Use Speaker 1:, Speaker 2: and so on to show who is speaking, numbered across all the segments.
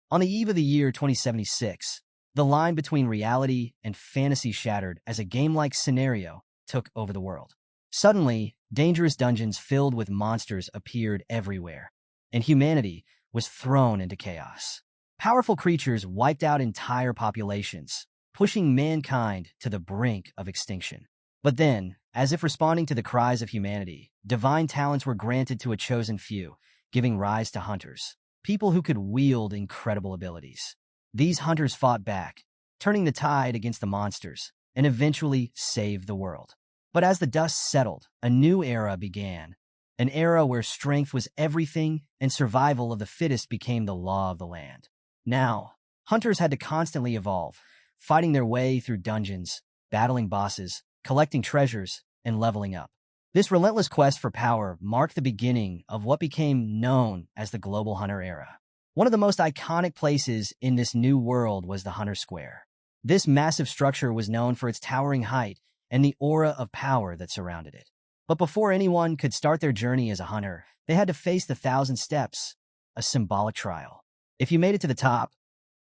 Speaker 1: On the eve of the year 2076, the line between reality and fantasy shattered as a game-like scenario took over the world. Suddenly, dangerous dungeons filled with monsters appeared everywhere, and humanity was thrown into chaos. Powerful creatures wiped out entire populations, pushing mankind to the brink of extinction. But then, as if responding to the cries of humanity, divine talents were granted to a chosen few, giving rise to hunters, people who could wield incredible abilities. These hunters fought back, turning the tide against the monsters, and eventually saved the world. But as the dust settled, a new era began, an era where strength was everything and survival of the fittest became the law of the land. Now, hunters had to constantly evolve, fighting their way through dungeons, battling bosses, collecting treasures, and leveling up. This relentless quest for power marked the beginning of what became known as the Global Hunter Era. One of the most iconic places in this new world was the Hunter Square. This massive structure was known for its towering height and the aura of power that surrounded it. But before anyone could start their journey as a hunter, they had to face the 1,000 steps, a symbolic trial. If you made it to the top,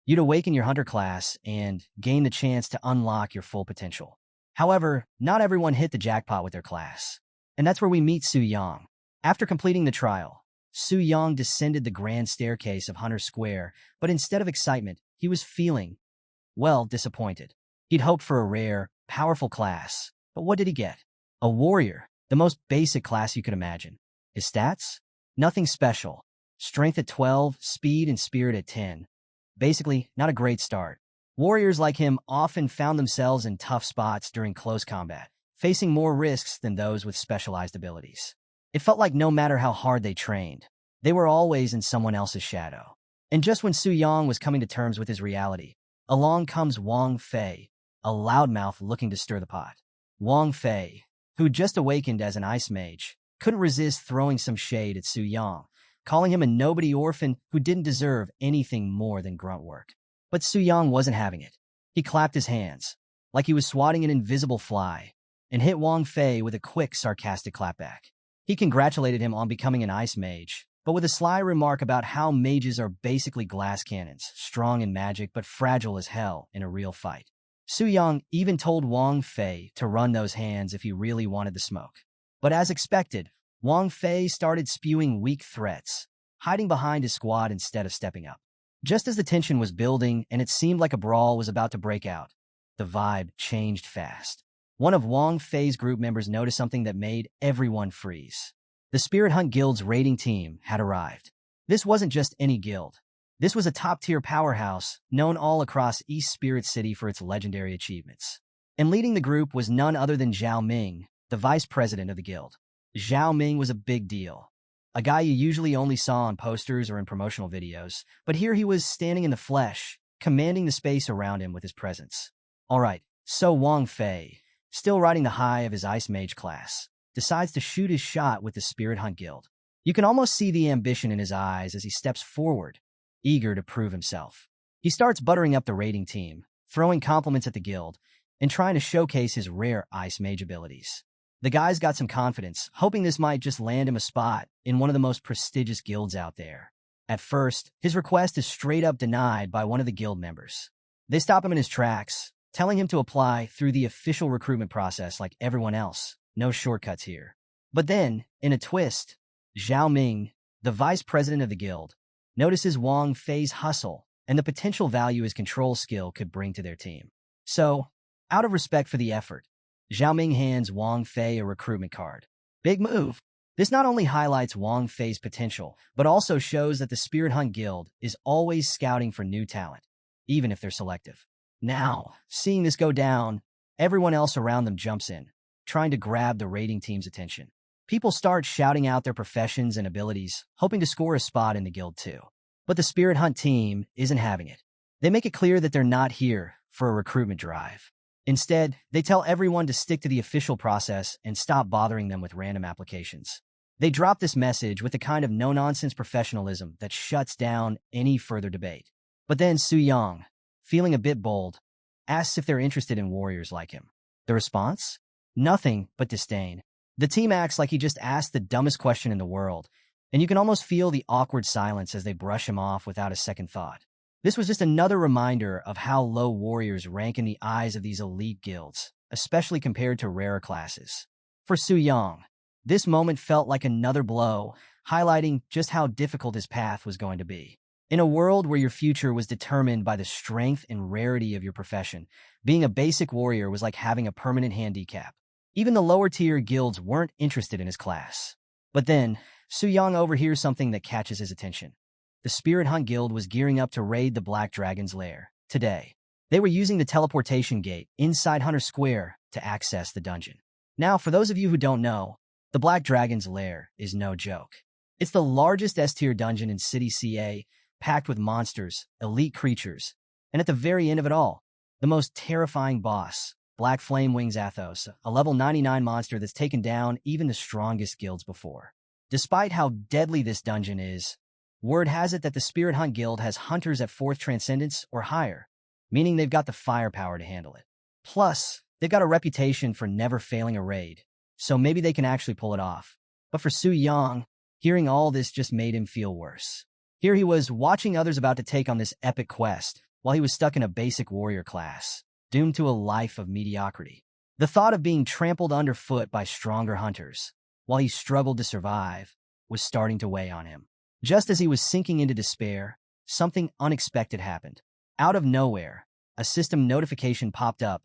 Speaker 1: you'd awaken your hunter class and gain the chance to unlock your full potential. However, not everyone hit the jackpot with their class. And that's where we meet Su Yang. After completing the trial, Su Yang descended the grand staircase of Hunter Square, but instead of excitement, he was feeling, well, disappointed. He'd hoped for a rare, powerful class, but what did he get? A warrior, the most basic class you could imagine. His stats? Nothing special. Strength at 12, speed and spirit at 10. Basically, not a great start. Warriors like him often found themselves in tough spots during close combat, facing more risks than those with specialized abilities. It felt like no matter how hard they trained, they were always in someone else's shadow. And just when Su Yang was coming to terms with his reality, along comes Wang Fei, a loudmouth looking to stir the pot. Wang Fei, who'd just awakened as an ice mage, couldn't resist throwing some shade at Su Yang, calling him a nobody orphan who didn't deserve anything more than grunt work. But Su Yang wasn't having it. He clapped his hands, like he was swatting an invisible fly, and hit Wang Fei with a quick, sarcastic clapback. He congratulated him on becoming an ice mage, but with a sly remark about how mages are basically glass cannons, strong in magic but fragile as hell in a real fight. Su Yang even told Wang Fei to run those hands if he really wanted the smoke. But as expected, Wang Fei started spewing weak threats, hiding behind his squad instead of stepping up. Just as the tension was building and it seemed like a brawl was about to break out, the vibe changed fast. One of Wang Fei's group members noticed something that made everyone freeze. The Spirit Hunt Guild's raiding team had arrived. This wasn't just any guild. This was a top-tier powerhouse known all across East Spirit City for its legendary achievements. And leading the group was none other than Zhao Ming, the vice president of the guild. Zhao Ming was a big deal. A guy you usually only saw on posters or in promotional videos, but here he was standing in the flesh, commanding the space around him with his presence. Alright, so Wang Fei, still riding the high of his Ice Mage class, decides to shoot his shot with the Spirit Hunt Guild. You can almost see the ambition in his eyes as he steps forward, eager to prove himself. He starts buttering up the raiding team, throwing compliments at the guild, and trying to showcase his rare Ice Mage abilities. The guy's got some confidence, hoping this might just land him a spot in one of the most prestigious guilds out there. At first, his request is straight up denied by one of the guild members. They stop him in his tracks, telling him to apply through the official recruitment process like everyone else. No shortcuts here. But then, in a twist, Zhao Ming, the vice president of the guild, notices Wang Fei's hustle and the potential value his control skill could bring to their team. So, out of respect for the effort, Zhao Ming hands Wang Fei a recruitment card. Big move. This not only highlights Wang Fei's potential, but also shows that the Spirit Hunt Guild is always scouting for new talent, even if they're selective. Now, seeing this go down, everyone else around them jumps in, trying to grab the raiding team's attention. People start shouting out their professions and abilities, hoping to score a spot in the guild too. But the Spirit Hunt team isn't having it. They make it clear that they're not here for a recruitment drive. Instead, they tell everyone to stick to the official process and stop bothering them with random applications. They drop this message with the kind of no-nonsense professionalism that shuts down any further debate. But then Su Yang, feeling a bit bold, asks if they're interested in warriors like him. The response? Nothing but disdain. The team acts like he just asked the dumbest question in the world, and you can almost feel the awkward silence as they brush him off without a second thought. This was just another reminder of how low warriors rank in the eyes of these elite guilds, especially compared to rarer classes. For Su Yang, this moment felt like another blow, highlighting just how difficult his path was going to be. In a world where your future was determined by the strength and rarity of your profession, being a basic warrior was like having a permanent handicap. Even the lower-tier guilds weren't interested in his class. But then, Su Yang overhears something that catches his attention. The Spirit Hunt Guild was gearing up to raid the Black Dragon's lair today. They were using the teleportation gate inside Hunter Square to access the dungeon. Now, for those of you who don't know, the Black Dragon's lair is no joke. It's the largest S-tier dungeon in City CA, packed with monsters, elite creatures, and at the very end of it all, the most terrifying boss, Black Flame Wings Athos, a level 99 monster that's taken down even the strongest guilds before. Despite how deadly this dungeon is, word has it that the Spirit Hunt Guild has hunters at 4th Transcendence or higher, meaning they've got the firepower to handle it. Plus, they've got a reputation for never failing a raid, so maybe they can actually pull it off. But for Su Yang, hearing all this just made him feel worse. Here he was watching others about to take on this epic quest, while he was stuck in a basic warrior class, doomed to a life of mediocrity. The thought of being trampled underfoot by stronger hunters, while he struggled to survive, was starting to weigh on him. Just as he was sinking into despair, something unexpected happened. Out of nowhere, a system notification popped up,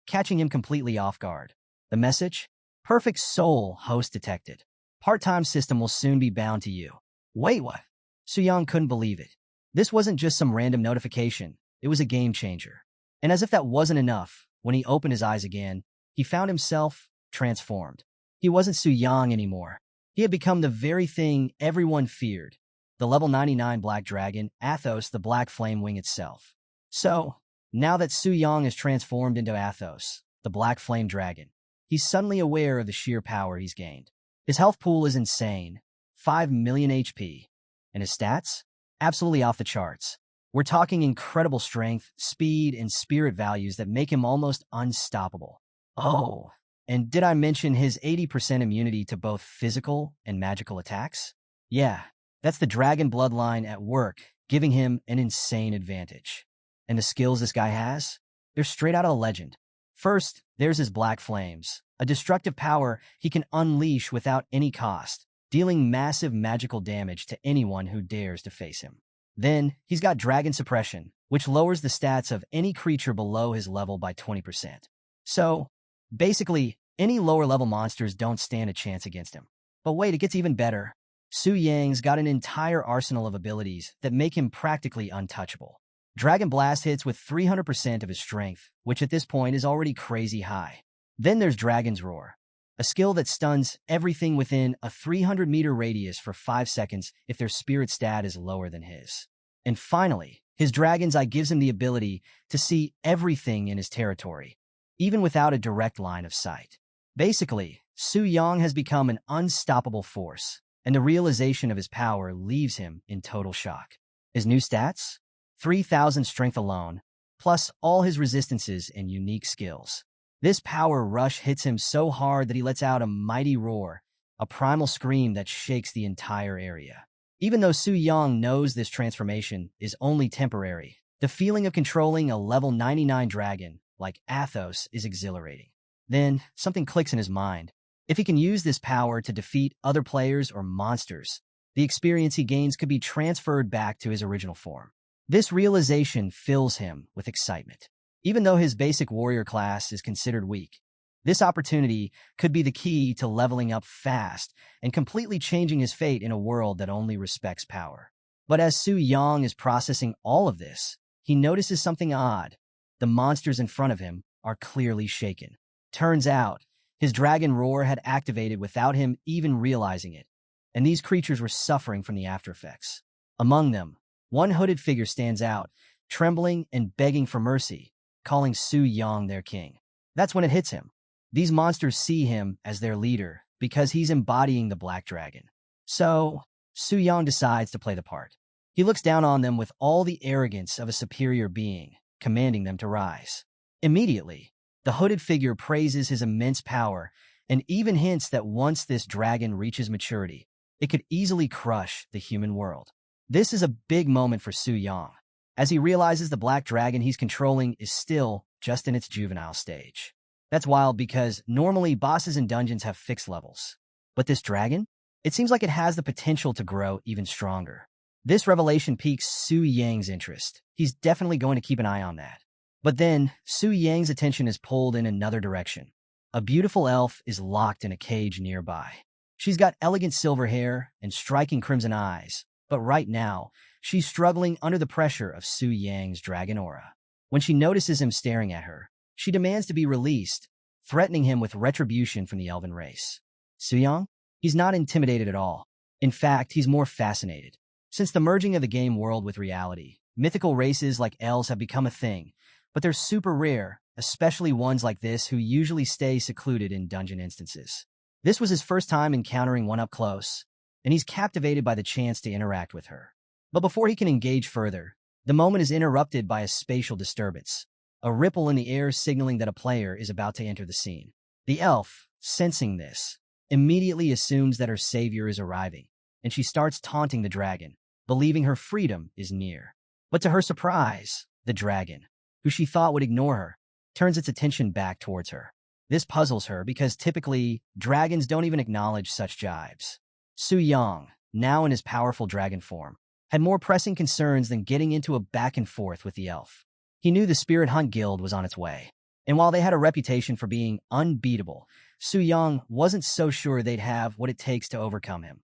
Speaker 1: catching him completely off guard. The message? Perfect soul host detected. Part-time system will soon be bound to you. Wait, what? Su Yang couldn't believe it. This wasn't just some random notification, it was a game changer. And as if that wasn't enough, when he opened his eyes again, he found himself transformed. He wasn't Su Yang anymore. He had become the very thing everyone feared. The level 99 Black Dragon, Athos, the Black Flame Wing itself. So, now that Su Yang is transformed into Athos, the Black Flame Dragon, he's suddenly aware of the sheer power he's gained. His health pool is insane, 5 million HP. And his stats? Absolutely off the charts. We're talking incredible strength, speed, and spirit values that make him almost unstoppable. Oh, and did I mention his 80% immunity to both physical and magical attacks? Yeah, that's the dragon bloodline at work, giving him an insane advantage. And the skills this guy has? They're straight out of a legend. First, there's his Black Flames, a destructive power he can unleash without any cost, dealing massive magical damage to anyone who dares to face him. Then, he's got Dragon Suppression, which lowers the stats of any creature below his level by 20%. So, basically, any lower-level monsters don't stand a chance against him. But wait, it gets even better. Su Yang's got an entire arsenal of abilities that make him practically untouchable. Dragon Blast hits with 300% of his strength, which at this point is already crazy high. Then there's Dragon's Roar, a skill that stuns everything within a 300-meter radius for 5 seconds if their spirit stat is lower than his. And finally, his Dragon's Eye gives him the ability to see everything in his territory, even without a direct line of sight. Basically, Su Yang has become an unstoppable force, and the realization of his power leaves him in total shock. His new stats? 3,000 strength alone, plus all his resistances and unique skills. This power rush hits him so hard that he lets out a mighty roar, a primal scream that shakes the entire area. Even though Su Yang knows this transformation is only temporary, the feeling of controlling a level 99 dragon like Athos is exhilarating. Then, something clicks in his mind. If he can use this power to defeat other players or monsters, the experience he gains could be transferred back to his original form. This realization fills him with excitement. Even though his basic warrior class is considered weak, this opportunity could be the key to leveling up fast and completely changing his fate in a world that only respects power. But as Su Yang is processing all of this, he notices something odd. The monsters in front of him are clearly shaken. Turns out, his Dragon Roar had activated without him even realizing it, and these creatures were suffering from the aftereffects. Among them, one hooded figure stands out, trembling and begging for mercy, calling Su Yang their king. That's when it hits him. These monsters see him as their leader because he's embodying the Black Dragon. So, Su Yang decides to play the part. He looks down on them with all the arrogance of a superior being, commanding them to rise. Immediately, the hooded figure praises his immense power and even hints that once this dragon reaches maturity, it could easily crush the human world. This is a big moment for Su Yang. as he realizes the black dragon he's controlling is still just in its juvenile stage. That's wild because normally bosses in dungeons have fixed levels. But this dragon? It seems like it has the potential to grow even stronger. This revelation piques Su Yang's interest. He's definitely going to keep an eye on that. But then, Su Yang's attention is pulled in another direction. A beautiful elf is locked in a cage nearby. She's got elegant silver hair and striking crimson eyes, but right now, she's struggling under the pressure of Su Yang's dragon aura. When she notices him staring at her, she demands to be released, threatening him with retribution from the elven race. Su Yang? He's not intimidated at all. In fact, he's more fascinated. Since the merging of the game world with reality, mythical races like elves have become a thing, but they're super rare, especially ones like this who usually stay secluded in dungeon instances. This was his first time encountering one up close, and he's captivated by the chance to interact with her. But before he can engage further, the moment is interrupted by a spatial disturbance, a ripple in the air signaling that a player is about to enter the scene. The elf, sensing this, immediately assumes that her savior is arriving, and she starts taunting the dragon, believing her freedom is near. But to her surprise, the dragon, who she thought would ignore her, turns its attention back towards her. This puzzles her because typically, dragons don't even acknowledge such jibes. Su Yang, now in his powerful dragon form, had more pressing concerns than getting into a back and forth with the elf. He knew the Spirit Hunt Guild was on its way, and while they had a reputation for being unbeatable, Su Yang wasn't so sure they'd have what it takes to overcome him,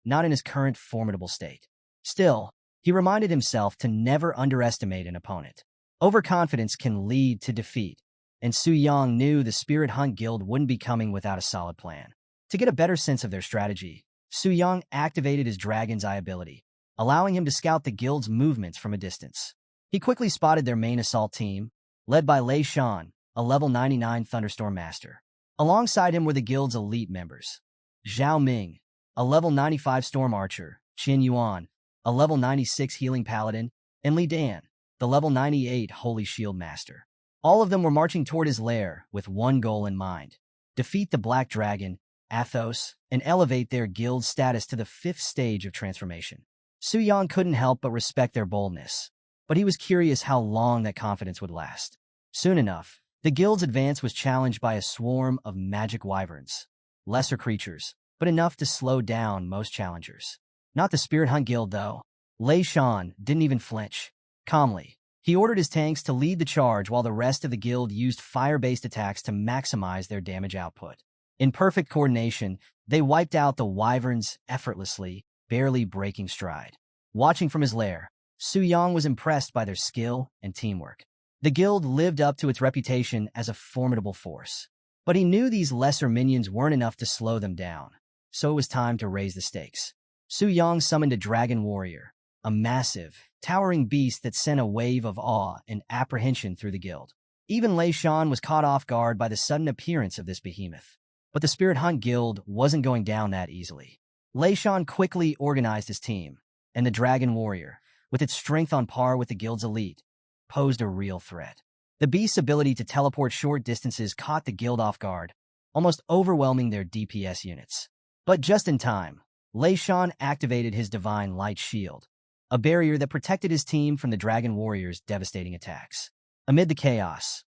Speaker 1: not in his current formidable state. Still, he reminded himself to never underestimate an opponent. Overconfidence can lead to defeat, and Su Yang knew the Spirit Hunt Guild wouldn't be coming without a solid plan. To get a better sense of their strategy, Su Yang activated his Dragon's Eye ability, allowing him to scout the guild's movements from a distance. He quickly spotted their main assault team, led by Lei Shan, a level 99 Thunderstorm Master. Alongside him were the guild's elite members: Zhao Ming, a level 95 Storm Archer, Qin Yuan, a level 96 Healing Paladin, and Li Dan, the level 98 Holy Shield Master. All of them were marching toward his lair with one goal in mind: defeat the Black Dragon, Athos, and elevate their guild's status to the 5th stage of transformation. Su Yang couldn't help but respect their boldness, but he was curious how long that confidence would last. Soon enough, the guild's advance was challenged by a swarm of magic wyverns, lesser creatures, but enough to slow down most challengers. Not the Spirit Hunt Guild, though. Lei Shan didn't even flinch. Calmly, he ordered his tanks to lead the charge while the rest of the guild used fire-based attacks to maximize their damage output. In perfect coordination, they wiped out the wyverns effortlessly, barely breaking stride. Watching from his lair, Su Yang was impressed by their skill and teamwork. The guild lived up to its reputation as a formidable force, but he knew these lesser minions weren't enough to slow them down, so it was time to raise the stakes. Su Yang summoned a dragon warrior, a massive, towering beast that sent a wave of awe and apprehension through the guild. Even Lei Shan was caught off guard by the sudden appearance of this behemoth. But the Spirit Hunt Guild wasn't going down that easily. Lei Shan quickly organized his team, and the dragon warrior, with its strength on par with the guild's elite, posed a real threat. The beast's ability to teleport short distances caught the guild off guard, almost overwhelming their DPS units. But just in time, Lei Shan activated his Divine Light Shield, a barrier that protected his team from the dragon warrior's devastating attacks. Amid the chaos,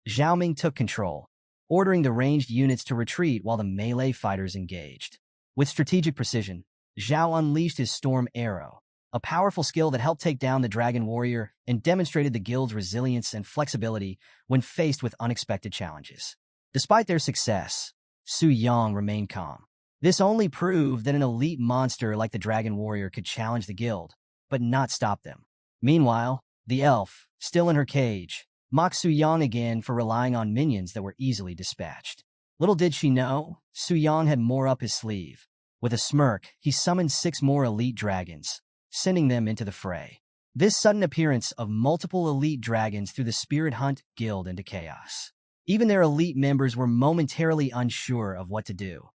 Speaker 1: Zhao Ming took control, ordering the ranged units to retreat while the melee fighters engaged. With strategic precision, Zhao unleashed his Storm Arrow, a powerful skill that helped take down the dragon warrior and demonstrated the guild's resilience and flexibility when faced with unexpected challenges. Despite their success, Su Yang remained calm. This only proved that an elite monster like the dragon warrior could challenge the guild, but not stop them. Meanwhile, the elf, still in her cage, mocked Su Yang again for relying on minions that were easily dispatched. Little did she know, Su Yang had more up his sleeve. With a smirk, he summoned 6 more elite dragons, sending them into the fray. This sudden appearance of multiple elite dragons threw the Spirit Hunt Guild into chaos. Even their elite members were momentarily unsure of what to do.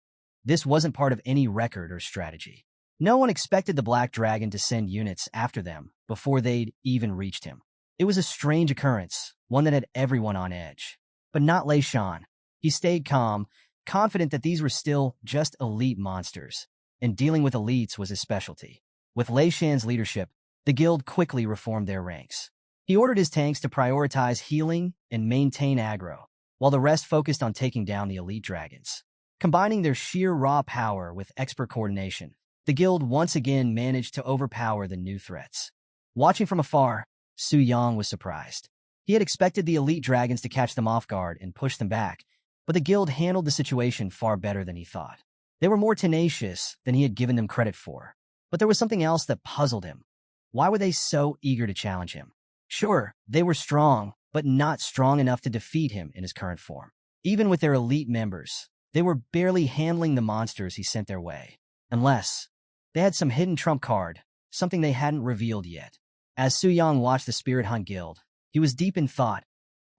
Speaker 1: This wasn't part of any record or strategy. No one expected the Black Dragon to send units after them before they'd even reached him. It was a strange occurrence, one that had everyone on edge. But not Lei Shan. He stayed calm, confident that these were still just elite monsters, and dealing with elites was his specialty. With Lei Shan's leadership, The guild quickly reformed their ranks. He ordered his tanks to prioritize healing and maintain aggro, while the rest focused on taking down the elite dragons. Combining their sheer raw power with expert coordination, the guild once again managed to overpower the new threats. Watching from afar, Su Yang was surprised. He had expected the elite dragons to catch them off guard and push them back, but the guild handled the situation far better than he thought. They were more tenacious than he had given them credit for. But there was something else that puzzled him. Why were they so eager to challenge him? Sure, they were strong, but not strong enough to defeat him in his current form. Even with their elite members, they were barely handling the monsters he sent their way. Unless they had some hidden trump card, something they hadn't revealed yet. As Su Yang watched the Spirit Hunt Guild, he was deep in thought,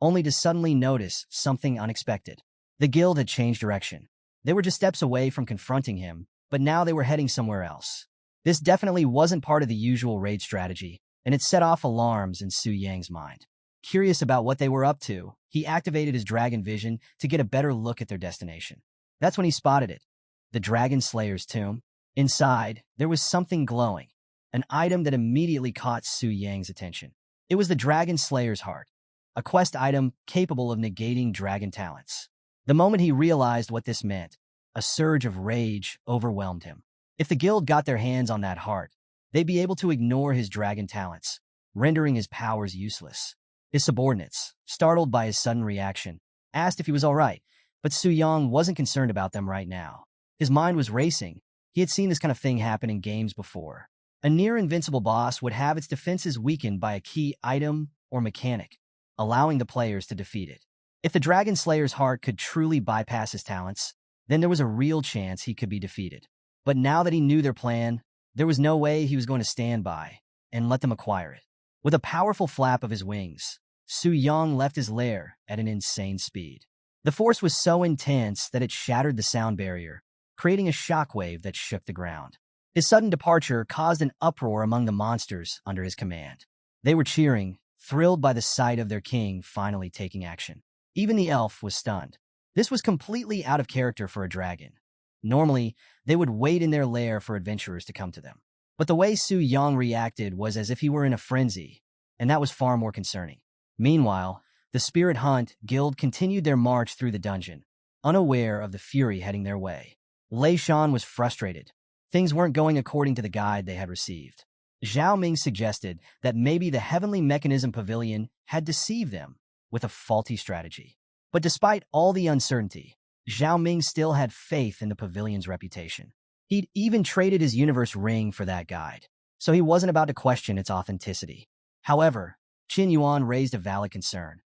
Speaker 1: only to suddenly notice something unexpected. The guild had changed direction. They were just steps away from confronting him, but now they were heading somewhere else. This definitely wasn't part of the usual raid strategy, and it set off alarms in Su Yang's mind. Curious about what they were up to, he activated his dragon vision to get a better look at their destination. That's when he spotted it. The Dragon Slayer's tomb. Inside, there was something glowing, an item that immediately caught Su Yang's attention. It was the Dragon Slayer's heart, a quest item capable of negating dragon talents. The moment he realized what this meant, a surge of rage overwhelmed him. If the guild got their hands on that heart, they'd be able to ignore his dragon talents, rendering his powers useless. His subordinates, startled by his sudden reaction, asked if he was all right, but Su Yang wasn't concerned about them right now. His mind was racing. He had seen this kind of thing happen in games before. A near-invincible boss would have its defenses weakened by a key item or mechanic, allowing the players to defeat it. If the Dragon Slayer's heart could truly bypass his talents, then there was a real chance he could be defeated. But now that he knew their plan, there was no way he was going to stand by and let them acquire it. With a powerful flap of his wings, Su Yang left his lair at an insane speed. The force was so intense that it shattered the sound barrier, creating a shockwave that shook the ground. His sudden departure caused an uproar among the monsters under his command. They were cheering, thrilled by the sight of their king finally taking action. Even the elf was stunned. This was completely out of character for a dragon. Normally, they would wait in their lair for adventurers to come to them. But the way Su Yang reacted was as if he were in a frenzy, and that was far more concerning. Meanwhile, the Spirit Hunt Guild continued their march through the dungeon, unaware of the fury heading their way. Lei Shan was frustrated. Things weren't going according to the guide they had received. Zhao Ming suggested that maybe the Heavenly Mechanism Pavilion had deceived them with a faulty strategy. But despite all the uncertainty, Zhao Ming still had faith in the pavilion's reputation. He'd even traded his universe ring for that guide, so he wasn't about to question its authenticity. However, Qin Yuan raised a valid concern.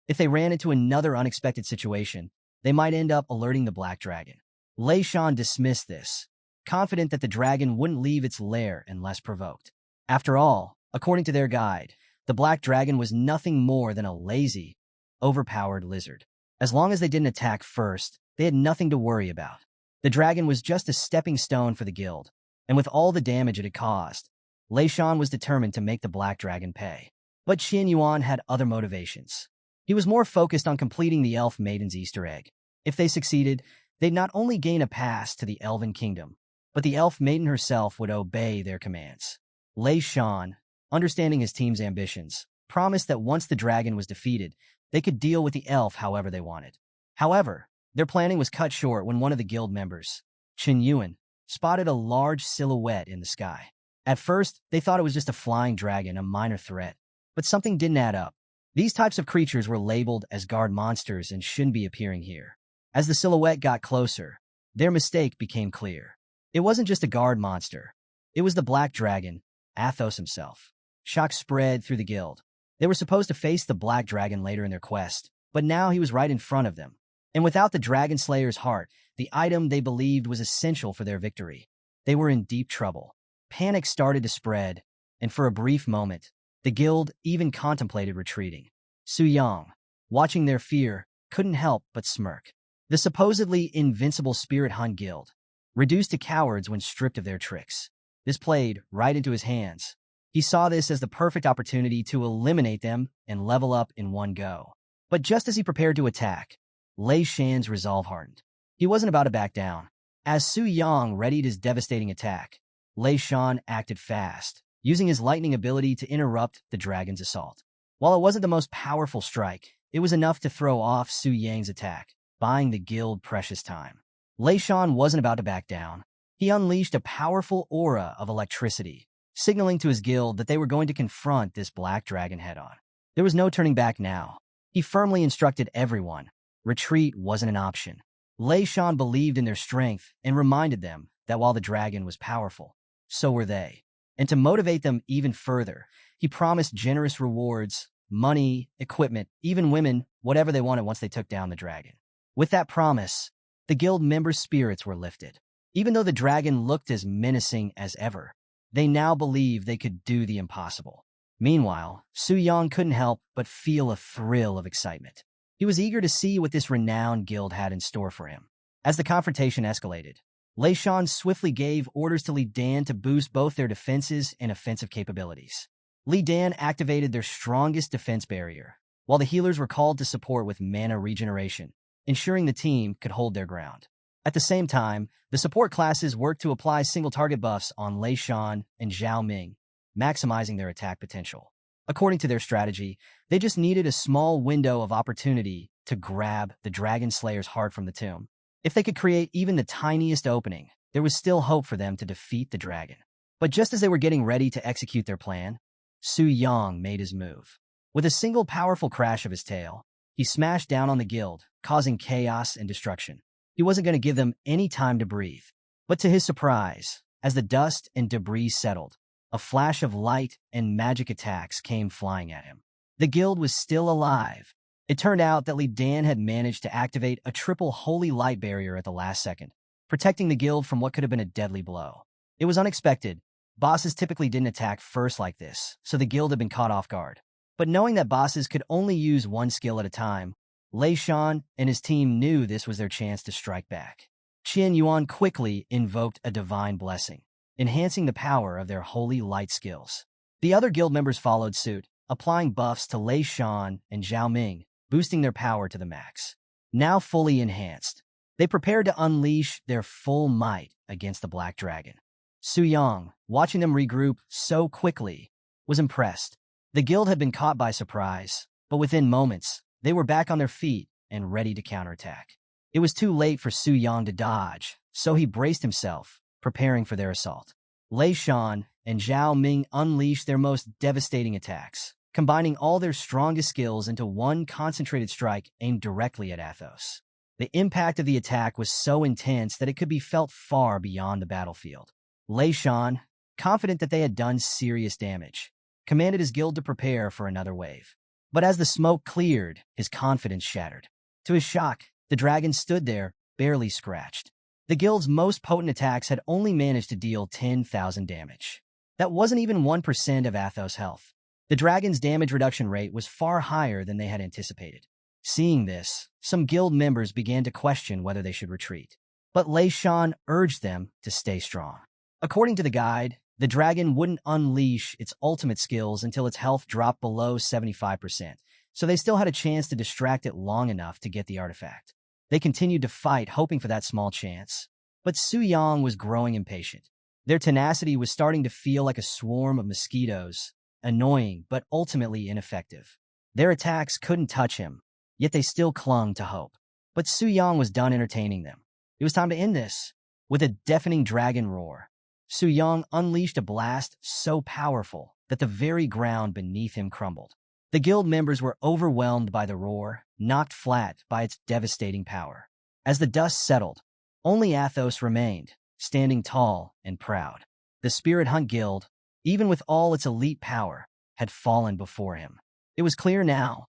Speaker 1: If they ran into another unexpected situation, they might end up alerting the Black Dragon. Lei Shan dismissed this, confident that the dragon wouldn't leave its lair unless provoked. After all, according to their guide, the Black Dragon was nothing more than a lazy, overpowered lizard. As long as they didn't attack first, they had nothing to worry about. The dragon was just a stepping stone for the guild, and with all the damage it had caused, Lei Shan was determined to make the Black Dragon pay. But Qin Yuan had other motivations. He was more focused on completing the Elf Maiden's Easter egg. If they succeeded, they'd not only gain a pass to the Elven Kingdom, but the Elf Maiden herself would obey their commands. Lei Shan, understanding his team's ambitions, promised that once the dragon was defeated, they could deal with the elf however they wanted. However, their planning was cut short when one of the guild members, Chen Yuan, spotted a large silhouette in the sky. At first, they thought it was just a flying dragon, a minor threat, but something didn't add up. These types of creatures were labeled as guard monsters and shouldn't be appearing here. As the silhouette got closer, their mistake became clear. It wasn't just a guard monster. It was the Black Dragon, Athos himself. Shock spread through the guild. They were supposed to face the Black Dragon later in their quest, but now he was right in front of them. And without the Dragon Slayer's heart, the item they believed was essential for their victory, they were in deep trouble. Panic started to spread, and for a brief moment, the guild even contemplated retreating. Su Yang, watching their fear, couldn't help but smirk. The supposedly invincible Spirit Hunt Guild, reduced to cowards when stripped of their tricks. This played right into his hands. He saw this as the perfect opportunity to eliminate them and level up in one go. But just as he prepared to attack, Lei Shan's resolve hardened. He wasn't about to back down. As Su Yang readied his devastating attack, Lei Shan acted fast, using his lightning ability to interrupt the dragon's assault. While it wasn't the most powerful strike, it was enough to throw off Su Yang's attack, buying the guild precious time. Lei Shan wasn't about to back down. He unleashed a powerful aura of electricity, signaling to his guild that they were going to confront this black dragon head-on. There was no turning back now. He firmly instructed everyone. Retreat wasn't an option. Lei Shan believed in their strength and reminded them that while the dragon was powerful, so were they. And to motivate them even further, he promised generous rewards, money, equipment, even women, whatever they wanted once they took down the dragon. With that promise, the guild members' spirits were lifted. Even though the dragon looked as menacing as ever, they now believed they could do the impossible. Meanwhile, Su Yang couldn't help but feel a thrill of excitement. He was eager to see what this renowned guild had in store for him. As the confrontation escalated, Lei Shan swiftly gave orders to Li Dan to boost both their defenses and offensive capabilities. Li Dan activated their strongest defense barrier, while the healers were called to support with mana regeneration, ensuring the team could hold their ground. At the same time, the support classes worked to apply single-target buffs on Lei Shan and Zhao Ming, maximizing their attack potential. According to their strategy, they just needed a small window of opportunity to grab the Dragon Slayer's heart from the tomb. If they could create even the tiniest opening, there was still hope for them to defeat the dragon. But just as they were getting ready to execute their plan, Su Yang made his move. With a single powerful crash of his tail, he smashed down on the guild, causing chaos and destruction. He wasn't going to give them any time to breathe. But to his surprise, as the dust and debris settled, a flash of light and magic attacks came flying at him. The guild was still alive. It turned out that Li Dan had managed to activate a triple holy light barrier at the last second, protecting the guild from what could have been a deadly blow. It was unexpected. Bosses typically didn't attack first like this, so the guild had been caught off guard. But knowing that bosses could only use one skill at a time, Lei Shan and his team knew this was their chance to strike back. Qian Yuan quickly invoked a divine blessing, enhancing the power of their holy light skills. The other guild members followed suit, applying buffs to Lei Shan and Zhao Ming, boosting their power to the max. Now fully enhanced, they prepared to unleash their full might against the Black Dragon. Su Yang, watching them regroup so quickly, was impressed. The guild had been caught by surprise, but within moments, they were back on their feet and ready to counterattack. It was too late for Su Yang to dodge, so he braced himself, preparing for their assault. Lei Shan and Zhao Ming unleashed their most devastating attacks, combining all their strongest skills into one concentrated strike aimed directly at Athos. The impact of the attack was so intense that it could be felt far beyond the battlefield. Lei Shan, confident that they had done serious damage, commanded his guild to prepare for another wave. But as the smoke cleared, his confidence shattered. To his shock, the dragon stood there, barely scratched. The guild's most potent attacks had only managed to deal 10,000 damage. That wasn't even 1% of Athos' health. The dragon's damage reduction rate was far higher than they had anticipated. Seeing this, some guild members began to question whether they should retreat. But Lei Shan urged them to stay strong. According to the guide, the dragon wouldn't unleash its ultimate skills until its health dropped below 75%, so they still had a chance to distract it long enough to get the artifact. They continued to fight, hoping for that small chance. But Su Yang was growing impatient. Their tenacity was starting to feel like a swarm of mosquitoes, annoying but ultimately ineffective. Their attacks couldn't touch him, yet they still clung to hope. But Su Yang was done entertaining them. It was time to end this. With a deafening dragon roar, Su Yang unleashed a blast so powerful that the very ground beneath him crumbled. The guild members were overwhelmed by the roar, knocked flat by its devastating power. As the dust settled, only Athos remained, standing tall and proud. The Spirit Hunt Guild, even with all its elite power, had fallen before him. It was clear now,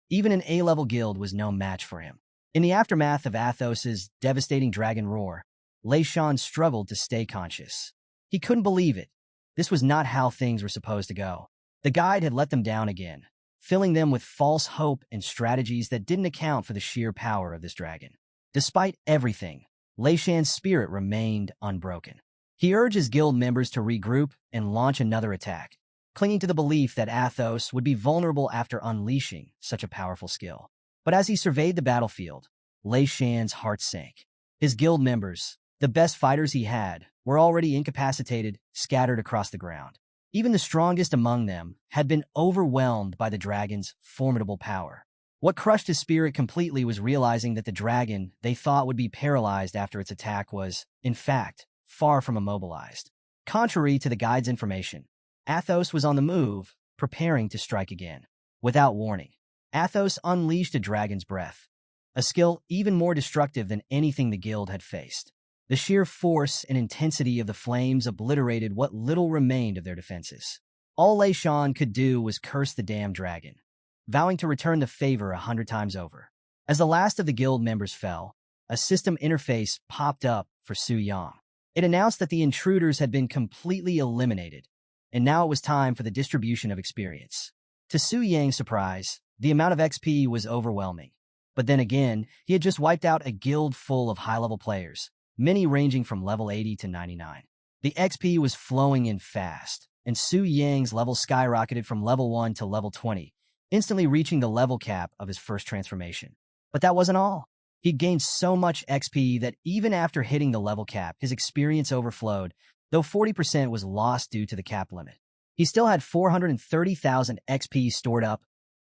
Speaker 1: even an A-level guild was no match for him. In the aftermath of Athos's devastating dragon roar, Lei Shan struggled to stay conscious. He couldn't believe it. This was not how things were supposed to go. The guide had let them down again, filling them with false hope and strategies that didn't account for the sheer power of this dragon. Despite everything, Lei Shan's spirit remained unbroken. He urged his guild members to regroup and launch another attack, clinging to the belief that Athos would be vulnerable after unleashing such a powerful skill. But as he surveyed the battlefield, Lei Shan's heart sank. His guild members, the best fighters he had, were already incapacitated, scattered across the ground. Even the strongest among them had been overwhelmed by the dragon's formidable power. What crushed his spirit completely was realizing that the dragon they thought would be paralyzed after its attack was, in fact, far from immobilized. Contrary to the guide's information, Athos was on the move, preparing to strike again. Without warning, Athos unleashed a dragon's breath, a skill even more destructive than anything the guild had faced. The sheer force and intensity of the flames obliterated what little remained of their defenses. All Lei Shan could do was curse the damn dragon, vowing to return the favor 100 times over. As the last of the guild members fell, a system interface popped up for Su Yang. It announced that the intruders had been completely eliminated, and now it was time for the distribution of experience. To Su Yang's surprise, the amount of XP was overwhelming. But then again, he had just wiped out a guild full of high-level players, many ranging from level 80 to 99. The XP was flowing in fast, and Su Yang's level skyrocketed from level 1 to level 20, instantly reaching the level cap of his first transformation. But that wasn't all. He gained so much XP that even after hitting the level cap, his experience overflowed, though 40% was lost due to the cap limit. He still had 430,000 XP stored up,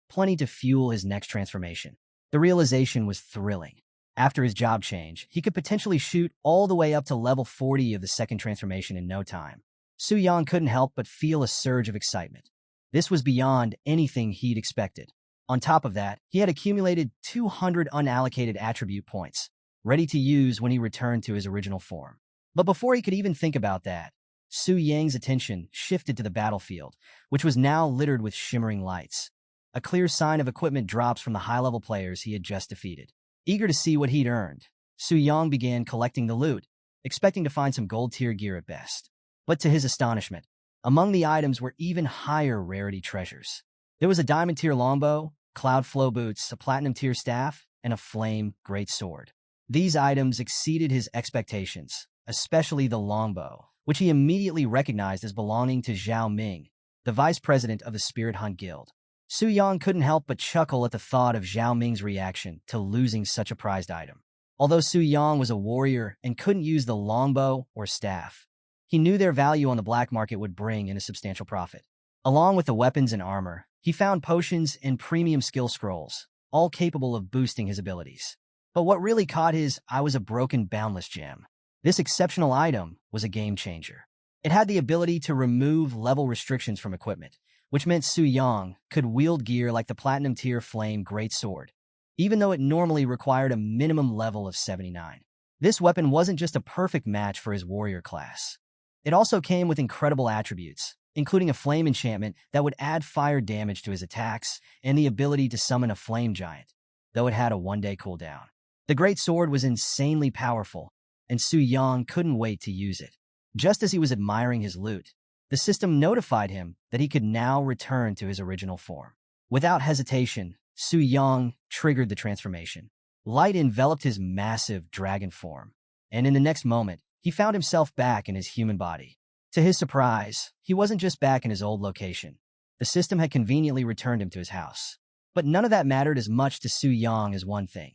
Speaker 1: plenty to fuel his next transformation. The realization was thrilling. After his job change, he could potentially shoot all the way up to level 40 of the second transformation in no time. Su Yang couldn't help but feel a surge of excitement. This was beyond anything he'd expected. On top of that, he had accumulated 200 unallocated attribute points, ready to use when he returned to his original form. But before he could even think about that, Su Yang's attention shifted to the battlefield, which was now littered with shimmering lights, a clear sign of equipment drops from the high-level players he had just defeated. Eager to see what he'd earned, Su Yang began collecting the loot, expecting to find some gold-tier gear at best. But to his astonishment, among the items were even higher rarity treasures. There was a diamond-tier longbow, cloud flow boots, a platinum-tier staff, and a flame greatsword. These items exceeded his expectations, especially the longbow, which he immediately recognized as belonging to Zhao Ming, the vice president of the Spirit Hunt Guild. Su Yang couldn't help but chuckle at the thought of Zhao Ming's reaction to losing such a prized item. Although Su Yang was a warrior and couldn't use the longbow or staff, he knew their value on the black market would bring in a substantial profit. Along with the weapons and armor, he found potions and premium skill scrolls, all capable of boosting his abilities. But what really caught his eye was a broken boundless gem. This exceptional item was a game changer. It had the ability to remove level restrictions from equipment, which meant Su Yang could wield gear like the platinum-tier flame greatsword, even though it normally required a minimum level of 79. This weapon wasn't just a perfect match for his warrior class. It also came with incredible attributes, including a flame enchantment that would add fire damage to his attacks and the ability to summon a flame giant, though it had a one-day cooldown. The greatsword was insanely powerful, and Su Yang couldn't wait to use it. Just as he was admiring his loot, the system notified him that he could now return to his original form. Without hesitation, Su Yang triggered the transformation. Light enveloped his massive dragon form, and in the next moment, he found himself back in his human body. To his surprise, he wasn't just back in his old location. The system had conveniently returned him to his house. But none of that mattered as much to Su Yang as one thing.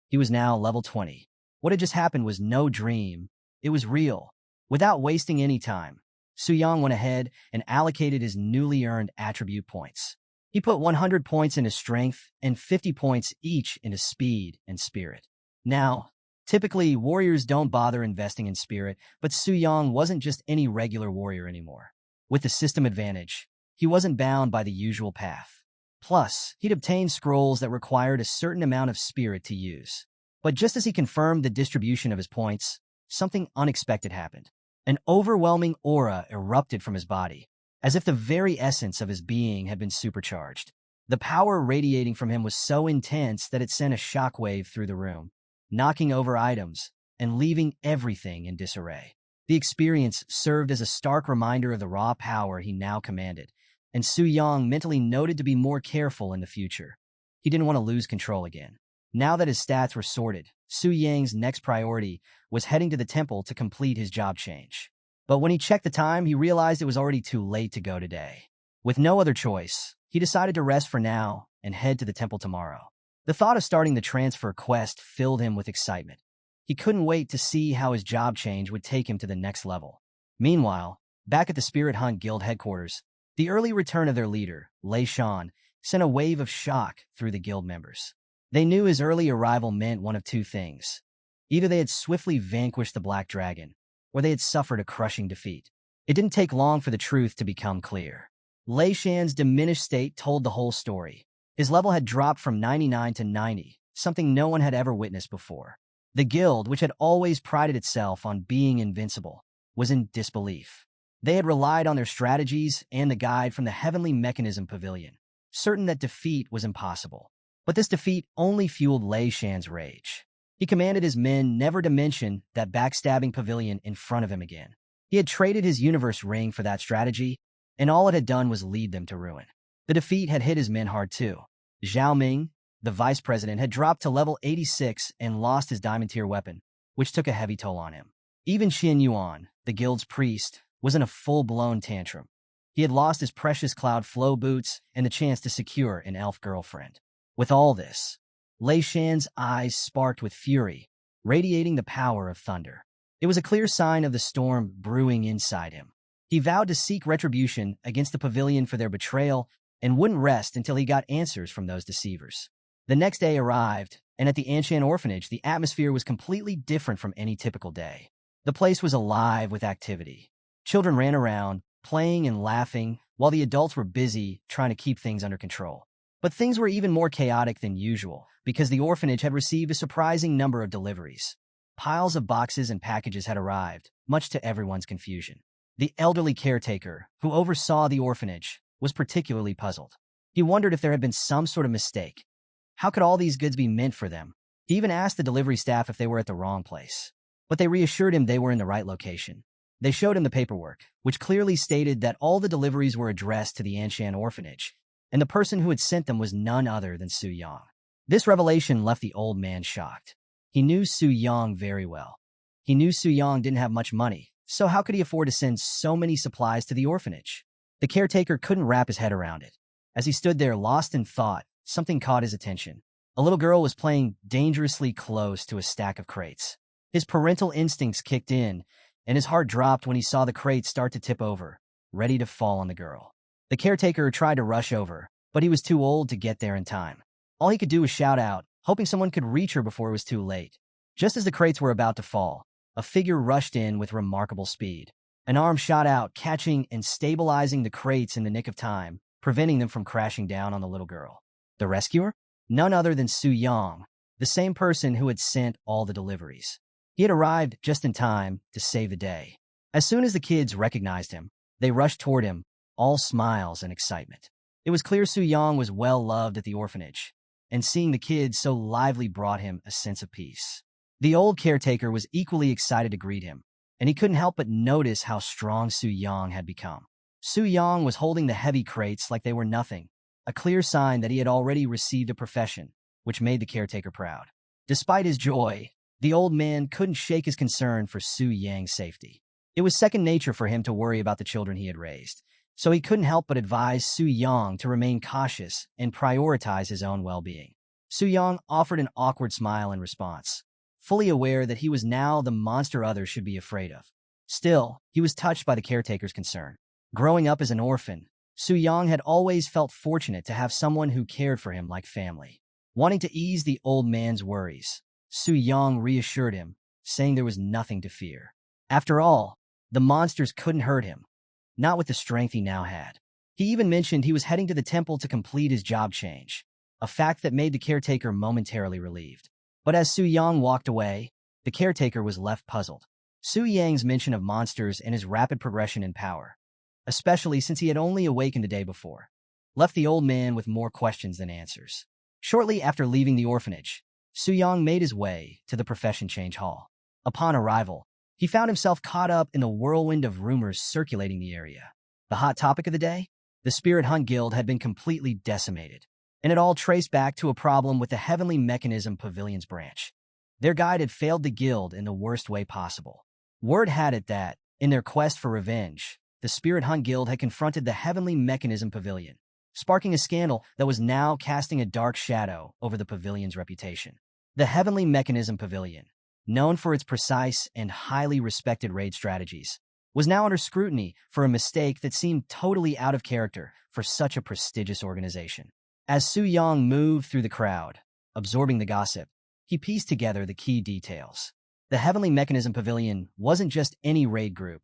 Speaker 1: He was now level 20. What had just happened was no dream. It was real. Without wasting any time, Su Yang went ahead and allocated his newly earned attribute points. He put 100 points into strength and 50 points each into speed and spirit. Now, typically, warriors don't bother investing in spirit, but Su Yang wasn't just any regular warrior anymore. With the system advantage, he wasn't bound by the usual path. Plus, he'd obtained scrolls that required a certain amount of spirit to use. But just as he confirmed the distribution of his points, something unexpected happened. An overwhelming aura erupted from his body, as if the very essence of his being had been supercharged. The power radiating from him was so intense that it sent a shockwave through the room, knocking over items and leaving everything in disarray. The experience served as a stark reminder of the raw power he now commanded, and Su Yang mentally noted to be more careful in the future. He didn't want to lose control again. Now that his stats were sorted, Su Yang's next priority was heading to the temple to complete his job change. But when he checked the time, he realized it was already too late to go today. With no other choice, he decided to rest for now and head to the temple tomorrow. The thought of starting the transfer quest filled him with excitement. He couldn't wait to see how his job change would take him to the next level. Meanwhile, Back at the Spirit Hunt Guild headquarters, the early return of their leader, Lei Shan, sent a wave of shock through the guild members. They knew his early arrival meant one of two things. Either they had swiftly vanquished the Black Dragon, or they had suffered a crushing defeat. It didn't take long for the truth to become clear. Lei Shan's diminished state told the whole story. His level had dropped from 99 to 90, something no one had ever witnessed before. The guild, which had always prided itself on being invincible, was in disbelief. They had relied on their strategies and the guide from the Heavenly Mechanism Pavilion, certain that defeat was impossible. But this defeat only fueled Lei Shan's rage. He commanded his men never to mention that backstabbing pavilion in front of him again. He had traded his universe ring for that strategy, and all it had done was lead them to ruin. The defeat had hit his men hard too. Zhao Ming, the vice president, had dropped to level 86 and lost his diamond tier weapon, which took a heavy toll on him. Even Xin Yuan, the guild's priest, was in a full-blown tantrum. He had lost his precious cloud flow boots and the chance to secure an elf girlfriend. With all this, Lei Shan's eyes sparked with fury, radiating the power of thunder. It was a clear sign of the storm brewing inside him. He vowed to seek retribution against the pavilion for their betrayal and wouldn't rest until he got answers from those deceivers. The next day arrived, and at the Anshan orphanage, the atmosphere was completely different from any typical day. The place was alive with activity. Children ran around, playing and laughing, while the adults were busy trying to keep things under control. But things were even more chaotic than usual, because the orphanage had received a surprising number of deliveries. Piles of boxes and packages had arrived, much to everyone's confusion. The elderly caretaker, who oversaw the orphanage, was particularly puzzled. He wondered if there had been some sort of mistake. How could all these goods be meant for them? He even asked the delivery staff if they were at the wrong place. But they reassured him they were in the right location. They showed him the paperwork, which clearly stated that all the deliveries were addressed to the Anshan orphanage, and the person who had sent them was none other than Su Yang. This revelation left the old man shocked. He knew Su Yang very well. He knew Su Yang didn't have much money, so how could he afford to send so many supplies to the orphanage? The caretaker couldn't wrap his head around it. As he stood there lost in thought, something caught his attention. A little girl was playing dangerously close to a stack of crates. His parental instincts kicked in, and his heart dropped when he saw the crates start to tip over, ready to fall on the girl. The caretaker tried to rush over, but he was too old to get there in time. All he could do was shout out, hoping someone could reach her before it was too late. Just as the crates were about to fall, a figure rushed in with remarkable speed. An arm shot out, catching and stabilizing the crates in the nick of time, preventing them from crashing down on the little girl. The rescuer? None other than Su Yang, the same person who had sent all the deliveries. He had arrived just in time to save the day. As soon as the kids recognized him, they rushed toward him, all smiles and excitement. It was clear Su Yang was well loved at the orphanage, and seeing the kids so lively brought him a sense of peace. The old caretaker was equally excited to greet him, and he couldn't help but notice how strong Su Yang had become. Su Yang was holding the heavy crates like they were nothing, a clear sign that he had already received a profession, which made the caretaker proud. Despite his joy, the old man couldn't shake his concern for Su Yang's safety. It was second nature for him to worry about the children he had raised, so he couldn't help but advise Su Yang to remain cautious and prioritize his own well-being. Su Yang offered an awkward smile in response, fully aware that he was now the monster others should be afraid of. Still, he was touched by the caretaker's concern. Growing up as an orphan, Su Yang had always felt fortunate to have someone who cared for him like family. Wanting to ease the old man's worries, Su Yang reassured him, saying there was nothing to fear. After all, the monsters couldn't hurt him, not with the strength he now had. He even mentioned he was heading to the temple to complete his job change, a fact that made the caretaker momentarily relieved. But as Su Yang walked away, the caretaker was left puzzled. Su Yang's mention of monsters and his rapid progression in power, especially since he had only awakened the day before, left the old man with more questions than answers. Shortly after leaving the orphanage, Su Yang made his way to the profession change hall. Upon arrival, he found himself caught up in the whirlwind of rumors circulating the area. The hot topic of the day? The Spirit Hunt Guild had been completely decimated, and it all traced back to a problem with the Heavenly Mechanism Pavilion's branch. Their guide had failed the guild in the worst way possible. Word had it that, in their quest for revenge, the Spirit Hunt Guild had confronted the Heavenly Mechanism Pavilion, sparking a scandal that was now casting a dark shadow over the pavilion's reputation. The Heavenly Mechanism Pavilion, known for its precise and highly respected raid strategies, was now under scrutiny for a mistake that seemed totally out of character for such a prestigious organization. As Su Yang moved through the crowd, absorbing the gossip, he pieced together the key details. The Heavenly Mechanism Pavilion wasn't just any raid group.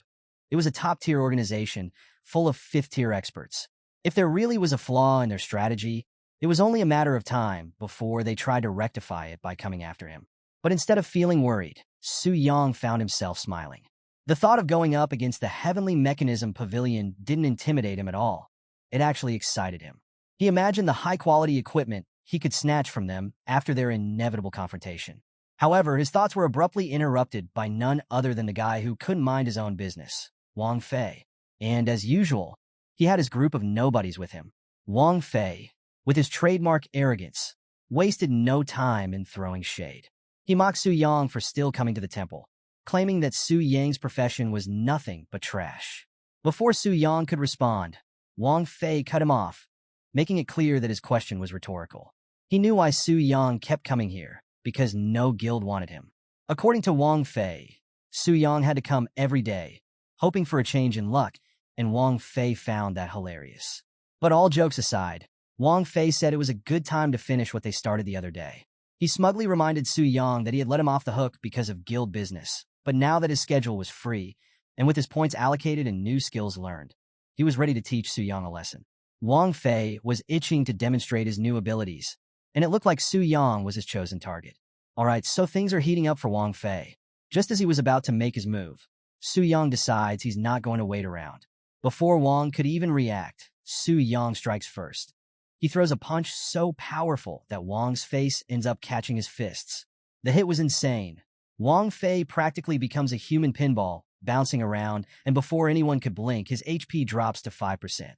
Speaker 1: It was a top-tier organization full of fifth-tier experts. If there really was a flaw in their strategy, it was only a matter of time before they tried to rectify it by coming after him. But instead of feeling worried, Su Yang found himself smiling. The thought of going up against the Heavenly Mechanism Pavilion didn't intimidate him at all. It actually excited him. He imagined the high-quality equipment he could snatch from them after their inevitable confrontation. However, his thoughts were abruptly interrupted by none other than the guy who couldn't mind his own business, Wang Fei. And as usual, he had his group of nobodies with him. Wang Fei, with his trademark arrogance, wasted no time in throwing shade. He mocked Su Yang for still coming to the temple, claiming that Su Yang's profession was nothing but trash. Before Su Yang could respond, Wang Fei cut him off, making it clear that his question was rhetorical. He knew why Su Yang kept coming here, because no guild wanted him. According to Wang Fei, Su Yang had to come every day, hoping for a change in luck, and Wang Fei found that hilarious. But all jokes aside, Wang Fei said it was a good time to finish what they started the other day. He smugly reminded Su Yang that he had let him off the hook because of guild business, but now that his schedule was free, and with his points allocated and new skills learned, he was ready to teach Su Yang a lesson. Wang Fei was itching to demonstrate his new abilities, and it looked like Su Yang was his chosen target. Alright, so things are heating up for Wang Fei. Just as he was about to make his move, Su Yang decides he's not going to wait around. Before Wang could even react, Su Yang strikes first. He throws a punch so powerful that Wang's face ends up catching his fists. The hit was insane. Wang Fei practically becomes a human pinball, bouncing around, and before anyone could blink, his HP drops to 5%.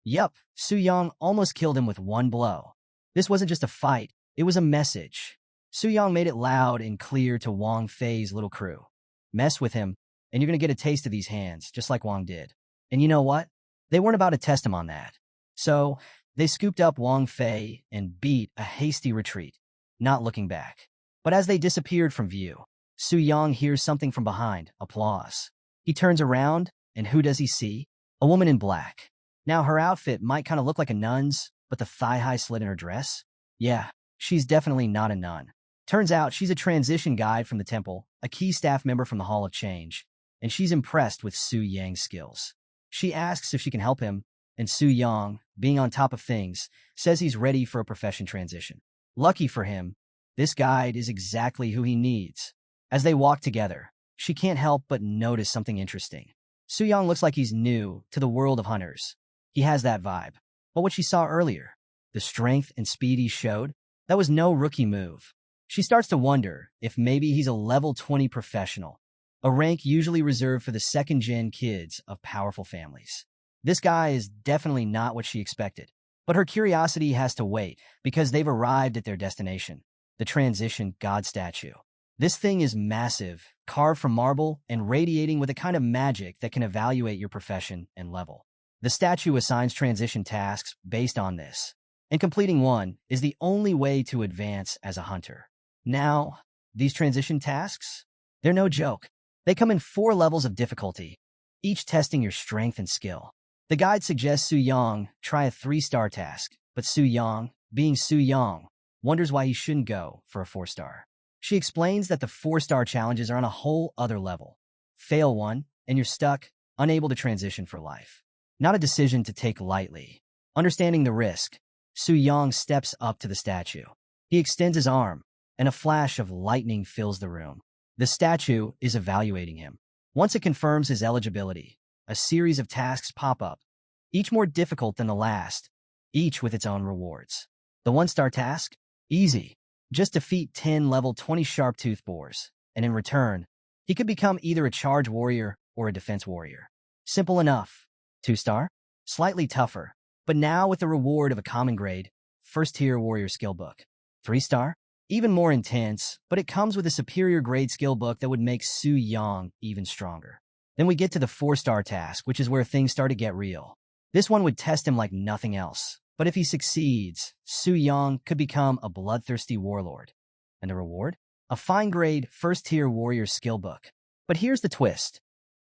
Speaker 1: Yup, Su Yang almost killed him with one blow. This wasn't just a fight, it was a message. Su Yang made it loud and clear to Wang Fei's little crew. Mess with him, and you're gonna get a taste of these hands, just like Wang did. And you know what? They weren't about to test him on that. So, they scooped up Wang Fei and beat a hasty retreat, not looking back. But as they disappeared from view, Su Yang hears something from behind, applause. He turns around, and who does he see? A woman in black. Now, her outfit might kind of look like a nun's, but the thigh-high slit in her dress? Yeah, she's definitely not a nun. Turns out she's a transition guide from the temple, a key staff member from the Hall of Change, and she's impressed with Su Yang's skills. She asks if she can help him, and Su Yang, being on top of things, says he's ready for a profession transition. Lucky for him, this guide is exactly who he needs. As they walk together, she can't help but notice something interesting. Su Yang looks like he's new to the world of hunters. He has that vibe. But what she saw earlier, the strength and speed he showed, that was no rookie move. She starts to wonder if maybe he's a level 20 professional, a rank usually reserved for the second-gen kids of powerful families. This guy is definitely not what she expected. But her curiosity has to wait, because they've arrived at their destination, the transition god statue. This thing is massive, carved from marble, and radiating with a kind of magic that can evaluate your profession and level. The statue assigns transition tasks based on this, and completing one is the only way to advance as a hunter. Now, these transition tasks? They're no joke. They come in 4 levels of difficulty, each testing your strength and skill. The guide suggests Su Yang try a 3-star task, but Su Yang, being Su Yang, wonders why he shouldn't go for a 4-star. She explains that the 4-star challenges are on a whole other level. Fail one, and you're stuck, unable to transition for life. Not a decision to take lightly. Understanding the risk, Su Yang steps up to the statue. He extends his arm, and a flash of lightning fills the room. The statue is evaluating him. Once it confirms his eligibility, a series of tasks pop up, each more difficult than the last, each with its own rewards. The 1-star task? Easy. Just defeat 10 level 20 sharp-tooth boars, and in return, he could become either a charge warrior or a defense warrior. Simple enough. 2-star? Slightly tougher, but now with the reward of a common grade, 1st-tier warrior skill book. 3-star? Even more intense, but it comes with a superior grade skill book that would make Su Yang even stronger. Then we get to the 4-star task, which is where things start to get real. This one would test him like nothing else, but if he succeeds, Su Yang could become a bloodthirsty warlord. And the reward? A fine grade, 1st-tier warrior skill book. But here's the twist.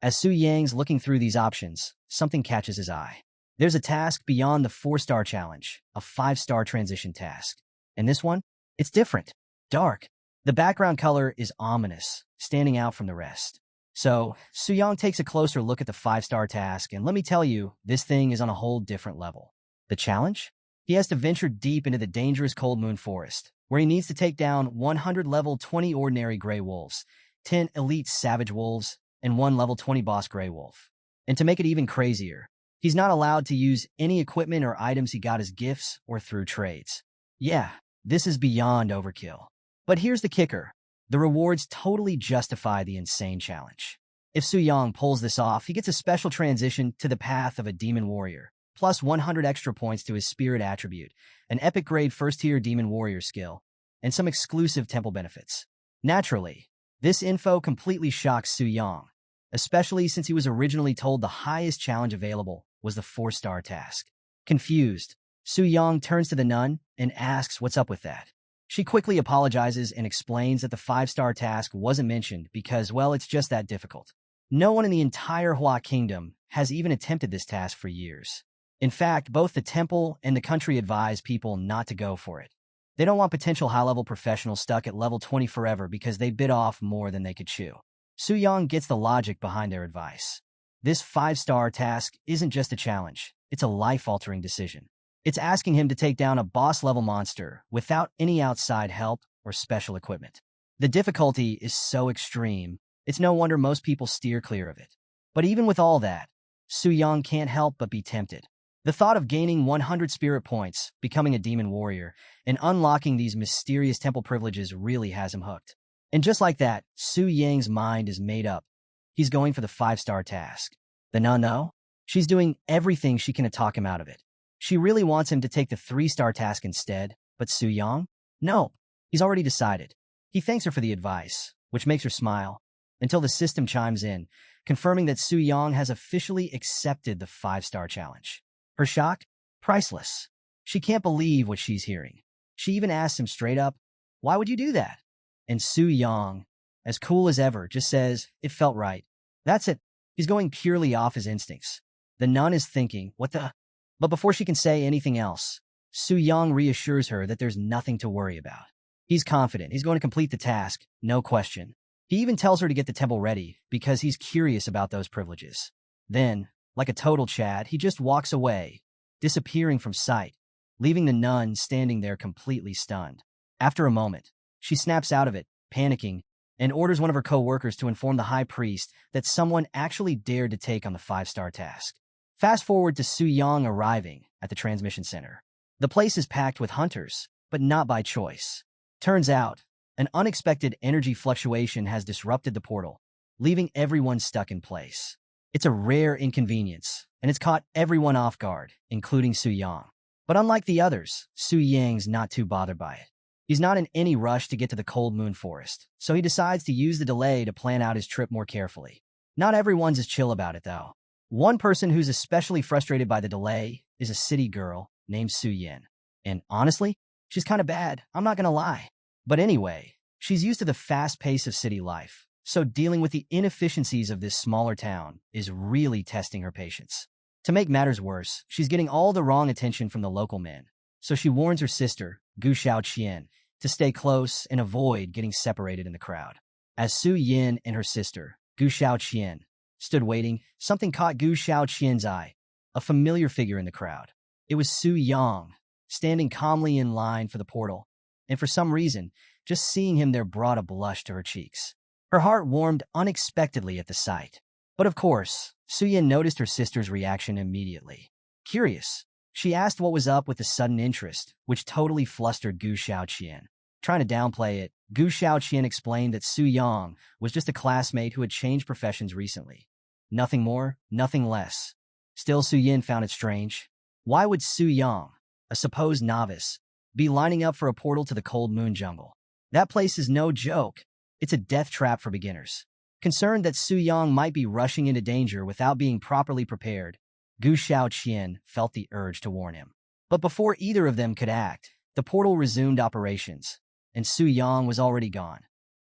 Speaker 1: As Su Yang's looking through these options, something catches his eye. There's a task beyond the 4-star challenge, a 5-star transition task. And this one? It's different. Dark. The background color is ominous, standing out from the rest. So, Su Yang takes a closer look at the 5-star task, and let me tell you, this thing is on a whole different level. The challenge? He has to venture deep into the dangerous Cold Moon Forest, where he needs to take down 100 level 20 ordinary gray wolves, 10 elite savage wolves, and 1 level 20 boss gray wolf. And to make it even crazier, he's not allowed to use any equipment or items he got as gifts or through trades. Yeah, this is beyond overkill. But here's the kicker. The rewards totally justify the insane challenge. If Su Yang pulls this off, he gets a special transition to the path of a demon warrior, plus 100 extra points to his spirit attribute, an epic grade first-tier demon warrior skill, and some exclusive temple benefits. Naturally, this info completely shocks Su Yang, especially since he was originally told the highest challenge available was the 4-star task. Confused, Su Yang turns to the nun and asks what's up with that. She quickly apologizes and explains that the 5-star task wasn't mentioned because, well, it's just that difficult. No one in the entire Hua Kingdom has even attempted this task for years. In fact, both the temple and the country advise people not to go for it. They don't want potential high-level professionals stuck at level 20 forever because they bit off more than they could chew. Su Yang gets the logic behind their advice. This 5-star task isn't just a challenge, it's a life-altering decision. It's asking him to take down a boss-level monster without any outside help or special equipment. The difficulty is so extreme, it's no wonder most people steer clear of it. But even with all that, Su Yang can't help but be tempted. The thought of gaining 100 spirit points, becoming a demon warrior, and unlocking these mysterious temple privileges really has him hooked. And just like that, Su Yang's mind is made up. He's going for the 5-star task. The nun, though? She's doing everything she can to talk him out of it. She really wants him to take the 3-star task instead, but Su Yang? No, he's already decided. He thanks her for the advice, which makes her smile, until the system chimes in, confirming that Su Yang has officially accepted the 5-star challenge. Her shock? Priceless. She can't believe what she's hearing. She even asks him straight up, "Why would you do that?" And Su Yang, as cool as ever, just says, "It felt right." That's it. He's going purely off his instincts. The nun is thinking, what the? But before she can say anything else, Su Yang reassures her that there's nothing to worry about. He's confident. He's going to complete the task, no question. He even tells her to get the temple ready because he's curious about those privileges. Then, like a total Chad, he just walks away, disappearing from sight, leaving the nun standing there completely stunned. After a moment, she snaps out of it, panicking, and orders one of her co-workers to inform the high priest that someone actually dared to take on the 5-star task. Fast forward to Su Yang arriving at the transmission center. The place is packed with hunters, but not by choice. Turns out, an unexpected energy fluctuation has disrupted the portal, leaving everyone stuck in place. It's a rare inconvenience, and it's caught everyone off guard, including Su Yang. But unlike the others, Su Yang's not too bothered by it. He's not in any rush to get to the Cold Moon Forest, so he decides to use the delay to plan out his trip more carefully. Not everyone's as chill about it, though. One person who's especially frustrated by the delay is a city girl named Su Yin. And honestly, she's kind of bad, I'm not gonna lie. But anyway, she's used to the fast pace of city life, so dealing with the inefficiencies of this smaller town is really testing her patience. To make matters worse, she's getting all the wrong attention from the local men, so she warns her sister, Gu Xiaoqian, to stay close and avoid getting separated in the crowd. As Su Yin and her sister, Gu Xiaoqian, stood waiting, something caught Gu Xiaoqian's eye, a familiar figure in the crowd. It was Su Yang, standing calmly in line for the portal, and for some reason, just seeing him there brought a blush to her cheeks. Her heart warmed unexpectedly at the sight. But of course, Su Yin noticed her sister's reaction immediately. Curious, she asked what was up with the sudden interest, which totally flustered Gu Xiaoqian. Trying to downplay it, Gu Xiaoqian explained that Su Yang was just a classmate who had changed professions recently. Nothing more, nothing less. Still, Su Yin found it strange. Why would Su Yang, a supposed novice, be lining up for a portal to the Cold Moon Jungle? That place is no joke. It's a death trap for beginners. Concerned that Su Yang might be rushing into danger without being properly prepared, Gu Xiaoqian felt the urge to warn him. But before either of them could act, the portal resumed operations, and Su Yang was already gone,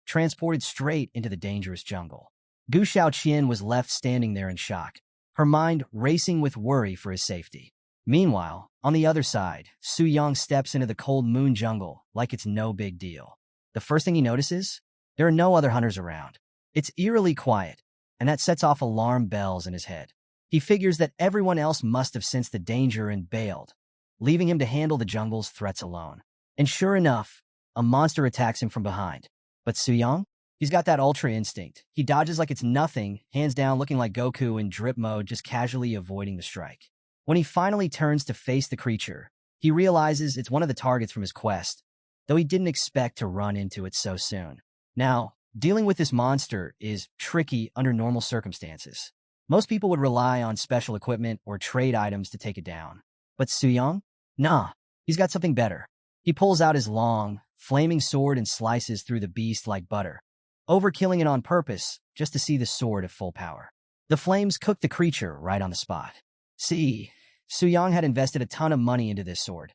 Speaker 1: transported straight into the dangerous jungle. Gu Xiaoqian was left standing there in shock, her mind racing with worry for his safety. Meanwhile, on the other side, Su Yang steps into the cold moon jungle like it's no big deal. The first thing he notices? There are no other hunters around. It's eerily quiet, and that sets off alarm bells in his head. He figures that everyone else must have sensed the danger and bailed, leaving him to handle the jungle's threats alone. And sure enough, a monster attacks him from behind. But Su Yang? He's got that ultra instinct. He dodges like it's nothing, hands down looking like Goku in drip mode, just casually avoiding the strike. When he finally turns to face the creature, he realizes it's one of the targets from his quest, though he didn't expect to run into it so soon. Now, dealing with this monster is tricky under normal circumstances. Most people would rely on special equipment or trade items to take it down. But Su Yang? Nah, he's got something better. He pulls out his long, flaming sword and slices through the beast like butter, overkilling it on purpose just to see the sword at full power. The flames cook the creature right on the spot. See, Su Yang had invested a ton of money into this sword,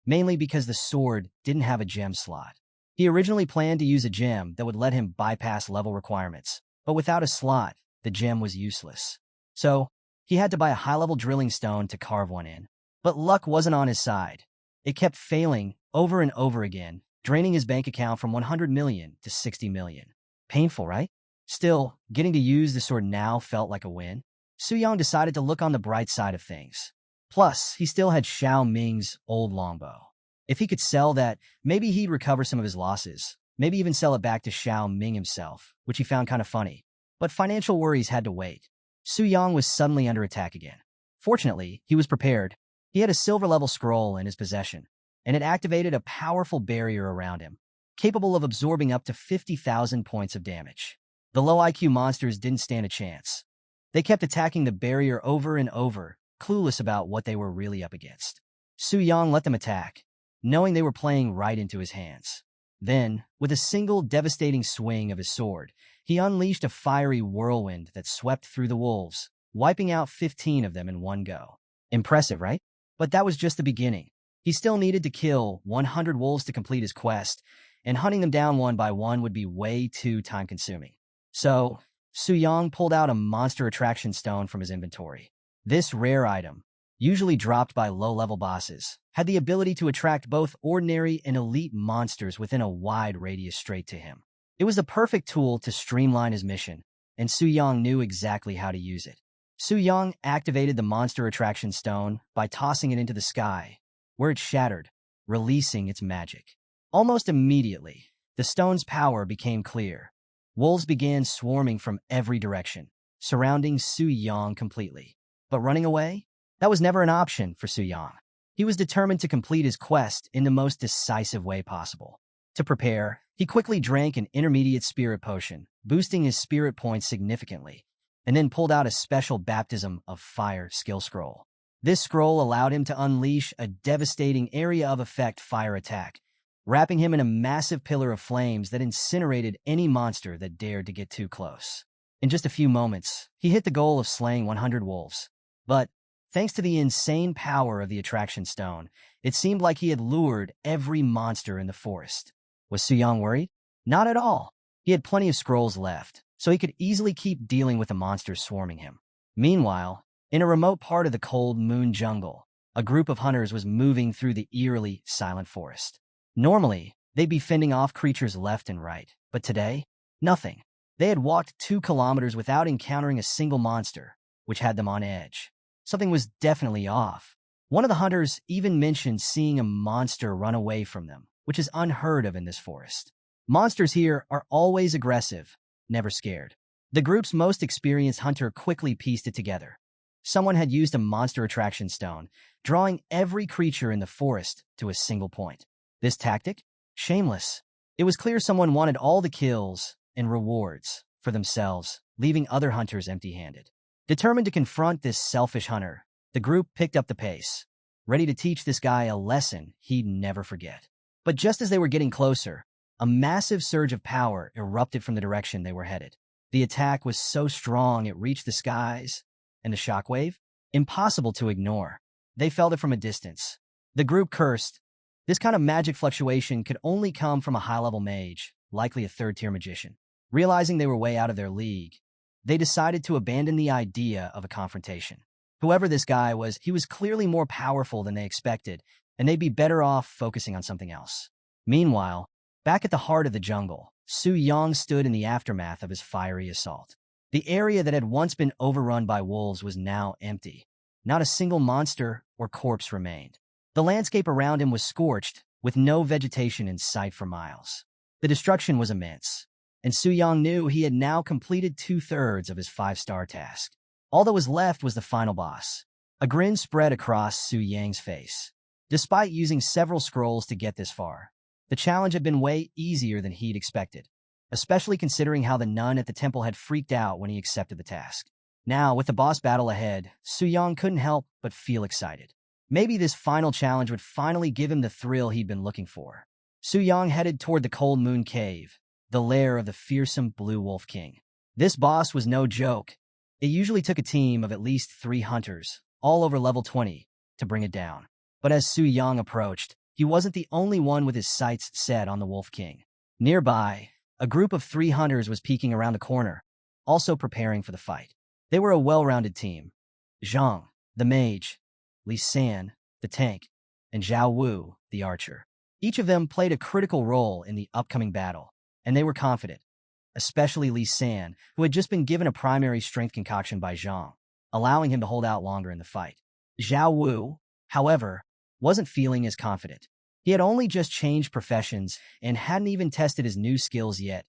Speaker 1: mainly because the sword didn't have a gem slot. He originally planned to use a gem that would let him bypass level requirements, but without a slot, the gem was useless. So, he had to buy a high-level drilling stone to carve one in. But luck wasn't on his side. It kept failing over and over again, draining his bank account from 100 million to 60 million. Painful, right? Still, getting to use the sword now felt like a win. Su Yang decided to look on the bright side of things. Plus, he still had Xiao Ming's old longbow. If he could sell that, maybe he'd recover some of his losses, maybe even sell it back to Xiao Ming himself, which he found kind of funny. But financial worries had to wait. Su Yang was suddenly under attack again. Fortunately, he was prepared. He had a silver-level scroll in his possession, and it activated a powerful barrier around him, capable of absorbing up to 50,000 points of damage. The low IQ monsters didn't stand a chance. They kept attacking the barrier over and over, clueless about what they were really up against. Su Yang let them attack, knowing they were playing right into his hands. Then, with a single devastating swing of his sword, he unleashed a fiery whirlwind that swept through the wolves, wiping out 15 of them in one go. Impressive, right? But that was just the beginning. He still needed to kill 100 wolves to complete his quest, and hunting them down one by one would be way too time-consuming. So, Su Yang pulled out a monster attraction stone from his inventory. This rare item, usually dropped by low-level bosses, had the ability to attract both ordinary and elite monsters within a wide radius straight to him. It was the perfect tool to streamline his mission, and Su Yang knew exactly how to use it. Su Yang activated the monster attraction stone by tossing it into the sky, where it shattered, releasing its magic. Almost immediately, the stone's power became clear. Wolves began swarming from every direction, surrounding Su Yang completely. But running away? That was never an option for Su Yang. He was determined to complete his quest in the most decisive way possible. To prepare, he quickly drank an intermediate spirit potion, boosting his spirit points significantly, and then pulled out a special baptism of fire skill scroll. This scroll allowed him to unleash a devastating area of effect fire attack, wrapping him in a massive pillar of flames that incinerated any monster that dared to get too close. In just a few moments, he hit the goal of slaying 100 wolves. But, thanks to the insane power of the attraction stone, it seemed like he had lured every monster in the forest. Was Su Yang worried? Not at all. He had plenty of scrolls left, so he could easily keep dealing with the monsters swarming him. Meanwhile, in a remote part of the cold moon jungle, a group of hunters was moving through the eerily silent forest. Normally, they'd be fending off creatures left and right, but today, nothing. They had walked 2 kilometers without encountering a single monster, which had them on edge. Something was definitely off. One of the hunters even mentioned seeing a monster run away from them, which is unheard of in this forest. Monsters here are always aggressive, never scared. The group's most experienced hunter quickly pieced it together. Someone had used a monster attraction stone, drawing every creature in the forest to a single point. This tactic? Shameless. It was clear someone wanted all the kills and rewards for themselves, leaving other hunters empty-handed. Determined to confront this selfish hunter, the group picked up the pace, ready to teach this guy a lesson he'd never forget. But just as they were getting closer, a massive surge of power erupted from the direction they were headed. The attack was so strong it reached the skies, and the shockwave? Impossible to ignore. They felt it from a distance. The group cursed. This kind of magic fluctuation could only come from a high-level mage, likely a third-tier magician. Realizing they were way out of their league, they decided to abandon the idea of a confrontation. Whoever this guy was, he was clearly more powerful than they expected, and they'd be better off focusing on something else. Meanwhile, back at the heart of the jungle, Su Yang stood in the aftermath of his fiery assault. The area that had once been overrun by wolves was now empty. Not a single monster or corpse remained. The landscape around him was scorched, with no vegetation in sight for miles. The destruction was immense, and Su Yang knew he had now completed 2/3 of his 5-star task. All that was left was the final boss. A grin spread across Su Yang's face. Despite using several scrolls to get this far, the challenge had been way easier than he'd expected, especially considering how the nun at the temple had freaked out when he accepted the task. Now, with the boss battle ahead, Su Yang couldn't help but feel excited. Maybe this final challenge would finally give him the thrill he'd been looking for. Su Yang headed toward the Cold Moon Cave, the lair of the fearsome Blue Wolf King. This boss was no joke. It usually took a team of at least 3 hunters, all over level 20, to bring it down. But as Su Yang approached, he wasn't the only one with his sights set on the Wolf King. Nearby, a group of 3 hunters was peeking around the corner, also preparing for the fight. They were a well-rounded team. Zhang, the mage, Li San, the tank, and Zhao Wu, the archer. Each of them played a critical role in the upcoming battle, and they were confident, especially Li San, who had just been given a primary strength concoction by Zhang, allowing him to hold out longer in the fight. Zhao Wu, however, wasn't feeling as confident. He had only just changed professions and hadn't even tested his new skills yet,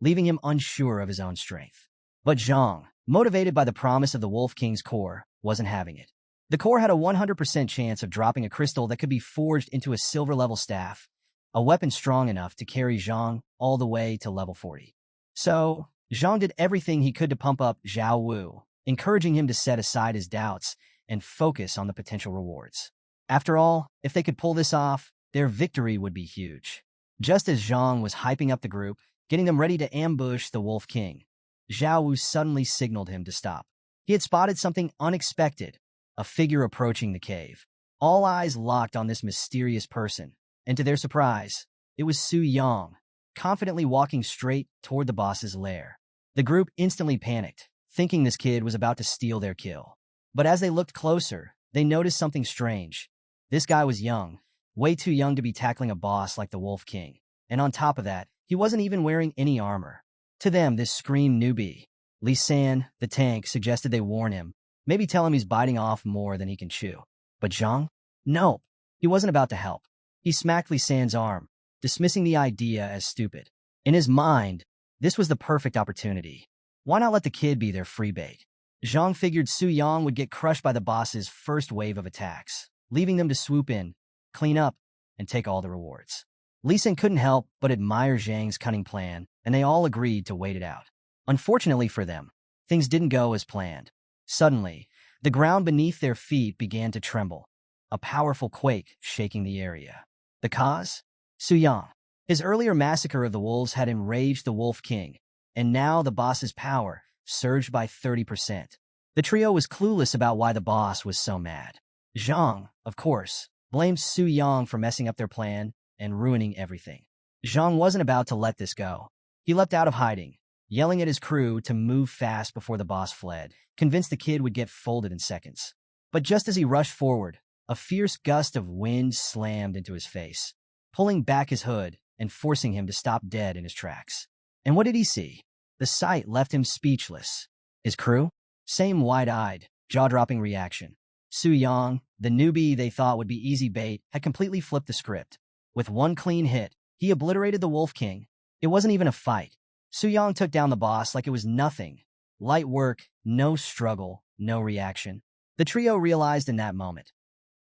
Speaker 1: leaving him unsure of his own strength. But Zhang, motivated by the promise of the Wolf King's core, wasn't having it. The core had a 100% chance of dropping a crystal that could be forged into a silver-level staff, a weapon strong enough to carry Zhang all the way to level 40. So, Zhang did everything he could to pump up Zhao Wu, encouraging him to set aside his doubts and focus on the potential rewards. After all, if they could pull this off, their victory would be huge. Just as Zhang was hyping up the group, getting them ready to ambush the Wolf King, Zhao Wu suddenly signaled him to stop. He had spotted something unexpected, a figure approaching the cave. All eyes locked on this mysterious person, and to their surprise, it was Su Yang, confidently walking straight toward the boss's lair. The group instantly panicked, thinking this kid was about to steal their kill. But as they looked closer, they noticed something strange. This guy was young, way too young to be tackling a boss like the Wolf King. And on top of that, he wasn't even wearing any armor. To them, this screamed newbie. Li San, the tank, suggested they warn him, maybe tell him he's biting off more than he can chew. But Zhang? No, he wasn't about to help. He smacked Li San's arm, dismissing the idea as stupid. In his mind, this was the perfect opportunity. Why not let the kid be their free bait? Zhang figured Su Yang would get crushed by the boss's first wave of attacks, leaving them to swoop in, clean up, and take all the rewards. Li San couldn't help but admire Zhang's cunning plan, and they all agreed to wait it out. Unfortunately for them, things didn't go as planned. Suddenly, the ground beneath their feet began to tremble, a powerful quake shaking the area. The cause? Su Yang. His earlier massacre of the wolves had enraged the Wolf King, and now the boss's power surged by 30%. The trio was clueless about why the boss was so mad. Zhang, of course, blamed Su Yang for messing up their plan and ruining everything. Zhang wasn't about to let this go. He leapt out of hiding, yelling at his crew to move fast before the boss fled, convinced the kid would get folded in seconds. But just as he rushed forward, a fierce gust of wind slammed into his face, pulling back his hood and forcing him to stop dead in his tracks. And what did he see? The sight left him speechless. His crew? Same wide-eyed, jaw-dropping reaction. Su Yang, the newbie they thought would be easy bait, had completely flipped the script. With one clean hit, he obliterated the Wolf King. It wasn't even a fight. Su Yang took down the boss like it was nothing. Light work, no struggle, no reaction. The trio realized in that moment.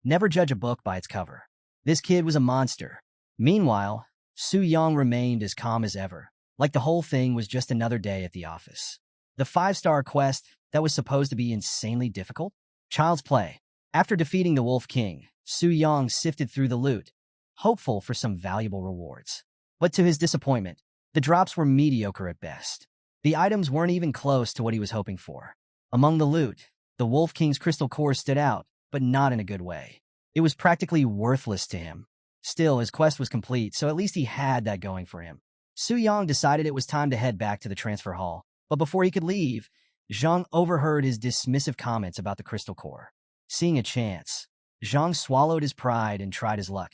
Speaker 1: Never judge a book by its cover. This kid was a monster. Meanwhile, Su Yang remained as calm as ever, like the whole thing was just another day at the office. The 5-star quest that was supposed to be insanely difficult? Child's play. After defeating the Wolf King, Su Yang sifted through the loot, hopeful for some valuable rewards. But to his disappointment, the drops were mediocre at best. The items weren't even close to what he was hoping for. Among the loot, the Wolf King's crystal core stood out, but not in a good way. It was practically worthless to him. Still, his quest was complete, so at least he had that going for him. Su Yang decided it was time to head back to the transfer hall, but before he could leave, Zhang overheard his dismissive comments about the crystal core. Seeing a chance, Zhang swallowed his pride and tried his luck.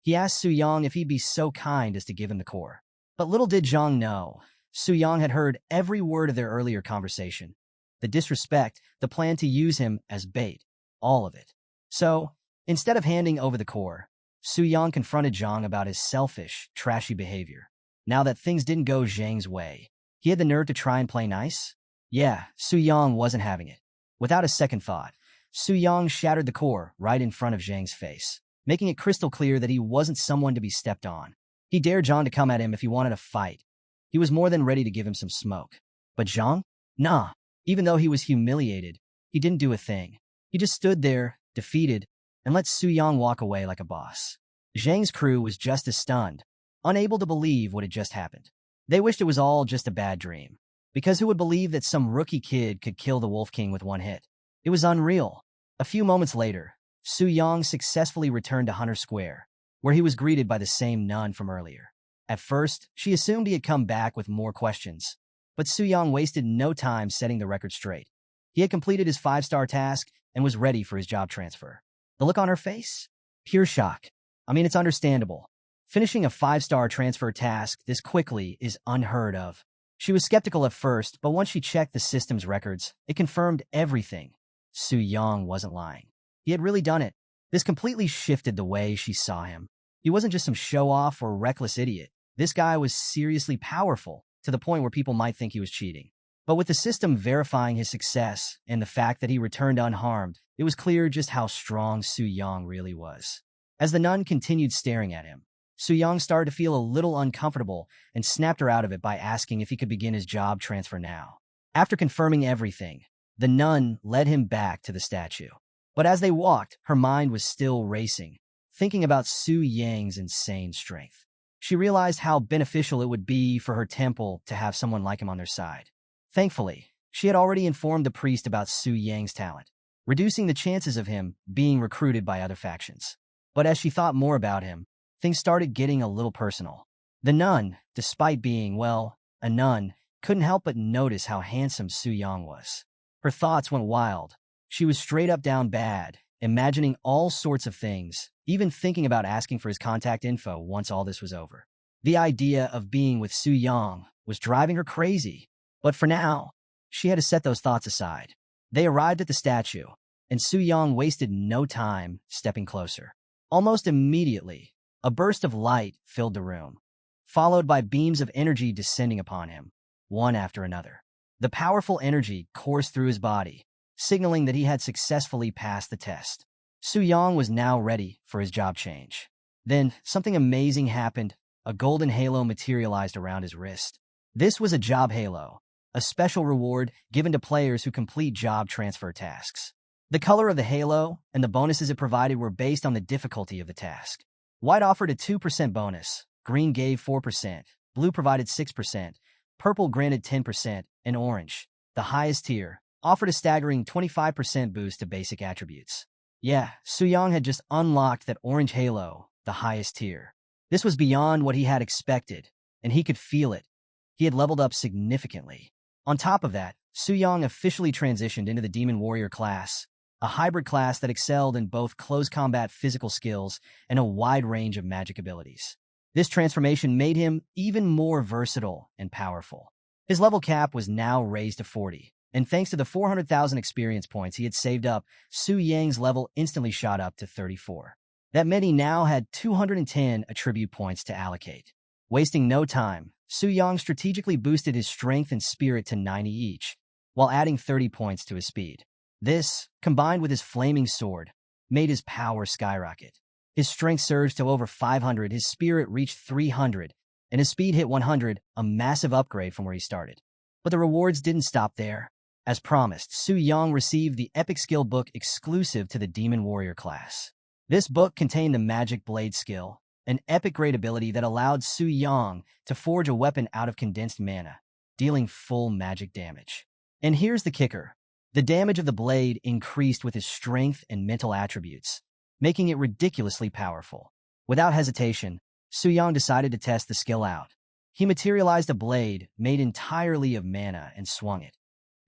Speaker 1: He asked Su Yang if he'd be so kind as to give him the core. But little did Zhang know, Su Yang had heard every word of their earlier conversation. The disrespect, the plan to use him as bait, all of it. So, instead of handing over the core, Su Yang confronted Zhang about his selfish, trashy behavior. Now that things didn't go Zhang's way, he had the nerve to try and play nice? Yeah, Su Yang wasn't having it. Without a second thought, Su Yang shattered the core right in front of Zhang's face, making it crystal clear that he wasn't someone to be stepped on. He dared Zhang to come at him if he wanted a fight. He was more than ready to give him some smoke. But Zhang? Nah. Even though he was humiliated, he didn't do a thing. He just stood there, defeated, and let Su Yang walk away like a boss. Zhang's crew was just as stunned, unable to believe what had just happened. They wished it was all just a bad dream, because who would believe that some rookie kid could kill the Wolf King with one hit? It was unreal. A few moments later, Su Yang successfully returned to Hunter Square, where he was greeted by the same nun from earlier. At first, she assumed he had come back with more questions, but Su Yang wasted no time setting the record straight. He had completed his 5-star task and was ready for his job transfer. The look on her face? Pure shock. I mean, it's understandable. Finishing a 5-star transfer task this quickly is unheard of. She was skeptical at first, but once she checked the system's records, it confirmed everything. Su Yang wasn't lying. He had really done it. This completely shifted the way she saw him. He wasn't just some show-off or reckless idiot. This guy was seriously powerful, to the point where people might think he was cheating. But with the system verifying his success and the fact that he returned unharmed, it was clear just how strong Su Yang really was. As the nun continued staring at him, Su Yang started to feel a little uncomfortable and snapped her out of it by asking if he could begin his job transfer now. After confirming everything, the nun led him back to the statue. But as they walked, her mind was still racing, thinking about Su Yang's insane strength. She realized how beneficial it would be for her temple to have someone like him on their side. Thankfully, she had already informed the priest about Su Yang's talent, reducing the chances of him being recruited by other factions. But as she thought more about him, things started getting a little personal. The nun, despite being, well, a nun, couldn't help but notice how handsome Su Yang was. Her thoughts went wild. She was straight up down bad, imagining all sorts of things, even thinking about asking for his contact info once all this was over. The idea of being with Su Yang was driving her crazy, but for now, she had to set those thoughts aside. They arrived at the statue, and Su Yang wasted no time stepping closer. Almost immediately, a burst of light filled the room, followed by beams of energy descending upon him, one after another. The powerful energy coursed through his body, signaling that he had successfully passed the test. Su Yang was now ready for his job change. Then, something amazing happened. A golden halo materialized around his wrist. This was a job halo, a special reward given to players who complete job transfer tasks. The color of the halo and the bonuses it provided were based on the difficulty of the task. White offered a 2% bonus, green gave 4%, blue provided 6%, purple granted 10%, and orange, the highest tier, offered a staggering 25% boost to basic attributes. Yeah, Su Yang had just unlocked that orange halo, the highest tier. This was beyond what he had expected, and he could feel it. He had leveled up significantly. On top of that, Su Yang officially transitioned into the Demon Warrior class, a hybrid class that excelled in both close combat physical skills and a wide range of magic abilities. This transformation made him even more versatile and powerful. His level cap was now raised to 40. And thanks to the 400,000 experience points he had saved up, Su Yang's level instantly shot up to 34. That meant he now had 210 attribute points to allocate. Wasting no time, Su Yang strategically boosted his strength and spirit to 90 each, while adding 30 points to his speed. This, combined with his flaming sword, made his power skyrocket. His strength surged to over 500, his spirit reached 300, and his speed hit 100, a massive upgrade from where he started. But the rewards didn't stop there. As promised, Su Yang received the Epic Skill Book exclusive to the Demon Warrior class. This book contained the Magic Blade skill, an epic grade ability that allowed Su Yang to forge a weapon out of condensed mana, dealing full magic damage. And here's the kicker. The damage of the blade increased with his strength and mental attributes, making it ridiculously powerful. Without hesitation, Su Yang decided to test the skill out. He materialized a blade made entirely of mana and swung it.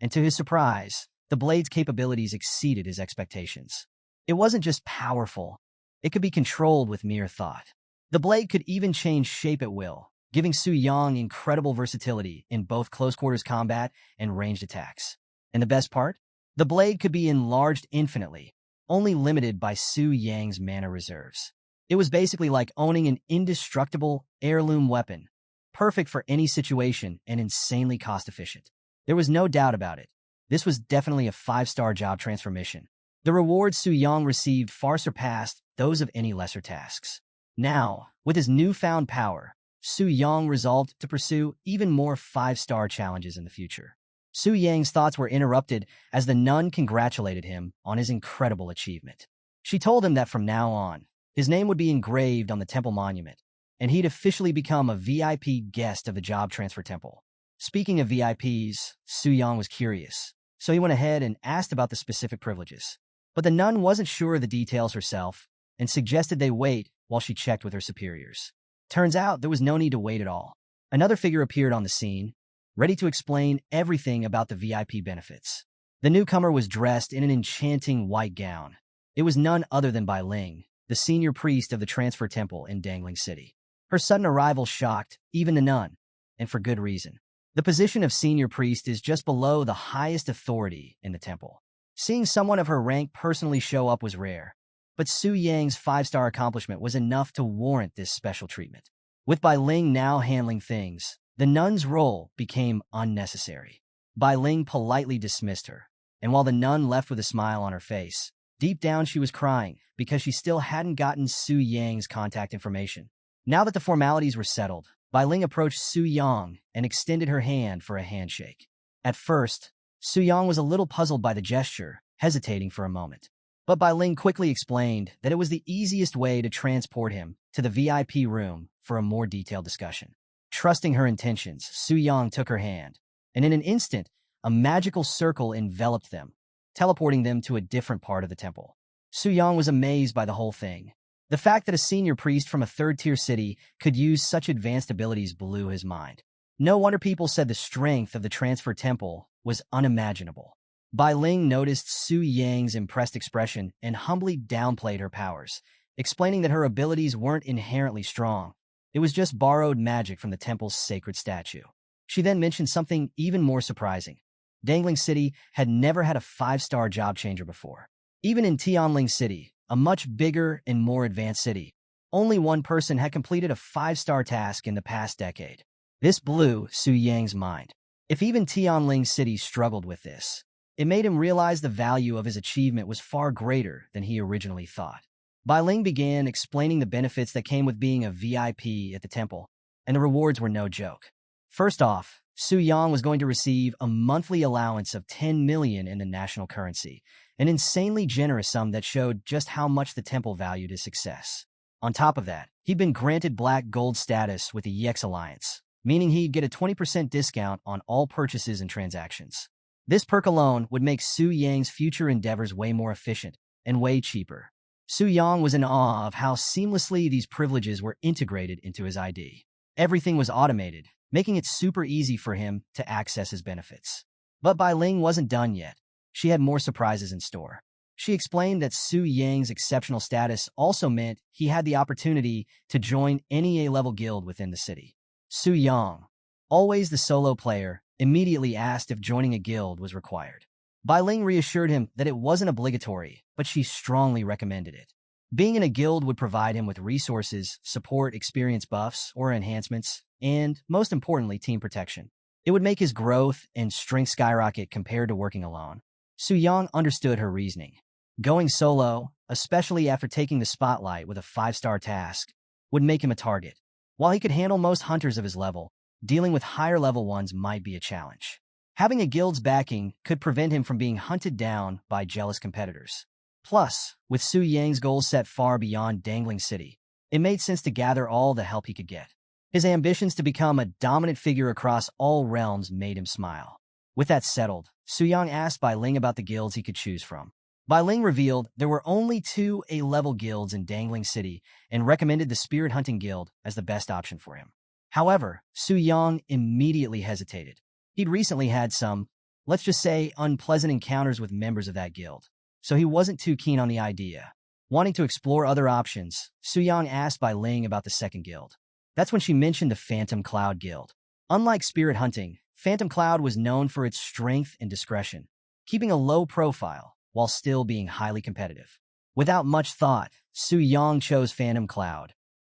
Speaker 1: And to his surprise, the blade's capabilities exceeded his expectations. It wasn't just powerful, it could be controlled with mere thought. The blade could even change shape at will, giving Su Yang incredible versatility in both close-quarters combat and ranged attacks. And the best part? The blade could be enlarged infinitely, only limited by Su Yang's mana reserves. It was basically like owning an indestructible heirloom weapon, perfect for any situation and insanely cost-efficient. There was no doubt about it. This was definitely a 5-star job transfer mission. The rewards Su Yang received far surpassed those of any lesser tasks. Now, with his newfound power, Su Yang resolved to pursue even more 5-star challenges in the future. Su Yang's thoughts were interrupted as the nun congratulated him on his incredible achievement. She told him that from now on, his name would be engraved on the temple monument, and he'd officially become a VIP guest of the Job Transfer Temple. Speaking of VIPs, Su Yang was curious, so he went ahead and asked about the specific privileges. But the nun wasn't sure of the details herself and suggested they wait while she checked with her superiors. Turns out there was no need to wait at all. Another figure appeared on the scene, ready to explain everything about the VIP benefits. The newcomer was dressed in an enchanting white gown. It was none other than Bai Ling, the senior priest of the Transfer Temple in Dangling City. Her sudden arrival shocked even the nun, and for good reason. The position of senior priest is just below the highest authority in the temple. Seeing someone of her rank personally show up was rare, but Su Yang's 5-star accomplishment was enough to warrant this special treatment. With Bai Ling now handling things, the nun's role became unnecessary. Bai Ling politely dismissed her, and while the nun left with a smile on her face, deep down she was crying because she still hadn't gotten Su Yang's contact information. Now that the formalities were settled, Bai Ling approached Su Yang and extended her hand for a handshake. At first, Su Yang was a little puzzled by the gesture, hesitating for a moment. But Bai Ling quickly explained that it was the easiest way to transport him to the VIP room for a more detailed discussion. Trusting her intentions, Su Yang took her hand, and in an instant, a magical circle enveloped them, teleporting them to a different part of the temple. Su Yang was amazed by the whole thing. The fact that a senior priest from a third-tier city could use such advanced abilities blew his mind. No wonder people said the strength of the Transfer Temple was unimaginable. Bai Ling noticed Su Yang's impressed expression and humbly downplayed her powers, explaining that her abilities weren't inherently strong. It was just borrowed magic from the temple's sacred statue. She then mentioned something even more surprising. Dangling City had never had a 5-star job changer before. Even in Tianling City, a much bigger and more advanced city, only one person had completed a 5-star task in the past decade. This blew Su Yang's mind. If even Tianling City struggled with this, it made him realize the value of his achievement was far greater than he originally thought. Bai Ling began explaining the benefits that came with being a VIP at the temple, and the rewards were no joke. First off, Su Yang was going to receive a monthly allowance of 10 million in the national currency, an insanely generous sum that showed just how much the temple valued his success. On top of that, he'd been granted black gold status with the EX Alliance, meaning he'd get a 20% discount on all purchases and transactions. This perk alone would make Su Yang's future endeavors way more efficient and way cheaper. Su Yang was in awe of how seamlessly these privileges were integrated into his ID. Everything was automated, making it super easy for him to access his benefits. But Bai Ling wasn't done yet. She had more surprises in store. She explained that Su Yang's exceptional status also meant he had the opportunity to join any A-level guild within the city. Su Yang, always the solo player, immediately asked if joining a guild was required. Bai Ling reassured him that it wasn't obligatory, but she strongly recommended it. Being in a guild would provide him with resources, support, experience buffs or enhancements, and, most importantly, team protection. It would make his growth and strength skyrocket compared to working alone. Su Yang understood her reasoning. Going solo, especially after taking the spotlight with a 5-star task, would make him a target. While he could handle most hunters of his level, dealing with higher-level ones might be a challenge. Having a guild's backing could prevent him from being hunted down by jealous competitors. Plus, with Su Yang's goals set far beyond Dangling City, it made sense to gather all the help he could get. His ambitions to become a dominant figure across all realms made him smile. With that settled, Su Yang asked Bai Ling about the guilds he could choose from. Bai Ling revealed there were only 2 A-level guilds in Dangling City and recommended the Spirit Hunting Guild as the best option for him. However, Su Yang immediately hesitated. He'd recently had some let's just say, unpleasant encounters with members of that guild. So he wasn't too keen on the idea. Wanting to explore other options, Suyang asked Bai Ling about the second guild. That's when she mentioned the Phantom Cloud Guild. Unlike spirit hunting, Phantom Cloud was known for its strength and discretion, keeping a low profile while still being highly competitive. Without much thought, Suyang chose Phantom Cloud.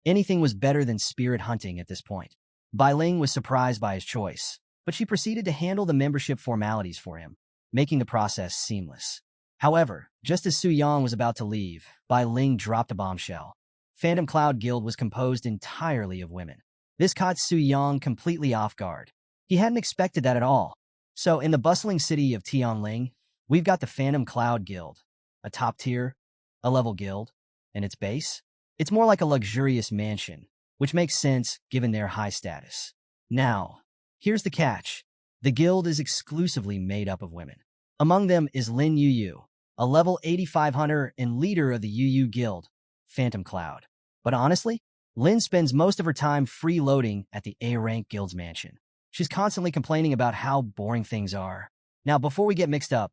Speaker 1: Anything was better than spirit hunting at this point. Bai Ling was surprised by his choice, but she proceeded to handle the membership formalities for him, making the process seamless. However, just as Suyang was about to leave, Bai Ling dropped a bombshell. Phantom Cloud Guild was composed entirely of women. This caught Suyang completely off guard. He hadn't expected that at all. So, in the bustling city of Tianling, we've got the Phantom Cloud Guild, a top tier, a level guild, and its base? It's more like a luxurious mansion, which makes sense given their high status. Now, here's the catch. The guild is exclusively made up of women. Among them is Lin Yu, a level 85 hunter and leader of the Yu Guild, Phantom Cloud. But honestly, Lin spends most of her time freeloading at the A-rank guild's mansion. She's constantly complaining about how boring things are. Now, before we get mixed up,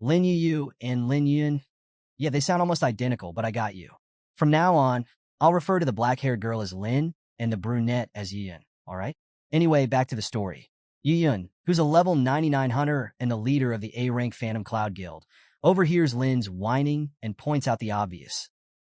Speaker 1: Lin Yu and Lin Yun, yeah, they sound almost identical, but I got you. From now on, I'll refer to the black-haired girl as Lin and the brunette as Yun, alright? Anyway, back to the story. Yun, who's a level 99 hunter and the leader of the A-rank Phantom Cloud Guild, overhears Lin's whining and points out the obvious.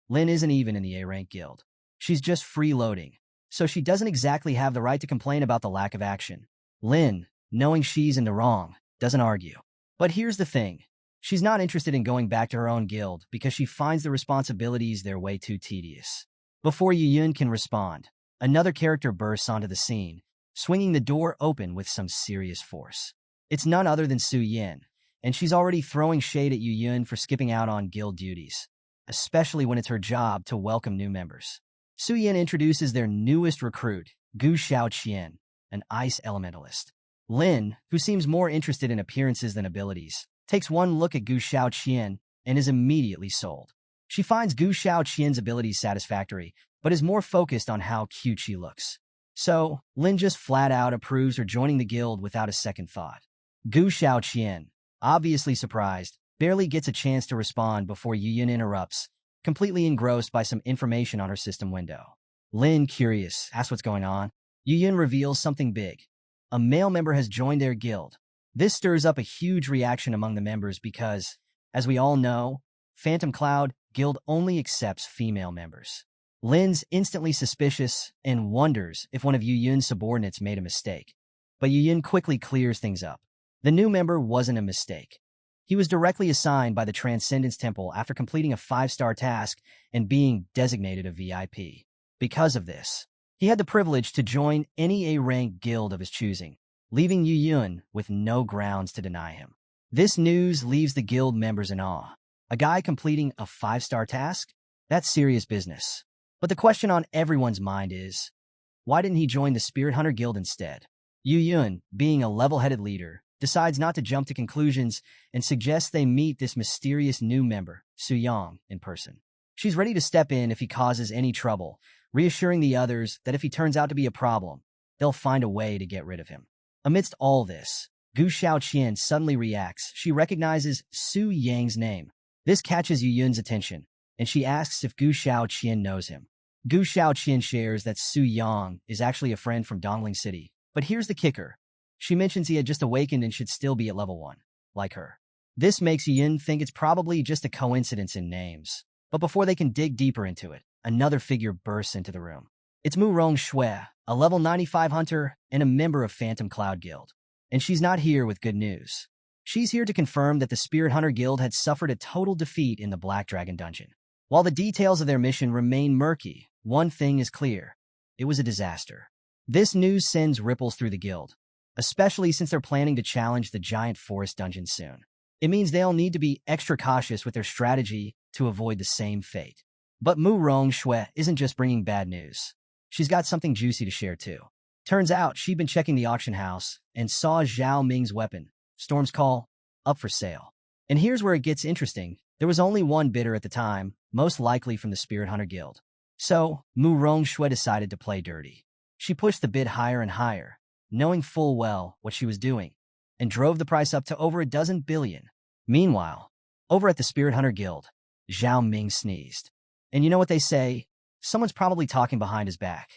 Speaker 1: Lin isn't even in the A-rank guild. She's just freeloading, so she doesn't exactly have the right to complain about the lack of action. Lin, knowing she's in the wrong, doesn't argue. But here's the thing. She's not interested in going back to her own guild because she finds the responsibilities there way too tedious. Before Yun can respond, another character bursts onto the scene, swinging the door open with some serious force. It's none other than Su Yin, and she's already throwing shade at Yun for skipping out on guild duties, especially when it's her job to welcome new members. Su Yin introduces their newest recruit, Gu Xiaoqian, an ice elementalist. Lin, who seems more interested in appearances than abilities, takes one look at Gu Xiaoqian and is immediately sold. She finds Gu Xiaoqian's abilities satisfactory, but is more focused on how cute she looks. So, Lin just flat out approves her joining the guild without a second thought. Gu Xiaoqian, obviously surprised, barely gets a chance to respond before Yun interrupts, completely engrossed by some information on her system window. Lin, curious, asks what's going on. Yun reveals something big. A male member has joined their guild. This stirs up a huge reaction among the members because, as we all know, Phantom Cloud Guild only accepts female members. Lin's instantly suspicious and wonders if one of Yun's subordinates made a mistake. But Yun quickly clears things up. The new member wasn't a mistake. He was directly assigned by the Transcendence Temple after completing a 5-star task and being designated a VIP. Because of this, he had the privilege to join any A-rank guild of his choosing, leaving Yun with no grounds to deny him. This news leaves the guild members in awe. A guy completing a 5-star task? That's serious business. But the question on everyone's mind is, why didn't he join the Spirit Hunter Guild instead? Yun, being a level-headed leader, decides not to jump to conclusions and suggests they meet this mysterious new member, Suyang, in person. She's ready to step in if he causes any trouble, reassuring the others that if he turns out to be a problem, they'll find a way to get rid of him. Amidst all this, Gu Xiaoqian suddenly reacts. She recognizes Su Yang's name. This catches Yun's attention, and she asks if Gu Xiaoqian knows him. Gu Xiaoqian shares that Su Yang is actually a friend from Dongling City. But here's the kicker. She mentions he had just awakened and should still be at level 1, like her. This makes Yun think it's probably just a coincidence in names. But before they can dig deeper into it, another figure bursts into the room. It's Mu Rongshui, a level 95 hunter and a member of Phantom Cloud Guild. And she's not here with good news. She's here to confirm that the Spirit Hunter Guild had suffered a total defeat in the Black Dragon Dungeon. While the details of their mission remain murky, one thing is clear. It was a disaster. This news sends ripples through the guild, especially since they're planning to challenge the Giant Forest Dungeon soon. It means they'll need to be extra cautious with their strategy to avoid the same fate. But Mu Rongshui isn't just bringing bad news. She's got something juicy to share too. Turns out she'd been checking the auction house and saw Zhao Ming's weapon, Storm's Call, up for sale. And here's where it gets interesting. There was only one bidder at the time, most likely from the Spirit Hunter Guild. So, Mu Rongshui decided to play dirty. She pushed the bid higher and higher, knowing full well what she was doing. and drove the price up to over a dozen billion. Meanwhile, over at the Spirit Hunter Guild, Zhao Ming sneezed. And you know what they say? Someone's probably talking behind his back.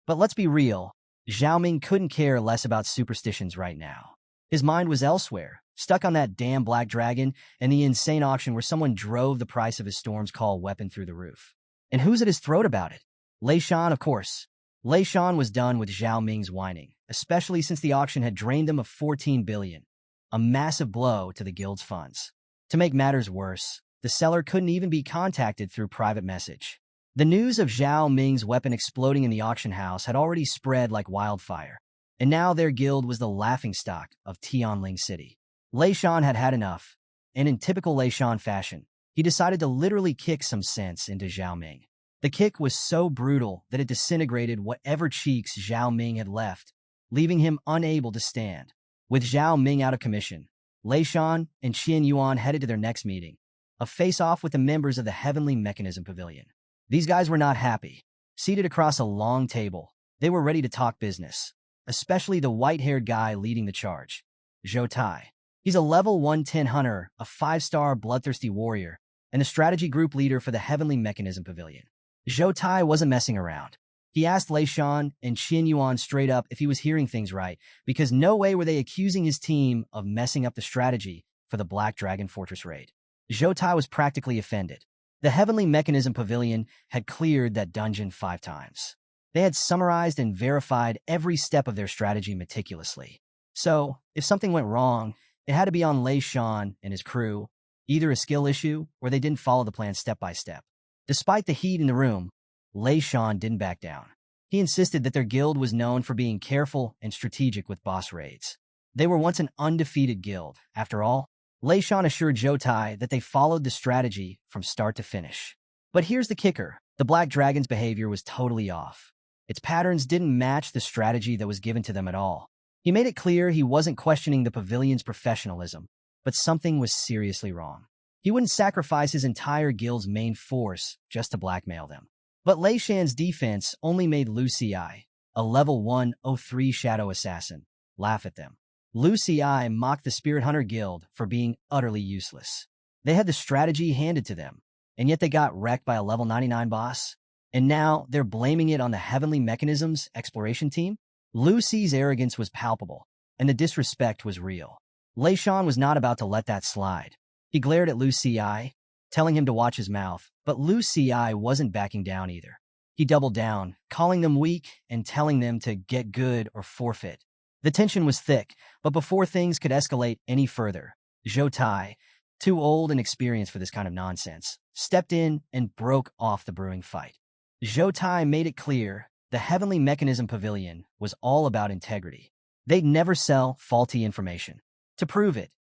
Speaker 1: But let's be real, Zhao Ming couldn't care less about superstitions right now. His mind was elsewhere, stuck on that damn black dragon and the insane auction where someone drove the price of his Storm's Call weapon through the roof. And who's at his throat about it? Lei Shan, of course. Lei Shan was done with Zhao Ming's whining, especially since the auction had drained them of 14 billion, a massive blow to the guild's funds. To make matters worse, the seller couldn't even be contacted through private message. The news of Zhao Ming's weapon exploding in the auction house had already spread like wildfire, and now their guild was the laughingstock of Tianling City. Lei Shan had had enough, and in typical Lei Shan fashion, he decided to literally kick some sense into Zhao Ming. The kick was so brutal that it disintegrated whatever cheeks Zhao Ming had left, leaving him unable to stand. With Zhao Ming out of commission, Lei Shan and Qian Yuan headed to their next meeting, a face-off with the members of the Heavenly Mechanism Pavilion. These guys were not happy. Seated across a long table, they were ready to talk business, especially the white-haired guy leading the charge, Zhou Tai. He's a level 110 hunter, a 5-star bloodthirsty warrior, and the strategy group leader for the Heavenly Mechanism Pavilion. Zhou Tai wasn't messing around. He asked Lei Shan and Qian Yuan straight up if he was hearing things right, because no way were they accusing his team of messing up the strategy for the Black Dragon Fortress raid. Zhou Tai was practically offended. The Heavenly Mechanism Pavilion had cleared that dungeon 5 times. They had summarized and verified every step of their strategy meticulously. So, if something went wrong, it had to be on Lei Shan and his crew, either a skill issue or they didn't follow the plan step by step. Despite the heat in the room, Lei Shan didn't back down. He insisted that their guild was known for being careful and strategic with boss raids. They were once an undefeated guild, after all. Lei Shan assured Zhou Tai that they followed the strategy from start to finish. But here's the kicker. The Black Dragon's behavior was totally off. Its patterns didn't match the strategy that was given to them at all. He made it clear he wasn't questioning the pavilion's professionalism, but something was seriously wrong. He wouldn't sacrifice his entire guild's main force just to blackmail them. But Lei Shan's defense only made Lu Ci, a level 103 shadow assassin, laugh at them. Lu Ci mocked the Spirit Hunter Guild for being utterly useless. They had the strategy handed to them, and yet they got wrecked by a level 99 boss. And now they're blaming it on the Heavenly Mechanisms exploration team? Lu Ci's arrogance was palpable, and the disrespect was real. Lei Shan was not about to let that slide. He glared at Lu Ci, telling him to watch his mouth, but Lu Ci wasn't backing down either. He doubled down, calling them weak and telling them to get good or forfeit. The tension was thick, but before things could escalate any further, Zhou Tai, too old and experienced for this kind of nonsense, stepped in and broke off the brewing fight. Zhou Tai made it clear the Heavenly Mechanism Pavilion was all about integrity. They'd never sell faulty information. To prove it,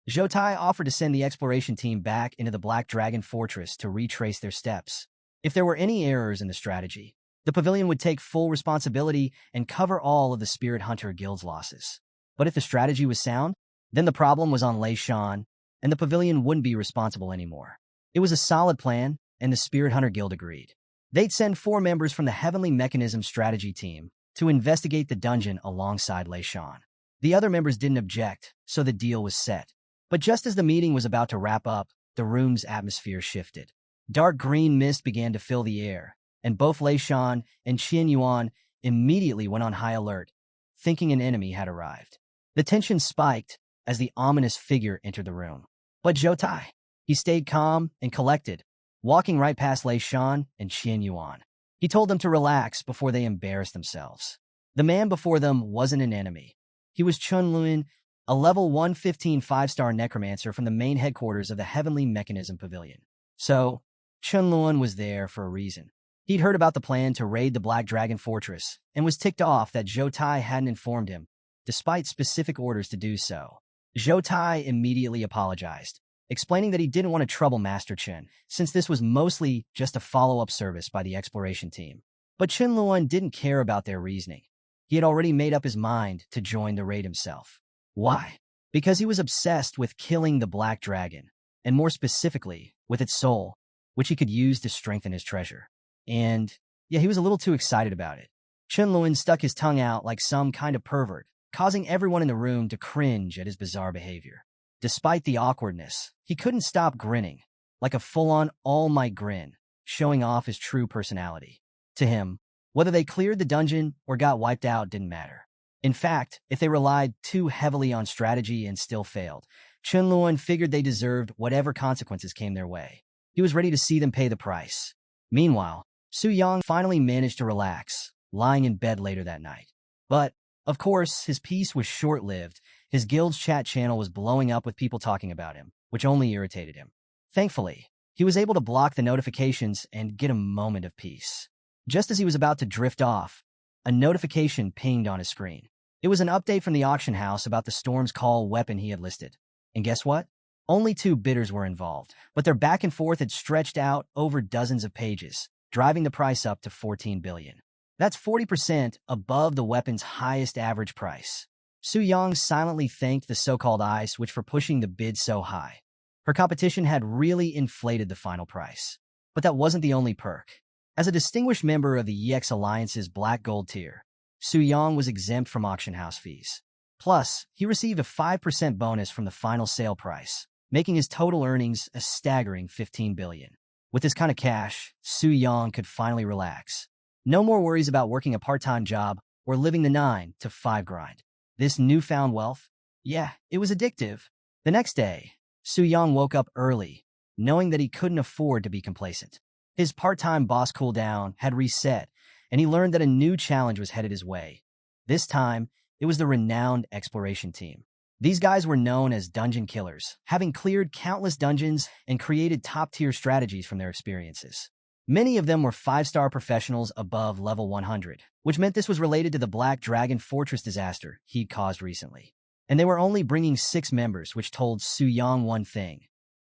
Speaker 1: Zhou Tai offered to send the exploration team back into the Black Dragon Fortress to retrace their steps. If there were any errors in the strategy, the pavilion would take full responsibility and cover all of the Spirit Hunter Guild's losses. But if the strategy was sound, then the problem was on Lei Shan, and the pavilion wouldn't be responsible anymore. It was a solid plan, and the Spirit Hunter Guild agreed. They'd send 4 members from the Heavenly Mechanism strategy team to investigate the dungeon alongside Lei Shan. The other members didn't object, so the deal was set. But just as the meeting was about to wrap up, the room's atmosphere shifted. Dark green mist began to fill the air, and both Lei Shan and Qian Yuan immediately went on high alert, thinking an enemy had arrived. The tension spiked as the ominous figure entered the room. But Zhou Tai, he stayed calm and collected, walking right past Lei Shan and Qian Yuan. He told them to relax before they embarrassed themselves. The man before them wasn't an enemy. He was Chun Luan, a level 115 5-star necromancer from the main headquarters of the Heavenly Mechanism Pavilion. So, Chun Luan was there for a reason. He'd heard about the plan to raid the Black Dragon Fortress and was ticked off that Zhou Tai hadn't informed him, despite specific orders to do so. Zhou Tai immediately apologized, explaining that he didn't want to trouble Master Chen, since this was mostly just a follow-up service by the exploration team. But Chun Luan didn't care about their reasoning. He had already made up his mind to join the raid himself. Why? Because he was obsessed with killing the Black Dragon, and more specifically, with its soul, which he could use to strengthen his treasure. And, yeah, he was a little too excited about it. Chun Luan stuck his tongue out like some kind of pervert, causing everyone in the room to cringe at his bizarre behavior. Despite the awkwardness, he couldn't stop grinning, like a full-on all-might grin, showing off his true personality. To him, whether they cleared the dungeon or got wiped out didn't matter. In fact, if they relied too heavily on strategy and still failed, Chunluan figured they deserved whatever consequences came their way. He was ready to see them pay the price. Meanwhile, Su Yang finally managed to relax, lying in bed later that night. But, of course, his peace was short-lived. His guild's chat channel was blowing up with people talking about him, which only irritated him. Thankfully, he was able to block the notifications and get a moment of peace. Just as he was about to drift off, a notification pinged on his screen. It was an update from the auction house about the Storm's Call weapon he had listed. And guess what? Only 2 bidders were involved, but their back and forth had stretched out over dozens of pages, driving the price up to 14 billion. That's 40% above the weapon's highest average price. Su Yang silently thanked the so-called Ice Witch for pushing the bid so high. Her competition had really inflated the final price. But that wasn't the only perk. As a distinguished member of the EX Alliance's Black Gold tier, Su Yang was exempt from auction house fees. Plus, he received a 5% bonus from the final sale price, making his total earnings a staggering 15 billion. With this kind of cash, Su Yang could finally relax. No more worries about working a part-time job or living the 9 to 5 grind. This newfound wealth? Yeah, it was addictive. The next day, Su Yang woke up early, knowing that he couldn't afford to be complacent. His part-time boss cooldown had reset, and he learned that a new challenge was headed his way. This time, it was the renowned exploration team. These guys were known as dungeon killers, having cleared countless dungeons and created top-tier strategies from their experiences. Many of them were 5-star professionals above level 100, which meant this was related to the Black Dragon Fortress disaster he'd caused recently. And they were only bringing 6 members, which told Su Yang one thing.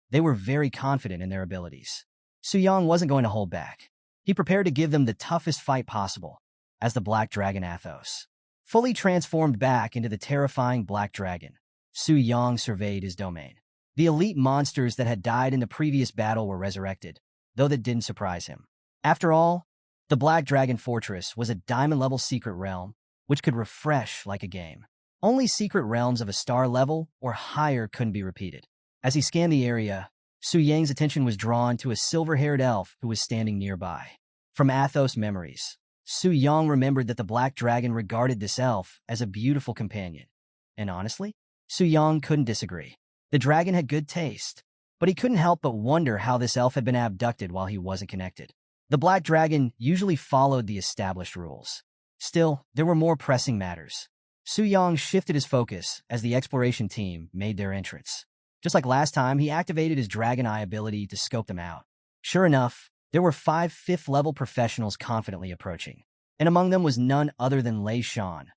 Speaker 1: They were very confident in their abilities. Su Yang wasn't going to hold back. He prepared to give them the toughest fight possible, as the Black Dragon Athos. Fully transformed back into the terrifying Black Dragon, Su Yang surveyed his domain. The elite monsters that had died in the previous battle were resurrected, though that didn't surprise him. After all, the Black Dragon Fortress was a diamond-level secret realm, which could refresh like a game. Only secret realms of a star level or higher couldn't be repeated. As he scanned the area, Su Yang's attention was drawn to a silver-haired elf who was standing nearby. From Athos memories, Su Yang remembered that the Black Dragon regarded this elf as a beautiful companion. And honestly, Su Yang couldn't disagree. The dragon had good taste, but he couldn't help but wonder how this elf had been abducted while he wasn't connected. The Black Dragon usually followed the established rules. Still, there were more pressing matters. Su Yang shifted his focus as the exploration team made their entrance. Just like last time, he activated his Dragon Eye ability to scope them out. Sure enough, there were 5 5th-level professionals confidently approaching, and among them was none other than Lei Shan,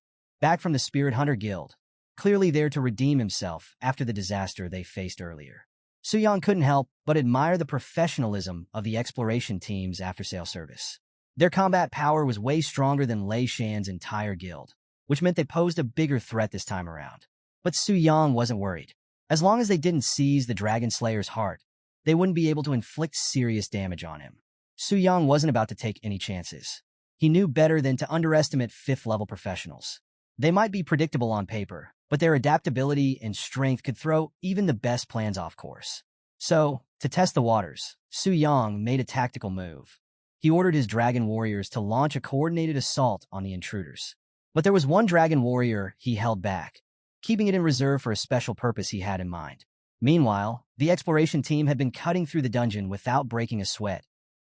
Speaker 1: back from the Spirit Hunter Guild, clearly there to redeem himself after the disaster they faced earlier. Su Yang couldn't help but admire the professionalism of the exploration team's after-sale service. Their combat power was way stronger than Lei Shan's entire guild, which meant they posed a bigger threat this time around. But Su Yang wasn't worried. As long as they didn't seize the Dragon Slayer's heart, they wouldn't be able to inflict serious damage on him. Su Yang wasn't about to take any chances. He knew better than to underestimate 5th-level professionals. They might be predictable on paper, but their adaptability and strength could throw even the best plans off course. So, to test the waters, Su Yang made a tactical move. He ordered his dragon warriors to launch a coordinated assault on the intruders. But there was one dragon warrior he held back, keeping it in reserve for a special purpose he had in mind. Meanwhile, the exploration team had been cutting through the dungeon without breaking a sweat,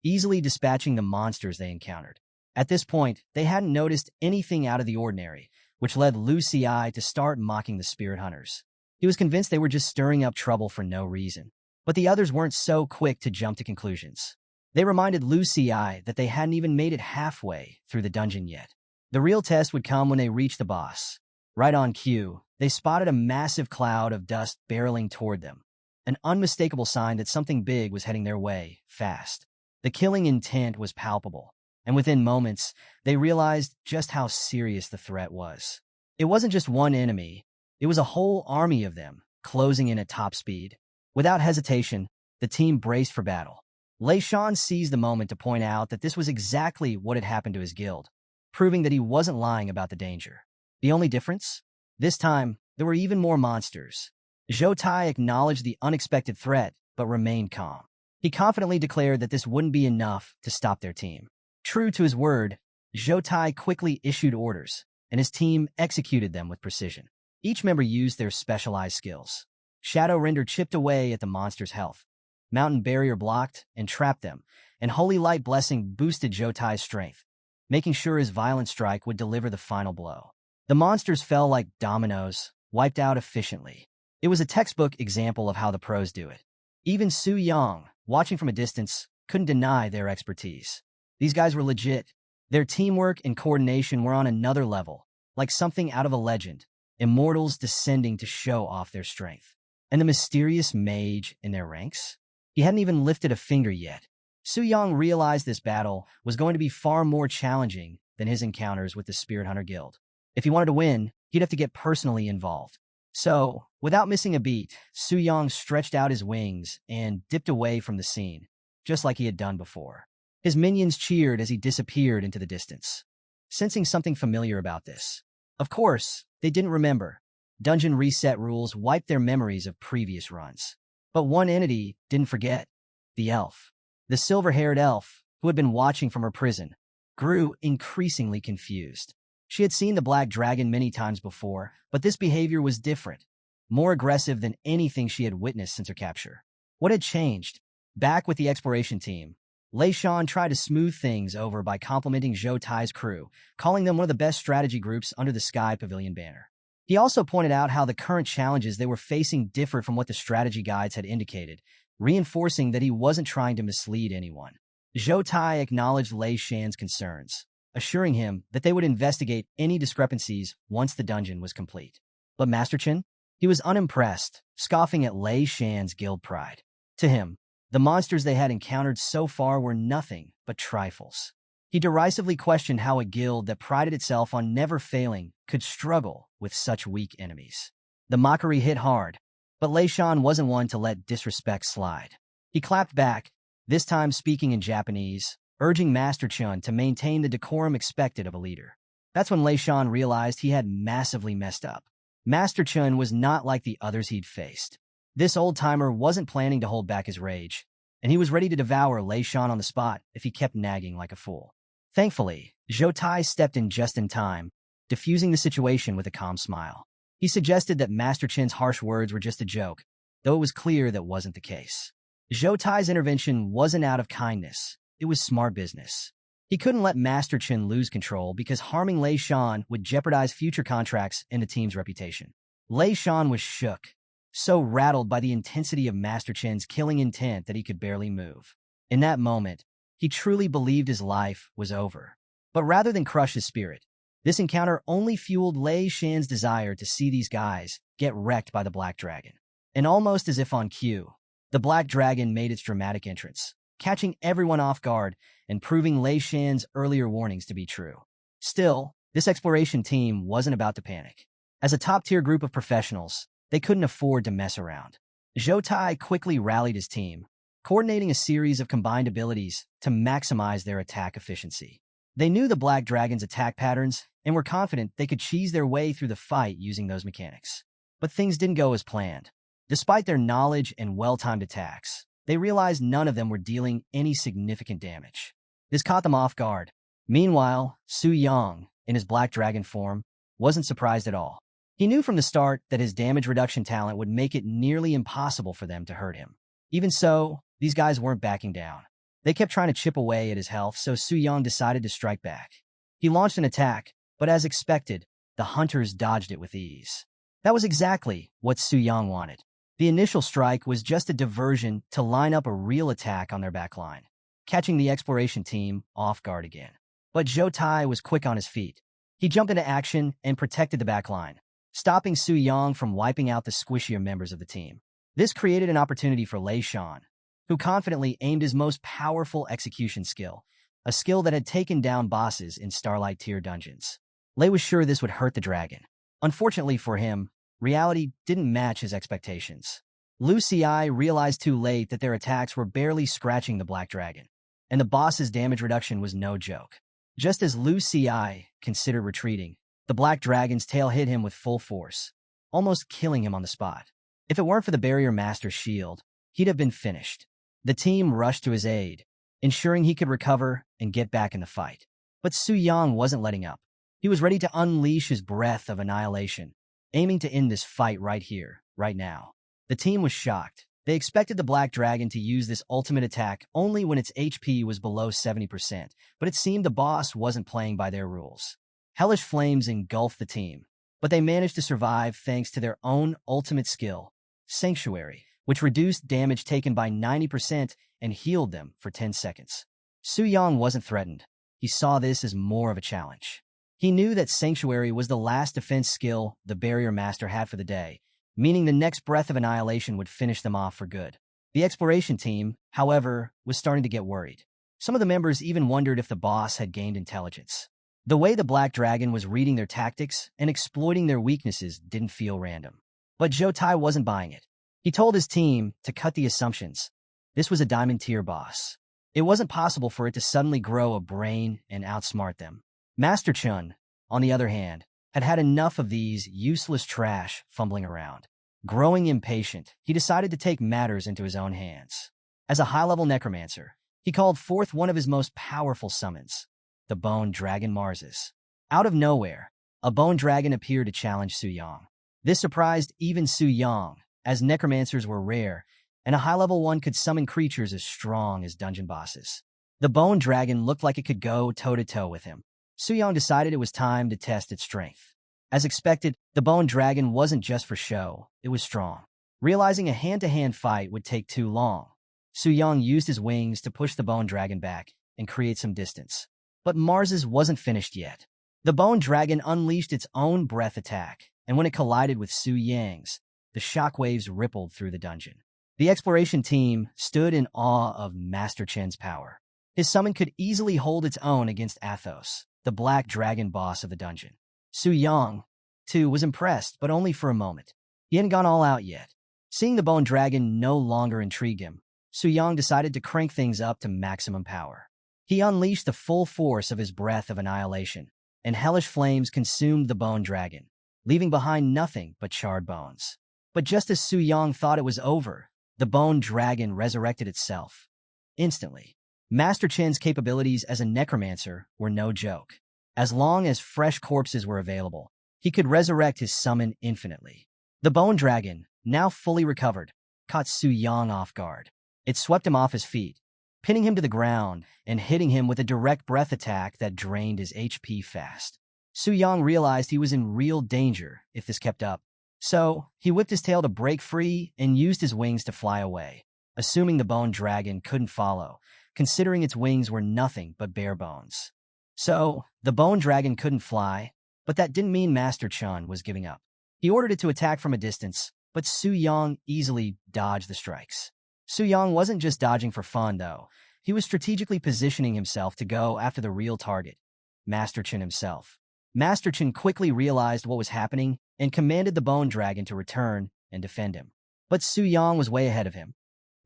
Speaker 1: easily dispatching the monsters they encountered. At this point, they hadn't noticed anything out of the ordinary, which led Lu Xi to start mocking the spirit hunters. He was convinced they were just stirring up trouble for no reason. But the others weren't so quick to jump to conclusions. They reminded Lu Xi that they hadn't even made it halfway through the dungeon yet. The real test would come when they reached the boss. Right on cue, they spotted a massive cloud of dust barreling toward them, an unmistakable sign that something big was heading their way, fast. The killing intent was palpable, and within moments, they realized just how serious the threat was. It wasn't just one enemy, it was a whole army of them, closing in at top speed. Without hesitation, the team braced for battle. Lei Shan seized the moment to point out that this was exactly what had happened to his guild, proving that he wasn't lying about the danger. The only difference? This time, there were even more monsters. Zhou Tai acknowledged the unexpected threat, but remained calm. He confidently declared that this wouldn't be enough to stop their team. True to his word, Zhou Tai quickly issued orders, and his team executed them with precision. Each member used their specialized skills. Shadow Render chipped away at the monster's health. Mountain Barrier blocked and trapped them, and Holy Light Blessing boosted Zhou Tai's strength, making sure his violent strike would deliver the final blow. The monsters fell like dominoes, wiped out efficiently. It was a textbook example of how the pros do it. Even Su Yang, watching from a distance, couldn't deny their expertise. These guys were legit. Their teamwork and coordination were on another level, like something out of a legend, immortals descending to show off their strength. And the mysterious mage in their ranks? He hadn't even lifted a finger yet. Su Yang realized this battle was going to be far more challenging than his encounters with the Spirit Hunter Guild. If he wanted to win, he'd have to get personally involved. So, without missing a beat, Su Yang stretched out his wings and dipped away from the scene, just like he had done before. His minions cheered as he disappeared into the distance, sensing something familiar about this. Of course, they didn't remember. Dungeon reset rules wiped their memories of previous runs. But one entity didn't forget. The elf. The silver-haired elf, who had been watching from her prison, grew increasingly confused. She had seen the black dragon many times before, but this behavior was different, more aggressive than anything she had witnessed since her capture. What had changed? Back with the exploration team, Lei Shan tried to smooth things over by complimenting Zhou Tai's crew, calling them one of the best strategy groups under the Sky Pavilion banner. He also pointed out how the current challenges they were facing differed from what the strategy guides had indicated, reinforcing that he wasn't trying to mislead anyone. Zhou Tai acknowledged Lei Shan's concerns, assuring him that they would investigate any discrepancies once the dungeon was complete. But Master Chen? He was unimpressed, scoffing at Lei Shan's guild pride. To him, the monsters they had encountered so far were nothing but trifles. He derisively questioned how a guild that prided itself on never failing could struggle with such weak enemies. The mockery hit hard, but Lei Shan wasn't one to let disrespect slide. He clapped back, this time speaking in Japanese, urging Master Chen to maintain the decorum expected of a leader. That's when Lei Shan realized he had massively messed up. Master Chen was not like the others he'd faced. This old-timer wasn't planning to hold back his rage, and he was ready to devour Lei Shan on the spot if he kept nagging like a fool. Thankfully, Zhou Tai stepped in just in time, diffusing the situation with a calm smile. He suggested that Master Chen's harsh words were just a joke, though it was clear that wasn't the case. Zhou Tai's intervention wasn't out of kindness, it was smart business. He couldn't let Master Chen lose control because harming Lei Shan would jeopardize future contracts and the team's reputation. Lei Shan was shook, so rattled by the intensity of Master Chen's killing intent that he could barely move. In that moment, he truly believed his life was over. But rather than crush his spirit, this encounter only fueled Lei Shan's desire to see these guys get wrecked by the Black Dragon. And almost as if on cue, the Black Dragon made its dramatic entrance, catching everyone off guard and proving Lei Shan's earlier warnings to be true. Still, this exploration team wasn't about to panic. As a top-tier group of professionals, they couldn't afford to mess around. Zhou Tai quickly rallied his team, coordinating a series of combined abilities to maximize their attack efficiency. They knew the Black Dragon's attack patterns and were confident they could cheese their way through the fight using those mechanics. But things didn't go as planned. Despite their knowledge and well-timed attacks, they realized none of them were dealing any significant damage. This caught them off guard. Meanwhile, Su Yang, in his Black Dragon form, wasn't surprised at all. He knew from the start that his damage reduction talent would make it nearly impossible for them to hurt him. Even so, these guys weren't backing down. They kept trying to chip away at his health, so Su Yang decided to strike back. He launched an attack, but as expected, the hunters dodged it with ease. That was exactly what Su Yang wanted. The initial strike was just a diversion to line up a real attack on their backline, catching the exploration team off guard again. But Zhou Tai was quick on his feet. He jumped into action and protected the backline, stopping Su Yang from wiping out the squishier members of the team. This created an opportunity for Lei Shan, who confidently aimed his most powerful execution skill, a skill that had taken down bosses in Starlight tier dungeons. Lei was sure this would hurt the dragon. Unfortunately for him, reality didn't match his expectations. Lu Ci realized too late that their attacks were barely scratching the Black Dragon, and the boss's damage reduction was no joke. Just as Lu Ci considered retreating, The black dragon's tail hit him with full force, almost killing him on the spot. If it weren't for the barrier master's shield, he'd have been finished. The team rushed to his aid, ensuring he could recover and get back in the fight. But Su Yang wasn't letting up. He was ready to unleash his breath of annihilation, aiming to end this fight right here, right now. The team was shocked. They expected the black dragon to use this ultimate attack only when its HP was below 70%, but it seemed the boss wasn't playing by their rules. Hellish flames engulfed the team, but they managed to survive thanks to their own ultimate skill, Sanctuary, which reduced damage taken by 90% and healed them for 10 seconds. Su Yang wasn't threatened. He saw this as more of a challenge. He knew that Sanctuary was the last defense skill the barrier master had for the day, meaning the next breath of annihilation would finish them off for good. The exploration team, however, was starting to get worried. Some of the members even wondered if the boss had gained intelligence. The way the black dragon was reading their tactics and exploiting their weaknesses didn't feel random. But Zhou Tai wasn't buying it. He told his team to cut the assumptions. This was a diamond tier boss. It wasn't possible for it to suddenly grow a brain and outsmart them. Master Chun, on the other hand, had had enough of these useless trash fumbling around. Growing impatient, he decided to take matters into his own hands. As a high-level necromancer, he called forth one of his most powerful summons, the Bone Dragon Marses. Out of nowhere, a bone dragon appeared to challenge Su Yang. This surprised even Su Yang, as necromancers were rare, and a high-level one could summon creatures as strong as dungeon bosses. The bone dragon looked like it could go toe-to-toe with him. Su Yang decided it was time to test its strength. As expected, the bone dragon wasn't just for show, it was strong. Realizing a hand-to-hand fight would take too long, Su Yang used his wings to push the bone dragon back and create some distance. But Mars's wasn't finished yet. The bone dragon unleashed its own breath attack, and when it collided with Su Yang's, the shockwaves rippled through the dungeon. The exploration team stood in awe of Master Chen's power. His summon could easily hold its own against Athos, the black dragon boss of the dungeon. Su Yang, too, was impressed, but only for a moment. He hadn't gone all out yet. Seeing the bone dragon no longer intrigued him, Su Yang decided to crank things up to maximum power. He unleashed the full force of his breath of annihilation, and hellish flames consumed the bone dragon, leaving behind nothing but charred bones. But just as Su Yang thought it was over, the bone dragon resurrected itself. Instantly, Master Chen's capabilities as a necromancer were no joke. As long as fresh corpses were available, he could resurrect his summon infinitely. The bone dragon, now fully recovered, caught Su Yang off guard. It swept him off his feet, pinning him to the ground and hitting him with a direct breath attack that drained his HP fast. Su Yang realized he was in real danger if this kept up. So, he whipped his tail to break free and used his wings to fly away, assuming the bone dragon couldn't follow, considering its wings were nothing but bare bones. So, the bone dragon couldn't fly, but that didn't mean Master Chun was giving up. He ordered it to attack from a distance, but Su Yang easily dodged the strikes. Su Yang wasn't just dodging for fun, though. He was strategically positioning himself to go after the real target, Master Chun himself. Master Chun quickly realized what was happening and commanded the bone dragon to return and defend him. But Su Yang was way ahead of him.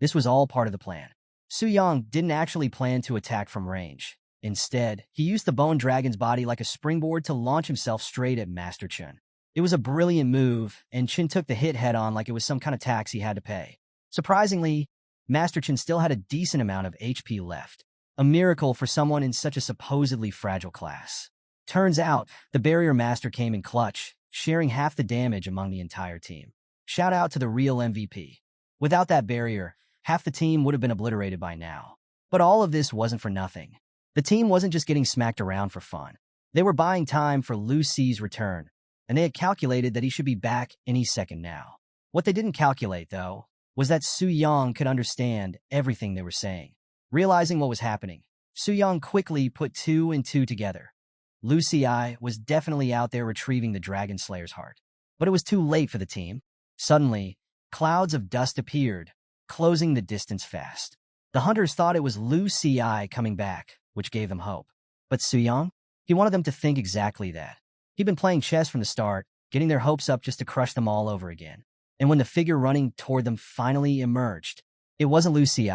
Speaker 1: This was all part of the plan. Su Yang didn't actually plan to attack from range. Instead, he used the bone dragon's body like a springboard to launch himself straight at Master Chun. It was a brilliant move, and Chun took the hit head-on like it was some kind of tax he had to pay. Surprisingly, Master Chun still had a decent amount of HP left, a miracle for someone in such a supposedly fragile class. Turns out, the barrier master came in clutch, sharing half the damage among the entire team. Shout out to the real MVP. Without that barrier, half the team would have been obliterated by now. But all of this wasn't for nothing. The team wasn't just getting smacked around for fun. They were buying time for Lu Ci's return, and they had calculated that he should be back any second now. What they didn't calculate, though, was that Su Yang could understand everything they were saying. Realizing what was happening, Su Yang quickly put two and two together. Lu Ci was definitely out there retrieving the Dragon Slayer's heart. But it was too late for the team. Suddenly, clouds of dust appeared, closing the distance fast. The hunters thought it was Lu Ci coming back, which gave them hope. But Su Yang? He wanted them to think exactly that. He'd been playing chess from the start, getting their hopes up just to crush them all over again. And when the figure running toward them finally emerged, it wasn't Lu Ci.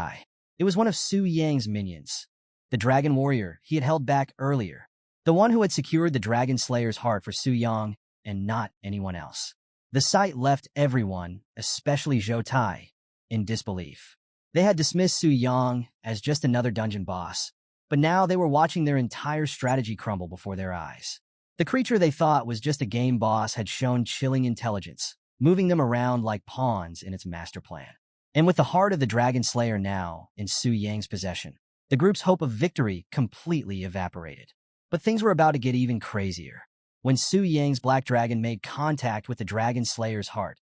Speaker 1: It was one of Su Yang's minions, the dragon warrior he had held back earlier. the one who had secured the Dragon Slayer's heart for Su Yang and not anyone else. The sight left everyone, especially Zhou Tai, in disbelief. They had dismissed Su Yang as just another dungeon boss, but now they were watching their entire strategy crumble before their eyes. The creature they thought was just a game boss had shown chilling intelligence, moving them around like pawns in its master plan. And with the heart of the Dragon Slayer now in Su Yang's possession, the group's hope of victory completely evaporated. But things were about to get even crazier. When Su Yang's Black Dragon made contact with the Dragon Slayer's heart,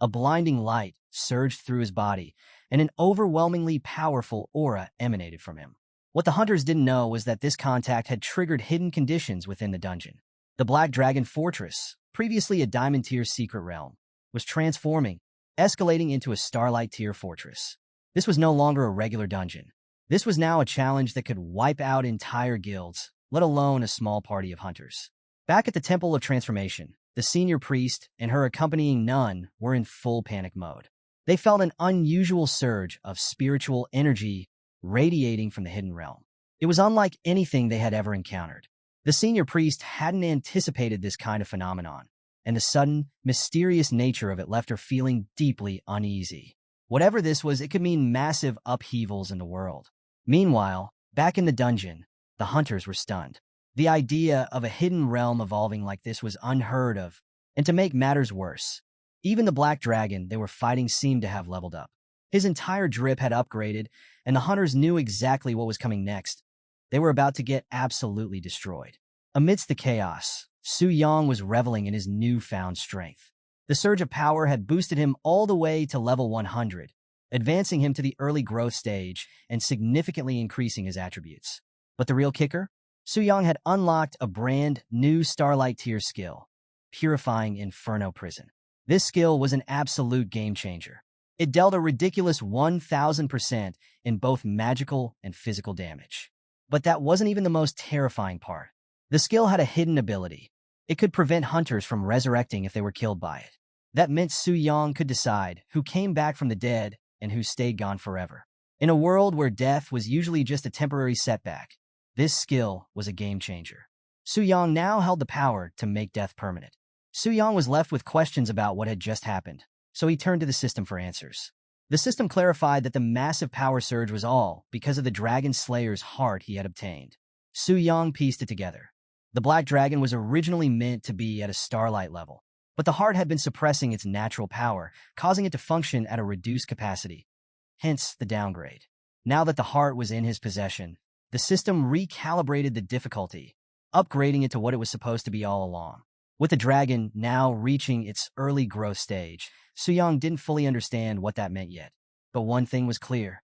Speaker 1: a blinding light surged through his body, and an overwhelmingly powerful aura emanated from him. What the hunters didn't know was that this contact had triggered hidden conditions within the dungeon. The Black Dragon Fortress, previously a Diamond Tier secret realm, was transforming, escalating into a Starlight Tier fortress. This was no longer a regular dungeon. This was now a challenge that could wipe out entire guilds, let alone a small party of hunters. Back at the Temple of Transformation, the senior priest and her accompanying nun were in full panic mode. They felt an unusual surge of spiritual energy radiating from the hidden realm. It was unlike anything they had ever encountered. The senior priest hadn't anticipated this kind of phenomenon, and the sudden, mysterious nature of it left her feeling deeply uneasy. Whatever this was, it could mean massive upheavals in the world. Meanwhile, back in the dungeon, the hunters were stunned. The idea of a hidden realm evolving like this was unheard of, and to make matters worse, even the Black Dragon they were fighting seemed to have leveled up. His entire drip had upgraded, and the hunters knew exactly what was coming next. They were about to get absolutely destroyed. Amidst the chaos, Su Yang was reveling in his newfound strength. The surge of power had boosted him all the way to level 100, advancing him to the early growth stage and significantly increasing his attributes. But the real kicker? Su Yang had unlocked a brand new Starlight Tier skill, Purifying Inferno Prison. This skill was an absolute game-changer. It dealt a ridiculous 1,000% in both magical and physical damage. But that wasn't even the most terrifying part. The skill had a hidden ability. It could prevent hunters from resurrecting if they were killed by it. That meant Su Yang could decide who came back from the dead and who stayed gone forever. In a world where death was usually just a temporary setback, this skill was a game-changer. Su Yang now held the power to make death permanent. Su Yang was left with questions about what had just happened, so he turned to the system for answers. The system clarified that the massive power surge was all because of the Dragon Slayer's heart he had obtained. Su Yang pieced it together. The Black Dragon was originally meant to be at a Starlight level, but the heart had been suppressing its natural power, causing it to function at a reduced capacity. Hence the downgrade. Now that the heart was in his possession, the system recalibrated the difficulty, upgrading it to what it was supposed to be all along. With the dragon now reaching its early growth stage, Su Yang didn't fully understand what that meant yet. But one thing was clear.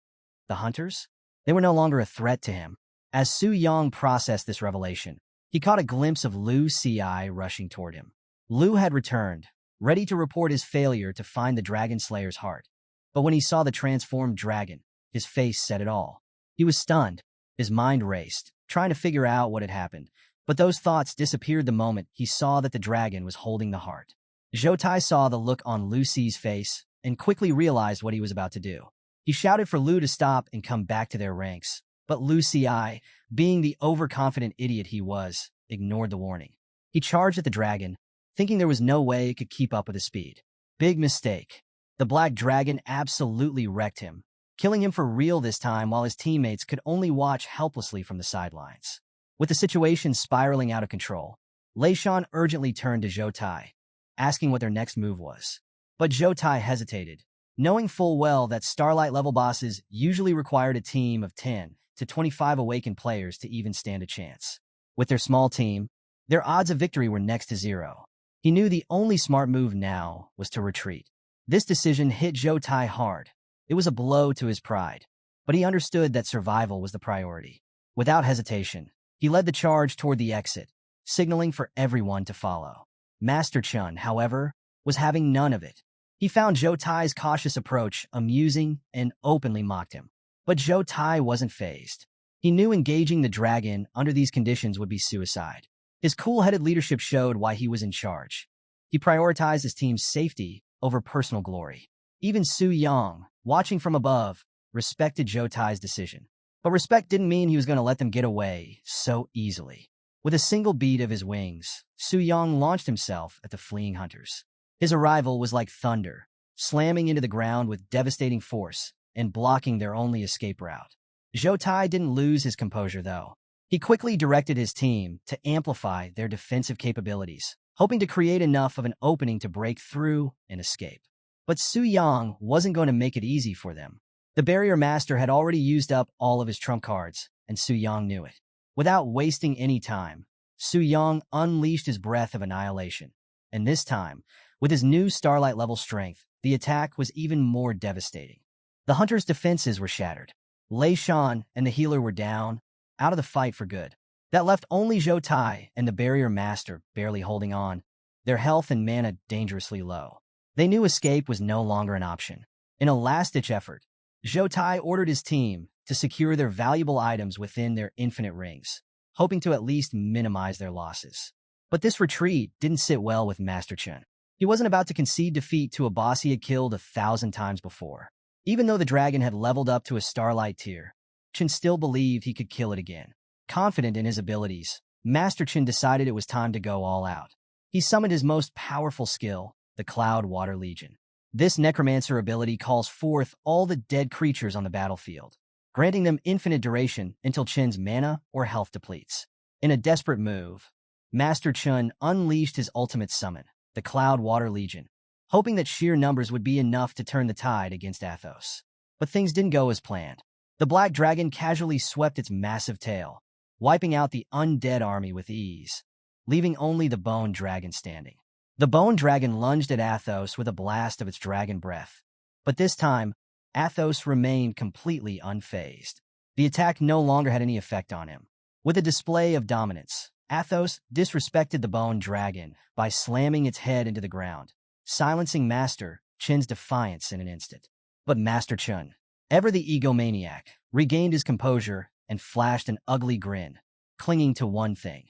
Speaker 1: The hunters? They were no longer a threat to him. As Su Yang processed this revelation, he caught a glimpse of Lu Ci rushing toward him. Lu had returned, ready to report his failure to find the Dragon Slayer's heart. But when he saw the transformed dragon, his face said it all. He was stunned. His mind raced, trying to figure out what had happened. But those thoughts disappeared the moment he saw that the dragon was holding the heart. Zhou Tai saw the look on Lu Ci's face and quickly realized what he was about to do. He shouted for Lu to stop and come back to their ranks. But Lu Ci, being the overconfident idiot he was, ignored the warning. He charged at the dragon, thinking there was no way it could keep up with his speed. Big mistake. The Black Dragon absolutely wrecked him, killing him for real this time while his teammates could only watch helplessly from the sidelines. With the situation spiraling out of control, Lei Shan urgently turned to Zhou Tai, asking what their next move was. But Zhou Tai hesitated, knowing full well that Starlight-level bosses usually required a team of 10 to 25 awakened players to even stand a chance. With their small team, their odds of victory were next to zero. He knew the only smart move now was to retreat. This decision hit Zhou Tai hard. It was a blow to his pride, but he understood that survival was the priority. Without hesitation, he led the charge toward the exit, signaling for everyone to follow. Master Chun, however, was having none of it. He found Zhou Tai's cautious approach amusing and openly mocked him. But Zhou Tai wasn't fazed. He knew engaging the dragon under these conditions would be suicide. His cool-headed leadership showed why he was in charge. He prioritized his team's safety over personal glory. Even Su Yang, watching from above, respected Zhou Tai's decision. But respect didn't mean he was going to let them get away so easily. With a single beat of his wings, Su Yang launched himself at the fleeing hunters. His arrival was like thunder, slamming into the ground with devastating force and blocking their only escape route. Zhou Tai didn't lose his composure, though. He quickly directed his team to amplify their defensive capabilities, hoping to create enough of an opening to break through and escape. But Su Yang wasn't going to make it easy for them. The barrier master had already used up all of his trump cards, and Su Yang knew it. Without wasting any time, Su Yang unleashed his breath of annihilation. And this time, with his new Starlight-level strength, the attack was even more devastating. The hunter's defenses were shattered. Lei Shan and the healer were down, out of the fight for good. That left only Zhou Tai and the barrier master barely holding on, their health and mana dangerously low. They knew escape was no longer an option. In a last-ditch effort, Zhou Tai ordered his team to secure their valuable items within their infinite rings, hoping to at least minimize their losses. But this retreat didn't sit well with Master Chen. He wasn't about to concede defeat to a boss he had killed 1,000 times before. Even though the dragon had leveled up to a Starlight tier, Chen still believed he could kill it again. Confident in his abilities, Master Chen decided it was time to go all out. He summoned his most powerful skill, the Cloud Water Legion. This necromancer ability calls forth all the dead creatures on the battlefield, granting them infinite duration until Chen's mana or health depletes. In a desperate move, Master Chen unleashed his ultimate summon, the Cloud Water Legion, hoping that sheer numbers would be enough to turn the tide against Athos. But things didn't go as planned. The black dragon casually swept its massive tail, wiping out the undead army with ease, leaving only the bone dragon standing. The bone dragon lunged at Athos with a blast of its dragon breath, but this time, Athos remained completely unfazed. The attack no longer had any effect on him. With a display of dominance, Athos disrespected the bone dragon by slamming its head into the ground, silencing Master Chen's defiance in an instant. But Master Chen, ever the egomaniac, regained his composure and flashed an ugly grin, clinging to one thing.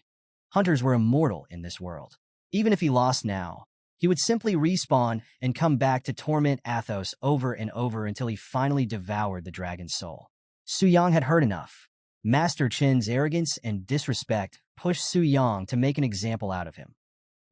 Speaker 1: Hunters were immortal in this world. Even if he lost now, he would simply respawn and come back to torment Athos over and over until he finally devoured the dragon's soul. Su Yang had heard enough. Master Chen's arrogance and disrespect pushed Su Yang to make an example out of him.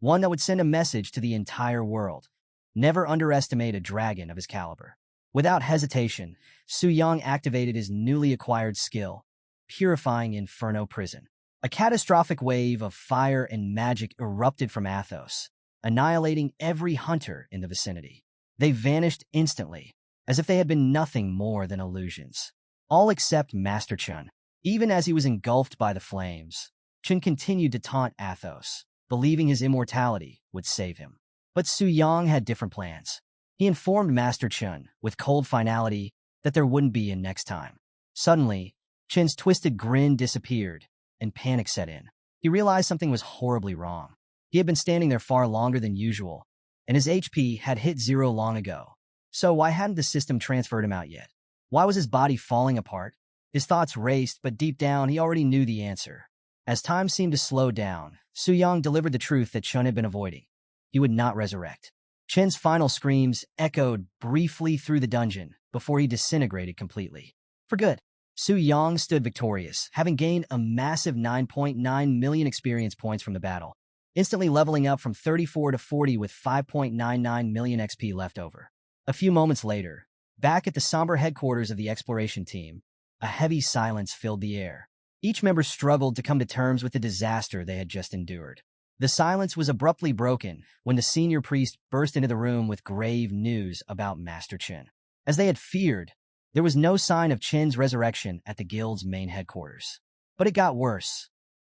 Speaker 1: One that would send a message to the entire world. Never underestimate a dragon of his caliber. Without hesitation, Su Yang activated his newly acquired skill, Purifying Inferno Prison. A catastrophic wave of fire and magic erupted from Athos, annihilating every hunter in the vicinity. They vanished instantly, as if they had been nothing more than illusions. All except Master Chen. Even as he was engulfed by the flames, Chen continued to taunt Athos, believing his immortality would save him. But Su Yang had different plans. He informed Master Chen, with cold finality, that there wouldn't be a next time. Suddenly, Chen's twisted grin disappeared, and panic set in. He realized something was horribly wrong. He had been standing there far longer than usual, and his HP had hit 0 long ago. So why hadn't the system transferred him out yet? Why was his body falling apart? His thoughts raced, but deep down he already knew the answer. As time seemed to slow down, Su Yang delivered the truth that Chen had been avoiding. He would not resurrect. Chen's final screams echoed briefly through the dungeon before he disintegrated completely. For good. Su Yang stood victorious, having gained a massive 9.9 million experience points from the battle, instantly leveling up from 34 to 40 with 5.99 million XP left over. A few moments later, back at the somber headquarters of the exploration team, a heavy silence filled the air. Each member struggled to come to terms with the disaster they had just endured. The silence was abruptly broken when the senior priest burst into the room with grave news about Master Chen. As they had feared, there was no sign of Chen's resurrection at the guild's main headquarters. But it got worse.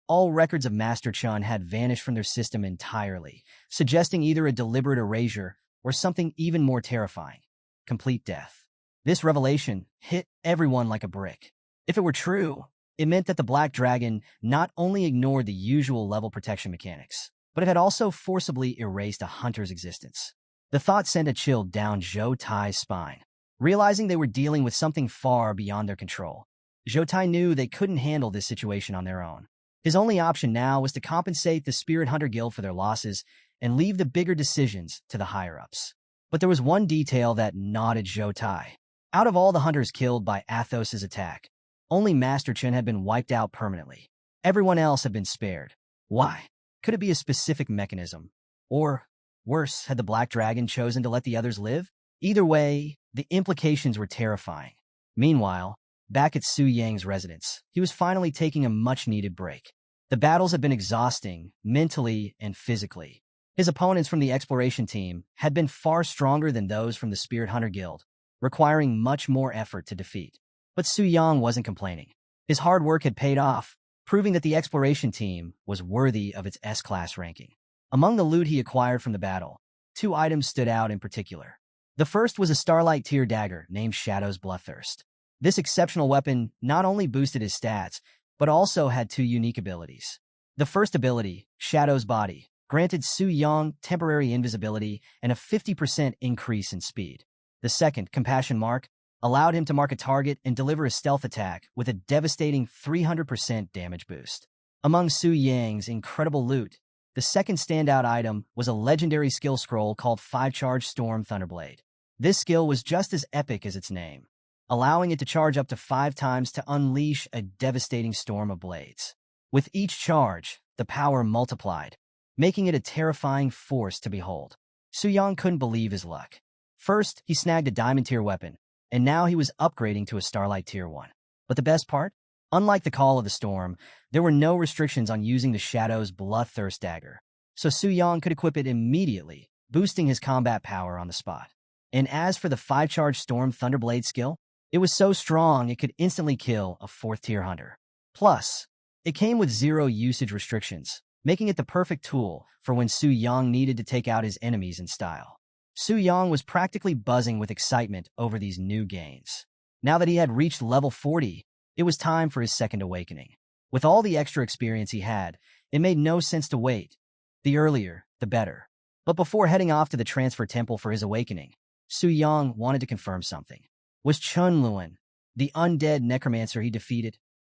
Speaker 1: All records of Master Chen had vanished from their system entirely, suggesting either a deliberate erasure or something even more terrifying: complete death. This revelation hit everyone like a brick. If it were true, it meant that the Black Dragon not only ignored the usual level protection mechanics, but it had also forcibly erased a hunter's existence. The thought sent a chill down Zhou Tai's spine. Realizing they were dealing with something far beyond their control, Zhou Tai knew they couldn't handle this situation on their own. His only option now was to compensate the Spirit Hunter Guild for their losses and leave the bigger decisions to the higher-ups. But there was one detail that gnawed Zhou Tai. Out of all the hunters killed by Athos's attack, only Master Chen had been wiped out permanently. Everyone else had been spared. Why? Could it be a specific mechanism? Or, worse, had the Black Dragon chosen to let the others live? Either way, the implications were terrifying. Meanwhile, back at Su Yang's residence, he was finally taking a much-needed break. The battles had been exhausting, mentally and physically. His opponents from the exploration team had been far stronger than those from the Spirit Hunter Guild, requiring much more effort to defeat. But Su Yang wasn't complaining. His hard work had paid off, proving that the exploration team was worthy of its S-class ranking. Among the loot he acquired from the battle, 2 items stood out in particular. The first was a Starlight tier dagger named Shadow's Bloodthirst. This exceptional weapon not only boosted his stats, but also had 2 unique abilities. The first ability, Shadow's Body, granted Su Yang temporary invisibility and a 50% increase in speed. The second, Compassion Mark, allowed him to mark a target and deliver a stealth attack with a devastating 300% damage boost. Among Su Yang's incredible loot, the second standout item was a legendary skill scroll called 5-Charge Storm Thunderblade. This skill was just as epic as its name, allowing it to charge up to 5 times to unleash a devastating storm of blades. With each charge, the power multiplied, making it a terrifying force to behold. Su Yang couldn't believe his luck. First, he snagged a Diamond tier weapon, and now he was upgrading to a Starlight tier 1. But the best part? Unlike the Call of the Storm, there were no restrictions on using the Shadow's Bloodthirst dagger, so Su Yang could equip it immediately, boosting his combat power on the spot. And as for the 5-Charge Storm Thunderblade skill, it was so strong it could instantly kill a 4th-tier hunter. Plus, it came with 0 usage restrictions, making it the perfect tool for when Su Yang needed to take out his enemies in style. Su Yang was practically buzzing with excitement over these new gains. Now that he had reached level 40, it was time for his second awakening. With all the extra experience he had, it made no sense to wait. The earlier, the better. But before heading off to the transfer temple for his awakening, Su Yang wanted to confirm something. Was Chun Luan, the undead necromancer he defeated,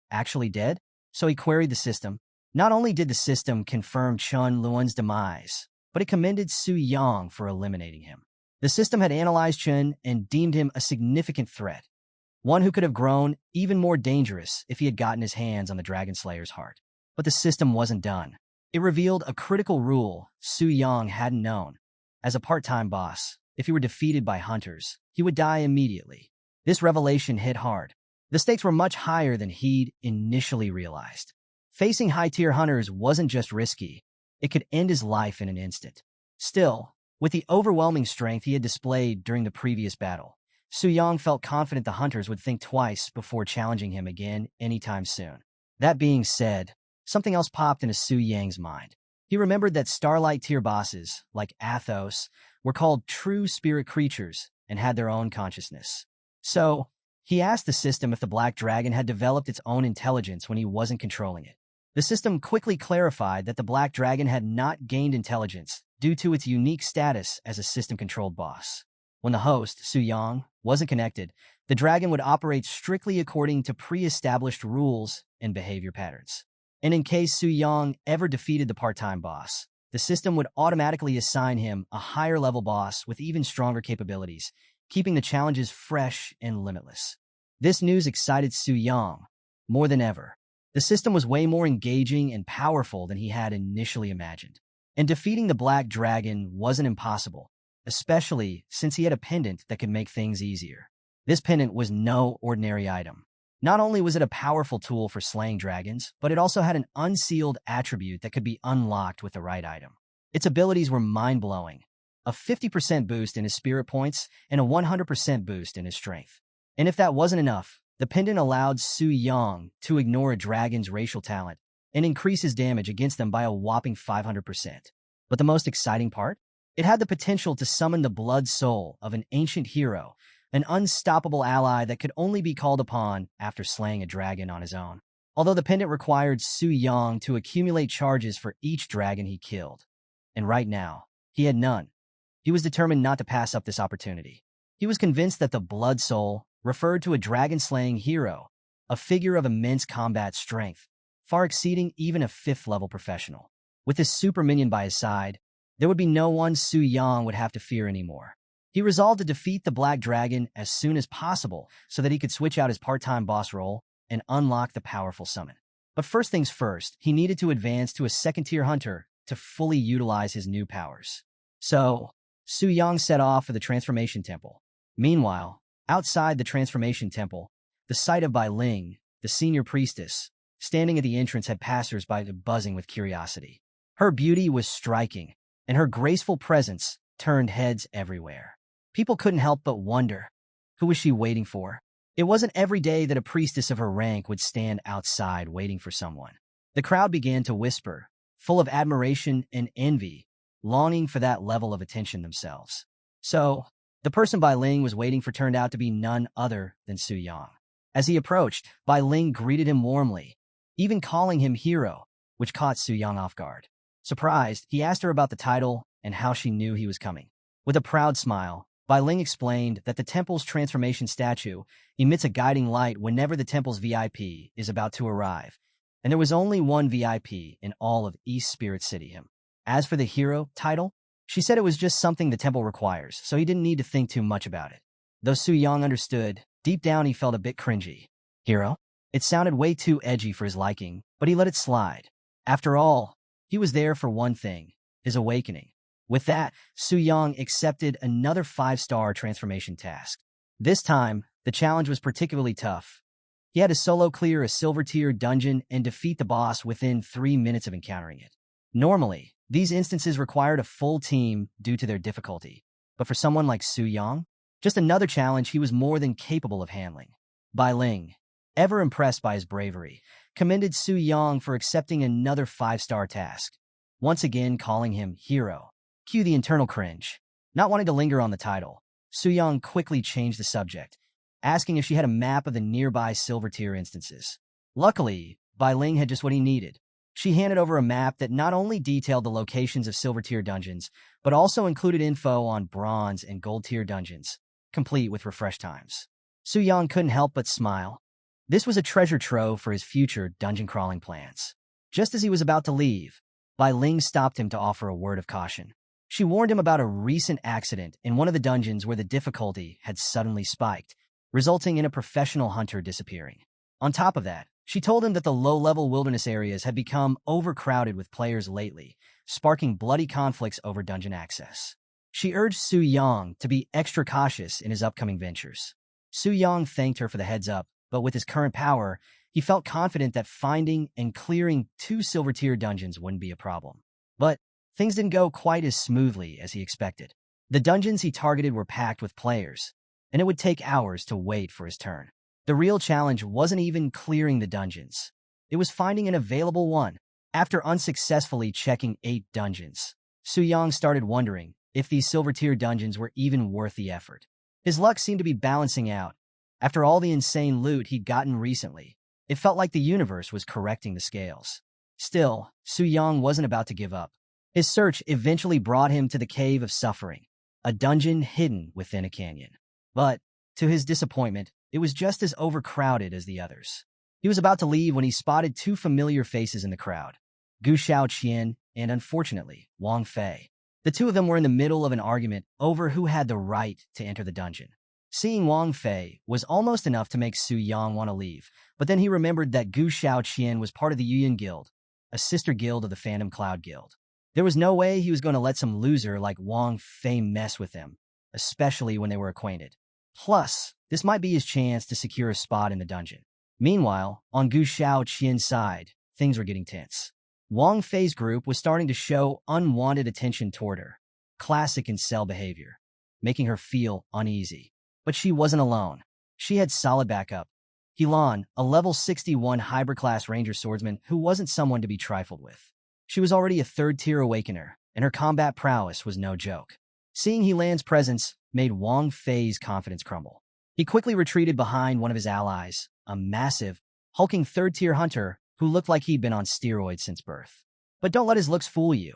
Speaker 1: actually dead? So he queried the system. Not only did the system confirm Chun Luan's demise, but it commended Su Yang for eliminating him. The system had analyzed Chun and deemed him a significant threat, one who could have grown even more dangerous if he had gotten his hands on the Dragon Slayer's heart. But the system wasn't done. It revealed a critical rule Su Yang hadn't known. As a part-time boss, if he were defeated by hunters, he would die immediately. This revelation hit hard. The stakes were much higher than he'd initially realized. Facing high-tier hunters wasn't just risky, it could end his life in an instant. Still, with the overwhelming strength he had displayed during the previous battle, Su Yang felt confident the hunters would think twice before challenging him again anytime soon. That being said, something else popped into Su Yang's mind. He remembered that Starlight tier bosses, like Athos, were called true spirit creatures and had their own consciousness. So, he asked the system if the Black Dragon had developed its own intelligence when he wasn't controlling it. The system quickly clarified that the Black Dragon had not gained intelligence due to its unique status as a system-controlled boss. When the host, Su Yang, wasn't connected, the dragon would operate strictly according to pre-established rules and behavior patterns. And in case Su Yang ever defeated the part-time boss, the system would automatically assign him a higher-level boss with even stronger capabilities, keeping the challenges fresh and limitless. This news excited Su Yang more than ever. The system was way more engaging and powerful than he had initially imagined. And defeating the Black Dragon wasn't impossible, especially since he had a pendant that could make things easier. This pendant was no ordinary item. Not only was it a powerful tool for slaying dragons, but it also had an unsealed attribute that could be unlocked with the right item. Its abilities were mind-blowing. A 50% boost in his spirit points and a 100% boost in his strength. And if that wasn't enough, the pendant allowed Su Yang to ignore a dragon's racial talent and increase his damage against them by a whopping 500%. But the most exciting part? It had the potential to summon the blood soul of an ancient hero, an unstoppable ally that could only be called upon after slaying a dragon on his own. Although the pendant required Su Yang to accumulate charges for each dragon he killed. And right now, he had none. He was determined not to pass up this opportunity. He was convinced that the blood soul referred to a dragon-slaying hero, a figure of immense combat strength, far exceeding even a 5th-level professional. With this super minion by his side, there would be no one Su Yang would have to fear anymore. He resolved to defeat the Black Dragon as soon as possible so that he could switch out his part-time boss role and unlock the powerful summon. But first things first, he needed to advance to a second-tier hunter to fully utilize his new powers. So, Su Yang set off for the Transformation Temple. Meanwhile, outside the Transformation Temple, the sight of Bai Ling, the senior priestess, standing at the entrance had passers-by buzzing with curiosity. Her beauty was striking, and her graceful presence turned heads everywhere. People couldn't help but wonder, who was she waiting for? It wasn't every day that a priestess of her rank would stand outside waiting for someone. The crowd began to whisper, full of admiration and envy, longing for that level of attention themselves. So, the person Bai Ling was waiting for turned out to be none other than Su Yang. As he approached, Bai Ling greeted him warmly, even calling him hero, which caught Su Yang off guard. Surprised, he asked her about the title and how she knew he was coming. With a proud smile, Bai Ling explained that the temple's transformation statue emits a guiding light whenever the temple's VIP is about to arrive, and there was only one VIP in all of East Spirit City. As for the hero title, she said it was just something the temple requires, so he didn't need to think too much about it. Though Su Yang understood, deep down he felt a bit cringy. Hero? It sounded way too edgy for his liking, but he let it slide. After all, he was there for one thing, his awakening. With that, Su Yang accepted another 5-star transformation task. This time, the challenge was particularly tough. He had to solo clear a silver-tier dungeon and defeat the boss within 3 minutes of encountering it. Normally, these instances required a full team due to their difficulty. But for someone like Su Yang, just another challenge he was more than capable of handling. Bai Ling, ever impressed by his bravery, commended Su Yang for accepting another 5-star task, once again calling him hero. Cue the internal cringe. Not wanting to linger on the title, Su Yang quickly changed the subject, asking if she had a map of the nearby silver-tier instances. Luckily, Bai Ling had just what he needed. She handed over a map that not only detailed the locations of silver-tier dungeons, but also included info on bronze and gold-tier dungeons, complete with refresh times. Su Yang couldn't help but smile. This was a treasure trove for his future dungeon-crawling plans. Just as he was about to leave, Bai Ling stopped him to offer a word of caution. She warned him about a recent accident in one of the dungeons where the difficulty had suddenly spiked, resulting in a professional hunter disappearing. On top of that, she told him that the low-level wilderness areas had become overcrowded with players lately, sparking bloody conflicts over dungeon access. She urged Su Yang to be extra cautious in his upcoming ventures. Su Yang thanked her for the heads-up, but with his current power, he felt confident that finding and clearing 2 silver-tier dungeons wouldn't be a problem. But things didn't go quite as smoothly as he expected. The dungeons he targeted were packed with players, and it would take hours to wait for his turn. The real challenge wasn't even clearing the dungeons. It was finding an available one. After unsuccessfully checking 8 dungeons, Su Yang started wondering if these silver-tier dungeons were even worth the effort. His luck seemed to be balancing out. After all the insane loot he'd gotten recently, it felt like the universe was correcting the scales. Still, Su Yang wasn't about to give up. His search eventually brought him to the Cave of Suffering, a dungeon hidden within a canyon. But, to his disappointment, it was just as overcrowded as the others. He was about to leave when he spotted 2 familiar faces in the crowd, Gu Xiaoqian and, unfortunately, Wang Fei. The 2 of them were in the middle of an argument over who had the right to enter the dungeon. Seeing Wang Fei was almost enough to make Su Yang want to leave, but then he remembered that Gu Xiaoqian was part of the Yuyan Guild, a sister guild of the Phantom Cloud Guild. There was no way he was going to let some loser like Wang Fei mess with him, especially when they were acquainted. Plus, this might be his chance to secure a spot in the dungeon. Meanwhile, on Gu Xiaoqian's side, things were getting tense. Wang Fei's group was starting to show unwanted attention toward her, classic incel behavior, making her feel uneasy. But she wasn't alone. She had solid backup. Helan, a level 61 hybrid-class ranger swordsman who wasn't someone to be trifled with. She was already a 3rd-tier awakener, and her combat prowess was no joke. Seeing Helan's presence made Wang Fei's confidence crumble. He quickly retreated behind one of his allies, a massive, hulking 3rd-tier hunter who looked like he'd been on steroids since birth. But don't let his looks fool you.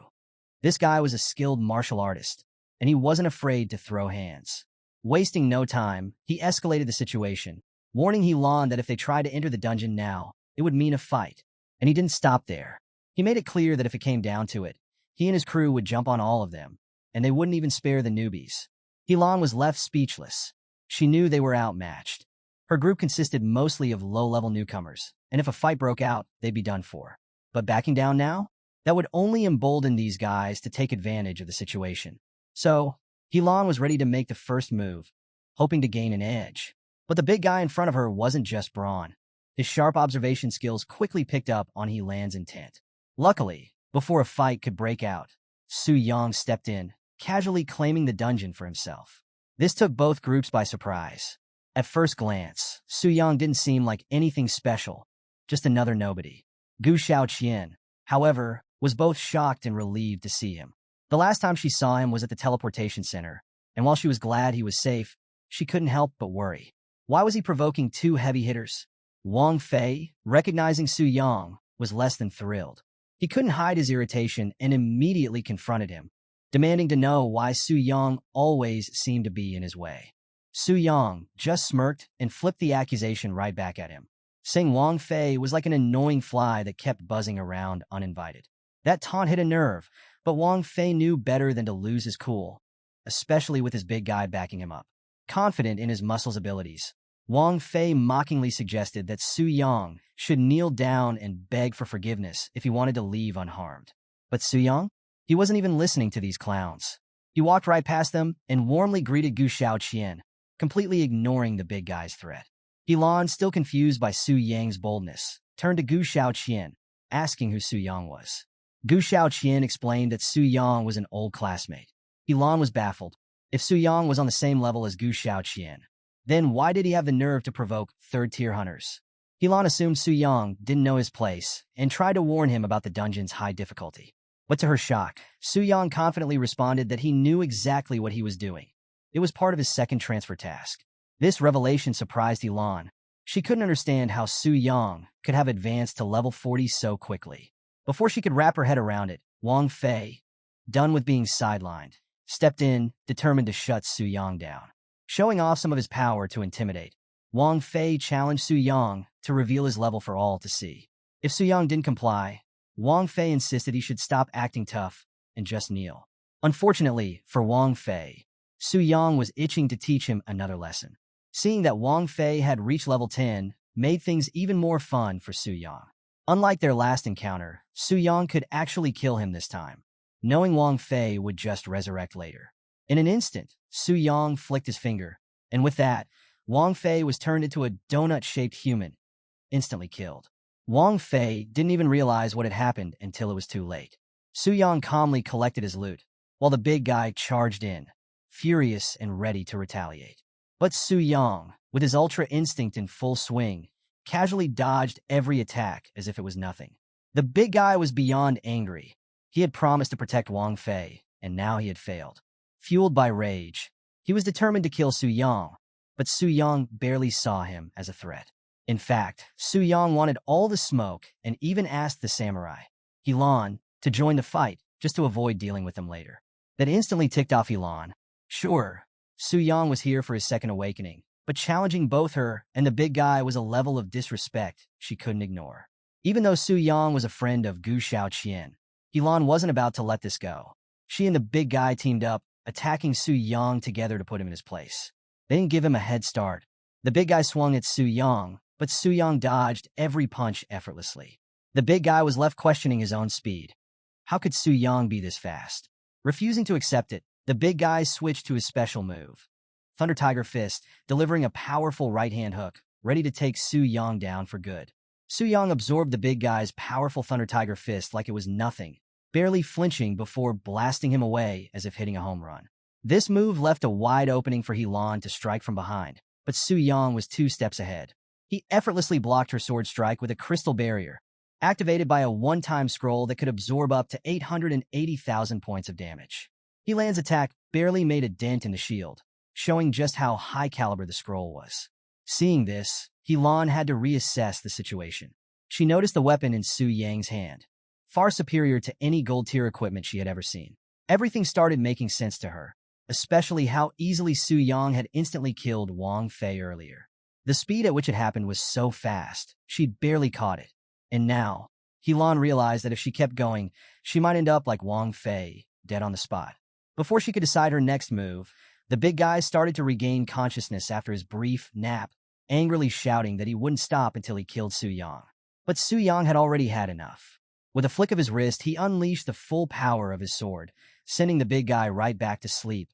Speaker 1: This guy was a skilled martial artist, and he wasn't afraid to throw hands. Wasting no time, he escalated the situation, warning Helan that if they tried to enter the dungeon now, it would mean a fight. And he didn't stop there. He made it clear that if it came down to it, he and his crew would jump on all of them, and they wouldn't even spare the newbies. Helan was left speechless. She knew they were outmatched. Her group consisted mostly of low-level newcomers, and if a fight broke out, they'd be done for. But backing down now? That would only embolden these guys to take advantage of the situation. So, Helan was ready to make the first move, hoping to gain an edge. But the big guy in front of her wasn't just brawn. His sharp observation skills quickly picked up on Helan's intent. Luckily, before a fight could break out, Su Yang stepped in, casually claiming the dungeon for himself. This took both groups by surprise. At first glance, Su Yang didn't seem like anything special, just another nobody. Gu Xiaoqian, however, was both shocked and relieved to see him. The last time she saw him was at the teleportation center, and while she was glad he was safe, she couldn't help but worry. Why was he provoking two heavy hitters? Wang Fei, recognizing Su Yang, was less than thrilled. He couldn't hide his irritation and immediately confronted him, demanding to know why Su Yang always seemed to be in his way. Su Yang just smirked and flipped the accusation right back at him, saying Wang Fei was like an annoying fly that kept buzzing around uninvited. That taunt hit a nerve, but Wang Fei knew better than to lose his cool, especially with his big guy backing him up. Confident in his muscles' abilities, Wang Fei mockingly suggested that Su Yang should kneel down and beg for forgiveness if he wanted to leave unharmed. But Su Yang? He wasn't even listening to these clowns. He walked right past them and warmly greeted Gu Xiaoqian, completely ignoring the big guy's threat. Helan, still confused by Su Yang's boldness, turned to Gu Xiaoqian, asking who Su Yang was. Gu Xiaoqian explained that Su Yang was an old classmate. Helan was baffled. If Su Yang was on the same level as Gu Xiaoqian, then why did he have the nerve to provoke third-tier hunters? Helan assumed Su Yang didn't know his place and tried to warn him about the dungeon's high difficulty. But to her shock, Su Yang confidently responded that he knew exactly what he was doing. It was part of his second transfer task. This revelation surprised Helan. She couldn't understand how Su Yang could have advanced to level 40 so quickly. Before she could wrap her head around it, Wang Fei, done with being sidelined, stepped in, determined to shut Su Yang down. Showing off some of his power to intimidate, Wang Fei challenged Su Yang to reveal his level for all to see. If Su Yang didn't comply, Wang Fei insisted he should stop acting tough and just kneel. Unfortunately for Wang Fei, Su Yang was itching to teach him another lesson. Seeing that Wang Fei had reached level 10 made things even more fun for Su Yang. Unlike their last encounter, Su Yang could actually kill him this time, knowing Wang Fei would just resurrect later. In an instant, Su Yang flicked his finger, and with that, Wang Fei was turned into a donut-shaped human, instantly killed. Wang Fei didn't even realize what had happened until it was too late. Su Yang calmly collected his loot, while the big guy charged in, furious and ready to retaliate. But Su Yang, with his ultra instinct in full swing, casually dodged every attack as if it was nothing. The big guy was beyond angry. He had promised to protect Wang Fei, and now he had failed. Fueled by rage, he was determined to kill Su Yang, but Su Yang barely saw him as a threat. In fact, Su Yang wanted all the smoke and even asked the samurai, Helan, to join the fight just to avoid dealing with him later. That instantly ticked off Helan. Sure, Su Yang was here for his second awakening, but challenging both her and the big guy was a level of disrespect she couldn't ignore. Even though Su Yang was a friend of Gu Xiaoqian, Helan wasn't about to let this go. She and the big guy teamed up, attacking Su Yang together to put him in his place. They didn't give him a head start. The big guy swung at Su Yang, but Su Yang dodged every punch effortlessly. The big guy was left questioning his own speed. How could Su Yang be this fast? Refusing to accept it, the big guy switched to his special move, Thunder Tiger Fist, delivering a powerful right-hand hook, ready to take Su Yang down for good. Su Yang absorbed the big guy's powerful Thunder Tiger Fist like it was nothing, barely flinching before blasting him away as if hitting a home run. This move left a wide opening for Helan to strike from behind, but Su Yang was 2 steps ahead. He effortlessly blocked her sword strike with a crystal barrier, activated by a one-time scroll that could absorb up to 880,000 points of damage. Helan's attack barely made a dent in the shield, showing just how high caliber the scroll was. Seeing this, Helan had to reassess the situation. She noticed the weapon in Su Yang's hand, far superior to any gold-tier equipment she had ever seen. Everything started making sense to her, especially how easily Su Yang had instantly killed Wang Fei earlier. The speed at which it happened was so fast, she'd barely caught it. And now, Helan realized that if she kept going, she might end up like Wang Fei, dead on the spot. Before she could decide her next move, the big guy started to regain consciousness after his brief nap, angrily shouting that he wouldn't stop until he killed Su Yang. But Su Yang had already had enough. With a flick of his wrist, he unleashed the full power of his sword, sending the big guy right back to sleep.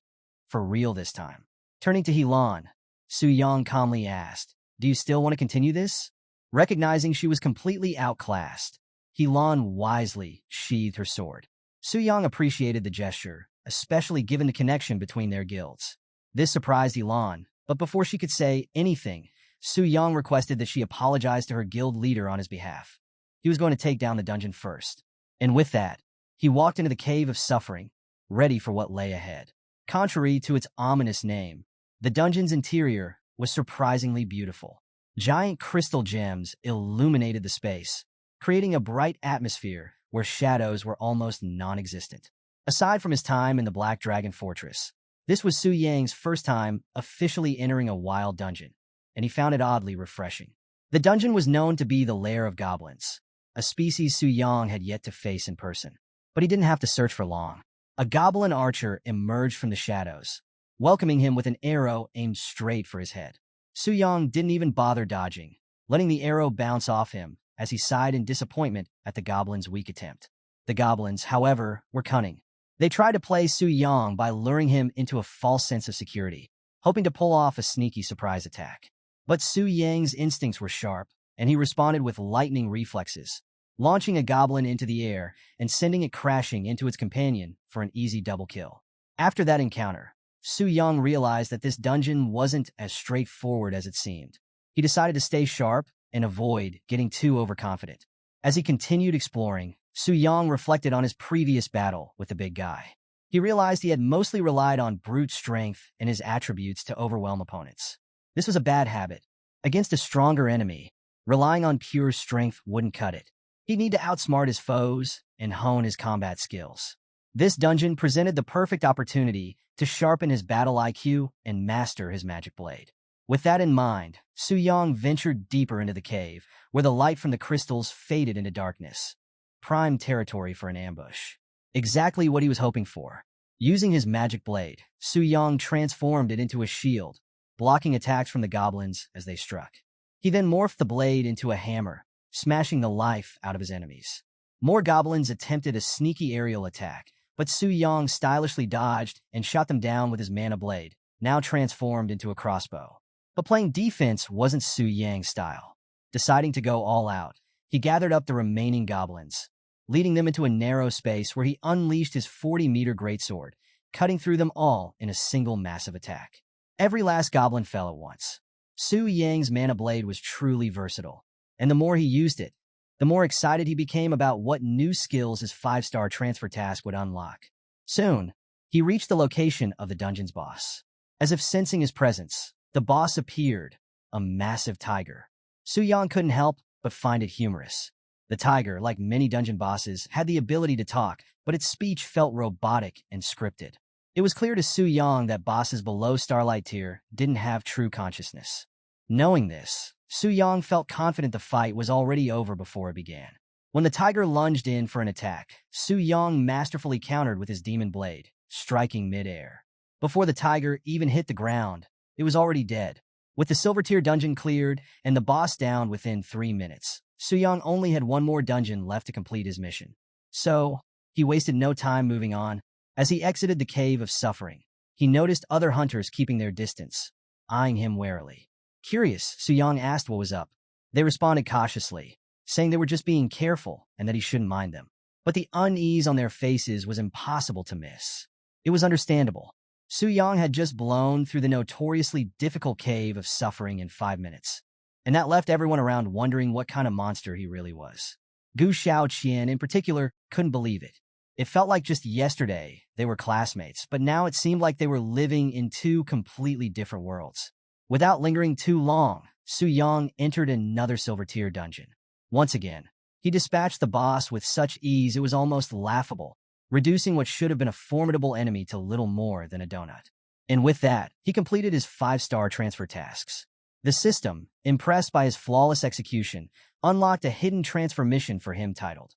Speaker 1: For real this time. Turning to Helan, Su Yang calmly asked, "Do you still want to continue this?" Recognizing she was completely outclassed, Helan wisely sheathed her sword. Su Yang appreciated the gesture, especially given the connection between their guilds. This surprised Helan, but before she could say anything, Su Yang requested that she apologize to her guild leader on his behalf. He was going to take down the dungeon first. And with that, he walked into the Cave of Suffering, ready for what lay ahead. Contrary to its ominous name, the dungeon's interior was surprisingly beautiful. Giant crystal gems illuminated the space, creating a bright atmosphere where shadows were almost non-existent. Aside from his time in the Black Dragon Fortress, this was Su Yang's first time officially entering a wild dungeon, and he found it oddly refreshing. The dungeon was known to be the lair of goblins, a species Su Yang had yet to face in person. But he didn't have to search for long. A goblin archer emerged from the shadows, welcoming him with an arrow aimed straight for his head. Su Yang didn't even bother dodging, letting the arrow bounce off him as he sighed in disappointment at the goblin's weak attempt. The goblins, however, were cunning. They tried to play Su Yang by luring him into a false sense of security, hoping to pull off a sneaky surprise attack. But Su Yang's instincts were sharp, and he responded with lightning reflexes, launching a goblin into the air and sending it crashing into its companion for an easy double kill. After that encounter, Su Yang realized that this dungeon wasn't as straightforward as it seemed. He decided to stay sharp and avoid getting too overconfident. As he continued exploring, Su Yang reflected on his previous battle with the big guy. He realized he had mostly relied on brute strength and his attributes to overwhelm opponents. This was a bad habit. Against a stronger enemy, relying on pure strength wouldn't cut it. He'd need to outsmart his foes and hone his combat skills. This dungeon presented the perfect opportunity to sharpen his battle IQ and master his magic blade. With that in mind, Su Yang ventured deeper into the cave, where the light from the crystals faded into darkness. Prime territory for an ambush. Exactly what he was hoping for. Using his magic blade, Su Yang transformed it into a shield, blocking attacks from the goblins as they struck. He then morphed the blade into a hammer, smashing the life out of his enemies. More goblins attempted a sneaky aerial attack, but Su Yang stylishly dodged and shot them down with his mana blade, now transformed into a crossbow. But playing defense wasn't Su Yang's style. Deciding to go all out, he gathered up the remaining goblins, leading them into a narrow space where he unleashed his 40-meter greatsword, cutting through them all in a single massive attack. Every last goblin fell at once. Su Yang's mana blade was truly versatile, and the more he used it, the more excited he became about what new skills his 5-star transfer task would unlock. Soon, he reached the location of the dungeon's boss. As if sensing his presence, the boss appeared, a massive tiger. Su Yang couldn't help but find it humorous. The tiger, like many dungeon bosses, had the ability to talk, but its speech felt robotic and scripted. It was clear to Su Yang that bosses below Starlight tier didn't have true consciousness. Knowing this, Su Yang felt confident the fight was already over before it began. When the tiger lunged in for an attack, Su Yang masterfully countered with his demon blade, striking mid-air. Before the tiger even hit the ground, it was already dead. With the silver tier dungeon cleared and the boss down within 3 minutes, Su Yang only had one more dungeon left to complete his mission. So, he wasted no time moving on. As he exited the Cave of Suffering, he noticed other hunters keeping their distance, eyeing him warily. Curious, Su Yang asked what was up. They responded cautiously, saying they were just being careful and that he shouldn't mind them. But the unease on their faces was impossible to miss. It was understandable. Su Yang had just blown through the notoriously difficult Cave of Suffering in 5 minutes, and that left everyone around wondering what kind of monster he really was. Gu Xiaoqian, in particular, couldn't believe it. It felt like just yesterday they were classmates, but now it seemed like they were living in 2 completely different worlds. Without lingering too long, Su Yang entered another silver tier dungeon. Once again, he dispatched the boss with such ease it was almost laughable, reducing what should have been a formidable enemy to little more than a donut. And with that, he completed his 5-star transfer tasks. The system, impressed by his flawless execution, unlocked a hidden transfer mission for him titled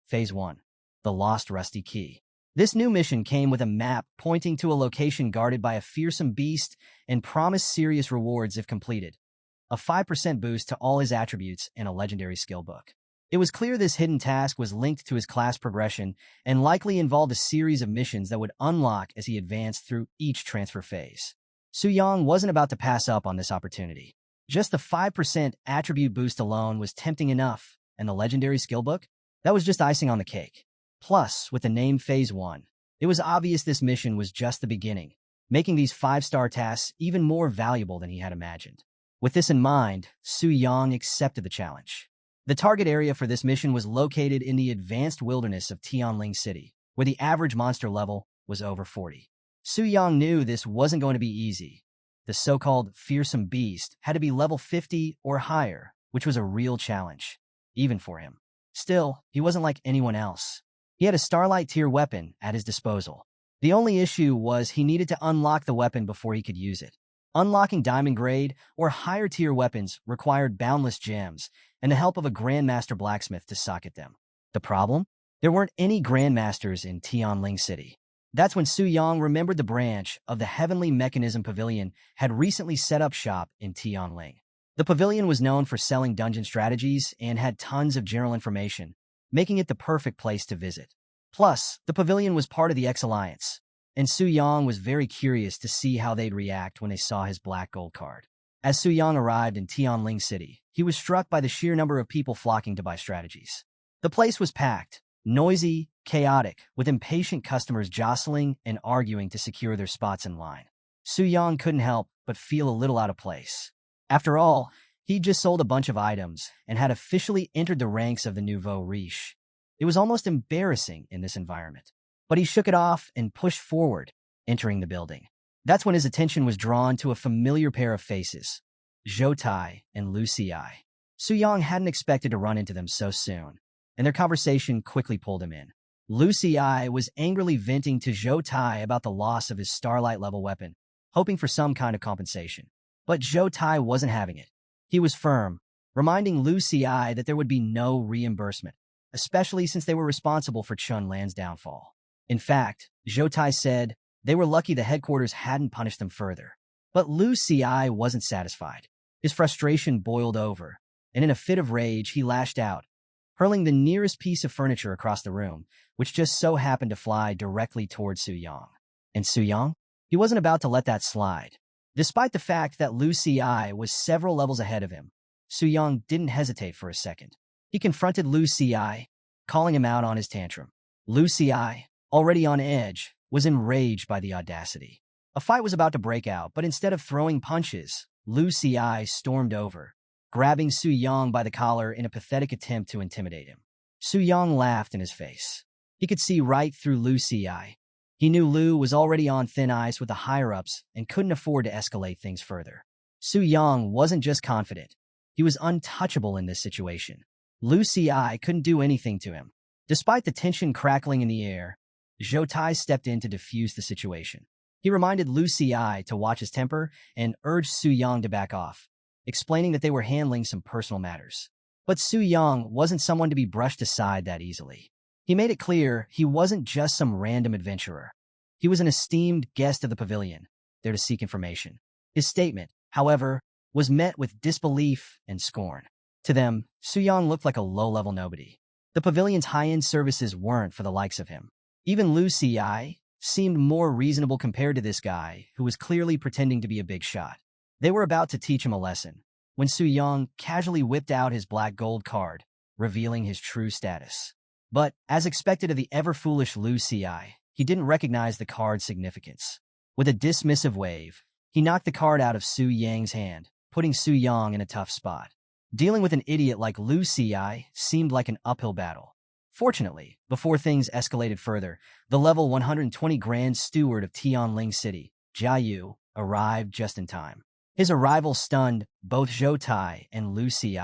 Speaker 1: Phase 1. The Lost Rusty Key. This new mission came with a map pointing to a location guarded by a fearsome beast and promised serious rewards if completed. A 5% boost to all his attributes and a legendary skill book. It was clear this hidden task was linked to his class progression and likely involved a series of missions that would unlock as he advanced through each transfer phase. Su Yang wasn't about to pass up on this opportunity. Just the 5% attribute boost alone was tempting enough, and the legendary skill book? That was just icing on the cake. Plus, with the name Phase 1, it was obvious this mission was just the beginning, making these 5-star tasks even more valuable than he had imagined. With this in mind, Su Yang accepted the challenge. The target area for this mission was located in the advanced wilderness of Tianling City, where the average monster level was over 40. Su Yang knew this wasn't going to be easy. The so-called fearsome beast had to be level 50 or higher, which was a real challenge, even for him. Still, he wasn't like anyone else. He had a Starlight tier weapon at his disposal. The only issue was he needed to unlock the weapon before he could use it. Unlocking diamond grade or higher tier weapons required boundless gems and the help of a Grandmaster blacksmith to socket them. The problem? There weren't any Grandmasters in Tianling City. That's when Su Yang remembered the branch of the Heavenly Mechanism Pavilion had recently set up shop in Tianling. The pavilion was known for selling dungeon strategies and had tons of general information, making it the perfect place to visit. Plus, the pavilion was part of the X-Alliance, and Su Yang was very curious to see how they'd react when they saw his black gold card. As Su Yang arrived in Tianling City, he was struck by the sheer number of people flocking to buy strategies. The place was packed, noisy, chaotic, with impatient customers jostling and arguing to secure their spots in line. Su Yang couldn't help but feel a little out of place. After all, he'd just sold a bunch of items and had officially entered the ranks of the nouveau riche. It was almost embarrassing in this environment. But he shook it off and pushed forward, entering the building. That's when his attention was drawn to a familiar pair of faces, Zhou Tai and Lu Xi. Su Yang hadn't expected to run into them so soon, and their conversation quickly pulled him in. Lu Xi was angrily venting to Zhou Tai about the loss of his Starlight-level weapon, hoping for some kind of compensation. But Zhou Tai wasn't having it. He was firm, reminding Lu Xi that there would be no reimbursement, especially since they were responsible for Chun Lan's downfall. In fact, Zhou Tai said they were lucky the headquarters hadn't punished them further. But Lu Xi wasn't satisfied. His frustration boiled over, and in a fit of rage he lashed out, hurling the nearest piece of furniture across the room, which just so happened to fly directly toward Su Yang. And Su Yang? He wasn't about to let that slide. Despite the fact that Lu Xi was several levels ahead of him, Su Yang didn't hesitate for a second. He confronted Lu Xi, calling him out on his tantrum. Lu Xi, already on edge, was enraged by the audacity. A fight was about to break out, but instead of throwing punches, Lu Xi stormed over, grabbing Su Yang by the collar in a pathetic attempt to intimidate him. Su Yang laughed in his face. He could see right through Lu Xi. He knew Lu was already on thin ice with the higher-ups and couldn't afford to escalate things further. Su Yang wasn't just confident. He was untouchable in this situation. Lu Xi couldn't do anything to him. Despite the tension crackling in the air, Zhou Tai stepped in to defuse the situation. He reminded Lu Xi to watch his temper and urged Su Yang to back off, explaining that they were handling some personal matters. But Su Yang wasn't someone to be brushed aside that easily. He made it clear he wasn't just some random adventurer. He was an esteemed guest of the pavilion, there to seek information. His statement, however, was met with disbelief and scorn. To them, Su Yang looked like a low-level nobody. The pavilion's high-end services weren't for the likes of him. Even Lu Xi seemed more reasonable compared to this guy, who was clearly pretending to be a big shot. They were about to teach him a lesson, when Su Yang casually whipped out his black gold card, revealing his true status. But, as expected of the ever-foolish Lu Xi, he didn't recognize the card's significance. With a dismissive wave, he knocked the card out of Su Yang's hand, putting Su Yang in a tough spot. Dealing with an idiot like Lu Xi seemed like an uphill battle. Fortunately, before things escalated further, the level 120 Grand Steward of Tianling City, Jia Yu, arrived just in time. His arrival stunned both Zhou Tai and Lu Xi,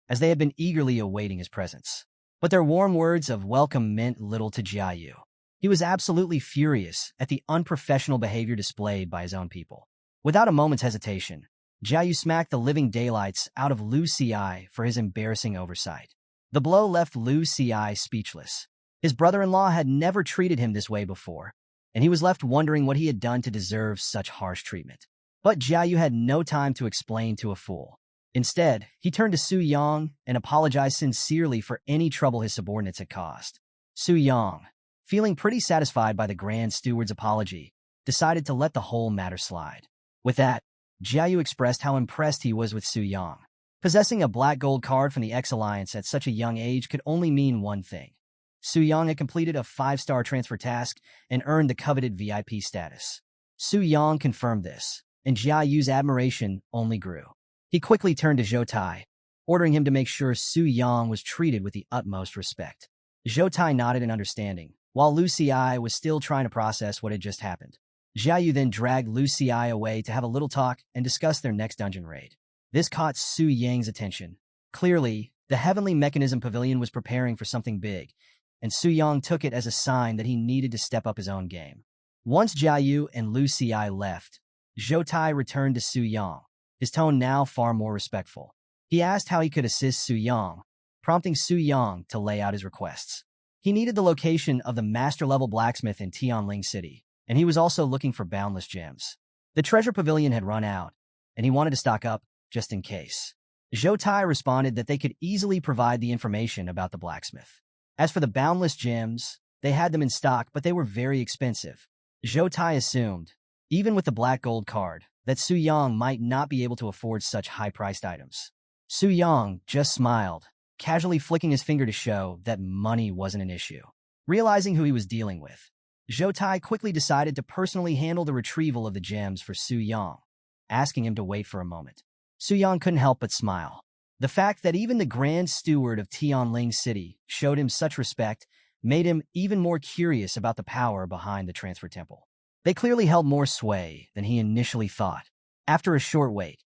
Speaker 1: as they had been eagerly awaiting his presence. But their warm words of welcome meant little to Jia Yu. He was absolutely furious at the unprofessional behavior displayed by his own people. Without a moment's hesitation, Jia Yu smacked the living daylights out of Lu Xi for his embarrassing oversight. The blow left Lu Xi speechless. His brother-in-law had never treated him this way before, and he was left wondering what he had done to deserve such harsh treatment. But Jia Yu had no time to explain to a fool. Instead, he turned to Su Yang and apologized sincerely for any trouble his subordinates had caused. Su Yang, feeling pretty satisfied by the Grand Steward's apology, decided to let the whole matter slide. With that, Jiayu expressed how impressed he was with Su Yang. Possessing a black gold card from the X-Alliance at such a young age could only mean one thing. Su Yang had completed a 5-star transfer task and earned the coveted VIP status. Su Yang confirmed this, and Jiayu's admiration only grew. He quickly turned to Zhou Tai, ordering him to make sure Su Yang was treated with the utmost respect. Zhou Tai nodded in understanding, while Lu Xi was still trying to process what had just happened. Jiayu then dragged Lu Xi away to have a little talk and discuss their next dungeon raid. This caught Su Yang's attention. Clearly, the Heavenly Mechanism Pavilion was preparing for something big, and Su Yang took it as a sign that he needed to step up his own game. Once Jiayu and Lu Xi left, Zhou Tai returned to Su Yang, his tone now far more respectful. He asked how he could assist Su Yang, prompting Su Yang to lay out his requests. He needed the location of the master-level blacksmith in Tianling City, and he was also looking for boundless gems. The treasure pavilion had run out, and he wanted to stock up just in case. Zhou Tai responded that they could easily provide the information about the blacksmith. As for the boundless gems, they had them in stock, but they were very expensive. Zhou Tai assumed, even with the black gold card, that Su Yang might not be able to afford such high-priced items. Su Yang just smiled, casually flicking his finger to show that money wasn't an issue. Realizing who he was dealing with, Zhou Tai quickly decided to personally handle the retrieval of the gems for Su Yang, asking him to wait for a moment. Su Yang couldn't help but smile. The fact that even the Grand Steward of Tianling City showed him such respect made him even more curious about the power behind the transfer temple. They clearly held more sway than he initially thought. After a short wait,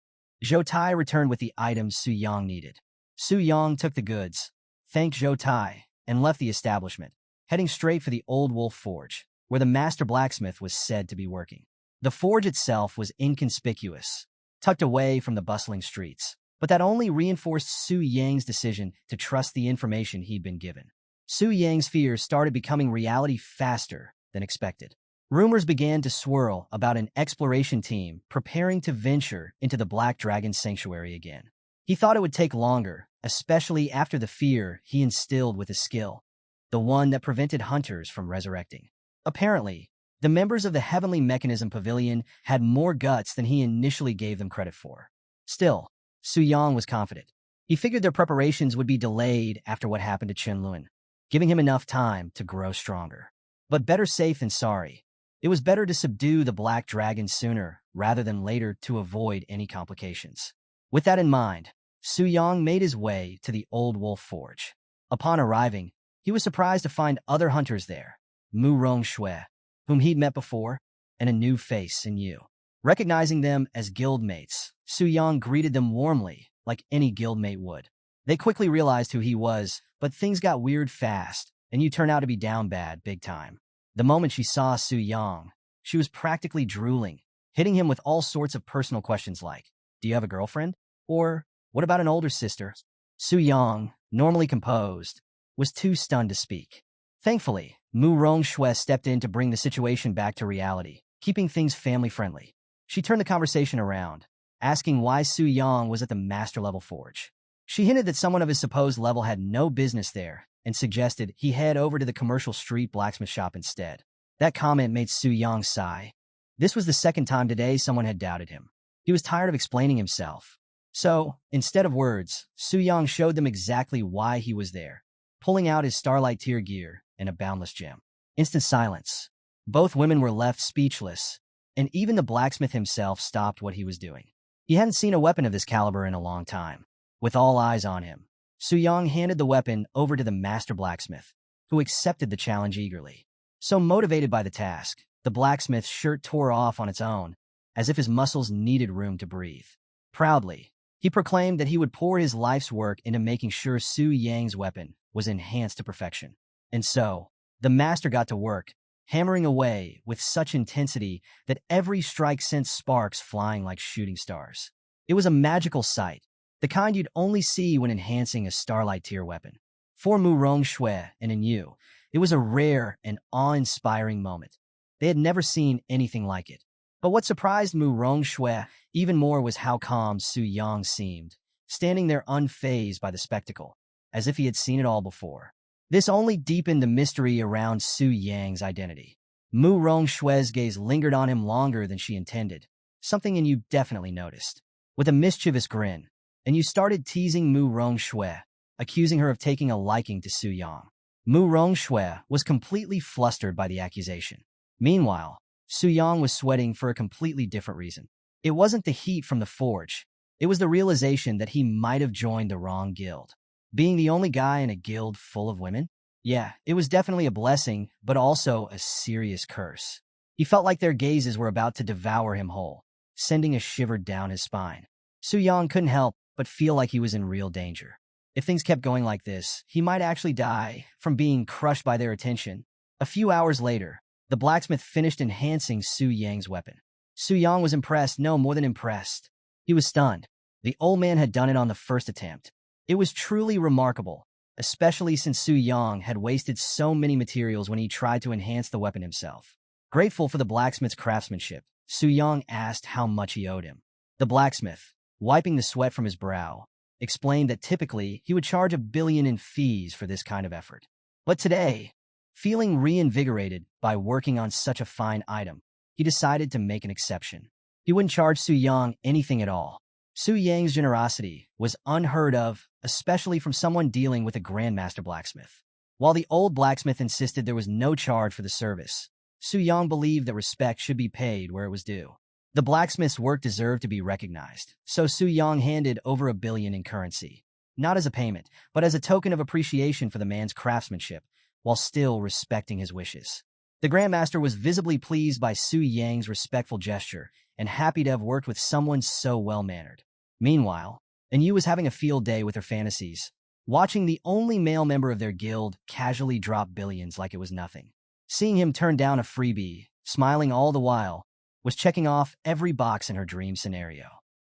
Speaker 1: Zhou Tai returned with the items Su Yang needed. Su Yang took the goods, thanked Zhou Tai, and left the establishment, heading straight for the Old Wolf Forge, where the master blacksmith was said to be working. The forge itself was inconspicuous, tucked away from the bustling streets, but that only reinforced Su Yang's decision to trust the information he'd been given. Su Yang's fears started becoming reality faster than expected. Rumors began to swirl about an exploration team preparing to venture into the Black Dragon Sanctuary again. He thought it would take longer, especially after the fear he instilled with his skill, the one that prevented hunters from resurrecting. Apparently, the members of the Heavenly Mechanism Pavilion had more guts than he initially gave them credit for. Still, Su Yang was confident. He figured their preparations would be delayed after what happened to Chen Lun, giving him enough time to grow stronger. But better safe than sorry. It was better to subdue the Black Dragon sooner rather than later to avoid any complications. With that in mind, Su Yang made his way to the Old Wolf Forge. Upon arriving, he was surprised to find other hunters there, Mu Rongshui, whom he'd met before, and a new face in Yu. Recognizing them as guildmates, Su Yang greeted them warmly, like any guildmate would. They quickly realized who he was, but things got weird fast, and Yu turned out to be down bad big time. The moment she saw Su Yang, she was practically drooling, hitting him with all sorts of personal questions like, "Do you have a girlfriend?" Or, "What about an older sister?" Su Yang, normally composed, was too stunned to speak. Thankfully, Mu Rongshui stepped in to bring the situation back to reality, keeping things family-friendly. She turned the conversation around, asking why Su Yang was at the master-level forge. She hinted that someone of his supposed level had no business there, and suggested he head over to the commercial street blacksmith shop instead. That comment made Su Yang sigh. This was the second time today someone had doubted him. He was tired of explaining himself. So, instead of words, Su Yang showed them exactly why he was there, pulling out his Starlight tier gear and a boundless gem. Instant silence. Both women were left speechless, and even the blacksmith himself stopped what he was doing. He hadn't seen a weapon of this caliber in a long time. With all eyes on him, Su Yang handed the weapon over to the master blacksmith, who accepted the challenge eagerly. So motivated by the task, the blacksmith's shirt tore off on its own, as if his muscles needed room to breathe. Proudly, he proclaimed that he would pour his life's work into making sure Su Yang's weapon was enhanced to perfection. And so, the master got to work, hammering away with such intensity that every strike sent sparks flying like shooting stars. It was a magical sight, the kind you'd only see when enhancing a Starlight tier weapon. For Mu Rongshui and Yu, it was a rare and awe-inspiring moment. They had never seen anything like it. But what surprised Mu Rongshui even more was how calm Su Yang seemed, standing there unfazed by the spectacle, as if he had seen it all before. This only deepened the mystery around Su Yang's identity. Mu Rongshue's gaze lingered on him longer than she intended, something you definitely noticed. With a mischievous grin, and you started teasing Mu Rongshue, accusing her of taking a liking to Su Yang. Mu Rongshue was completely flustered by the accusation. Meanwhile, Su Yang was sweating for a completely different reason. It wasn't the heat from the forge. It was the realization that he might have joined the wrong guild. Being the only guy in a guild full of women? Yeah, it was definitely a blessing, but also a serious curse. He felt like their gazes were about to devour him whole, sending a shiver down his spine. Su Yang couldn't help but feel like he was in real danger. If things kept going like this, he might actually die from being crushed by their attention. A few hours later, the blacksmith finished enhancing Su Yang's weapon. Su Yang was impressed, no more than impressed. He was stunned. The old man had done it on the first attempt. It was truly remarkable, especially since Su Yang had wasted so many materials when he tried to enhance the weapon himself. Grateful for the blacksmith's craftsmanship, Su Yang asked how much he owed him. The blacksmith, wiping the sweat from his brow, explained that typically he would charge 1 billion in fees for this kind of effort. But today, feeling reinvigorated by working on such a fine item, he decided to make an exception. He wouldn't charge Su Yang anything at all. Su Yang's generosity was unheard of, especially from someone dealing with a grandmaster blacksmith. While the old blacksmith insisted there was no charge for the service, Su Yang believed that respect should be paid where it was due. The blacksmith's work deserved to be recognized, so Su Yang handed over 1 billion in currency, not as a payment, but as a token of appreciation for the man's craftsmanship, while still respecting his wishes. The Grandmaster was visibly pleased by Su Yang's respectful gesture and happy to have worked with someone so well-mannered. Meanwhile, Yu was having a field day with her fantasies, watching the only male member of their guild casually drop billions like it was nothing. Seeing him turn down a freebie, smiling all the while, was checking off every box in her dream scenario.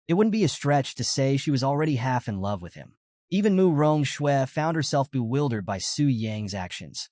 Speaker 1: It wouldn't be a stretch to say she was already half in love with him. Even Mu Rongshue found herself bewildered by Su Yang's actions,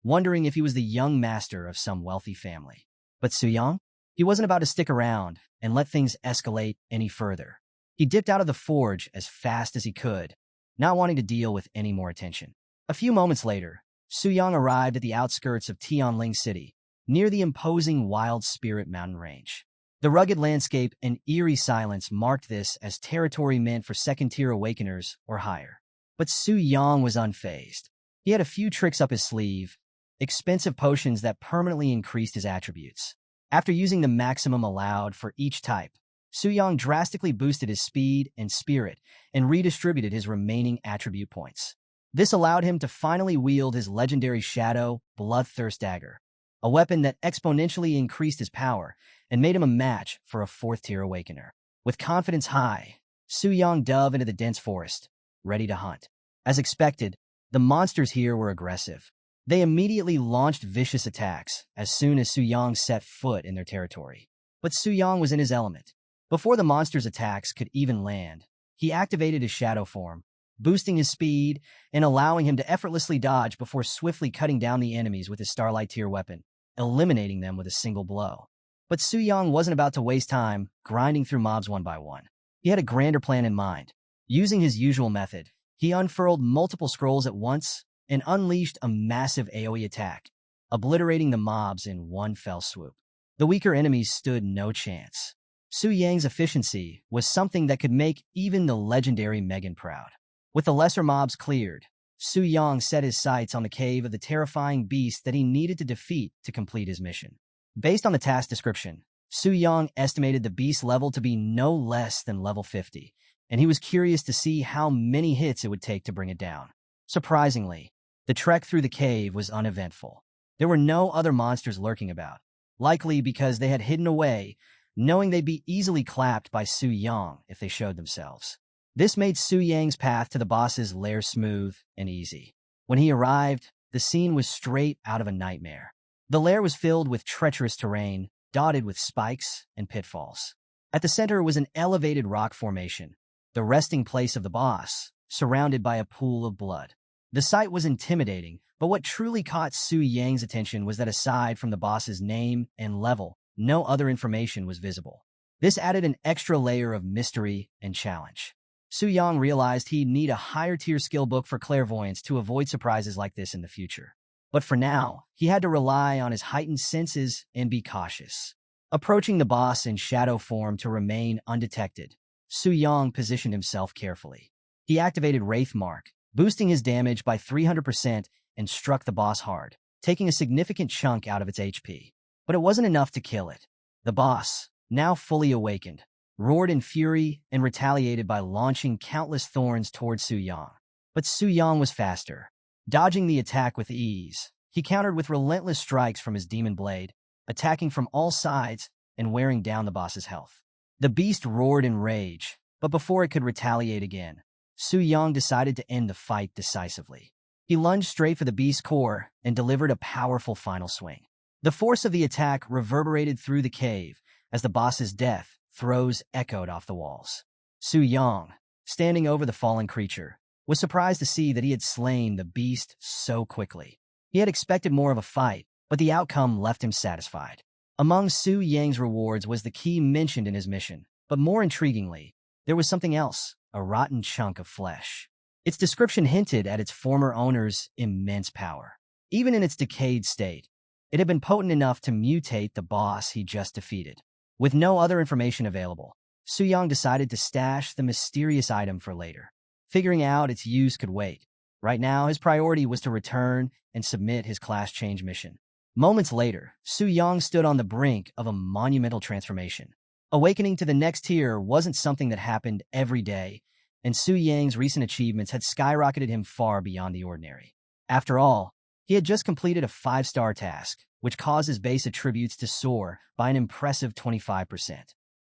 Speaker 1: wondering if he was the young master of some wealthy family. But Su Yang? He wasn't about to stick around and let things escalate any further. He dipped out of the forge as fast as he could, not wanting to deal with any more attention. A few moments later, Su Yang arrived at the outskirts of Tianling City, near the imposing Wild Spirit mountain range. The rugged landscape and eerie silence marked this as territory meant for second-tier awakeners or higher. But Su Yang was unfazed. He had a few tricks up his sleeve, expensive potions that permanently increased his attributes. After using the maximum allowed for each type, Su Yang drastically boosted his speed and spirit and redistributed his remaining attribute points. This allowed him to finally wield his legendary Shadow Bloodthirst Dagger, a weapon that exponentially increased his power and made him a match for a 4th-tier awakener. With confidence high, Su Yang dove into the dense forest, ready to hunt. As expected, the monsters here were aggressive. They immediately launched vicious attacks as soon as Su Yang set foot in their territory. But Su Yang was in his element. Before the monsters' attacks could even land, he activated his shadow form, boosting his speed and allowing him to effortlessly dodge before swiftly cutting down the enemies with his Starlight tier weapon, eliminating them with a single blow. But Su Yang wasn't about to waste time grinding through mobs one by one. He had a grander plan in mind. Using his usual method, he unfurled multiple scrolls at once and unleashed a massive AoE attack, obliterating the mobs in one fell swoop. The weaker enemies stood no chance. Su Yang's efficiency was something that could make even the legendary Megan proud. With the lesser mobs cleared, Su Yang set his sights on the cave of the terrifying beast that he needed to defeat to complete his mission. Based on the task description, Su Yang estimated the beast's level to be no less than level 50, and he was curious to see how many hits it would take to bring it down. Surprisingly, the trek through the cave was uneventful. There were no other monsters lurking about, likely because they had hidden away, knowing they'd be easily clapped by Su Yang if they showed themselves. This made Su Yang's path to the boss's lair smooth and easy. When he arrived, the scene was straight out of a nightmare. The lair was filled with treacherous terrain, dotted with spikes and pitfalls. At the center was an elevated rock formation, the resting place of the boss, surrounded by a pool of blood. The sight was intimidating, but what truly caught Su Yang's attention was that aside from the boss's name and level, no other information was visible. This added an extra layer of mystery and challenge. Su Yang realized he'd need a higher-tier skill book for clairvoyance to avoid surprises like this in the future. But for now, he had to rely on his heightened senses and be cautious. Approaching the boss in shadow form to remain undetected, Su Yang positioned himself carefully. He activated Wraith Mark, boosting his damage by 300% and struck the boss hard, taking a significant chunk out of its HP. But it wasn't enough to kill it. The boss, now fully awakened, roared in fury and retaliated by launching countless thorns towards Su Yang. But Su Yang was faster. Dodging the attack with ease, he countered with relentless strikes from his demon blade, attacking from all sides and wearing down the boss's health. The beast roared in rage, but before it could retaliate again, Su Yang decided to end the fight decisively. He lunged straight for the beast's core and delivered a powerful final swing. The force of the attack reverberated through the cave as the boss's death throes echoed off the walls. Su Yang, standing over the fallen creature, was surprised to see that he had slain the beast so quickly. He had expected more of a fight, but the outcome left him satisfied. Among Su Yang's rewards was the key mentioned in his mission, but more intriguingly, there was something else, a rotten chunk of flesh. Its description hinted at its former owner's immense power. Even in its decayed state, it had been potent enough to mutate the boss he just defeated. With no other information available, Su Yang decided to stash the mysterious item for later. Figuring out its use could wait. Right now, his priority was to return and submit his class change mission. Moments later, Su Yang stood on the brink of a monumental transformation. Awakening to the next tier wasn't something that happened every day, and Su Yang's recent achievements had skyrocketed him far beyond the ordinary. After all, he had just completed a 5-star task, which caused his base attributes to soar by an impressive 25%.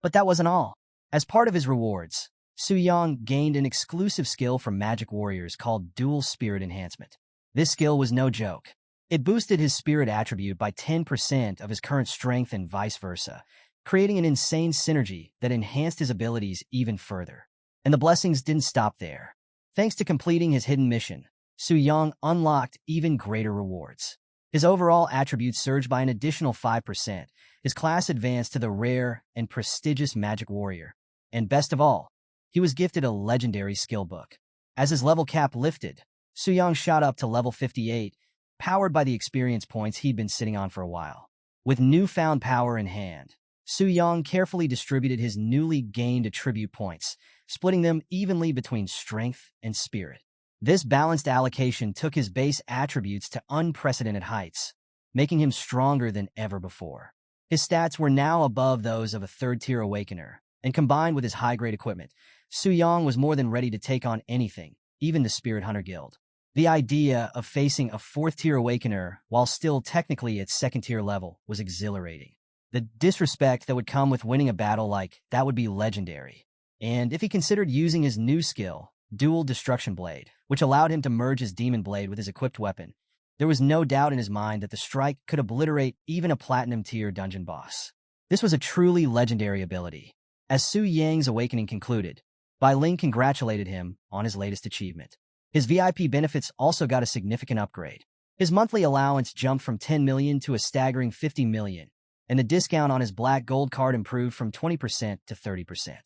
Speaker 1: But that wasn't all. As part of his rewards, Su Yang gained an exclusive skill from magic warriors called Dual Spirit Enhancement. This skill was no joke. It boosted his spirit attribute by 10% of his current strength and vice versa, creating an insane synergy that enhanced his abilities even further. And the blessings didn't stop there. Thanks to completing his hidden mission, Su Yang unlocked even greater rewards. His overall attributes surged by an additional 5%. His class advanced to the rare and prestigious Magic Warrior. And best of all, he was gifted a legendary skill book. As his level cap lifted, Su Yang shot up to level 58, powered by the experience points he'd been sitting on for a while. With newfound power in hand, Su Yang carefully distributed his newly gained attribute points, splitting them evenly between strength and spirit. This balanced allocation took his base attributes to unprecedented heights, making him stronger than ever before. His stats were now above those of a third-tier Awakener, and combined with his high-grade equipment, Su Yang was more than ready to take on anything, even the Spirit Hunter Guild. The idea of facing a fourth-tier Awakener while still technically at second-tier level was exhilarating. The disrespect that would come with winning a battle like that would be legendary. And if he considered using his new skill, Dual Destruction Blade, which allowed him to merge his Demon Blade with his equipped weapon, there was no doubt in his mind that the strike could obliterate even a Platinum-tier dungeon boss. This was a truly legendary ability. As Su Yang's awakening concluded, Bai Ling congratulated him on his latest achievement. His VIP benefits also got a significant upgrade. His monthly allowance jumped from 10 million to a staggering 50 million, and the discount on his Black Gold card improved from 20% to 30%.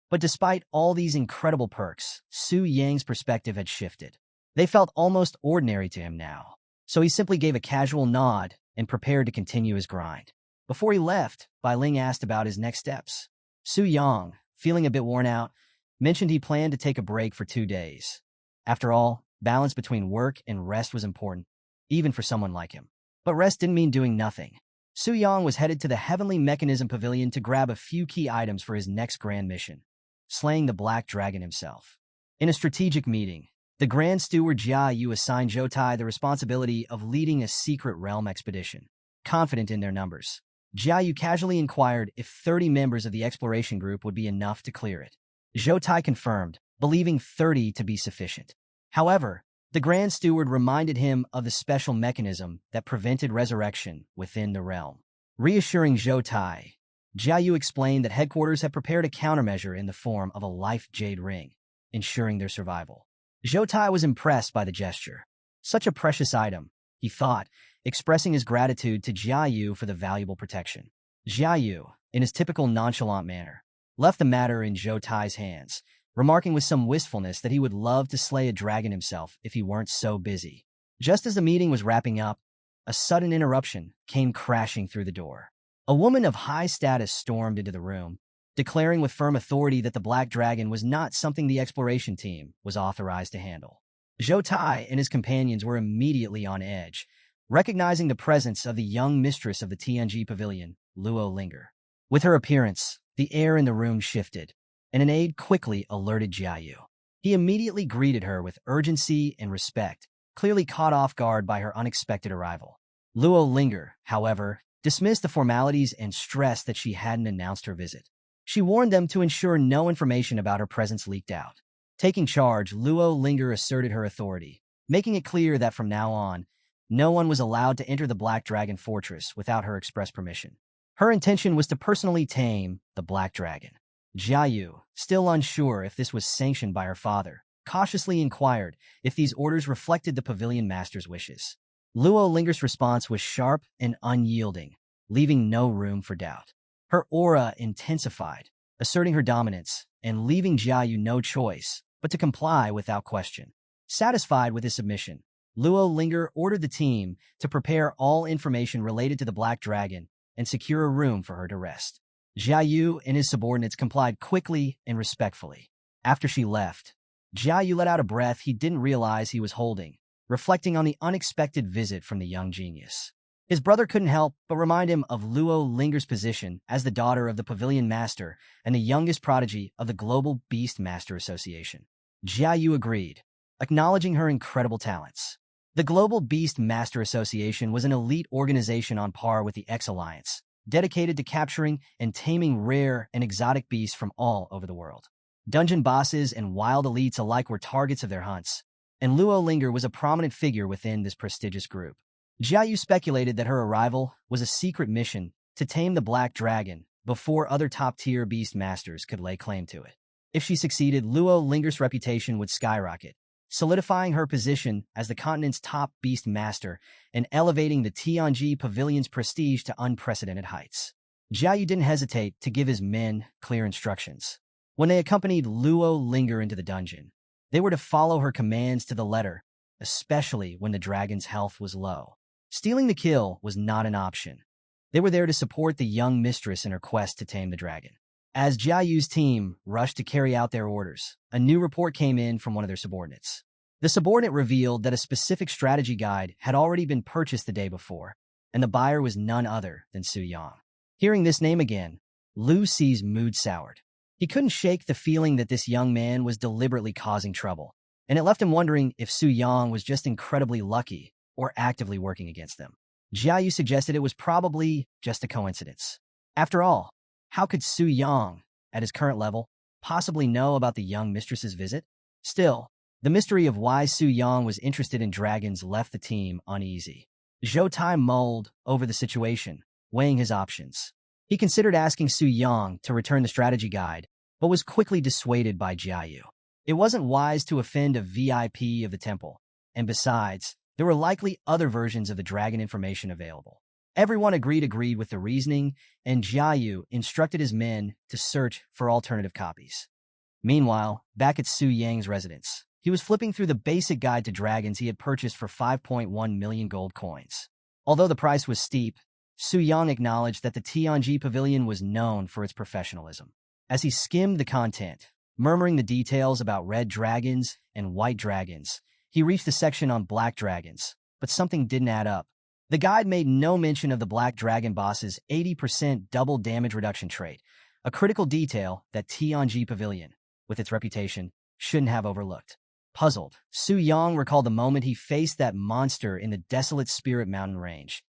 Speaker 1: But despite all these incredible perks, Su Yang's perspective had shifted. They felt almost ordinary to him now, so he simply gave a casual nod and prepared to continue his grind. Before he left, Bai Ling asked about his next steps. Su Yang, feeling a bit worn out, mentioned he planned to take a break for 2 days. After all, balance between work and rest was important, even for someone like him. But rest didn't mean doing nothing. Su Yang was headed to the Heavenly Mechanism Pavilion to grab a few key items for his next grand mission, slaying the Black Dragon himself. In a strategic meeting, the Grand Steward Jia Yu assigned Zhou the responsibility of leading a secret realm expedition. Confident in their numbers, Jia Yu casually inquired if 30 members of the exploration group would be enough to clear it. Zhou confirmed, believing 30 to be sufficient. However, the Grand Steward reminded him of the special mechanism that prevented resurrection within the realm. Reassuring Zhou, Jia Yu explained that headquarters had prepared a countermeasure in the form of a life jade ring, ensuring their survival. Zhou was impressed by the gesture. Such a precious item, he thought, expressing his gratitude to Jia Yu for the valuable protection. Jia Yu, in his typical nonchalant manner, left the matter in Zhou hands, remarking with some wistfulness that he would love to slay a dragon himself if he weren't so busy. Just as the meeting was wrapping up, a sudden interruption came crashing through the door. A woman of high status stormed into the room, declaring with firm authority that the Black Dragon was not something the exploration team was authorized to handle. Zhou Tai and his companions were immediately on edge, recognizing the presence of the young mistress of the Tianji Pavilion, Luo Linger. With her appearance, the air in the room shifted, and an aide quickly alerted Jiayu. He immediately greeted her with urgency and respect, clearly caught off guard by her unexpected arrival. Luo Linger, however, dismissed the formalities and stressed that she hadn't announced her visit. She warned them to ensure no information about her presence leaked out. Taking charge, Luo Linger asserted her authority, making it clear that from now on, no one was allowed to enter the Black Dragon Fortress without her express permission. Her intention was to personally tame the Black Dragon. Jiayu, still unsure if this was sanctioned by her father, cautiously inquired if these orders reflected the pavilion master's wishes. Luo Linger's response was sharp and unyielding, leaving no room for doubt. Her aura intensified, asserting her dominance and leaving Jiayu no choice but to comply without question. Satisfied with his submission, Luo Linger ordered the team to prepare all information related to the Black Dragon and secure a room for her to rest. Jiayu and his subordinates complied quickly and respectfully. After she left, Jiayu let out a breath he didn't realize he was holding, reflecting on the unexpected visit from the young genius. His brother couldn't help but remind him of Luo Linger's position as the daughter of the Pavilion Master and the youngest prodigy of the Global Beast Master Association. Jiayu agreed, acknowledging her incredible talents. The Global Beast Master Association was an elite organization on par with the X-Alliance, dedicated to capturing and taming rare and exotic beasts from all over the world. Dungeon bosses and wild elites alike were targets of their hunts, and Luo Linger was a prominent figure within this prestigious group. Jiayu speculated that her arrival was a secret mission to tame the Black Dragon before other top-tier beast masters could lay claim to it. If she succeeded, Luo Linger's reputation would skyrocket, solidifying her position as the continent's top beast master and elevating the Tianji Pavilion's prestige to unprecedented heights. Jiayu didn't hesitate to give his men clear instructions. When they accompanied Luo Linger into the dungeon, they were to follow her commands to the letter, especially when the dragon's health was low. Stealing the kill was not an option. They were there to support the young mistress in her quest to tame the dragon. As Jiayu's team rushed to carry out their orders, a new report came in from one of their subordinates. The subordinate revealed that a specific strategy guide had already been purchased the day before, and the buyer was none other than Su Yang. Hearing this name again, Lu Ci's mood soured. He couldn't shake the feeling that this young man was deliberately causing trouble, and it left him wondering if Su Yang was just incredibly lucky or actively working against them. Jiayu suggested it was probably just a coincidence. After all, how could Su Yang, at his current level, possibly know about the young mistress's visit? Still, the mystery of why Su Yang was interested in dragons left the team uneasy. Zhou Tai mulled over the situation, weighing his options. He considered asking Su Yang to return the strategy guide, but was quickly dissuaded by Jiayu. It wasn't wise to offend a VIP of the temple, and besides, there were likely other versions of the dragon information available. Everyone agreed with the reasoning, and Jiayu instructed his men to search for alternative copies. Meanwhile, back at Su Yang's residence, he was flipping through the basic guide to dragons he had purchased for 5.1 million gold coins. Although the price was steep, Su Yang acknowledged that the Tianji Pavilion was known for its professionalism. As he skimmed the content, murmuring the details about red dragons and white dragons, he reached the section on black dragons, but something didn't add up. The guide made no mention of the Black Dragon boss's 80% double damage reduction trait, a critical detail that Tianji Pavilion, with its reputation, shouldn't have overlooked. Puzzled, Su Yang recalled the moment he faced that monster in the desolate Spirit Mountain range,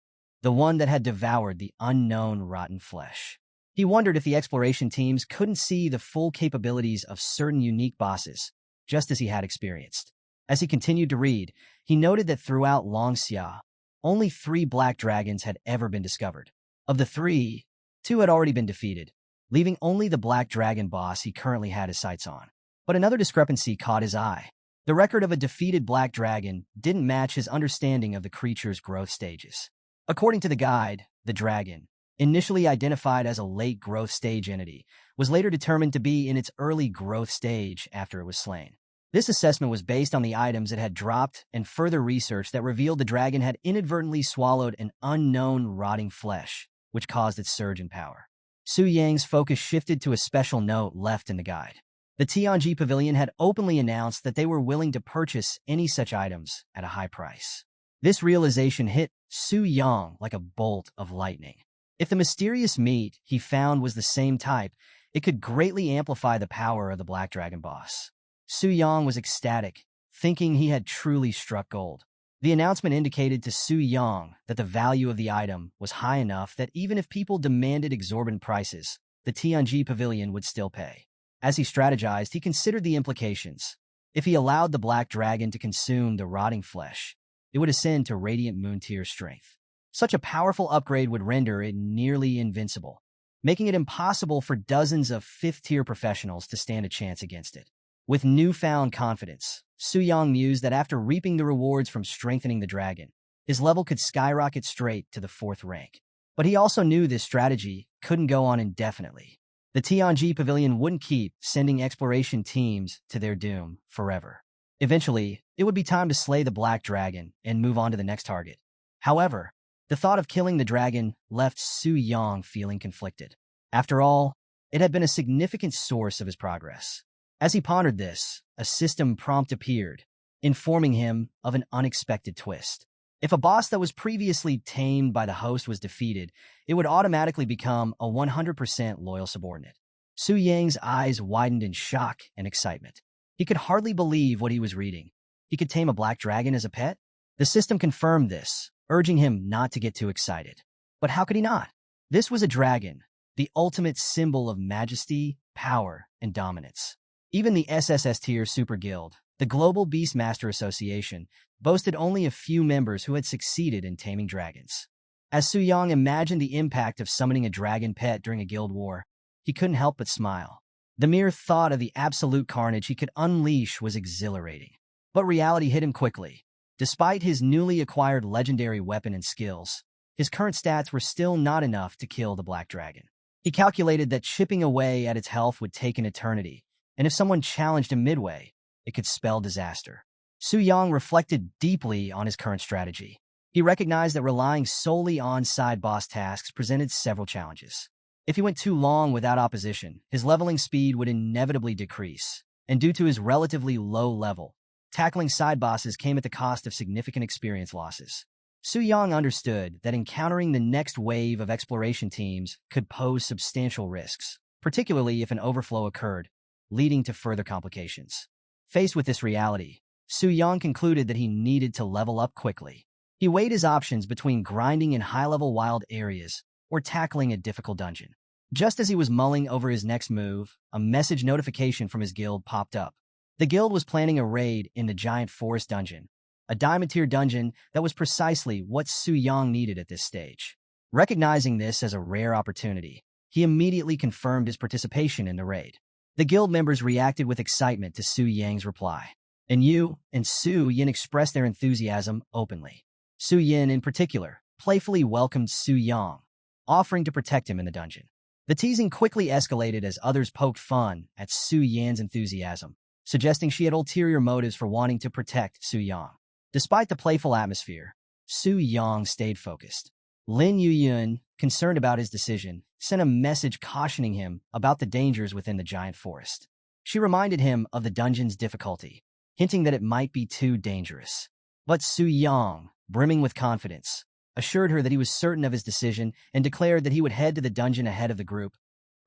Speaker 1: the one that had devoured the unknown rotten flesh. He wondered if the exploration teams couldn't see the full capabilities of certain unique bosses, just as he had experienced. As he continued to read, he noted that throughout Longxia, only 3 black dragons had ever been discovered. Of the 3, 2 had already been defeated, leaving only the black dragon boss he currently had his sights on. But another discrepancy caught his eye. The record of a defeated black dragon didn't match his understanding of the creature's growth stages. According to the guide, the dragon, initially identified as a late growth stage entity, was later determined to be in its early growth stage after it was slain. This assessment was based on the items it had dropped and further research that revealed the dragon had inadvertently swallowed an unknown rotting flesh, which caused its surge in power. Su Yang's focus shifted to a special note left in the guide. The Tianji Pavilion had openly announced that they were willing to purchase any such items at a high price. This realization hit Su Yang like a bolt of lightning. If the mysterious meat he found was the same type, it could greatly amplify the power of the Black Dragon boss. Su Yang was ecstatic, thinking he had truly struck gold. The announcement indicated to Su Yang that the value of the item was high enough that even if people demanded exorbitant prices, the Tianji Pavilion would still pay. As he strategized, he considered the implications. If he allowed the Black Dragon to consume the rotting flesh, it would ascend to Radiant Moon tier strength. Such a powerful upgrade would render it nearly invincible, making it impossible for dozens of 5th-tier professionals to stand a chance against it. With newfound confidence, Su Yang mused that after reaping the rewards from strengthening the dragon, his level could skyrocket straight to the 4th rank. But he also knew this strategy couldn't go on indefinitely. The Tianji Pavilion wouldn't keep sending exploration teams to their doom forever. Eventually, it would be time to slay the Black Dragon and move on to the next target. However, the thought of killing the dragon left Su Yang feeling conflicted. After all, it had been a significant source of his progress. As he pondered this, a system prompt appeared, informing him of an unexpected twist. If a boss that was previously tamed by the host was defeated, it would automatically become a 100% loyal subordinate. Su Yang's eyes widened in shock and excitement. He could hardly believe what he was reading. He could tame a black dragon as a pet? The system confirmed this, urging him not to get too excited. But how could he not? This was a dragon, the ultimate symbol of majesty, power, and dominance. Even the SSS tier Super Guild, the Global Beastmaster Association, boasted only a few members who had succeeded in taming dragons. As Su Yang imagined the impact of summoning a dragon pet during a guild war, he couldn't help but smile. The mere thought of the absolute carnage he could unleash was exhilarating. But reality hit him quickly. Despite his newly acquired legendary weapon and skills, his current stats were still not enough to kill the black dragon. He calculated that chipping away at its health would take an eternity, and if someone challenged him midway, it could spell disaster. Su Yang reflected deeply on his current strategy. He recognized that relying solely on side boss tasks presented several challenges. If he went too long without opposition, his leveling speed would inevitably decrease, and due to his relatively low level, tackling side bosses came at the cost of significant experience losses. Su Yang understood that encountering the next wave of exploration teams could pose substantial risks, particularly if an overflow occurred, leading to further complications. Faced with this reality, Su Yang concluded that he needed to level up quickly. He weighed his options between grinding in high-level wild areas or tackling a difficult dungeon. Just as he was mulling over his next move, a message notification from his guild popped up. The guild was planning a raid in the Giant Forest dungeon, a diamond-tier dungeon that was precisely what Su Yang needed at this stage. Recognizing this as a rare opportunity, he immediately confirmed his participation in the raid. The guild members reacted with excitement to Su Yang's reply, and Yu and Su Yin expressed their enthusiasm openly. Su Yin, in particular, playfully welcomed Su Yang, offering to protect him in the dungeon. The teasing quickly escalated as others poked fun at Su Yan's enthusiasm, suggesting she had ulterior motives for wanting to protect Su Yang. Despite the playful atmosphere, Su Yang stayed focused. Lin Yuyun, concerned about his decision, sent a message cautioning him about the dangers within the giant forest. She reminded him of the dungeon's difficulty, hinting that it might be too dangerous. But Su Yang, brimming with confidence, assured her that he was certain of his decision and declared that he would head to the dungeon ahead of the group,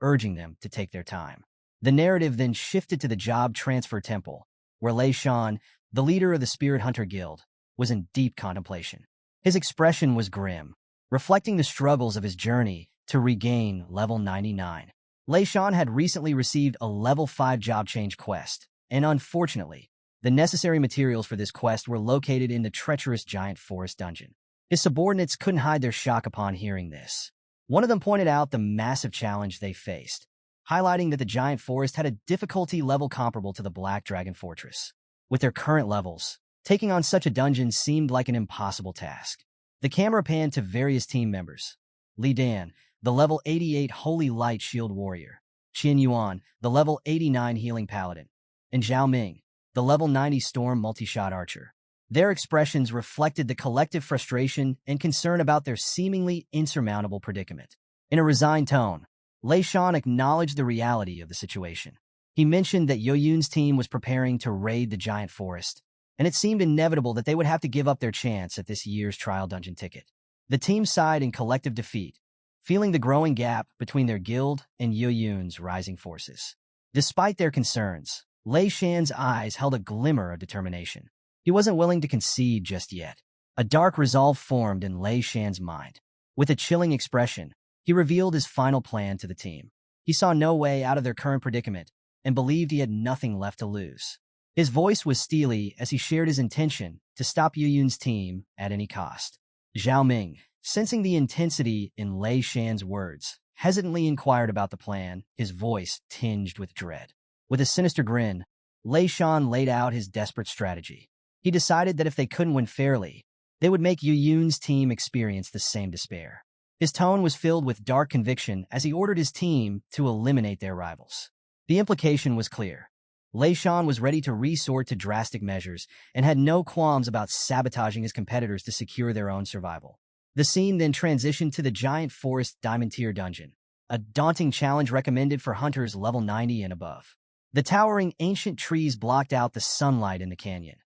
Speaker 1: urging them to take their time. The narrative then shifted to the Job Transfer Temple, where Lei Shan, the leader of the Spirit Hunter Guild, was in deep contemplation. His expression was grim, reflecting the struggles of his journey to regain level 99. Lei Shan had recently received a level 5 job change quest, and unfortunately, the necessary materials for this quest were located in the treacherous Giant Forest dungeon. His subordinates couldn't hide their shock upon hearing this. One of them pointed out the massive challenge they faced, highlighting that the Giant Forest had a difficulty level comparable to the Black Dragon Fortress. With their current levels, taking on such a dungeon seemed like an impossible task. The camera panned to various team members. Li Dan, the level 88 Holy Light Shield Warrior, Qian Yuan, the level 89 healing paladin, and Zhao Ming, the level 90 storm multi-shot archer. Their expressions reflected the collective frustration and concern about their seemingly insurmountable predicament. In a resigned tone, Lei Shan acknowledged the reality of the situation. He mentioned that Yoyun's team was preparing to raid the giant forest, and it seemed inevitable that they would have to give up their chance at this year's trial dungeon ticket. The team sighed in collective defeat, feeling the growing gap between their guild and Yoyun's rising forces. Despite their concerns, Lei Shan's eyes held a glimmer of determination. He wasn't willing to concede just yet. A dark resolve formed in Lei Shan's mind. With a chilling expression, he revealed his final plan to the team. He saw no way out of their current predicament and believed he had nothing left to lose. His voice was steely as he shared his intention to stop Yoyun's team at any cost. Zhao Ming, sensing the intensity in Lei Shan's words, hesitantly inquired about the plan, his voice tinged with dread. With a sinister grin, Lei Shan laid out his desperate strategy. He decided that if they couldn't win fairly, they would make Yoyun's team experience the same despair. His tone was filled with dark conviction as he ordered his team to eliminate their rivals. The implication was clear. Lei Shan was ready to resort to drastic measures and had no qualms about sabotaging his competitors to secure their own survival. The scene then transitioned to the giant forest diamond tier dungeon, a daunting challenge recommended for hunters level 90 and above. The towering ancient trees blocked out the sunlight in the canyon,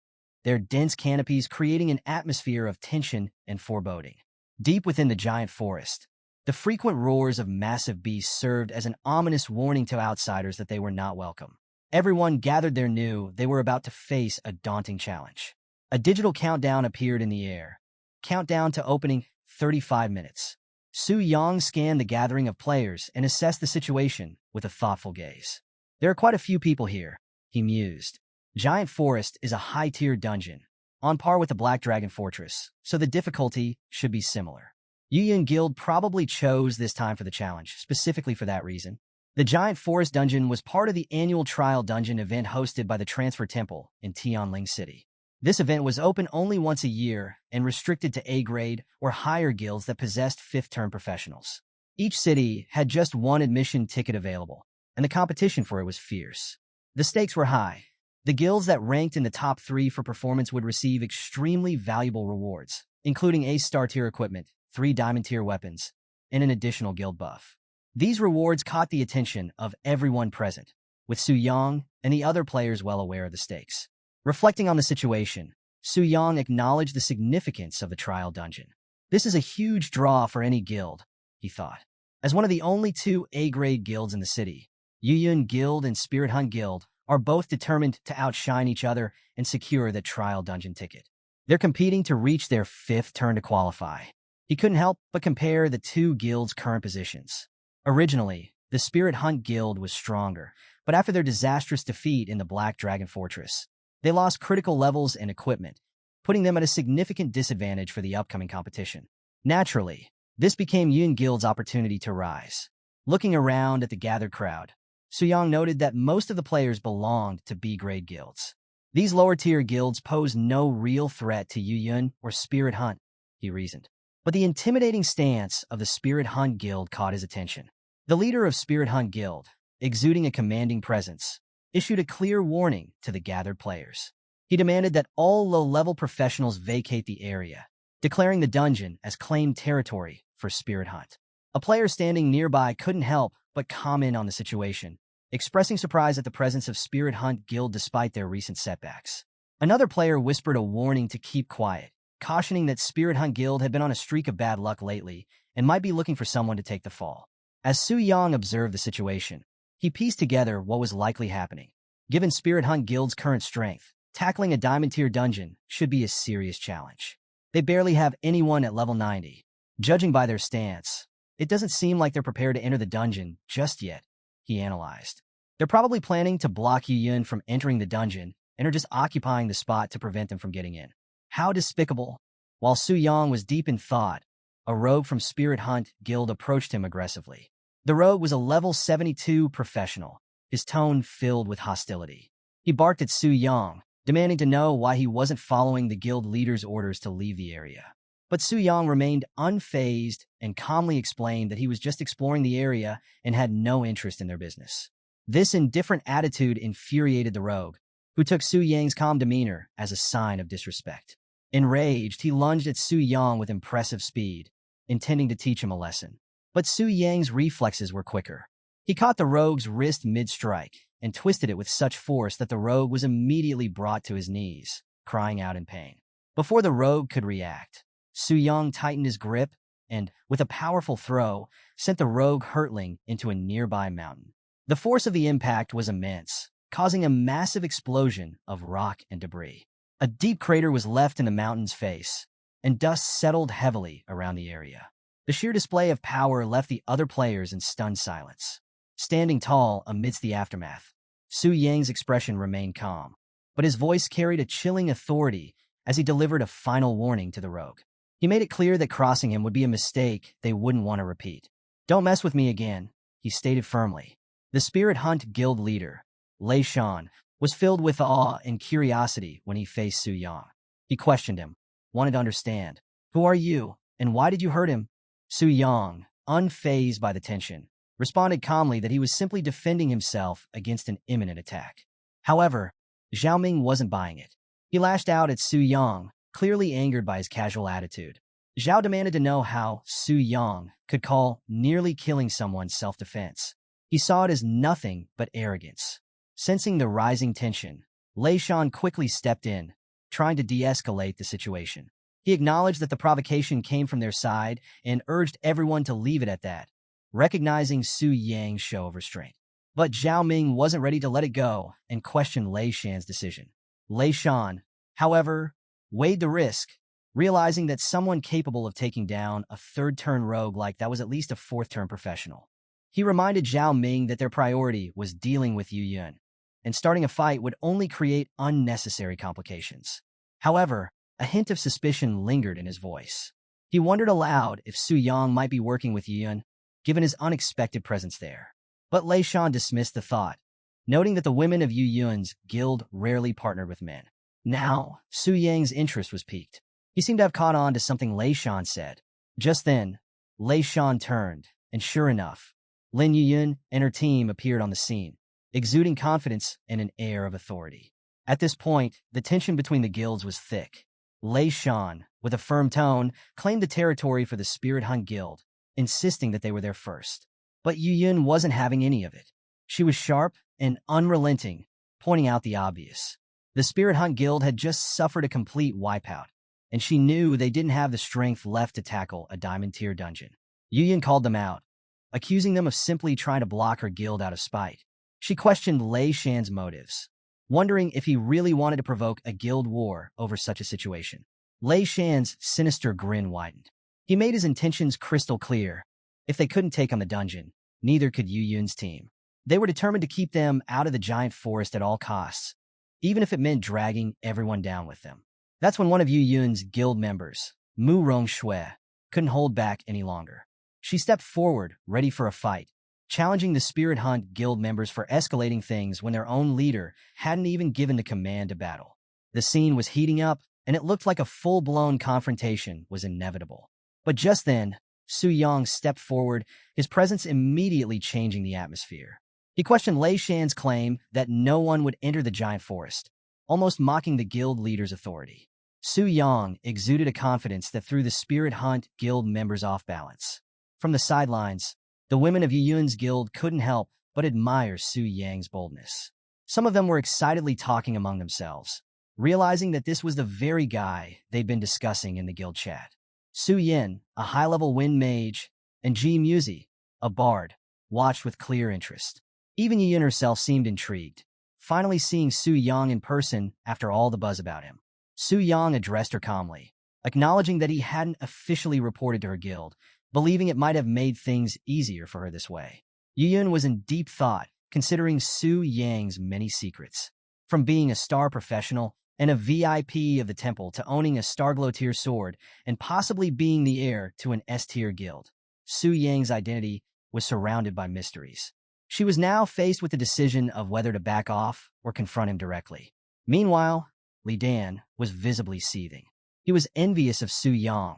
Speaker 1: their dense canopies creating an atmosphere of tension and foreboding. Deep within the giant forest, the frequent roars of massive beasts served as an ominous warning to outsiders that they were not welcome. Everyone gathered there knew they were about to face a daunting challenge. A digital countdown appeared in the air. Countdown to opening, 35 minutes. Su Yang scanned the gathering of players and assessed the situation with a thoughtful gaze. There are quite a few people here, he mused. Giant Forest is a high-tier dungeon, on par with the Black Dragon Fortress, so the difficulty should be similar. Yoyun Guild probably chose this time for the challenge, specifically for that reason. The Giant Forest Dungeon was part of the annual Trial Dungeon event hosted by the Transfer Temple in Tianling City. This event was open only once a year and restricted to A-grade or higher guilds that possessed fifth-term professionals. Each city had just one admission ticket available, and the competition for it was fierce. The stakes were high. The guilds that ranked in the top 3 for performance would receive extremely valuable rewards, including A-star tier equipment, 3 diamond tier weapons, and an additional guild buff. These rewards caught the attention of everyone present, with Su Yang and the other players well aware of the stakes. Reflecting on the situation, Su Yang acknowledged the significance of the trial dungeon. This is a huge draw for any guild, he thought. As one of the only 2 A-grade guilds in the city, Yoyun Guild and Spirit Hunt Guild are both determined to outshine each other and secure the trial dungeon ticket. They're competing to reach their 5th turn to qualify. He couldn't help but compare the 2 guilds' current positions. Originally, the Spirit Hunt Guild was stronger, but after their disastrous defeat in the Black Dragon Fortress, they lost critical levels and equipment, putting them at a significant disadvantage for the upcoming competition. Naturally, this became Yoyun Guild's opportunity to rise. Looking around at the gathered crowd, Su Yang noted that most of the players belonged to B-grade guilds. These lower-tier guilds pose no real threat to Yoyun or Spirit Hunt, he reasoned. But the intimidating stance of the Spirit Hunt Guild caught his attention. The leader of Spirit Hunt Guild, exuding a commanding presence, issued a clear warning to the gathered players. He demanded that all low-level professionals vacate the area, declaring the dungeon as claimed territory for Spirit Hunt. A player standing nearby couldn't help but comment on the situation, expressing surprise at the presence of Spirit Hunt Guild despite their recent setbacks. Another player whispered a warning to keep quiet, cautioning that Spirit Hunt Guild had been on a streak of bad luck lately and might be looking for someone to take the fall. As Su Yang observed the situation, he pieced together what was likely happening. Given Spirit Hunt Guild's current strength, tackling a diamond-tier dungeon should be a serious challenge. They barely have anyone at level 90. Judging by their stance, it doesn't seem like they're prepared to enter the dungeon just yet, he analyzed. They're probably planning to block Yoyun from entering the dungeon and are just occupying the spot to prevent them from getting in. How despicable. While Su Yang was deep in thought, a rogue from Spirit Hunt Guild approached him aggressively. The rogue was a level 72 professional, his tone filled with hostility. He barked at Su Yang, demanding to know why he wasn't following the guild leader's orders to leave the area. But Su Yang remained unfazed and calmly explained that he was just exploring the area and had no interest in their business. This indifferent attitude infuriated the rogue, who took Su Yang's calm demeanor as a sign of disrespect. Enraged, he lunged at Su Yang with impressive speed, intending to teach him a lesson. But Su Yang's reflexes were quicker. He caught the rogue's wrist mid-strike and twisted it with such force that the rogue was immediately brought to his knees, crying out in pain. Before the rogue could react, Su Yang tightened his grip and, with a powerful throw, sent the rogue hurtling into a nearby mountain. The force of the impact was immense, causing a massive explosion of rock and debris. A deep crater was left in the mountain's face, and dust settled heavily around the area. The sheer display of power left the other players in stunned silence. Standing tall amidst the aftermath, Su Yang's expression remained calm, but his voice carried a chilling authority as he delivered a final warning to the rogue. He made it clear that crossing him would be a mistake they wouldn't want to repeat. "Don't mess with me again," he stated firmly. The Spirit Hunt Guild leader, Lei Shan, was filled with awe and curiosity when he faced Su Yang. He questioned him, wanted to understand. "Who are you, and why did you hurt him?" Su Yang, unfazed by the tension, responded calmly that he was simply defending himself against an imminent attack. However, Zhao Ming wasn't buying it. He lashed out at Su Yang, clearly angered by his casual attitude. Zhao demanded to know how Su Yang could call nearly killing someone self-defense. He saw it as nothing but arrogance. Sensing the rising tension, Lei Shan quickly stepped in, trying to de-escalate the situation. He acknowledged that the provocation came from their side and urged everyone to leave it at that, recognizing Su Yang's show of restraint. But Zhao Ming wasn't ready to let it go and questioned Lei Shan's decision. Lei Shan, however, weighed the risk, realizing that someone capable of taking down a third-turn rogue like that was at least a fourth-turn professional. He reminded Zhao Ming that their priority was dealing with Yu Yun, and starting a fight would only create unnecessary complications. However, a hint of suspicion lingered in his voice. He wondered aloud if Su Yang might be working with Yu Yun, given his unexpected presence there. But Lei Shan dismissed the thought, noting that the women of Yu Yun's guild rarely partnered with men. Now, Su Yang's interest was piqued. He seemed to have caught on to something Lei Shan said. Just then, Lei Shan turned, and sure enough, Lin Yuyun and her team appeared on the scene, exuding confidence and an air of authority. At this point, the tension between the guilds was thick. Lei Shan, with a firm tone, claimed the territory for the Spirit Hunt Guild, insisting that they were there first. But Yuyun wasn't having any of it. She was sharp and unrelenting, pointing out the obvious. The Spirit Hunt Guild had just suffered a complete wipeout, and she knew they didn't have the strength left to tackle a diamond-tier dungeon. Yuyun called them out, accusing them of simply trying to block her guild out of spite. She questioned Lei Shan's motives, wondering if he really wanted to provoke a guild war over such a situation. Lei Shan's sinister grin widened. He made his intentions crystal clear. If they couldn't take on the dungeon, neither could Yu Yun's team. They were determined to keep them out of the giant forest at all costs, even if it meant dragging everyone down with them. That's when one of Yu Yun's guild members, Mu Rongshui, couldn't hold back any longer. She stepped forward, ready for a fight, challenging the Spirit Hunt Guild members for escalating things when their own leader hadn't even given the command to battle. The scene was heating up, and it looked like a full-blown confrontation was inevitable. But just then, Su Yang stepped forward, his presence immediately changing the atmosphere. He questioned Lei Shan's claim that no one would enter the giant forest, almost mocking the guild leader's authority. Su Yang exuded a confidence that threw the Spirit Hunt Guild members off balance. From the sidelines, the women of Yu Yun's guild couldn't help but admire Su Yang's boldness. Some of them were excitedly talking among themselves, realizing that this was the very guy they'd been discussing in the guild chat. Su Yin, a high-level wind mage, and Ji Muzi, a bard, watched with clear interest. Even Yu Yun herself seemed intrigued, finally seeing Su Yang in person after all the buzz about him. Su Yang addressed her calmly, acknowledging that he hadn't officially reported to her guild, believing it might have made things easier for her this way. Yu Yun was in deep thought, considering Su Yang's many secrets. From being a star professional and a VIP of the temple to owning a Starglow tier sword and possibly being the heir to an S-tier guild, Su Yang's identity was surrounded by mysteries. She was now faced with the decision of whether to back off or confront him directly. Meanwhile, Li Dan was visibly seething. He was envious of Su Yang,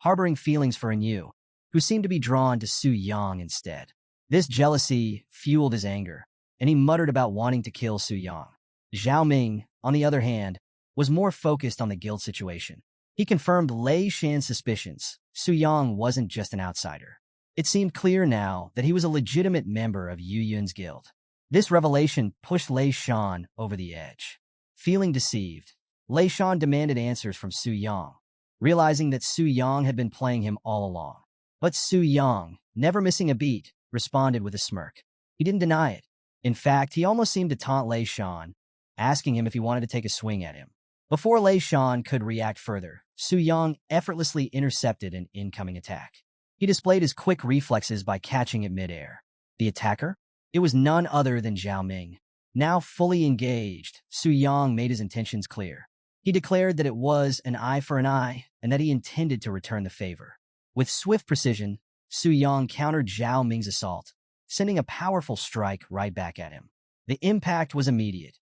Speaker 1: harboring feelings for Yu, who seemed to be drawn to Su Yang instead. This jealousy fueled his anger, and he muttered about wanting to kill Su Yang. Zhao Ming, on the other hand, was more focused on the guild situation. He confirmed Lei Shan's suspicions. Su Yang wasn't just an outsider. It seemed clear now that he was a legitimate member of Yu Yun's guild. This revelation pushed Lei Shan over the edge. Feeling deceived, Lei Shan demanded answers from Su Yang, realizing that Su Yang had been playing him all along. But Su Yang, never missing a beat, responded with a smirk. He didn't deny it. In fact, he almost seemed to taunt Lei Shan, asking him if he wanted to take a swing at him. Before Lei Shan could react further, Su Yang effortlessly intercepted an incoming attack. He displayed his quick reflexes by catching it midair. The attacker? It was none other than Zhao Ming. Now fully engaged, Su Yang made his intentions clear. He declared that it was an eye for an eye and that he intended to return the favor. With swift precision, Su Yang countered Zhao Ming's assault, sending a powerful strike right back at him. The impact was immediate.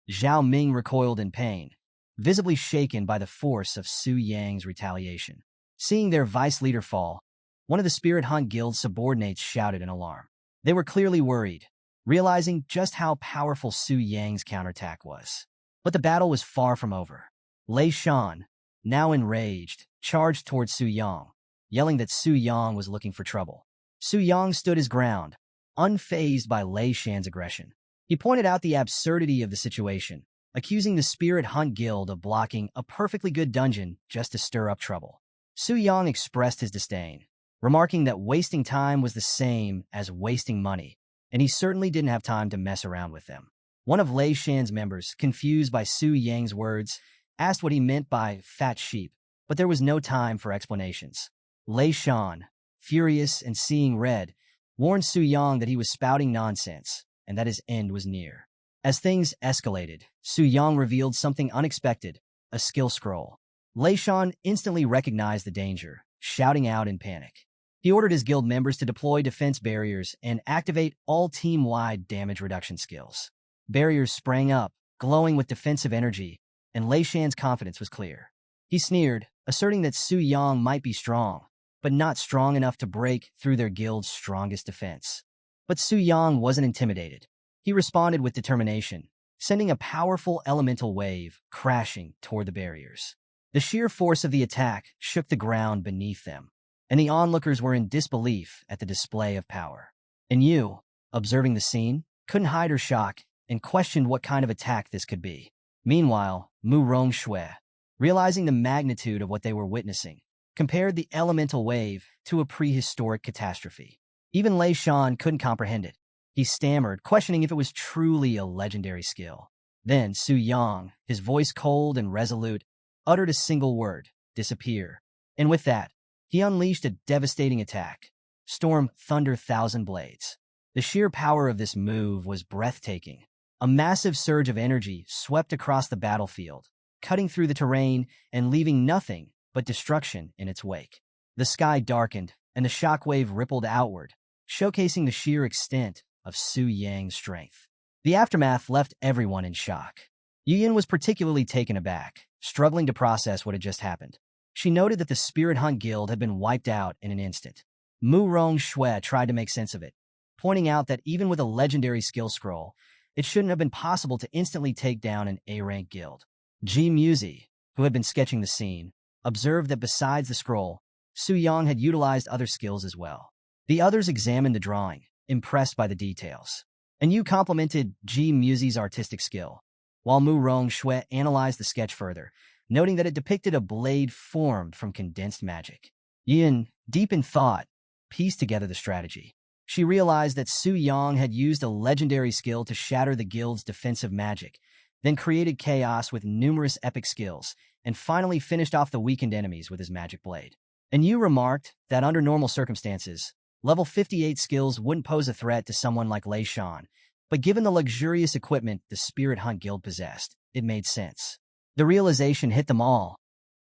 Speaker 1: Zhao Ming recoiled in pain, visibly shaken by the force of Su Yang's retaliation. Seeing their vice leader fall, one of the Spirit Hunt Guild's subordinates shouted in alarm. They were clearly worried, realizing just how powerful Su Yang's counterattack was. But the battle was far from over. Lei Shan, now enraged, charged towards Su Yang, yelling that Su Yang was looking for trouble. Su Yang stood his ground, unfazed by Lei Shan's aggression. He pointed out the absurdity of the situation, accusing the Spirit Hunt Guild of blocking a perfectly good dungeon just to stir up trouble. Su Yang expressed his disdain, remarking that wasting time was the same as wasting money, and he certainly didn't have time to mess around with them. One of Lei Shan's members, confused by Su Yang's words, asked what he meant by fat sheep, but there was no time for explanations. Lei Shan, furious and seeing red, warned Su Yang that he was spouting nonsense and that his end was near. As things escalated, Su Yang revealed something unexpected, a skill scroll. Lei Shan instantly recognized the danger, shouting out in panic. He ordered his guild members to deploy defense barriers and activate all team-wide damage reduction skills. Barriers sprang up, glowing with defensive energy, and Lei Shan's confidence was clear. He sneered, asserting that Su Yang might be strong, but not strong enough to break through their guild's strongest defense. But Su Yang wasn't intimidated. He responded with determination, sending a powerful elemental wave crashing toward the barriers. The sheer force of the attack shook the ground beneath them, and the onlookers were in disbelief at the display of power. And Yu, observing the scene, couldn't hide her shock and questioned what kind of attack this could be. Meanwhile, Mu Rongshui, realizing the magnitude of what they were witnessing, compared the elemental wave to a prehistoric catastrophe. Even Lei Shan couldn't comprehend it. He stammered, questioning if it was truly a legendary skill. Then Su Yang, his voice cold and resolute, uttered a single word, disappear. And with that, he unleashed a devastating attack. Storm Thunder Thousand Blades. The sheer power of this move was breathtaking. A massive surge of energy swept across the battlefield, cutting through the terrain and leaving nothing but destruction in its wake. The sky darkened, and the shockwave rippled outward, showcasing the sheer extent of Su Yang's strength. The aftermath left everyone in shock. Yu Yin was particularly taken aback, struggling to process what had just happened. She noted that the Spirit Hunt Guild had been wiped out in an instant. Mu Rongshui tried to make sense of it, pointing out that even with a legendary skill scroll, it shouldn't have been possible to instantly take down an A-rank guild. Ji Muzi, who had been sketching the scene, observed that besides the scroll, Su Yang had utilized other skills as well. The others examined the drawing, impressed by the details. And Yu complimented Ji Muzi's artistic skill, while Mu Rongshui analyzed the sketch further, noting that it depicted a blade formed from condensed magic. Yin, deep in thought, pieced together the strategy. She realized that Su Yang had used a legendary skill to shatter the guild's defensive magic, then created chaos with numerous epic skills, and finally finished off the weakened enemies with his magic blade. And Yu remarked that under normal circumstances, level 58 skills wouldn't pose a threat to someone like Lei Shan, but given the luxurious equipment the Spirit Hunt Guild possessed, it made sense. The realization hit them all.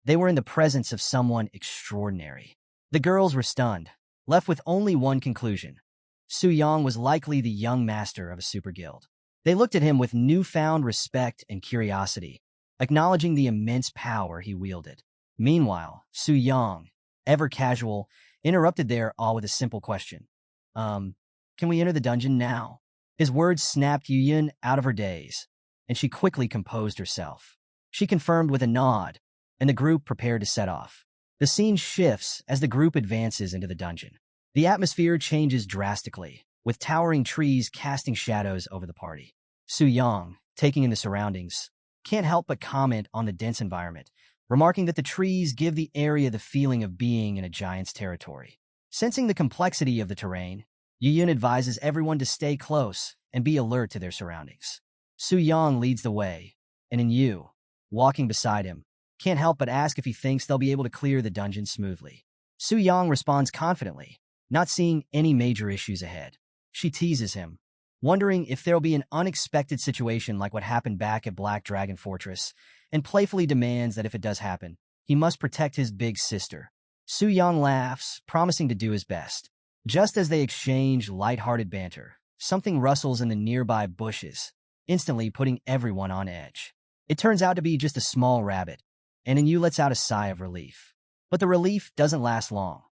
Speaker 1: They were in the presence of someone extraordinary. The girls were stunned, left with only one conclusion. Su Yang was likely the young master of a super guild. They looked at him with newfound respect and curiosity, acknowledging the immense power he wielded. Meanwhile, Su Yang, ever casual, interrupted their awe with a simple question. Can we enter the dungeon now? His words snapped Yuyun out of her daze, and she quickly composed herself. She confirmed with a nod, and the group prepared to set off. The scene shifts as the group advances into the dungeon. The atmosphere changes drastically, with towering trees casting shadows over the party. Su Yang, taking in the surroundings, can't help but comment on the dense environment, remarking that the trees give the area the feeling of being in a giant's territory. Sensing the complexity of the terrain, Yuyun advises everyone to stay close and be alert to their surroundings. Su Yang leads the way, and Yu, walking beside him, can't help but ask if he thinks they'll be able to clear the dungeon smoothly. Su Yang responds confidently, not seeing any major issues ahead. She teases him, wondering if there'll be an unexpected situation like what happened back at Black Dragon Fortress, and playfully demands that if it does happen, he must protect his big sister. Su Yang laughs, promising to do his best. Just as they exchange light-hearted banter, something rustles in the nearby bushes, instantly putting everyone on edge. It turns out to be just a small rabbit, and Yu lets out a sigh of relief. But the relief doesn't last long.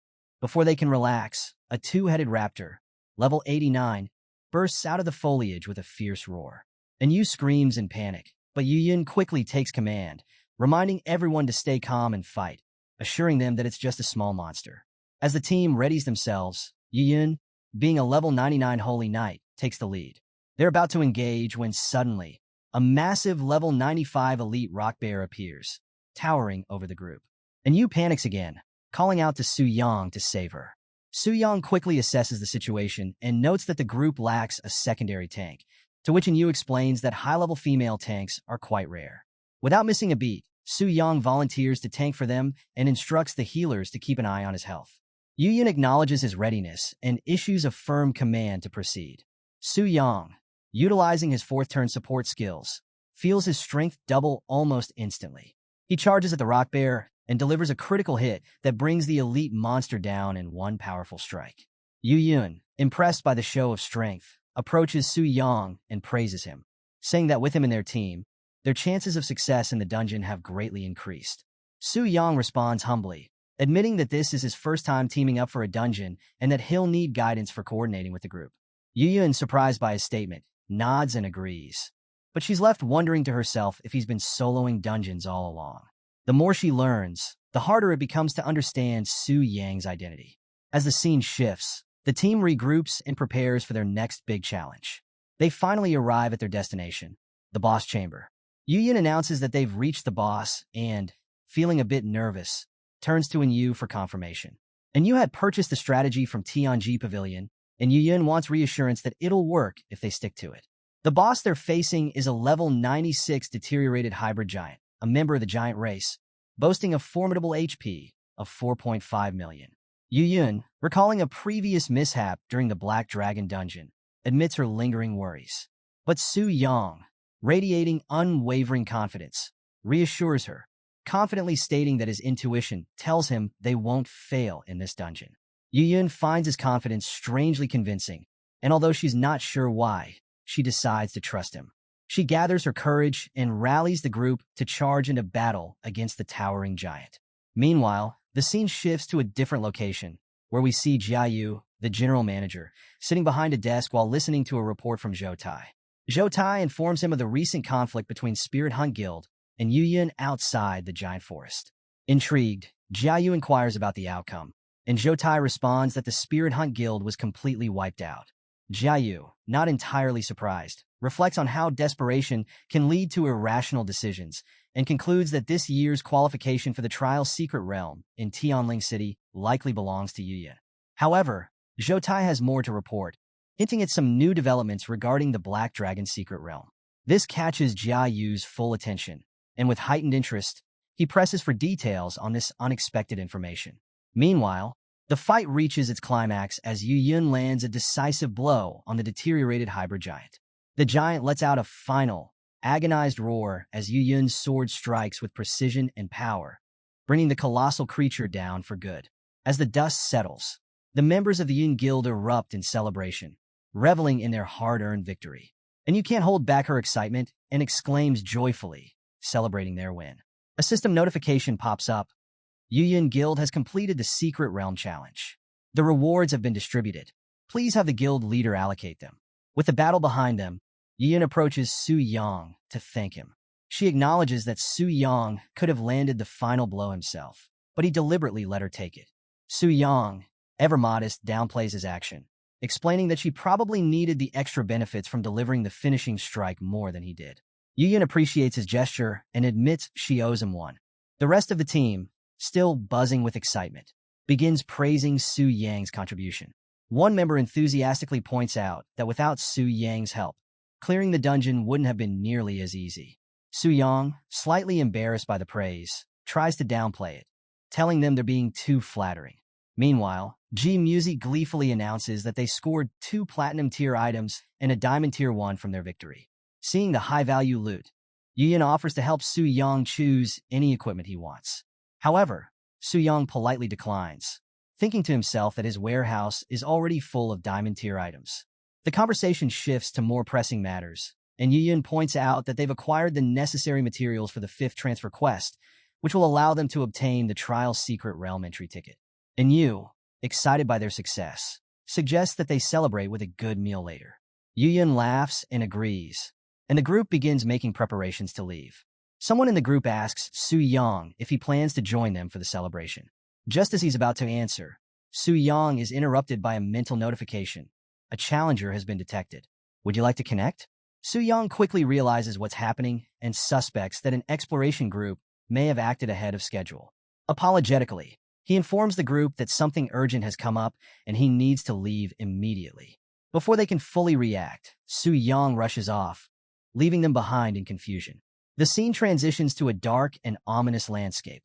Speaker 1: Before they can relax, a two-headed raptor, level 89, bursts out of the foliage with a fierce roar. Yu screams in panic, but Yuyun quickly takes command, reminding everyone to stay calm and fight, assuring them that it's just a small monster. As the team readies themselves, Yuyun, being a level 99 Holy Knight, takes the lead. They're about to engage when suddenly, a massive level 95 elite rock bear appears, towering over the group. Yu panics again, calling out to Su Yang to save her. Su Yang quickly assesses the situation and notes that the group lacks a secondary tank, to which Yu explains that high-level female tanks are quite rare. Without missing a beat, Su Yang volunteers to tank for them and instructs the healers to keep an eye on his health. Yuyun acknowledges his readiness and issues a firm command to proceed. Su Yang, utilizing his fourth-turn support skills, feels his strength double almost instantly. He charges at the rock bear and delivers a critical hit that brings the elite monster down in one powerful strike. Yuyun, impressed by the show of strength, approaches Su Yang and praises him, saying that with him in their team, their chances of success in the dungeon have greatly increased. Su Yang responds humbly, admitting that this is his first time teaming up for a dungeon and that he'll need guidance for coordinating with the group. Yuyun, surprised by his statement, nods and agrees. But she's left wondering to herself if he's been soloing dungeons all along. The more she learns, the harder it becomes to understand Su Yang's identity. As the scene shifts, the team regroups and prepares for their next big challenge. They finally arrive at their destination, the boss chamber. Yuyun announces that they've reached the boss and, feeling a bit nervous, turns to Yu for confirmation. Yu had purchased the strategy from Tianji Pavilion, and Yuyun wants reassurance that it'll work if they stick to it. The boss they're facing is a level 96 deteriorated hybrid giant, a member of the giant race, boasting a formidable HP of 4.5 million. Yuyun, recalling a previous mishap during the Black Dragon dungeon, admits her lingering worries. But Su Yang, radiating unwavering confidence, reassures her, confidently stating that his intuition tells him they won't fail in this dungeon. Yuyun finds his confidence strangely convincing, and although she's not sure why, she decides to trust him. She gathers her courage and rallies the group to charge into battle against the towering giant. Meanwhile, the scene shifts to a different location, where we see Jiayu, the general manager, sitting behind a desk while listening to a report from Zhou Tai. Zhou Tai informs him of the recent conflict between Spirit Hunt Guild and Yuyun outside the giant forest. Intrigued, Jiayu inquires about the outcome, and Zhou Tai responds that the Spirit Hunt Guild was completely wiped out. Jiayu, not entirely surprised, reflects on how desperation can lead to irrational decisions, and concludes that this year's qualification for the trial's secret realm in Tianling City likely belongs to Yuyun. However, Zhou Tai has more to report, hinting at some new developments regarding the Black Dragon secret realm. This catches Jiayu's full attention, and with heightened interest, he presses for details on this unexpected information. Meanwhile, the fight reaches its climax as Yuyun lands a decisive blow on the deteriorated hybrid giant. The giant lets out a final, agonized roar as Yuyun's sword strikes with precision and power, bringing the colossal creature down for good. As the dust settles, the members of the Yun Guild erupt in celebration, reveling in their hard-earned victory. And you can't hold back her excitement and exclaims joyfully, celebrating their win. A system notification pops up, Yuyan Guild has completed the Secret Realm Challenge. The rewards have been distributed. Please have the guild leader allocate them. With the battle behind them, Yuyan approaches Su Yang to thank him. She acknowledges that Su Yang could have landed the final blow himself, but he deliberately let her take it. Su Yang, ever modest, downplays his action, explaining that she probably needed the extra benefits from delivering the finishing strike more than he did. Yuyan appreciates his gesture and admits she owes him one. The rest of the team, still buzzing with excitement, begins praising Su Yang's contribution. One member enthusiastically points out that without Su Yang's help, clearing the dungeon wouldn't have been nearly as easy. Su Yang, slightly embarrassed by the praise, tries to downplay it, telling them they're being too flattering. Meanwhile, G Music gleefully announces that they scored 2 platinum-tier items and a diamond-tier 1 from their victory. Seeing the high-value loot, Yuyan offers to help Su Yang choose any equipment he wants. However, Su Yang politely declines, thinking to himself that his warehouse is already full of diamond-tier items. The conversation shifts to more pressing matters, and Yuyan points out that they've acquired the necessary materials for the 5th transfer quest, which will allow them to obtain the Trial Secret Realm entry ticket. And Yu, excited by their success, suggests that they celebrate with a good meal later. Yuyan laughs and agrees, and the group begins making preparations to leave. Someone in the group asks Su Yang if he plans to join them for the celebration. Just as he's about to answer, Su Yang is interrupted by a mental notification. A challenger has been detected. Would you like to connect? Su Yang quickly realizes what's happening and suspects that an exploration group may have acted ahead of schedule. Apologetically, he informs the group that something urgent has come up and he needs to leave immediately. Before they can fully react, Su Yang rushes off, leaving them behind in confusion. The scene transitions to a dark and ominous landscape,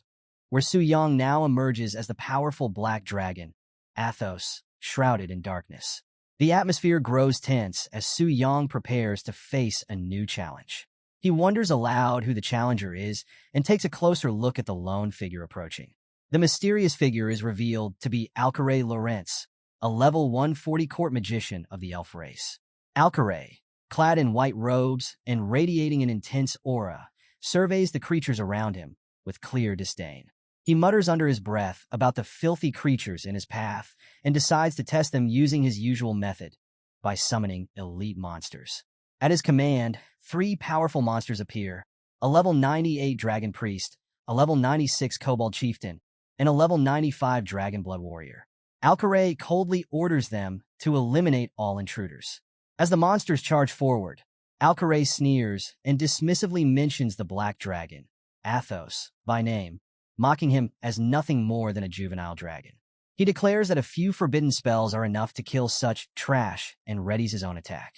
Speaker 1: where Su Yang now emerges as the powerful black dragon, Athos, shrouded in darkness. The atmosphere grows tense as Su Yang prepares to face a new challenge. He wonders aloud who the challenger is and takes a closer look at the lone figure approaching. The mysterious figure is revealed to be Alcaray Lawrence, a level 140 court magician of the elf race. Alcaray, clad in white robes and radiating an intense aura, surveys the creatures around him with clear disdain. He mutters under his breath about the filthy creatures in his path and decides to test them using his usual method, by summoning elite monsters. At his command, 3 powerful monsters appear: a level 98 Dragon Priest, a level 96 Kobold Chieftain, and a level 95 Dragon Blood Warrior. Alcaray coldly orders them to eliminate all intruders. As the monsters charge forward, Alcaray sneers and dismissively mentions the Black Dragon, Athos, by name, mocking him as nothing more than a juvenile dragon. He declares that a few forbidden spells are enough to kill such trash and readies his own attack.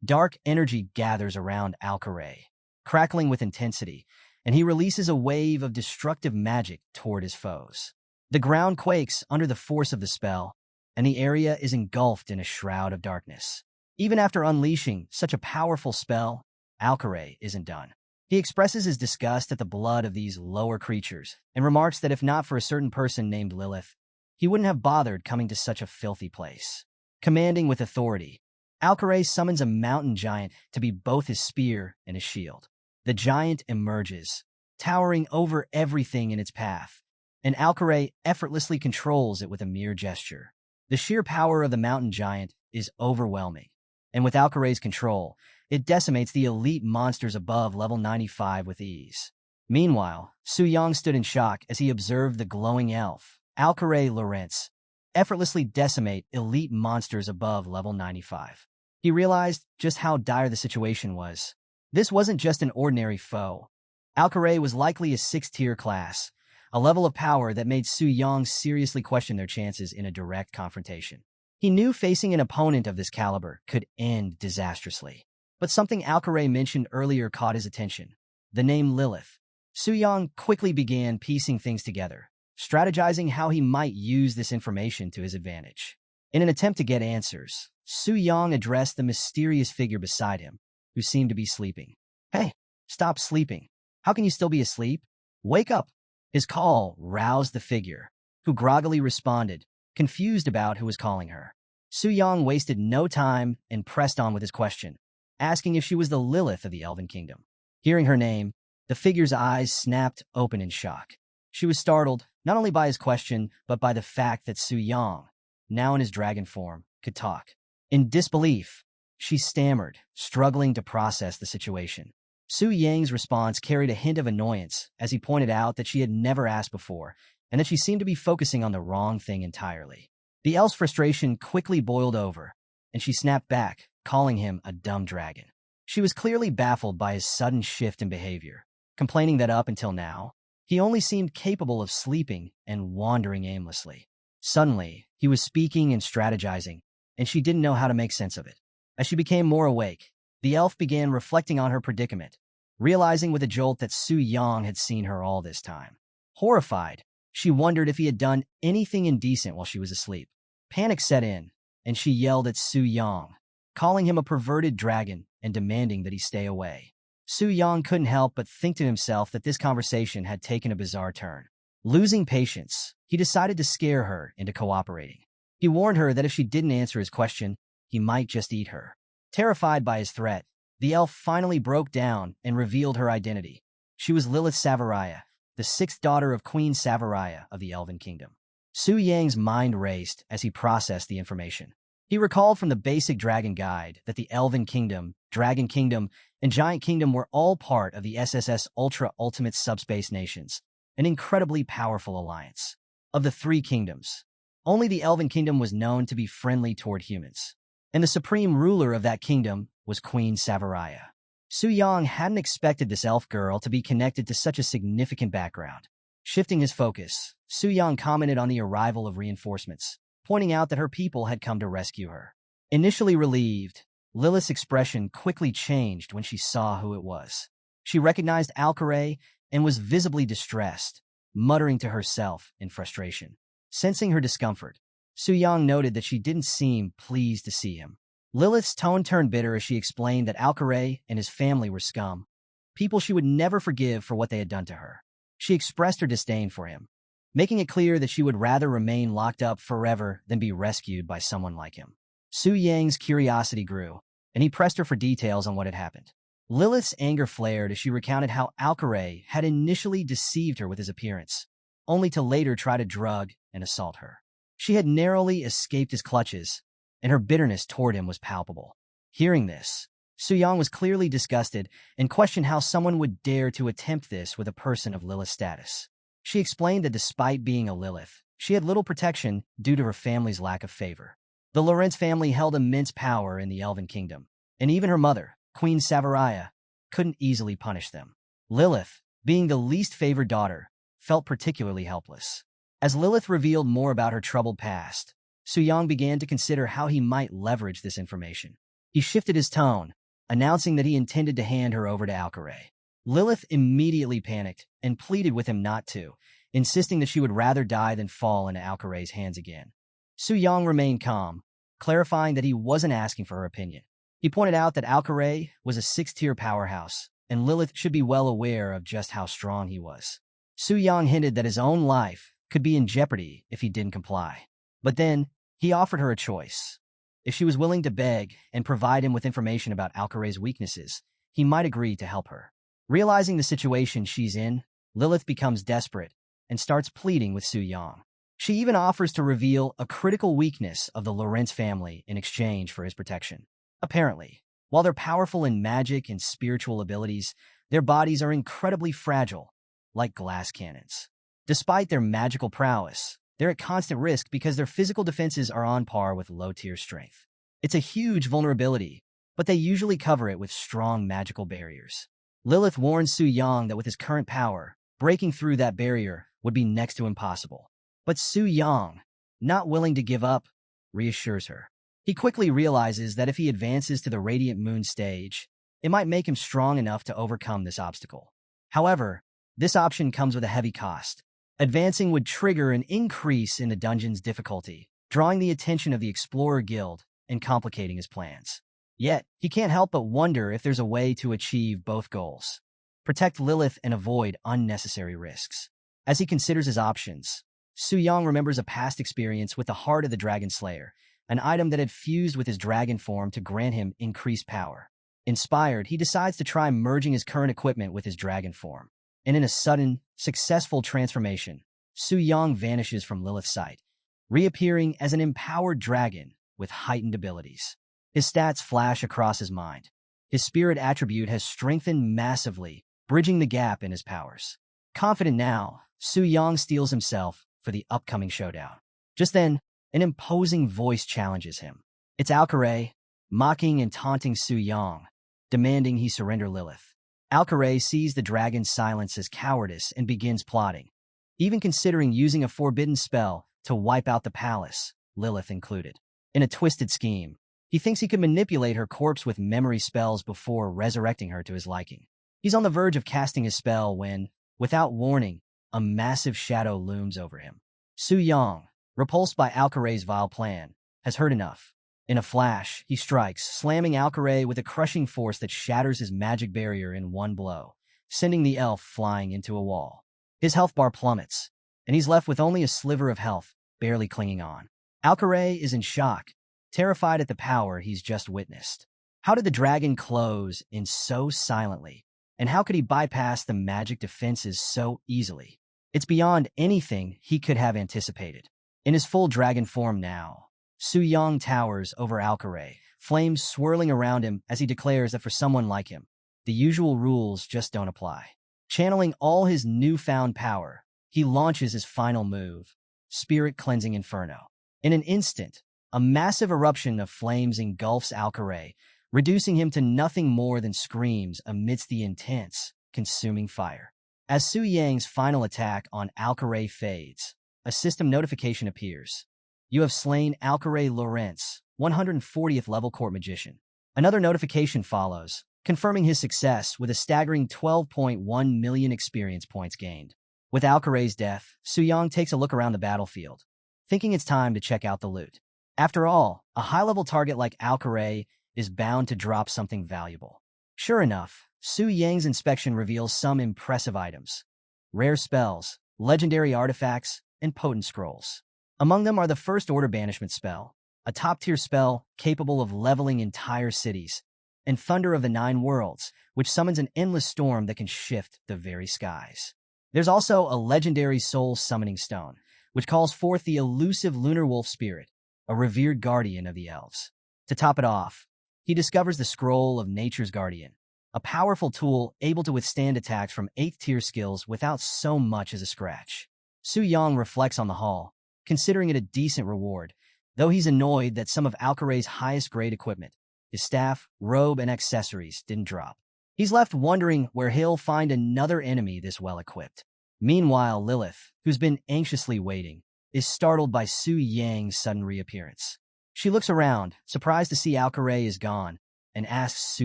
Speaker 1: Dark energy gathers around Alcaray, crackling with intensity, and he releases a wave of destructive magic toward his foes. The ground quakes under the force of the spell, and the area is engulfed in a shroud of darkness. Even after unleashing such a powerful spell, Alcaray isn't done. He expresses his disgust at the blood of these lower creatures and remarks that if not for a certain person named Lilith, he wouldn't have bothered coming to such a filthy place. Commanding with authority, Alcaray summons a mountain giant to be both his spear and his shield. The giant emerges, towering over everything in its path, and Alcaray effortlessly controls it with a mere gesture. The sheer power of the mountain giant is overwhelming, and with Alcaray's control, it decimates the elite monsters above level 95 with ease. Meanwhile, Su Yang stood in shock as he observed the glowing elf, Alcaray Lawrence, effortlessly decimate elite monsters above level 95. He realized just how dire the situation was. This wasn't just an ordinary foe. Alcaray was likely a 6th-tier class, a level of power that made Su Yang seriously question their chances in a direct confrontation. He knew facing an opponent of this caliber could end disastrously. But something Alcaray mentioned earlier caught his attention: the name Lilith. Su Yang quickly began piecing things together, strategizing how he might use this information to his advantage. In an attempt to get answers, Su Yang addressed the mysterious figure beside him, who seemed to be sleeping. "Hey, stop sleeping. How can you still be asleep? Wake up!" His call roused the figure, who groggily responded, confused about who was calling her. Su Yang wasted no time and pressed on with his question, asking if she was the Lilith of the Elven Kingdom. Hearing her name, the figure's eyes snapped open in shock. She was startled, not only by his question, but by the fact that Su Yang, now in his dragon form, could talk. In disbelief, she stammered, struggling to process the situation. Su Yang's response carried a hint of annoyance as he pointed out that she had never asked before and that she seemed to be focusing on the wrong thing entirely. The elf's frustration quickly boiled over, and she snapped back, calling him a dumb dragon. She was clearly baffled by his sudden shift in behavior, complaining that up until now, he only seemed capable of sleeping and wandering aimlessly. Suddenly, he was speaking and strategizing, and she didn't know how to make sense of it. As she became more awake, the elf began reflecting on her predicament, realizing with a jolt that Su Yang had seen her all this time. Horrified, she wondered if he had done anything indecent while she was asleep. Panic set in, and she yelled at Su Yang, calling him a perverted dragon and demanding that he stay away. Su Yang couldn't help but think to himself that this conversation had taken a bizarre turn. Losing patience, he decided to scare her into cooperating. He warned her that if she didn't answer his question, he might just eat her. Terrified by his threat, the elf finally broke down and revealed her identity. She was Lilith Savaraya, the sixth daughter of Queen Savaraya of the Elven Kingdom. Su Yang's mind raced as he processed the information. He recalled from the basic Dragon Guide that the Elven Kingdom, Dragon Kingdom, and Giant Kingdom were all part of the SSS Ultra Ultimate Subspace Nations, an incredibly powerful alliance. Of the three kingdoms, only the Elven Kingdom was known to be friendly toward humans, and the supreme ruler of that kingdom was Queen Savaraya. Su Yang hadn't expected this elf girl to be connected to such a significant background. Shifting his focus, Su Yang commented on the arrival of reinforcements, pointing out that her people had come to rescue her. Initially relieved, Lilith's expression quickly changed when she saw who it was. She recognized Alcaray and was visibly distressed, muttering to herself in frustration. Sensing her discomfort, Su Yang noted that she didn't seem pleased to see him. Lilith's tone turned bitter as she explained that Alcaray and his family were scum, people she would never forgive for what they had done to her. She expressed her disdain for him, making it clear that she would rather remain locked up forever than be rescued by someone like him. Su Yang's curiosity grew, and he pressed her for details on what had happened. Lilith's anger flared as she recounted how Alcaray had initially deceived her with his appearance, only to later try to drug and assault her. She had narrowly escaped his clutches, and her bitterness toward him was palpable. Hearing this, Su Yang was clearly disgusted and questioned how someone would dare to attempt this with a person of Lilith's status. She explained that despite being a Lilith, she had little protection due to her family's lack of favor. The Lorentz family held immense power in the Elven Kingdom, and even her mother, Queen Savaraya, couldn't easily punish them. Lilith, being the least favored daughter, felt particularly helpless. As Lilith revealed more about her troubled past, Su Yang began to consider how he might leverage this information. He shifted his tone, announcing that he intended to hand her over to Alcaray. Lilith immediately panicked and pleaded with him not to, insisting that she would rather die than fall into Alcaray's hands again. Su Yang remained calm, clarifying that he wasn't asking for her opinion. He pointed out that Alcaray was a six-tier powerhouse, and Lilith should be well aware of just how strong he was. Su Yang hinted that his own life could be in jeopardy if he didn't comply. But then, he offered her a choice. If she was willing to beg and provide him with information about Alcaray's weaknesses, he might agree to help her. Realizing the situation she's in, Lilith becomes desperate and starts pleading with Su Yang. She even offers to reveal a critical weakness of the Lorentz family in exchange for his protection. Apparently, while they're powerful in magic and spiritual abilities, their bodies are incredibly fragile, like glass cannons. Despite their magical prowess, they're at constant risk because their physical defenses are on par with low-tier strength. It's a huge vulnerability, but they usually cover it with strong magical barriers. Lilith warns Su Yang that with his current power, breaking through that barrier would be next to impossible. But Su Yang, not willing to give up, reassures her. He quickly realizes that if he advances to the Radiant Moon stage, it might make him strong enough to overcome this obstacle. However, this option comes with a heavy cost. Advancing would trigger an increase in the dungeon's difficulty, drawing the attention of the Explorer Guild and complicating his plans. Yet, he can't help but wonder if there's a way to achieve both goals. Protect Lilith and avoid unnecessary risks. As he considers his options, Su Yang remembers a past experience with the Heart of the Dragon Slayer, an item that had fused with his dragon form to grant him increased power. Inspired, he decides to try merging his current equipment with his dragon form. and in a sudden, successful transformation, Su Yang vanishes from Lilith's sight, reappearing as an empowered dragon with heightened abilities. His stats flash across his mind. His spirit attribute has strengthened massively, bridging the gap in his powers. Confident now, Su Yang steels himself for the upcoming showdown. Just then, an imposing voice challenges him. It's Alcaray, mocking and taunting Su Yang, demanding he surrender Lilith. Alcaray sees the dragon's silence as cowardice and begins plotting, even considering using a forbidden spell to wipe out the palace, Lilith included. In a twisted scheme, he thinks he could manipulate her corpse with memory spells before resurrecting her to his liking. He's on the verge of casting his spell when, without warning, a massive shadow looms over him. Su Yang, repulsed by Alcaray's vile plan, has heard enough. In a flash, he strikes, slamming Alcaray with a crushing force that shatters his magic barrier in one blow, sending the elf flying into a wall. His health bar plummets, and he's left with only a sliver of health, barely clinging on. Alcaray is in shock, terrified at the power he's just witnessed. How did the dragon close in so silently? And how could he bypass the magic defenses so easily? It's beyond anything he could have anticipated. In his full dragon form now, Su Yang towers over Alcaray, flames swirling around him as he declares that for someone like him, the usual rules just don't apply. Channeling all his newfound power, he launches his final move, Spirit Cleansing Inferno. In an instant, a massive eruption of flames engulfs Alcaray, reducing him to nothing more than screams amidst the intense, consuming fire. As Su Yang's final attack on Alcaray fades, a system notification appears. You have slain Alcaray Lawrence, 140th level court magician. Another notification follows, confirming his success with a staggering 12.1 million experience points gained. With Alcaray's death, Su Yang takes a look around the battlefield, thinking it's time to check out the loot. After all, a high-level target like Alcaray is bound to drop something valuable. Sure enough, Su Yang's inspection reveals some impressive items. Rare spells, legendary artifacts, and potent scrolls. Among them are the First Order Banishment spell, a top-tier spell capable of leveling entire cities, and Thunder of the Nine Worlds, which summons an endless storm that can shift the very skies. There's also a legendary soul summoning stone, which calls forth the elusive Lunar Wolf spirit, a revered guardian of the elves. To top it off, he discovers the Scroll of Nature's Guardian, a powerful tool able to withstand attacks from 8th-tier skills without so much as a scratch. Su Yang reflects on the haul, considering it a decent reward, though he's annoyed that some of Alcaray's highest-grade equipment, his staff, robe, and accessories, didn't drop. He's left wondering where he'll find another enemy this well-equipped. Meanwhile, Lilith, who's been anxiously waiting, is startled by Su Yang's sudden reappearance. She looks around, surprised to see Alcaray is gone, and asks Su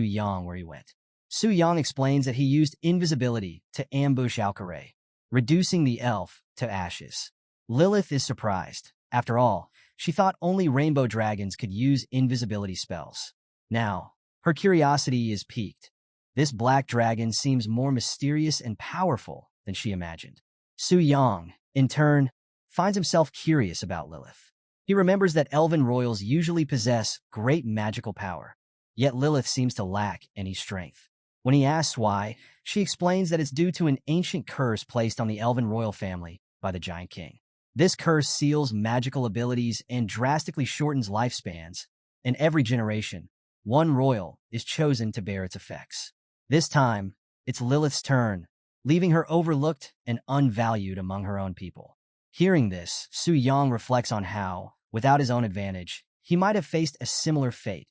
Speaker 1: Yang where he went. Su Yang explains that he used invisibility to ambush Alcaray, reducing the elf to ashes. Lilith is surprised. After all, she thought only rainbow dragons could use invisibility spells. Now, her curiosity is piqued. This black dragon seems more mysterious and powerful than she imagined. Su Yang, in turn, finds himself curious about Lilith. He remembers that elven royals usually possess great magical power, yet Lilith seems to lack any strength. When he asks why, she explains that it's due to an ancient curse placed on the elven royal family by the Giant King. This curse seals magical abilities and drastically shortens lifespans. In every generation, one royal is chosen to bear its effects. This time, it's Lilith's turn, leaving her overlooked and unvalued among her own people. Hearing this, Su Yang reflects on how, without his own advantage, he might have faced a similar fate,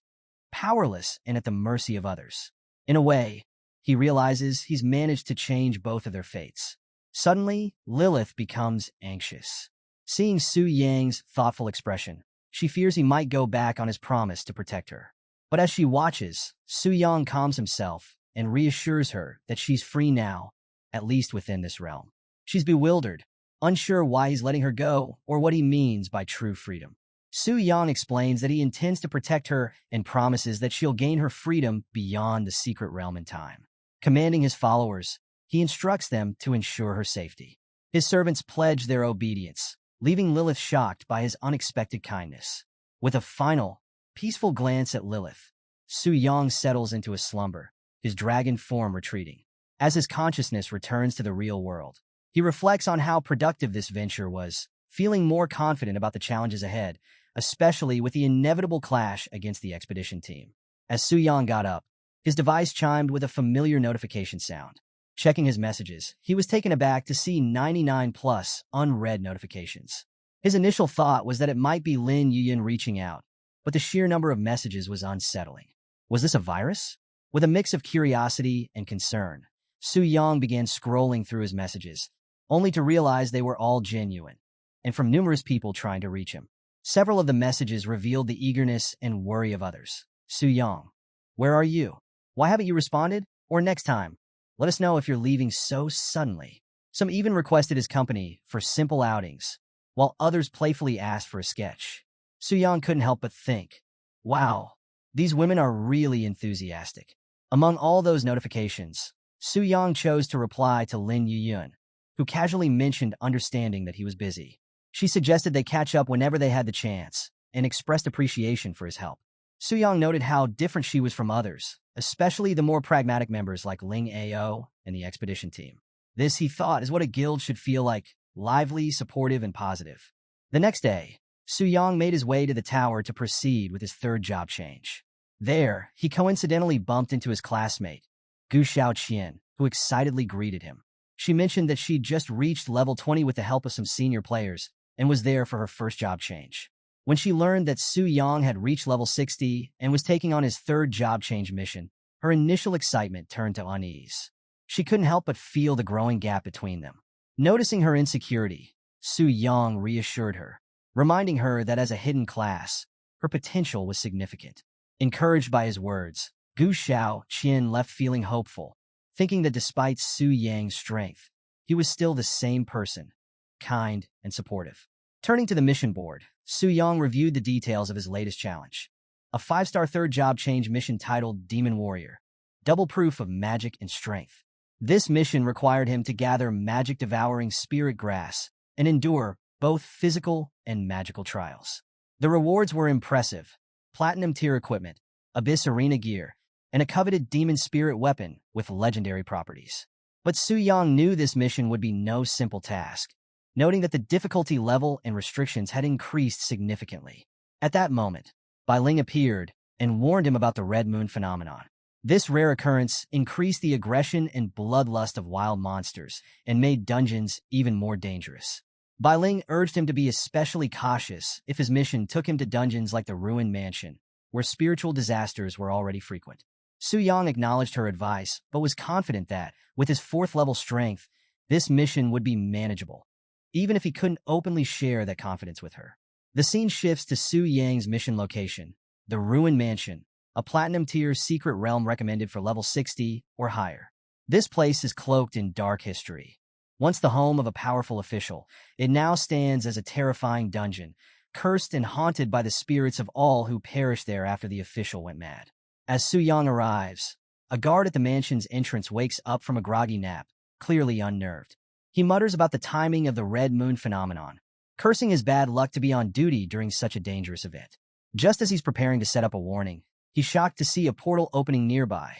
Speaker 1: powerless and at the mercy of others. In a way, he realizes he's managed to change both of their fates. Suddenly, Lilith becomes anxious. Seeing Su Yang's thoughtful expression, she fears he might go back on his promise to protect her. But as she watches, Su Yang calms himself and reassures her that she's free now, at least within this realm. She's bewildered, unsure why he's letting her go or what he means by true freedom. Su Yang explains that he intends to protect her and promises that she'll gain her freedom beyond the secret realm in time. Commanding his followers, he instructs them to ensure her safety. His servants pledge their obedience, leaving Lilith shocked by his unexpected kindness. With a final, peaceful glance at Lilith, Su Yang settles into a slumber, his dragon form retreating. As his consciousness returns to the real world, he reflects on how productive this venture was, feeling more confident about the challenges ahead, especially with the inevitable clash against the expedition team. As Su-yang got up, his device chimed with a familiar notification sound. Checking his messages, he was taken aback to see 99 plus unread notifications. His initial thought was that it might be Lin Yuyin reaching out, but the sheer number of messages was unsettling. Was this a virus? With a mix of curiosity and concern, Su-yang began scrolling through his messages, only to realize they were all genuine, and from numerous people trying to reach him. Several of the messages revealed the eagerness and worry of others. Su-yang, where are you? Why haven't you responded? Or next time, let us know if you're leaving so suddenly. Some even requested his company for simple outings, while others playfully asked for a sketch. Su-yang couldn't help but think, wow, these women are really enthusiastic. Among all those notifications, Su-yang chose to reply to Lin Yuyun, who casually mentioned understanding that he was busy. She suggested they catch up whenever they had the chance, and expressed appreciation for his help. Su-yang noted how different she was from others, especially the more pragmatic members like Ling Ao and the expedition team. This, he thought, is what a guild should feel like, lively, supportive, and positive. The next day, Su-yang made his way to the tower to proceed with his third job change. There, he coincidentally bumped into his classmate, Gu Xiaoqian, who excitedly greeted him. She mentioned that she'd just reached level 20 with the help of some senior players and was there for her first job change. When she learned that Su-yang had reached level 60 and was taking on his third job change mission, her initial excitement turned to unease. She couldn't help but feel the growing gap between them. Noticing her insecurity, Su-yang reassured her, reminding her that as a hidden class, her potential was significant. Encouraged by his words, Gu Xiaoqian left feeling hopeful, thinking that despite Su-yang's strength, he was still the same person, kind and supportive. Turning to the mission board, Su-yang reviewed the details of his latest challenge. A 5-star third job change mission titled Demon Warrior, double proof of magic and strength. This mission required him to gather magic-devouring spirit grass and endure both physical and magical trials. The rewards were impressive: platinum tier equipment, abyss arena gear, and a coveted demon spirit weapon with legendary properties. But Su-yang knew this mission would be no simple task, noting that the difficulty level and restrictions had increased significantly. At that moment, Bai Ling appeared and warned him about the Red Moon phenomenon. This rare occurrence increased the aggression and bloodlust of wild monsters and made dungeons even more dangerous. Bai Ling urged him to be especially cautious if his mission took him to dungeons like the Ruined Mansion, where spiritual disasters were already frequent. Su-yang acknowledged her advice, but was confident that, with his 4th-level strength, this mission would be manageable, even if he couldn't openly share that confidence with her. The scene shifts to Su-yang's mission location, the Ruined Mansion, a platinum-tier secret realm recommended for level 60 or higher. This place is cloaked in dark history. Once the home of a powerful official, it now stands as a terrifying dungeon, cursed and haunted by the spirits of all who perished there after the official went mad. As Su-yang arrives, a guard at the mansion's entrance wakes up from a groggy nap, clearly unnerved. He mutters about the timing of the Red Moon phenomenon, cursing his bad luck to be on duty during such a dangerous event. Just as he's preparing to set up a warning, he's shocked to see a portal opening nearby.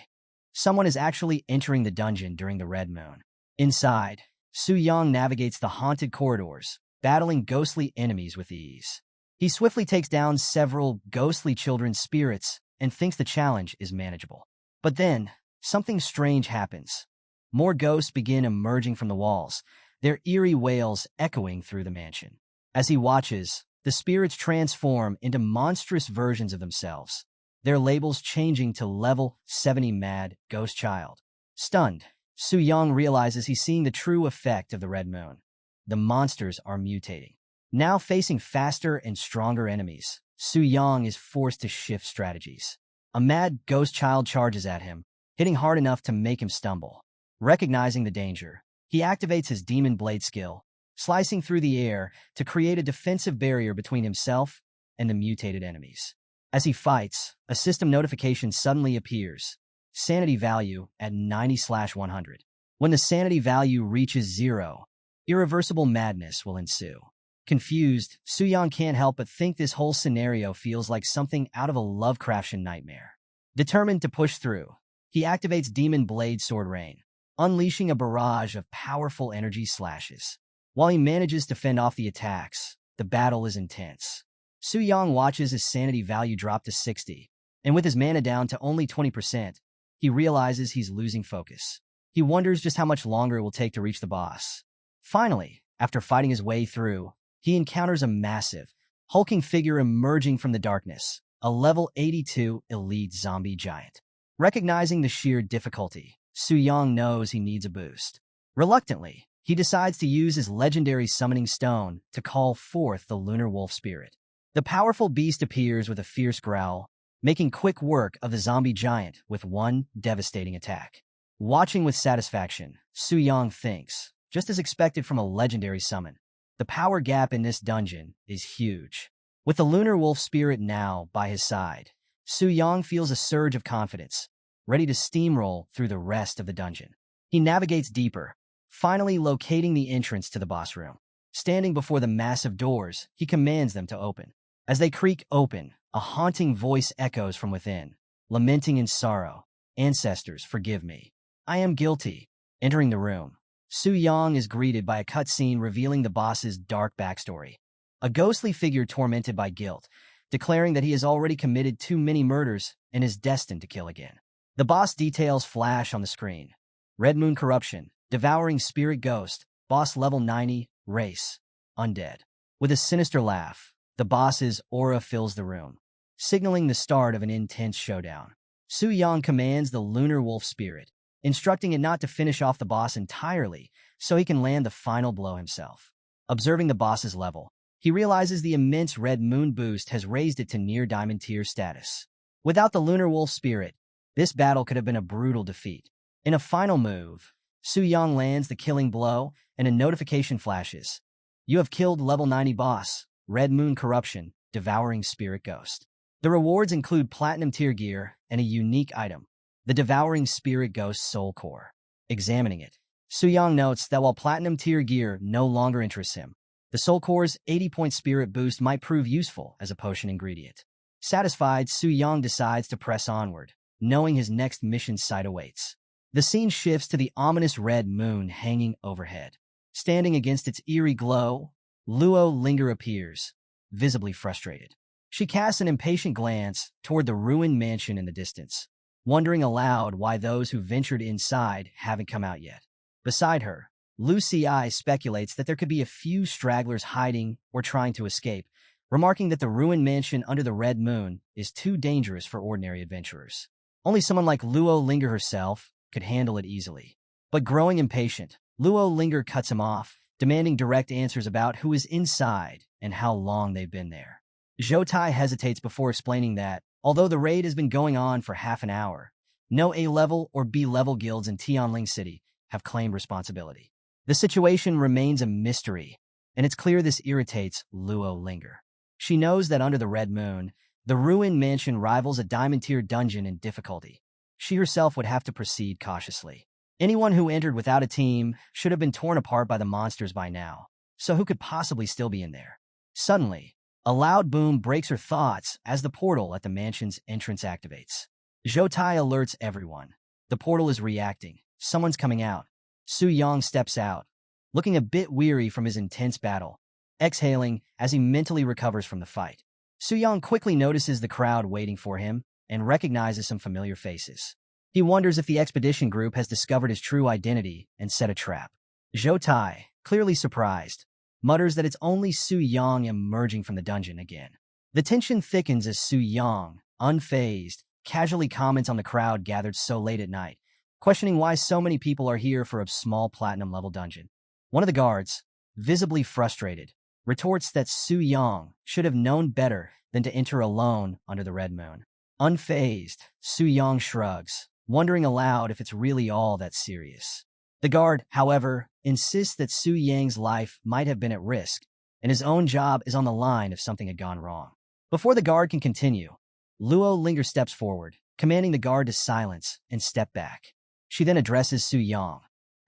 Speaker 1: Someone is actually entering the dungeon during the Red Moon. Inside, Su-yang navigates the haunted corridors, battling ghostly enemies with ease. He swiftly takes down several ghostly children's spirits and thinks the challenge is manageable. But then, something strange happens. More ghosts begin emerging from the walls, their eerie wails echoing through the mansion. As he watches, the spirits transform into monstrous versions of themselves, their labels changing to level 70 Mad Ghost Child. Stunned, Su-yang realizes he's seeing the true effect of the Red Moon. The monsters are mutating. Now facing faster and stronger enemies, Su-yang is forced to shift strategies. A mad ghost child charges at him, hitting hard enough to make him stumble. Recognizing the danger, he activates his Demon Blade skill, slicing through the air to create a defensive barrier between himself and the mutated enemies. As he fights, a system notification suddenly appears. Sanity value at 90/100. When the sanity value reaches 0, irreversible madness will ensue. Confused, Su-yang can't help but think this whole scenario feels like something out of a Lovecraftian nightmare. Determined to push through, he activates Demon Blade Sword Rain, unleashing a barrage of powerful energy slashes. While he manages to fend off the attacks, the battle is intense. Su Yang watches his sanity value drop to 60, and with his mana down to only 20%, he realizes he's losing focus. He wonders just how much longer it will take to reach the boss. Finally, after fighting his way through, he encounters a massive, hulking figure emerging from the darkness, a level 82 elite zombie giant. Recognizing the sheer difficulty, Su Yang knows he needs a boost. Reluctantly, he decides to use his legendary summoning stone to call forth the lunar wolf spirit. The powerful beast appears with a fierce growl, making quick work of the zombie giant with one devastating attack. Watching with satisfaction, Su Yang thinks, just as expected from a legendary summon, the power gap in this dungeon is huge. With the lunar wolf spirit now by his side, Su Yang feels a surge of confidence, ready to steamroll through the rest of the dungeon. He navigates deeper, finally locating the entrance to the boss room. Standing before the massive doors, he commands them to open. As they creak open, a haunting voice echoes from within, lamenting in sorrow, "Ancestors, forgive me. I am guilty." Entering the room, Su Yang is greeted by a cutscene revealing the boss's dark backstory. A ghostly figure tormented by guilt, declaring that he has already committed too many murders and is destined to kill again. The boss details flash on the screen. Red Moon Corruption, Devouring Spirit Ghost, boss level 90, race, undead. With a sinister laugh, the boss's aura fills the room, signaling the start of an intense showdown. Su Yang commands the lunar wolf spirit, instructing it not to finish off the boss entirely so he can land the final blow himself. Observing the boss's level, he realizes the immense red moon boost has raised it to near diamond tier status. Without the lunar wolf spirit, this battle could have been a brutal defeat. In a final move, Su Yang lands the killing blow and a notification flashes. You have killed level 90 boss, Red Moon Corruption, Devouring Spirit Ghost. The rewards include platinum tier gear and a unique item, the Devouring Spirit Ghost Soul Core. Examining it, Su Yang notes that while platinum tier gear no longer interests him, the Soul Core's 80-point spirit boost might prove useful as a potion ingredient. Satisfied, Su Yang decides to press onward, knowing his next mission site awaits. The scene shifts to the ominous red moon hanging overhead. Standing against its eerie glow, Luo Linger appears, visibly frustrated. She casts an impatient glance toward the ruined mansion in the distance, wondering aloud why those who ventured inside haven't come out yet. Beside her, Lu Ci speculates that there could be a few stragglers hiding or trying to escape, remarking that the ruined mansion under the red moon is too dangerous for ordinary adventurers. Only someone like Luo Linger herself could handle it easily. But growing impatient, Luo Linger cuts him off, demanding direct answers about who is inside and how long they've been there. Zhou Tai hesitates before explaining that, although the raid has been going on for half an hour, no A-level or B-level guilds in Tianling City have claimed responsibility. The situation remains a mystery, and it's clear this irritates Luo Linger. She knows that under the Red Moon, the ruined mansion rivals a diamond-tier dungeon in difficulty. She herself would have to proceed cautiously. Anyone who entered without a team should have been torn apart by the monsters by now, so who could possibly still be in there? Suddenly, a loud boom breaks her thoughts as the portal at the mansion's entrance activates. Zhou Tai alerts everyone. The portal is reacting. Someone's coming out. Su Yang steps out, looking a bit weary from his intense battle, exhaling as he mentally recovers from the fight. Su Yang quickly notices the crowd waiting for him and recognizes some familiar faces. He wonders if the expedition group has discovered his true identity and set a trap. Zhou Tai, clearly surprised, mutters that it's only Su Yang emerging from the dungeon again. The tension thickens as Su Yang, unfazed, casually comments on the crowd gathered so late at night, questioning why so many people are here for a small platinum-level dungeon. One of the guards, visibly frustrated, retorts that Su Yang should have known better than to enter alone under the Red Moon. Unfazed, Su Yang shrugs, wondering aloud if it's really all that serious. The guard, however, insists that Su Yang's life might have been at risk, and his own job is on the line if something had gone wrong. Before the guard can continue, Luo Linger steps forward, commanding the guard to silence and step back. She then addresses Su Yang,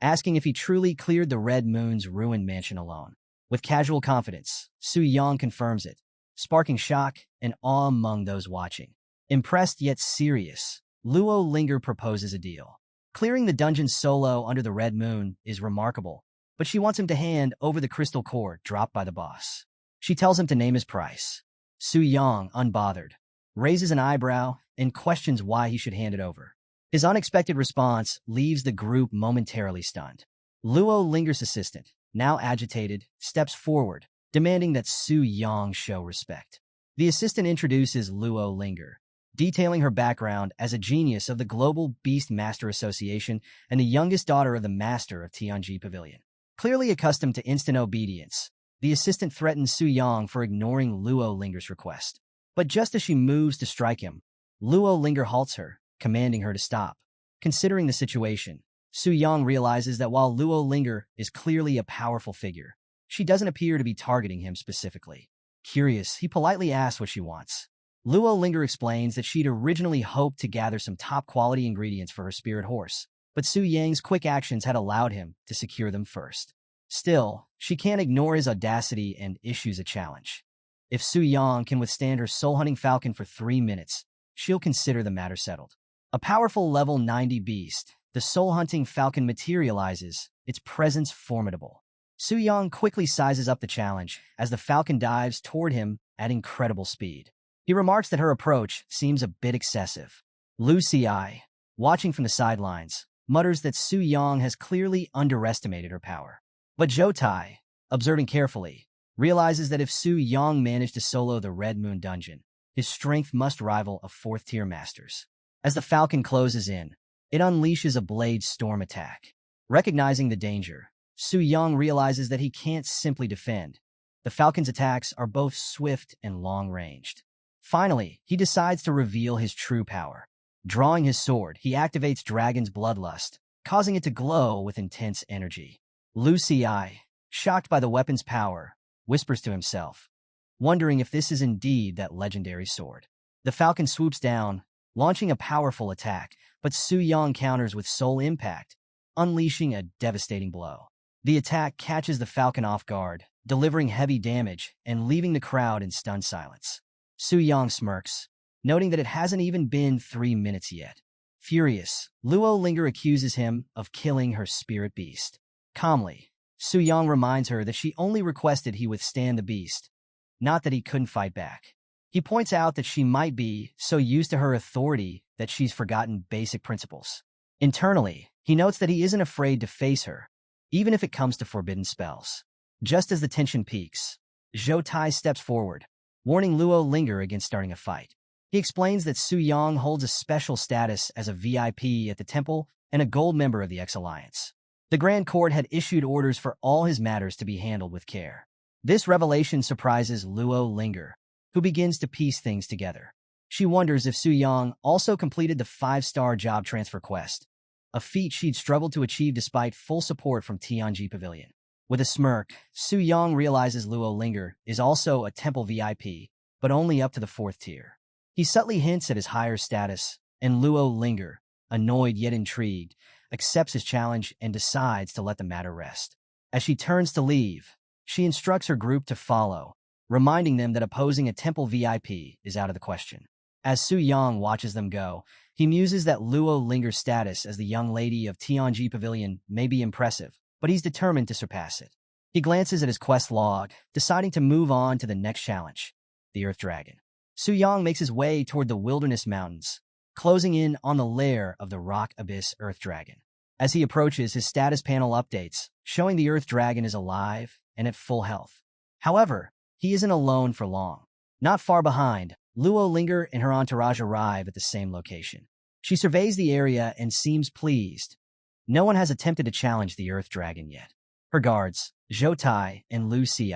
Speaker 1: asking if he truly cleared the Red Moon's ruined mansion alone. With casual confidence, Su Yang confirms it, sparking shock and awe among those watching. Impressed yet serious, Luo Linger proposes a deal. Clearing the dungeon solo under the red moon is remarkable, but she wants him to hand over the crystal core dropped by the boss. She tells him to name his price. Su Yang, unbothered, raises an eyebrow and questions why he should hand it over. His unexpected response leaves the group momentarily stunned. Luo Linger's assistant, now agitated, steps forward, demanding that Su Yang show respect. The assistant introduces Luo Linger, detailing her background as a genius of the Global Beast Master Association and the youngest daughter of the master of Tianji Pavilion. Clearly accustomed to instant obedience, the assistant threatens Su Yang for ignoring Luo Linger's request. But just as she moves to strike him, Luo Linger halts her, commanding her to stop. Considering the situation, Su Yang realizes that while Luo Linger is clearly a powerful figure, she doesn't appear to be targeting him specifically. Curious, he politely asks what she wants. Luo Linger explains that she'd originally hoped to gather some top-quality ingredients for her spirit horse, but Su Yang's quick actions had allowed him to secure them first. Still, she can't ignore his audacity and issues a challenge. If Su Yang can withstand her soul-hunting falcon for 3 minutes, she'll consider the matter settled. A powerful level 90 beast, the soul-hunting falcon materializes, its presence formidable. Su Yang quickly sizes up the challenge as the falcon dives toward him at incredible speed. He remarks that her approach seems a bit excessive. Lu Xi, watching from the sidelines, mutters that Su Yang has clearly underestimated her power. But Zhou Tai, observing carefully, realizes that if Su Yang managed to solo the Red Moon dungeon, his strength must rival a 4th-tier master's. As the falcon closes in, it unleashes a blade storm attack. Recognizing the danger, Su Yang realizes that he can't simply defend. The falcon's attacks are both swift and long-ranged. Finally, he decides to reveal his true power. Drawing his sword, he activates Dragon's Bloodlust, causing it to glow with intense energy. Lu Xi, shocked by the weapon's power, whispers to himself, wondering if this is indeed that legendary sword. The falcon swoops down, launching a powerful attack, but Su Yang counters with Soul Impact, unleashing a devastating blow. The attack catches the falcon off guard, delivering heavy damage and leaving the crowd in stunned silence. Su Yang smirks, noting that it hasn't even been 3 minutes yet. Furious, Luo Linger accuses him of killing her spirit beast. Calmly, Su Yang reminds her that she only requested he withstand the beast, not that he couldn't fight back. He points out that she might be so used to her authority that she's forgotten basic principles. Internally, he notes that he isn't afraid to face her, even if it comes to forbidden spells. Just as the tension peaks, Zhou Tai steps forward, warning Luo Linger against starting a fight. He explains that Su Yang holds a special status as a VIP at the temple and a gold member of the X-Alliance. The Grand Court had issued orders for all his matters to be handled with care. This revelation surprises Luo Linger, who begins to piece things together. She wonders if Su Yang also completed the 5-star job transfer quest, a feat she'd struggled to achieve despite full support from Tianji Pavilion. With a smirk, Su Yang realizes Luo Linger is also a temple VIP, but only up to the 4th tier. He subtly hints at his higher status, and Luo Linger, annoyed yet intrigued, accepts his challenge and decides to let the matter rest. As she turns to leave, she instructs her group to follow, reminding them that opposing a temple VIP is out of the question. As Su Yang watches them go, he muses that Luo Linger's status as the young lady of Tianji Pavilion may be impressive, but he's determined to surpass it. He glances at his quest log, deciding to move on to the next challenge, the Earth Dragon. Su Yang makes his way toward the Wilderness Mountains, closing in on the lair of the Rock Abyss Earth Dragon. As he approaches, his status panel updates, showing the Earth Dragon is alive and at full health. However, he isn't alone for long. Not far behind, Luo Linger and her entourage arrive at the same location. She surveys the area and seems pleased. No one has attempted to challenge the Earth Dragon yet. Her guards, Zhou Tai and Lu Xi,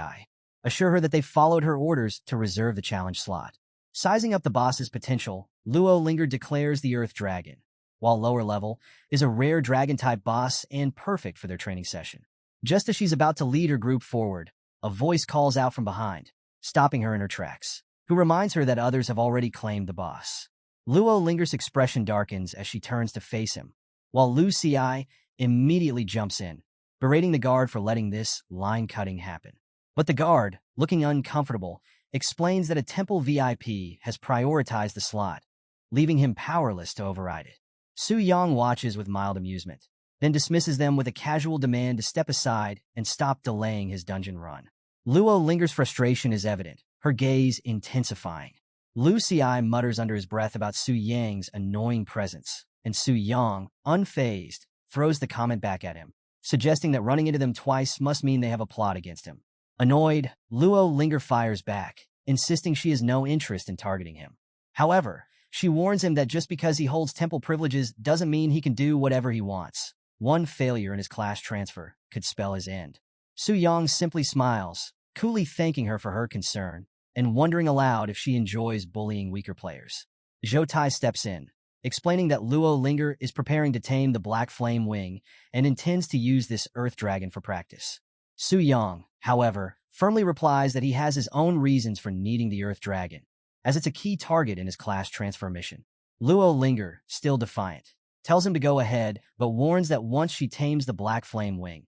Speaker 1: assure her that they followed her orders to reserve the challenge slot. Sizing up the boss's potential, Luo Linger declares the Earth Dragon, while lower level, is a rare dragon-type boss and perfect for their training session. Just as she's about to lead her group forward, a voice calls out from behind, stopping her in her tracks, who reminds her that others have already claimed the boss. Luo Linger's expression darkens as she turns to face him, while Lu Xi immediately jumps in, berating the guard for letting this line-cutting happen. But the guard, looking uncomfortable, explains that a temple VIP has prioritized the slot, leaving him powerless to override it. Su Yang watches with mild amusement, then dismisses them with a casual demand to step aside and stop delaying his dungeon run. Luo Linger's frustration is evident, her gaze intensifying. Lu Xi mutters under his breath about Su Yang's annoying presence, and Su Yang, unfazed, throws the comment back at him, suggesting that running into them twice must mean they have a plot against him. Annoyed, Luo Linger fires back, insisting she has no interest in targeting him. However, she warns him that just because he holds temple privileges doesn't mean he can do whatever he wants. One failure in his class transfer could spell his end. Su Yang simply smiles, coolly thanking her for her concern, and wondering aloud if she enjoys bullying weaker players. Zhou Tai steps in, explaining that Luo Linger is preparing to tame the Black Flame Wing and intends to use this Earth Dragon for practice. Su Yang, however, firmly replies that he has his own reasons for needing the Earth Dragon, as it's a key target in his class transfer mission. Luo Linger, still defiant, tells him to go ahead, but warns that once she tames the Black Flame Wing,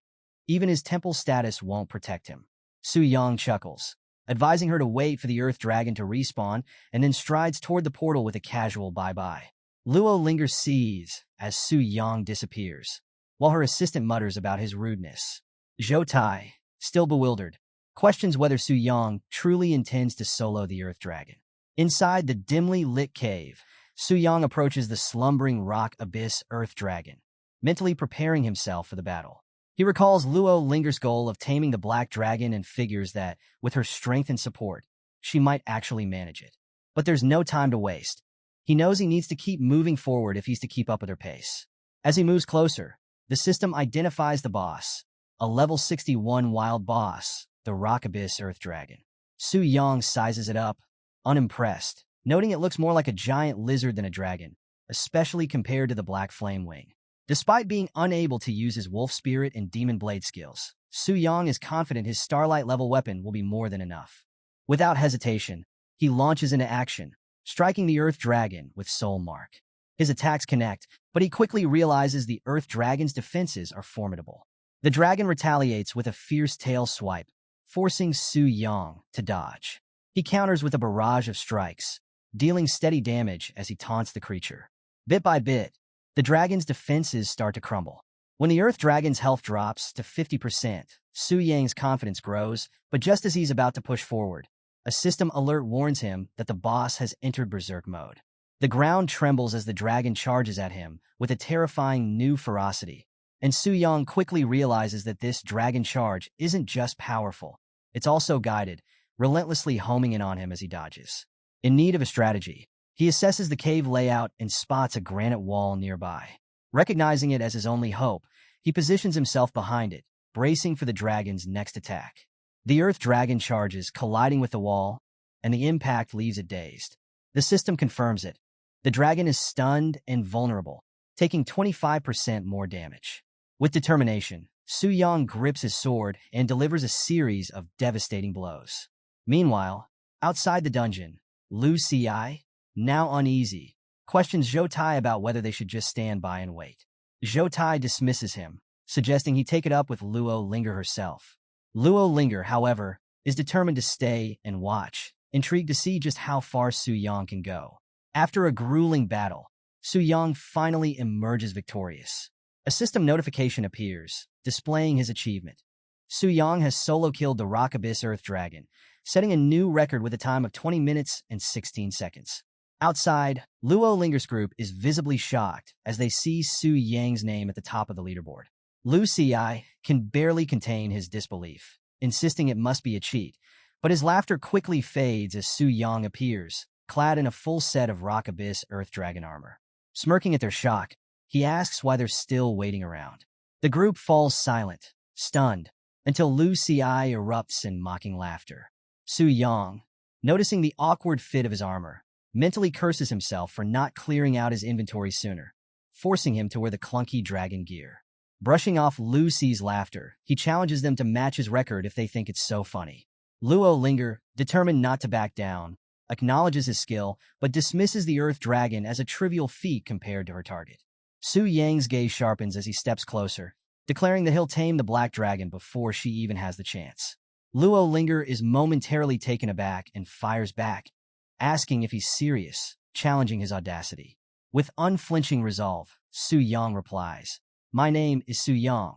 Speaker 1: even his temple status won't protect him. Su Yang chuckles, advising her to wait for the Earth Dragon to respawn, and then strides toward the portal with a casual bye-bye. Luo Linger sees as Su Yang disappears, while her assistant mutters about his rudeness. Zhou Tai, still bewildered, questions whether Su Yang truly intends to solo the Earth Dragon. Inside the dimly lit cave, Su Yang approaches the slumbering rock abyss Earth Dragon, mentally preparing himself for the battle. He recalls Luo Linger's goal of taming the Black Dragon and figures that, with her strength and support, she might actually manage it. But there's no time to waste. He knows he needs to keep moving forward if he's to keep up with her pace. As he moves closer, the system identifies the boss, a level 61 wild boss, the Rock Abyss Earth Dragon. Su Yang sizes it up, unimpressed, noting it looks more like a giant lizard than a dragon, especially compared to the Black Flame Wing. Despite being unable to use his Wolf Spirit and Demon Blade skills, Su Yang is confident his Starlight-level weapon will be more than enough. Without hesitation, he launches into action, striking the Earth Dragon with Soul Mark. His attacks connect, but he quickly realizes the Earth Dragon's defenses are formidable. The dragon retaliates with a fierce tail swipe, forcing Su Yang to dodge. He counters with a barrage of strikes, dealing steady damage as he taunts the creature. Bit by bit, the dragon's defenses start to crumble. When the Earth Dragon's health drops to 50%, Su Yang's confidence grows, but just as he's about to push forward, a system alert warns him that the boss has entered Berserk mode. The ground trembles as the dragon charges at him with a terrifying new ferocity, and Su Yang quickly realizes that this dragon charge isn't just powerful, it's also guided, relentlessly homing in on him as he dodges. In need of a strategy, he assesses the cave layout and spots a granite wall nearby. Recognizing it as his only hope, he positions himself behind it, bracing for the dragon's next attack. The Earth Dragon charges, colliding with the wall, and the impact leaves it dazed. The system confirms it. The dragon is stunned and vulnerable, taking 25% more damage. With determination, Su Yang grips his sword and delivers a series of devastating blows. Meanwhile, outside the dungeon, Lu Xi, now uneasy, questions Zhou Tai about whether they should just stand by and wait. Zhou Tai dismisses him, suggesting he take it up with Luo Linger herself. Luo Linger, however, is determined to stay and watch, intrigued to see just how far Su Yang can go. After a grueling battle, Su Yang finally emerges victorious. A system notification appears, displaying his achievement. Su Yang has solo-killed the Rock Abyss Earth Dragon, setting a new record with a time of 20 minutes and 16 seconds. Outside, Luo Linger's group is visibly shocked as they see Su Yang's name at the top of the leaderboard. Lu Xi can barely contain his disbelief, insisting it must be a cheat, but his laughter quickly fades as Su Yang appears, clad in a full set of Rock Abyss Earth Dragon armor. Smirking at their shock, he asks why they're still waiting around. The group falls silent, stunned, until Lu Xi erupts in mocking laughter. Su Yang, noticing the awkward fit of his armor, mentally curses himself for not clearing out his inventory sooner, forcing him to wear the clunky dragon gear. Brushing off Lu Xi's laughter, he challenges them to match his record if they think it's so funny. Luo Linger, determined not to back down, acknowledges his skill, but dismisses the Earth Dragon as a trivial feat compared to her target. Su Yang's gaze sharpens as he steps closer, declaring that he'll tame the Black Dragon before she even has the chance. Luo Linger is momentarily taken aback and fires back, asking if he's serious, challenging his audacity. With unflinching resolve, Su Yang replies, "My name is Su Yang.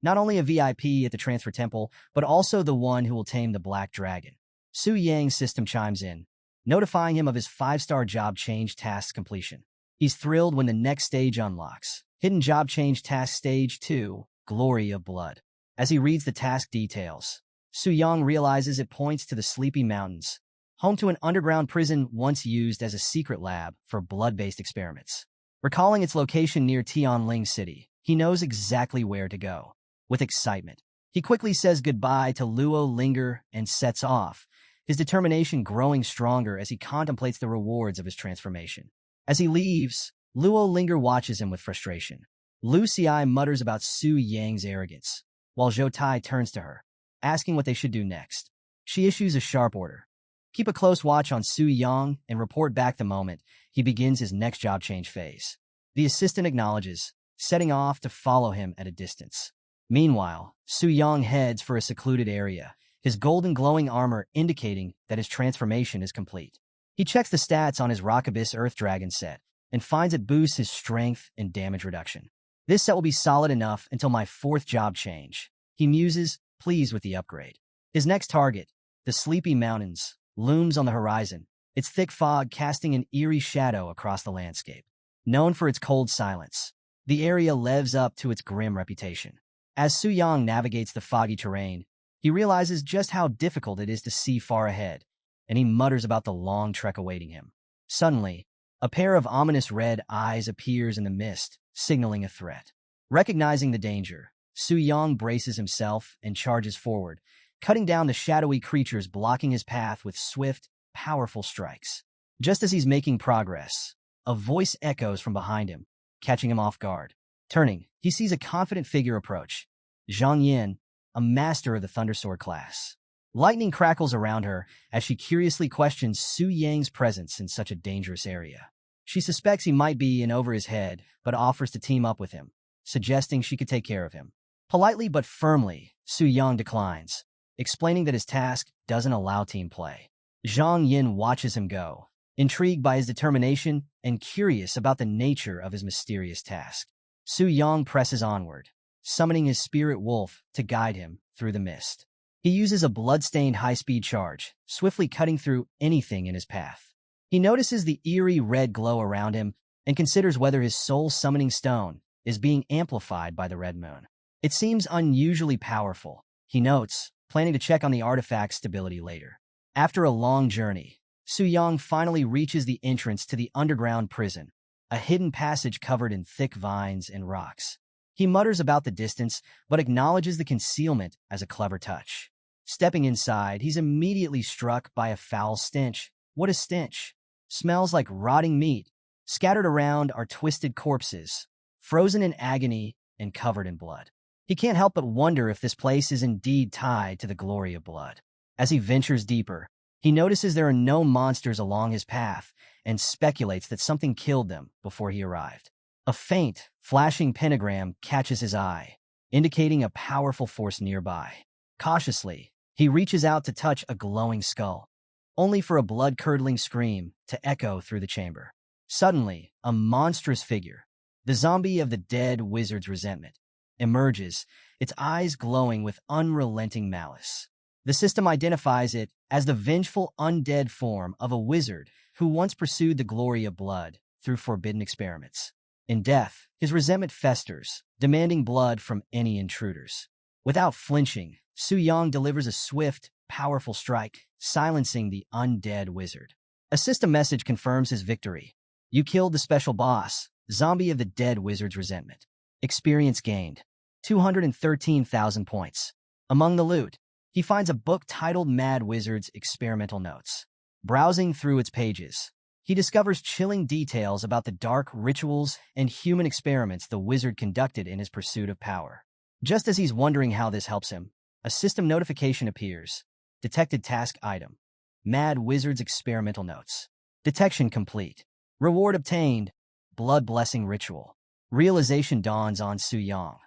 Speaker 1: Not only a VIP at the Transfer Temple, but also the one who will tame the Black Dragon." Su Yang's system chimes in, notifying him of his 5-star job change task completion. He's thrilled when the next stage unlocks. Hidden job change task stage 2, Glory of Blood. As he reads the task details, Su Yang realizes it points to the Sleepy Mountains, home to an underground prison once used as a secret lab for blood-based experiments. Recalling its location near Tianling City, he knows exactly where to go. With excitement, he quickly says goodbye to Luo Linger and sets off, his determination growing stronger as he contemplates the rewards of his transformation. As he leaves, Luo Linger watches him with frustration. Lu Xiai mutters about Su Yang's arrogance, while Zhou Tai turns to her, asking what they should do next. She issues a sharp order. Keep a close watch on Su Yang and report back the moment he begins his next job change phase. The assistant acknowledges, setting off to follow him at a distance. Meanwhile, Su Yang heads for a secluded area, his golden glowing armor indicating that his transformation is complete. He checks the stats on his Rockabis Earth Dragon set and finds it boosts his strength and damage reduction. This set will be solid enough until my 4th job change, he muses, pleased with the upgrade. His next target, the Sleepy Mountains, looms on the horizon, its thick fog casting an eerie shadow across the landscape. Known for its cold silence, the area lives up to its grim reputation. As Su Yang navigates the foggy terrain, he realizes just how difficult it is to see far ahead, and he mutters about the long trek awaiting him. Suddenly, a pair of ominous red eyes appears in the mist, signaling a threat. Recognizing the danger, Su Yang braces himself and charges forward, cutting down the shadowy creatures blocking his path with swift, powerful strikes. Just as he's making progress, a voice echoes from behind him, catching him off guard. Turning, he sees a confident figure approach, Zhang Yin, a master of the Thundersword class. Lightning crackles around her as she curiously questions Su Yang's presence in such a dangerous area. She suspects he might be in over his head, but offers to team up with him, suggesting she could take care of him. Politely but firmly, Su Yang declines, explaining that his task doesn't allow team play. Zhang Yin watches him go, intrigued by his determination and curious about the nature of his mysterious task. Su Yang presses onward, summoning his spirit wolf to guide him through the mist. He uses a blood-stained high-speed charge, swiftly cutting through anything in his path. He notices the eerie red glow around him and considers whether his soul-summoning stone is being amplified by the red moon. It seems unusually powerful, he notes, planning to check on the artifact's stability later. After a long journey, Su Yang finally reaches the entrance to the underground prison, a hidden passage covered in thick vines and rocks. He mutters about the distance, but acknowledges the concealment as a clever touch. Stepping inside, he's immediately struck by a foul stench. What a stench! Smells like rotting meat. Scattered around are twisted corpses, frozen in agony and covered in blood. He can't help but wonder if this place is indeed tied to the glory of blood. As he ventures deeper, he notices there are no monsters along his path and speculates that something killed them before he arrived. A faint, flashing pentagram catches his eye, indicating a powerful force nearby. Cautiously, he reaches out to touch a glowing skull, only for a blood-curdling scream to echo through the chamber. Suddenly, a monstrous figure, the zombie of the dead wizard's resentment, emerges, its eyes glowing with unrelenting malice. The system identifies it as the vengeful undead form of a wizard who once pursued the glory of blood through forbidden experiments. In death, his resentment festers, demanding blood from any intruders. Without flinching, Su Yang delivers a swift, powerful strike, silencing the undead wizard. A system message confirms his victory. You killed the special boss, zombie of the dead wizard's resentment. Experience gained, 213,000 points. Among the loot, he finds a book titled Mad Wizard's Experimental Notes. Browsing through its pages, he discovers chilling details about the dark rituals and human experiments the wizard conducted in his pursuit of power. Just as he's wondering how this helps him, a system notification appears. Detected task item. Mad Wizard's Experimental Notes. Detection complete. Reward obtained. Blood Blessing Ritual. Realization dawns on Su Yang.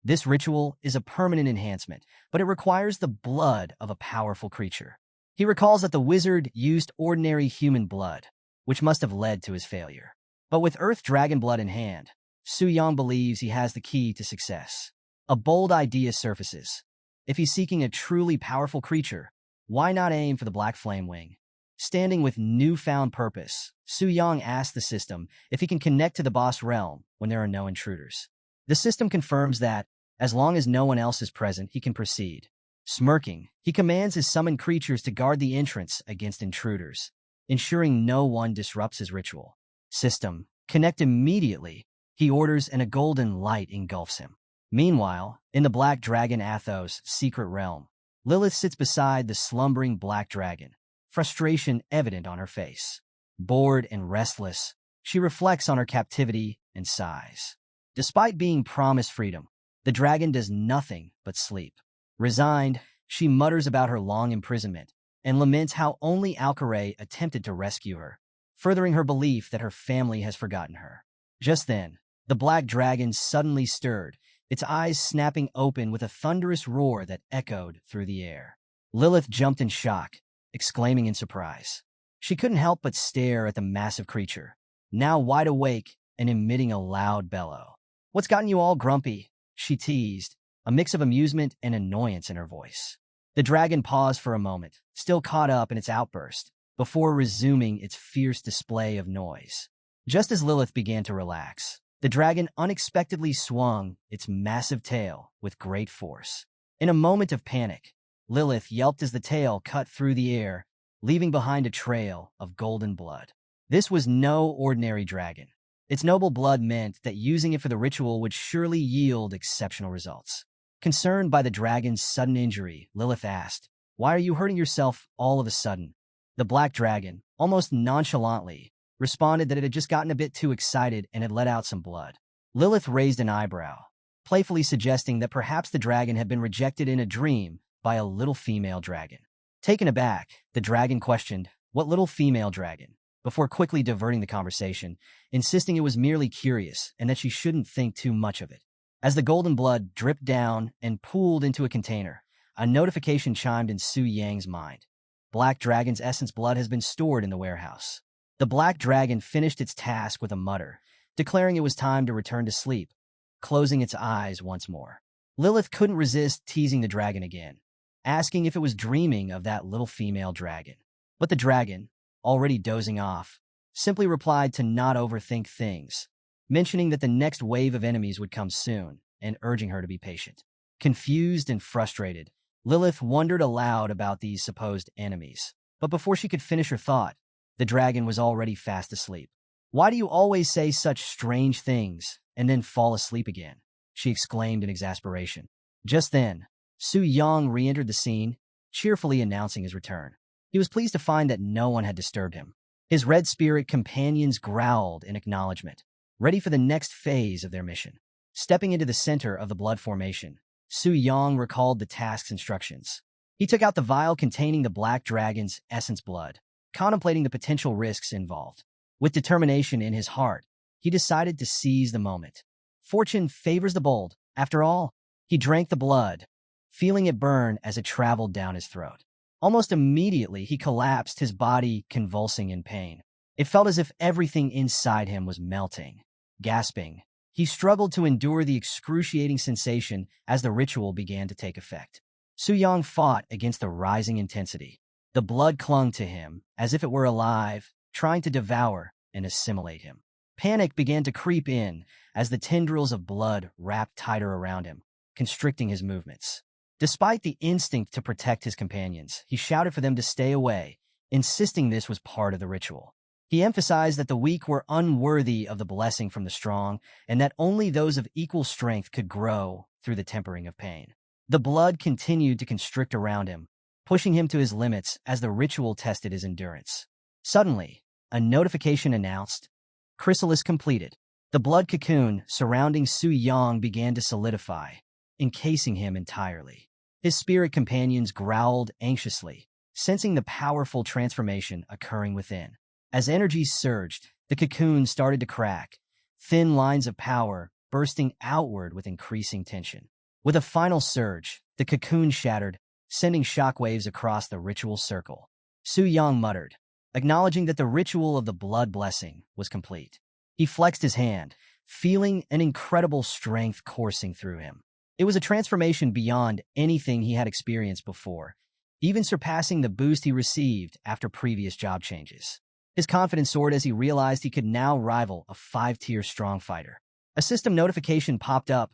Speaker 1: This ritual is a permanent enhancement, but it requires the blood of a powerful creature. He recalls that the wizard used ordinary human blood, which must have led to his failure. But with Earth Dragon blood in hand, Su Yang believes he has the key to success. A bold idea surfaces. If he's seeking a truly powerful creature, why not aim for the Black Flame Wing? Standing with newfound purpose, Su Yang asks the system if he can connect to the boss realm when there are no intruders. The system confirms that, as long as no one else is present, he can proceed. Smirking, he commands his summoned creatures to guard the entrance against intruders, ensuring no one disrupts his ritual. System, connect immediately, he orders, and a golden light engulfs him. Meanwhile, in the Black Dragon Athos' secret realm, Lilith sits beside the slumbering Black Dragon, frustration evident on her face. Bored and restless, she reflects on her captivity and sighs. Despite being promised freedom, the dragon does nothing but sleep. Resigned, she mutters about her long imprisonment and laments how only Alcaray attempted to rescue her, furthering her belief that her family has forgotten her. Just then, the Black Dragon suddenly stirred, its eyes snapping open with a thunderous roar that echoed through the air. Lilith jumped in shock, exclaiming in surprise. She couldn't help but stare at the massive creature, now wide awake and emitting a loud bellow. "What's gotten you all grumpy?" she teased, a mix of amusement and annoyance in her voice. The dragon paused for a moment, still caught up in its outburst, before resuming its fierce display of noise. Just as Lilith began to relax, the dragon unexpectedly swung its massive tail with great force. In a moment of panic, Lilith yelped as the tail cut through the air, leaving behind a trail of golden blood. This was no ordinary dragon. Its noble blood meant that using it for the ritual would surely yield exceptional results. Concerned by the dragon's sudden injury, Lilith asked, "Why are you hurting yourself all of a sudden?" The Black Dragon, almost nonchalantly, responded that it had just gotten a bit too excited and had let out some blood. Lilith raised an eyebrow, playfully suggesting that perhaps the dragon had been rejected in a dream by a little female dragon. Taken aback, the dragon questioned, "What little female dragon?" before quickly diverting the conversation, insisting it was merely curious and that she shouldn't think too much of it. As the golden blood dripped down and pooled into a container, a notification chimed in Su Yang's mind. Black Dragon's essence blood has been stored in the warehouse. The Black Dragon finished its task with a mutter, declaring it was time to return to sleep, closing its eyes once more. Lilith couldn't resist teasing the dragon again, asking if it was dreaming of that little female dragon. But the dragon, already dozing off, simply replied to not overthink things, mentioning that the next wave of enemies would come soon and urging her to be patient. Confused and frustrated, Lilith wondered aloud about these supposed enemies. But before she could finish her thought, the dragon was already fast asleep. "Why do you always say such strange things and then fall asleep again?" she exclaimed in exasperation. Just then, Su Yang re-entered the scene, cheerfully announcing his return. He was pleased to find that no one had disturbed him. His red spirit companions growled in acknowledgement, ready for the next phase of their mission. Stepping into the center of the blood formation, Su Yang recalled the task's instructions. He took out the vial containing the Black Dragon's essence blood, contemplating the potential risks involved. With determination in his heart, he decided to seize the moment. Fortune favors the bold. After all, he drank the blood, feeling it burn as it traveled down his throat. Almost immediately, he collapsed, his body convulsing in pain. It felt as if everything inside him was melting. Gasping, he struggled to endure the excruciating sensation as the ritual began to take effect. Su Yang fought against the rising intensity. The blood clung to him as if it were alive, trying to devour and assimilate him. Panic began to creep in as the tendrils of blood wrapped tighter around him, constricting his movements. Despite the instinct to protect his companions, he shouted for them to stay away, insisting this was part of the ritual. He emphasized that the weak were unworthy of the blessing from the strong, and that only those of equal strength could grow through the tempering of pain. The blood continued to constrict around him, pushing him to his limits as the ritual tested his endurance. Suddenly, a notification announced, "Chrysalis completed." The blood cocoon surrounding Su Yang began to solidify, encasing him entirely. His spirit companions growled anxiously, sensing the powerful transformation occurring within. As energy surged, the cocoon started to crack, thin lines of power bursting outward with increasing tension. With a final surge, the cocoon shattered, sending shockwaves across the ritual circle. Su Yang muttered, acknowledging that the ritual of the blood blessing was complete. He flexed his hand, feeling an incredible strength coursing through him. It was a transformation beyond anything he had experienced before, even surpassing the boost he received after previous job changes. His confidence soared as he realized he could now rival a 5-tier strong fighter. A system notification popped up,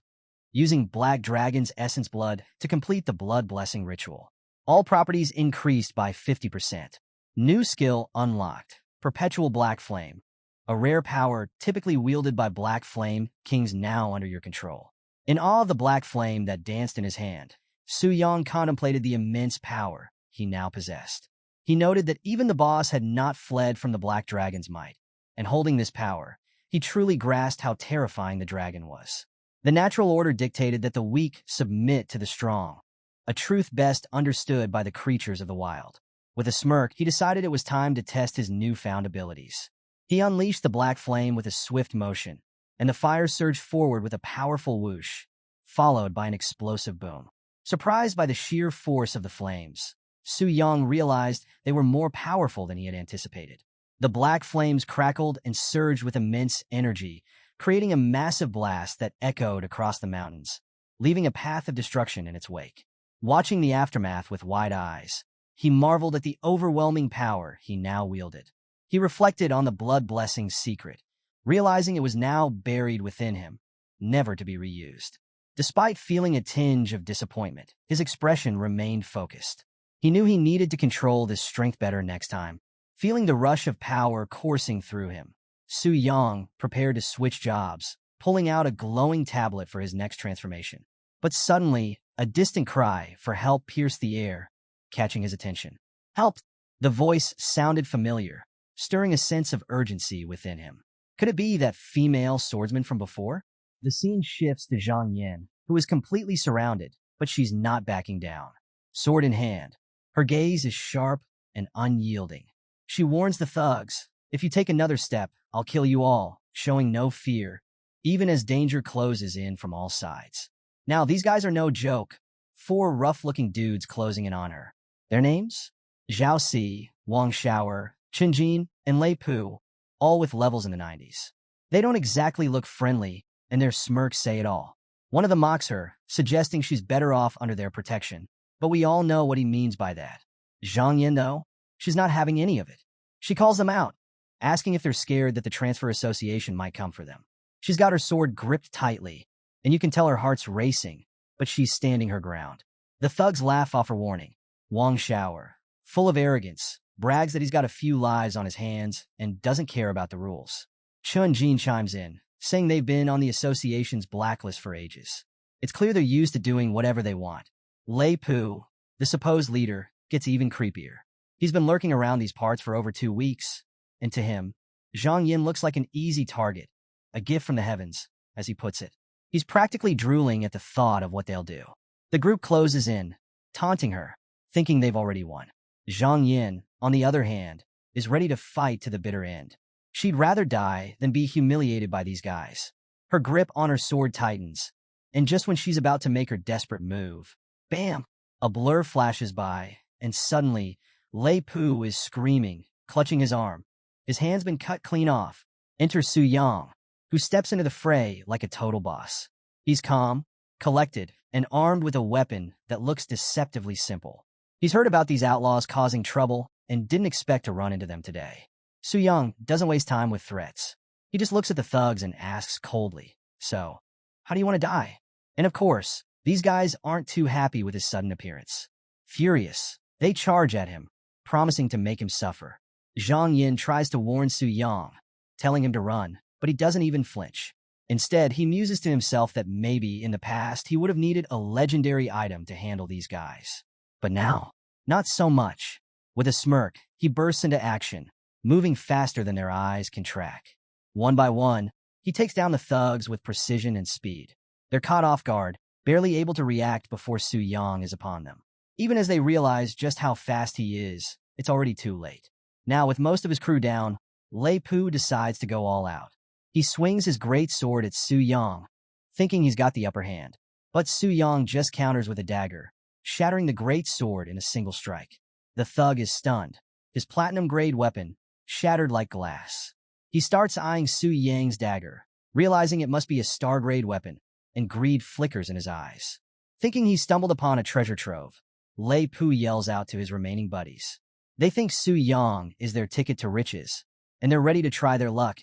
Speaker 1: using Black Dragon's essence blood to complete the blood blessing ritual. All properties increased by 50%. New skill unlocked, Perpetual Black Flame. A rare power typically wielded by Black Flame Kings now under your control. In awe of the Black Flame that danced in his hand, Su Yang contemplated the immense power he now possessed. He noted that even the boss had not fled from the Black Dragon's might, and holding this power, he truly grasped how terrifying the dragon was. The natural order dictated that the weak submit to the strong, a truth best understood by the creatures of the wild. With a smirk, he decided it was time to test his newfound abilities. He unleashed the Black Flame with a swift motion, and the fire surged forward with a powerful whoosh, followed by an explosive boom. Surprised by the sheer force of the flames, Su Yang realized they were more powerful than he had anticipated. The black flames crackled and surged with immense energy, creating a massive blast that echoed across the mountains, leaving a path of destruction in its wake. Watching the aftermath with wide eyes, he marveled at the overwhelming power he now wielded. He reflected on the blood blessing's secret, realizing it was now buried within him, never to be reused. Despite feeling a tinge of disappointment, his expression remained focused. He knew he needed to control this strength better next time. Feeling the rush of power coursing through him, Su Yang prepared to switch jobs, pulling out a glowing tablet for his next transformation. But suddenly, a distant cry for help pierced the air, catching his attention. "Help!" The voice sounded familiar, stirring a sense of urgency within him. Could it be that female swordsman from before? The scene shifts to Zhang Yin, who is completely surrounded, but she's not backing down. Sword in hand, her gaze is sharp and unyielding. She warns the thugs, "If you take another step, I'll kill you all," showing no fear, even as danger closes in from all sides. Now, these guys are no joke. 4 rough-looking dudes closing in on her. Their names? Zhao Si, Wang Xiaoer, Chen Jin, and Lei Pu, all with levels in the 90s. They don't exactly look friendly, and their smirks say it all. One of them mocks her, suggesting she's better off under their protection, but we all know what he means by that. Zhang Yin, though, she's not having any of it. She calls them out, asking if they're scared that the Transfer Association might come for them. She's got her sword gripped tightly, and you can tell her heart's racing, but she's standing her ground. The thugs laugh off her warning. Wang Xiaoer, full of arrogance, brags that he's got a few lives on his hands and doesn't care about the rules. Chen Jin chimes in, saying they've been on the association's blacklist for ages. It's clear they're used to doing whatever they want. Lei Pu, the supposed leader, gets even creepier. He's been lurking around these parts for over 2 weeks, and to him, Zhang Yin looks like an easy target, a gift from the heavens, as he puts it. He's practically drooling at the thought of what they'll do. The group closes in, taunting her, thinking they've already won. Zhang Yin, on the other hand, is ready to fight to the bitter end. She'd rather die than be humiliated by these guys. Her grip on her sword tightens, and just when she's about to make her desperate move, bam! A blur flashes by, and suddenly, Lei Pu is screaming, clutching his arm. His hand's been cut clean off. Enter Su Yang, who steps into the fray like a total boss. He's calm, collected, and armed with a weapon that looks deceptively simple. He's heard about these outlaws causing trouble and didn't expect to run into them today. Su Yang doesn't waste time with threats. He just looks at the thugs and asks coldly, "So, how do you want to die?" And of course, these guys aren't too happy with his sudden appearance. Furious, they charge at him, promising to make him suffer. Zhang Yin tries to warn Su Yang, telling him to run, but he doesn't even flinch. Instead, he muses to himself that maybe in the past he would have needed a legendary item to handle these guys. But now, not so much. With a smirk, he bursts into action, moving faster than their eyes can track. One by one, he takes down the thugs with precision and speed. They're caught off guard, barely able to react before Su Yang is upon them. Even as they realize just how fast he is, it's already too late. Now, with most of his crew down, Lei Pu decides to go all out. He swings his great sword at Su Yang, thinking he's got the upper hand. But Su Yang just counters with a dagger, shattering the great sword in a single strike. The thug is stunned, his platinum-grade weapon shattered like glass. He starts eyeing Su Yang's dagger, realizing it must be a star-grade weapon, and greed flickers in his eyes. Thinking he stumbled upon a treasure trove, Lei Pu yells out to his remaining buddies. They think Su Yang is their ticket to riches, and they're ready to try their luck,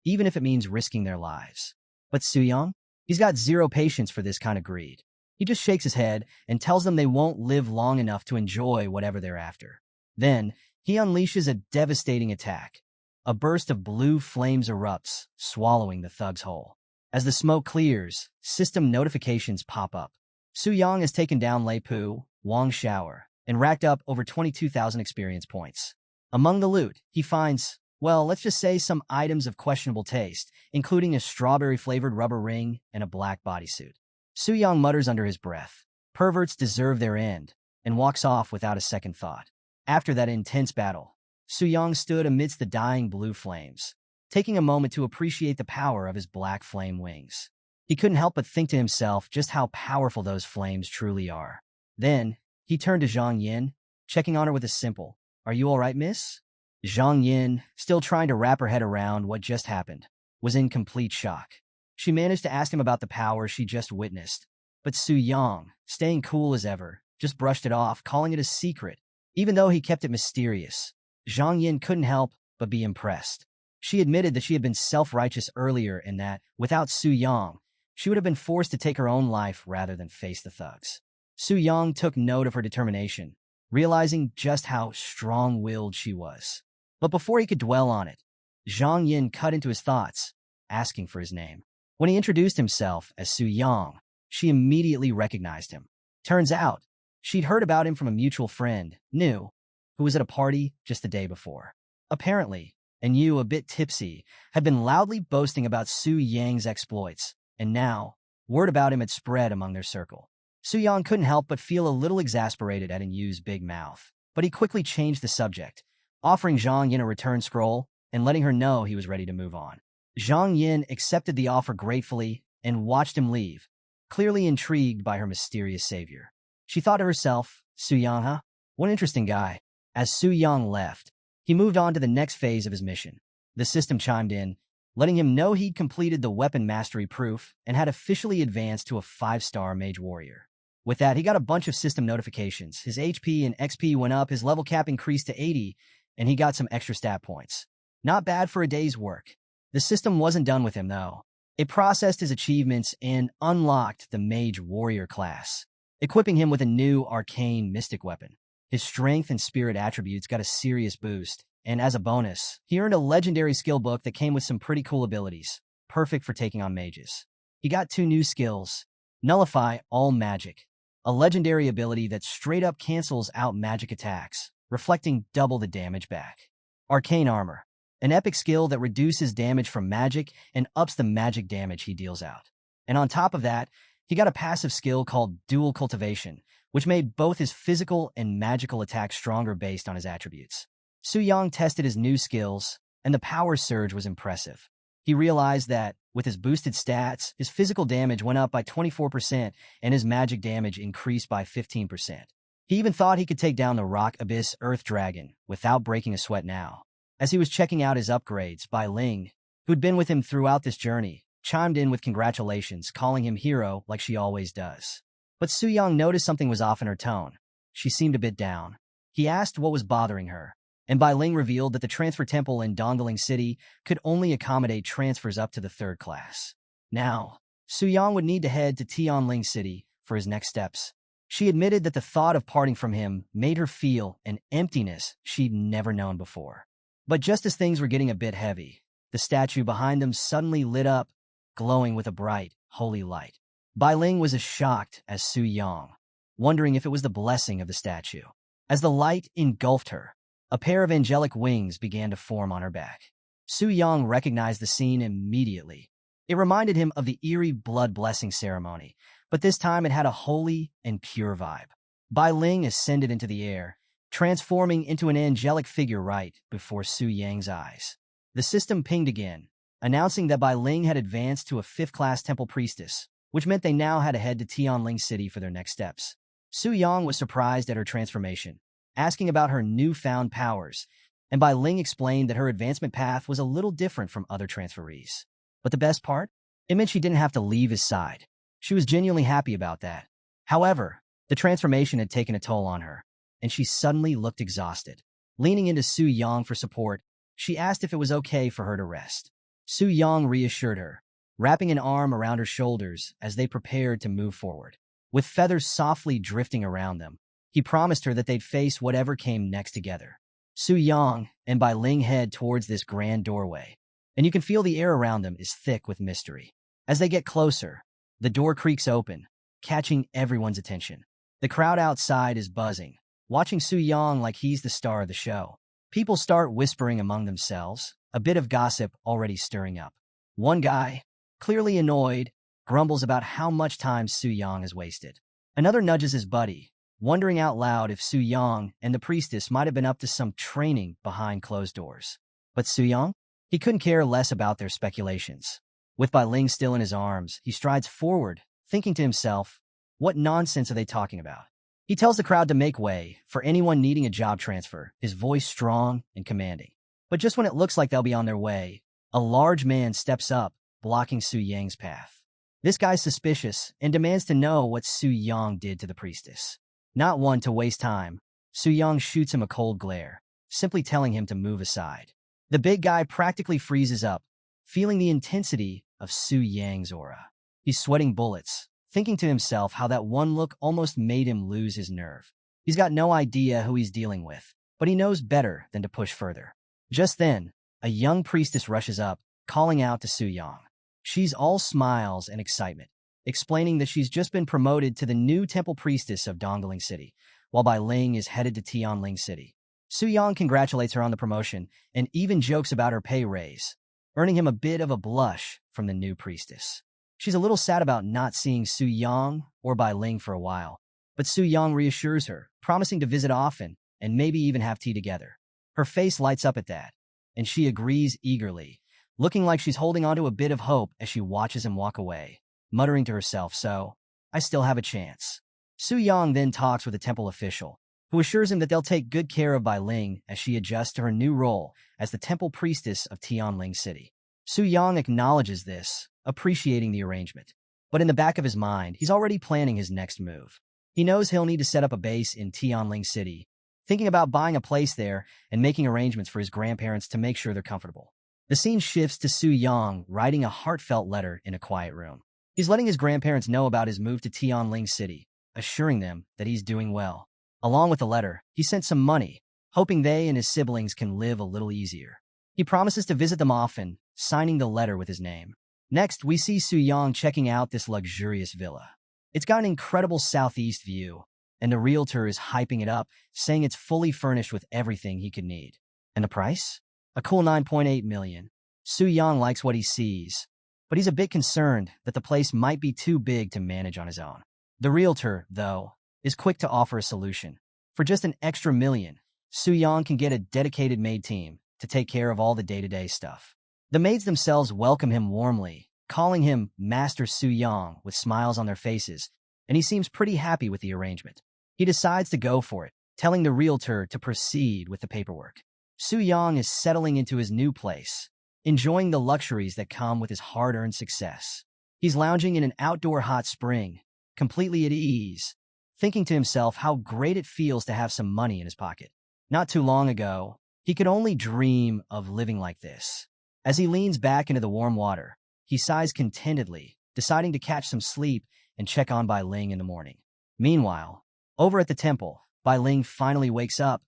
Speaker 1: even if it means risking their lives. But Su Yang? He's got zero patience for this kind of greed. He just shakes his head and tells them they won't live long enough to enjoy whatever they're after. Then, he unleashes a devastating attack. A burst of blue flames erupts, swallowing the thug's whole. As the smoke clears, system notifications pop up. Su Yang has taken down Lei Pu, Wang Xiaoer, and racked up over 22,000 experience points. Among the loot, he finds, well, let's just say some items of questionable taste, including a strawberry-flavored rubber ring and a black bodysuit. Su Yang mutters under his breath, "Perverts deserve their end," and walks off without a second thought. After that intense battle, Su Yang stood amidst the dying blue flames, taking a moment to appreciate the power of his black flame wings. He couldn't help but think to himself just how powerful those flames truly are. Then, he turned to Zhang Yin, checking on her with a simple, "Are you all right, miss?" Zhang Yin, still trying to wrap her head around what just happened, was in complete shock. She managed to ask him about the power she just witnessed, but Su Yang, staying cool as ever, just brushed it off, calling it a secret. Even though he kept it mysterious, Zhang Yin couldn't help but be impressed. She admitted that she had been self-righteous earlier and that, without Su Yang, she would have been forced to take her own life rather than face the thugs. Su Yang took note of her determination, realizing just how strong-willed she was. But before he could dwell on it, Zhang Yin cut into his thoughts, asking for his name. When he introduced himself as Su Yang, she immediately recognized him. Turns out, she'd heard about him from a mutual friend, Nu, who was at a party just the day before. Apparently, and Yu, a bit tipsy, had been loudly boasting about Su Yang's exploits, and now, word about him had spread among their circle. Su Yang couldn't help but feel a little exasperated at Yu's big mouth, but he quickly changed the subject, offering Zhang Yin a return scroll and letting her know he was ready to move on. Zhang Yin accepted the offer gratefully and watched him leave, clearly intrigued by her mysterious savior. She thought to herself, "Su Yang, huh? What an interesting guy." As Su Yang left, he moved on to the next phase of his mission. The system chimed in, letting him know he'd completed the weapon mastery proof and had officially advanced to a 5-star mage warrior. With that, he got a bunch of system notifications. His HP and XP went up, his level cap increased to 80, and he got some extra stat points. Not bad for a day's work. The system wasn't done with him, though. It processed his achievements and unlocked the mage warrior class, equipping him with a new arcane mystic weapon. His strength and spirit attributes got a serious boost, and as a bonus, he earned a legendary skill book that came with some pretty cool abilities, perfect for taking on mages. He got 2 new skills: Nullify All Magic, a legendary ability that straight up cancels out magic attacks, reflecting double the damage back. Arcane Armor, an epic skill that reduces damage from magic and ups the magic damage he deals out. And on top of that, he got a passive skill called Dual Cultivation, which made both his physical and magical attacks stronger based on his attributes. Su Yang tested his new skills, and the power surge was impressive. He realized that, with his boosted stats, his physical damage went up by 24% and his magic damage increased by 15%. He even thought he could take down the Rock Abyss Earth Dragon without breaking a sweat now. As he was checking out his upgrades, Bai Ling, who'd been with him throughout this journey, chimed in with congratulations, calling him hero like she always does. But Su Yang noticed something was off in her tone. She seemed a bit down. He asked what was bothering her, and Bai Ling revealed that the transfer temple in Dongling City could only accommodate transfers up to the 3rd class. Now, Su Yang would need to head to Tianling City for his next steps. She admitted that the thought of parting from him made her feel an emptiness she'd never known before. But just as things were getting a bit heavy, the statue behind them suddenly lit up, glowing with a bright, holy light. Bai Ling was as shocked as Su Yang, wondering if it was the blessing of the statue. As the light engulfed her, a pair of angelic wings began to form on her back. Su Yang recognized the scene immediately. It reminded him of the eerie blood blessing ceremony, but this time it had a holy and pure vibe. Bai Ling ascended into the air, transforming into an angelic figure right before Su Yang's eyes. The system pinged again, announcing that Bai Ling had advanced to a 5th-class temple priestess, which meant they now had to head to Tianling City for their next steps. Su Yang was surprised at her transformation, asking about her newfound powers, and Bai Ling explained that her advancement path was a little different from other transferees. But the best part? It meant she didn't have to leave his side. She was genuinely happy about that. However, the transformation had taken a toll on her, and she suddenly looked exhausted. Leaning into Su Yang for support, she asked if it was okay for her to rest. Su Yang reassured her, wrapping an arm around her shoulders as they prepared to move forward. With feathers softly drifting around them, he promised her that they'd face whatever came next together. Su Yang and Bai Ling head towards this grand doorway, and you can feel the air around them is thick with mystery. As they get closer, the door creaks open, catching everyone's attention. The crowd outside is buzzing, watching Su Yang like he's the star of the show. People start whispering among themselves, a bit of gossip already stirring up. One guy, clearly annoyed, grumbles about how much time Su Yang has wasted. Another nudges his buddy, wondering out loud if Su Yang and the priestess might have been up to some training behind closed doors. But Su Yang? He couldn't care less about their speculations. With Bai Ling still in his arms, he strides forward, thinking to himself, what nonsense are they talking about? He tells the crowd to make way for anyone needing a job transfer, his voice strong and commanding. But just when it looks like they'll be on their way, a large man steps up, blocking Su Yang's path. This guy's suspicious and demands to know what Su Yang did to the priestess. Not one to waste time, Su Yang shoots him a cold glare, simply telling him to move aside. The big guy practically freezes up, feeling the intensity of Su Yang's aura. He's sweating bullets, thinking to himself how that one look almost made him lose his nerve. He's got no idea who he's dealing with, but he knows better than to push further. Just then, a young priestess rushes up, calling out to Su Yang. She's all smiles and excitement, explaining that she's just been promoted to the new temple priestess of Dongling City, while Bai Ling is headed to Tianling City. Su Yang congratulates her on the promotion and even jokes about her pay raise, earning him a bit of a blush from the new priestess. She's a little sad about not seeing Su Yang or Bai Ling for a while, but Su Yang reassures her, promising to visit often and maybe even have tea together. Her face lights up at that, and she agrees eagerly, looking like she's holding onto a bit of hope as she watches him walk away, muttering to herself, so, I still have a chance. Su Yang then talks with a temple official, who assures him that they'll take good care of Bai Ling as she adjusts to her new role as the temple priestess of Tianling City. Su Yang acknowledges this, appreciating the arrangement. But in the back of his mind, he's already planning his next move. He knows he'll need to set up a base in Tianling City, thinking about buying a place there and making arrangements for his grandparents to make sure they're comfortable. The scene shifts to Su Yang writing a heartfelt letter in a quiet room. He's letting his grandparents know about his move to Tianling City, assuring them that he's doing well. Along with the letter, he sent some money, hoping they and his siblings can live a little easier. He promises to visit them often, signing the letter with his name. Next, we see Su Yang checking out this luxurious villa. It's got an incredible southeast view, and the realtor is hyping it up, saying it's fully furnished with everything he could need. And the price? A cool 9.8 million. Su Yang likes what he sees, but he's a bit concerned that the place might be too big to manage on his own. The realtor, though, is quick to offer a solution. For just an extra million, Su Yang can get a dedicated maid team to take care of all the day-to-day stuff. The maids themselves welcome him warmly, calling him Master Su Yang with smiles on their faces, and he seems pretty happy with the arrangement. He decides to go for it, telling the realtor to proceed with the paperwork. Su Yang is settling into his new place, enjoying the luxuries that come with his hard-earned success. He's lounging in an outdoor hot spring, completely at ease, thinking to himself how great it feels to have some money in his pocket. Not too long ago, he could only dream of living like this. As he leans back into the warm water, he sighs contentedly, deciding to catch some sleep and check on Bai Ling in the morning. Meanwhile, over at the temple, Bai Ling finally wakes up,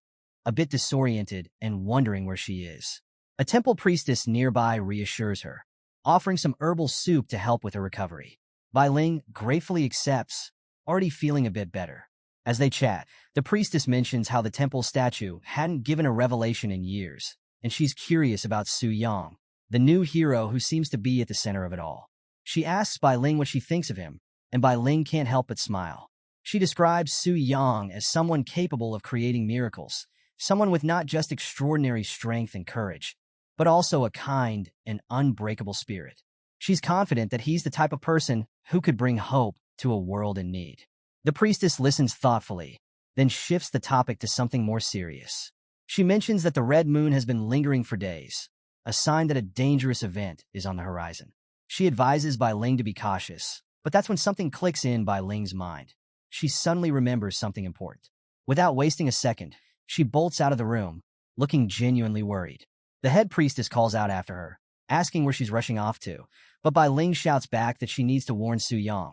Speaker 1: a bit disoriented and wondering where she is. A temple priestess nearby reassures her, offering some herbal soup to help with her recovery. Bai Ling gratefully accepts, already feeling a bit better. As they chat, the priestess mentions how the temple statue hadn't given a revelation in years, and she's curious about Su Yang, the new hero who seems to be at the center of it all. She asks Bai Ling what she thinks of him, and Bai Ling can't help but smile. She describes Su Yang as someone capable of creating miracles, someone with not just extraordinary strength and courage, but also a kind and unbreakable spirit. She's confident that he's the type of person who could bring hope to a world in need. The priestess listens thoughtfully, then shifts the topic to something more serious. She mentions that the red moon has been lingering for days, a sign that a dangerous event is on the horizon. She advises Bai Ling to be cautious, but that's when something clicks in Bai Ling's mind. She suddenly remembers something important. Without wasting a second, she bolts out of the room, looking genuinely worried. The head priestess calls out after her, asking where she's rushing off to, but Bai Ling shouts back that she needs to warn Su Yang.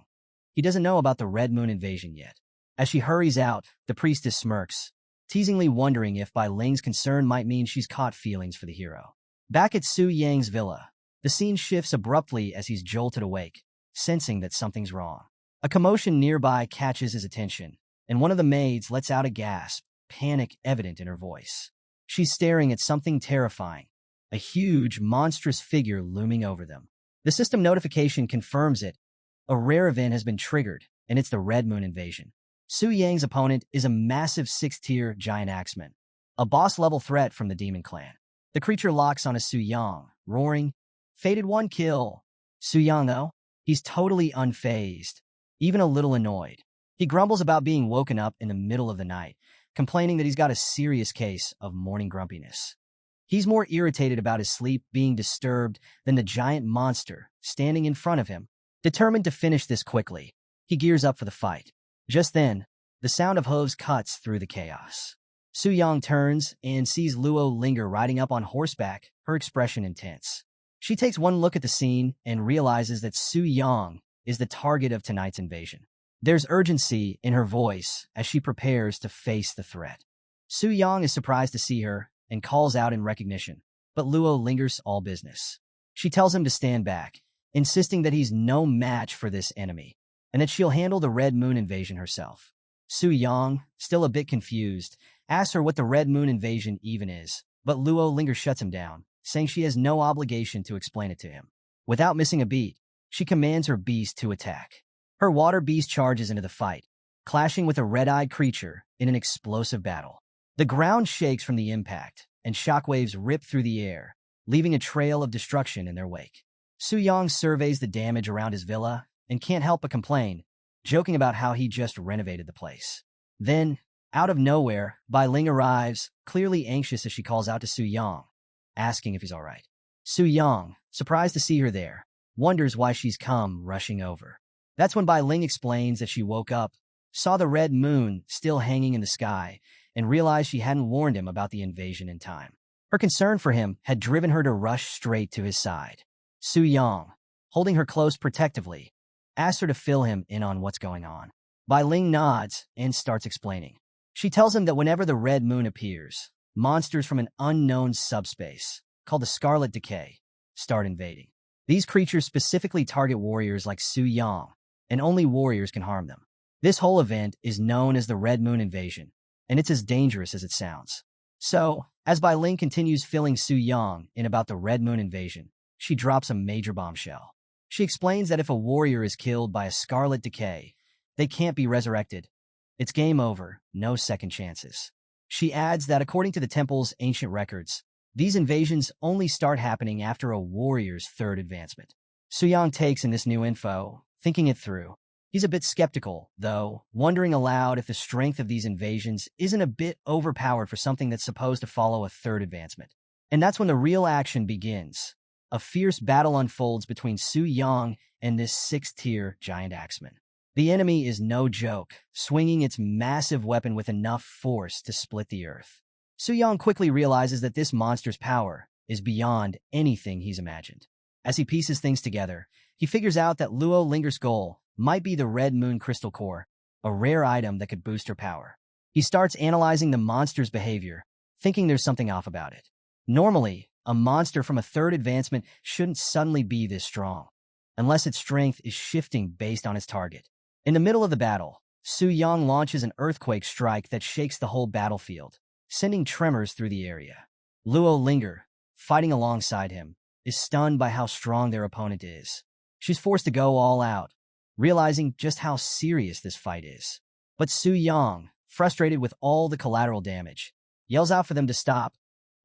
Speaker 1: He doesn't know about the Red Moon invasion yet. As she hurries out, the priestess smirks, teasingly wondering if Bai Ling's concern might mean she's caught feelings for the hero. Back at Su Yang's villa, the scene shifts abruptly as he's jolted awake, sensing that something's wrong. A commotion nearby catches his attention, and one of the maids lets out a gasp, panic evident in her voice. She's staring at something terrifying, a huge, monstrous figure looming over them. The system notification confirms it. A rare event has been triggered, and it's the Red Moon invasion. Su Yang's opponent is a massive 6th-tier giant axeman, a boss-level threat from the demon clan. The creature locks onto Su Yang, roaring, "Fated 1 kill." Su Yang, though, he's totally unfazed, even a little annoyed. He grumbles about being woken up in the middle of the night, complaining that he's got a serious case of morning grumpiness. He's more irritated about his sleep being disturbed than the giant monster standing in front of him. Determined to finish this quickly, he gears up for the fight. Just then, the sound of hooves cuts through the chaos. Su Yang turns and sees Luo Linger riding up on horseback, her expression intense. She takes one look at the scene and realizes that Su Yang is the target of tonight's invasion. There's urgency in her voice as she prepares to face the threat. Su Yang is surprised to see her and calls out in recognition, but Luo lingers all business. She tells him to stand back, insisting that he's no match for this enemy, and that she'll handle the Red Moon invasion herself. Su Yang, still a bit confused, asks her what the Red Moon invasion even is, but Luo Linger shuts him down, saying she has no obligation to explain it to him. Without missing a beat, she commands her beast to attack. Her water beast charges into the fight, clashing with a red-eyed creature in an explosive battle. The ground shakes from the impact, and shockwaves rip through the air, leaving a trail of destruction in their wake. Su Yang surveys the damage around his villa and can't help but complain, joking about how he just renovated the place. Then, out of nowhere, Bai Ling arrives, clearly anxious as she calls out to Su Yang, asking if he's all right. Su Yang, surprised to see her there, wonders why she's come rushing over. That's when Bai Ling explains that she woke up, saw the red moon still hanging in the sky, and realized she hadn't warned him about the invasion in time. Her concern for him had driven her to rush straight to his side. Su Yang, holding her close protectively, asks her to fill him in on what's going on. Bai Ling nods and starts explaining. She tells him that whenever the red moon appears, monsters from an unknown subspace, called the Scarlet Decay, start invading. These creatures specifically target warriors like Su Yang, and only warriors can harm them. This whole event is known as the Red Moon invasion, and it's as dangerous as it sounds. So, as Bai Ling continues filling Su Yang in about the Red Moon invasion, she drops a major bombshell. She explains that if a warrior is killed by a Scarlet Decay, they can't be resurrected. It's game over, no second chances. She adds that according to the temple's ancient records, these invasions only start happening after a warrior's 3rd advancement. Su Yang takes in this new info, thinking it through. He's a bit skeptical, though, wondering aloud if the strength of these invasions isn't a bit overpowered for something that's supposed to follow a 3rd advancement. And that's when the real action begins. A fierce battle unfolds between Su Yang and this 6th-tier giant axeman. The enemy is no joke, swinging its massive weapon with enough force to split the earth. Su Yang quickly realizes that this monster's power is beyond anything he's imagined. As he pieces things together, he figures out that Luo Linger's goal might be the Red Moon Crystal Core, a rare item that could boost her power. He starts analyzing the monster's behavior, thinking there's something off about it. Normally, a monster from a 3rd advancement shouldn't suddenly be this strong, unless its strength is shifting based on its target. In the middle of the battle, Su Yang launches an earthquake strike that shakes the whole battlefield, sending tremors through the area. Luo Linger, fighting alongside him, is stunned by how strong their opponent is. She's forced to go all out, realizing just how serious this fight is. But Su Yang, frustrated with all the collateral damage, yells out for them to stop,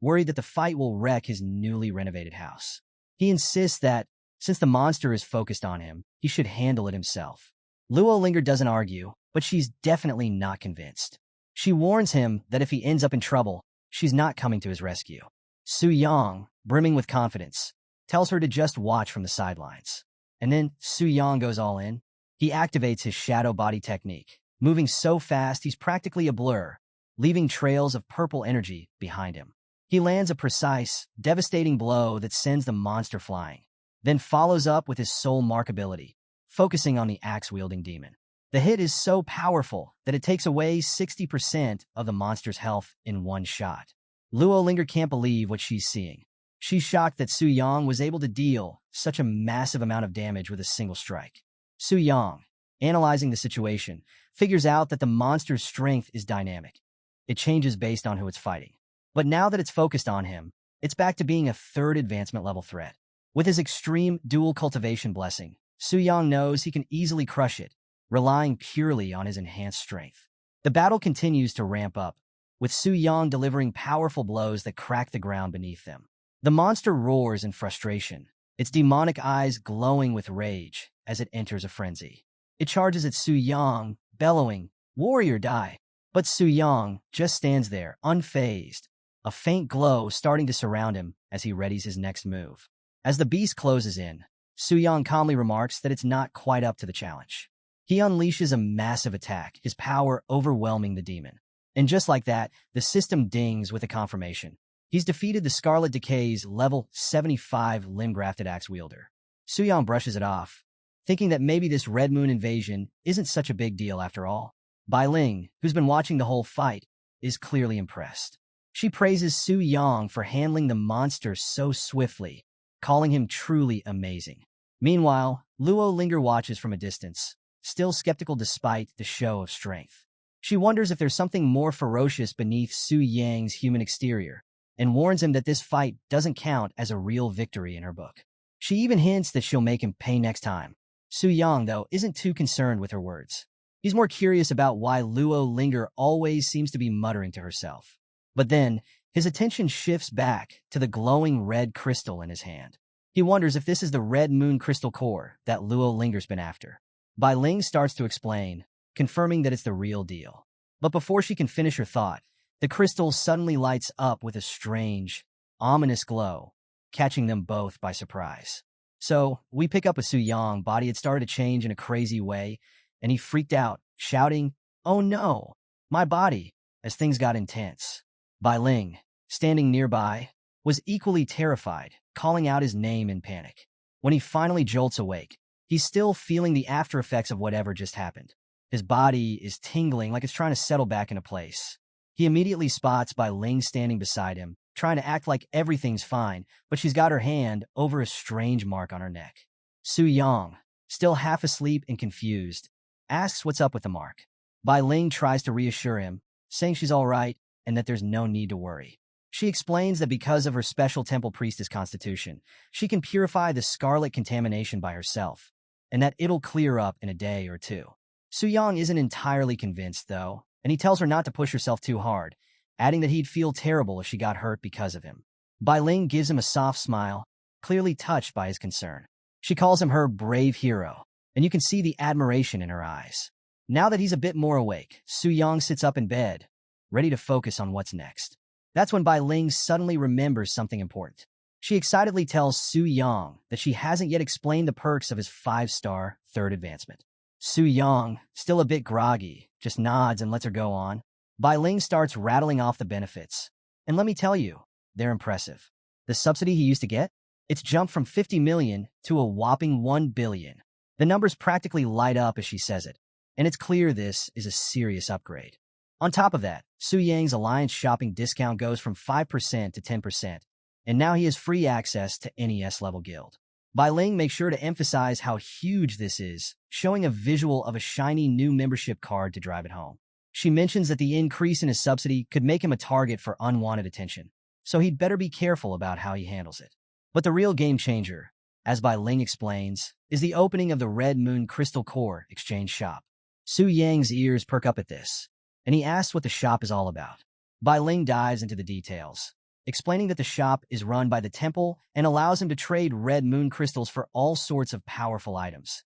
Speaker 1: worried that the fight will wreck his newly renovated house. He insists that, since the monster is focused on him, he should handle it himself. Luo Linger doesn't argue, but she's definitely not convinced. She warns him that if he ends up in trouble, she's not coming to his rescue. Su Yang, brimming with confidence, tells her to just watch from the sidelines. And then Su Yang goes all in. He activates his shadow body technique, moving so fast he's practically a blur, leaving trails of purple energy behind him. He lands a precise, devastating blow that sends the monster flying, then follows up with his soul mark ability, focusing on the axe-wielding demon. The hit is so powerful that it takes away 60% of the monster's health in one shot. Luo Linger can't believe what she's seeing. She's shocked that Su Yang was able to deal such a massive amount of damage with a single strike. Su Yang, analyzing the situation, figures out that the monster's strength is dynamic. It changes based on who it's fighting. But now that it's focused on him, it's back to being a third advancement level threat. With his extreme dual cultivation blessing, Su Yang knows he can easily crush it, relying purely on his enhanced strength. The battle continues to ramp up, with Su Yang delivering powerful blows that crack the ground beneath them. The monster roars in frustration, its demonic eyes glowing with rage as it enters a frenzy. It charges at Su Yang, bellowing, "Warrior, die!" But Su Yang just stands there, unfazed, a faint glow starting to surround him as he readies his next move. As the beast closes in, Su Yang calmly remarks that it's not quite up to the challenge. He unleashes a massive attack, his power overwhelming the demon. And just like that, the system dings with a confirmation. He's defeated the Scarlet Decay's level 75 limb-grafted axe wielder. Su Yang brushes it off, thinking that maybe this Red Moon invasion isn't such a big deal after all. Bai Ling, who's been watching the whole fight, is clearly impressed. She praises Su Yang for handling the monster so swiftly, calling him truly amazing. Meanwhile, Luo Linger watches from a distance, still skeptical despite the show of strength. She wonders if there's something more ferocious beneath Su Yang's human exterior, and warns him that this fight doesn't count as a real victory in her book. She even hints that she'll make him pay next time. Su Yang, though, isn't too concerned with her words. He's more curious about why Luo Linger always seems to be muttering to herself. But then, his attention shifts back to the glowing red crystal in his hand. He wonders if this is the Red Moon crystal core that Luo Linger's been after. Bai Ling starts to explain, confirming that it's the real deal. But before she can finish her thought, the crystal suddenly lights up with a strange, ominous glow, catching them both by surprise. So, we pick up a Su Yang body had started to change in a crazy way, and he freaked out, shouting, "Oh no, my body," as things got intense. Bai Ling, standing nearby, was equally terrified, calling out his name in panic. When he finally jolts awake, he's still feeling the after effects of whatever just happened. His body is tingling like it's trying to settle back into place. He immediately spots Bai Ling standing beside him, trying to act like everything's fine, but she's got her hand over a strange mark on her neck. Su Yang, still half asleep and confused, asks what's up with the mark. Bai Ling tries to reassure him, saying she's all right and that there's no need to worry. She explains that because of her special temple priestess constitution, she can purify the scarlet contamination by herself, and that it'll clear up in a day or two. Su Yang isn't entirely convinced, though, and he tells her not to push herself too hard, adding that he'd feel terrible if she got hurt because of him. Bai Ling gives him a soft smile, clearly touched by his concern. She calls him her brave hero, and you can see the admiration in her eyes. Now that he's a bit more awake, Su Yang sits up in bed, ready to focus on what's next. That's when Bai Ling suddenly remembers something important. She excitedly tells Su Yang that she hasn't yet explained the perks of his 5-star third advancement. Su Yang, still a bit groggy, just nods and lets her go on. Bai Ling starts rattling off the benefits. And let me tell you, they're impressive. The subsidy he used to get? It's jumped from 50 million to a whopping 1 billion. The numbers practically light up as she says it, and it's clear this is a serious upgrade. On top of that, Su Yang's Alliance shopping discount goes from 5% to 10%, and now he has free access to NES-level guild. Bai Ling makes sure to emphasize how huge this is, showing a visual of a shiny new membership card to drive it home. She mentions that the increase in his subsidy could make him a target for unwanted attention, so he'd better be careful about how he handles it. But the real game changer, as Bai Ling explains, is the opening of the Red Moon Crystal Core exchange shop. Su Yang's ears perk up at this, and he asks what the shop is all about. Bai Ling dives into the details, explaining that the shop is run by the temple and allows him to trade Red Moon crystals for all sorts of powerful items.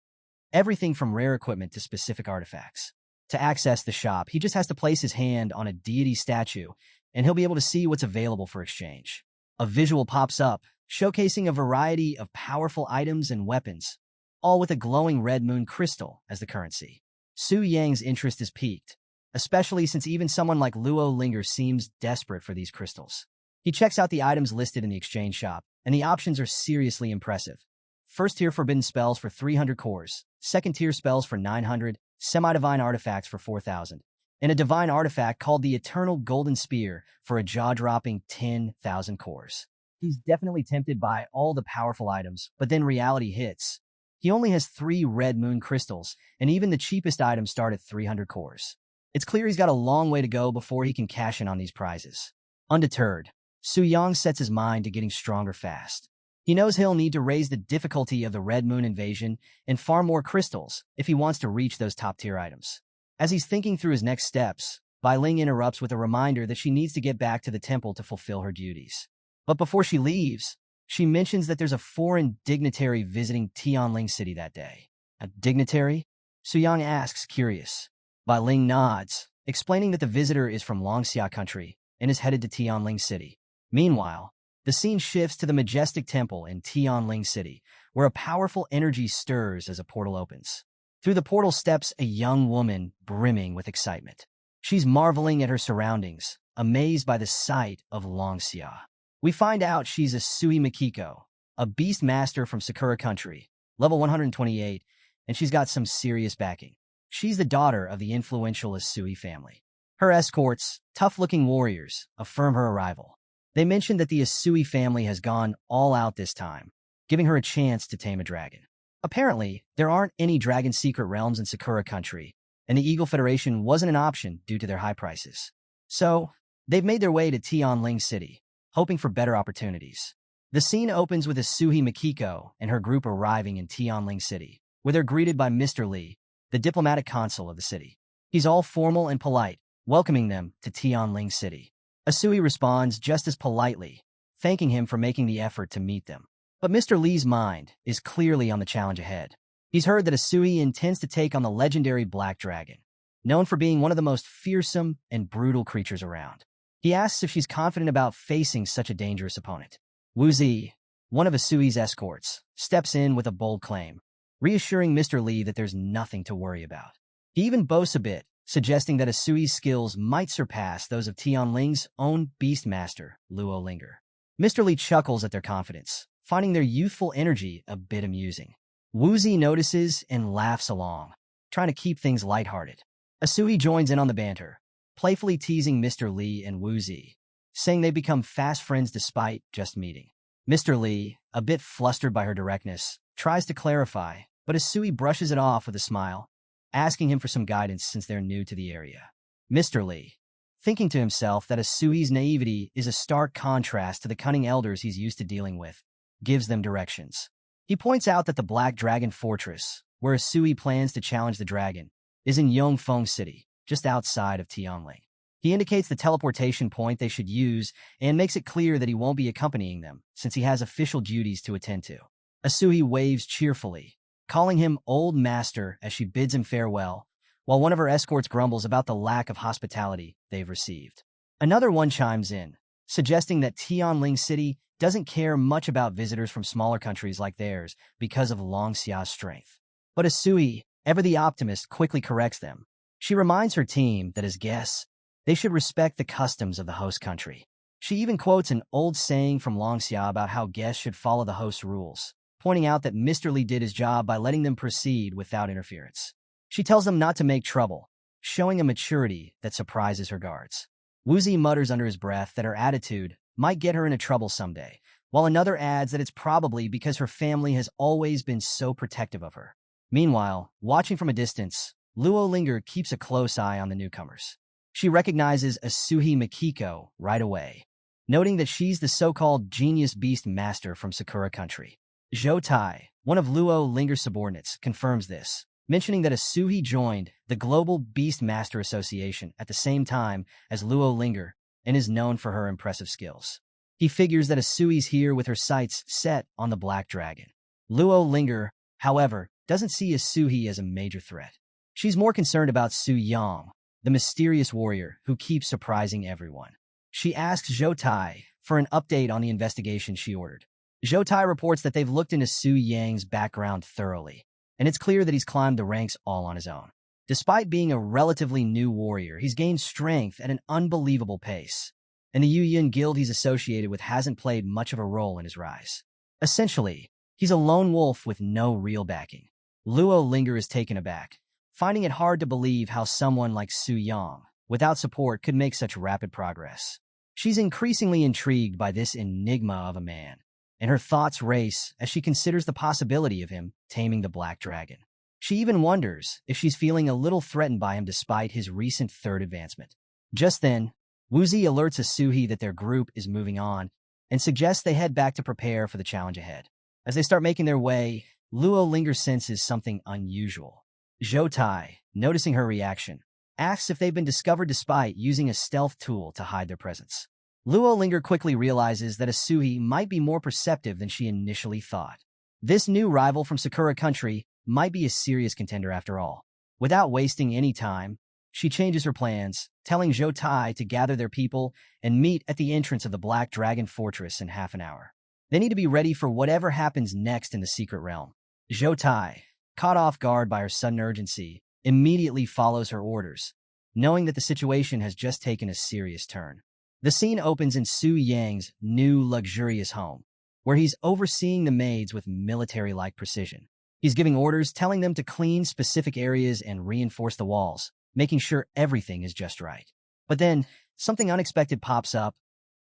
Speaker 1: Everything from rare equipment to specific artifacts. To access the shop, he just has to place his hand on a deity statue, and he'll be able to see what's available for exchange. A visual pops up, showcasing a variety of powerful items and weapons, all with a glowing red moon crystal as the currency. Su Yang's interest is piqued, especially since even someone like Luo Linger seems desperate for these crystals. He checks out the items listed in the exchange shop, and the options are seriously impressive. First-tier forbidden spells for 300 cores, second-tier spells for 900, semi-divine artifacts for 4,000, and a divine artifact called the Eternal Golden Spear for a jaw-dropping 10,000 cores. He's definitely tempted by all the powerful items, but then reality hits. He only has 3 red moon crystals, and even the cheapest items start at 300 cores. It's clear he's got a long way to go before he can cash in on these prizes. Undeterred, Su Yang sets his mind to getting stronger fast. He knows he'll need to raise the difficulty of the Red Moon invasion and farm more crystals if he wants to reach those top-tier items. As he's thinking through his next steps, Bai Ling interrupts with a reminder that she needs to get back to the temple to fulfill her duties. But before she leaves, she mentions that there's a foreign dignitary visiting Tianling City that day. A dignitary? Su Yang asks, curious. Bai Ling nods, explaining that the visitor is from Longxia country and is headed to Tianling City. Meanwhile, the scene shifts to the majestic temple in Tianling City, where a powerful energy stirs as a portal opens. Through the portal steps a young woman brimming with excitement. She's marveling at her surroundings, amazed by the sight of Longxia. We find out she's a Sui Mikiko, a beast master from Sakura country, level 128, and she's got some serious backing. She's the daughter of the influential Asui family. Her escorts, tough-looking warriors, affirm her arrival. They mention that the Asui family has gone all out this time, giving her a chance to tame a dragon. Apparently, there aren't any dragon secret realms in Sakura country, and the Eagle Federation wasn't an option due to their high prices. So, they've made their way to Tianling City, hoping for better opportunities. The scene opens with Asui Mikiko and her group arriving in Tianling City, where they're greeted by Mr. Li, the diplomatic consul of the city. He's all formal and polite, welcoming them to Tianling City. Asui responds just as politely, thanking him for making the effort to meet them. But Mr. Li's mind is clearly on the challenge ahead. He's heard that Asui intends to take on the legendary Black Dragon, known for being one of the most fearsome and brutal creatures around. He asks if she's confident about facing such a dangerous opponent. Wu Zi, one of Asui's escorts, steps in with a bold claim, reassuring Mr. Li that there's nothing to worry about. He even boasts a bit, suggesting that Asui's skills might surpass those of Tianling's own beastmaster, Luo Linger. Mr. Li chuckles at their confidence, finding their youthful energy a bit amusing. Wu Zi notices and laughs along, trying to keep things lighthearted. Asui joins in on the banter, playfully teasing Mr. Li and Wu Zi, saying they become fast friends despite just meeting. Mr. Li, a bit flustered by her directness, tries to clarify, but Asui brushes it off with a smile, asking him for some guidance since they're new to the area. Mr. Li, thinking to himself that Asui's naivety is a stark contrast to the cunning elders he's used to dealing with, gives them directions. He points out that the Black Dragon Fortress, where Asui plans to challenge the dragon, is in Yongfeng City, just outside of Tianling. He indicates the teleportation point they should use and makes it clear that he won't be accompanying them, since he has official duties to attend to. Asui waves cheerfully, calling him Old Master as she bids him farewell, while one of her escorts grumbles about the lack of hospitality they've received. Another one chimes in, suggesting that Tianling City doesn't care much about visitors from smaller countries like theirs because of Longxia's strength. But Asui, ever the optimist, quickly corrects them. She reminds her team that as guests, they should respect the customs of the host country. She even quotes an old saying from Longxia about how guests should follow the host's rules, pointing out that Mr. Li did his job by letting them proceed without interference. She tells them not to make trouble, showing a maturity that surprises her guards. Wu Zi mutters under his breath that her attitude might get her into trouble someday, while another adds that it's probably because her family has always been so protective of her. Meanwhile, watching from a distance, Luo Linger keeps a close eye on the newcomers. She recognizes Asui Mikiko right away, noting that she's the so-called genius beast master from Sakura country. Zhou Tai, one of Luo Linger's subordinates, confirms this, mentioning that Asui joined the Global Beast Master Association at the same time as Luo Linger and is known for her impressive skills. He figures that Asui's here with her sights set on the Black Dragon. Luo Linger, however, doesn't see Asui as a major threat. She's more concerned about Su Yang, the mysterious warrior who keeps surprising everyone. She asks Zhou Tai for an update on the investigation she ordered. Zhou Tai reports that they've looked into Su Yang's background thoroughly, and it's clear that he's climbed the ranks all on his own. Despite being a relatively new warrior, he's gained strength at an unbelievable pace, and the Yu Yun guild he's associated with hasn't played much of a role in his rise. Essentially, he's a lone wolf with no real backing. Luo Linger is taken aback, finding it hard to believe how someone like Su Yang, without support, could make such rapid progress. She's increasingly intrigued by this enigma of a man, and her thoughts race as she considers the possibility of him taming the Black Dragon. She even wonders if she's feeling a little threatened by him despite his recent third advancement. Just then, Wuzi alerts Asuhi that their group is moving on and suggests they head back to prepare for the challenge ahead. As they start making their way, Luo Linger senses something unusual. Zhou Tai, noticing her reaction, asks if they've been discovered despite using a stealth tool to hide their presence. Luo Linger quickly realizes that Asuhi might be more perceptive than she initially thought. This new rival from Sakura country might be a serious contender after all. Without wasting any time, she changes her plans, telling Zhou Tai to gather their people and meet at the entrance of the Black Dragon Fortress in half an hour. They need to be ready for whatever happens next in the secret realm. Zhou Tai, caught off guard by her sudden urgency, immediately follows her orders, knowing that the situation has just taken a serious turn. The scene opens in Su Yang's new luxurious home, where he's overseeing the maids with military-like precision. He's giving orders, telling them to clean specific areas and reinforce the walls, making sure everything is just right. But then, something unexpected pops up,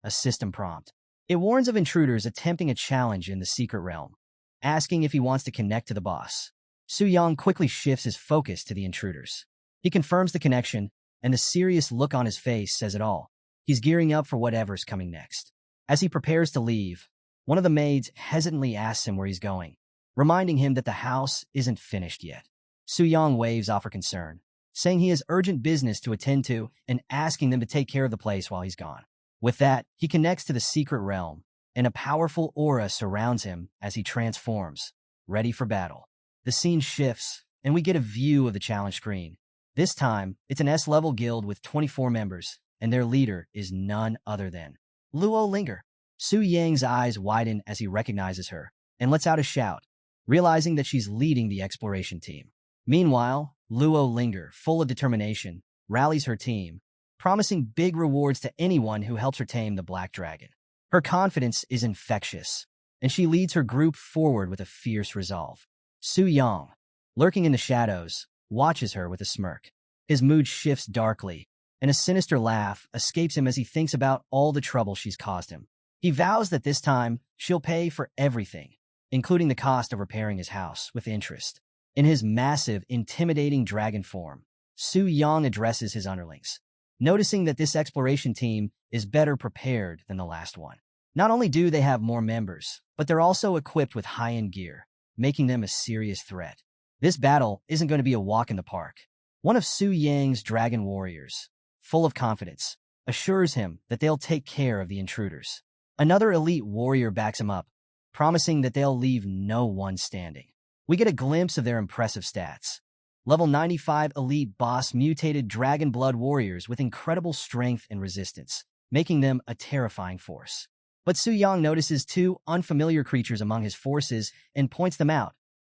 Speaker 1: a system prompt. It warns of intruders attempting a challenge in the secret realm, asking if he wants to connect to the boss. Su Yang quickly shifts his focus to the intruders. He confirms the connection, and the serious look on his face says it all. He's gearing up for whatever's coming next. As he prepares to leave, one of the maids hesitantly asks him where he's going, reminding him that the house isn't finished yet. Su Yang waves off her concern, saying he has urgent business to attend to and asking them to take care of the place while he's gone. With that, he connects to the secret realm, and a powerful aura surrounds him as he transforms, ready for battle. The scene shifts, and we get a view of the challenge screen. This time, it's an S-level guild with 24 members, and their leader is none other than Luo Linger. Su Yang's eyes widen as he recognizes her, and lets out a shout, realizing that she's leading the exploration team. Meanwhile, Luo Linger, full of determination, rallies her team, promising big rewards to anyone who helps her tame the Black Dragon. Her confidence is infectious, and she leads her group forward with a fierce resolve. Su Yang, lurking in the shadows, watches her with a smirk. His mood shifts darkly, and a sinister laugh escapes him as he thinks about all the trouble she's caused him. He vows that this time, she'll pay for everything, including the cost of repairing his house, with interest. In his massive, intimidating dragon form, Su Yang addresses his underlings, noticing that this exploration team is better prepared than the last one. Not only do they have more members, but they're also equipped with high-end gear, making them a serious threat. This battle isn't going to be a walk in the park. One of Su Yang's dragon warriors, full of confidence, assures him that they'll take care of the intruders. Another elite warrior backs him up, promising that they'll leave no one standing. We get a glimpse of their impressive stats. Level 95 elite boss mutated dragon blood warriors with incredible strength and resistance, making them a terrifying force. But Su Yang notices two unfamiliar creatures among his forces and points them out,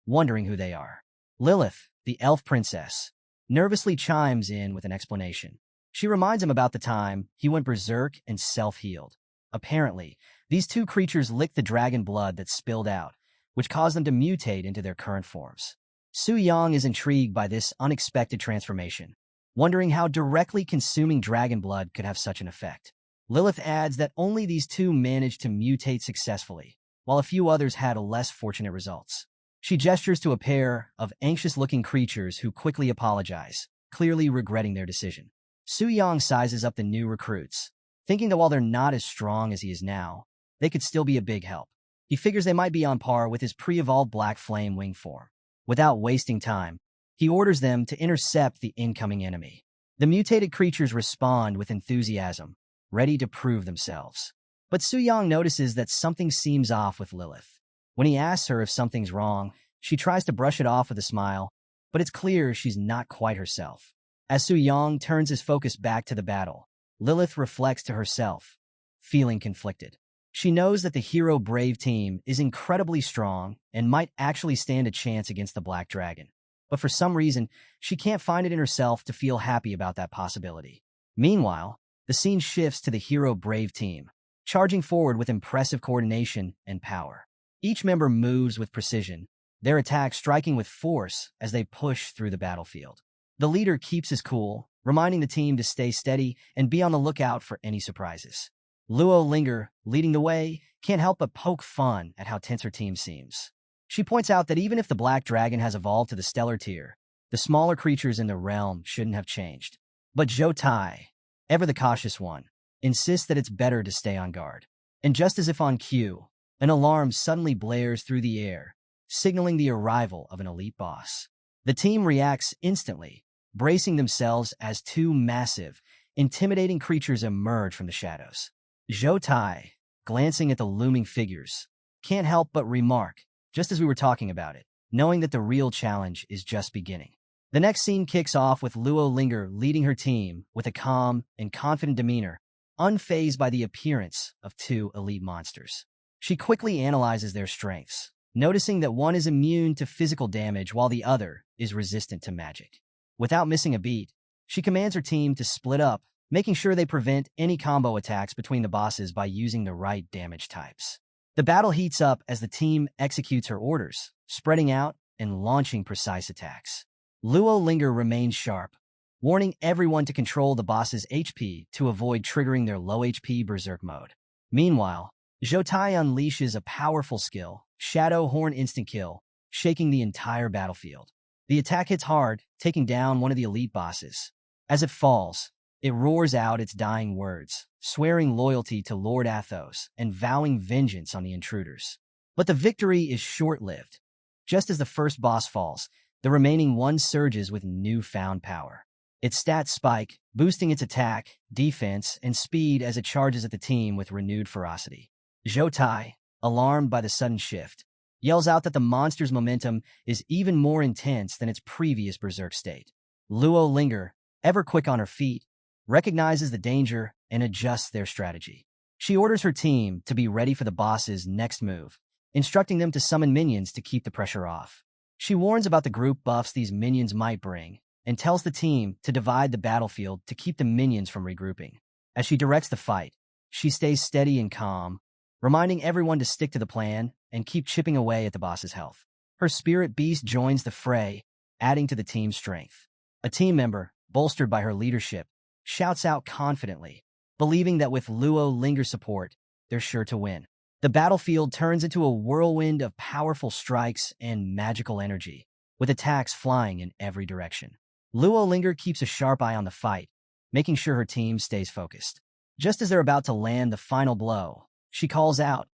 Speaker 1: wondering who they are. Lilith, the elf princess, nervously chimes in with an explanation. She reminds him about the time he went berserk and self-healed. Apparently, these two creatures licked the dragon blood that spilled out, which caused them to mutate into their current forms. Su Yang is intrigued by this unexpected transformation, wondering how directly consuming dragon blood could have such an effect. Lilith adds that only these two managed to mutate successfully, while a few others had less fortunate results. She gestures to a pair of anxious-looking creatures who quickly apologize, clearly regretting their decision. Su Yang sizes up the new recruits, thinking that while they're not as strong as he is now, they could still be a big help. He figures they might be on par with his pre-evolved Black Flame wing form. Without wasting time, he orders them to intercept the incoming enemy. The mutated creatures respond with enthusiasm, ready to prove themselves. But Su Yang notices that something seems off with Lilith. When he asks her if something's wrong, she tries to brush it off with a smile, but it's clear she's not quite herself. As Su Yang turns his focus back to the battle, Lilith reflects to herself, feeling conflicted. She knows that the Hero Brave team is incredibly strong and might actually stand a chance against the Black Dragon. But for some reason, she can't find it in herself to feel happy about that possibility. Meanwhile, the scene shifts to the Hero Brave team, charging forward with impressive coordination and power. Each member moves with precision, their attacks striking with force as they push through the battlefield. The leader keeps his cool, reminding the team to stay steady and be on the lookout for any surprises. Luo Linger, leading the way, can't help but poke fun at how tense her team seems. She points out that even if the Black Dragon has evolved to the stellar tier, the smaller creatures in the realm shouldn't have changed. But Zhou Tai, ever the cautious one, insists that it's better to stay on guard. And just as if on cue, an alarm suddenly blares through the air, signaling the arrival of an elite boss. The team reacts instantly, bracing themselves as two massive, intimidating creatures emerge from the shadows. Zhou Tai, glancing at the looming figures, can't help but remark, just as we were talking about it, knowing that the real challenge is just beginning. The next scene kicks off with Luo Linger leading her team with a calm and confident demeanor, unfazed by the appearance of two elite monsters. She quickly analyzes their strengths, noticing that one is immune to physical damage while the other is resistant to magic. Without missing a beat, she commands her team to split up, making sure they prevent any combo attacks between the bosses by using the right damage types. The battle heats up as the team executes her orders, spreading out and launching precise attacks. Luo Linger remains sharp, warning everyone to control the boss's HP to avoid triggering their low HP berserk mode. Meanwhile, Zhou Tai unleashes a powerful skill, Shadow Horn Instant Kill, shaking the entire battlefield. The attack hits hard, taking down one of the elite bosses. As it falls, it roars out its dying words, swearing loyalty to Lord Athos and vowing vengeance on the intruders. But the victory is short-lived. Just as the first boss falls, the remaining one surges with newfound power. Its stats spike, boosting its attack, defense, and speed as it charges at the team with renewed ferocity. Zhou Tai, alarmed by the sudden shift, yells out that the monster's momentum is even more intense than its previous berserk state. Luo Linger, ever quick on her feet, recognizes the danger and adjusts their strategy. She orders her team to be ready for the boss's next move, instructing them to summon minions to keep the pressure off. She warns about the group buffs these minions might bring, and tells the team to divide the battlefield to keep the minions from regrouping. As she directs the fight, she stays steady and calm, reminding everyone to stick to the plan and keep chipping away at the boss's health. Her spirit beast joins the fray, adding to the team's strength. A team member, bolstered by her leadership, shouts out confidently, believing that with Luo Linger's support, they're sure to win. The battlefield turns into a whirlwind of powerful strikes and magical energy, with attacks flying in every direction. Luo Linger keeps a sharp eye on the fight, making sure her team stays focused. Just as they're about to land the final blow, she calls out,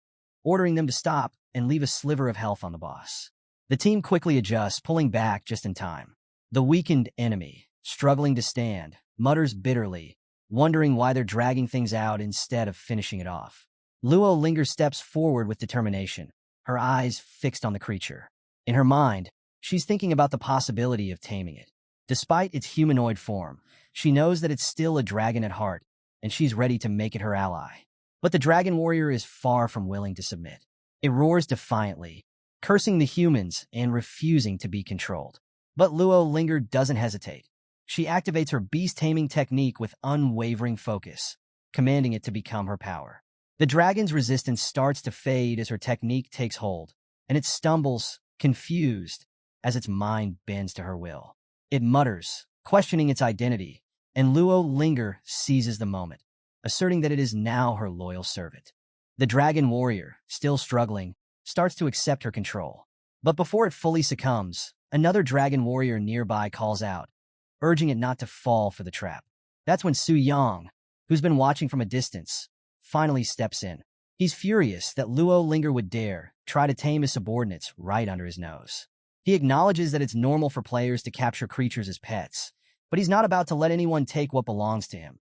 Speaker 1: ordering them to stop and leave a sliver of health on the boss. The team quickly adjusts, pulling back just in time. The weakened enemy, struggling to stand, mutters bitterly, wondering why they're dragging things out instead of finishing it off. Luo Linger steps forward with determination, her eyes fixed on the creature. In her mind, she's thinking about the possibility of taming it. Despite its humanoid form, she knows that it's still a dragon at heart, and she's ready to make it her ally. But the dragon warrior is far from willing to submit. It roars defiantly, cursing the humans and refusing to be controlled. But Luo Linger doesn't hesitate. She activates her beast-taming technique with unwavering focus, commanding it to become her power. The dragon's resistance starts to fade as her technique takes hold, and it stumbles, confused, as its mind bends to her will. It mutters, questioning its identity, and Luo Linger seizes the moment, asserting that it is now her loyal servant. The dragon warrior, still struggling, starts to accept her control. But before it fully succumbs, another dragon warrior nearby calls out, urging it not to fall for the trap. That's when Su Yang, who's been watching from a distance, finally steps in. He's furious that Luo Linger would dare try to tame his subordinates right under his nose. He acknowledges that it's normal for players to capture creatures as pets, but he's not about to let anyone take what belongs to him,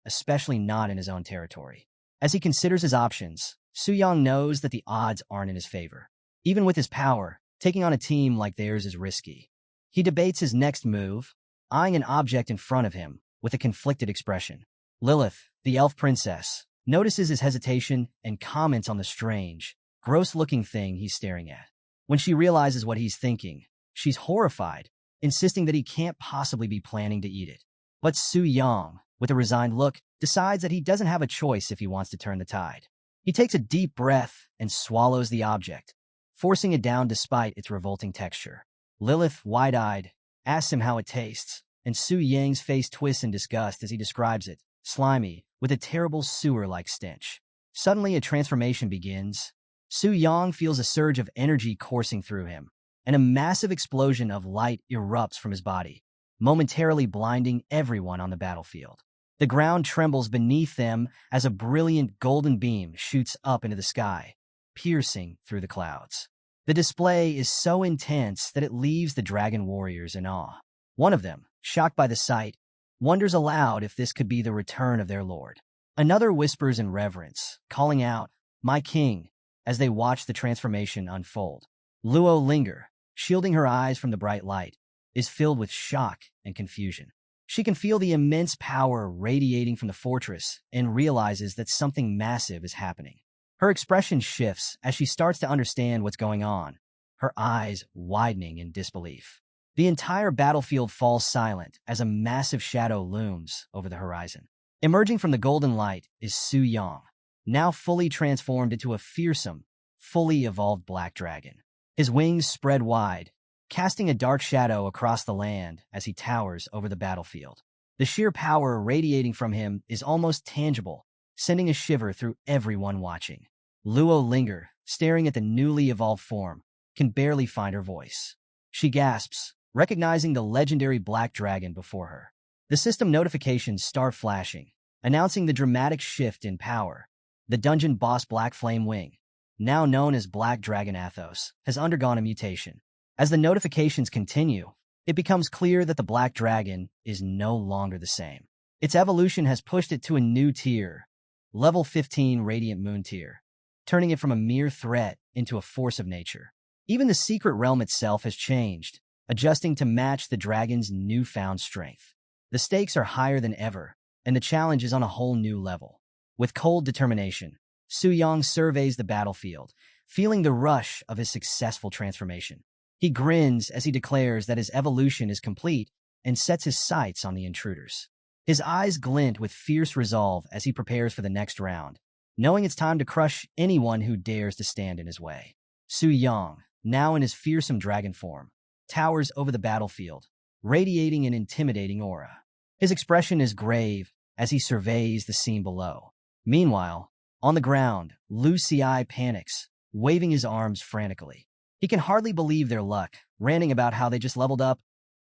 Speaker 1: especially not in his own territory. As he considers his options, Su Yang knows that the odds aren't in his favor. Even with his power, taking on a team like theirs is risky. He debates his next move, eyeing an object in front of him with a conflicted expression. Lilith, the elf princess, notices his hesitation and comments on the strange, gross-looking thing he's staring at. When she realizes what he's thinking, she's horrified, insisting that he can't possibly be planning to eat it. But Su Yang, with a resigned look, decides that he doesn't have a choice if he wants to turn the tide. He takes a deep breath and swallows the object, forcing it down despite its revolting texture. Lilith, wide-eyed, asks him how it tastes, and Su Yang's face twists in disgust as he describes it, slimy, with a terrible sewer-like stench. Suddenly, a transformation begins. Su Yang feels a surge of energy coursing through him, and a massive explosion of light erupts from his body, momentarily blinding everyone on the battlefield. The ground trembles beneath them as a brilliant golden beam shoots up into the sky, piercing through the clouds. The display is so intense that it leaves the dragon warriors in awe. One of them, shocked by the sight, wonders aloud if this could be the return of their lord. Another whispers in reverence, calling out, "My king," as they watch the transformation unfold. Luo Linger, shielding her eyes from the bright light, is filled with shock and confusion. She can feel the immense power radiating from the fortress and realizes that something massive is happening. Her expression shifts as she starts to understand what's going on, her eyes widening in disbelief. The entire battlefield falls silent as a massive shadow looms over the horizon. Emerging from the golden light is Su Yang, now fully transformed into a fearsome, fully evolved black dragon. His wings spread wide, casting a dark shadow across the land as he towers over the battlefield. The sheer power radiating from him is almost tangible, sending a shiver through everyone watching. Luo Linger, staring at the newly evolved form, can barely find her voice. She gasps, recognizing the legendary black dragon before her. The system notifications start flashing, announcing the dramatic shift in power. The dungeon boss Black Flame Wing, now known as Black Dragon Athos, has undergone a mutation. As the notifications continue, it becomes clear that the Black Dragon is no longer the same. Its evolution has pushed it to a new tier, level 15 Radiant Moon tier, turning it from a mere threat into a force of nature. Even the secret realm itself has changed, adjusting to match the dragon's newfound strength. The stakes are higher than ever, and the challenge is on a whole new level. With cold determination, Su Yang surveys the battlefield, feeling the rush of his successful transformation. He grins as he declares that his evolution is complete and sets his sights on the intruders. His eyes glint with fierce resolve as he prepares for the next round, knowing it's time to crush anyone who dares to stand in his way. Su Yang, now in his fearsome dragon form, towers over the battlefield, radiating an intimidating aura. His expression is grave as he surveys the scene below. Meanwhile, on the ground, Lu Xi panics, waving his arms frantically. He can hardly believe their luck, ranting about how they just leveled up,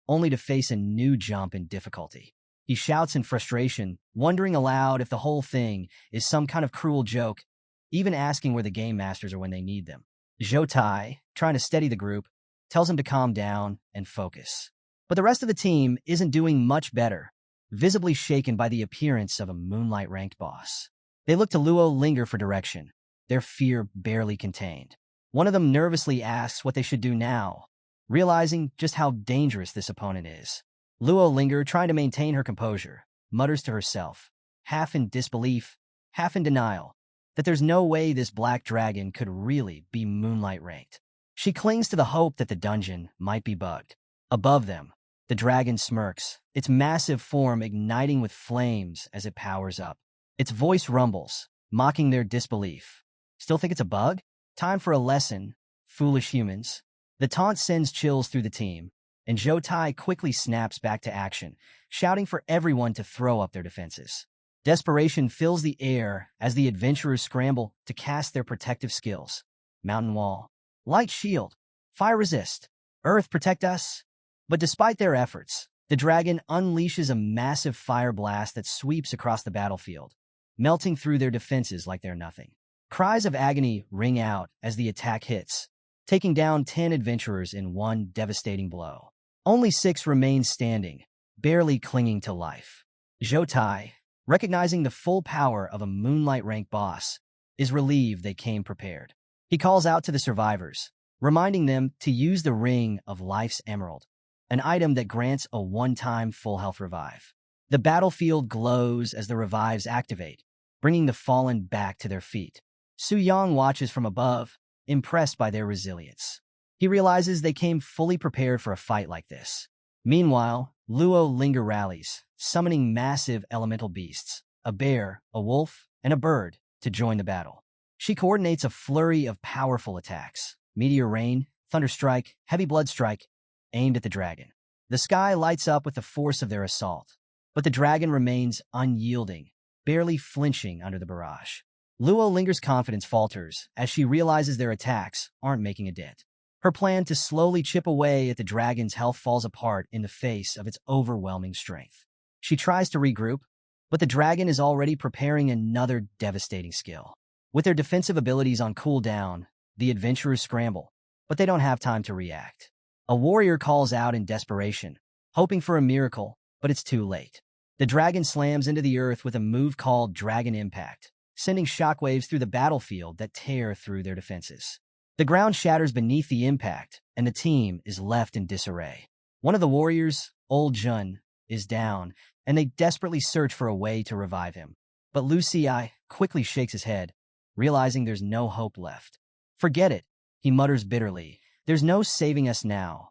Speaker 1: only to face a new jump in difficulty. He shouts in frustration, wondering aloud if the whole thing is some kind of cruel joke, even asking where the game masters are when they need them. Zhou Tai, trying to steady the group, tells him to calm down and focus. But the rest of the team isn't doing much better, visibly shaken by the appearance of a Moonlight-ranked boss. They look to Luo Linger for direction, their fear barely contained. One of them nervously asks what they should do now, realizing just how dangerous this opponent is. Luo Linger, trying to maintain her composure, mutters to herself, half in disbelief, half in denial, that there's no way this black dragon could really be Moonlight-ranked. She clings to the hope that the dungeon might be bugged. Above them, the dragon smirks, its massive form igniting with flames as it powers up. Its voice rumbles, mocking their disbelief. Still think it's a bug? Time for a lesson, foolish humans. The taunt sends chills through the team, and Zhou Tai quickly snaps back to action, shouting for everyone to throw up their defenses. Desperation fills the air as the adventurers scramble to cast their protective skills. Mountain Wall, Light Shield, Fire Resist, Earth Protect Us. But despite their efforts, the dragon unleashes a massive fire blast that sweeps across the battlefield, melting through their defenses like they're nothing. Cries of agony ring out as the attack hits, taking down 10 adventurers in one devastating blow. Only 6 remain standing, barely clinging to life. Zhou Tai, recognizing the full power of a Moonlight-ranked boss, is relieved they came prepared. He calls out to the survivors, reminding them to use the Ring of Life's Emerald, an item that grants a one-time full health revive. The battlefield glows as the revives activate, bringing the fallen back to their feet. Su Yang watches from above, impressed by their resilience. He realizes they came fully prepared for a fight like this. Meanwhile, Luo Linger rallies, summoning massive elemental beasts, a bear, a wolf, and a bird, to join the battle. She coordinates a flurry of powerful attacks: meteor rain, thunder strike, heavy blood strike, aimed at the dragon. The sky lights up with the force of their assault, but the dragon remains unyielding, barely flinching under the barrage. Luo Linger's confidence falters as she realizes their attacks aren't making a dent. Her plan to slowly chip away at the dragon's health falls apart in the face of its overwhelming strength. She tries to regroup, but the dragon is already preparing another devastating skill. With their defensive abilities on cooldown, the adventurers scramble, but they don't have time to react. A warrior calls out in desperation, hoping for a miracle, but it's too late. The dragon slams into the earth with a move called Dragon Impact, sending shockwaves through the battlefield that tear through their defenses. The ground shatters beneath the impact, and the team is left in disarray. One of the warriors, Old Jun, is down, and they desperately search for a way to revive him. But Lu Ci quickly shakes his head, realizing there's no hope left. "Forget it," he mutters bitterly. "There's no saving us now.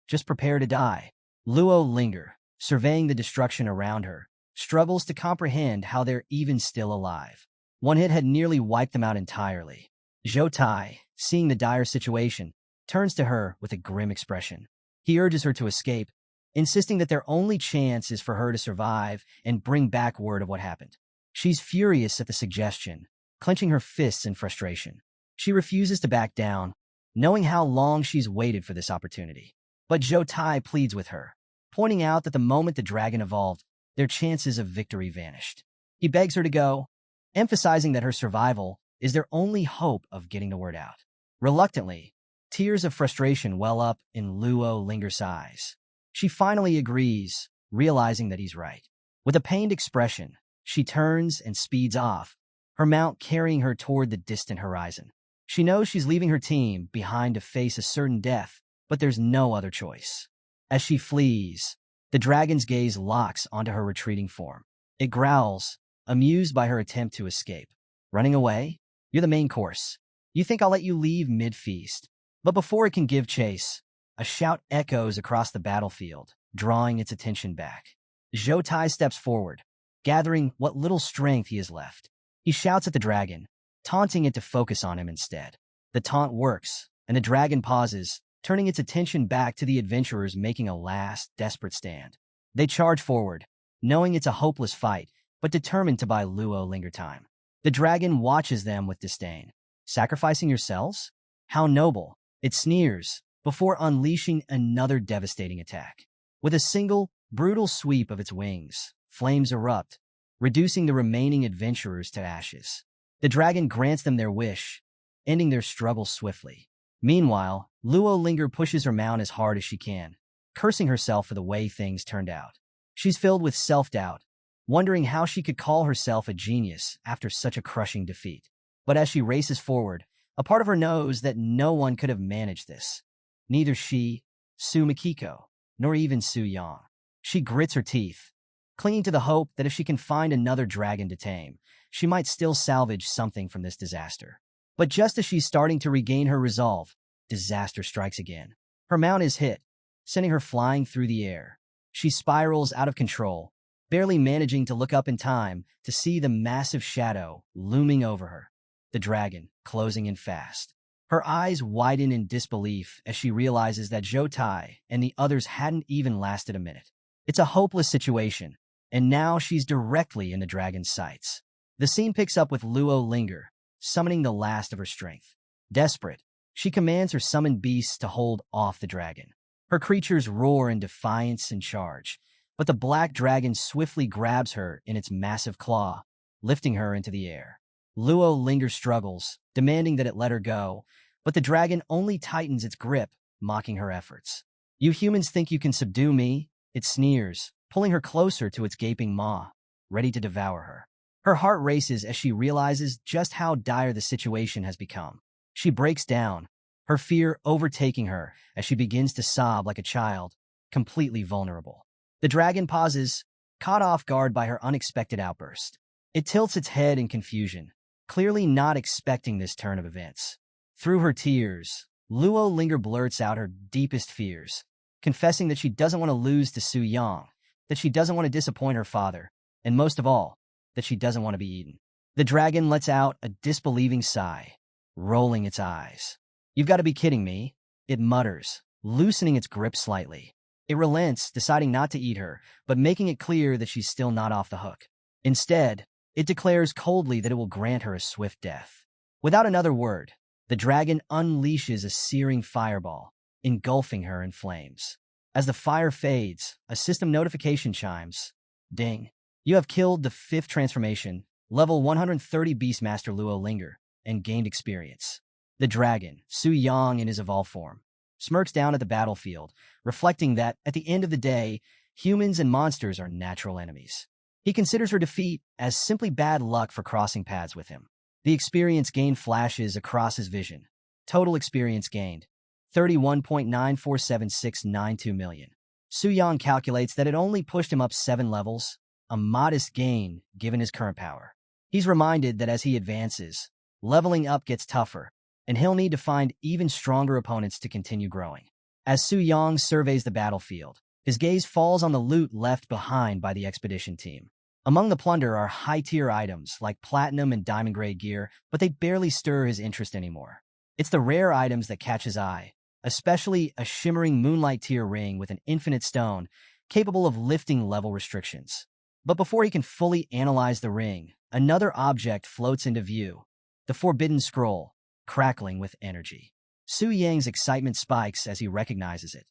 Speaker 1: Just prepare to die." Luo Linger, surveying the destruction around her, struggles to comprehend how they're even still alive. One hit had nearly wiped them out entirely. Zhou Tai, seeing the dire situation, turns to her with a grim expression. He urges her to escape, insisting that their only chance is for her to survive and bring back word of what happened. She's furious at the suggestion, clenching her fists in frustration. She refuses to back down, knowing how long she's waited for this opportunity. But Zhou Tai pleads with her, pointing out that the moment the dragon evolved, their chances of victory vanished. He begs her to go, emphasizing that her survival is their only hope of getting the word out. Reluctantly, tears of frustration well up in Luo Linger's eyes. She finally agrees, realizing that he's right. With a pained expression, she turns and speeds off, her mount carrying her toward the distant horizon. She knows she's leaving her team behind to face a certain death, but there's no other choice. As she flees, the dragon's gaze locks onto her retreating form. It growls, amused by her attempt to escape. "Running away? You're the main course. You think I'll let you leave mid-feast?" But before it can give chase, a shout echoes across the battlefield, drawing its attention back. Zhou Tai steps forward, gathering what little strength he has left. He shouts at the dragon, taunting it to focus on him instead. The taunt works, and the dragon pauses, turning its attention back to the adventurers making a last, desperate stand. They charge forward, knowing it's a hopeless fight, but determined to buy Luo Linger time. The dragon watches them with disdain. "Sacrificing yourselves? How noble," it sneers, before unleashing another devastating attack. With a single, brutal sweep of its wings, flames erupt, reducing the remaining adventurers to ashes. The dragon grants them their wish, ending their struggle swiftly. Meanwhile, Luo Linger pushes her mount as hard as she can, cursing herself for the way things turned out. She's filled with self-doubt, wondering how she could call herself a genius after such a crushing defeat. But as she races forward, a part of her knows that no one could have managed this. Neither she, Su Mikiko, nor even Su Yang. She grits her teeth, clinging to the hope that if she can find another dragon to tame, she might still salvage something from this disaster. But just as she's starting to regain her resolve, disaster strikes again. Her mount is hit, sending her flying through the air. She spirals out of control, barely managing to look up in time to see the massive shadow looming over her, the dragon closing in fast. Her eyes widen in disbelief as she realizes that Zhou Tai and the others hadn't even lasted a minute. It's a hopeless situation, and now she's directly in the dragon's sights. The scene picks up with Luo Linger, summoning the last of her strength. Desperate, she commands her summoned beasts to hold off the dragon. Her creatures roar in defiance and charge, but the black dragon swiftly grabs her in its massive claw, lifting her into the air. Luo Linger struggles, demanding that it let her go, but the dragon only tightens its grip, mocking her efforts. "You humans think you can subdue me?" it sneers, pulling her closer to its gaping maw, ready to devour her. Her heart races as she realizes just how dire the situation has become. She breaks down, her fear overtaking her as she begins to sob like a child, completely vulnerable. The dragon pauses, caught off guard by her unexpected outburst. It tilts its head in confusion, clearly not expecting this turn of events. Through her tears, Luo Linger blurts out her deepest fears, confessing that she doesn't want to lose to Su Yang, that she doesn't want to disappoint her father, and most of all, that she doesn't want to be eaten. The dragon lets out a disbelieving sigh, rolling its eyes. "You've got to be kidding me," it mutters, loosening its grip slightly. It relents, deciding not to eat her, but making it clear that she's still not off the hook. Instead, it declares coldly that it will grant her a swift death. Without another word, the dragon unleashes a searing fireball, engulfing her in flames. As the fire fades, a system notification chimes. Ding. You have killed the 5th transformation, level 130 Beastmaster Luo Linger, and gained experience. The dragon, Su Yang in his evolved form, smirks down at the battlefield, reflecting that, at the end of the day, humans and monsters are natural enemies. He considers her defeat as simply bad luck for crossing paths with him. The experience gain flashes across his vision. Total experience gained, 31.947692 million. Su Yang calculates that it only pushed him up 7 levels, a modest gain given his current power. He's reminded that as he advances, leveling up gets tougher, and he'll need to find even stronger opponents to continue growing. As Su Yang surveys the battlefield, his gaze falls on the loot left behind by the expedition team. Among the plunder are high-tier items like platinum and diamond-grade gear, but they barely stir his interest anymore. It's the rare items that catch his eye, especially a shimmering moonlight-tier ring with an infinite stone capable of lifting level restrictions. But before he can fully analyze the ring, another object floats into view, the Forbidden Scroll, crackling with energy. Su Yang's excitement spikes as he recognizes it.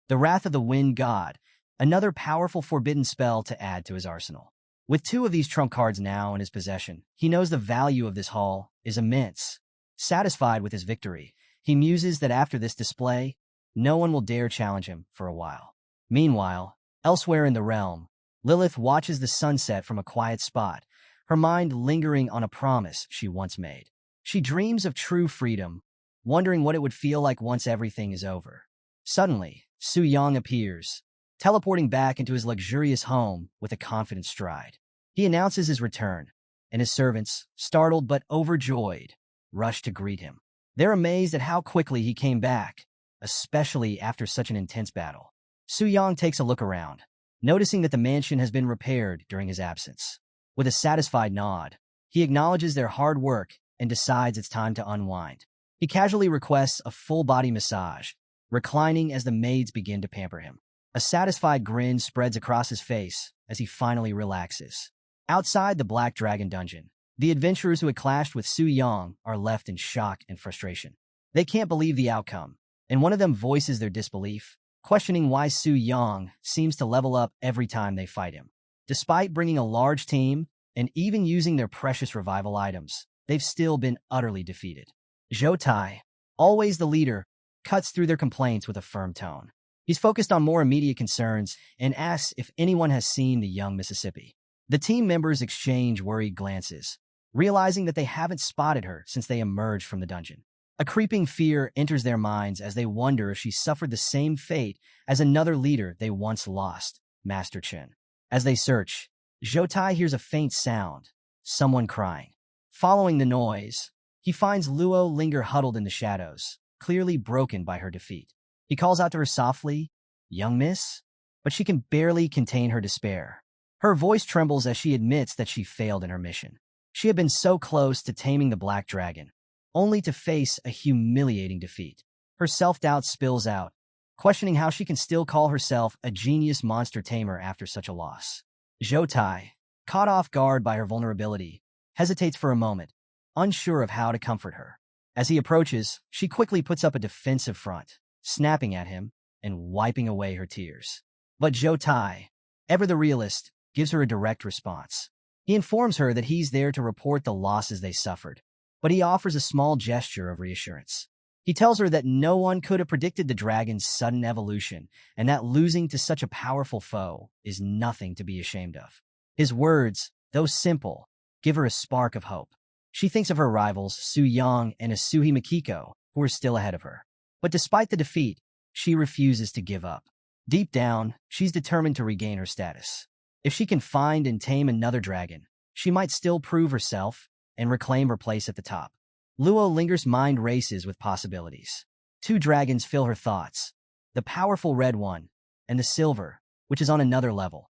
Speaker 1: The Wrath of the Wind God, another powerful forbidden spell to add to his arsenal. With 2 of these trump cards now in his possession, he knows the value of this haul is immense. Satisfied with his victory, he muses that after this display, no one will dare challenge him for a while. Meanwhile, elsewhere in the realm, Lilith watches the sunset from a quiet spot, her mind lingering on a promise she once made. She dreams of true freedom, wondering what it would feel like once everything is over. Suddenly, Su Yang appears, teleporting back into his luxurious home with a confident stride. He announces his return, and his servants, startled but overjoyed, rush to greet him. They're amazed at how quickly he came back, especially after such an intense battle. Su Yang takes a look around, noticing that the mansion has been repaired during his absence. With a satisfied nod, he acknowledges their hard work and decides it's time to unwind. He casually requests a full-body massage, reclining as the maids begin to pamper him. A satisfied grin spreads across his face as he finally relaxes. Outside the Black Dragon dungeon, the adventurers who had clashed with Su Yang are left in shock and frustration. They can't believe the outcome, and one of them voices their disbelief, questioning why Su Yang seems to level up every time they fight him. Despite bringing a large team and even using their precious revival items, they've still been utterly defeated. Zhou Tai, always the leader, cuts through their complaints with a firm tone. He's focused on more immediate concerns and asks if anyone has seen the young Mississippi. The team members exchange worried glances, realizing that they haven't spotted her since they emerged from the dungeon. A creeping fear enters their minds as they wonder if she suffered the same fate as another leader they once lost, Master Chen. As they search, Zhou Tai hears a faint sound, someone crying. Following the noise, he finds Luo Linger huddled in the shadows, clearly broken by her defeat. He calls out to her softly, "Young miss?" But she can barely contain her despair. Her voice trembles as she admits that she failed in her mission. She had been so close to taming the Black Dragon, only to face a humiliating defeat. Her self-doubt spills out, questioning how she can still call herself a genius monster tamer after such a loss. Zhou Tai, caught off guard by her vulnerability, hesitates for a moment, unsure of how to comfort her. As he approaches, she quickly puts up a defensive front, snapping at him and wiping away her tears. But Zhou Tai, ever the realist, gives her a direct response. He informs her that he's there to report the losses they suffered, but he offers a small gesture of reassurance. He tells her that no one could have predicted the dragon's sudden evolution and that losing to such a powerful foe is nothing to be ashamed of. His words, though simple, give her a spark of hope. She thinks of her rivals, Su Yang and Asuhi Makiko, who are still ahead of her. But despite the defeat, she refuses to give up. Deep down, she's determined to regain her status. If she can find and tame another dragon, she might still prove herself and reclaim her place at the top. Luo lingers, mind races with possibilities. Two dragons fill her thoughts, the powerful red one and the silver, which is on another level.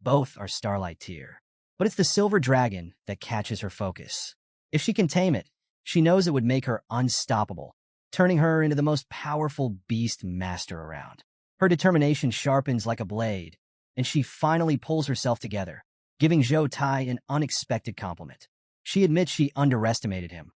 Speaker 1: Both are starlight tier. But it's the silver dragon that catches her focus. If she can tame it, she knows it would make her unstoppable, turning her into the most powerful beast master around. Her determination sharpens like a blade, and she finally pulls herself together, giving Zhou Tai an unexpected compliment. She admits she underestimated him,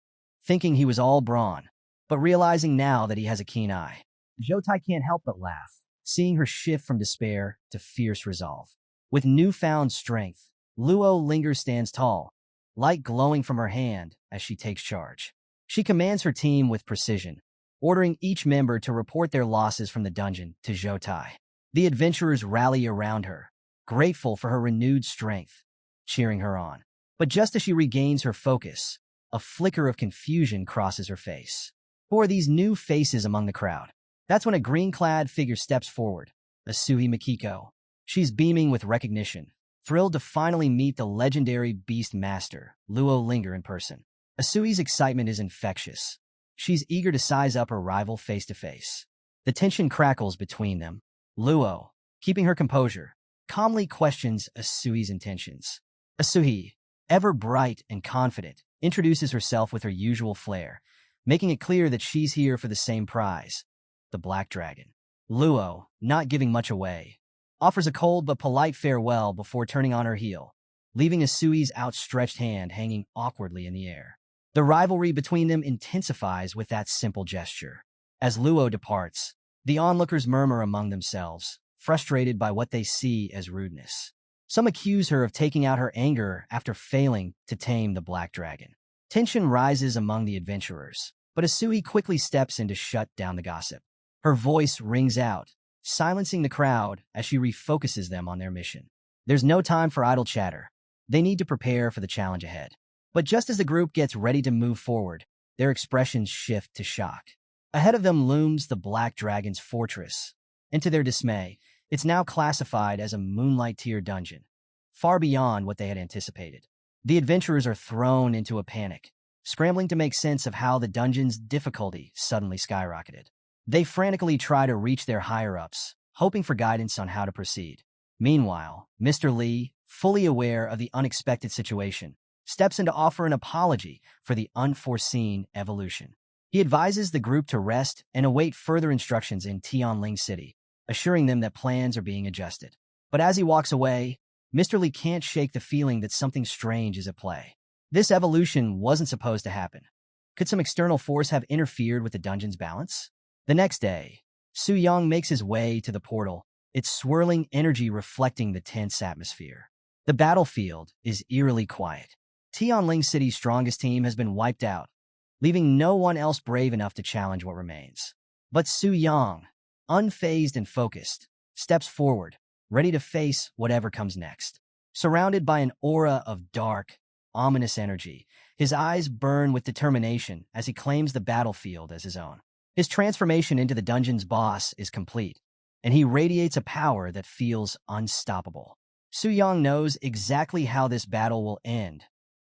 Speaker 1: thinking he was all brawn, but realizing now that he has a keen eye. Zhou Tai can't help but laugh, seeing her shift from despair to fierce resolve. With newfound strength, Luo lingers, stands tall, light glowing from her hand as she takes charge. She commands her team with precision, ordering each member to report their losses from the dungeon to Zhou Tai. The adventurers rally around her, grateful for her renewed strength, cheering her on. But just as she regains her focus, a flicker of confusion crosses her face. Who are these new faces among the crowd? That's when a green-clad figure steps forward, Asui Mikiko. She's beaming with recognition, thrilled to finally meet the legendary beast master, Luo Linger, in person. Asui's excitement is infectious. She's eager to size up her rival face-to-face. The tension crackles between them. Luo, keeping her composure, calmly questions Asui's intentions. Asui, ever bright and confident, introduces herself with her usual flair, making it clear that she's here for the same prize, the Black Dragon. Luo, not giving much away, offers a cold but polite farewell before turning on her heel, leaving Asui's outstretched hand hanging awkwardly in the air. The rivalry between them intensifies with that simple gesture. As Luo departs, the onlookers murmur among themselves, frustrated by what they see as rudeness. Some accuse her of taking out her anger after failing to tame the Black Dragon. Tension rises among the adventurers, but Asui quickly steps in to shut down the gossip. Her voice rings out, silencing the crowd as she refocuses them on their mission. There's no time for idle chatter. They need to prepare for the challenge ahead. But just as the group gets ready to move forward, their expressions shift to shock. Ahead of them looms the Black Dragon's fortress, and to their dismay, it's now classified as a Moonlight Tier dungeon, far beyond what they had anticipated. The adventurers are thrown into a panic, scrambling to make sense of how the dungeon's difficulty suddenly skyrocketed. They frantically try to reach their higher-ups, hoping for guidance on how to proceed. Meanwhile, Mr. Lee, fully aware of the unexpected situation, steps in to offer an apology for the unforeseen evolution. He advises the group to rest and await further instructions in Tianling City, assuring them that plans are being adjusted. But as he walks away, Mr. Lee can't shake the feeling that something strange is at play. This evolution wasn't supposed to happen. Could some external force have interfered with the dungeon's balance? The next day, Su Yang makes his way to the portal, its swirling energy reflecting the tense atmosphere. The battlefield is eerily quiet. Tianling City's strongest team has been wiped out, leaving no one else brave enough to challenge what remains. But Su Yang, unfazed and focused, steps forward, ready to face whatever comes next. Surrounded by an aura of dark, ominous energy, his eyes burn with determination as he claims the battlefield as his own. His transformation into the dungeon's boss is complete, and he radiates a power that feels unstoppable. Su Yang knows exactly how this battle will end,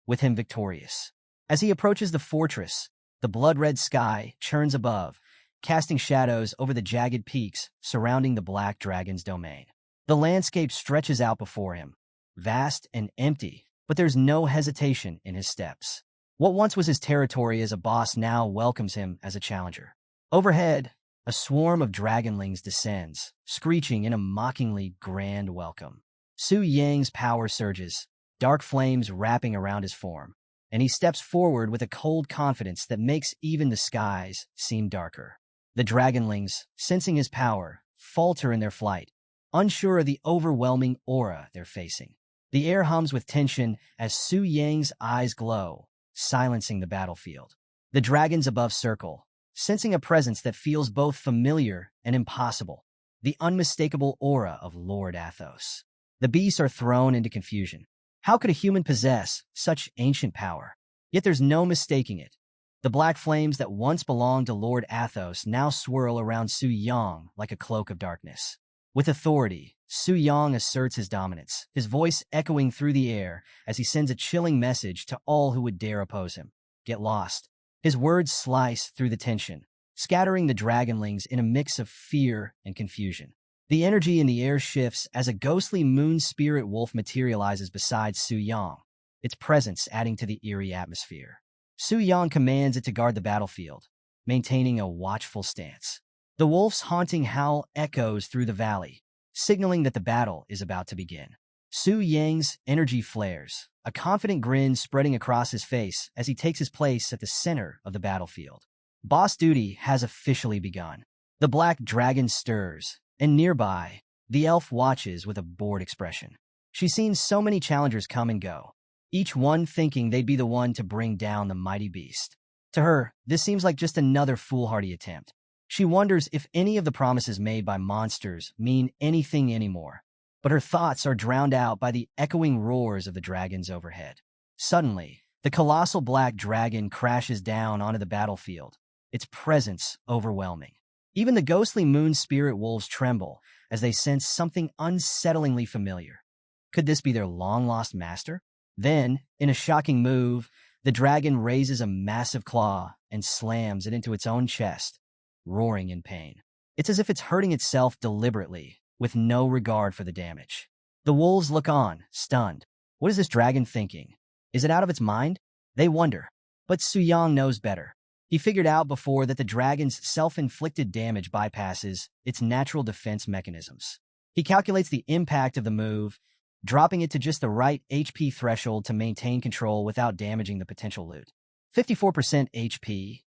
Speaker 1: with him victorious. As he approaches the fortress, the blood-red sky churns above, casting shadows over the jagged peaks surrounding the Black Dragon's domain. The landscape stretches out before him, vast and empty, but there's no hesitation in his steps. What once was his territory as a boss now welcomes him as a challenger. Overhead, a swarm of dragonlings descends, screeching in a mockingly grand welcome. Su Yang's power surges, dark flames wrapping around his form, and he steps forward with a cold confidence that makes even the skies seem darker. The dragonlings, sensing his power, falter in their flight, unsure of the overwhelming aura they're facing. The air hums with tension as Su Yang's eyes glow, silencing the battlefield. The dragons above circle, sensing a presence that feels both familiar and impossible, the unmistakable aura of Lord Athos. The beasts are thrown into confusion. How could a human possess such ancient power? Yet there's no mistaking it. The black flames that once belonged to Lord Athos now swirl around Su Yang like a cloak of darkness. With authority, Su Yang asserts his dominance, his voice echoing through the air as he sends a chilling message to all who would dare oppose him. Get lost. His words slice through the tension, scattering the dragonlings in a mix of fear and confusion. The energy in the air shifts as a ghostly moon spirit wolf materializes beside Su Yang, its presence adding to the eerie atmosphere. Su Yang commands it to guard the battlefield, maintaining a watchful stance. The wolf's haunting howl echoes through the valley, signaling that the battle is about to begin. Su Yang's energy flares, a confident grin spreading across his face as he takes his place at the center of the battlefield. Boss duty has officially begun. The black dragon stirs, and nearby, the elf watches with a bored expression. She's seen so many challengers come and go, each one thinking they'd be the one to bring down the mighty beast. To her, this seems like just another foolhardy attempt. She wonders if any of the promises made by monsters mean anything anymore. But her thoughts are drowned out by the echoing roars of the dragons overhead. Suddenly, the colossal black dragon crashes down onto the battlefield, its presence overwhelming. Even the ghostly moon spirit wolves tremble as they sense something unsettlingly familiar. Could this be their long-lost master? Then, in a shocking move, the dragon raises a massive claw and slams it into its own chest, roaring in pain. It's as if it's hurting itself deliberately, with no regard for the damage. The wolves look on, stunned. What is this dragon thinking? Is it out of its mind? They wonder. But Su Yang knows better. He figured out before that the dragon's self-inflicted damage bypasses its natural defense mechanisms. He calculates the impact of the move, dropping it to just the right HP threshold to maintain control without damaging the potential loot. 54% HP.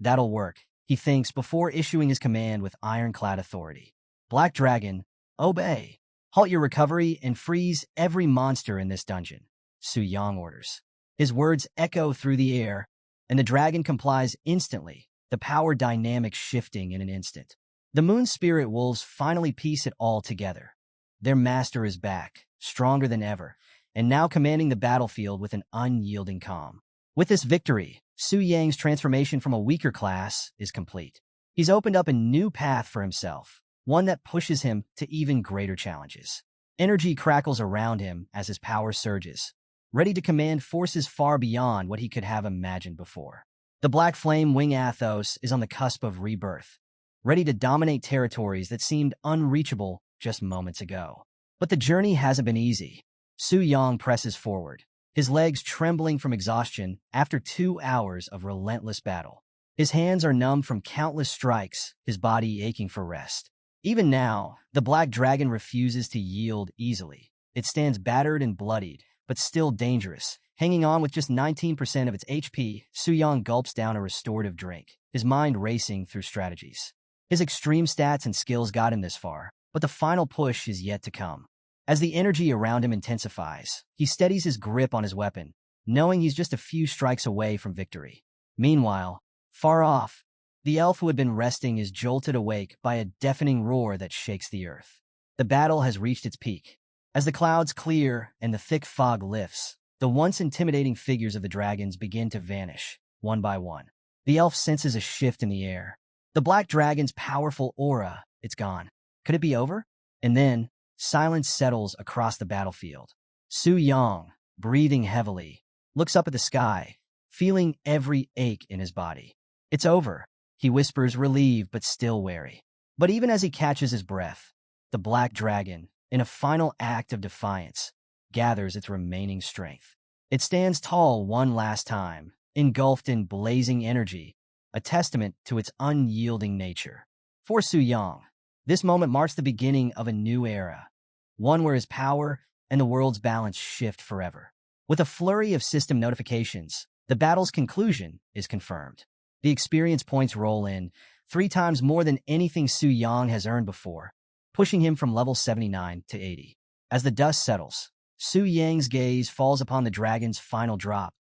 Speaker 1: That'll work, he thinks before issuing his command with ironclad authority. Black Dragon, obey. Halt your recovery and freeze every monster in this dungeon, Su Yang orders. His words echo through the air, and the dragon complies instantly, the power dynamic shifting in an instant. The moon spirit wolves finally piece it all together. Their master is back, stronger than ever, and now commanding the battlefield with an unyielding calm. With this victory, Su Yang's transformation from a weaker class is complete. He's opened up a new path for himself, one that pushes him to even greater challenges. Energy crackles around him as his power surges, ready to command forces far beyond what he could have imagined before. The Black Flame Wing Athos is on the cusp of rebirth, ready to dominate territories that seemed unreachable just moments ago. But the journey hasn't been easy. Su Yang presses forward, his legs trembling from exhaustion after 2 hours of relentless battle. His hands are numb from countless strikes, his body aching for rest. Even now, the Black Dragon refuses to yield easily. It stands battered and bloodied, but still dangerous. Hanging on with just 19% of its HP, Su Yang gulps down a restorative drink, his mind racing through strategies. His extreme stats and skills got him this far, but the final push is yet to come. As the energy around him intensifies, he steadies his grip on his weapon, knowing he's just a few strikes away from victory. Meanwhile, far off, the elf who had been resting is jolted awake by a deafening roar that shakes the earth. The battle has reached its peak. As the clouds clear and the thick fog lifts, the once intimidating figures of the dragons begin to vanish, one by one. The elf senses a shift in the air. The black dragon's powerful aura, it's gone. Could it be over? And then, silence settles across the battlefield. Su Yang, breathing heavily, looks up at the sky, feeling every ache in his body. It's over, he whispers, relieved but still wary. But even as he catches his breath, the black dragon, in a final act of defiance, gathers its remaining strength. It stands tall one last time, engulfed in blazing energy, a testament to its unyielding nature. For Su Yang, this moment marks the beginning of a new era, one where his power and the world's balance shift forever. With a flurry of system notifications, the battle's conclusion is confirmed. The experience points roll in, 3 times more than anything Su Yang has earned before, pushing him from level 79 to 80. As the dust settles, Su Yang's gaze falls upon the dragon's final drop,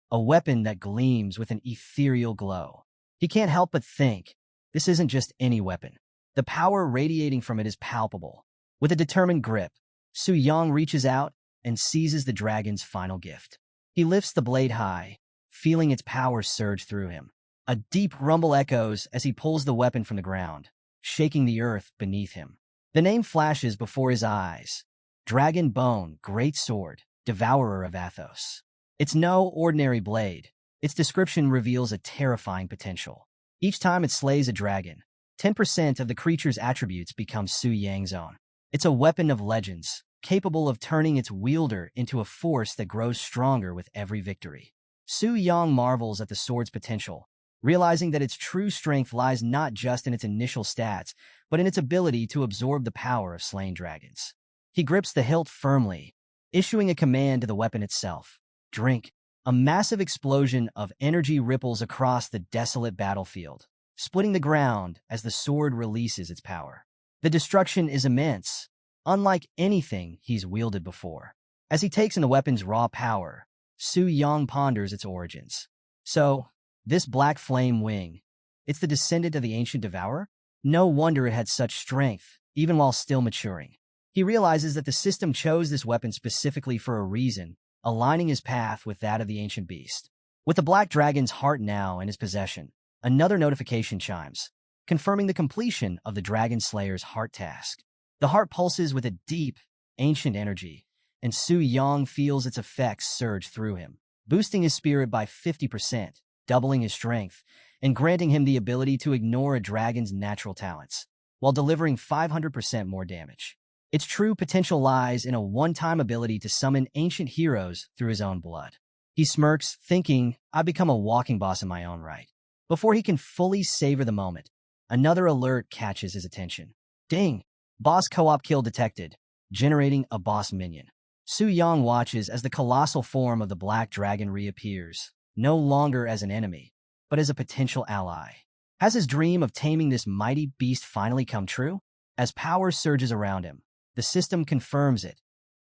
Speaker 1: a weapon that gleams with an ethereal glow. He can't help but think, this isn't just any weapon. The power radiating from it is palpable. With a determined grip, Su Yang reaches out and seizes the dragon's final gift. He lifts the blade high, feeling its power surge through him. A deep rumble echoes as he pulls the weapon from the ground, shaking the earth beneath him. The name flashes before his eyes. Dragon Bone, Great Sword, Devourer of Athos. It's no ordinary blade. Its description reveals a terrifying potential. Each time it slays a dragon, 10% of the creature's attributes become Su Yang's own. It's a weapon of legends, capable of turning its wielder into a force that grows stronger with every victory. Su Yang marvels at the sword's potential, realizing that its true strength lies not just in its initial stats, but in its ability to absorb the power of slain dragons. He grips the hilt firmly, issuing a command to the weapon itself. Drink. A massive explosion of energy ripples across the desolate battlefield, splitting the ground as the sword releases its power. The destruction is immense, unlike anything he's wielded before. As he takes in the weapon's raw power, Su Yang ponders its origins. So, this black flame wing, it's the descendant of the ancient devourer? No wonder it had such strength, even while still maturing. He realizes that the system chose this weapon specifically for a reason, aligning his path with that of the ancient beast. With the black dragon's heart now in his possession, another notification chimes, confirming the completion of the dragon slayer's heart task. The heart pulses with a deep, ancient energy, and Su Yang feels its effects surge through him, boosting his spirit by 50%, doubling his strength, and granting him the ability to ignore a dragon's natural talents, while delivering 500% more damage. Its true potential lies in a one-time ability to summon ancient heroes through his own blood. He smirks, thinking, I've become a walking boss in my own right. Before he can fully savor the moment, another alert catches his attention. Ding! Boss co-op kill detected, generating a boss minion. Su Yang watches as the colossal form of the black dragon reappears, no longer as an enemy, but as a potential ally. Has his dream of taming this mighty beast finally come true? As power surges around him, the system confirms it.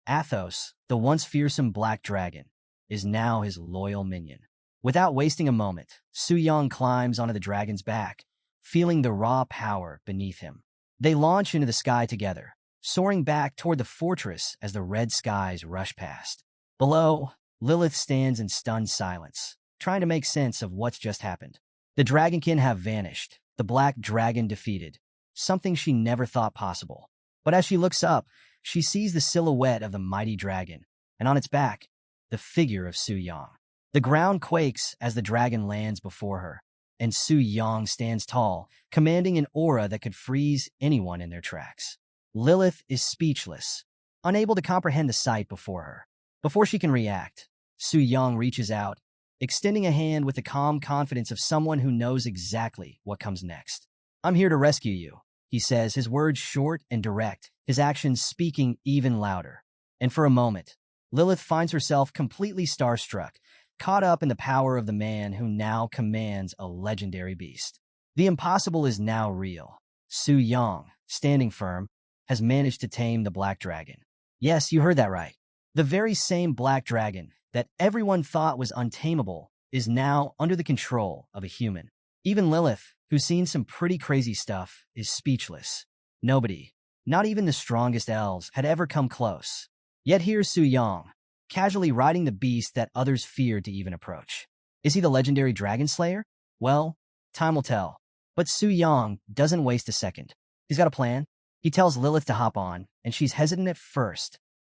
Speaker 1: Athos, the once fearsome black dragon, is now his loyal minion. Without wasting a moment, Su Yang climbs onto the dragon's back, feeling the raw power beneath him. They launch into the sky together, soaring back toward the fortress as the red skies rush past. Below, Lilith stands in stunned silence, trying to make sense of what's just happened. The dragonkin have vanished, the black dragon defeated, something she never thought possible. But as she looks up, she sees the silhouette of the mighty dragon, and on its back, the figure of Su Yang. The ground quakes as the dragon lands before her, and Su Yang stands tall, commanding an aura that could freeze anyone in their tracks. Lilith is speechless, unable to comprehend the sight before her. Before she can react, Su Yang reaches out, extending a hand with the calm confidence of someone who knows exactly what comes next. I'm here to rescue you, he says, his words short and direct, his actions speaking even louder. And for a moment, Lilith finds herself completely starstruck, caught up in the power of the man who now commands a legendary beast. The impossible is now real. Su Yang, standing firm, has managed to tame the black dragon. Yes, you heard that right. The very same black dragon that everyone thought was untamable is now under the control of a human. Even Lilith, who's seen some pretty crazy stuff, is speechless. Nobody, not even the strongest elves, had ever come close. Yet here's Su Yang, casually riding the beast that others feared to even approach. Is he the legendary dragon slayer? Well, time will tell. But Su Yang doesn't waste a second. He's got a plan. He tells Lilith to hop on, and she's hesitant at first.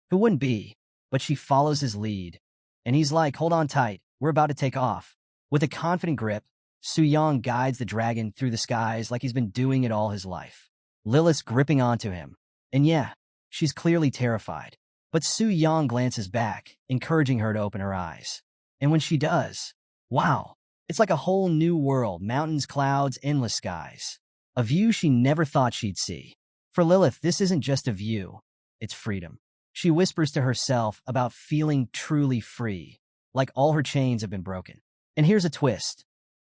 Speaker 1: Who wouldn't be? But she follows his lead. And he's like, hold on tight, we're about to take off. With a confident grip, Su Yang guides the dragon through the skies like he's been doing it all his life. Lilith's gripping onto him. And yeah, she's clearly terrified. But Su Yang glances back, encouraging her to open her eyes. And when she does, wow, it's like a whole new world, mountains, clouds, endless skies. A view she never thought she'd see. For Lilith, this isn't just a view, it's freedom. She whispers to herself about feeling truly free, like all her chains have been broken. And here's a twist.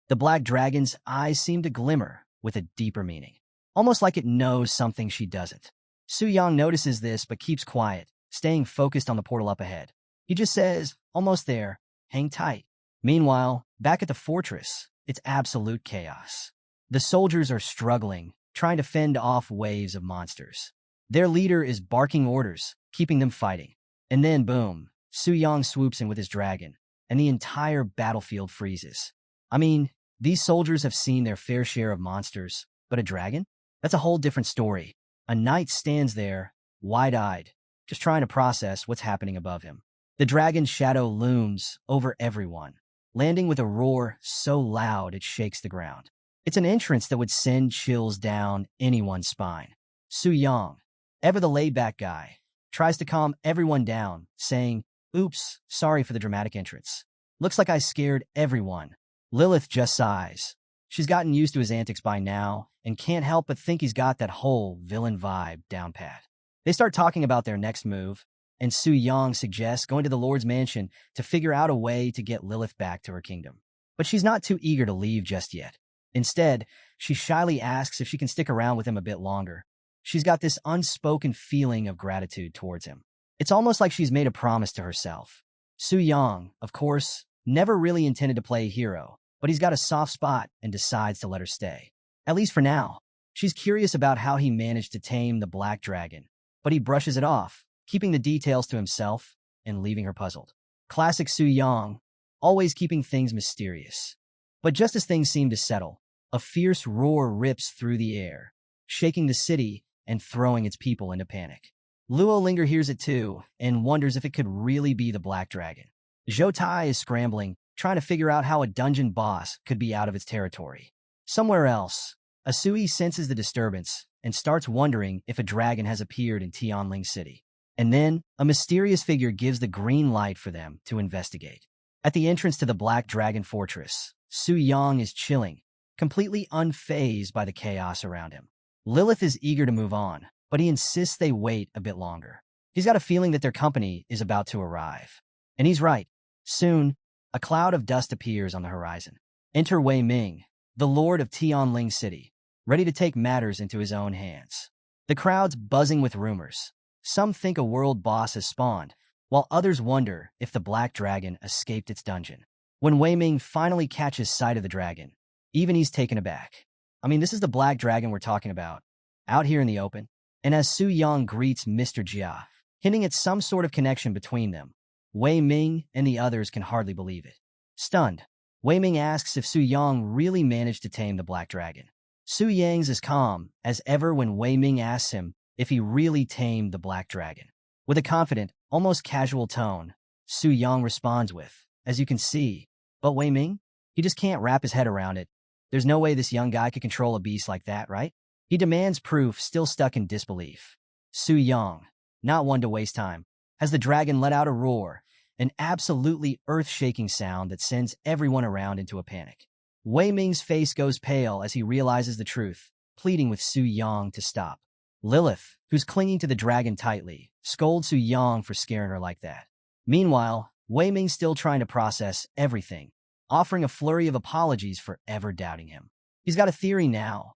Speaker 1: The black dragon's eyes seem to glimmer with a deeper meaning, almost like it knows something she doesn't. Su Yang notices this but keeps quiet, staying focused on the portal up ahead. He just says, almost there, hang tight. Meanwhile, back at the fortress, it's absolute chaos. The soldiers are struggling, trying to fend off waves of monsters. Their leader is barking orders, keeping them fighting. And then, boom, Su Yang swoops in with his dragon, and the entire battlefield freezes. I mean, these soldiers have seen their fair share of monsters, but a dragon? That's a whole different story. A knight stands there, wide-eyed, just trying to process what's happening above him. The dragon's shadow looms over everyone, landing with a roar so loud it shakes the ground. It's an entrance that would send chills down anyone's spine. Su Yang, ever the laid-back guy, tries to calm everyone down, saying, "Oops, sorry for the dramatic entrance. Looks like I scared everyone." Lilith just sighs. She's gotten used to his antics by now and can't help but think he's got that whole villain vibe down pat. They start talking about their next move, and Su Yang suggests going to the Lord's mansion to figure out a way to get Lilith back to her kingdom. But she's not too eager to leave just yet. Instead, she shyly asks if she can stick around with him a bit longer. She's got this unspoken feeling of gratitude towards him. It's almost like she's made a promise to herself. Su Yang, of course, never really intended to play a hero, but he's got a soft spot and decides to let her stay. At least for now. She's curious about how he managed to tame the black dragon, but he brushes it off, keeping the details to himself and leaving her puzzled. Classic Su Yang, always keeping things mysterious. But just as things seem to settle, a fierce roar rips through the air, shaking the city and throwing its people into panic. Luo Linger hears it too and wonders if it could really be the black dragon. Zhou Tai is scrambling, trying to figure out how a dungeon boss could be out of its territory. Somewhere else, Asui senses the disturbance and starts wondering if a dragon has appeared in Tianling City. And then, a mysterious figure gives the green light for them to investigate. At the entrance to the Black Dragon Fortress, Su Yang is chilling, completely unfazed by the chaos around him. Lilith is eager to move on, but he insists they wait a bit longer. He's got a feeling that their company is about to arrive. And he's right. Soon, a cloud of dust appears on the horizon. Enter Wei Ming, the lord of Tianling City, ready to take matters into his own hands. The crowd's buzzing with rumors. Some think a world boss has spawned, while others wonder if the Black Dragon escaped its dungeon. When Wei Ming finally catches sight of the dragon, even he's taken aback. I mean, this is the Black Dragon we're talking about, out here in the open. And as Su Yang greets Mr. Jia, hinting at some sort of connection between them, Wei Ming and the others can hardly believe it. Stunned, Wei Ming asks if Su Yang really managed to tame the Black Dragon. Su Yang's as calm as ever when Wei Ming asks him if he really tamed the Black Dragon. With a confident, almost casual tone, Su Yang responds with, "As you can see, but Wei Ming, he just can't wrap his head around it. There's no way this young guy could control a beast like that, right?" He demands proof, still stuck in disbelief. Su Yang, not one to waste time, has the dragon let out a roar, an absolutely earth-shaking sound that sends everyone around into a panic. Wei Ming's face goes pale as he realizes the truth, pleading with Su Yang to stop. Lilith, who's clinging to the dragon tightly, scolds Su Yang for scaring her like that. Meanwhile, Wei Ming's still trying to process everything, offering a flurry of apologies for ever doubting him. He's got a theory now.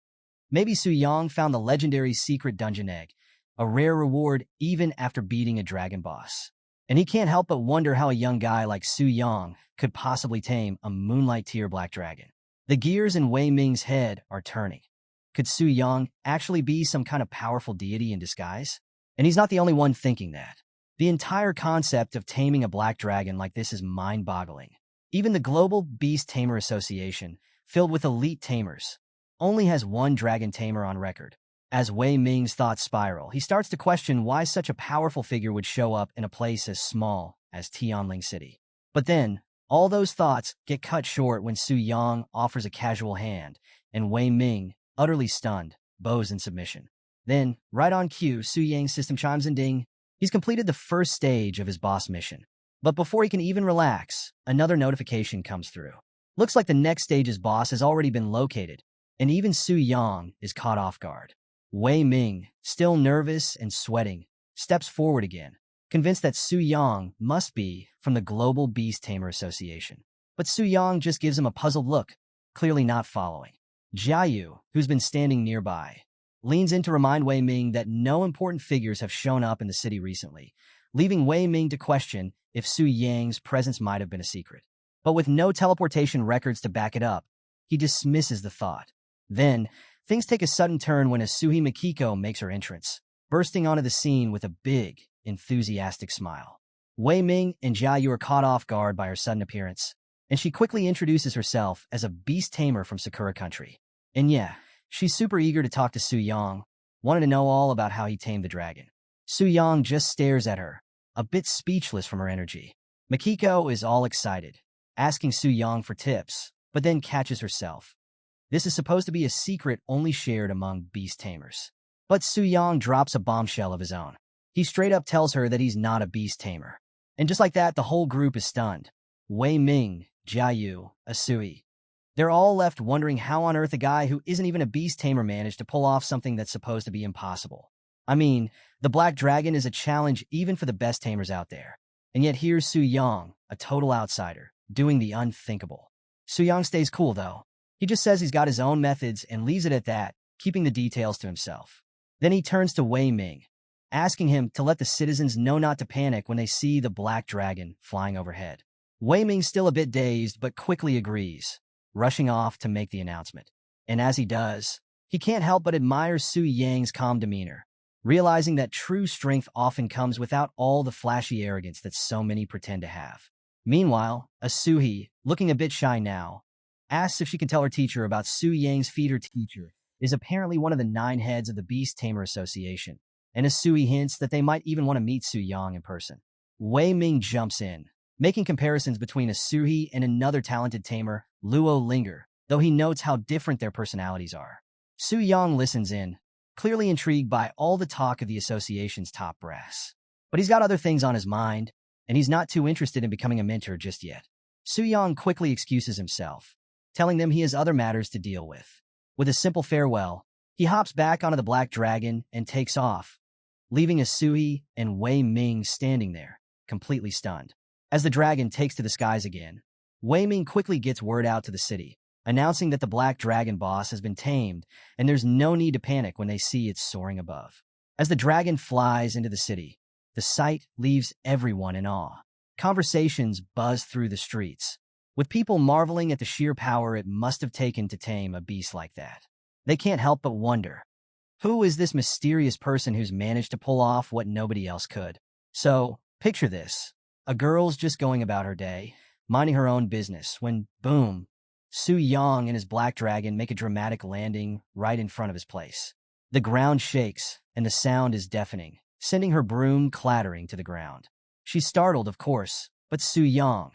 Speaker 1: Maybe Su Yang found the legendary secret dungeon egg, a rare reward even after beating a dragon boss. And he can't help but wonder how a young guy like Su Yang could possibly tame a Moonlight Tier Black Dragon. The gears in Wei Ming's head are turning. Could Su Yang actually be some kind of powerful deity in disguise? And he's not the only one thinking that. The entire concept of taming a black dragon like this is mind-boggling. Even the Global Beast Tamer Association, filled with elite tamers, only has one dragon tamer on record. As Wei Ming's thoughts spiral, he starts to question why such a powerful figure would show up in a place as small as Tianling City. But then, all those thoughts get cut short when Su Yang offers a casual hand, and Wei Ming, utterly stunned, bows in submission. Then, right on cue, Su Yang's system chimes and ding. He's completed the first stage of his boss mission. But before he can even relax, another notification comes through. Looks like the next stage's boss has already been located, and even Su Yang is caught off guard. Wei Ming, still nervous and sweating, steps forward again, convinced that Su Yang must be from the Global Beast Tamer Association. But Su Yang just gives him a puzzled look, clearly not following. Jiayu, who's been standing nearby, leans in to remind Wei Ming that no important figures have shown up in the city recently, leaving Wei Ming to question if Su Yang's presence might have been a secret. But with no teleportation records to back it up, he dismisses the thought. Then, things take a sudden turn when Asuhi Mikiko makes her entrance, bursting onto the scene with a big, enthusiastic smile. Wei Ming and Jiayu are caught off guard by her sudden appearance, and she quickly introduces herself as a beast tamer from Sakura Country. And yeah, she's super eager to talk to Su Yang, wanted to know all about how he tamed the dragon. Su-yang just stares at her, a bit speechless from her energy. Makiko is all excited, asking Su-yang for tips, but then catches herself. This is supposed to be a secret only shared among beast tamers. But Su-yang drops a bombshell of his own. He straight up tells her that he's not a beast tamer. And just like that, the whole group is stunned. Wei Ming, Jiayu, Asui. They're all left wondering how on earth a guy who isn't even a beast tamer managed to pull off something that's supposed to be impossible. I mean, the Black Dragon is a challenge even for the best tamers out there. And yet here's Su-yang, a total outsider, doing the unthinkable. Su-yang stays cool, though. He just says he's got his own methods and leaves it at that, keeping the details to himself. Then he turns to Wei Ming, asking him to let the citizens know not to panic when they see the Black Dragon flying overhead. Wei Ming's still a bit dazed, but quickly agrees, rushing off to make the announcement. And as he does, he can't help but admire Su-yang's calm demeanor, realizing that true strength often comes without all the flashy arrogance that so many pretend to have. Meanwhile, Asuhi, looking a bit shy now, asks if she can tell her teacher about Su-yang's feat. Her teacher is apparently one of the 9 heads of the Beast Tamer Association, and Asui hints that they might even want to meet Su-yang in person. Wei Ming jumps in, making comparisons between Asui and another talented tamer, Luo Linger, though he notes how different their personalities are. Su-yang listens in, clearly intrigued by all the talk of the association's top brass. But he's got other things on his mind, and he's not too interested in becoming a mentor just yet. Su-yang quickly excuses himself, telling them he has other matters to deal with. With a simple farewell, he hops back onto the Black Dragon and takes off, leaving Asui and Wei Ming standing there, completely stunned. As the dragon takes to the skies again, Wei Ming quickly gets word out to the city, announcing that the Black Dragon boss has been tamed and there's no need to panic when they see it soaring above. As the dragon flies into the city, the sight leaves everyone in awe. Conversations buzz through the streets, with people marveling at the sheer power it must have taken to tame a beast like that. They can't help but wonder, who is this mysterious person who's managed to pull off what nobody else could? So, picture this. A girl's just going about her day, minding her own business, when, boom, Su-yang and his Black Dragon make a dramatic landing right in front of his place. The ground shakes, and the sound is deafening, sending her broom clattering to the ground. She's startled, of course, but Su-yang,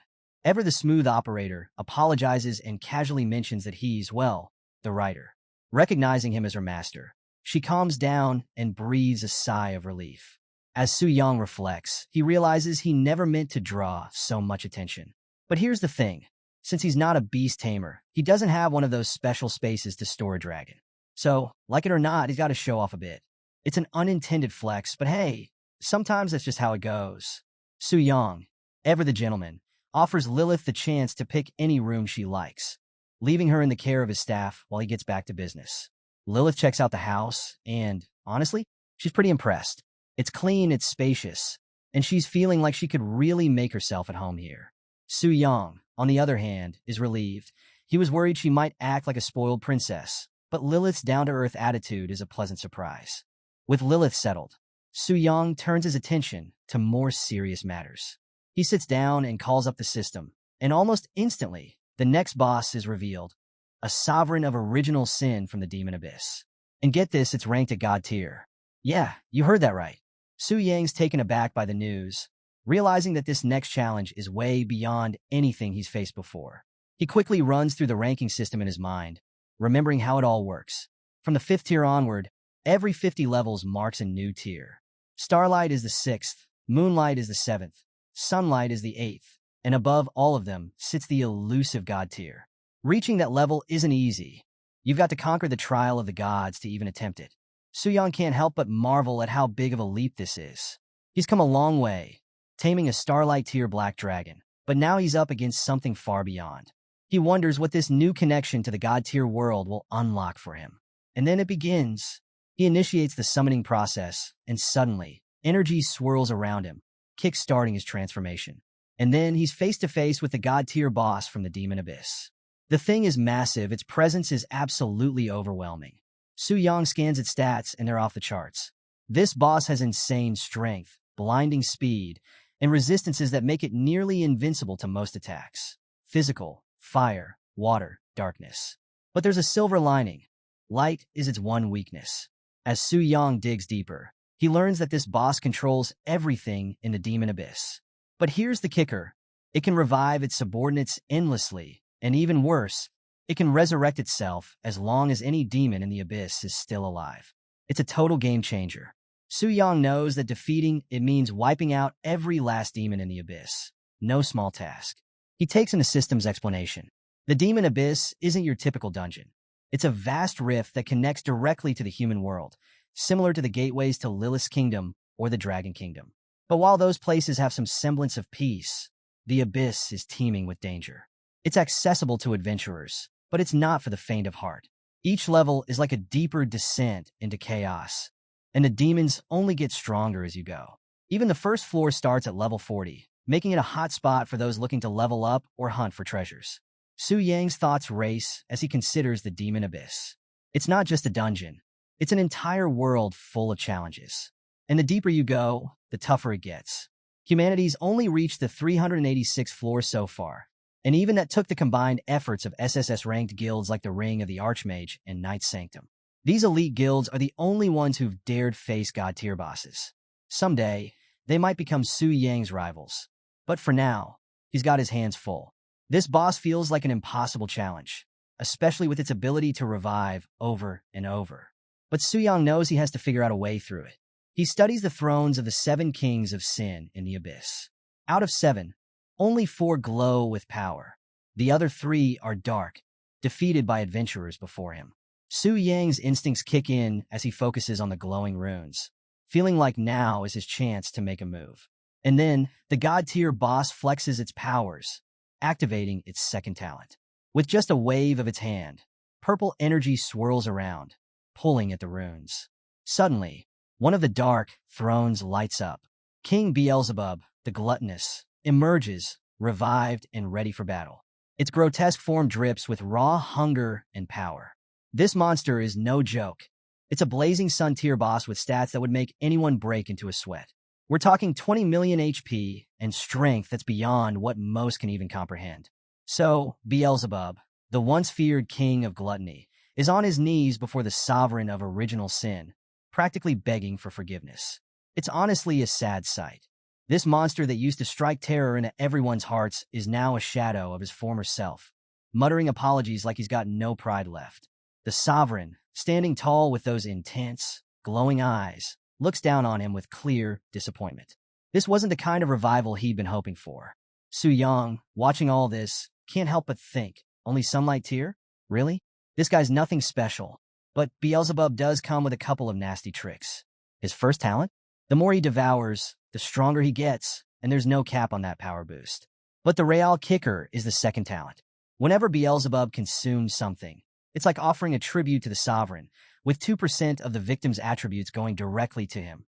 Speaker 1: ever the smooth operator, apologizes and casually mentions that he's, well, the writer. Recognizing him as her master, she calms down and breathes a sigh of relief. As Su-yang reflects, he realizes he never meant to draw so much attention. But here's the thing. Since he's not a beast tamer, he doesn't have one of those special spaces to store a dragon. So, like it or not, he's got to show off a bit. It's an unintended flex, but hey, sometimes that's just how it goes. Su-yang, ever the gentleman, offers Lilith the chance to pick any room she likes, leaving her in the care of his staff while he gets back to business. Lilith checks out the house, and, honestly, she's pretty impressed. It's clean, it's spacious, and she's feeling like she could really make herself at home here. Su-yang, on the other hand, is relieved. He was worried she might act like a spoiled princess, but Lilith's down-to-earth attitude is a pleasant surprise. With Lilith settled, Su-yang turns his attention to more serious matters. He sits down and calls up the system, and almost instantly, the next boss is revealed, a sovereign of original sin from the demon abyss. And get this, it's ranked at God tier. Yeah, you heard that right. Su-yang's taken aback by the news, realizing that this next challenge is way beyond anything he's faced before. He quickly runs through the ranking system in his mind, remembering how it all works. From the 5th tier onward, every 50 levels marks a new tier. Starlight is the 6th, Moonlight is the 7th, Sunlight is the 8th, and above all of them sits the elusive God tier. Reaching that level isn't easy. You've got to conquer the trial of the gods to even attempt it. Su-yang can't help but marvel at how big of a leap this is. He's come a long way, taming a Starlight tier Black Dragon, but now he's up against something far beyond. He wonders what this new connection to the God tier world will unlock for him. And then it begins. He initiates the summoning process, and suddenly, energy swirls around him, kick-starting his transformation. And then he's face-to-face with the God tier boss from the demon abyss. The thing is massive, its presence is absolutely overwhelming. Su-yang scans its stats, and they're off the charts. This boss has insane strength, blinding speed, and resistances that make it nearly invincible to most attacks. Physical, fire, water, darkness. But there's a silver lining. Light is its one weakness. As Su Yang digs deeper, he learns that this boss controls everything in the demon abyss. But here's the kicker. It can revive its subordinates endlessly, and even worse, it can resurrect itself as long as any demon in the abyss is still alive. It's a total game changer. Su Yang knows that defeating it means wiping out every last demon in the abyss. No small task. He takes in the system's explanation. The demon abyss isn't your typical dungeon. It's a vast rift that connects directly to the human world, similar to the gateways to Lilith's kingdom or the Dragon Kingdom. But while those places have some semblance of peace, the abyss is teeming with danger. It's accessible to adventurers, but it's not for the faint of heart. Each level is like a deeper descent into chaos, and the demons only get stronger as you go. Even the first floor starts at level 40, making it a hot spot for those looking to level up or hunt for treasures. Su Yang's thoughts race as he considers the demon abyss. It's not just a dungeon. It's an entire world full of challenges. And the deeper you go, the tougher it gets. Humanity's only reached the 386th floor so far, and even that took the combined efforts of SSS-ranked guilds like the Ring of the Archmage and Knight's Sanctum. These elite guilds are the only ones who've dared face god-tier bosses. Someday, they might become Su Yang's rivals. But for now, he's got his hands full. This boss feels like an impossible challenge, especially with its ability to revive over and over. But Su Yang knows he has to figure out a way through it. He studies the thrones of the 7 kings of sin in the abyss. Out of 7, only 4 glow with power. The other 3 are dark, defeated by adventurers before him. Su Yang's instincts kick in as he focuses on the glowing runes, feeling like now is his chance to make a move. And then, the god-tier boss flexes its powers, activating its second talent. With just a wave of its hand, purple energy swirls around, pulling at the runes. Suddenly, one of the dark thrones lights up. King Beelzebub, the gluttonous, emerges, revived and ready for battle. Its grotesque form drips with raw hunger and power. This monster is no joke. It's a blazing sun tier boss with stats that would make anyone break into a sweat. We're talking 20 million HP and strength that's beyond what most can even comprehend. So, Beelzebub, the once feared king of gluttony, is on his knees before the sovereign of original sin, practically begging for forgiveness. It's honestly a sad sight. This monster that used to strike terror into everyone's hearts is now a shadow of his former self, muttering apologies like he's got no pride left. The sovereign, standing tall with those intense, glowing eyes, looks down on him with clear disappointment. This wasn't the kind of revival he'd been hoping for. Su Yang, watching all this, can't help but think, only sunlight tier? Really? This guy's nothing special. But Beelzebub does come with a couple of nasty tricks. His first talent? The more he devours, the stronger he gets, and there's no cap on that power boost. But the real kicker is the second talent. Whenever Beelzebub consumes something, it's like offering a tribute to the sovereign, with 2% of the victim's attributes going directly to him,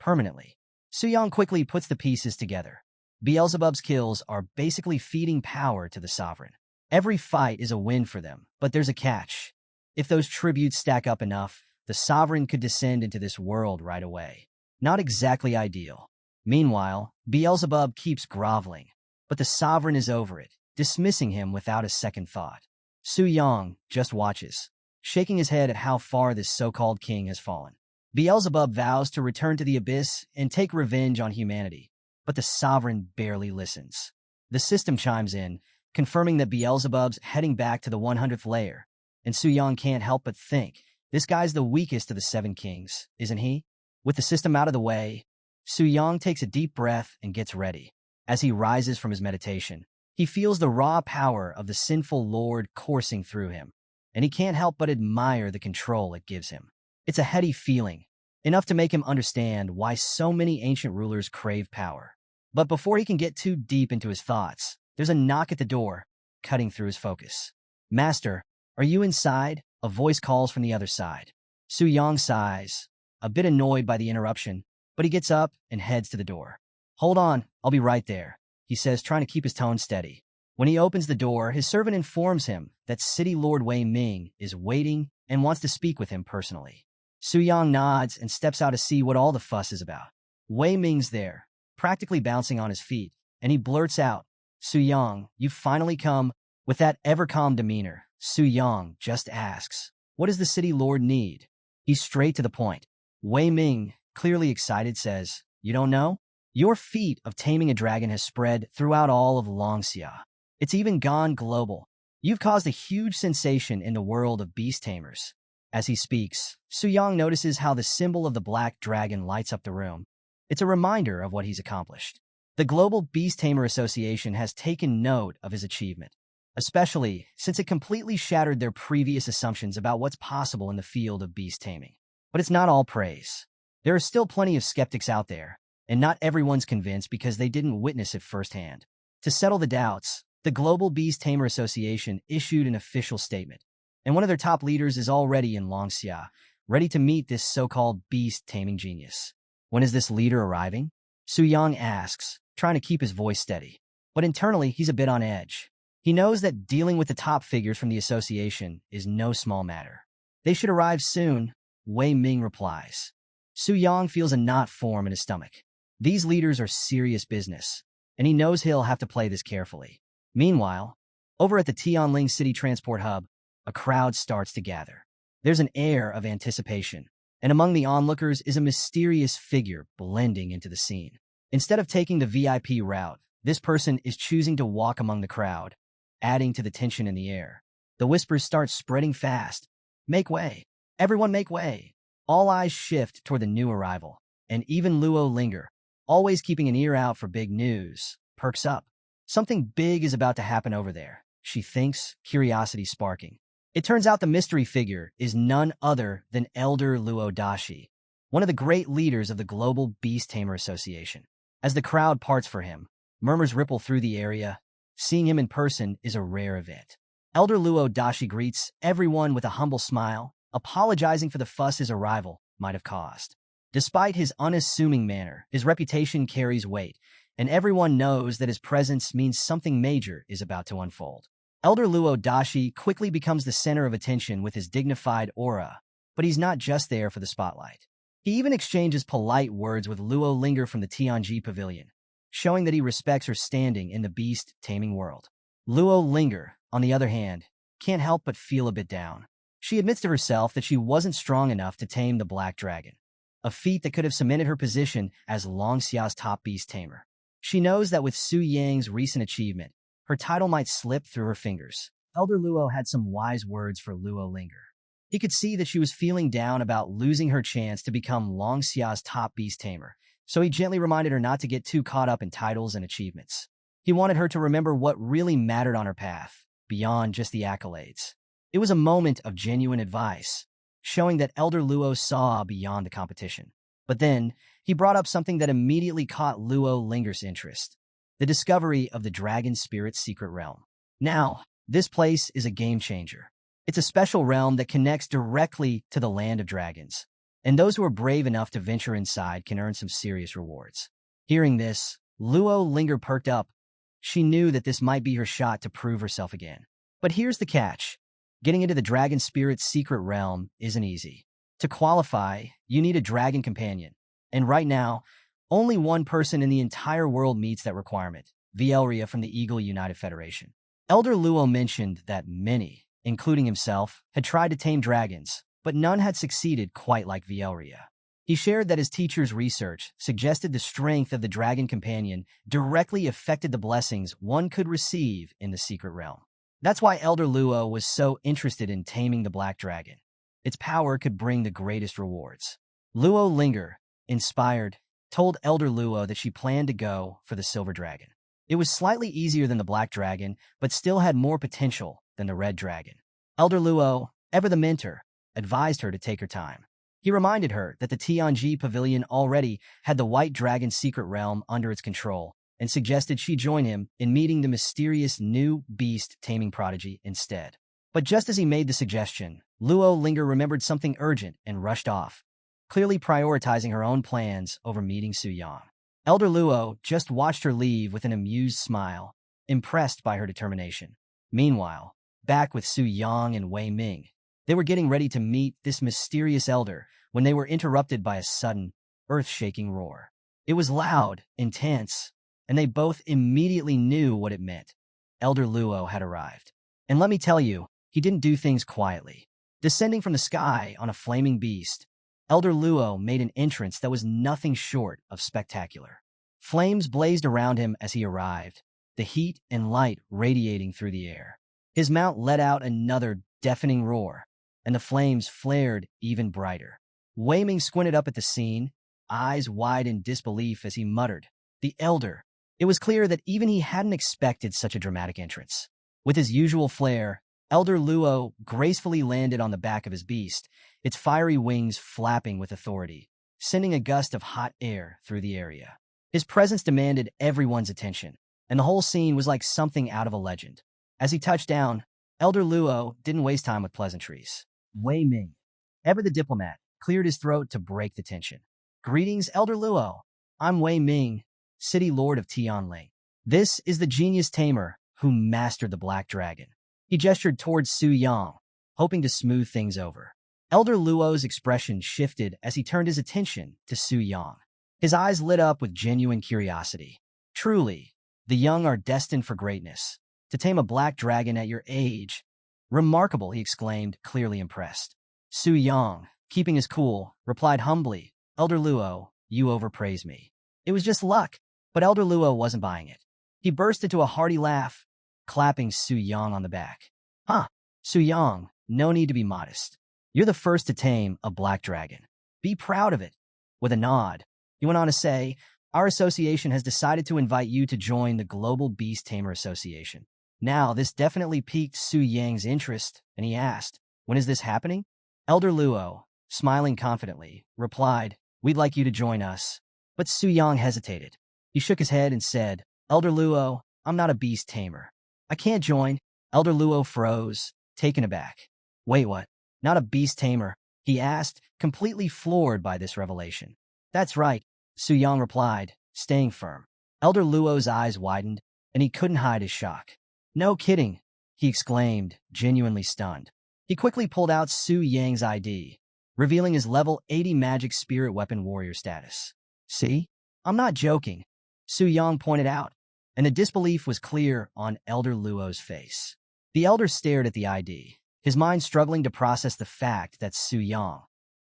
Speaker 1: permanently. Su Yang quickly puts the pieces together. Beelzebub's kills are basically feeding power to the sovereign. Every fight is a win for them, but there's a catch. If those tributes stack up enough, the sovereign could descend into this world right away. Not exactly ideal. Meanwhile, Beelzebub keeps groveling, but the sovereign is over it, dismissing him without a second thought. Su Yang just watches, shaking his head at how far this so-called king has fallen. Beelzebub vows to return to the abyss and take revenge on humanity, but the sovereign barely listens. The system chimes in, confirming that Beelzebub's heading back to the 100th layer, and Su Yang can't help but think, this guy's the weakest of the 7 kings, isn't he? With the system out of the way, Su Yang takes a deep breath and gets ready. As he rises from his meditation, he feels the raw power of the sinful lord coursing through him, and he can't help but admire the control it gives him. It's a heady feeling, enough to make him understand why so many ancient rulers crave power. But before he can get too deep into his thoughts, there's a knock at the door, cutting through his focus. "Master, are you inside?" A voice calls from the other side. Su Yang sighs, a bit annoyed by the interruption, but he gets up and heads to the door. "Hold on, I'll be right there," he says, trying to keep his tone steady. When he opens the door, his servant informs him that City Lord Wei Ming is waiting and wants to speak with him personally. Su Yang nods and steps out to see what all the fuss is about. Wei Ming's there, practically bouncing on his feet, and he blurts out, "Su Yang, you've finally come." With that ever-calm demeanor, Su Yang just asks, "What does the City Lord need?" He's straight to the point. Wei Ming, clearly excited, says, "You don't know? Your feat of taming a dragon has spread throughout all of Longxia. It's even gone global. You've caused a huge sensation in the world of beast tamers." As he speaks, Su Yang notices how the symbol of the black dragon lights up the room. It's a reminder of what he's accomplished. The Global Beast Tamer Association has taken note of his achievement, especially since it completely shattered their previous assumptions about what's possible in the field of beast taming. But it's not all praise. There are still plenty of skeptics out there, and not everyone's convinced because they didn't witness it firsthand. To settle the doubts, the Global Beast Tamer Association issued an official statement, and one of their top leaders is already in Longxia, ready to meet this so-called beast taming genius. When is this leader arriving? Su Yang asks, trying to keep his voice steady. But internally, he's a bit on edge. He knows that dealing with the top figures from the association is no small matter. They should arrive soon, Wei Ming replies. Su Yang feels a knot form in his stomach. These leaders are serious business, and he knows he'll have to play this carefully. Meanwhile, over at the Tianling City Transport Hub, a crowd starts to gather. There's an air of anticipation, and among the onlookers is a mysterious figure blending into the scene. Instead of taking the VIP route, this person is choosing to walk among the crowd, adding to the tension in the air. The whispers start spreading fast. "Make way! Everyone make way!" All eyes shift toward the new arrival, and even Luo Linger, always keeping an ear out for big news, perks up. Something big is about to happen over there, she thinks, curiosity sparking. It turns out the mystery figure is none other than Elder Luo Dashi, one of the great leaders of the Global Beast Tamer Association. As the crowd parts for him, murmurs ripple through the area. Seeing him in person is a rare event. Elder Luo Dashi greets everyone with a humble smile, apologizing for the fuss his arrival might have caused. Despite his unassuming manner, his reputation carries weight, and everyone knows that his presence means something major is about to unfold. Elder Luo Dashi quickly becomes the center of attention with his dignified aura, but he's not just there for the spotlight. He even exchanges polite words with Luo Linger from the Tianji Pavilion, showing that he respects her standing in the beast-taming world. Luo Linger, on the other hand, can't help but feel a bit down. She admits to herself that she wasn't strong enough to tame the black dragon, a feat that could have cemented her position as Longxia's top beast tamer. She knows that with Su Yang's recent achievement, her title might slip through her fingers. Elder Luo had some wise words for Luo Linger. He could see that she was feeling down about losing her chance to become Longxia's top beast tamer, so he gently reminded her not to get too caught up in titles and achievements. He wanted her to remember what really mattered on her path, beyond just the accolades. It was a moment of genuine advice, showing that Elder Luo saw beyond the competition. But then, he brought up something that immediately caught Luo Linger's interest: the discovery of the Dragon Spirit's secret realm. Now, this place is a game-changer. It's a special realm that connects directly to the land of dragons, and those who are brave enough to venture inside can earn some serious rewards. Hearing this, Luo Linger perked up. She knew that this might be her shot to prove herself again. But here's the catch. Getting into the Dragon Spirit's secret realm isn't easy. To qualify, you need a dragon companion, and right now, only one person in the entire world meets that requirement, Vielria from the Eagle United Federation. Elder Luo mentioned that many, including himself, had tried to tame dragons, but none had succeeded quite like Vielria. He shared that his teacher's research suggested the strength of the dragon companion directly affected the blessings one could receive in the secret realm. That's why Elder Luo was so interested in taming the black dragon. Its power could bring the greatest rewards. Luo Linger, inspired, told Elder Luo that she planned to go for the silver dragon. It was slightly easier than the black dragon, but still had more potential than the red dragon. Elder Luo, ever the mentor, advised her to take her time. He reminded her that the Tianji Pavilion already had the white dragon's secret realm under its control, and suggested she join him in meeting the mysterious new beast-taming prodigy instead. But just as he made the suggestion, Luo Linger remembered something urgent and rushed off, clearly prioritizing her own plans over meeting Su Yang. Elder Luo just watched her leave with an amused smile, impressed by her determination. Meanwhile, back with Su Yang and Wei Ming, they were getting ready to meet this mysterious elder when they were interrupted by a sudden, earth-shaking roar. It was loud, intense, and they both immediately knew what it meant. Elder Luo had arrived. And let me tell you, he didn't do things quietly. Descending from the sky on a flaming beast, Elder Luo made an entrance that was nothing short of spectacular. Flames blazed around him as he arrived, the heat and light radiating through the air. His mount let out another deafening roar, and the flames flared even brighter. Wei Ming squinted up at the scene, eyes wide in disbelief as he muttered, "The Elder." It was clear that even he hadn't expected such a dramatic entrance. With his usual flair, Elder Luo gracefully landed on the back of his beast, its fiery wings flapping with authority, sending a gust of hot air through the area. His presence demanded everyone's attention, and the whole scene was like something out of a legend. As he touched down, Elder Luo didn't waste time with pleasantries. Wei Ming, ever the diplomat, cleared his throat to break the tension. "Greetings, Elder Luo. I'm Wei Ming, City Lord of Tianling. This is the genius tamer who mastered the Black Dragon." He gestured towards Su Yang, hoping to smooth things over. Elder Luo's expression shifted as he turned his attention to Su Yang. His eyes lit up with genuine curiosity. "Truly, the young are destined for greatness. To tame a black dragon at your age. Remarkable," he exclaimed, clearly impressed. Su Yang, keeping his cool, replied humbly, "Elder Luo, you overpraise me. It was just luck." But Elder Luo wasn't buying it. He burst into a hearty laugh, clapping Su Yang on the back. "Huh, Su Yang, no need to be modest. You're the first to tame a black dragon. Be proud of it." With a nod, he went on to say, "Our association has decided to invite you to join the Global Beast Tamer Association." Now, this definitely piqued Su Yang's interest, and he asked, "When is this happening?" Elder Luo, smiling confidently, replied, "We'd like you to join us." But Su Yang hesitated. He shook his head and said, "Elder Luo, I'm not a beast tamer. I can't join." Elder Luo froze, taken aback. "Wait, what? Not a beast tamer?" he asked, completely floored by this revelation. "That's right," Su Yang replied, staying firm. Elder Luo's eyes widened, and he couldn't hide his shock. "No kidding," he exclaimed, genuinely stunned. He quickly pulled out Su Yang's ID, revealing his level 80 magic spirit weapon warrior status. "See? I'm not joking," Su Yang pointed out, and the disbelief was clear on Elder Luo's face. The elder stared at the ID, his mind struggling to process the fact that Su Yang,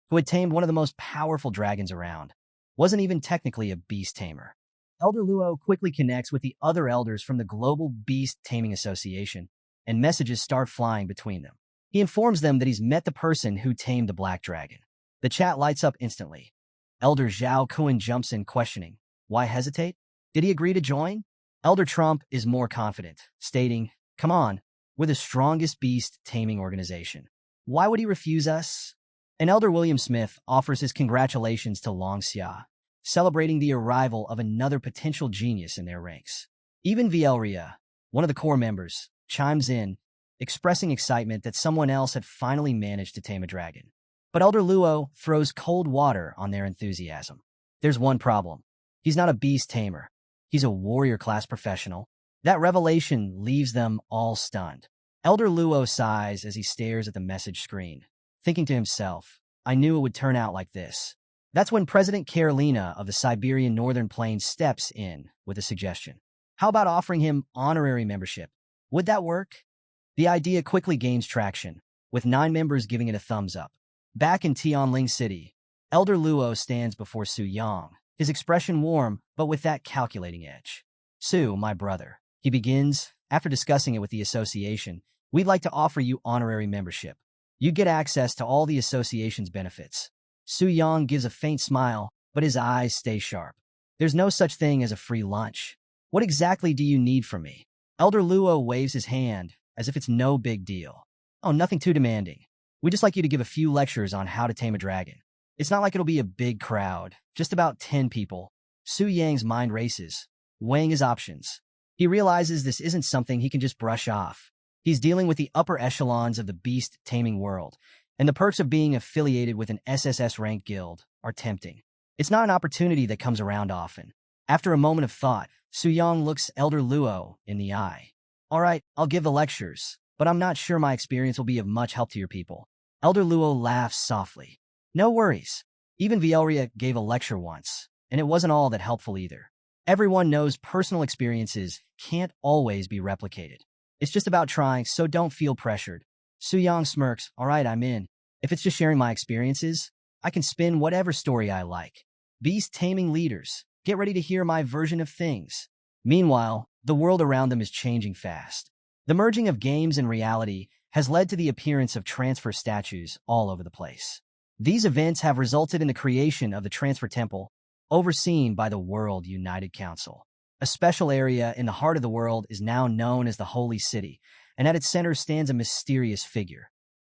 Speaker 1: who had tamed one of the most powerful dragons around, wasn't even technically a beast tamer. Elder Luo quickly connects with the other elders from the Global Beast Taming Association, and messages start flying between them. He informs them that he's met the person who tamed the Black Dragon. The chat lights up instantly. Elder Zhao Kun jumps in questioning, "Why hesitate? Did he agree to join?" Elder Trump is more confident, stating, "Come on, we're the strongest beast taming organization. Why would he refuse us?" And Elder William Smith offers his congratulations to Long Xia, celebrating the arrival of another potential genius in their ranks. Even Vielria, one of the core members, chimes in, expressing excitement that someone else had finally managed to tame a dragon. But Elder Luo throws cold water on their enthusiasm. There's one problem. He's not a beast tamer. He's a warrior class professional. That revelation leaves them all stunned. Elder Luo sighs as he stares at the message screen, thinking to himself, "I knew it would turn out like this." That's when President Carolina of the Siberian Northern Plains steps in with a suggestion. How about offering him honorary membership? Would that work? The idea quickly gains traction, with 9 members giving it a thumbs up. Back in Tianling City, Elder Luo stands before Su Yang, his expression warm, but with that calculating edge. "Su, my brother," he begins, after discussing it with the association, "we'd like to offer you honorary membership. You get access to all the association's benefits." Su Yang gives a faint smile, but his eyes stay sharp. "There's no such thing as a free lunch. What exactly do you need from me?" Elder Luo waves his hand, as if it's no big deal. "Oh, nothing too demanding. We'd just like you to give a few lectures on how to tame a dragon. It's not like it'll be a big crowd, just about 10 people. Su Yang's mind races, weighing his options. He realizes this isn't something he can just brush off. He's dealing with the upper echelons of the beast taming world, and the perks of being affiliated with an SSS-ranked guild are tempting. It's not an opportunity that comes around often. After a moment of thought, Su Yang looks Elder Luo in the eye. "All right, I'll give the lectures, but I'm not sure my experience will be of much help to your people." Elder Luo laughs softly. "No worries. Even Vielria gave a lecture once, and it wasn't all that helpful either. Everyone knows personal experiences can't always be replicated. It's just about trying, so don't feel pressured." Suyang smirks. All right, I'm in. If it's just sharing my experiences, I can spin whatever story I like. Beast taming leaders, get ready to hear my version of things. Meanwhile, the world around them is changing fast. The merging of games and reality has led to the appearance of transfer statues all over the place. These events have resulted in the creation of the Transfer Temple, overseen by the World United Council. A special area in the heart of the world is now known as the Holy City, and at its center stands a mysterious figure,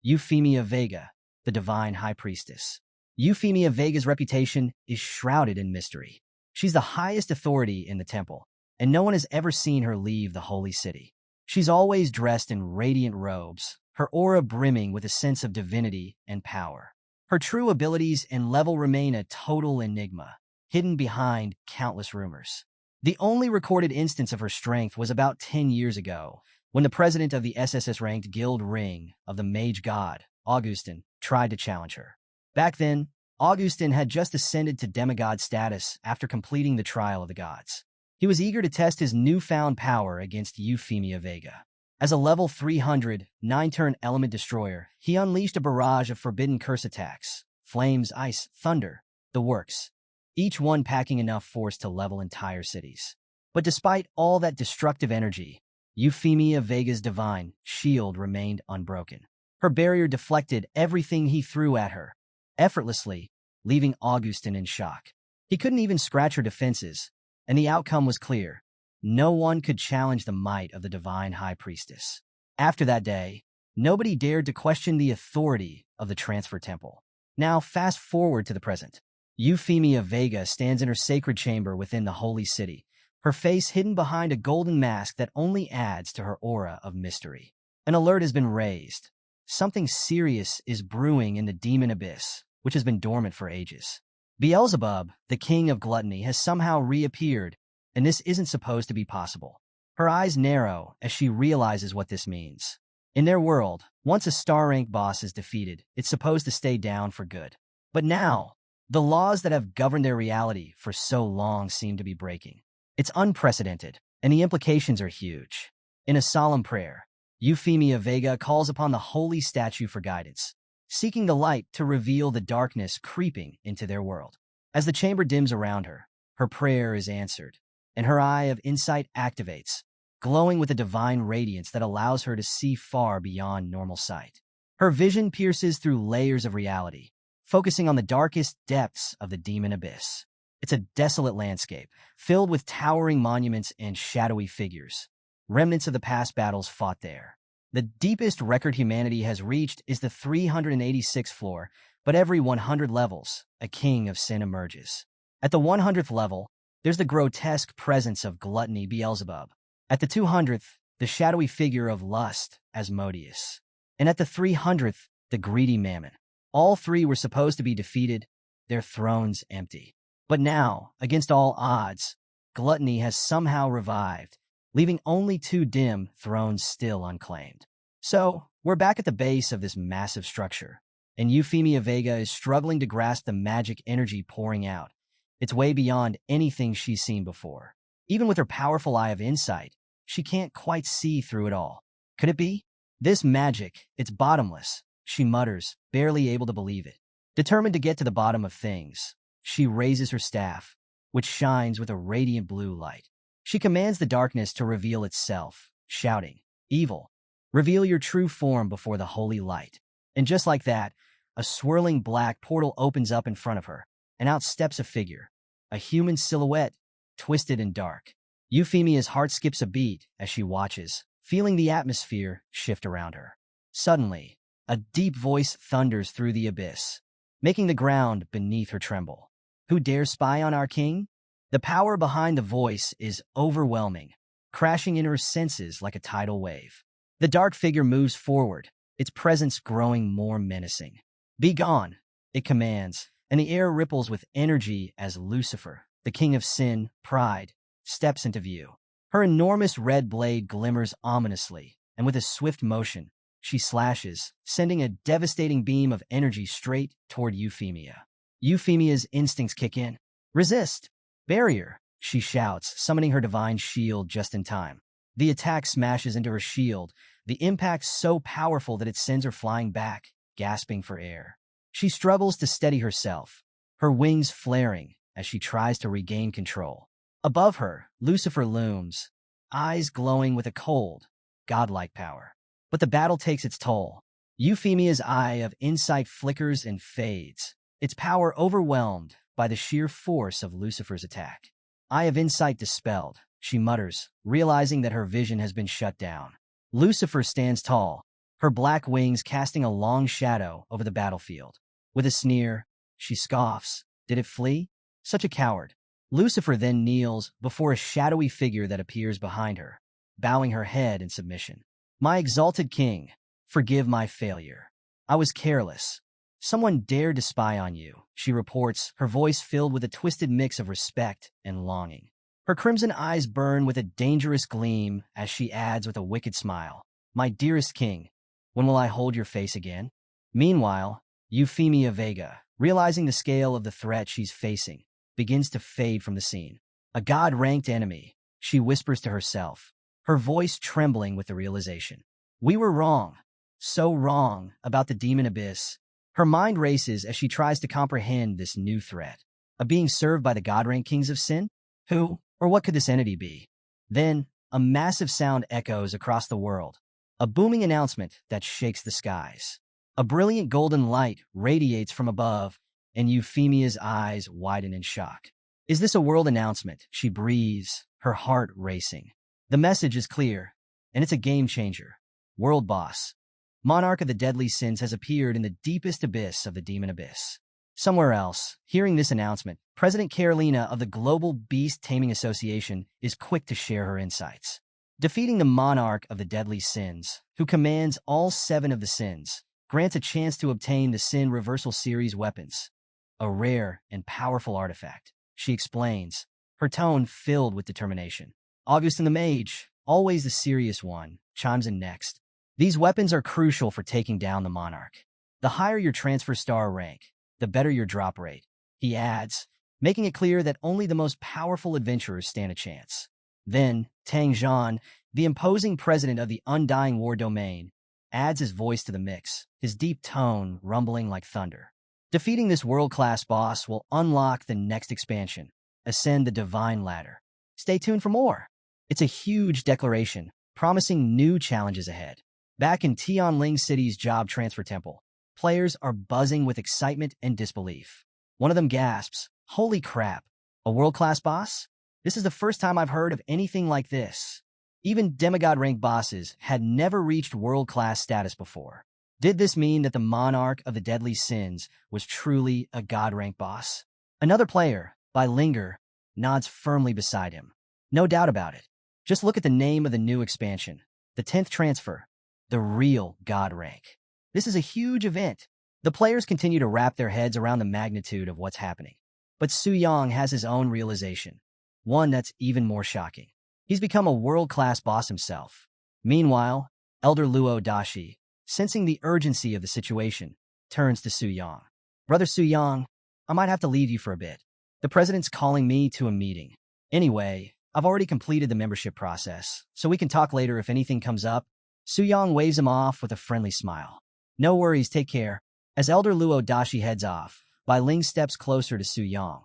Speaker 1: Euphemia Vega, the Divine High Priestess. Euphemia Vega's reputation is shrouded in mystery. She's the highest authority in the temple, and no one has ever seen her leave the Holy City. She's always dressed in radiant robes, her aura brimming with a sense of divinity and power. Her true abilities and level remain a total enigma, hidden behind countless rumors. The only recorded instance of her strength was about 10 years ago, when the president of the SSS-ranked Guild Ring of the Mage God, Augustin, tried to challenge her. Back then, Augustin had just ascended to demigod status after completing the Trial of the Gods. He was eager to test his newfound power against Euphemia Vega. As a level 300, 9-turn element destroyer, he unleashed a barrage of forbidden curse attacks, flames, ice, thunder, the works, each one packing enough force to level entire cities. But despite all that destructive energy, Euphemia Vega's divine shield remained unbroken. Her barrier deflected everything he threw at her, effortlessly, leaving Augustin in shock. He couldn't even scratch her defenses, and the outcome was clear. No one could challenge the might of the Divine High Priestess. After that day, nobody dared to question the authority of the Transfer Temple. Now, fast forward to the present. Euphemia Vega stands in her sacred chamber within the Holy City, her face hidden behind a golden mask that only adds to her aura of mystery. An alert has been raised. Something serious is brewing in the demon abyss, which has been dormant for ages. Beelzebub, the king of gluttony, has somehow reappeared, and this isn't supposed to be possible. Her eyes narrow as she realizes what this means. In their world, once a star-ranked boss is defeated, it's supposed to stay down for good. But now, the laws that have governed their reality for so long seem to be breaking. It's unprecedented, and the implications are huge. In a solemn prayer, Euphemia Vega calls upon the holy statue for guidance, seeking the light to reveal the darkness creeping into their world. As the chamber dims around her, her prayer is answered, and her eye of insight activates, glowing with a divine radiance that allows her to see far beyond normal sight. Her vision pierces through layers of reality, focusing on the darkest depths of the demon abyss. It's a desolate landscape, filled with towering monuments and shadowy figures, remnants of the past battles fought there. The deepest record humanity has reached is the 386th floor, but every 100 levels, a king of sin emerges. At the 100th level, there's the grotesque presence of gluttony Beelzebub. At the 200th, the shadowy figure of lust Asmodeus. And at the 300th, the greedy Mammon. All three were supposed to be defeated, their thrones empty. But now, against all odds, gluttony has somehow revived, leaving only two dim thrones still unclaimed. So, we're back at the base of this massive structure, and Euphemia Vega is struggling to grasp the magic energy pouring out. It's way beyond anything she's seen before. Even with her powerful eye of insight, she can't quite see through it all. Could it be? This magic, it's bottomless, she mutters, barely able to believe it. Determined to get to the bottom of things, she raises her staff, which shines with a radiant blue light. She commands the darkness to reveal itself, shouting, "Evil, reveal your true form before the holy light." And just like that, a swirling black portal opens up in front of her, and out steps a figure, a human silhouette, twisted and dark. Euphemia's heart skips a beat as she watches, feeling the atmosphere shift around her. Suddenly, a deep voice thunders through the abyss, making the ground beneath her tremble. Who dares spy on our king? The power behind the voice is overwhelming, crashing in her senses like a tidal wave. The dark figure moves forward, its presence growing more menacing. "Be gone," it commands, and the air ripples with energy as Lucifer, the king of sin, pride, steps into view. Her enormous red blade glimmers ominously, and with a swift motion, she slashes, sending a devastating beam of energy straight toward Euphemia. Euphemia's instincts kick in. "Resist! Barrier!" she shouts, summoning her divine shield just in time. The attack smashes into her shield, the impact so powerful that it sends her flying back, gasping for air. She struggles to steady herself, her wings flaring as she tries to regain control. Above her, Lucifer looms, eyes glowing with a cold, godlike power. But the battle takes its toll. Euphemia's eye of insight flickers and fades, its power overwhelmed by the sheer force of Lucifer's attack. Eye of insight dispelled, she mutters, realizing that her vision has been shut down. Lucifer stands tall, her black wings casting a long shadow over the battlefield. With a sneer, she scoffs. Did it flee? Such a coward. Lucifer then kneels before a shadowy figure that appears behind her, bowing her head in submission. My exalted king, forgive my failure. I was careless. Someone dared to spy on you, she reports, her voice filled with a twisted mix of respect and longing. Her crimson eyes burn with a dangerous gleam as she adds with a wicked smile, my dearest king, when will I hold your face again? Meanwhile, Euphemia Vega, realizing the scale of the threat she's facing, begins to fade from the scene. A god-ranked enemy, she whispers to herself, her voice trembling with the realization. We were wrong, so wrong about the demon abyss. Her mind races as she tries to comprehend this new threat. A being served by the god-ranked kings of sin? Who, or what could this entity be? Then, a massive sound echoes across the world, a booming announcement that shakes the skies. A brilliant golden light radiates from above, and Euphemia's eyes widen in shock. Is this a world announcement? She breathes, her heart racing. The message is clear, and it's a game changer. World boss, monarch of the deadly sins, has appeared in the deepest abyss of the demon abyss. Somewhere else, hearing this announcement, President Carolina of the Global Beast Taming Association is quick to share her insights. Defeating the monarch of the deadly sins, who commands all 7 of the sins, grants a chance to obtain the Sin Reversal Series weapons, a rare and powerful artifact, she explains, her tone filled with determination. Augustin the Mage, always the serious one, chimes in next. These weapons are crucial for taking down the monarch. The higher your transfer star rank, the better your drop rate, he adds, making it clear that only the most powerful adventurers stand a chance. Then, Tang Zhan, the imposing president of the Undying War Domain, adds his voice to the mix, his deep tone rumbling like thunder. Defeating this world-class boss will unlock the next expansion, Ascend the Divine Ladder. Stay tuned for more. It's a huge declaration, promising new challenges ahead. Back in Tianling City's job transfer temple, players are buzzing with excitement and disbelief. One of them gasps, holy crap, a world-class boss? This is the first time I've heard of anything like this. Even demigod-ranked bosses had never reached world-class status before. Did this mean that the monarch of the deadly sins was truly a god-ranked boss? Another player, by Linger, nods firmly beside him. No doubt about it. Just look at the name of the new expansion, the 10th transfer, the real god rank. This is a huge event. The players continue to wrap their heads around the magnitude of what's happening. But Su Yang has his own realization, one that's even more shocking. He's become a world-class boss himself. Meanwhile, Elder Luo Dashi, sensing the urgency of the situation, turns to Su Yang. Brother Su Yang, I might have to leave you for a bit. The president's calling me to a meeting. Anyway, I've already completed the membership process, so we can talk later if anything comes up. Su Yang waves him off with a friendly smile. No worries, take care. As Elder Luo Dashi heads off, Bai Ling steps closer to Su Yang,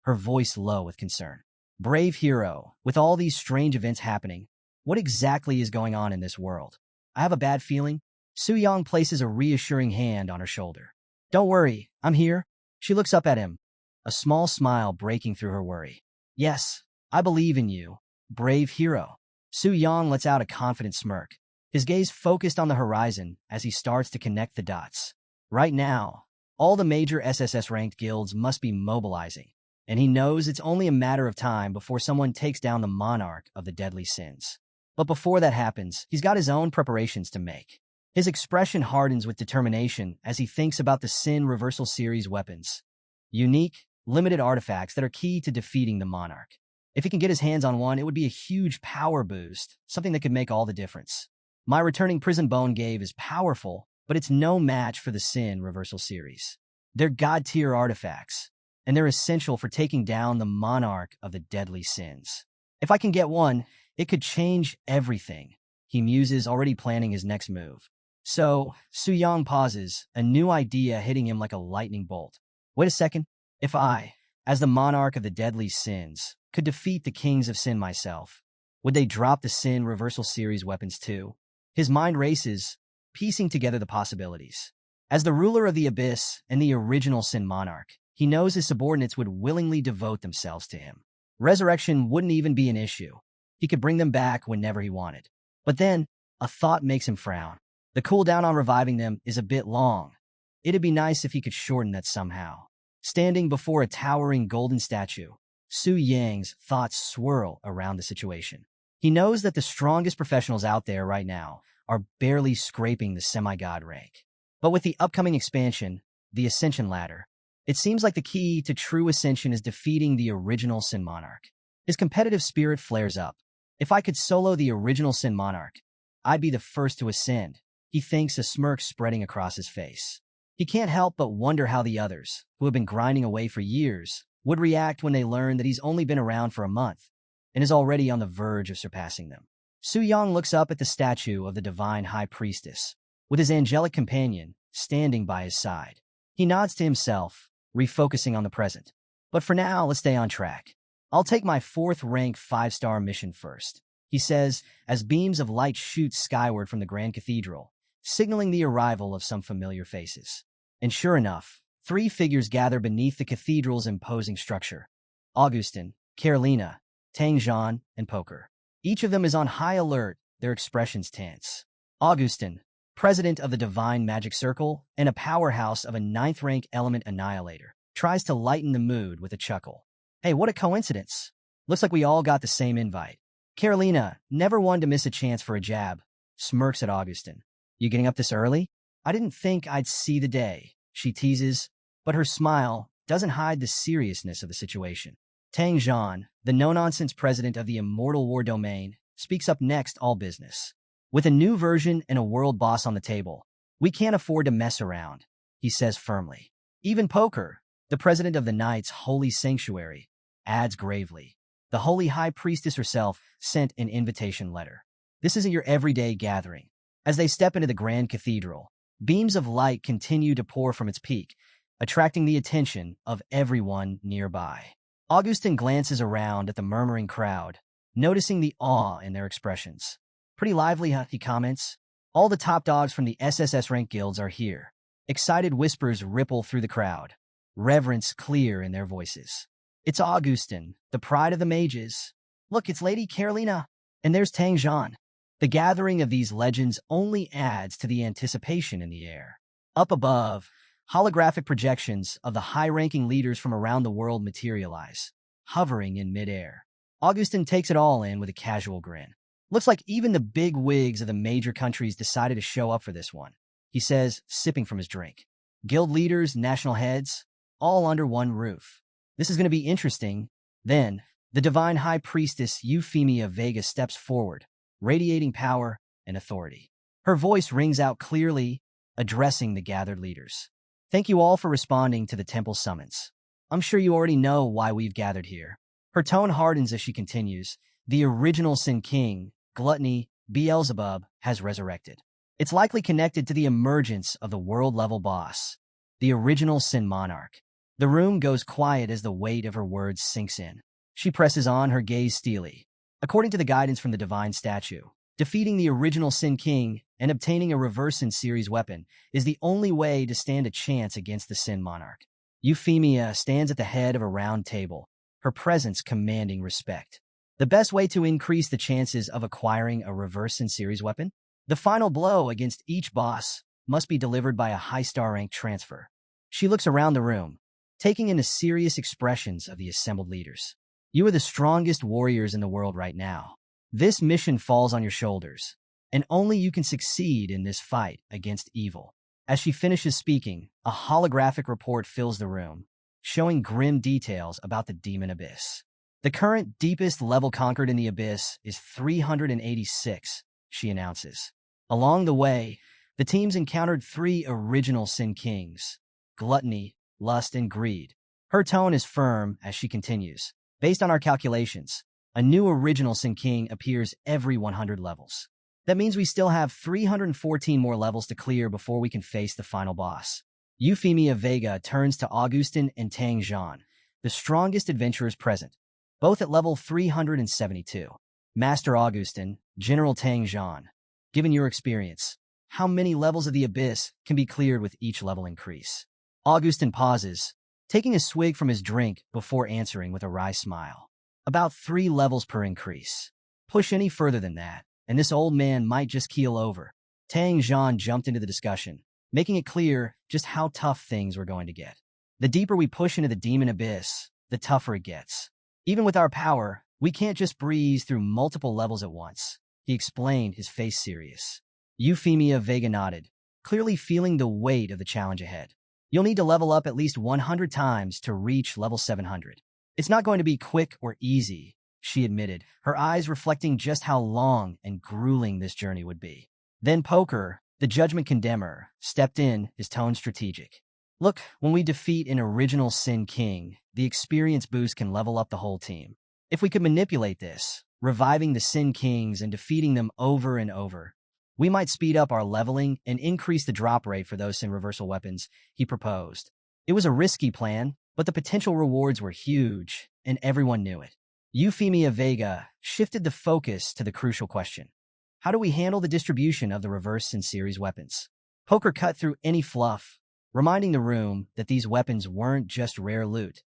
Speaker 1: her voice low with concern. Brave hero, with all these strange events happening, what exactly is going on in this world? I have a bad feeling. Su Yang places a reassuring hand on her shoulder. Don't worry, I'm here. She looks up at him, a small smile breaking through her worry. Yes, I believe in you, brave hero. Su Yang lets out a confident smirk, his gaze focused on the horizon as he starts to connect the dots. Right now, all the major SSS-ranked guilds must be mobilizing, and he knows it's only a matter of time before someone takes down the monarch of the deadly sins. But before that happens, he's got his own preparations to make. His expression hardens with determination as he thinks about the Sin Reversal Series weapons. Unique, limited artifacts that are key to defeating the monarch. If he can get his hands on one, it would be a huge power boost, something that could make all the difference. My returning Prison Bone Gave is powerful, but it's no match for the Sin Reversal Series. They're god-tier artifacts, and they're essential for taking down the monarch of the deadly sins. If I can get one, it could change everything. he muses, already planning his next move. So, Su Yang pauses, a new idea hitting him like a lightning bolt. Wait a second. If I, as the monarch of the deadly sins, could defeat the kings of sin myself, would they drop the sin reversal series weapons too? His mind races, piecing together the possibilities. As the ruler of the abyss and the original sin monarch, he knows his subordinates would willingly devote themselves to him. Resurrection wouldn't even be an issue. He could bring them back whenever he wanted. But then, a thought makes him frown. The cooldown on reviving them is a bit long. It'd be nice if he could shorten that somehow. Standing before a towering golden statue, Su Yang's thoughts swirl around the situation. He knows that the strongest professionals out there right now are barely scraping the semi-god rank. But with the upcoming expansion, the Ascension Ladder, it seems like the key to true ascension is defeating the original Sin Monarch. His competitive spirit flares up. If I could solo the original Sin Monarch, I'd be the first to ascend, he thinks, a smirk spreading across his face. He can't help but wonder how the others, who have been grinding away for years, would react when they learn that he's only been around for a month and is already on the verge of surpassing them. Su Yang looks up at the statue of the divine high priestess, with his angelic companion standing by his side. He nods to himself, refocusing on the present. But for now, let's stay on track. I'll take my 4th-rank 5-star mission first, he says, as beams of light shoot skyward from the Grand Cathedral, signaling the arrival of some familiar faces. And sure enough, 3 figures gather beneath the cathedral's imposing structure. Augustin, Carolina, Tang Zhan, and Poker. Each of them is on high alert, their expressions tense. Augustin, president of the Divine Magic Circle and a powerhouse of a 9th-rank element annihilator, tries to lighten the mood with a chuckle. Hey, what a coincidence. Looks like we all got the same invite. Carolina, never one to miss a chance for a jab, smirks at Augustin. You getting up this early? I didn't think I'd see the day, she teases, but her smile doesn't hide the seriousness of the situation. Tang Zhan, the no-nonsense president of the Immortal War Domain, speaks up next, all business. With a new version and a world boss on the table, we can't afford to mess around, he says firmly. Even Poker, the president of the Knight's Holy Sanctuary, adds gravely. The Holy High Priestess herself sent an invitation letter. This isn't your everyday gathering. As they step into the Grand Cathedral, beams of light continue to pour from its peak, attracting the attention of everyone nearby. Augustin glances around at the murmuring crowd, noticing the awe in their expressions. Pretty lively, huh? He comments. All the top dogs from the SSS rank guilds are here. Excited whispers ripple through the crowd, reverence clear in their voices. It's Augustin, the pride of the mages. Look, it's Lady Carolina. And there's Tang Zhan. The gathering of these legends only adds to the anticipation in the air. Up above, holographic projections of the high-ranking leaders from around the world materialize, hovering in midair. Augustin takes it all in with a casual grin. Looks like even the big wigs of the major countries decided to show up for this one, he says, sipping from his drink. Guild leaders, national heads, all under one roof. This is going to be interesting. Then, the divine high priestess Euphemia Vega steps forward, radiating power and authority. Her voice rings out clearly, addressing the gathered leaders. Thank you all for responding to the temple summons. I'm sure you already know why we've gathered here. Her tone hardens as she continues. The original Sin King, Gluttony, Beelzebub, has resurrected. It's likely connected to the emergence of the world-level boss, the original Sin Monarch. The room goes quiet as the weight of her words sinks in. She presses on, her gaze steely. According to the guidance from the divine statue, defeating the original Sin King and obtaining a reverse Sin series weapon is the only way to stand a chance against the Sin Monarch. Euphemia stands at the head of a round table, her presence commanding respect. The best way to increase the chances of acquiring a reverse Sin series weapon? The final blow against each boss must be delivered by a high-star rank transfer. She looks around the room, taking in the serious expressions of the assembled leaders. You are the strongest warriors in the world right now. This mission falls on your shoulders, and only you can succeed in this fight against evil. As she finishes speaking, a holographic report fills the room, showing grim details about the Demon Abyss. The current deepest level conquered in the Abyss is 386, she announces. Along the way, the teams encountered 3 original Sin Kings, Gluttony, Lust, and Greed. Her tone is firm as she continues. Based on our calculations, a new original Sin King appears every 100 levels. That means we still have 314 more levels to clear before we can face the final boss. Euphemia Vega turns to Augustin and Tang Zhan, the strongest adventurers present, both at level 372. Master Augustin, General Tang Zhan, given your experience, how many levels of the abyss can be cleared with each level increase? Augustin pauses, taking a swig from his drink before answering with a wry smile. About 3 levels per increase. Push any further than that, and this old man might just keel over. Tang Zhan jumped into the discussion, making it clear just how tough things were going to get. The deeper we push into the demon abyss, the tougher it gets. Even with our power, we can't just breeze through multiple levels at once, he explained, his face serious. Euphemia Vega nodded, clearly feeling the weight of the challenge ahead. You'll need to level up at least 100 times to reach level 700. It's not going to be quick or easy, she admitted, her eyes reflecting just how long and grueling this journey would be. Then Poker, the Judgment Condemner, stepped in, his tone strategic. Look, when we defeat an original Sin King, the experience boost can level up the whole team. If we could manipulate this, reviving the Sin Kings and defeating them over and over, we might speed up our leveling and increase the drop rate for those Sin reversal weapons, he proposed. It was a risky plan, but the potential rewards were huge, and everyone knew it. Euphemia Vega shifted the focus to the crucial question. How do we handle the distribution of the reverse Sin series weapons? Poker cut through any fluff, reminding the room that these weapons weren't just rare loot.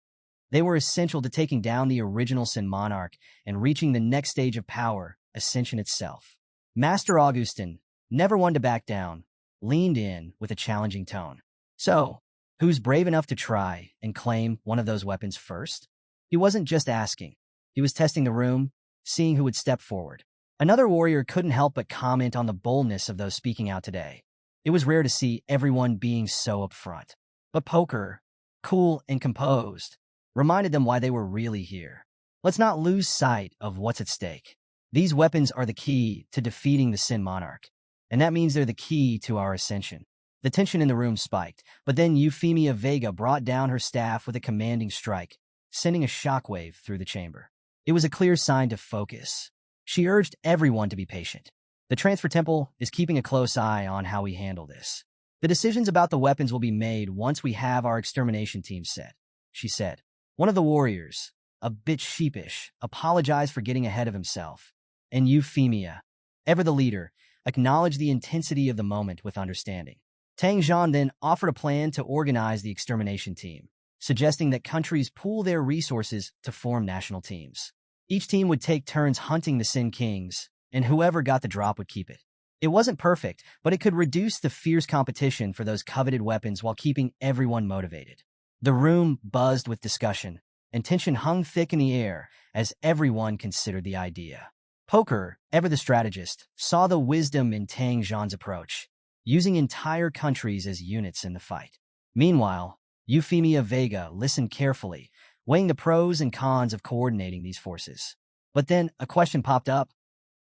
Speaker 1: They were essential to taking down the original Sin Monarch and reaching the next stage of power, Ascension itself. Master Augustin, never one to back down, leaned in with a challenging tone. So, who's brave enough to try and claim one of those weapons first? He wasn't just asking. He was testing the room, seeing who would step forward. Another warrior couldn't help but comment on the boldness of those speaking out today. It was rare to see everyone being so upfront. But Poker, cool and composed, reminded them why they were really here. Let's not lose sight of what's at stake. These weapons are the key to defeating the Sin Monarch, and that means they're the key to our ascension. The tension in the room spiked, but then Euphemia Vega brought down her staff with a commanding strike, sending a shockwave through the chamber. It was a clear sign to focus. She urged everyone to be patient. The Transfer Temple is keeping a close eye on how we handle this. The decisions about the weapons will be made once we have our extermination team set, she said. One of the warriors, a bit sheepish, apologized for getting ahead of himself. And Euphemia, ever the leader, acknowledged the intensity of the moment with understanding. Tang Zhan then offered a plan to organize the extermination team, suggesting that countries pool their resources to form national teams. Each team would take turns hunting the Sin Kings, and whoever got the drop would keep it. It wasn't perfect, but it could reduce the fierce competition for those coveted weapons while keeping everyone motivated. The room buzzed with discussion, and tension hung thick in the air as everyone considered the idea. Poker, ever the strategist, saw the wisdom in Tang Zhan's approach, using entire countries as units in the fight. Meanwhile, Euphemia Vega listened carefully, weighing the pros and cons of coordinating these forces. But then a question popped up.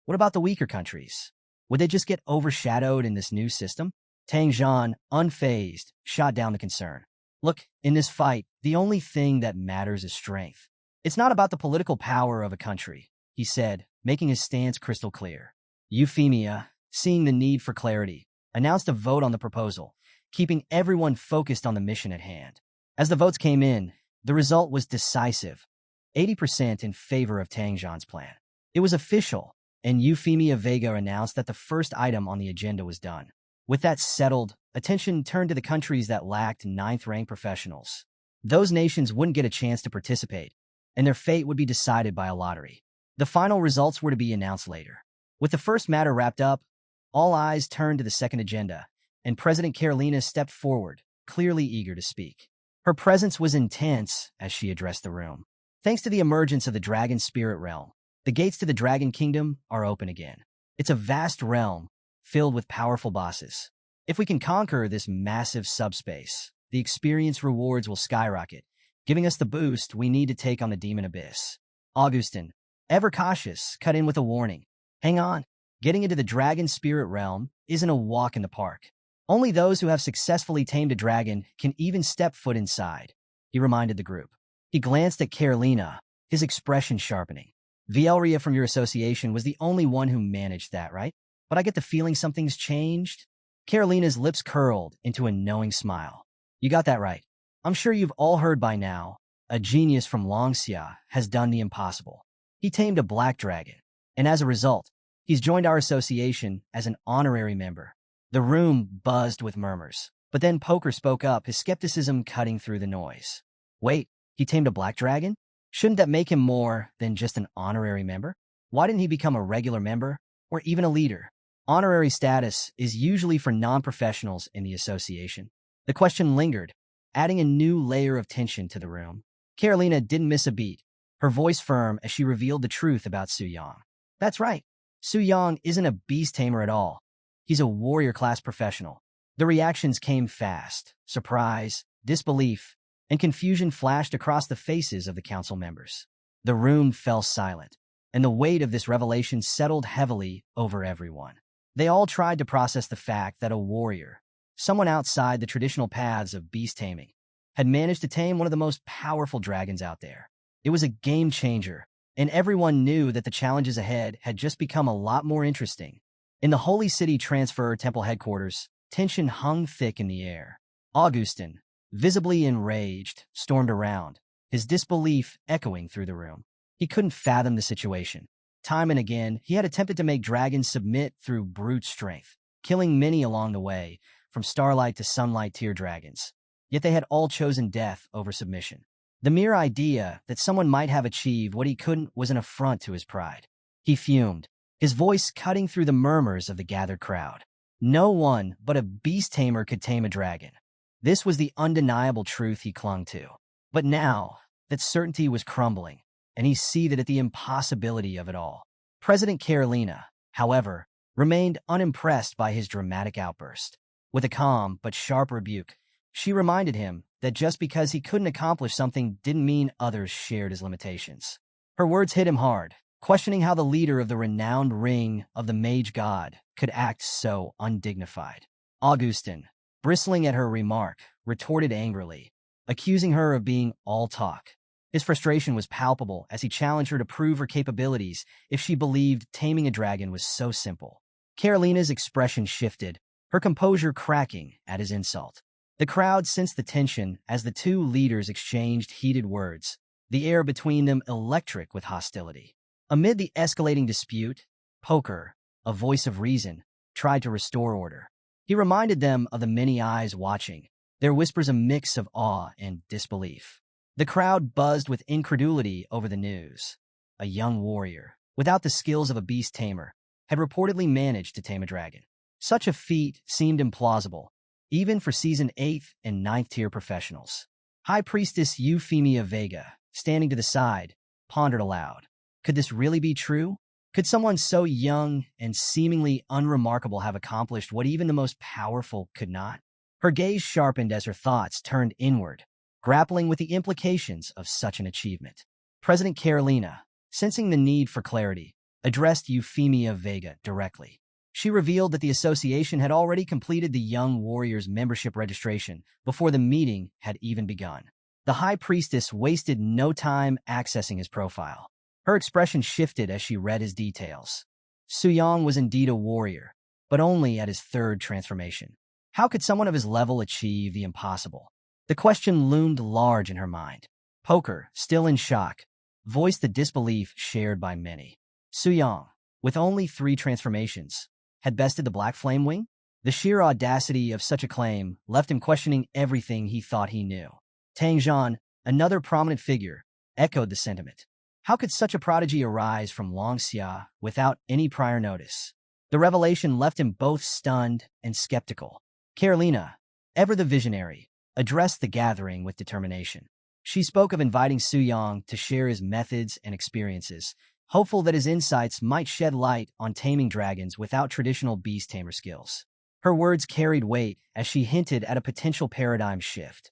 Speaker 1: What about the weaker countries? Would they just get overshadowed in this new system? Tang Zhan, unfazed, shot down the concern. Look, in this fight, the only thing that matters is strength. It's not about the political power of a country, he said, making his stance crystal clear. Euphemia, seeing the need for clarity, announced a vote on the proposal, keeping everyone focused on the mission at hand. As the votes came in, the result was decisive, 80% in favor of Tang Zhan's plan. It was official, and Euphemia Vega announced that the first item on the agenda was done. With that settled, attention turned to the countries that lacked 9th-rank professionals. Those nations wouldn't get a chance to participate, and their fate would be decided by a lottery. The final results were to be announced later. With the first matter wrapped up, all eyes turned to the second agenda, and President Carolina stepped forward, clearly eager to speak. Her presence was intense as she addressed the room. Thanks to the emergence of the Dragon Spirit Realm, the gates to the Dragon Kingdom are open again. It's a vast realm, filled with powerful bosses. If we can conquer this massive subspace, the experience rewards will skyrocket, giving us the boost we need to take on the Demon Abyss. Augustin, ever cautious, cut in with a warning. Hang on. Getting into the Dragon Spirit Realm isn't a walk in the park. Only those who have successfully tamed a dragon can even step foot inside, he reminded the group. He glanced at Carolina, his expression sharpening. Vielria from your association was the only one who managed that, right? but I get the feeling something's changed. Carolina's lips curled into a knowing smile. You got that right. I'm sure you've all heard by now, a genius from Longxia has done the impossible. He tamed a black dragon, and as a result, he's joined our association as an honorary member. The room buzzed with murmurs, but then Poker spoke up, his skepticism cutting through the noise. Wait, he tamed a black dragon? Shouldn't that make him more than just an honorary member? Why didn't he become a regular member, or even a leader? Honorary status is usually for non-professionals in the association. The question lingered, adding a new layer of tension to the room. Carolina didn't miss a beat, her voice firm as she revealed the truth about Su Yang. That's right, Su Yang isn't a beast tamer at all. He's a warrior-class professional. The reactions came fast. Surprise, disbelief, and confusion flashed across the faces of the council members. The room fell silent, and the weight of this revelation settled heavily over everyone. They all tried to process the fact that a warrior, someone outside the traditional paths of beast taming, had managed to tame one of the most powerful dragons out there. It was a game changer, and everyone knew that the challenges ahead had just become a lot more interesting. In the Holy City Transfer Temple headquarters, tension hung thick in the air. Augustin, visibly enraged, stormed around, his disbelief echoing through the room. He couldn't fathom the situation. Time and again, he had attempted to make dragons submit through brute strength, killing many along the way, from Starlight to Sunlight tier dragons. Yet they had all chosen death over submission. The mere idea that someone might have achieved what he couldn't was an affront to his pride. He fumed, his voice cutting through the murmurs of the gathered crowd. No one but a beast tamer could tame a dragon. This was the undeniable truth he clung to. But now, that certainty was crumbling, and he seethed at the impossibility of it all. President Carolina, however, remained unimpressed by his dramatic outburst. With a calm but sharp rebuke, she reminded him that just because he couldn't accomplish something didn't mean others shared his limitations. Her words hit him hard, questioning how the leader of the renowned ring of the mage god could act so undignified. Augustin, bristling at her remark, retorted angrily, accusing her of being all talk. His frustration was palpable as he challenged her to prove her capabilities if she believed taming a dragon was so simple. Carolina's expression shifted, her composure cracking at his insult. The crowd sensed the tension as the two leaders exchanged heated words, the air between them electric with hostility. Amid the escalating dispute, Poker, a voice of reason, tried to restore order. He reminded them of the many eyes watching, their whispers a mix of awe and disbelief. The crowd buzzed with incredulity over the news. A young warrior, without the skills of a beast tamer, had reportedly managed to tame a dragon. Such a feat seemed implausible, even for seasoned 8th and 9th tier professionals. High Priestess Euphemia Vega, standing to the side, pondered aloud. Could this really be true? Could someone so young and seemingly unremarkable have accomplished what even the most powerful could not? Her gaze sharpened as her thoughts turned inward, grappling with the implications of such an achievement. President Carolina, sensing the need for clarity, addressed Euphemia Vega directly. She revealed that the association had already completed the young warrior's membership registration before the meeting had even begun. The High Priestess wasted no time accessing his profile. Her expression shifted as she read his details. Su Yang was indeed a warrior, but only at his 3rd transformation. How could someone of his level achieve the impossible? The question loomed large in her mind. Poker, still in shock, voiced the disbelief shared by many. Su Yang, with only 3 transformations, had bested the Black Flame Wing? The sheer audacity of such a claim left him questioning everything he thought he knew. Tang Zhan, another prominent figure, echoed the sentiment. How could such a prodigy arise from Longxia without any prior notice? The revelation left him both stunned and skeptical. Carolina, ever the visionary, addressed the gathering with determination. She spoke of inviting Su Yang to share his methods and experiences, hopeful that his insights might shed light on taming dragons without traditional beast tamer skills. Her words carried weight as she hinted at a potential paradigm shift,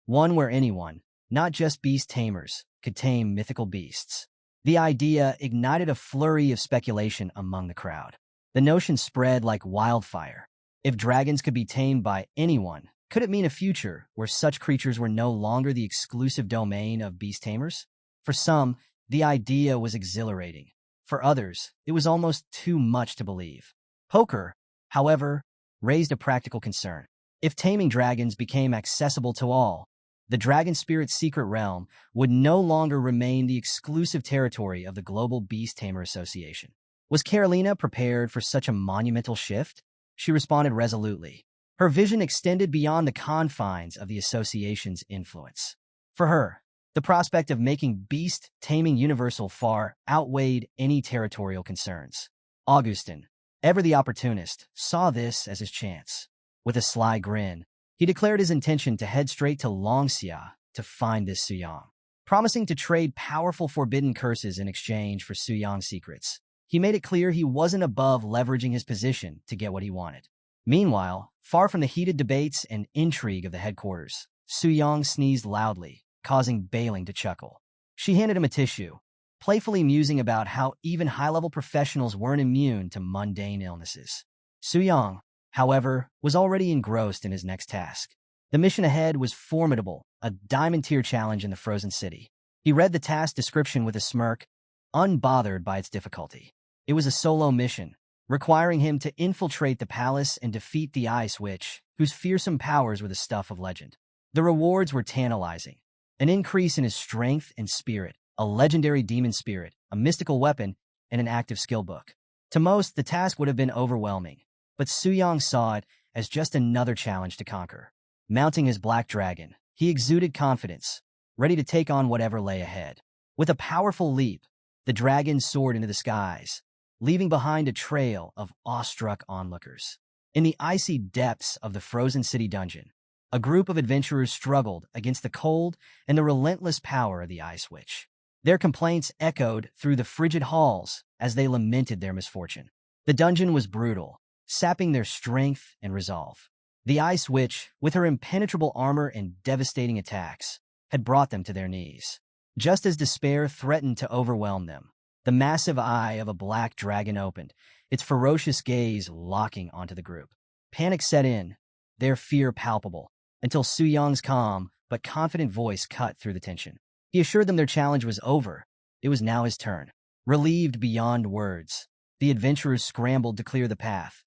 Speaker 1: one where anyone, not just beast tamers, could tame mythical beasts. The idea ignited a flurry of speculation among the crowd. The notion spread like wildfire. If dragons could be tamed by anyone, could it mean a future where such creatures were no longer the exclusive domain of beast tamers? For some, the idea was exhilarating. For others, it was almost too much to believe. Poker, however, raised a practical concern. If taming dragons became accessible to all, the dragon spirit's secret realm would no longer remain the exclusive territory of the Global Beast Tamer Association. Was Carolina prepared for such a monumental shift? She responded resolutely. Her vision extended beyond the confines of the association's influence. For her, the prospect of making beast taming universal far outweighed any territorial concerns. Augustin, ever the opportunist, saw this as his chance. With a sly grin, he declared his intention to head straight to Longxia to find this Suyang. Promising to trade powerful forbidden curses in exchange for Suyang's secrets, he made it clear he wasn't above leveraging his position to get what he wanted. Meanwhile, far from the heated debates and intrigue of the headquarters, Suyang sneezed loudly, causing Bailing to chuckle. She handed him a tissue, playfully musing about how even high-level professionals weren't immune to mundane illnesses. Suyang, however, was already engrossed in his next task. The mission ahead was formidable, a diamond-tier challenge in the frozen city. He read the task description with a smirk, unbothered by its difficulty. It was a solo mission, requiring him to infiltrate the palace and defeat the Ice Witch, whose fearsome powers were the stuff of legend. The rewards were tantalizing. An increase in his strength and spirit, a legendary demon spirit, a mystical weapon, and an active skill book. To most, the task would have been overwhelming, but Suyang saw it as just another challenge to conquer. Mounting his black dragon, he exuded confidence, ready to take on whatever lay ahead. With a powerful leap, the dragon soared into the skies, leaving behind a trail of awestruck onlookers. In the icy depths of the frozen city dungeon, a group of adventurers struggled against the cold and the relentless power of the Ice Witch. Their complaints echoed through the frigid halls as they lamented their misfortune. The dungeon was brutal, sapping their strength and resolve. The Ice Witch, with her impenetrable armor and devastating attacks, had brought them to their knees. Just as despair threatened to overwhelm them, the massive eye of a black dragon opened, its ferocious gaze locking onto the group. Panic set in, their fear palpable, until Suyang's calm but confident voice cut through the tension. He assured them their challenge was over. It was now his turn. Relieved beyond words, the adventurers scrambled to clear the path,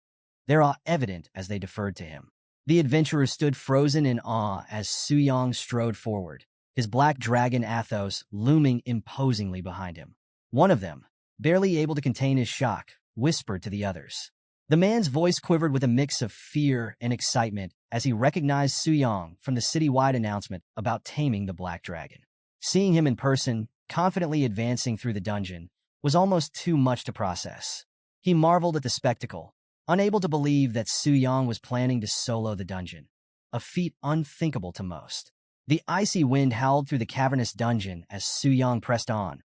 Speaker 1: their awe evident as they deferred to him. The adventurers stood frozen in awe as Suyang strode forward, his black dragon Athos looming imposingly behind him. One of them, barely able to contain his shock, whispered to the others. The man's voice quivered with a mix of fear and excitement as he recognized Suyang from the citywide announcement about taming the black dragon. Seeing him in person, confidently advancing through the dungeon, was almost too much to process. He marveled at the spectacle, unable to believe that Suyang was planning to solo the dungeon, a feat unthinkable to most. The icy wind howled through the cavernous dungeon as Suyang pressed on,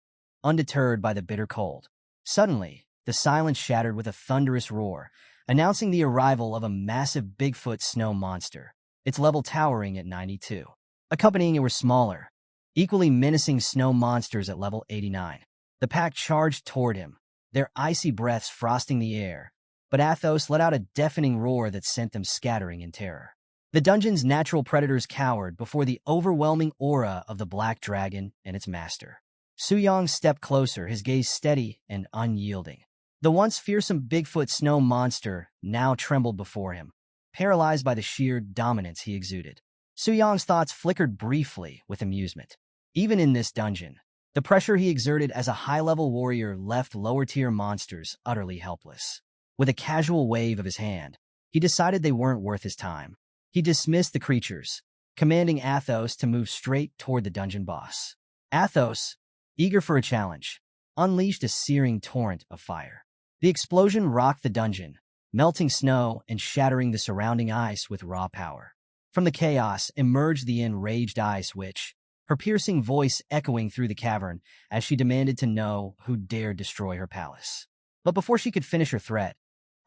Speaker 1: undeterred by the bitter cold. Suddenly, the silence shattered with a thunderous roar, announcing the arrival of a massive Bigfoot snow monster, its level towering at 92. Accompanying it were smaller, equally menacing snow monsters at level 89. The pack charged toward him, their icy breaths frosting the air, but Athos let out a deafening roar that sent them scattering in terror. The dungeon's natural predators cowered before the overwhelming aura of the black dragon and its master. Suyang stepped closer, his gaze steady and unyielding. The once fearsome Bigfoot snow monster now trembled before him, paralyzed by the sheer dominance he exuded. Suyang's thoughts flickered briefly with amusement. Even in this dungeon, the pressure he exerted as a high-level warrior left lower-tier monsters utterly helpless. With a casual wave of his hand, he decided they weren't worth his time. He dismissed the creatures, commanding Athos to move straight toward the dungeon boss. Athos, eager for a challenge, unleashed a searing torrent of fire. The explosion rocked the dungeon, melting snow and shattering the surrounding ice with raw power. From the chaos emerged the enraged Ice Witch, her piercing voice echoing through the cavern as she demanded to know who dared destroy her palace. But before she could finish her threat,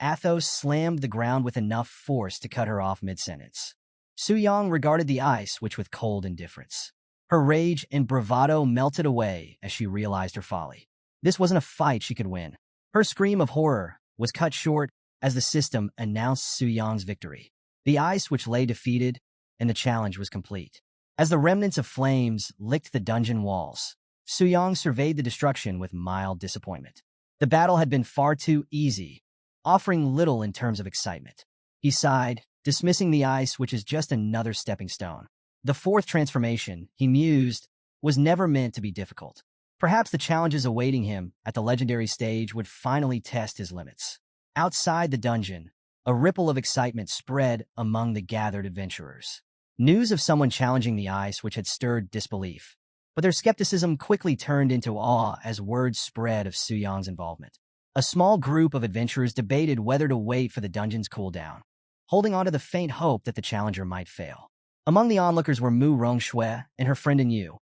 Speaker 1: Athos slammed the ground with enough force to cut her off mid-sentence. Suyang regarded the Ice Witch with cold indifference. Her rage and bravado melted away as she realized her folly. This wasn't a fight she could win. Her scream of horror was cut short as the system announced Suyang's victory. The Ice Witch lay defeated, and the challenge was complete. As the remnants of flames licked the dungeon walls, Suyang surveyed the destruction with mild disappointment. The battle had been far too easy, offering little in terms of excitement. He sighed, dismissing the ice, which is just another stepping stone. The fourth transformation, he mused, was never meant to be difficult. Perhaps the challenges awaiting him at the legendary stage would finally test his limits. Outside the dungeon, a ripple of excitement spread among the gathered adventurers. News of someone challenging the ice which had stirred disbelief. But their skepticism quickly turned into awe as word spread of Su Yang's involvement. A small group of adventurers debated whether to wait for the dungeon's cooldown, holding on to the faint hope that the challenger might fail. Among the onlookers were Mu Rongshui and her friend Yu,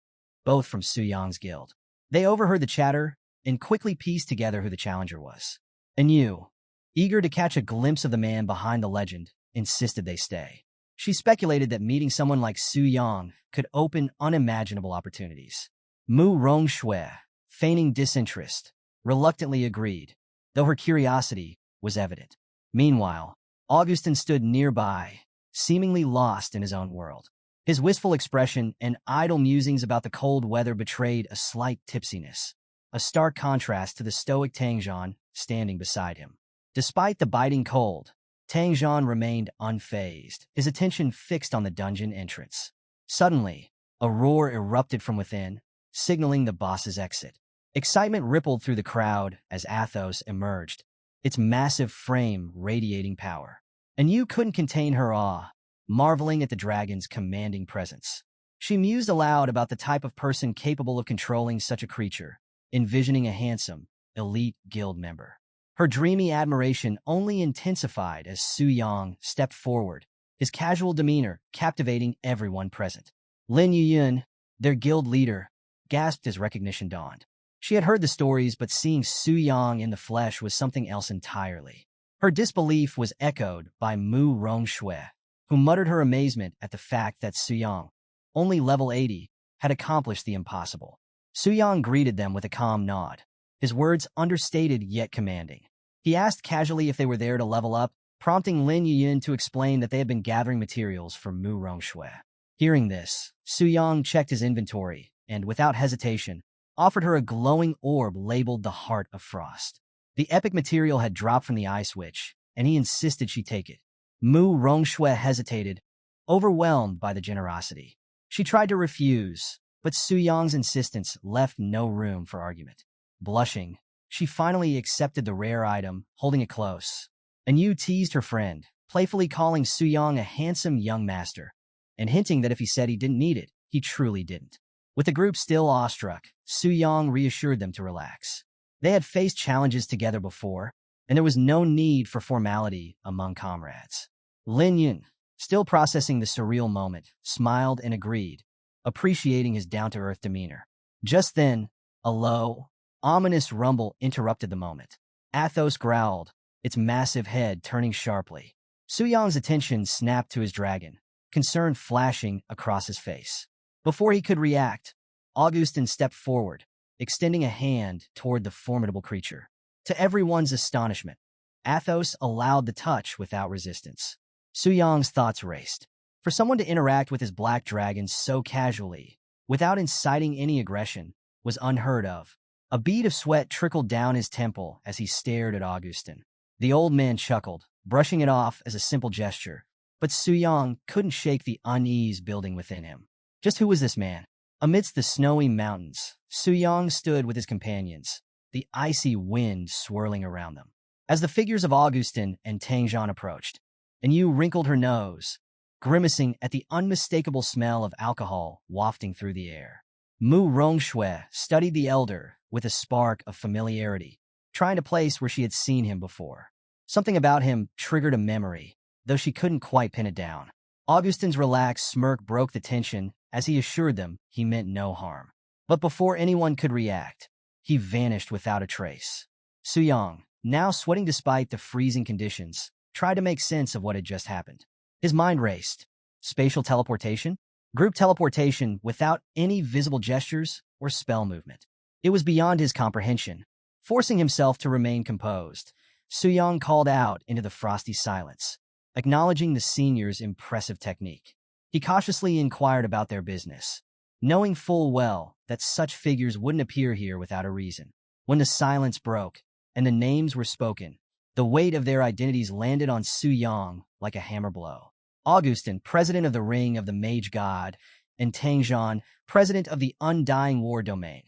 Speaker 1: both from Su Yang's guild. They overheard the chatter and quickly pieced together who the challenger was. Yu, eager to catch a glimpse of the man behind the legend, insisted they stay. She speculated that meeting someone like Su Yang could open unimaginable opportunities. Mu Rongshui, feigning disinterest, reluctantly agreed, though her curiosity was evident. Meanwhile, Augustin stood nearby, seemingly lost in his own world. His wistful expression and idle musings about the cold weather betrayed a slight tipsiness, a stark contrast to the stoic Tang Zhan standing beside him. Despite the biting cold, Tang Zhan remained unfazed, his attention fixed on the dungeon entrance. Suddenly, a roar erupted from within, signaling the boss's exit. Excitement rippled through the crowd as Athos emerged, its massive frame radiating power. And Yu couldn't contain her awe, marveling at the dragon's commanding presence. She mused aloud about the type of person capable of controlling such a creature, envisioning a handsome, elite guild member. Her dreamy admiration only intensified as Su Yang stepped forward, his casual demeanor captivating everyone present. Lin Yuyun, their guild leader, gasped as recognition dawned. She had heard the stories, but seeing Su Yang in the flesh was something else entirely. Her disbelief was echoed by Mu Rongshui, who muttered her amazement at the fact that Su Yang, only level 80, had accomplished the impossible. Su Yang greeted them with a calm nod, his words understated yet commanding. He asked casually if they were there to level up, prompting Lin Yuyun to explain that they had been gathering materials for Mu Rongshui. Hearing this, Su Yang checked his inventory and, without hesitation, offered her a glowing orb labeled the Heart of Frost. The epic material had dropped from the ice witch, and he insisted she take it. Mu Rongshui hesitated, overwhelmed by the generosity. She tried to refuse, but Su Yang's insistence left no room for argument. Blushing, she finally accepted the rare item, holding it close. And Yu teased her friend, playfully calling Su Yang a handsome young master, and hinting that if he said he didn't need it, he truly didn't. With the group still awestruck, Su Yang reassured them to relax. They had faced challenges together before, and there was no need for formality among comrades. Lin Yun, still processing the surreal moment, smiled and agreed, appreciating his down-to-earth demeanor. Just then, a low, ominous rumble interrupted the moment. Athos growled, its massive head turning sharply. Su Yang's attention snapped to his dragon, concern flashing across his face. Before he could react, Augustin stepped forward, extending a hand toward the formidable creature. To everyone's astonishment, Athos allowed the touch without resistance. Su Yang's thoughts raced. For someone to interact with his black dragon so casually, without inciting any aggression, was unheard of. A bead of sweat trickled down his temple as he stared at Augustin. The old man chuckled, brushing it off as a simple gesture, but Su Yang couldn't shake the unease building within him. Just who was this man? Amidst the snowy mountains, Su Yang stood with his companions, the icy wind swirling around them. As the figures of Augustin and Tang Zhan approached, and Yu wrinkled her nose, grimacing at the unmistakable smell of alcohol wafting through the air. Mu Rongshui studied the elder with a spark of familiarity, trying to place where she had seen him before. Something about him triggered a memory, though she couldn't quite pin it down. Augustin's relaxed smirk broke the tension as he assured them he meant no harm. But before anyone could react, he vanished without a trace. Su Yang, now sweating despite the freezing conditions, tried to make sense of what had just happened. His mind raced. Spatial teleportation? Group teleportation without any visible gestures or spell movement. It was beyond his comprehension. Forcing himself to remain composed, Su Yang called out into the frosty silence, acknowledging the senior's impressive technique. He cautiously inquired about their business, knowing full well that such figures wouldn't appear here without a reason. When the silence broke and the names were spoken, The weight of their identities landed on Su Yang like a hammer blow. Augustin, president of the Ring of the Mage God, and Tang Zhan, president of the Undying War Domain.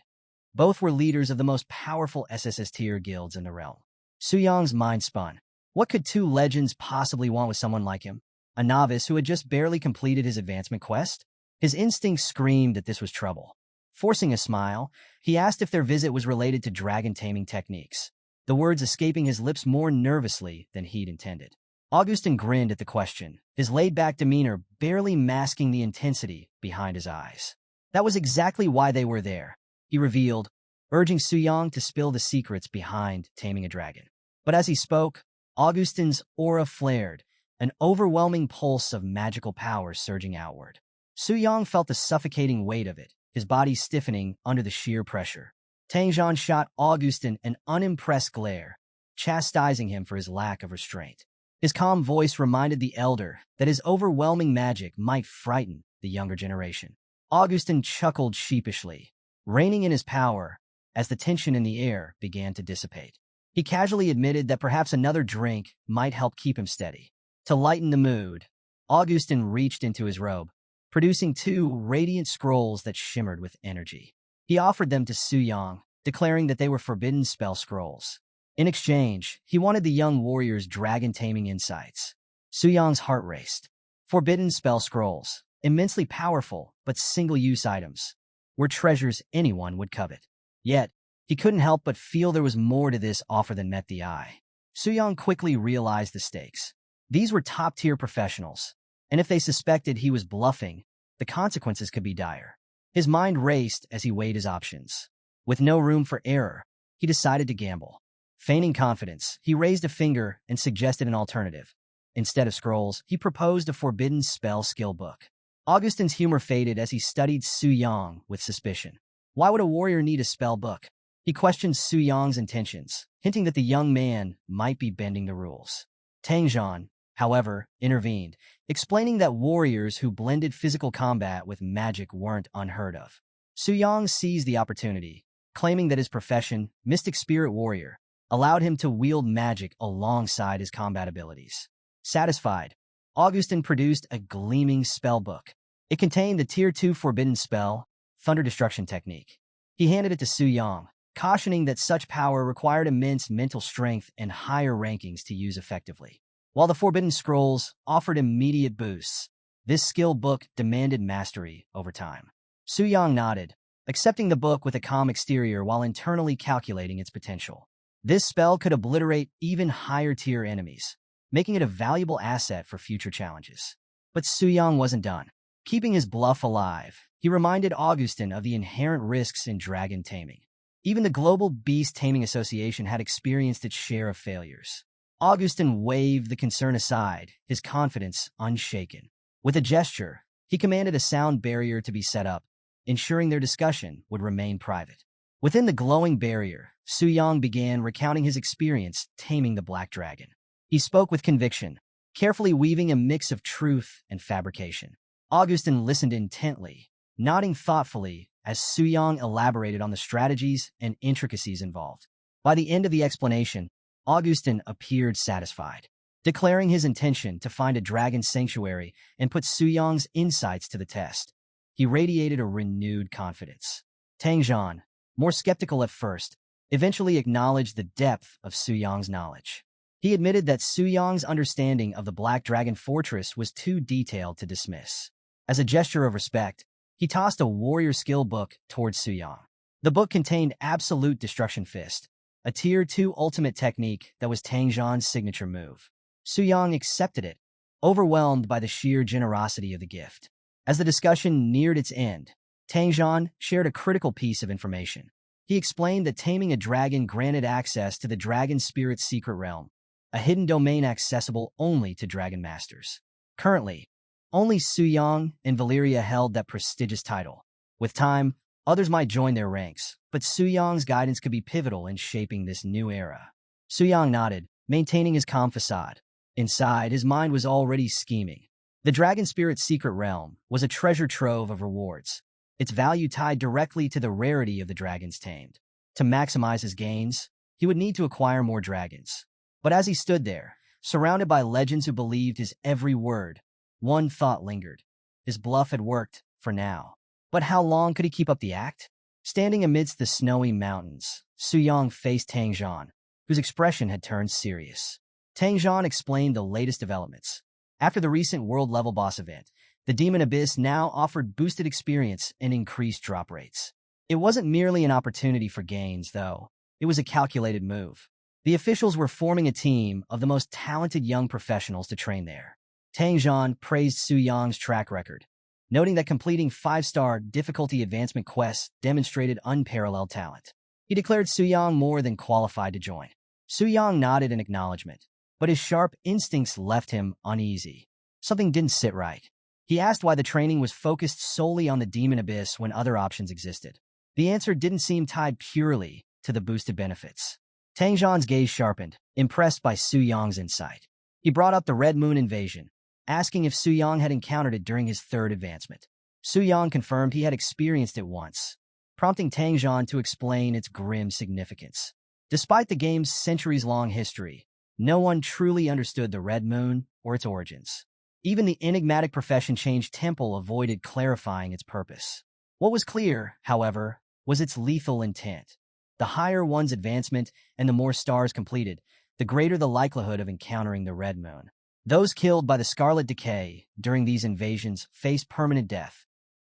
Speaker 1: Both were leaders of the most powerful SSS tier guilds in the realm. Su Yang's mind spun. What could two legends possibly want with someone like him? A novice who had just barely completed his advancement quest? His instincts screamed that this was trouble. Forcing a smile, he asked if their visit was related to dragon taming techniques, the words escaping his lips more nervously than he'd intended. Augustin grinned at the question, his laid-back demeanor barely masking the intensity behind his eyes. That was exactly why they were there, he revealed, urging Su Yang to spill the secrets behind taming a dragon. But as he spoke, Augustin's aura flared, an overwhelming pulse of magical power surging outward. Su Yang felt the suffocating weight of it, his body stiffening under the sheer pressure. Tang Zhan shot Augustin an unimpressed glare, chastising him for his lack of restraint. His calm voice reminded the elder that his overwhelming magic might frighten the younger generation. Augustin chuckled sheepishly, reining in his power as the tension in the air began to dissipate. He casually admitted that perhaps another drink might help keep him steady. To lighten the mood, Augustin reached into his robe, producing two radiant scrolls that shimmered with energy. He offered them to Su Yang, declaring that they were forbidden spell scrolls. In exchange, he wanted the young warrior's dragon-taming insights. Su Yang's heart raced. Forbidden spell scrolls, immensely powerful but single-use items, were treasures anyone would covet. Yet, he couldn't help but feel there was more to this offer than met the eye. Su Yang quickly realized the stakes. These were top-tier professionals, and if they suspected he was bluffing, the consequences could be dire. His mind raced as he weighed his options. With no room for error, he decided to gamble. Feigning confidence, he raised a finger and suggested an alternative. Instead of scrolls, he proposed a forbidden spell skill book. Augustin's humor faded as he studied Su Yang with suspicion. Why would a warrior need a spell book? He questioned Su Yang's intentions, hinting that the young man might be bending the rules. Tang Zhan, however, intervened, explaining that warriors who blended physical combat with magic weren't unheard of. Su Yang seized the opportunity, claiming that his profession, Mystic Spirit Warrior, allowed him to wield magic alongside his combat abilities. Satisfied, Augustin produced a gleaming spell book. It contained the Tier 2 forbidden spell, Thunder Destruction Technique. He handed it to Su Yang, cautioning that such power required immense mental strength and higher rankings to use effectively. While the Forbidden Scrolls offered immediate boosts, this skill book demanded mastery over time. Su Yang nodded, accepting the book with a calm exterior while internally calculating its potential. This spell could obliterate even higher-tier enemies, making it a valuable asset for future challenges. But Su Yang wasn't done. Keeping his bluff alive, he reminded Augustin of the inherent risks in dragon taming. Even the Global Beast Taming Association had experienced its share of failures. Augustin waved the concern aside, his confidence unshaken. With a gesture, he commanded a sound barrier to be set up, ensuring their discussion would remain private. Within the glowing barrier, Su Yang began recounting his experience taming the black dragon. He spoke with conviction, carefully weaving a mix of truth and fabrication. Augustin listened intently, nodding thoughtfully as Su Yang elaborated on the strategies and intricacies involved. By the end of the explanation, Augustin appeared satisfied, declaring his intention to find a dragon sanctuary and put Su Yang's insights to the test. He radiated a renewed confidence. Tang Zhan, more skeptical at first, eventually acknowledged the depth of Su Yang's knowledge. He admitted that Su Yang's understanding of the Black Dragon Fortress was too detailed to dismiss. As a gesture of respect, he tossed a warrior skill book towards Su Yang. The book contained Absolute Destruction Fist, a Tier 2 ultimate technique that was Tang Zhan's signature move. Su Yang accepted it, overwhelmed by the sheer generosity of the gift. As the discussion neared its end, Tang Zhan shared a critical piece of information. He explained that taming a dragon granted access to the dragon spirit's secret realm, a hidden domain accessible only to dragon masters. Currently, only Su Yang and Valeria held that prestigious title. With time, others might join their ranks, but Su Yang's guidance could be pivotal in shaping this new era. Su Yang nodded, maintaining his calm facade. Inside, his mind was already scheming. The dragon spirit's secret realm was a treasure trove of rewards, its value tied directly to the rarity of the dragons tamed. To maximize his gains, he would need to acquire more dragons. But as he stood there, surrounded by legends who believed his every word, one thought lingered. His bluff had worked, for now. But how long could he keep up the act? Standing amidst the snowy mountains, Su Yang faced Tang Zhan, whose expression had turned serious. Tang Zhan explained the latest developments. After the recent world-level boss event, the Demon Abyss now offered boosted experience and increased drop rates. It wasn't merely an opportunity for gains, though. It was a calculated move. The officials were forming a team of the most talented young professionals to train there. Tang Zhan praised Su Yang's track record, noting that completing 5-star difficulty advancement quests demonstrated unparalleled talent. He declared Su Yang more than qualified to join. Su Yang nodded in acknowledgement, but his sharp instincts left him uneasy. Something didn't sit right. He asked why the training was focused solely on the Demon Abyss when other options existed. The answer didn't seem tied purely to the boosted benefits. Tang Zhan's gaze sharpened, impressed by Su Yang's insight. He brought up the Red Moon invasion, asking if Su Yang had encountered it during his third advancement. Su Yang confirmed he had experienced it once, prompting Tang Zhan to explain its grim significance. Despite the game's centuries-long history, no one truly understood the Red Moon or its origins. Even the enigmatic Profession Change Temple avoided clarifying its purpose. What was clear, however, was its lethal intent. The higher one's advancement and the more stars completed, the greater the likelihood of encountering the Red Moon. Those killed by the Scarlet Decay during these invasions faced permanent death,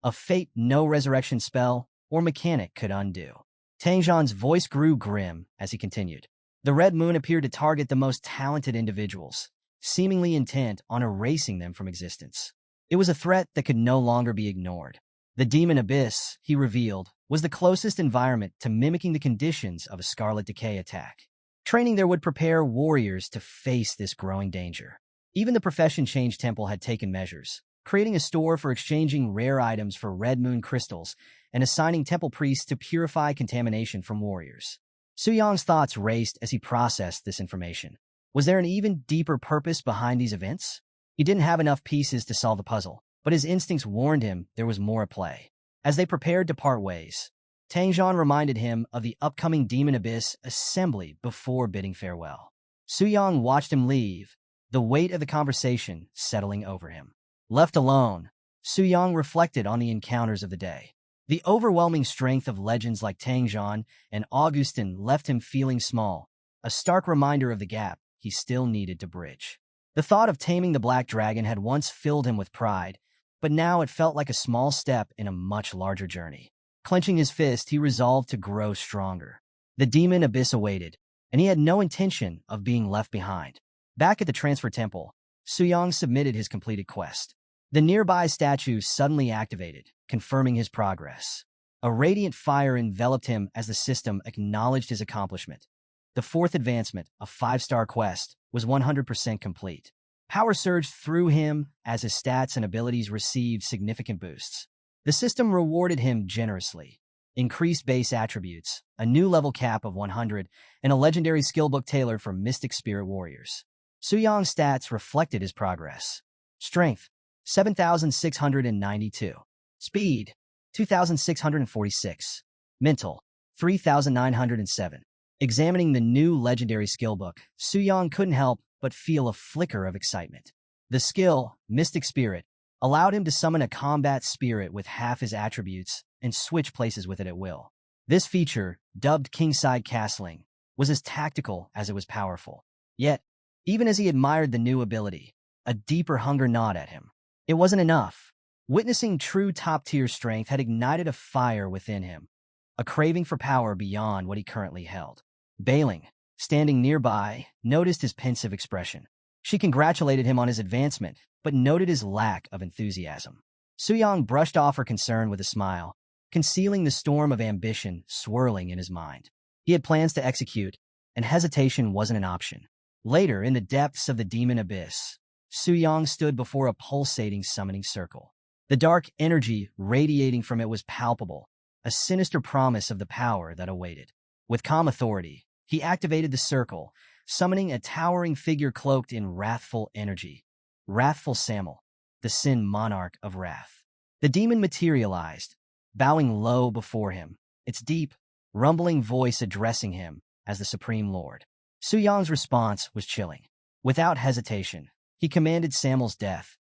Speaker 1: a fate no resurrection spell or mechanic could undo. Tang Zhan's voice grew grim as he continued. The Red Moon appeared to target the most talented individuals, seemingly intent on erasing them from existence. It was a threat that could no longer be ignored. The Demon Abyss, he revealed, was the closest environment to mimicking the conditions of a Scarlet Decay attack. Training there would prepare warriors to face this growing danger. Even the Profession Change Temple had taken measures, creating a store for exchanging rare items for Red Moon crystals and assigning temple priests to purify contamination from warriors. Su Yang's thoughts raced as he processed this information. Was there an even deeper purpose behind these events? He didn't have enough pieces to solve the puzzle, but his instincts warned him there was more at play. As they prepared to part ways, Tang Zhan reminded him of the upcoming Demon Abyss assembly before bidding farewell. Su Yang watched him leave, the weight of the conversation settling over him. Left alone, Su Yang reflected on the encounters of the day. The overwhelming strength of legends like Tang Zhan and Augustin left him feeling small, a stark reminder of the gap he still needed to bridge. The thought of taming the Black Dragon had once filled him with pride, but now it felt like a small step in a much larger journey. Clenching his fist, he resolved to grow stronger. The Demon Abyss awaited, and he had no intention of being left behind. Back at the Transfer Temple, Su Yang submitted his completed quest. The nearby statue suddenly activated, confirming his progress. A radiant fire enveloped him as the system acknowledged his accomplishment. The fourth advancement, a 5-star quest, was 100% complete. Power surged through him as his stats and abilities received significant boosts. The system rewarded him generously. Increased base attributes, a new level cap of 100, and a legendary skill book tailored for Mystic Spirit Warriors. Su Yang's stats reflected his progress. Strength, 7,692. Speed, 2,646. Mental, 3,907. Examining the new legendary skill book, Su Yang couldn't help but feel a flicker of excitement. The skill, Mystic Spirit, allowed him to summon a combat spirit with half his attributes and switch places with it at will. This feature, dubbed Kingside Castling, was as tactical as it was powerful. Yet, even as he admired the new ability, a deeper hunger gnawed at him. It wasn't enough. Witnessing true top-tier strength had ignited a fire within him, a craving for power beyond what he currently held. Bailing, standing nearby, noticed his pensive expression. She congratulated him on his advancement, but noted his lack of enthusiasm. Su Yang brushed off her concern with a smile, concealing the storm of ambition swirling in his mind. He had plans to execute, and hesitation wasn't an option. Later, in the depths of the Demon Abyss, Su Yang stood before a pulsating summoning circle. The dark energy radiating from it was palpable, a sinister promise of the power that awaited. With calm authority, he activated the circle, summoning a towering figure cloaked in wrathful energy. Wrathful Samel, the Sin Monarch of Wrath. The demon materialized, bowing low before him, its deep, rumbling voice addressing him as the Supreme Lord. Su Yang's response was chilling. Without hesitation, he commanded Samuel's death,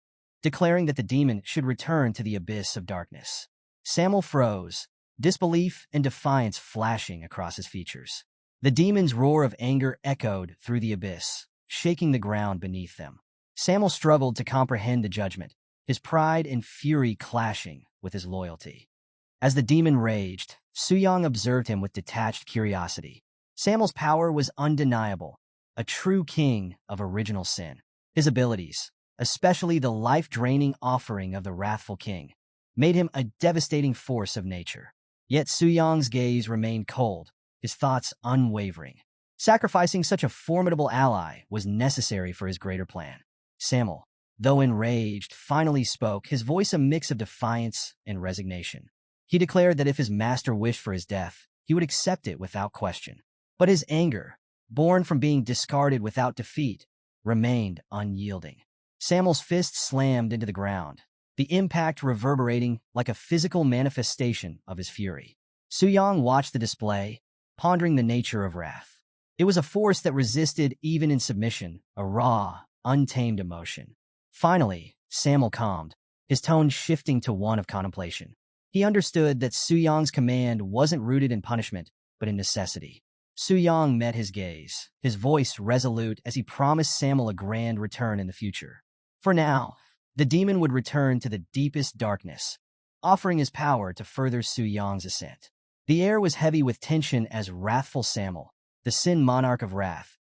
Speaker 1: declaring that the demon should return to the abyss of darkness. Samuel froze, disbelief and defiance flashing across his features. The demon's roar of anger echoed through the abyss, shaking the ground beneath them. Samuel struggled to comprehend the judgment, his pride and fury clashing with his loyalty. As the demon raged, Su Yang observed him with detached curiosity. Samuel's power was undeniable, a true king of original sin. His abilities, especially the life-draining offering of the wrathful king, made him a devastating force of nature. Yet Su Yang's gaze remained cold, his thoughts unwavering. Sacrificing such a formidable ally was necessary for his greater plan. Samuel, though enraged, finally spoke, his voice a mix of defiance and resignation. He declared that if his master wished for his death, he would accept it without question. But his anger, born from being discarded without defeat, remained unyielding. Samuel's fist slammed into the ground, the impact reverberating like a physical manifestation of his fury. Su Yang watched the display, pondering the nature of wrath. It was a force that resisted even in submission, a raw, untamed emotion. Finally, Samuel calmed, his tone shifting to one of contemplation. He understood that Su Yang's command wasn't rooted in punishment, but in necessity. Su Yang met his gaze, his voice resolute as he promised Samuel a grand return in the future. For now, the demon would return to the deepest darkness, offering his power to further Su Yang's ascent. The air was heavy with tension as wrathful Samuel, the Sin Monarch of Wrath,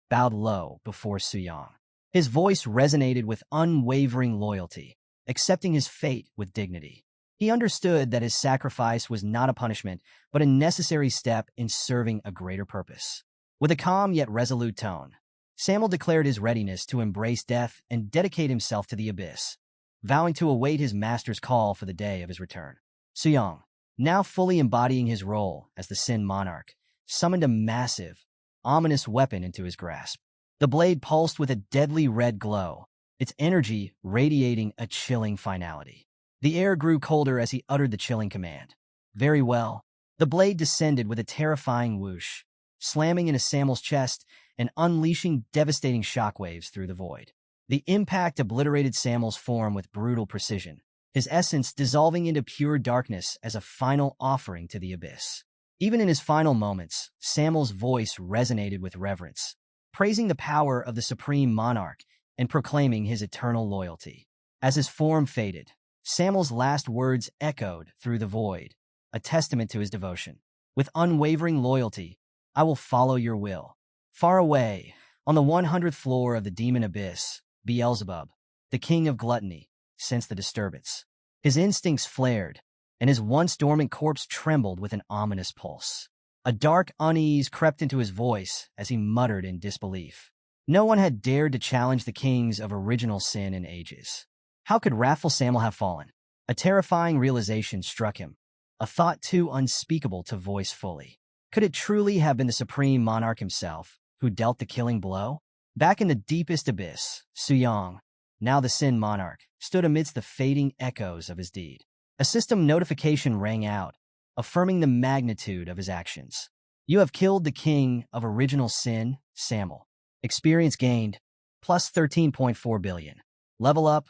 Speaker 1: bowed low before Su Yang. His voice resonated with unwavering loyalty, accepting his fate with dignity. He understood that his sacrifice was not a punishment, but a necessary step in serving a greater purpose. With a calm yet resolute tone, Samuel declared his readiness to embrace death and dedicate himself to the abyss, vowing to await his master's call for the day of his return. Su Yang, now fully embodying his role as the Sin Monarch, summoned a massive, ominous weapon into his grasp. The blade pulsed with a deadly red glow, its energy radiating a chilling finality. The air grew colder as he uttered the chilling command. Very well. The blade descended with a terrifying whoosh, slamming into Samuel's chest and unleashing devastating shockwaves through the void. The impact obliterated Samuel's form with brutal precision, his essence dissolving into pure darkness as a final offering to the abyss. Even in his final moments, Samuel's voice resonated with reverence, praising the power of the supreme monarch and proclaiming his eternal loyalty. As his form faded, Samuel's last words echoed through the void, a testament to his devotion. With unwavering loyalty, I will follow your will. Far away, on the 100th floor of the demon abyss, Beelzebub, the king of gluttony, sensed the disturbance. His instincts flared, and his once dormant corpse trembled with an ominous pulse. A dark unease crept into his voice as he muttered in disbelief. No one had dared to challenge the kings of original sin in ages. How could wrathful Samuel have fallen? A terrifying realization struck him, a thought too unspeakable to voice fully. Could it truly have been the supreme monarch himself who dealt the killing blow? Back in the deepest abyss, Su Yang, now the Sin Monarch, stood amidst the fading echoes of his deed. A system notification rang out, affirming the magnitude of his actions. You have killed the king of original sin, Samuel. Experience gained, plus 13.4 billion. Level up,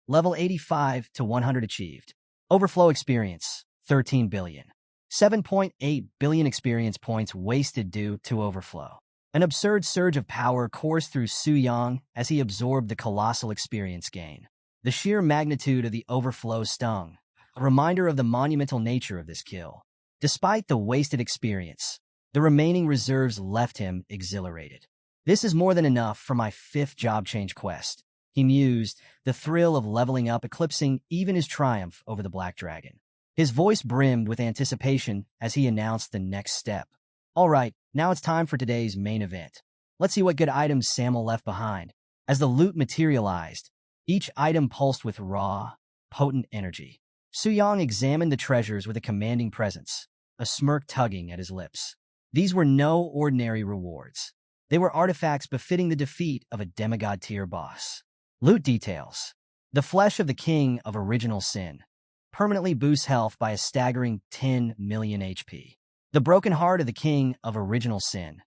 Speaker 1: level 85 to 100 achieved. Overflow experience, 13 billion. 7.8 billion experience points wasted due to overflow. An absurd surge of power coursed through Su Yang as he absorbed the colossal experience gain. The sheer magnitude of the overflow stung, a reminder of the monumental nature of this kill. Despite the wasted experience, the remaining reserves left him exhilarated. This is more than enough for my 5th job change quest, he mused, the thrill of leveling up eclipsing even his triumph over the Black Dragon. His voice brimmed with anticipation as he announced the next step. All right, now it's time for today's main event. Let's see what good items Samuel left behind. As the loot materialized, each item pulsed with raw, potent energy. Su Yang examined the treasures with a commanding presence, a smirk tugging at his lips. These were no ordinary rewards. They were artifacts befitting the defeat of a demigod-tier boss. Loot details. The flesh of the king of original sin permanently boosts health by a staggering 10 million HP. The broken heart of the king of original sin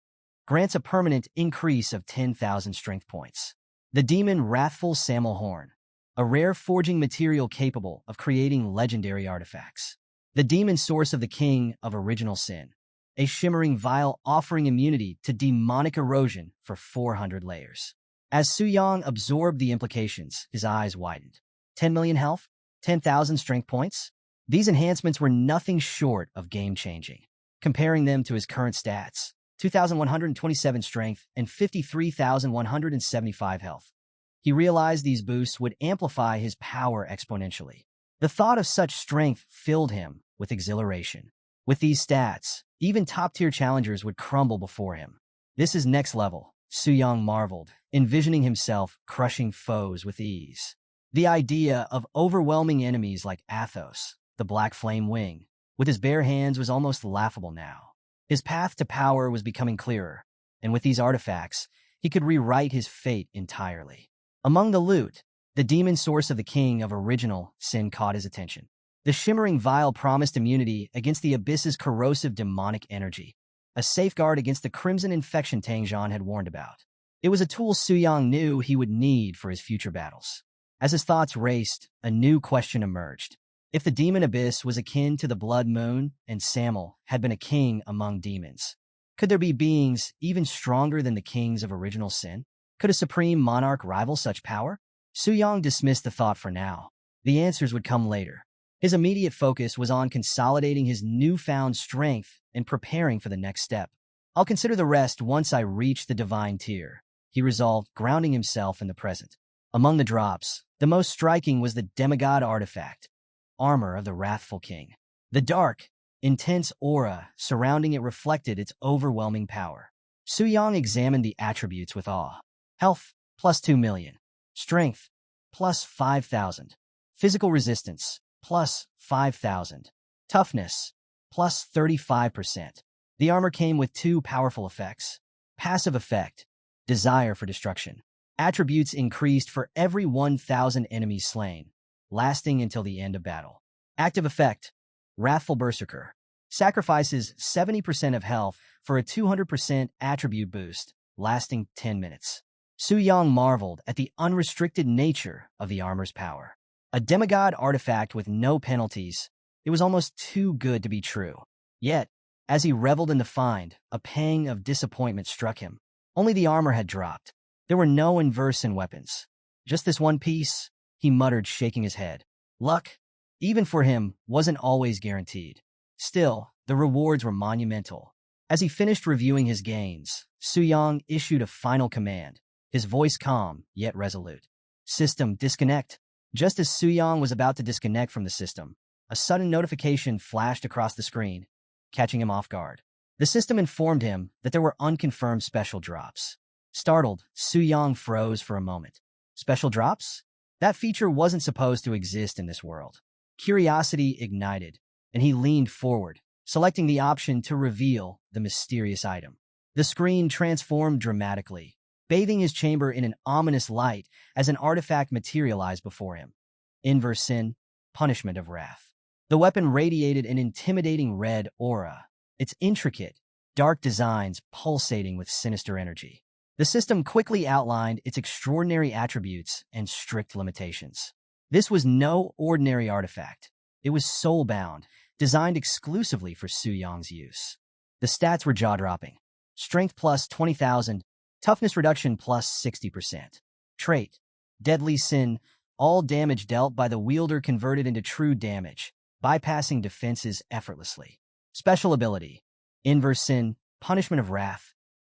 Speaker 1: grants a permanent increase of 10,000 strength points. The demon Wrathful Samel Horn, a rare forging material capable of creating legendary artifacts. The demon source of the king of original sin, a shimmering vial offering immunity to demonic erosion for 400 layers. As Suyang absorbed the implications, his eyes widened. 10 million health? 10,000 strength points? These enhancements were nothing short of game-changing. Comparing them to his current stats, 2,127 strength and 53,175 health, he realized these boosts would amplify his power exponentially. The thought of such strength filled him with exhilaration. With these stats, even top-tier challengers would crumble before him. This is next level, Suyang marveled, envisioning himself crushing foes with ease. The idea of overwhelming enemies like Athos, the Black Flame Wing, with his bare hands was almost laughable now. His path to power was becoming clearer, and with these artifacts, he could rewrite his fate entirely. Among the loot, the demon source of the king of original sin caught his attention. The shimmering vial promised immunity against the abyss's corrosive demonic energy, a safeguard against the crimson infection Tang Zhan had warned about. It was a tool Suyang knew he would need for his future battles. As his thoughts raced, a new question emerged. If the demon abyss was akin to the Blood Moon and Samel had been a king among demons, could there be beings even stronger than the kings of original sin? Could a supreme monarch rival such power? Suyang dismissed the thought for now. The answers would come later. His immediate focus was on consolidating his newfound strength and preparing for the next step. I'll consider the rest once I reach the divine tier, he resolved, grounding himself in the present. Among the drops, the most striking was the demigod artifact, Armor of the Wrathful King. The dark, intense aura surrounding it reflected its overwhelming power. Suyang examined the attributes with awe. Health, plus 2 million. Strength, plus 5,000. Physical resistance, plus 5,000. Toughness, plus 35%. The armor came with two powerful effects. Passive effect, desire for destruction. Attributes increased for every 1,000 enemies slain, lasting until the end of battle. Active effect, Wrathful Berserker. Sacrifices 70% of health for a 200% attribute boost, lasting 10 minutes. Suyang marveled at the unrestricted nature of the armor's power. A demigod artifact with no penalties, it was almost too good to be true. Yet, as he reveled in the find, a pang of disappointment struck him. Only the armor had dropped. There were no inverse weapons. Just this one piece, he muttered, shaking his head. Luck, even for him, wasn't always guaranteed. Still, the rewards were monumental. As he finished reviewing his gains, Suyang issued a final command, his voice calm, yet resolute. System disconnect. Just as Suyang was about to disconnect from the system, a sudden notification flashed across the screen, catching him off guard. The system informed him that there were unconfirmed special drops. Startled, Suyang froze for a moment. Special drops? That feature wasn't supposed to exist in this world. Curiosity ignited, and he leaned forward, selecting the option to reveal the mysterious item. The screen transformed dramatically, bathing his chamber in an ominous light as an artifact materialized before him. Inverse Sin, Punishment of Wrath. The weapon radiated an intimidating red aura, its intricate, dark designs pulsating with sinister energy. The system quickly outlined its extraordinary attributes and strict limitations. This was no ordinary artifact. It was soul-bound, designed exclusively for Suyang's use. The stats were jaw-dropping. Strength plus 20,000, toughness reduction plus 60%. Trait, Deadly Sin, all damage dealt by the wielder converted into true damage, bypassing defenses effortlessly. Special ability, Inverse Sin, Punishment of Wrath.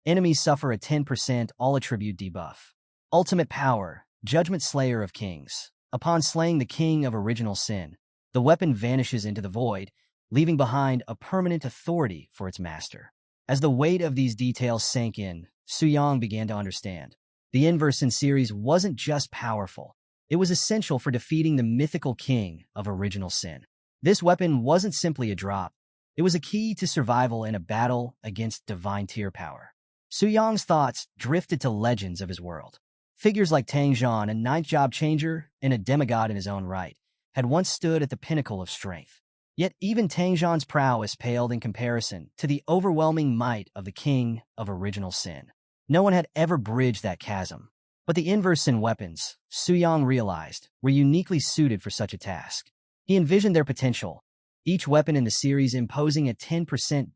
Speaker 1: Enemies suffer a 10% all-attribute debuff. Ultimate power, Judgment Slayer of Kings. Upon slaying the king of original sin, the weapon vanishes into the void, leaving behind a permanent authority for its master. As the weight of these details sank in, Suyang began to understand. The Inverse Sin series wasn't just powerful. It was essential for defeating the mythical king of original sin. This weapon wasn't simply a drop. It was a key to survival in a battle against divine tier power. Suyang's thoughts drifted to legends of his world. Figures like Tang Zhan, a ninth job changer and a demigod in his own right, had once stood at the pinnacle of strength. Yet even Tangzhan's prowess paled in comparison to the overwhelming might of the king of original sin. No one had ever bridged that chasm. But the inverse sin weapons, Suyang realized, were uniquely suited for such a task. He envisioned their potential, each weapon in the series imposing a 10%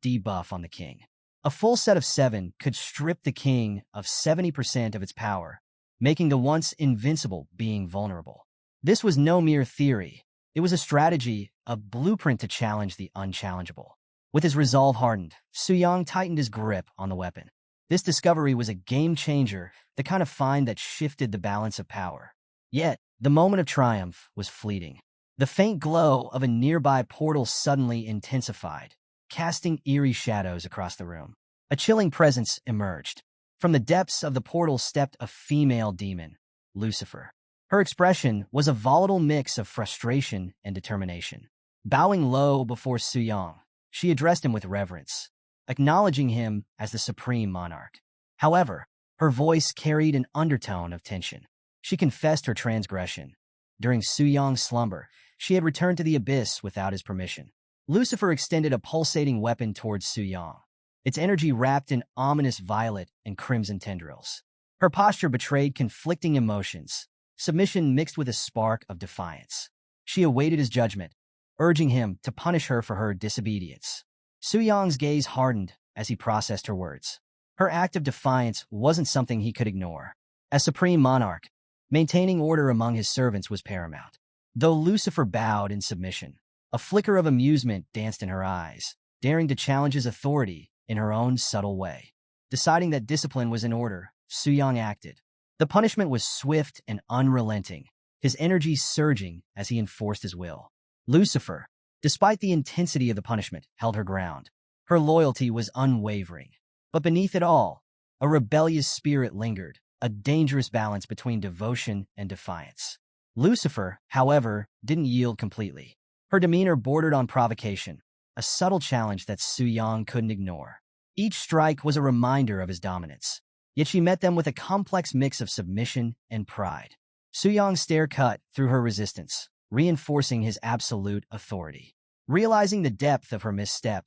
Speaker 1: debuff on the king. A full set of 7 could strip the king of 70% of its power, making the once invincible being vulnerable. This was no mere theory. It was a strategy, a blueprint to challenge the unchallengeable. With his resolve hardened, Suyang tightened his grip on the weapon. This discovery was a game-changer, the kind of find that shifted the balance of power. Yet, the moment of triumph was fleeting. The faint glow of a nearby portal suddenly intensified, casting eerie shadows across the room. A chilling presence emerged. From the depths of the portal stepped a female demon, Lucifer. Her expression was a volatile mix of frustration and determination. Bowing low before Suyang, she addressed him with reverence, acknowledging him as the supreme monarch. However, her voice carried an undertone of tension. She confessed her transgression. During Suyang's slumber, she had returned to the abyss without his permission. Lucifer extended a pulsating weapon towards Suyang, its energy wrapped in ominous violet and crimson tendrils. Her posture betrayed conflicting emotions, submission mixed with a spark of defiance. She awaited his judgment, urging him to punish her for her disobedience. Suyang's gaze hardened as he processed her words. Her act of defiance wasn't something he could ignore. As supreme monarch, maintaining order among his servants was paramount. Though Lucifer bowed in submission, a flicker of amusement danced in her eyes, daring to challenge his authority in her own subtle way. Deciding that discipline was in order, Suyang acted. The punishment was swift and unrelenting, his energy surging as he enforced his will. Lucifer, despite the intensity of the punishment, held her ground. Her loyalty was unwavering. But beneath it all, a rebellious spirit lingered, a dangerous balance between devotion and defiance. Lucifer, however, didn't yield completely. Her demeanor bordered on provocation, a subtle challenge that Suyang couldn't ignore. Each strike was a reminder of his dominance, yet she met them with a complex mix of submission and pride. Suyang's stare cut through her resistance, reinforcing his absolute authority. Realizing the depth of her misstep,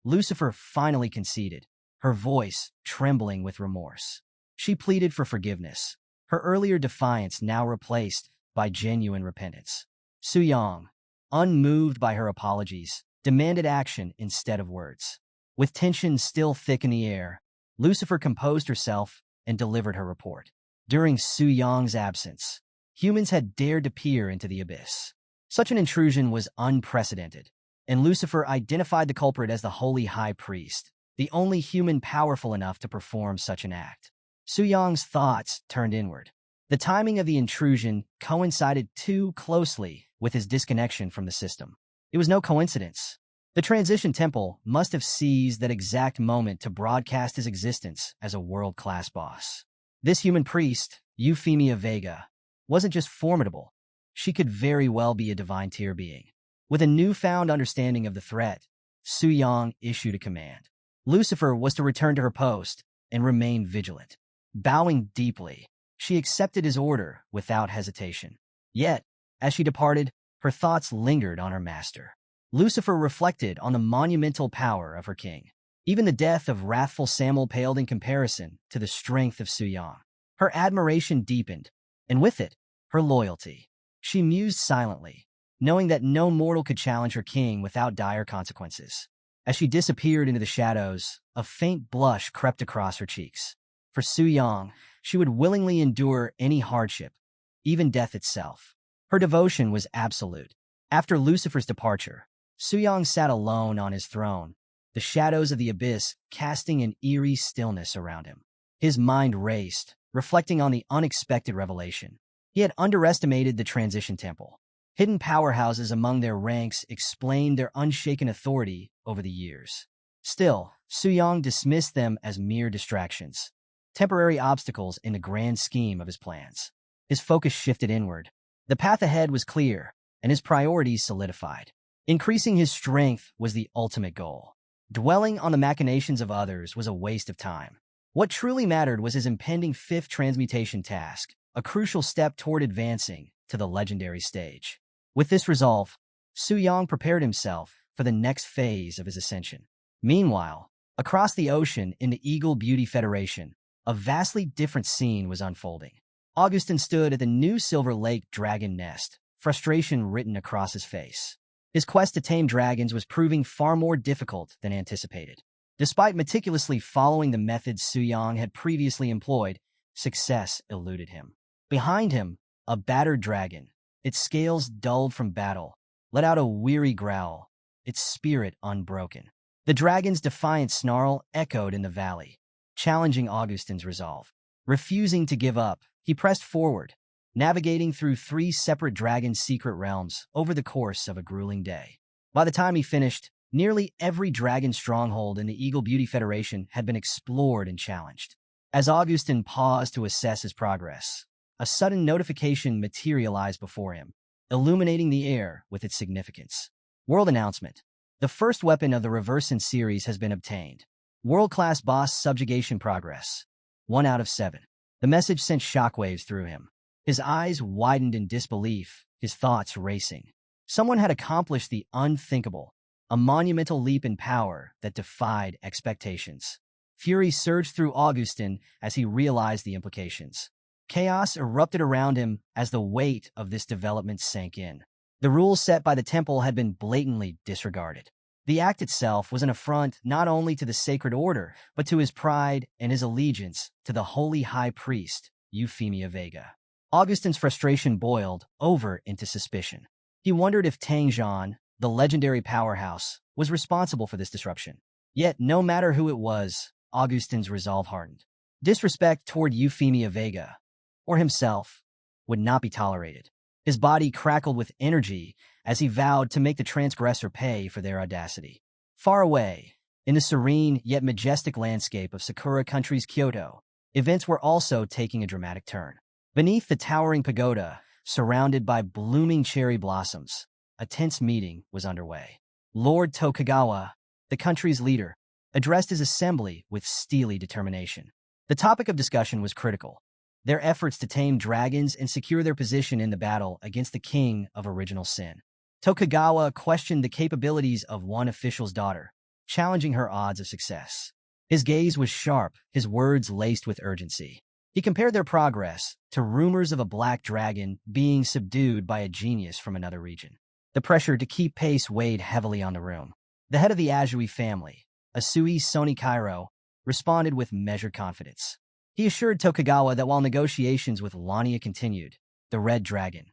Speaker 1: Lucifer finally conceded, her voice trembling with remorse. She pleaded for forgiveness, her earlier defiance now replaced by genuine repentance. Suyang, unmoved by her apologies, demanded action instead of words. With tension still thick in the air, Lucifer composed herself and delivered her report. During Suyang's absence, humans had dared to peer into the abyss. Such an intrusion was unprecedented, and Lucifer identified the culprit as the Holy High Priest, the only human powerful enough to perform such an act. Suyang's thoughts turned inward. The timing of the intrusion coincided too closely with his disconnection from the system. It was no coincidence. The transition temple must have seized that exact moment to broadcast his existence as a world-class boss. This human priest, Euphemia Vega, wasn't just formidable. She could very well be a divine tier being. With a newfound understanding of the threat, Suyang issued a command. Lucifer was to return to her post and remain vigilant. Bowing deeply, she accepted his order without hesitation. Yet, as she departed, her thoughts lingered on her master. Lucifer reflected on the monumental power of her king. Even the death of wrathful Samuel paled in comparison to the strength of Suyang. Her admiration deepened, and with it, her loyalty. She mused silently, knowing that no mortal could challenge her king without dire consequences. As she disappeared into the shadows, a faint blush crept across her cheeks. For Suyang, she would willingly endure any hardship, even death itself. Her devotion was absolute. After Lucifer's departure, Suyang sat alone on his throne, the shadows of the abyss casting an eerie stillness around him. His mind raced, reflecting on the unexpected revelation. He had underestimated the transition temple. Hidden powerhouses among their ranks explained their unshaken authority over the years. Still, Suyang dismissed them as mere distractions, temporary obstacles in the grand scheme of his plans. His focus shifted inward. The path ahead was clear, and his priorities solidified. Increasing his strength was the ultimate goal. Dwelling on the machinations of others was a waste of time. What truly mattered was his impending fifth transmutation task, a crucial step toward advancing to the legendary stage. With this resolve, Su Yang prepared himself for the next phase of his ascension. Meanwhile, across the ocean in the Eagle Beauty Federation, a vastly different scene was unfolding. Augustin stood at the new Silver Lake dragon nest, frustration written across his face. His quest to tame dragons was proving far more difficult than anticipated. Despite meticulously following the methods Su Yang had previously employed, success eluded him. Behind him, a battered dragon, its scales dulled from battle, let out a weary growl, its spirit unbroken. The dragon's defiant snarl echoed in the valley, challenging Augustin's resolve. Refusing to give up, he pressed forward, navigating through 3 separate dragon's secret realms over the course of a grueling day. By the time he finished, nearly every dragon stronghold in the Eagle Beauty Federation had been explored and challenged. As Augustin paused to assess his progress, a sudden notification materialized before him, illuminating the air with its significance. World announcement. The first weapon of the Reverse Sin series has been obtained. World-class boss subjugation progress. 1 out of 7. The message sent shockwaves through him. His eyes widened in disbelief, his thoughts racing. Someone had accomplished the unthinkable, a monumental leap in power that defied expectations. Fury surged through Augustin as he realized the implications. Chaos erupted around him as the weight of this development sank in. The rules set by the temple had been blatantly disregarded. The act itself was an affront not only to the sacred order, but to his pride and his allegiance to the holy high priest, Euphemia Vega. Augustin's frustration boiled over into suspicion. He wondered if Tang Zhan, the legendary powerhouse, was responsible for this disruption. Yet, no matter who it was, Augustin's resolve hardened. Disrespect toward Euphemia Vega, or himself, would not be tolerated. His body crackled with energy as he vowed to make the transgressor pay for their audacity. Far away, in the serene yet majestic landscape of Sakura Country's Kyoto, events were also taking a dramatic turn. Beneath the towering pagoda, surrounded by blooming cherry blossoms, a tense meeting was underway. Lord Tokugawa, the country's leader, addressed his assembly with steely determination. The topic of discussion was critical: their efforts to tame dragons and secure their position in the battle against the king of original sin. Tokugawa questioned the capabilities of one official's daughter, challenging her odds of success. His gaze was sharp, his words laced with urgency. He compared their progress to rumors of a black dragon being subdued by a genius from another region. The pressure to keep pace weighed heavily on the room. The head of the Azui family, Asui Soni Kairo, responded with measured confidence. He assured Tokugawa that while negotiations with Lania continued, the red dragon,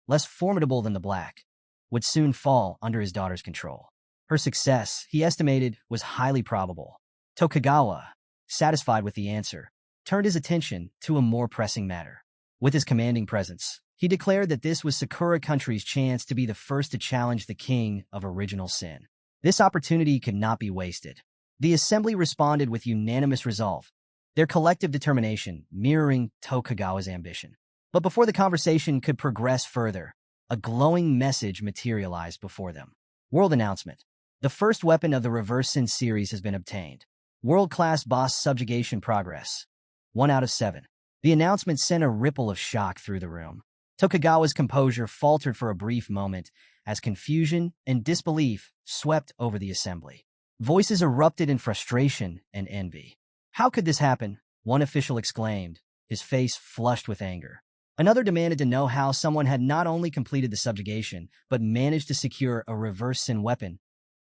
Speaker 1: less formidable than the black, would soon fall under his daughter's control. Her success, he estimated, was highly probable. Tokugawa, satisfied with the answer, turned his attention to a more pressing matter. With his commanding presence, he declared that this was Sakura Country's chance to be the first to challenge the king of original sin. This opportunity could not be wasted. The assembly responded with unanimous resolve, their collective determination mirroring Tokugawa's ambition. But before the conversation could progress further, a glowing message materialized before them. World announcement. The first weapon of the Reverse Sin series has been obtained. World-class boss subjugation progress. 1 out of 7. The announcement sent a ripple of shock through the room. Tokugawa's composure faltered for a brief moment as confusion and disbelief swept over the assembly. Voices erupted in frustration and envy. How could this happen? One official exclaimed, his face flushed with anger. Another demanded to know how someone had not only completed the subjugation, but managed to secure a Reverse Sin weapon,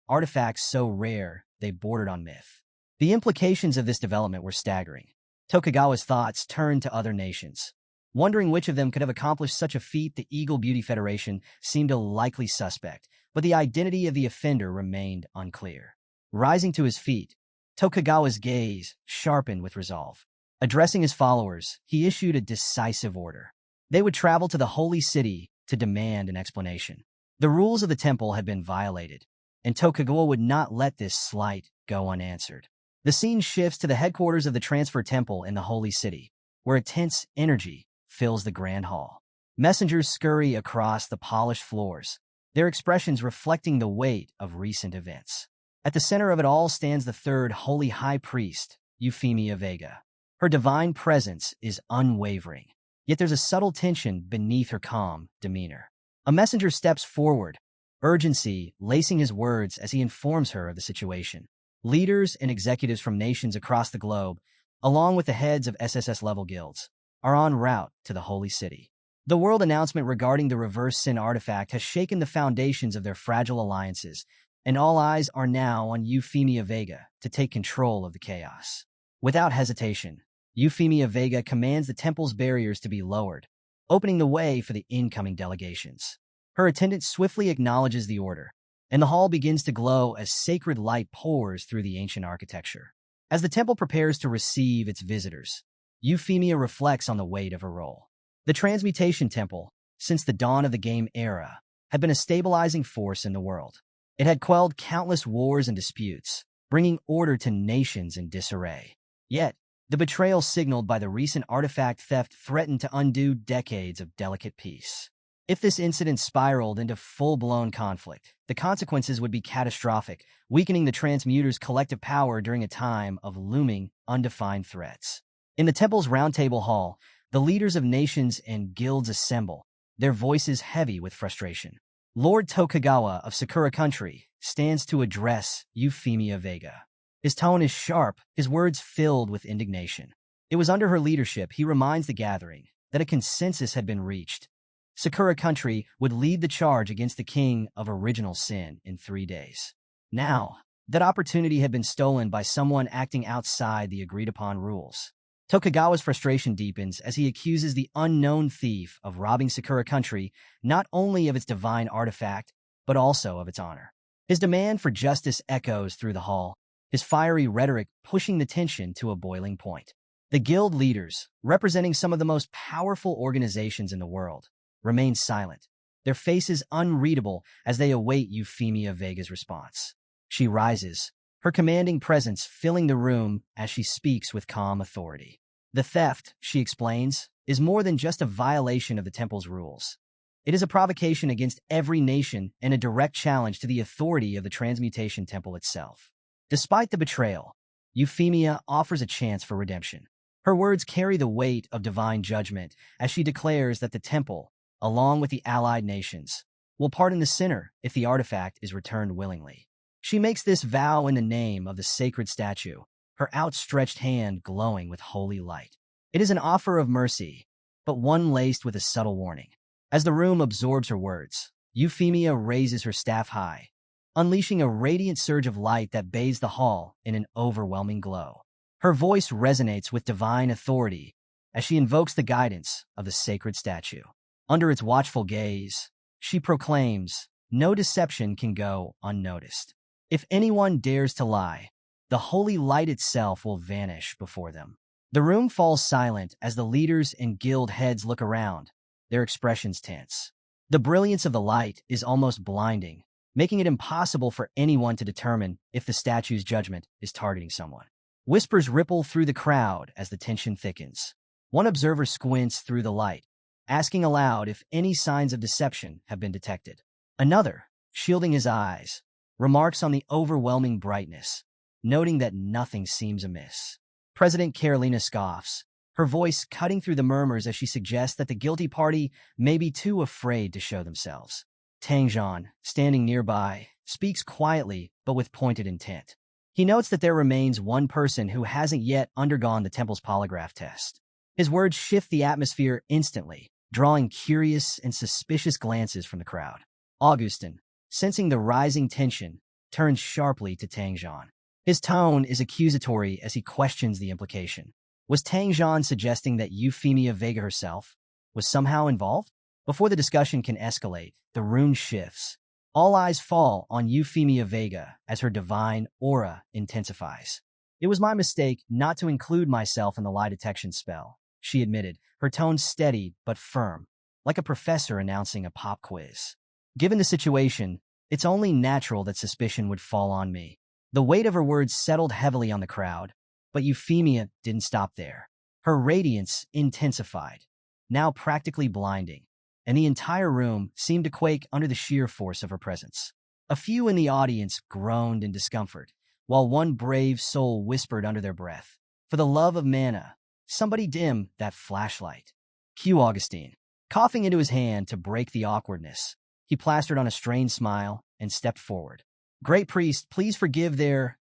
Speaker 1: artifacts so rare they bordered on myth. The implications of this development were staggering. Tokugawa's thoughts turned to other nations. Wondering which of them could have accomplished such a feat, the Eagle Beauty Federation seemed a likely suspect, but the identity of the offender remained unclear. Rising to his feet, Tokugawa's gaze sharpened with resolve. Addressing his followers, he issued a decisive order. They would travel to the holy city to demand an explanation. The rules of the temple had been violated, and Tokugawa would not let this slight go unanswered. The scene shifts to the headquarters of the Transfer Temple in the holy city, where a tense energy fills the grand hall. Messengers scurry across the polished floors, their expressions reflecting the weight of recent events. At the center of it all stands the third holy high priest, Euphemia Vega. Her divine presence is unwavering, yet there's a subtle tension beneath her calm demeanor. A messenger steps forward, urgency lacing his words as he informs her of the situation. Leaders and executives from nations across the globe, along with the heads of SSS-level guilds, are en route to the Holy City. The world announcement regarding the reverse sin artifact has shaken the foundations of their fragile alliances, and all eyes are now on Euphemia Vega to take control of the chaos. Without hesitation, Euphemia Vega commands the temple's barriers to be lowered, opening the way for the incoming delegations. Her attendant swiftly acknowledges the order, and the hall begins to glow as sacred light pours through the ancient architecture. As the temple prepares to receive its visitors, Euphemia reflects on the weight of her role. The Transmutation Temple, since the dawn of the game era, had been a stabilizing force in the world. It had quelled countless wars and disputes, bringing order to nations in disarray. Yet, the betrayal signaled by the recent artifact theft threatened to undo decades of delicate peace. If this incident spiraled into full-blown conflict, the consequences would be catastrophic, weakening the Transmuter's collective power during a time of looming, undefined threats. In the temple's roundtable hall, the leaders of nations and guilds assemble, their voices heavy with frustration. Lord Tokugawa of Sakura Country stands to address Euphemia Vega. His tone is sharp, his words filled with indignation. It was under her leadership, he reminds the gathering, that a consensus had been reached. Sakura Country would lead the charge against the king of original sin in 3 days. Now, that opportunity had been stolen by someone acting outside the agreed-upon rules. Tokugawa's frustration deepens as he accuses the unknown thief of robbing Sakura Country not only of its divine artifact, but also of its honor. His demand for justice echoes through the hall, his fiery rhetoric pushing the tension to a boiling point. The guild leaders, representing some of the most powerful organizations in the world, remain silent, their faces unreadable as they await Euphemia Vega's response. She rises, her commanding presence filling the room as she speaks with calm authority. The theft, she explains, is more than just a violation of the temple's rules. It is a provocation against every nation and a direct challenge to the authority of the Transmutation Temple itself. Despite the betrayal, Euphemia offers a chance for redemption. Her words carry the weight of divine judgment as she declares that the temple, along with the allied nations, will pardon the sinner if the artifact is returned willingly. She makes this vow in the name of the sacred statue, her outstretched hand glowing with holy light. It is an offer of mercy, but one laced with a subtle warning. As the room absorbs her words, Euphemia raises her staff high, unleashing a radiant surge of light that bathes the hall in an overwhelming glow. Her voice resonates with divine authority as she invokes the guidance of the sacred statue. Under its watchful gaze, she proclaims, "No deception can go unnoticed. If anyone dares to lie, the holy light itself will vanish before them." The room falls silent as the leaders and guild heads look around, their expressions tense. The brilliance of the light is almost blinding, making it impossible for anyone to determine if the statue's judgment is targeting someone. Whispers ripple through the crowd as the tension thickens. One observer squints through the light, asking aloud if any signs of deception have been detected. Another, shielding his eyes, remarks on the overwhelming brightness, noting that nothing seems amiss. President Carolina scoffs, her voice cutting through the murmurs as she suggests that the guilty party may be too afraid to show themselves. Tangzhan, standing nearby, speaks quietly but with pointed intent. He notes that there remains one person who hasn't yet undergone the temple's polygraph test. His words shift the atmosphere instantly, drawing curious and suspicious glances from the crowd. Augustin, sensing the rising tension, turns sharply to Tangzhan. His tone is accusatory as he questions the implication. Was Tangzhan suggesting that Euphemia Vega herself was somehow involved? Before the discussion can escalate, the room shifts. All eyes fall on Euphemia Vega as her divine aura intensifies. "It was my mistake not to include myself in the lie detection spell," she admitted, her tone steady but firm, like a professor announcing a pop quiz. "Given the situation, it's only natural that suspicion would fall on me." The weight of her words settled heavily on the crowd, but Euphemia didn't stop there. Her radiance intensified, now practically blinding, and the entire room seemed to quake under the sheer force of her presence. A few in the audience groaned in discomfort, while one brave soul whispered under their breath, "For the love of mana, somebody dim that flashlight." Q. Augustine, coughing into his hand to break the awkwardness, He plastered on a strained smile and stepped forward. Great priest, please forgive their,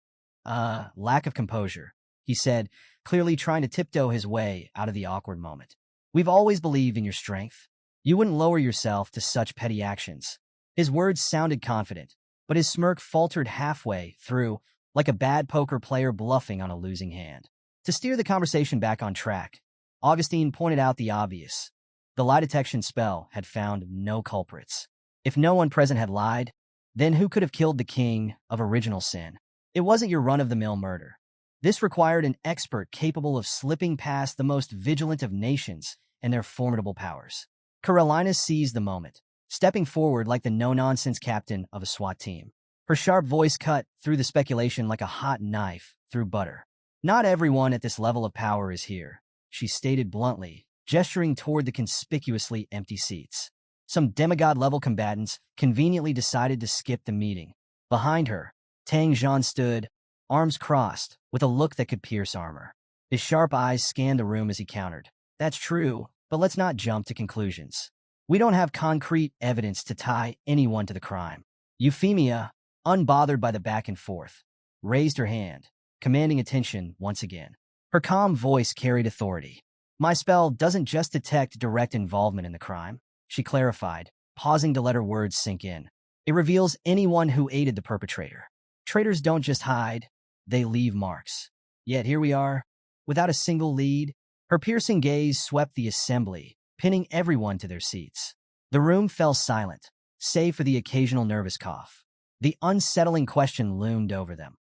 Speaker 1: lack of composure, he said, clearly trying to tiptoe his way out of the awkward moment. We've always believed in your strength. You wouldn't lower yourself to such petty actions. His words sounded confident, but his smirk faltered halfway through, like a bad poker player bluffing on a losing hand. To steer the conversation back on track, Augustine pointed out the obvious. The lie detection spell had found no culprits. If no one present had lied, then who could have killed the king of original sin? It wasn't your run-of-the-mill murder. This required an expert capable of slipping past the most vigilant of nations and their formidable powers. Carolina seized the moment, stepping forward like the no-nonsense captain of a SWAT team. Her sharp voice cut through the speculation like a hot knife through butter. Not everyone at this level of power is here, she stated bluntly, gesturing toward the conspicuously empty seats. Some demigod-level combatants conveniently decided to skip the meeting. Behind her, Tang Zhan stood, arms crossed, with a look that could pierce armor. His sharp eyes scanned the room as he countered. That's true, but let's not jump to conclusions. We don't have concrete evidence to tie anyone to the crime. Euphemia, unbothered by the back and forth, raised her hand, commanding attention once again. Her calm voice carried authority. My spell doesn't just detect direct involvement in the crime, she clarified, pausing to let her words sink in. It reveals anyone who aided the perpetrator. Traitors don't just hide, they leave marks. Yet here we are, without a single lead. Her piercing gaze swept the assembly, pinning everyone to their seats. The room fell silent, save for the occasional nervous cough. The unsettling question loomed over them.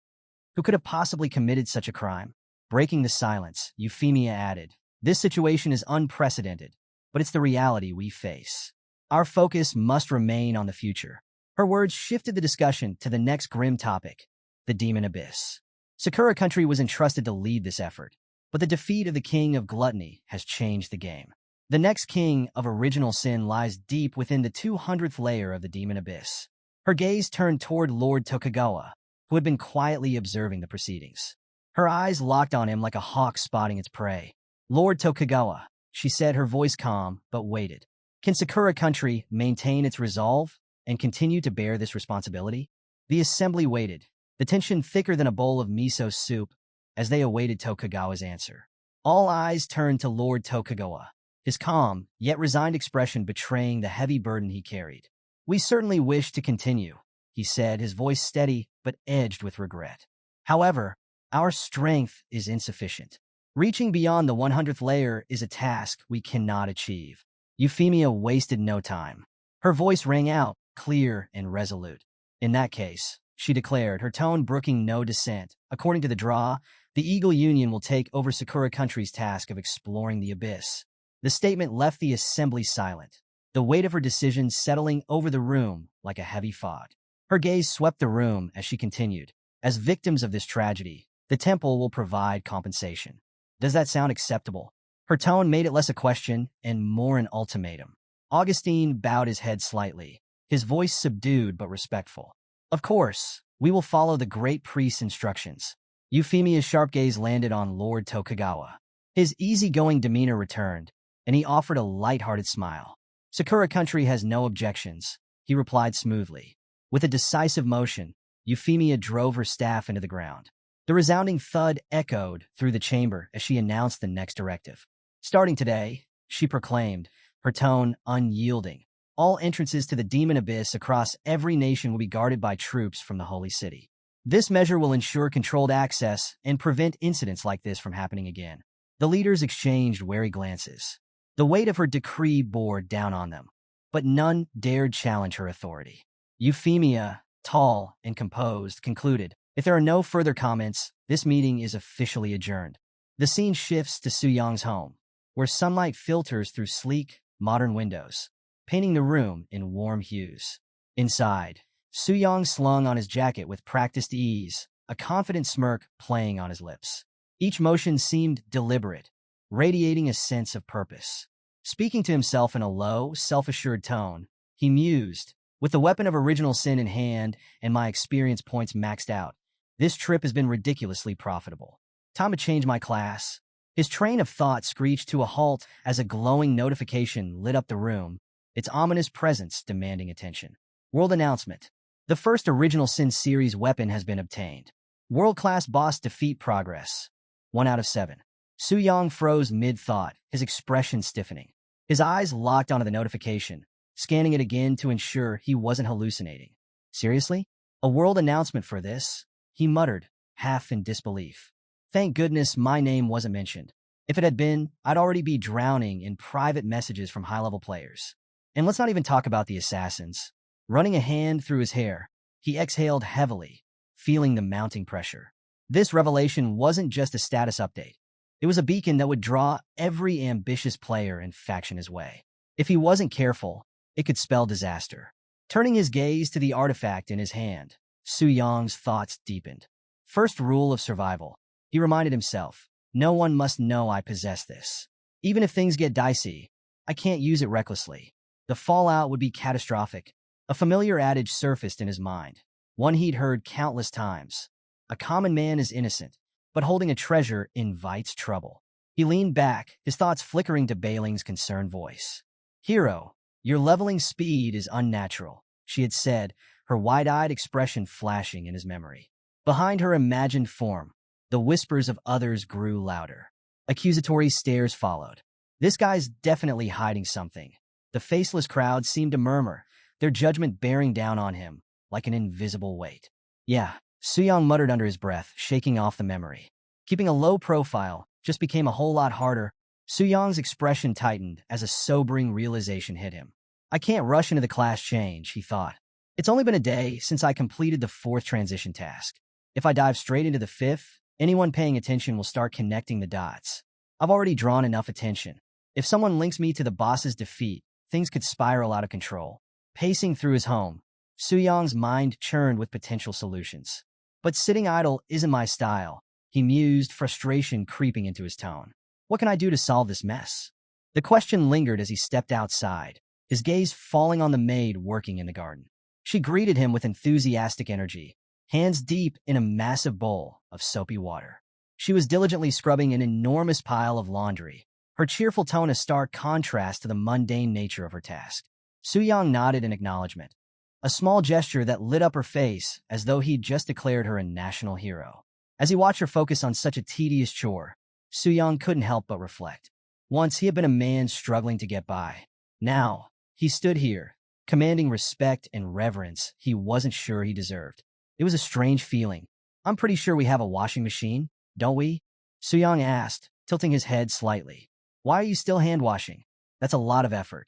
Speaker 1: Who could have possibly committed such a crime? Breaking the silence, Euphemia added, this situation is unprecedented, but it's the reality we face. Our focus must remain on the future. Her words shifted the discussion to the next grim topic, the Demon Abyss. Sakura Country was entrusted to lead this effort, but the defeat of the King of Gluttony has changed the game. The next King of Original Sin lies deep within the 200th layer of the Demon Abyss. Her gaze turned toward Lord Tokugawa, who had been quietly observing the proceedings. Her eyes locked on him like a hawk spotting its prey. Lord Tokugawa, she said, her voice calm but weighted. Can Sakura Country maintain its resolve and continue to bear this responsibility? The assembly waited, the tension thicker than a bowl of miso soup, as they awaited Tokugawa's answer. All eyes turned to Lord Tokugawa, his calm, yet resigned expression betraying the heavy burden he carried. We certainly wish to continue, he said, his voice steady but edged with regret. However, our strength is insufficient. Reaching beyond the 100th layer is a task we cannot achieve. Euphemia wasted no time. Her voice rang out, clear and resolute. In that case, she declared, her tone brooking no dissent, according to the draw, the Eagle Union will take over Sakura Country's task of exploring the abyss. The statement left the assembly silent, the weight of her decision settling over the room like a heavy fog. Her gaze swept the room as she continued. As victims of this tragedy, the temple will provide compensation. Does that sound acceptable? Her tone made it less a question and more an ultimatum. Augustine bowed his head slightly, his voice subdued but respectful. Of course, we will follow the great priest's instructions. Euphemia's sharp gaze landed on Lord Tokugawa. His easygoing demeanor returned, and he offered a light-hearted smile. Sakura Country has no objections, he replied smoothly. With a decisive motion, Euphemia drove her staff into the ground. The resounding thud echoed through the chamber as she announced the next directive. Starting today, she proclaimed, her tone unyielding, all entrances to the Demon Abyss across every nation will be guarded by troops from the Holy City. This measure will ensure controlled access and prevent incidents like this from happening again. The leaders exchanged wary glances. The weight of her decree bore down on them, but none dared challenge her authority. Euphemia, tall and composed, concluded, if there are no further comments, this meeting is officially adjourned. The scene shifts to Su-Yong's home, where sunlight filters through sleek, modern windows, painting the room in warm hues. Inside, Su-Yong slung on his jacket with practiced ease, a confident smirk playing on his lips. Each motion seemed deliberate, radiating a sense of purpose. Speaking to himself in a low, self-assured tone, he mused, with the weapon of original sin in hand and my experience points maxed out, this trip has been ridiculously profitable. Time to change my class. His train of thought screeched to a halt as a glowing notification lit up the room, its ominous presence demanding attention. World announcement. The first original Sin series weapon has been obtained. World-class boss defeat progress. 1 out of 7. Su-Yang froze mid-thought, his expression stiffening. His eyes locked onto the notification, scanning it again to ensure he wasn't hallucinating. Seriously? A world announcement for this? He muttered, half in disbelief. Thank goodness my name wasn't mentioned. If it had been, I'd already be drowning in private messages from high-level players. And let's not even talk about the assassins. Running a hand through his hair, he exhaled heavily, feeling the mounting pressure. This revelation wasn't just a status update. It was a beacon that would draw every ambitious player and faction his way. If he wasn't careful, it could spell disaster. Turning his gaze to the artifact in his hand, Su-Yang's thoughts deepened. First rule of survival, he reminded himself. No one must know I possess this. Even if things get dicey, I can't use it recklessly. The fallout would be catastrophic. A familiar adage surfaced in his mind, one he'd heard countless times. A common man is innocent, but holding a treasure invites trouble. He leaned back, his thoughts flickering to Bailing's concerned voice. Hero, your leveling speed is unnatural, she had said, her wide-eyed expression flashing in his memory. Behind her imagined form, the whispers of others grew louder. Accusatory stares followed. This guy's definitely hiding something. The faceless crowd seemed to murmur, their judgment bearing down on him like an invisible weight. Yeah, Su-Yang muttered under his breath, shaking off the memory. Keeping a low profile just became a whole lot harder. Su-Yang's expression tightened as a sobering realization hit him. I can't rush into the class change, he thought. It's only been a day since I completed the 4th transition task. If I dive straight into the 5th, anyone paying attention will start connecting the dots. I've already drawn enough attention. If someone links me to the boss's defeat, things could spiral out of control. Pacing through his home, Su-Yang's mind churned with potential solutions. But sitting idle isn't my style, he mused, frustration creeping into his tone. What can I do to solve this mess? The question lingered as he stepped outside, his gaze falling on the maid working in the garden. She greeted him with enthusiastic energy, hands deep in a massive bowl of soapy water. She was diligently scrubbing an enormous pile of laundry, her cheerful tone a stark contrast to the mundane nature of her task. Su-Yang nodded in acknowledgement, a small gesture that lit up her face as though he'd just declared her a national hero. As he watched her focus on such a tedious chore, Su-Yang couldn't help but reflect. Once he had been a man struggling to get by. Now, he stood here, commanding respect and reverence he wasn't sure he deserved. It was a strange feeling. I'm pretty sure we have a washing machine, don't we? Su-Yang asked, tilting his head slightly. Why are you still hand-washing? That's a lot of effort.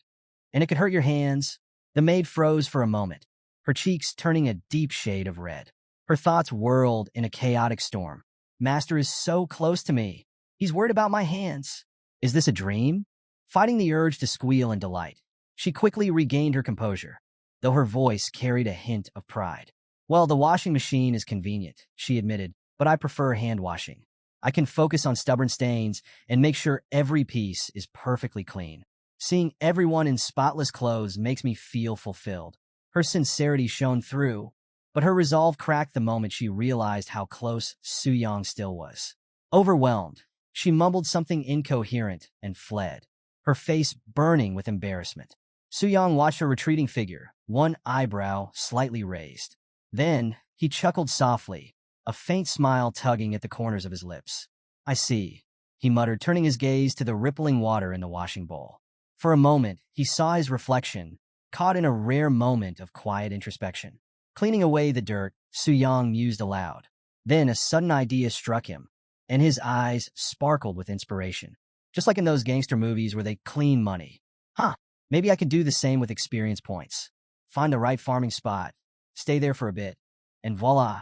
Speaker 1: And it could hurt your hands. The maid froze for a moment, her cheeks turning a deep shade of red. Her thoughts whirled in a chaotic storm. Master is so close to me. He's worried about my hands. Is this a dream? Fighting the urge to squeal in delight, she quickly regained her composure, though her voice carried a hint of pride. Well, the washing machine is convenient, she admitted, but I prefer hand-washing. I can focus on stubborn stains and make sure every piece is perfectly clean. Seeing everyone in spotless clothes makes me feel fulfilled. Her sincerity shone through, but her resolve cracked the moment she realized how close Su-Yang still was. Overwhelmed, she mumbled something incoherent and fled, her face burning with embarrassment. Su-Yang watched her retreating figure, one eyebrow slightly raised. Then, he chuckled softly, a faint smile tugging at the corners of his lips. I see, he muttered, turning his gaze to the rippling water in the washing bowl. For a moment, he saw his reflection, caught in a rare moment of quiet introspection. Cleaning away the dirt, Su-Yang mused aloud. Then a sudden idea struck him, and his eyes sparkled with inspiration. Just like in those gangster movies where they clean money. Maybe I could do the same with experience points. Find the right farming spot, stay there for a bit, and voila,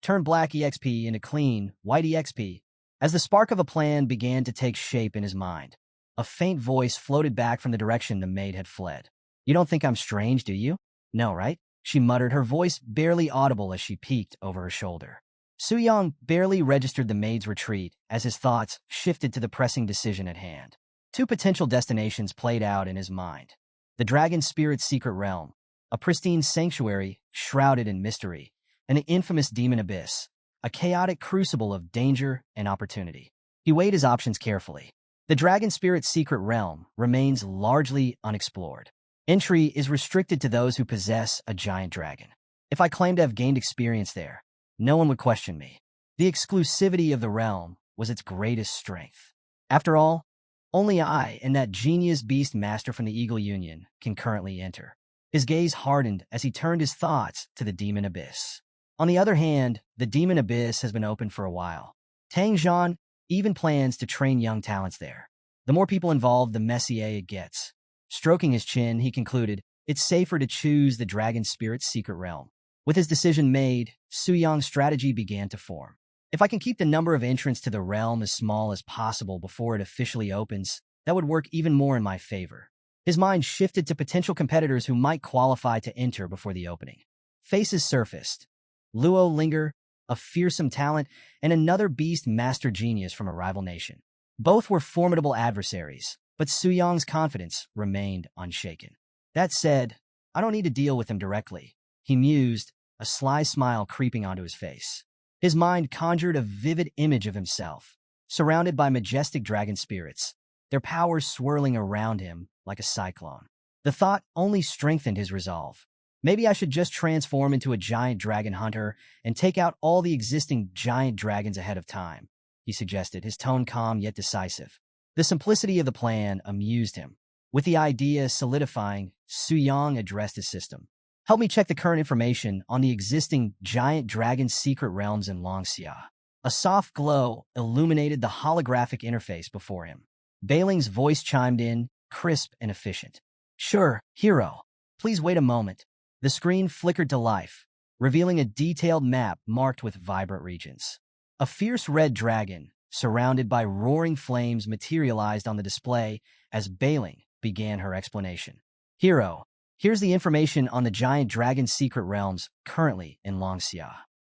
Speaker 1: turn black EXP into clean, white EXP. As the spark of a plan began to take shape in his mind, a faint voice floated back from the direction the maid had fled. You don't think I'm strange, do you? No, right? She muttered, her voice barely audible as she peeked over her shoulder. Su-Yang barely registered the maid's retreat as his thoughts shifted to the pressing decision at hand. 2 potential destinations played out in his mind. The Dragon Spirit's secret realm, a pristine sanctuary shrouded in mystery, and the infamous Demon Abyss, a chaotic crucible of danger and opportunity. He weighed his options carefully. The Dragon Spirit's secret realm remains largely unexplored. Entry is restricted to those who possess a giant dragon. If I claim to have gained experience there, no one would question me. The exclusivity of the realm was its greatest strength. After all, only I and that genius beast master from the Eagle Union can currently enter. His gaze hardened as he turned his thoughts to the Demon Abyss. On the other hand, the Demon Abyss has been open for a while. Tang Zhan even plans to train young talents there. The more people involved, the messier it gets. Stroking his chin, he concluded, it's safer to choose the Dragon Spirit's secret realm. With his decision made, Su Yang's strategy began to form. If I can keep the number of entrants to the realm as small as possible before it officially opens, that would work even more in my favor. His mind shifted to potential competitors who might qualify to enter before the opening. Faces surfaced. Luo Linger, a fearsome talent, and another beast master genius from a rival nation. Both were formidable adversaries, but Su Yang's confidence remained unshaken. That said, I don't need to deal with them directly, he mused, a sly smile creeping onto his face. His mind conjured a vivid image of himself, surrounded by majestic dragon spirits, their powers swirling around him like a cyclone. The thought only strengthened his resolve. Maybe I should just transform into a giant dragon hunter and take out all the existing giant dragons ahead of time, he suggested, his tone calm yet decisive. The simplicity of the plan amused him. With the idea solidifying, Su Yang addressed his system. Help me check the current information on the existing giant dragon secret realms in Longxia. A soft glow illuminated the holographic interface before him. Bailing's voice chimed in, crisp and efficient. Sure, hero. Please wait a moment. The screen flickered to life, revealing a detailed map marked with vibrant regions. A fierce red dragon, surrounded by roaring flames, materialized on the display as Bailing began her explanation. Hero, here's the information on the giant dragon secret realms currently in Longxia.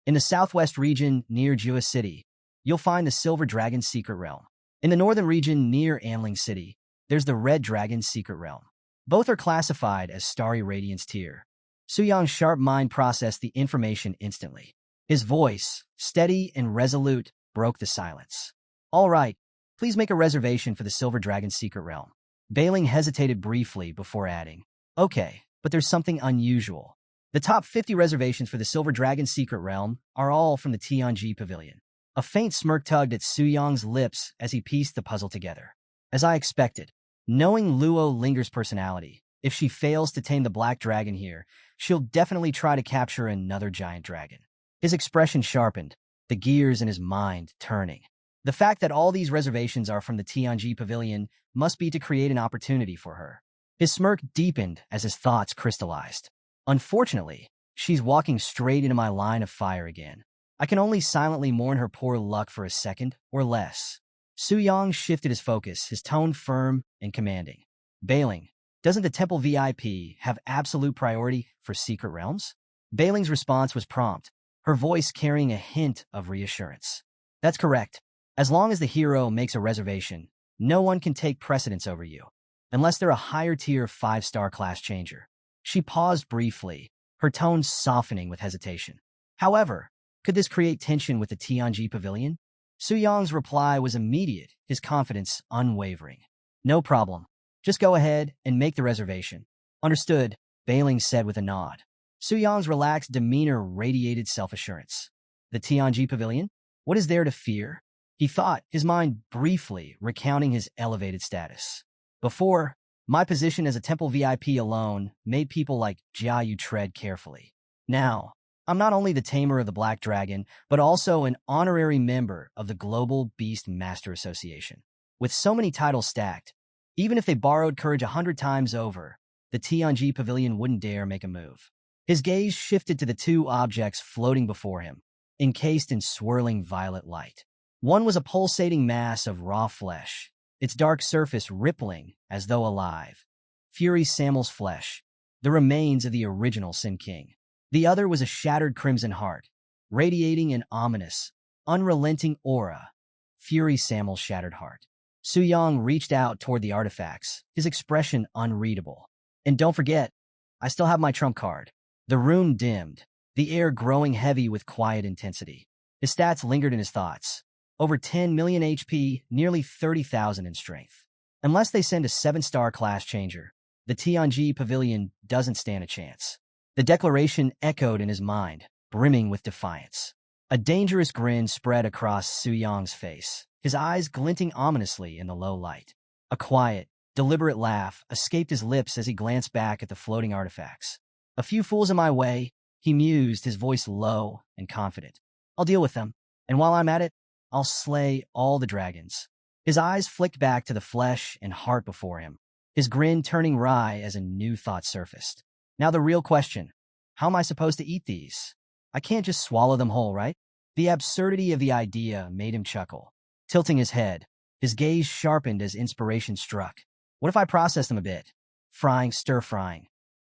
Speaker 1: In the southwest region near Jua City, you'll find the Silver Dragon secret realm. In the northern region near Anling City, there's the Red Dragon secret realm. Both are classified as Starry Radiance tier. Su Yang's sharp mind processed the information instantly. His voice, steady and resolute, broke the silence. All right, please make a reservation for the Silver Dragon secret realm. Bailing hesitated briefly before adding, okay, but there's something unusual. The top 50 reservations for the Silver Dragon secret realm are all from the Tianji Pavilion. A faint smirk tugged at Su Yang's lips as he pieced the puzzle together. As I expected, knowing Luo Linger's personality, if she fails to tame the black dragon here, she'll definitely try to capture another giant dragon. His expression sharpened, the gears in his mind turning. The fact that all these reservations are from the Tianji Pavilion must be to create an opportunity for her. His smirk deepened as his thoughts crystallized. Unfortunately, she's walking straight into my line of fire again. I can only silently mourn her poor luck for a second or less. Su Yang shifted his focus, his tone firm and commanding. Bailing, doesn't the Temple VIP have absolute priority for secret realms? Bailing's response was prompt, her voice carrying a hint of reassurance. That's correct. As long as the hero makes a reservation, no one can take precedence over you, unless they're a higher-tier 5-star class changer. She paused briefly, her tone softening with hesitation. However, could this create tension with the Tianji Pavilion? Su Yang's reply was immediate, his confidence unwavering. No problem. Just go ahead and make the reservation. Understood, Bailing said with a nod. Su Yang's relaxed demeanor radiated self-assurance. The Tianji Pavilion? What is there to fear? He thought, his mind briefly recounting his elevated status. Before, my position as a Temple VIP alone made people like Jia Yu tread carefully. Now, I'm not only the tamer of the Black Dragon, but also an honorary member of the Global Beast Master Association. With so many titles stacked, even if they borrowed courage 100 times over, the Tianji Pavilion wouldn't dare make a move. His gaze shifted to the two objects floating before him, encased in swirling violet light. One was a pulsating mass of raw flesh, its dark surface rippling as though alive. Fury Samuel's flesh, the remains of the original Sin King. The other was a shattered crimson heart, radiating an ominous, unrelenting aura. Fury Samuel's shattered heart. Su Yang reached out toward the artifacts, his expression unreadable. And don't forget, I still have my trump card. The room dimmed, the air growing heavy with quiet intensity. His stats lingered in his thoughts. Over 10 million HP, nearly 30,000 in strength. Unless they send a 7-star class changer, The Tianji Pavilion doesn't stand a chance. The declaration echoed in his mind, brimming with defiance. A dangerous grin spread across Su Yang's face, his eyes glinting ominously in the low light. A quiet, deliberate laugh escaped his lips as he glanced back at the floating artifacts. A few fools in my way, he mused, his voice low and confident. I'll deal with them, and while I'm at it, I'll slay all the dragons. His eyes flicked back to the flesh and heart before him, his grin turning wry as a new thought surfaced. Now the real question, how am I supposed to eat these? I can't just swallow them whole, right? The absurdity of the idea made him chuckle. Tilting his head, his gaze sharpened as inspiration struck. What if I process them a bit? Frying, stir-frying.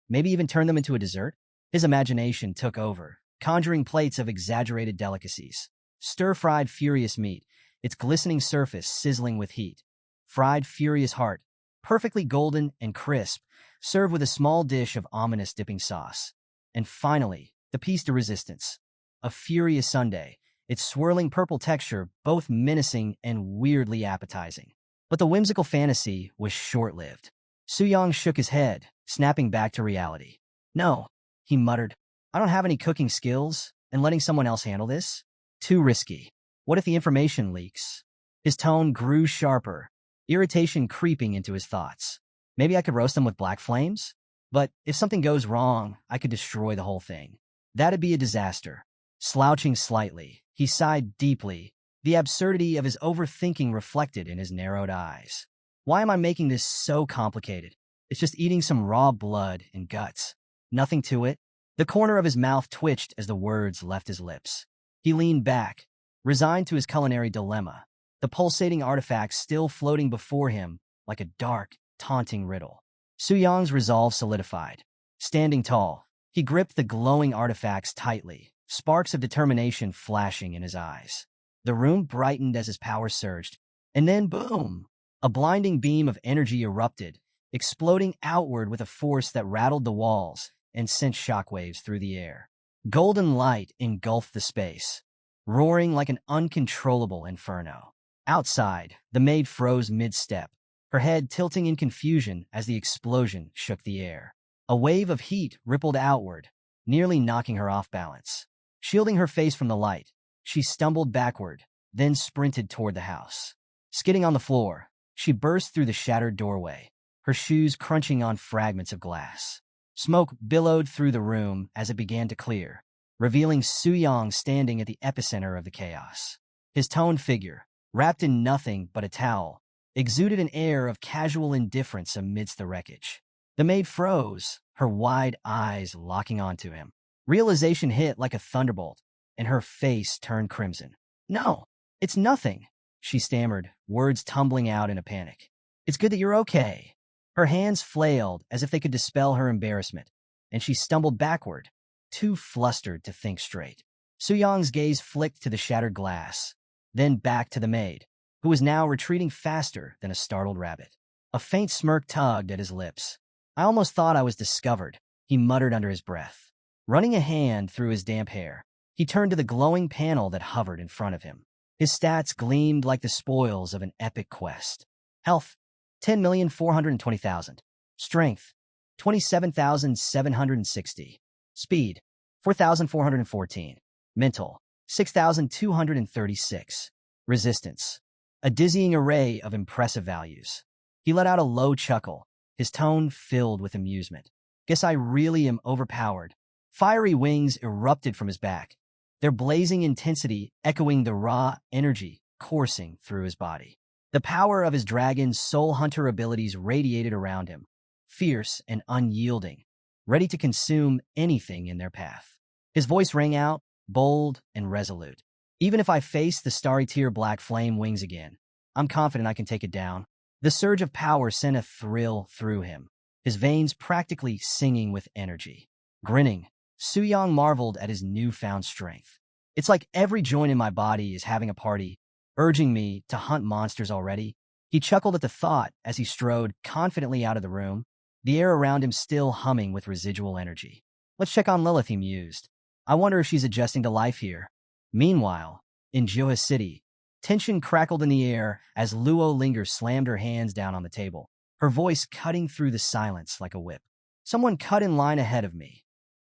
Speaker 1: Maybe even turn them into a dessert? His imagination took over, conjuring plates of exaggerated delicacies. Stir-fried furious meat, its glistening surface sizzling with heat. Fried furious heart, perfectly golden and crisp, served with a small dish of ominous dipping sauce. And finally, the piece de resistance. A furious sundae, its swirling purple texture both menacing and weirdly appetizing. But the whimsical fantasy was short-lived. Su Yang shook his head, snapping back to reality. No, he muttered. I don't have any cooking skills, and letting someone else handle this? Too risky. What if the information leaks? His tone grew sharper, irritation creeping into his thoughts. Maybe I could roast them with black flames? But if something goes wrong, I could destroy the whole thing. That'd be a disaster. Slouching slightly, he sighed deeply, the absurdity of his overthinking reflected in his narrowed eyes. Why am I making this so complicated? It's just eating some raw blood and guts. Nothing to it. The corner of his mouth twitched as the words left his lips. He leaned back, resigned to his culinary dilemma, the pulsating artifacts still floating before him like a dark, taunting riddle. Su Yang's resolve solidified. Standing tall, he gripped the glowing artifacts tightly, sparks of determination flashing in his eyes. The room brightened as his power surged, and then boom! A blinding beam of energy erupted, exploding outward with a force that rattled the walls and sent shockwaves through the air. Golden light engulfed the space, roaring like an uncontrollable inferno. Outside, the maid froze mid-step, her head tilting in confusion as the explosion shook the air. A wave of heat rippled outward, nearly knocking her off balance. Shielding her face from the light, she stumbled backward, then sprinted toward the house. Skidding on the floor, she burst through the shattered doorway, her shoes crunching on fragments of glass. Smoke billowed through the room as it began to clear, revealing Su Yang standing at the epicenter of the chaos. His toned figure, wrapped in nothing but a towel, exuded an air of casual indifference amidst the wreckage. The maid froze, her wide eyes locking onto him. Realization hit like a thunderbolt, and her face turned crimson. No, it's nothing, she stammered, words tumbling out in a panic. It's good that you're okay. Her hands flailed as if they could dispel her embarrassment, and she stumbled backward, too flustered to think straight. Su Yang's gaze flicked to the shattered glass, then back to the maid, who was now retreating faster than a startled rabbit. A faint smirk tugged at his lips. I almost thought I was discovered, he muttered under his breath. Running a hand through his damp hair, he turned to the glowing panel that hovered in front of him. His stats gleamed like the spoils of an epic quest. Health, 10,420,000. Strength, 27,760. Speed, 4,414. Mental, 6,236. Resistance, a dizzying array of impressive values. He let out a low chuckle, his tone filled with amusement. Guess I really am overpowered. Fiery wings erupted from his back, their blazing intensity echoing the raw energy coursing through his body. The power of his dragon's soul hunter abilities radiated around him, fierce and unyielding, ready to consume anything in their path. His voice rang out, bold and resolute. Even if I face the starry tier black flame wings again, I'm confident I can take it down. The surge of power sent a thrill through him, his veins practically singing with energy. Grinning, Su Yang marveled at his newfound strength. It's like every joint in my body is having a party, urging me to hunt monsters already. He chuckled at the thought as he strode confidently out of the room, the air around him still humming with residual energy. Let's check on Lilith, he mused. I wonder if she's adjusting to life here. Meanwhile, in Johor City, tension crackled in the air as Luo Linger slammed her hands down on the table, her voice cutting through the silence like a whip. Someone cut in line ahead of me.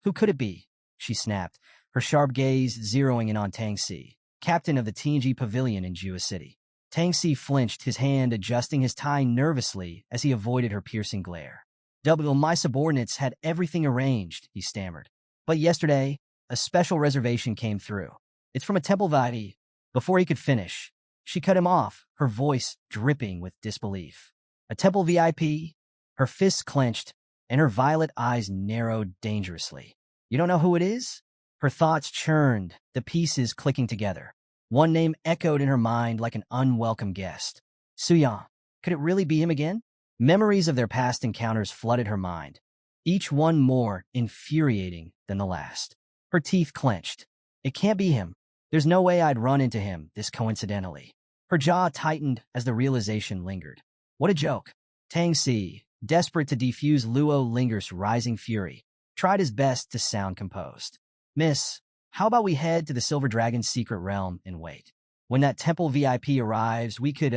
Speaker 1: Who could it be? She snapped, her sharp gaze zeroing in on Tang Si, captain of the TNG pavilion in Jua City. Tang Si flinched, his hand adjusting his tie nervously as he avoided her piercing glare. My subordinates had everything arranged, he stammered. But yesterday, a special reservation came through. It's from a temple VIP. Before he could finish, she cut him off, her voice dripping with disbelief. A temple VIP? Her fists clenched, and her violet eyes narrowed dangerously. You don't know who it is? Her thoughts churned, the pieces clicking together. One name echoed in her mind like an unwelcome guest. Suyang. Could it really be him again? Memories of their past encounters flooded her mind, each one more infuriating than the last. Her teeth clenched. It can't be him. There's no way I'd run into him this coincidentally. Her jaw tightened as the realization lingered. What a joke. Tang Si, desperate to defuse Luo Linger's rising fury, tried his best to sound composed. Miss, how about we head to the Silver Dragon's secret realm and wait? When that temple VIP arrives, we could,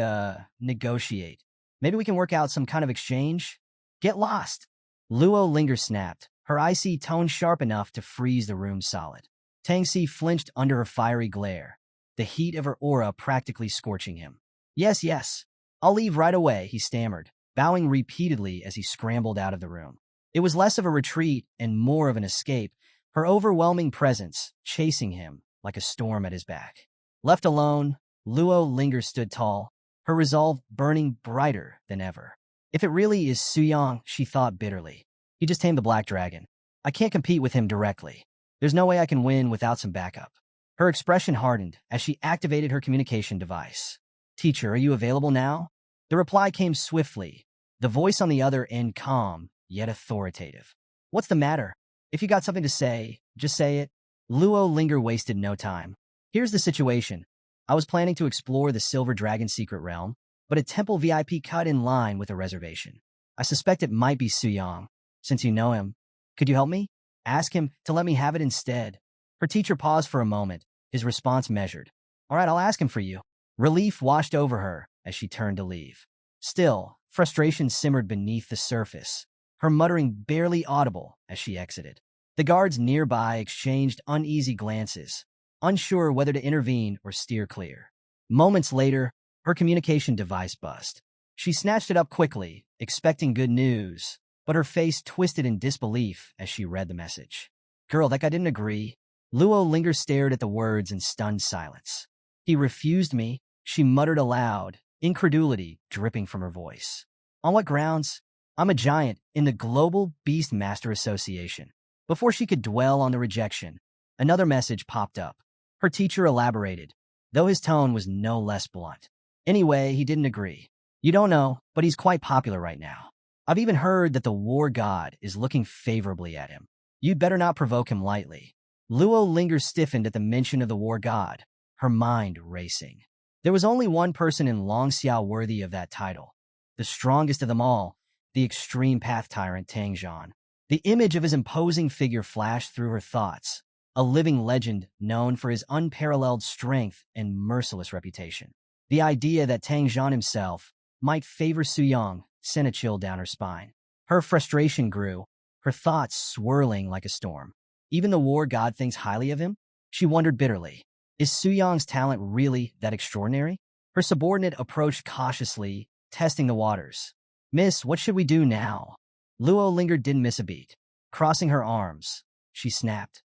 Speaker 1: negotiate. Maybe we can work out some kind of exchange? Get lost. Luo Linger snapped, her icy tone sharp enough to freeze the room solid. Tang Si flinched under her fiery glare, the heat of her aura practically scorching him. Yes. I'll leave right away, he stammered, bowing repeatedly as he scrambled out of the room. It was less of a retreat and more of an escape, her overwhelming presence chasing him like a storm at his back. Left alone, Luo Linger stood tall, her resolve burning brighter than ever. If it really is Suyang, she thought bitterly. He just tamed the Black Dragon. I can't compete with him directly. There's no way I can win without some backup. Her expression hardened as she activated her communication device. Teacher, are you available now? The reply came swiftly, the voice on the other end calm, yet authoritative. What's the matter? If you got something to say, just say it. Luo Linger wasted no time. Here's the situation. I was planning to explore the Silver Dragon secret realm, but a temple VIP cut in line with a reservation. I suspect it might be Suyang. Since you know him, could you help me? Ask him to let me have it instead. Her teacher paused for a moment, his response measured. All right, I'll ask him for you. Relief washed over her as she turned to leave. Still, frustration simmered beneath the surface, her muttering barely audible as she exited. The guards nearby exchanged uneasy glances, unsure whether to intervene or steer clear. Moments later, her communication device buzzed. She snatched it up quickly, expecting good news, but her face twisted in disbelief as she read the message. Girl, that guy didn't agree. Luo Linger stared at the words in stunned silence. He refused me, she muttered aloud, incredulity dripping from her voice. On what grounds? I'm a giant in the Global Beastmaster Association. Before she could dwell on the rejection, another message popped up. Her teacher elaborated, though his tone was no less blunt. Anyway, he didn't agree. You don't know, but he's quite popular right now. I've even heard that the war god is looking favorably at him. You'd better not provoke him lightly. Luo Linger stiffened at the mention of the war god, her mind racing. There was only one person in Longxiao worthy of that title. The strongest of them all, the extreme path tyrant Tang Zhan. The image of his imposing figure flashed through her thoughts, a living legend known for his unparalleled strength and merciless reputation. The idea that Tang Zhan himself might favor Suyang sent a chill down her spine. Her frustration grew, her thoughts swirling like a storm. Even the war god thinks highly of him? She wondered bitterly. Is Suyang's talent really that extraordinary? Her subordinate approached cautiously, testing the waters. Miss, what should we do now? Luo Linger didn't miss a beat. Crossing her arms, she snapped.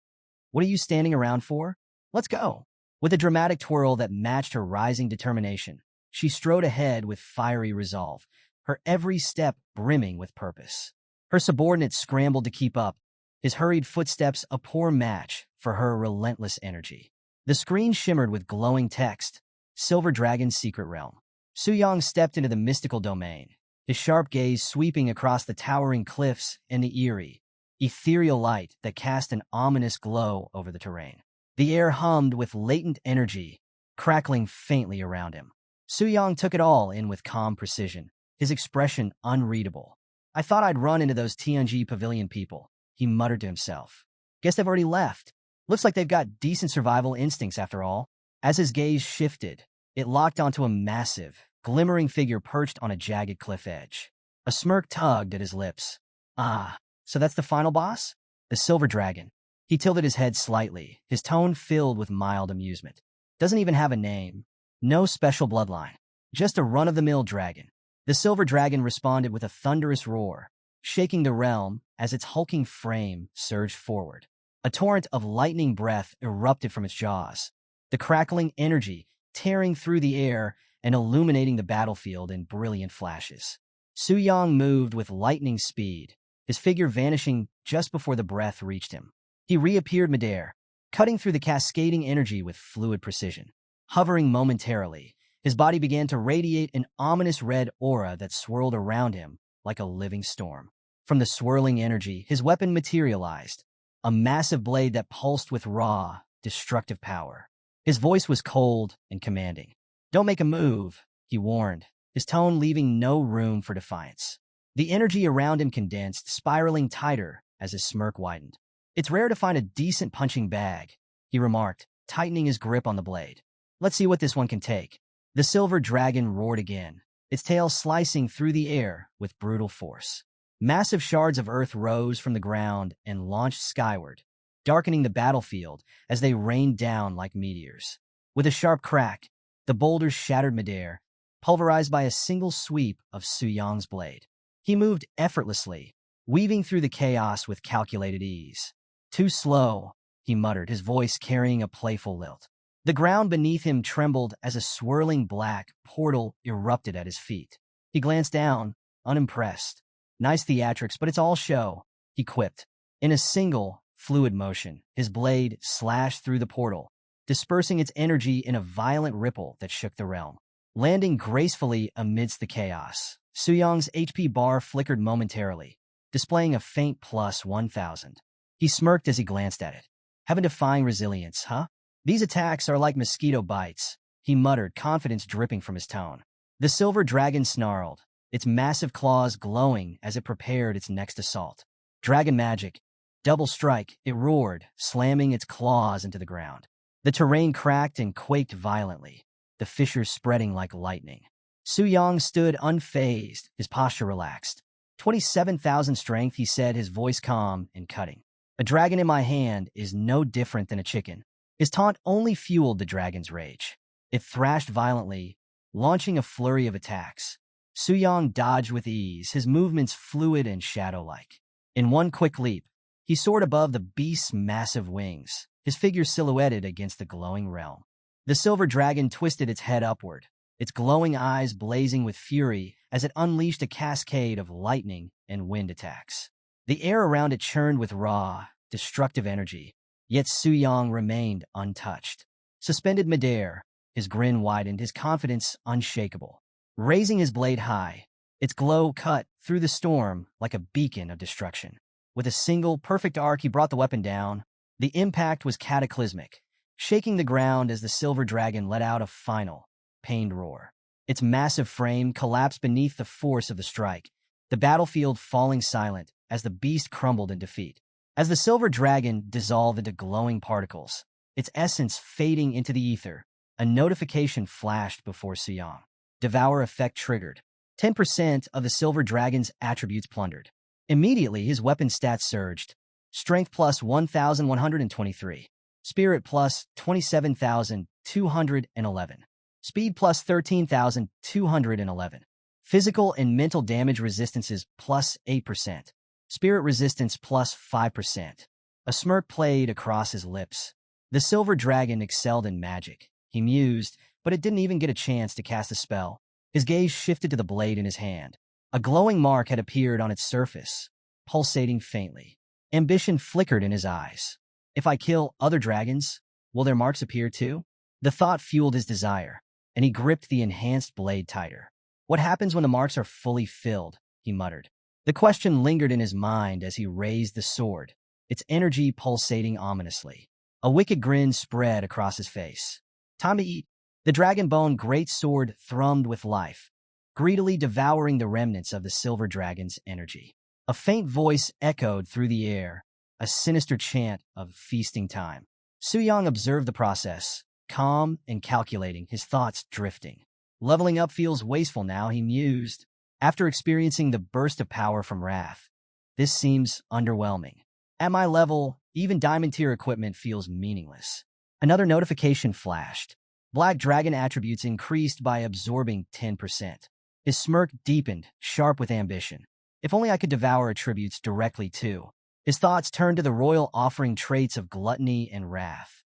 Speaker 1: What are you standing around for? Let's go. With a dramatic twirl that matched her rising determination, she strode ahead with fiery resolve, her every step brimming with purpose. Her subordinate scrambled to keep up, his hurried footsteps a poor match for her relentless energy. The screen shimmered with glowing text, Silver Dragon's secret realm. Suyang stepped into the mystical domain, his sharp gaze sweeping across the towering cliffs and the eerie, ethereal light that cast an ominous glow over the terrain. The air hummed with latent energy, crackling faintly around him. Suyang took it all in with calm precision, his expression unreadable. I thought I'd run into those TNG pavilion people, he muttered to himself. Guess they've already left. Looks like they've got decent survival instincts after all. As his gaze shifted, it locked onto a massive, glimmering figure perched on a jagged cliff edge. A smirk tugged at his lips. Ah, so that's the final boss? The silver dragon. He tilted his head slightly, his tone filled with mild amusement. Doesn't even have a name. No special bloodline. Just a run-of-the-mill dragon. The silver dragon responded with a thunderous roar, shaking the realm as its hulking frame surged forward. A torrent of lightning breath erupted from its jaws, the crackling energy tearing through the air and illuminating the battlefield in brilliant flashes. Su Yang moved with lightning speed, his figure vanishing just before the breath reached him. He reappeared midair, cutting through the cascading energy with fluid precision. Hovering momentarily, his body began to radiate an ominous red aura that swirled around him like a living storm. From the swirling energy, his weapon materialized, a massive blade that pulsed with raw, destructive power. His voice was cold and commanding. "Don't make a move," he warned, his tone leaving no room for defiance. The energy around him condensed, spiraling tighter as his smirk widened. "It's rare to find a decent punching bag," he remarked, tightening his grip on the blade. "Let's see what this one can take." The silver dragon roared again, its tail slicing through the air with brutal force. Massive shards of earth rose from the ground and launched skyward, darkening the battlefield as they rained down like meteors. With a sharp crack, the boulders shattered midair, pulverized by a single sweep of Su Yang's blade. He moved effortlessly, weaving through the chaos with calculated ease. "Too slow," he muttered, his voice carrying a playful lilt. The ground beneath him trembled as a swirling black portal erupted at his feet. He glanced down, unimpressed. "Nice theatrics, but it's all show," he quipped. In a single, fluid motion, his blade slashed through the portal, dispersing its energy in a violent ripple that shook the realm. Landing gracefully amidst the chaos, Su Yang's HP bar flickered momentarily, displaying a faint plus 1,000. He smirked as he glanced at it. "Have a defying resilience, huh? These attacks are like mosquito bites," he muttered, confidence dripping from his tone. The silver dragon snarled, its massive claws glowing as it prepared its next assault. "Dragon magic. Double strike," it roared, slamming its claws into the ground. The terrain cracked and quaked violently, the fissures spreading like lightning. Su Yang stood unfazed, his posture relaxed. 27,000 strength, he said, his voice calm and cutting. "A dragon in my hand is no different than a chicken." His taunt only fueled the dragon's rage. It thrashed violently, launching a flurry of attacks. Su Yang dodged with ease, his movements fluid and shadow-like. In one quick leap, he soared above the beast's massive wings, his figure silhouetted against the glowing realm. The silver dragon twisted its head upward, its glowing eyes blazing with fury as it unleashed a cascade of lightning and wind attacks. The air around it churned with raw, destructive energy, yet Su Yang remained untouched. Suspended midair, his grin widened, his confidence unshakable. Raising his blade high, its glow cut through the storm like a beacon of destruction. With a single, perfect arc, he brought the weapon down. The impact was cataclysmic, shaking the ground as the silver dragon let out a final, pained roar. Its massive frame collapsed beneath the force of the strike, the battlefield falling silent as the beast crumbled in defeat. As the silver dragon dissolved into glowing particles, its essence fading into the ether, a notification flashed before Su Yang. Devour effect triggered. 10% of the silver dragon's attributes plundered. Immediately, his weapon stats surged. Strength plus 1,123. Spirit plus 27,211. Speed plus 13,211. Physical and mental damage resistances plus 8%. Spirit resistance plus 5%. A smirk played across his lips. The silver dragon excelled in magic, he mused, but it didn't even get a chance to cast a spell. His gaze shifted to the blade in his hand. A glowing mark had appeared on its surface, pulsating faintly. Ambition flickered in his eyes. If I kill other dragons, will their marks appear too? The thought fueled his desire, and he gripped the enhanced blade tighter. What happens when the marks are fully filled? He muttered. The question lingered in his mind as he raised the sword, its energy pulsating ominously. A wicked grin spread across his face. "Time to eat." The dragon-bone great sword thrummed with life, greedily devouring the remnants of the silver dragon's energy. A faint voice echoed through the air, a sinister chant of feasting time. Su Yang observed the process, calm and calculating, his thoughts drifting. Leveling up feels wasteful now, he mused. After experiencing the burst of power from Wrath, this seems underwhelming. At my level, even diamond tier equipment feels meaningless. Another notification flashed. Black Dragon attributes increased by absorbing 10%. His smirk deepened, sharp with ambition. If only I could devour attributes directly too. His thoughts turned to the royal offering traits of gluttony and wrath,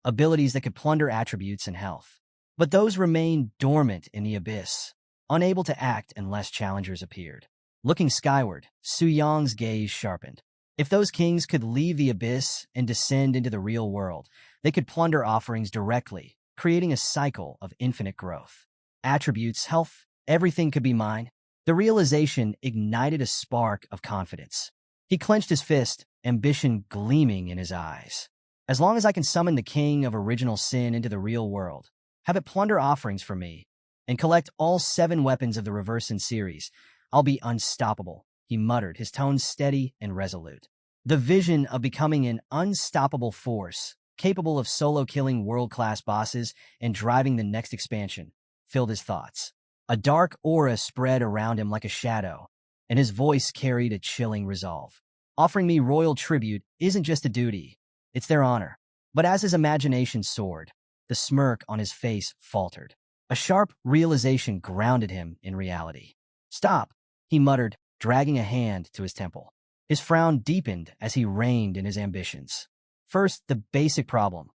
Speaker 1: abilities that could plunder attributes and health. But those remained dormant in the abyss, unable to act unless challengers appeared. Looking skyward, Su Yang's gaze sharpened. If those kings could leave the abyss and descend into the real world, they could plunder offerings directly, creating a cycle of infinite growth. Attributes, health, everything could be mine. The realization ignited a spark of confidence. He clenched his fist, ambition gleaming in his eyes. As long as I can summon the king of original sin into the real world, have it plunder offerings for me, and collect all 7 weapons of the Reverse Sin series, I'll be unstoppable, he muttered, his tone steady and resolute. The vision of becoming an unstoppable force, capable of solo-killing world-class bosses and driving the next expansion, filled his thoughts. A dark aura spread around him like a shadow, and his voice carried a chilling resolve. Offering me royal tribute isn't just a duty, it's their honor. But as his imagination soared, the smirk on his face faltered. A sharp realization grounded him in reality. Stop, he muttered, dragging a hand to his temple. His frown deepened as he reined in his ambitions. First, the basic problem.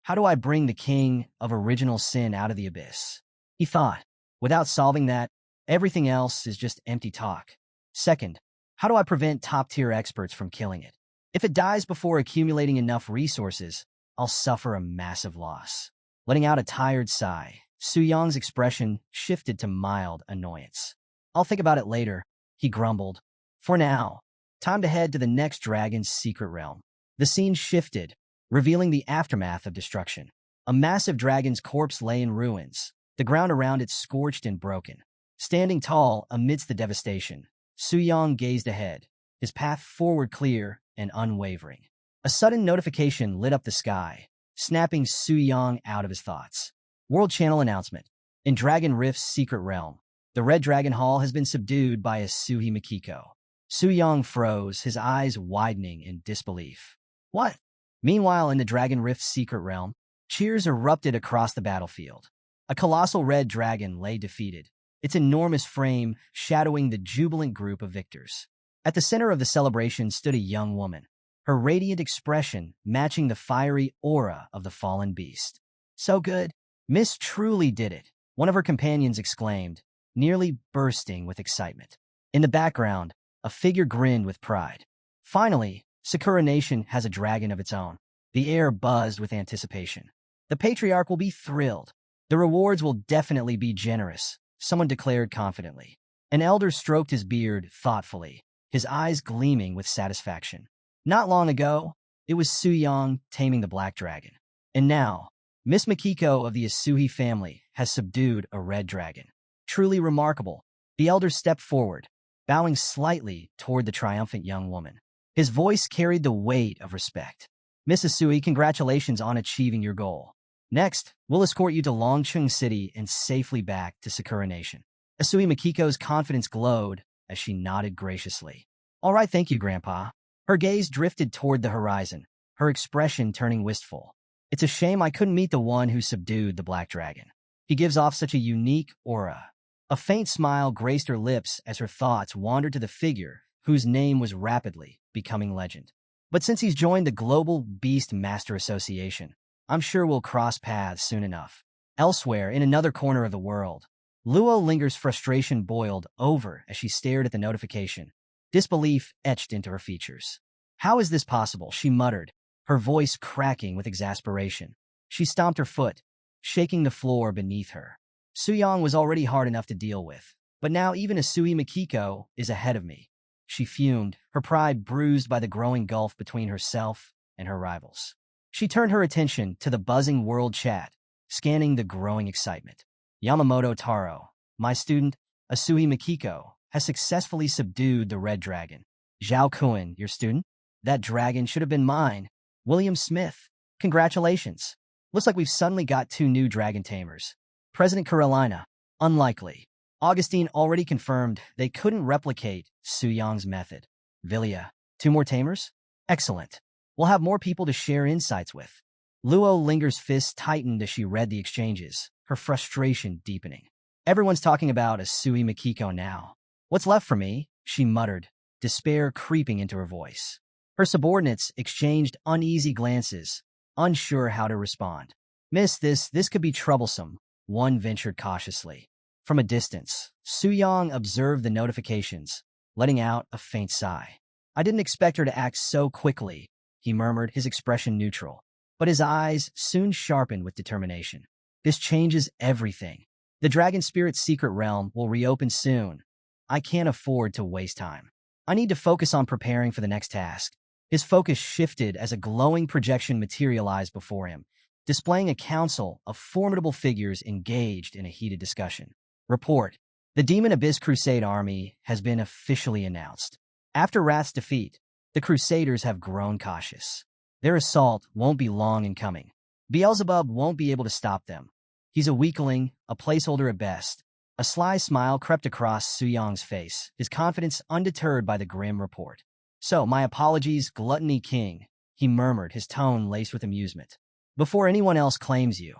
Speaker 1: How do I bring the king of original sin out of the abyss? He thought. Without solving that, everything else is just empty talk. Second, how do I prevent top-tier experts from killing it? If it dies before accumulating enough resources, I'll suffer a massive loss. Letting out a tired sigh, Su Yang's expression shifted to mild annoyance. I'll think about it later, he grumbled. For now, time to head to the next dragon's secret realm. The scene shifted, revealing the aftermath of destruction. A massive dragon's corpse lay in ruins, the ground around it scorched and broken. Standing tall amidst the devastation, Su Yang gazed ahead, his path forward clear and unwavering. A sudden notification lit up the sky, snapping Su Yang out of his thoughts. World Channel announcement. In Dragon Rift's secret realm, the Red Dragon Hall has been subdued by a Suhi Makiko. Su Yang froze, his eyes widening in disbelief. What? Meanwhile, in the Dragon Rift's secret realm, cheers erupted across the battlefield. A colossal red dragon lay defeated, its enormous frame shadowing the jubilant group of victors. At the center of the celebration stood a young woman, her radiant expression matching the fiery aura of the fallen beast. So good. Miss truly did it, one of her companions exclaimed, nearly bursting with excitement. In the background, a figure grinned with pride. Finally, Sakura Nation has a dragon of its own. The air buzzed with anticipation. The patriarch will be thrilled. The rewards will definitely be generous, someone declared confidently. An elder stroked his beard thoughtfully, his eyes gleaming with satisfaction. Not long ago, it was Su Yang taming the black dragon. And now, Miss Makiko of the Asuhi family has subdued a red dragon. Truly remarkable. The elder stepped forward, bowing slightly toward the triumphant young woman. His voice carried the weight of respect. Miss Asui, congratulations on achieving your goal. Next, we'll escort you to Longcheng City and safely back to Sakura Nation. Asui Makiko's confidence glowed as she nodded graciously. All right, thank you, Grandpa. Her gaze drifted toward the horizon, her expression turning wistful. It's a shame I couldn't meet the one who subdued the black dragon. He gives off such a unique aura. A faint smile graced her lips as her thoughts wandered to the figure whose name was rapidly becoming legend. But since he's joined the Global Beast Master Association, I'm sure we'll cross paths soon enough. Elsewhere, in another corner of the world, Luo Linger's frustration boiled over as she stared at the notification. Disbelief etched into her features. How is this possible? She muttered, her voice cracking with exasperation. She stomped her foot, shaking the floor beneath her. Su Yang was already hard enough to deal with, but now even Asui Makiko is ahead of me. She fumed, her pride bruised by the growing gulf between herself and her rivals. She turned her attention to the buzzing world chat, scanning the growing excitement. Yamamoto Taro, my student, Asui Makiko, has successfully subdued the red dragon. Zhao Kun, your student? That dragon should have been mine. William Smith, congratulations. Looks like we've suddenly got 2 new dragon tamers. President Carolina, unlikely. Augustine already confirmed they couldn't replicate Su Yang's method. Villia, 2 more tamers? Excellent. We'll have more people to share insights with. Luo Linger's fists tightened as she read the exchanges, her frustration deepening. Everyone's talking about a Sui Makiko now. What's left for me? She muttered, despair creeping into her voice. Her subordinates exchanged uneasy glances, unsure how to respond. Miss, this could be troublesome, one ventured cautiously. From a distance, Su Yang observed the notifications, letting out a faint sigh. I didn't expect her to act so quickly, he murmured, his expression neutral. But his eyes soon sharpened with determination. This changes everything. The Dragon Spirit's secret realm will reopen soon. I can't afford to waste time. I need to focus on preparing for the next task. His focus shifted as a glowing projection materialized before him, displaying a council of formidable figures engaged in a heated discussion. Report. The Demon Abyss Crusade Army has been officially announced. After Wrath's defeat, the Crusaders have grown cautious. Their assault won't be long in coming. Beelzebub won't be able to stop them. He's a weakling, a placeholder at best. A sly smile crept across Su Yang's face, his confidence undeterred by the grim report. So, my apologies, Gluttony King, he murmured, his tone laced with amusement. Before anyone else claims you,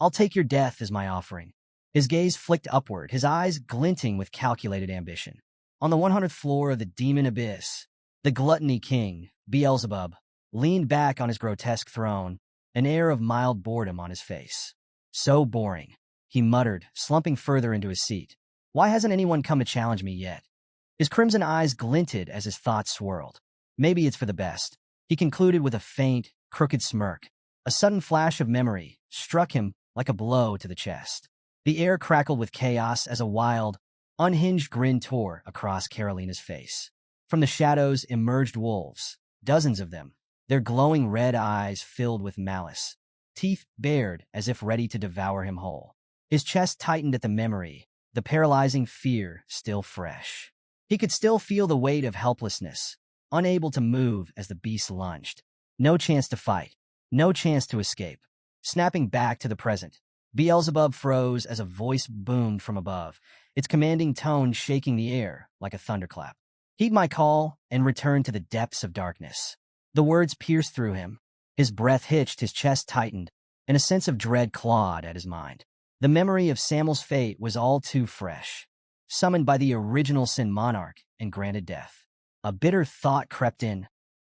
Speaker 1: I'll take your death as my offering. His gaze flicked upward, his eyes glinting with calculated ambition. On the 100th floor of the Demon Abyss, the Gluttony King, Beelzebub, leaned back on his grotesque throne, an air of mild boredom on his face. So boring, he muttered, slumping further into his seat. Why hasn't anyone come to challenge me yet? His crimson eyes glinted as his thoughts swirled. Maybe it's for the best, he concluded with a faint, crooked smirk. A sudden flash of memory struck him like a blow to the chest. The air crackled with chaos as a wild, unhinged grin tore across Carolina's face. From the shadows emerged wolves, dozens of them, their glowing red eyes filled with malice, teeth bared as if ready to devour him whole. His chest tightened at the memory, the paralyzing fear still fresh. He could still feel the weight of helplessness, unable to move as the beast lunged. No chance to fight, no chance to escape. Snapping back to the present, Beelzebub froze as a voice boomed from above, its commanding tone shaking the air like a thunderclap. Heed my call and return to the depths of darkness. The words pierced through him. His breath hitched, his chest tightened, and a sense of dread clawed at his mind. The memory of Samuel's fate was all too fresh. Summoned by the original Sin Monarch and granted death. A bitter thought crept in.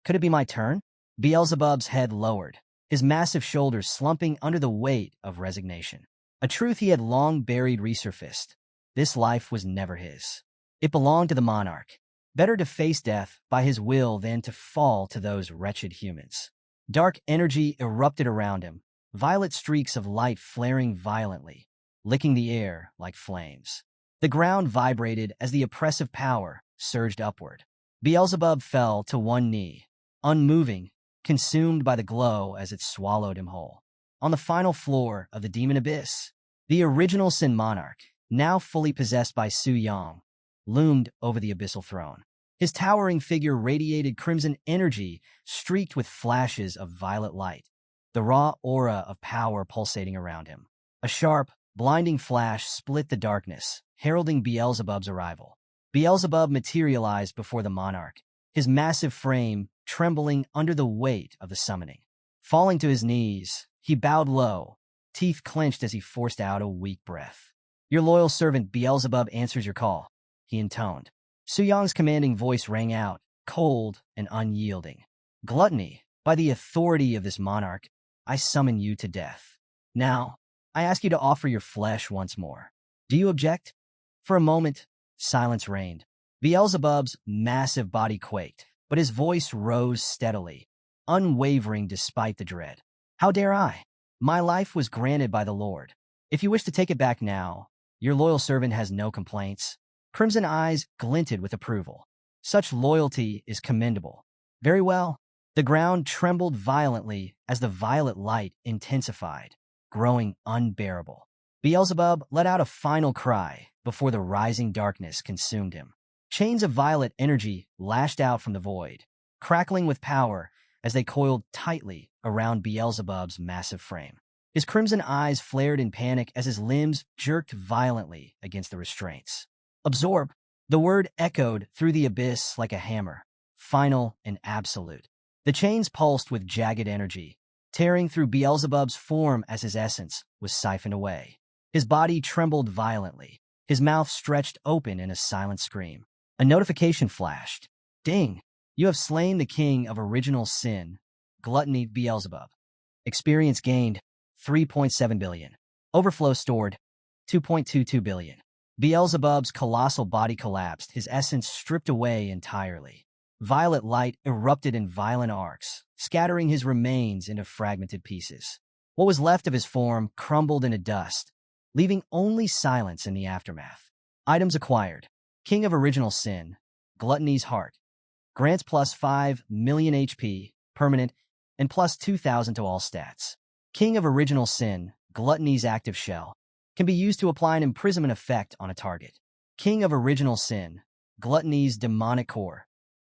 Speaker 1: Could it be my turn? Beelzebub's head lowered, his massive shoulders slumping under the weight of resignation. A truth he had long buried resurfaced. This life was never his. It belonged to the monarch. Better to face death by his will than to fall to those wretched humans. Dark energy erupted around him, violet streaks of light flaring violently, licking the air like flames. The ground vibrated as the oppressive power surged upward. Beelzebub fell to one knee, unmoving, consumed by the glow as it swallowed him whole. On the final floor of the Demon Abyss, the original Sin Monarch, now fully possessed by Su Yang, loomed over the abyssal throne. His towering figure radiated crimson energy streaked with flashes of violet light, the raw aura of power pulsating around him. A sharp, blinding flash split the darkness, heralding Beelzebub's arrival. Beelzebub materialized before the monarch, his massive frame trembling under the weight of the summoning. Falling to his knees, he bowed low, teeth clenched as he forced out a weak breath. Your loyal servant Beelzebub answers your call, he intoned. Su Yang's commanding voice rang out, cold and unyielding. Gluttony, by the authority of this monarch, I summon you to death. Now, I ask you to offer your flesh once more. Do you object? For a moment, silence reigned. Beelzebub's massive body quaked, but his voice rose steadily, unwavering despite the dread. How dare I? My life was granted by the Lord. If you wish to take it back now, your loyal servant has no complaints. Crimson eyes glinted with approval. Such loyalty is commendable. Very well. The ground trembled violently as the violet light intensified, growing unbearable. Beelzebub let out a final cry before the rising darkness consumed him. Chains of violet energy lashed out from the void, crackling with power as they coiled tightly around Beelzebub's massive frame. His crimson eyes flared in panic as his limbs jerked violently against the restraints. Absorb. The word echoed through the abyss like a hammer, final and absolute. The chains pulsed with jagged energy, tearing through Beelzebub's form as his essence was siphoned away. His body trembled violently, his mouth stretched open in a silent scream. A notification flashed. Ding! You have slain the king of original sin, Gluttony Beelzebub. Experience gained, 3.7 billion. Overflow stored, 2.22 billion. Beelzebub's colossal body collapsed, his essence stripped away entirely. Violet light erupted in violent arcs, scattering his remains into fragmented pieces. What was left of his form crumbled into dust, leaving only silence in the aftermath. Items acquired. King of Original Sin, Gluttony's Heart. Grants plus 5 million HP, permanent, and plus 2,000 to all stats. King of Original Sin, Gluttony's Active Shell. Can be used to apply an imprisonment effect on a target. King of Original Sin, Gluttony's Demonic Core.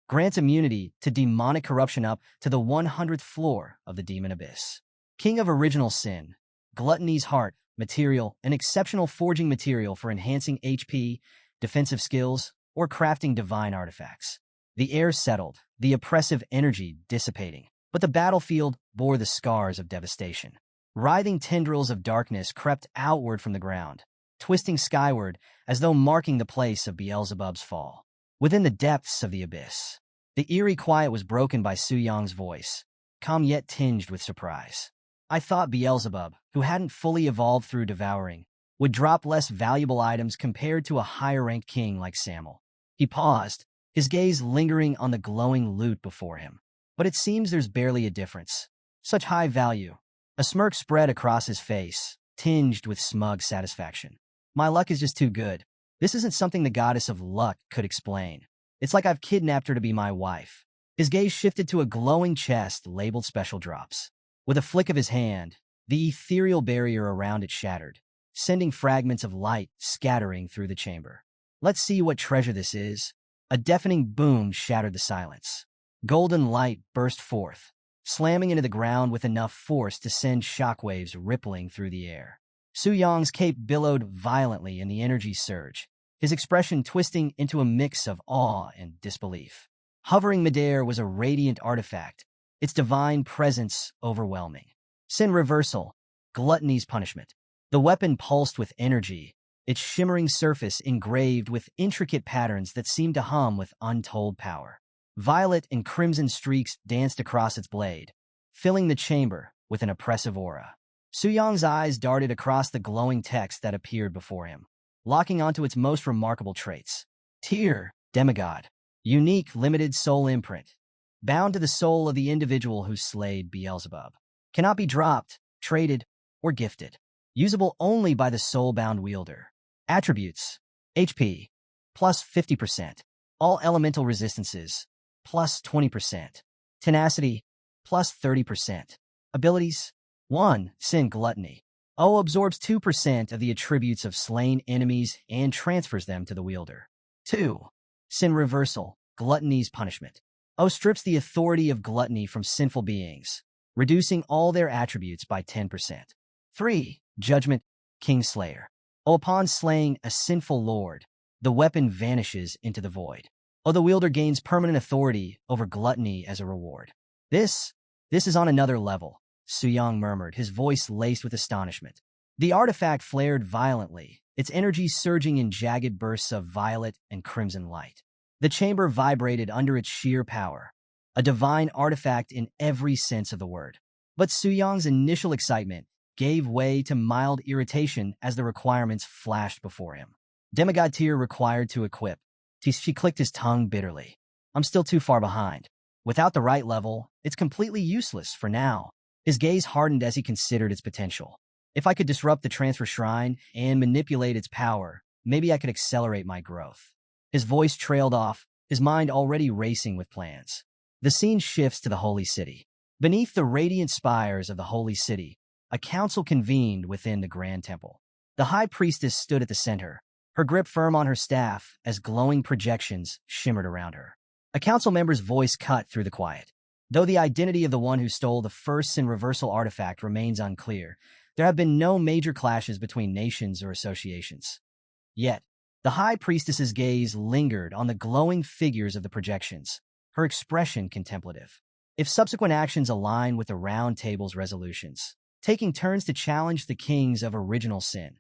Speaker 1: Grants immunity to demonic corruption up to the 100th floor of the Demon Abyss. King of Original Sin, Gluttony's Heart. Material, an exceptional forging material for enhancing HP, defensive skills, or crafting divine artifacts. The air settled, the oppressive energy dissipating, but the battlefield bore the scars of devastation. Writhing tendrils of darkness crept outward from the ground, twisting skyward as though marking the place of Beelzebub's fall. Within the depths of the abyss, the eerie quiet was broken by Su Yang's voice, calm yet tinged with surprise. I thought Beelzebub, who hadn't fully evolved through devouring, would drop less valuable items compared to a higher-ranked king like Samuel. He paused, his gaze lingering on the glowing loot before him. But it seems there's barely a difference. Such high value. A smirk spread across his face, tinged with smug satisfaction. My luck is just too good. This isn't something the goddess of luck could explain. It's like I've kidnapped her to be my wife. His gaze shifted to a glowing chest labeled Special Drops. With a flick of his hand, the ethereal barrier around it shattered, sending fragments of light scattering through the chamber. Let's see what treasure this is. A deafening boom shattered the silence. Golden light burst forth, slamming into the ground with enough force to send shockwaves rippling through the air. Su Yang's cape billowed violently in the energy surge, his expression twisting into a mix of awe and disbelief. Hovering midair was a radiant artifact, its divine presence overwhelming. Sin Reversal, Gluttony's Punishment. The weapon pulsed with energy, its shimmering surface engraved with intricate patterns that seemed to hum with untold power. Violet and crimson streaks danced across its blade, filling the chamber with an oppressive aura. Su Yang's eyes darted across the glowing text that appeared before him, locking onto its most remarkable traits. Tier, Demigod. Unique, limited soul imprint. Bound to the soul of the individual who slayed Beelzebub. Cannot be dropped, traded, or gifted. Usable only by the soul-bound wielder. Attributes. HP. Plus 50%. All elemental resistances. Plus 20%. Tenacity. Plus 30%. Abilities. 1. Sin Gluttony. O absorbs 2% of the attributes of slain enemies and transfers them to the wielder. 2. Sin Reversal. Gluttony's Punishment. O strips the authority of gluttony from sinful beings, reducing all their attributes by 10%. 3. Judgment, Kingslayer. O upon slaying a sinful lord, the weapon vanishes into the void. O the wielder gains permanent authority over gluttony as a reward. This is on another level, Su Yang murmured, his voice laced with astonishment. The artifact flared violently, its energy surging in jagged bursts of violet and crimson light. The chamber vibrated under its sheer power, a divine artifact in every sense of the word. But Su Yang's initial excitement gave way to mild irritation as the requirements flashed before him. Demigod tier required to equip. She clicked his tongue bitterly. I'm still too far behind. Without the right level, it's completely useless for now. His gaze hardened as he considered its potential. If I could disrupt the transfer shrine and manipulate its power, maybe I could accelerate my growth. His voice trailed off, his mind already racing with plans. The scene shifts to the Holy City. Beneath the radiant spires of the Holy City, a council convened within the Grand Temple. The High Priestess stood at the center, her grip firm on her staff as glowing projections shimmered around her. A council member's voice cut through the quiet. Though the identity of the one who stole the first Sin Reversal artifact remains unclear, There have been no major clashes between nations or associations. Yet, the High Priestess's gaze lingered on the glowing figures of the projections, her expression contemplative. If subsequent actions align with the Round Table's resolutions, taking turns to challenge the kings of original sin,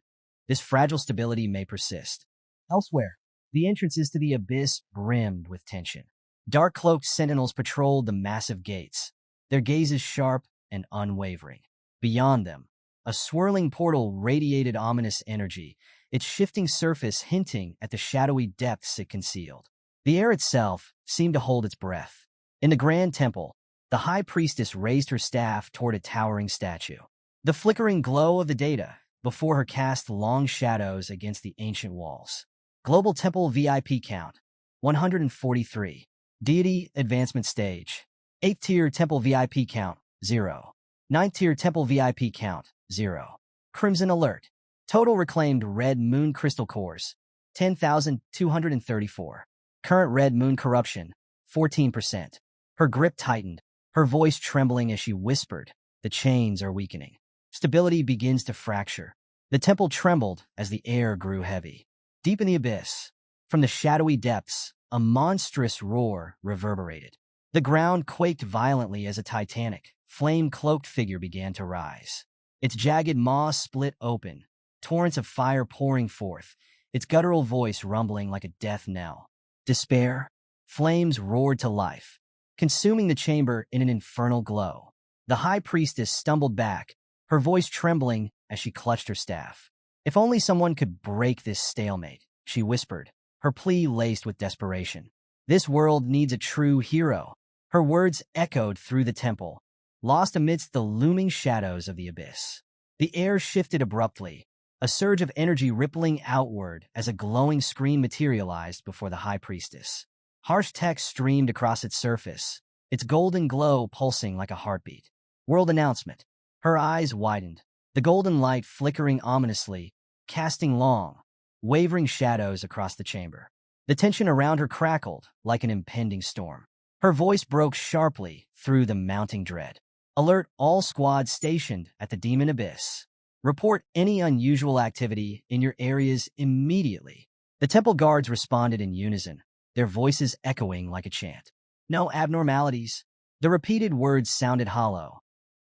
Speaker 1: this fragile stability may persist. Elsewhere, the entrances to the abyss brimmed with tension. Dark-cloaked sentinels patrolled the massive gates, their gazes sharp and unwavering. Beyond them, a swirling portal radiated ominous energy, its shifting surface hinting at the shadowy depths it concealed. The air itself seemed to hold its breath. In the grand temple, the high priestess raised her staff toward a towering statue. The flickering glow of the data before her cast long shadows against the ancient walls. Global Temple VIP count, 143. Deity Advancement Stage. 8th Tier Temple VIP count, 0. 9th Tier Temple VIP count, 0. Crimson Alert. Total reclaimed Red Moon Crystal Cores, 10,234. Current Red Moon Corruption, 14%. Her grip tightened, her voice trembling as she whispered, "The chains are weakening. Stability begins to fracture." The temple trembled as the air grew heavy. Deep in the abyss, from the shadowy depths, a monstrous roar reverberated. The ground quaked violently as a titanic, flame-cloaked figure began to rise. Its jagged maw split open, torrents of fire pouring forth, its guttural voice rumbling like a death knell. Despair, flames roared to life, consuming the chamber in an infernal glow. The high priestess stumbled back, her voice trembling as she clutched her staff. "If only someone could break this stalemate," she whispered, her plea laced with desperation. "This world needs a true hero." Her words echoed through the temple, lost amidst the looming shadows of the abyss. The air shifted abruptly, a surge of energy rippling outward as a glowing screen materialized before the high priestess. Harsh text streamed across its surface, its golden glow pulsing like a heartbeat. World announcement. Her eyes widened, the golden light flickering ominously, casting long, wavering shadows across the chamber. The tension around her crackled like an impending storm. Her voice broke sharply through the mounting dread. "Alert all squads stationed at the Demon Abyss. Report any unusual activity in your areas immediately." The temple guards responded in unison, their voices echoing like a chant. "No abnormalities." The repeated words sounded hollow,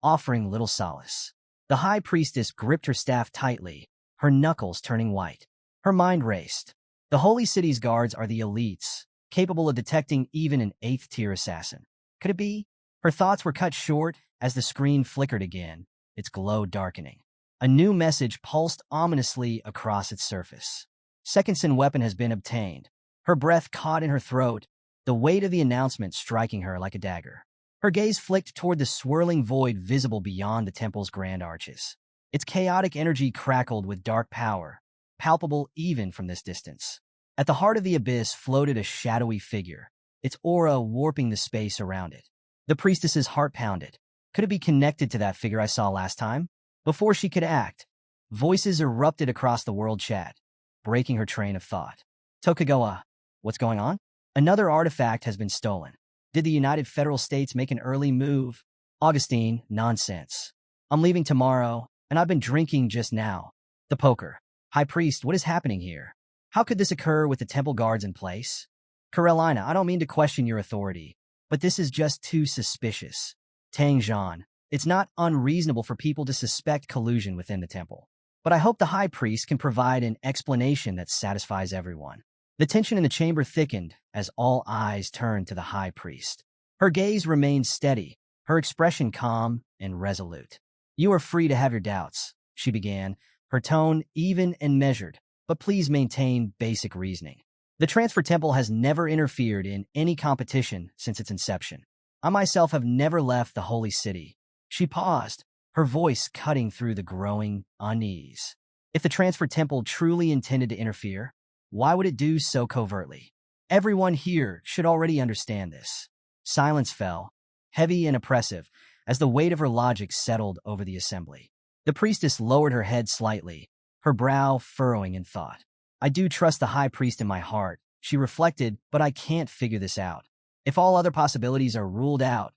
Speaker 1: offering little solace. The high priestess gripped her staff tightly, her knuckles turning white. Her mind raced. The Holy City's guards are the elites, capable of detecting even an 8th-tier assassin. Could it be? Her thoughts were cut short as the screen flickered again, its glow darkening. A new message pulsed ominously across its surface. "Second-sin weapon has been obtained." Her breath caught in her throat, the weight of the announcement striking her like a dagger. Her gaze flicked toward the swirling void visible beyond the temple's grand arches. Its chaotic energy crackled with dark power, palpable even from this distance. At the heart of the abyss floated a shadowy figure, its aura warping the space around it. The priestess's heart pounded. Could it be connected to that figure I saw last time? Before she could act, voices erupted across the world chat, breaking her train of thought. "Tokugawa, what's going on? Another artifact has been stolen. Did the United Federal States make an early move?" "Augustine, nonsense. I'm leaving tomorrow, and I've been drinking just now." The poker. "High Priest, what is happening here? How could this occur with the temple guards in place?" "Carolina, I don't mean to question your authority, but this is just too suspicious." Tang Zhan, "It's not unreasonable for people to suspect collusion within the temple, but I hope the high priest can provide an explanation that satisfies everyone." The tension in the chamber thickened as all eyes turned to the high priest. Her gaze remained steady, her expression calm and resolute. "You are free to have your doubts," she began, her tone even and measured, "but please maintain basic reasoning. The Transfer Temple has never interfered in any competition since its inception. I myself have never left the Holy City." She paused, her voice cutting through the growing unease. If the Transfer Temple truly intended to interfere, why would it do so covertly? Everyone here should already understand this. Silence fell, heavy and oppressive, as the weight of her logic settled over the assembly. The priestess lowered her head slightly, her brow furrowing in thought. "I do trust the high priest in my heart," she reflected, "but I can't figure this out. If all other possibilities are ruled out,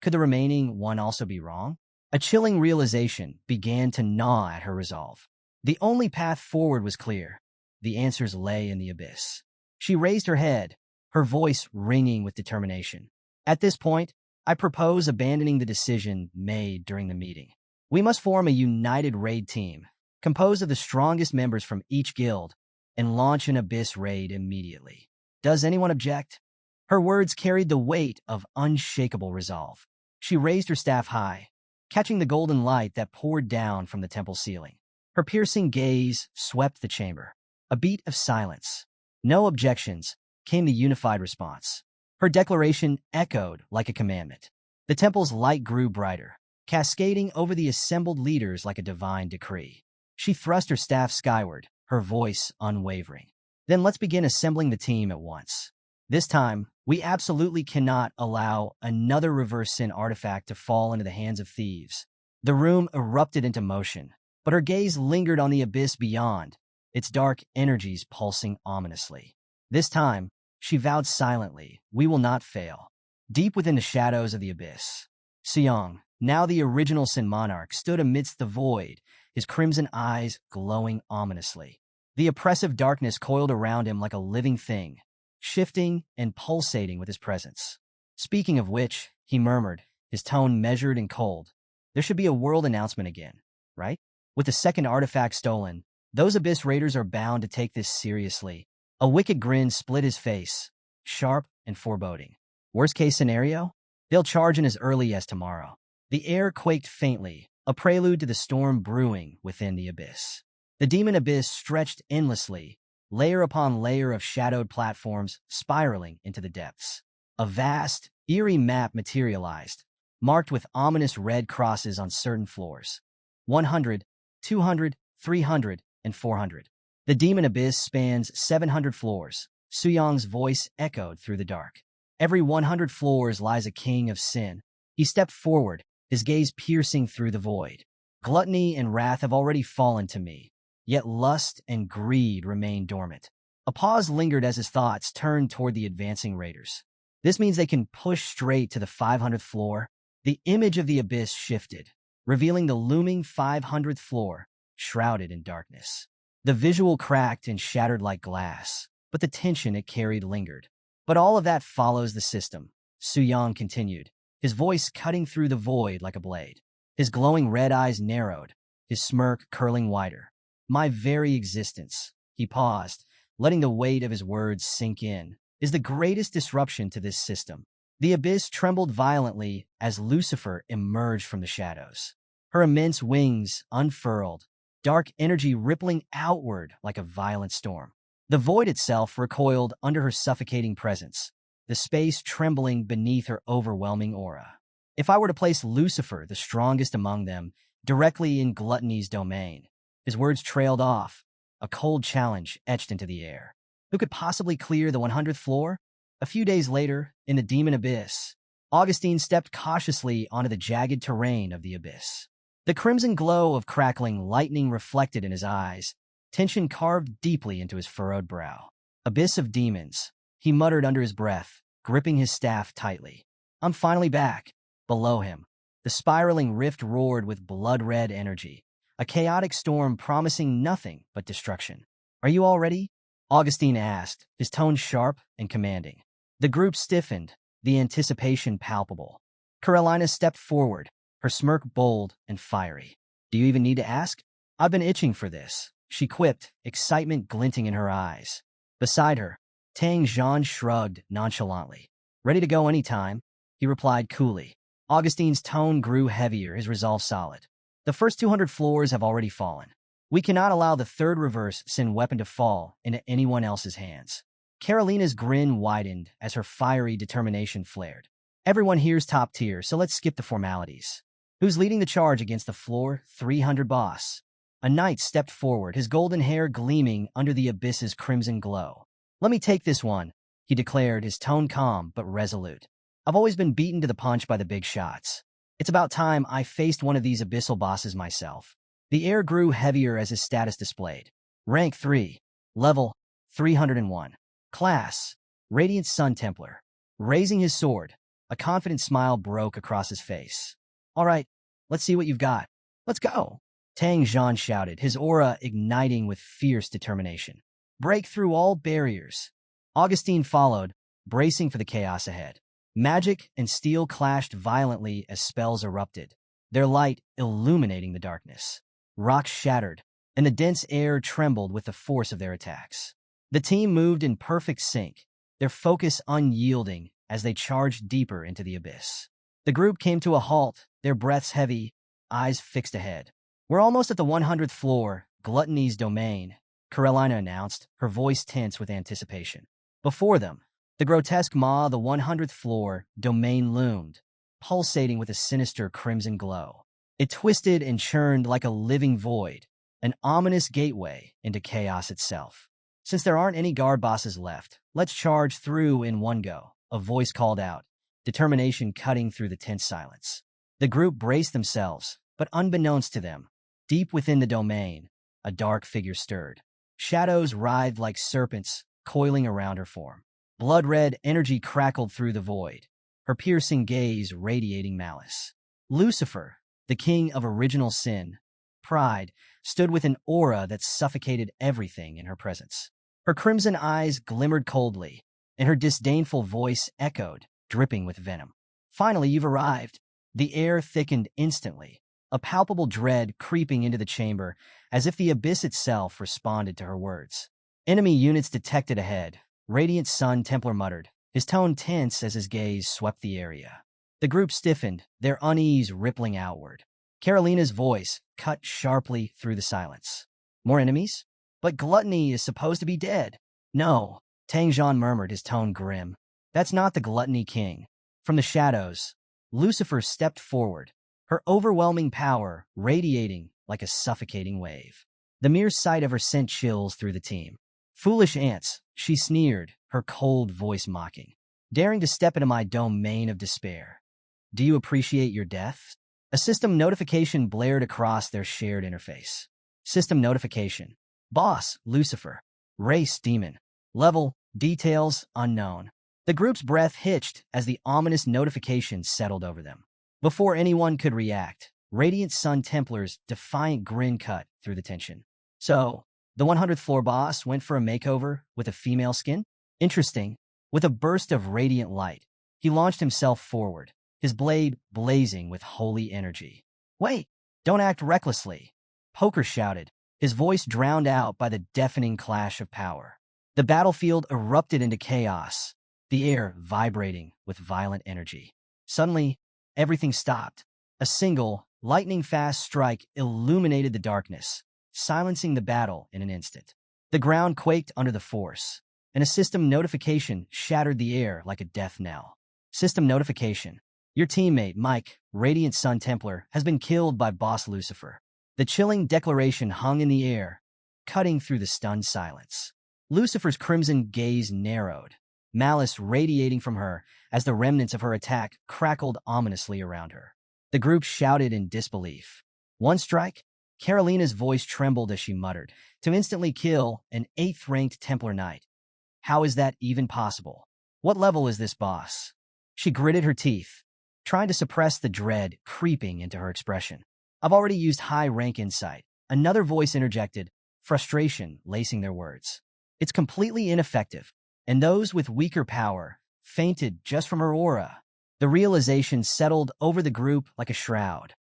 Speaker 1: could the remaining one also be wrong?" A chilling realization began to gnaw at her resolve. The only path forward was clear. The answers lay in the abyss. She raised her head, her voice ringing with determination. At this point, I propose abandoning the decision made during the meeting. We must form a united raid team, composed of the strongest members from each guild, and launch an abyss raid immediately. Does anyone object? Her words carried the weight of unshakable resolve. She raised her staff high, catching the golden light that poured down from the temple ceiling. Her piercing gaze swept the chamber. A beat of silence. No objections, came the unified response. Her declaration echoed like a commandment. The temple's light grew brighter, cascading over the assembled leaders like a divine decree. She thrust her staff skyward, her voice unwavering. Then let's begin assembling the team at once. This time, we absolutely cannot allow another reverse sin artifact to fall into the hands of thieves. The room erupted into motion, but her gaze lingered on the abyss beyond, its dark energies pulsing ominously. This time, she vowed silently, we will not fail. Deep within the shadows of the abyss, Seong, now the original Sin Monarch, stood amidst the void, his crimson eyes glowing ominously. The oppressive darkness coiled around him like a living thing, shifting and pulsating with his presence. Speaking of which, he murmured, his tone measured and cold, there should be a world announcement again, right? With the second artifact stolen, those Abyss Raiders are bound to take this seriously. A wicked grin split his face, sharp and foreboding. Worst case scenario? They'll charge in as early as tomorrow. The air quaked faintly, a prelude to the storm brewing within the abyss. The demon abyss stretched endlessly, layer upon layer of shadowed platforms spiraling into the depths. A vast, eerie map materialized, marked with ominous red crosses on certain floors. 100, 200, 300, and 400. The demon abyss spans 700 floors. Suyong's voice echoed through the dark. Every 100 floors lies a king of sin. He stepped forward, his gaze piercing through the void. Gluttony and wrath have already fallen to me, yet lust and greed remain dormant. A pause lingered as his thoughts turned toward the advancing raiders. This means they can push straight to the 500th floor. The image of the abyss shifted, revealing the looming 500th floor, shrouded in darkness. The visual cracked and shattered like glass, but the tension it carried lingered. But all of that follows the system, Suyong continued, his voice cutting through the void like a blade. His glowing red eyes narrowed, his smirk curling wider. My very existence, he paused, letting the weight of his words sink in, is the greatest disruption to this system. The abyss trembled violently as Lucifer emerged from the shadows. Her immense wings unfurled, dark energy rippling outward like a violent storm. The void itself recoiled under her suffocating presence, the space trembling beneath her overwhelming aura. If I were to place Lucifer, the strongest among them, directly in Gluttony's domain, his words trailed off, a cold challenge etched into the air. Who could possibly clear the 100th floor? A few days later, in the demon abyss, Augustine stepped cautiously onto the jagged terrain of the abyss. The crimson glow of crackling lightning reflected in his eyes, tension carved deeply into his furrowed brow. Abyss of demons, he muttered under his breath, gripping his staff tightly. I'm finally back. Below him, the spiraling rift roared with blood-red energy, a chaotic storm promising nothing but destruction. Are you all ready? Augustine asked, his tone sharp and commanding. The group stiffened, the anticipation palpable. Carolina stepped forward, her smirk bold and fiery. Do you even need to ask? I've been itching for this, she quipped, excitement glinting in her eyes. Beside her, Tang Zhan shrugged nonchalantly. Ready to go anytime, he replied coolly. Augustine's tone grew heavier, his resolve solid. The first 200 floors have already fallen. We cannot allow the third reverse sin weapon to fall into anyone else's hands. Carolina's grin widened as her fiery determination flared. Everyone here's top tier, so let's skip the formalities. Who's leading the charge against the floor 300 boss? A knight stepped forward, his golden hair gleaming under the abyss's crimson glow. Let me take this one, he declared, his tone calm but resolute. I've always been beaten to the punch by the big shots. It's about time I faced one of these abyssal bosses myself. The air grew heavier as his status displayed. Rank 3. Level 301. Class Radiant Sun Templar. Raising his sword, a confident smile broke across his face. All right, Let's see what you've got. Let's go. Tang Zhan shouted, his aura igniting with fierce determination. Break through all barriers. Augustine followed, bracing for the chaos ahead. Magic and steel clashed violently as spells erupted, their light illuminating the darkness. Rocks shattered, and the dense air trembled with the force of their attacks. The team moved in perfect sync, their focus unyielding as they charged deeper into the abyss. The group came to a halt, their breaths heavy, eyes fixed ahead. We're almost at the 100th floor, Gluttony's domain, Carolina announced, her voice tense with anticipation. Before them, the grotesque maw of the 100th floor domain loomed, pulsating with a sinister crimson glow. It twisted and churned like a living void, an ominous gateway into chaos itself. Since there aren't any guard bosses left, let's charge through in one go, a voice called out, determination cutting through the tense silence. The group braced themselves, but unbeknownst to them, deep within the domain, a dark figure stirred. Shadows writhed like serpents, coiling around her form. Blood-red energy crackled through the void, her piercing gaze radiating malice. Lucifer, the king of original sin, pride, stood with an aura that suffocated everything in her presence. Her crimson eyes glimmered coldly, and her disdainful voice echoed, dripping with venom. Finally, you've arrived. The air thickened instantly, a palpable dread creeping into the chamber, as if the abyss itself responded to her words. Enemy units detected ahead, Radiant Sun Templar muttered, his tone tense as his gaze swept the area. The group stiffened, their unease rippling outward. Carolina's voice cut sharply through the silence. More enemies? But Gluttony is supposed to be dead. No, Tang Zhan murmured, his tone grim. That's not the Gluttony King. From the shadows, Lucifer stepped forward, her overwhelming power radiating like a suffocating wave. The mere sight of her sent chills through the team. Foolish ants, she sneered, her cold voice mocking. Daring to step into my domain of despair. Do you appreciate your death? A system notification blared across their shared interface. System notification. Boss, Lucifer. Race, demon. Level, details, unknown. The group's breath hitched as the ominous notification settled over them. Before anyone could react, Radiant Sun Templar's defiant grin cut through the tension. So, the 100th floor boss went for a makeover with a female skin? Interesting. With a burst of radiant light, he launched himself forward, his blade blazing with holy energy. Wait, don't act recklessly, Poker shouted, his voice drowned out by the deafening clash of power. The battlefield erupted into chaos, the air vibrating with violent energy. Suddenly, everything stopped. A single, lightning-fast strike illuminated the darkness, silencing the battle in an instant. The ground quaked under the force, and a system notification shattered the air like a death knell. System notification. Your teammate, Mike, Radiant Sun Templar, has been killed by Boss Lucifer. The chilling declaration hung in the air, cutting through the stunned silence. Lucifer's crimson gaze narrowed, malice radiating from her as the remnants of her attack crackled ominously around her. The group shouted in disbelief. One strike? Carolina's voice trembled as she muttered, to instantly kill an 8th-ranked Templar Knight. How is that even possible? What level is this boss? She gritted her teeth, trying to suppress the dread creeping into her expression. I've already used high-rank insight. Another voice interjected, frustration lacing their words. It's completely ineffective, and those with weaker power fainted just from her aura. The realization settled over the group like a shroud.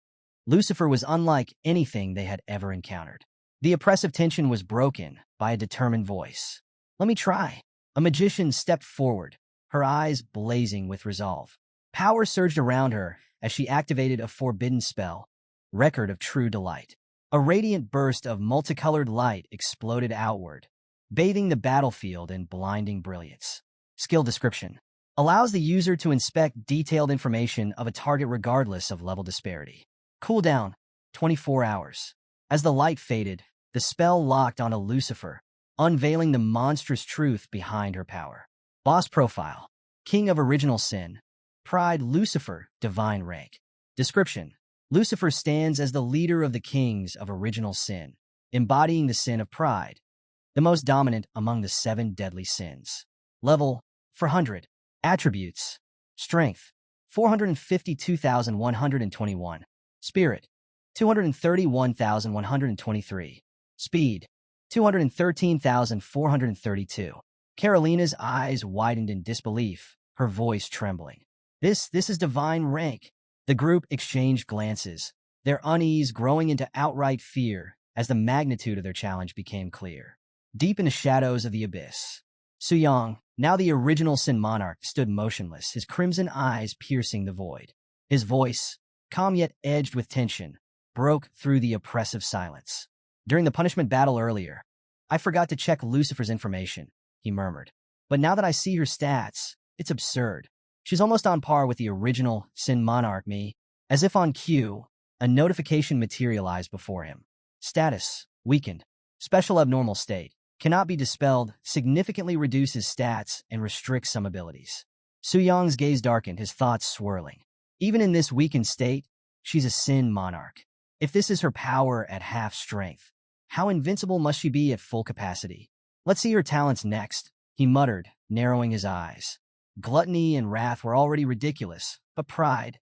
Speaker 1: Lucifer was unlike anything they had ever encountered. The oppressive tension was broken by a determined voice. Let me try. A magician stepped forward, her eyes blazing with resolve. Power surged around her as she activated a forbidden spell, Record of True Delight. A radiant burst of multicolored light exploded outward, bathing the battlefield in blinding brilliance. Skill description. Allows the user to inspect detailed information of a target regardless of level disparity. Cooldown, 24 hours. As the light faded, the spell locked onto Lucifer, unveiling the monstrous truth behind her power. Boss profile. King of Original Sin. Pride Lucifer, divine rank. Description. Lucifer stands as the leader of the kings of original sin, embodying the sin of pride, the most dominant among the 7 deadly sins. Level, 400. Attributes. Strength, 452,121. Spirit, 231,123. Speed, 213,432. Carolina's eyes widened in disbelief, her voice trembling. This is divine rank. The group exchanged glances, their unease growing into outright fear as the magnitude of their challenge became clear. Deep in the shadows of the abyss, Suyang, now the original Sin Monarch, stood motionless, his crimson eyes piercing the void. His voice, calm yet edged with tension, broke through the oppressive silence. During the punishment battle earlier, I forgot to check Lucifer's information, he murmured. But now that I see her stats, it's absurd. She's almost on par with the original Sin Monarch me. As if on cue, a notification materialized before him. Status, weakened. Special abnormal state. Cannot be dispelled, significantly reduces stats, and restricts some abilities. Suyang's gaze darkened, his thoughts swirling. Even in this weakened state, she's a Sin Monarch. If this is her power at half strength, how invincible must she be at full capacity? Let's see her talents next, he muttered, narrowing his eyes. Gluttony and wrath were already ridiculous, but pride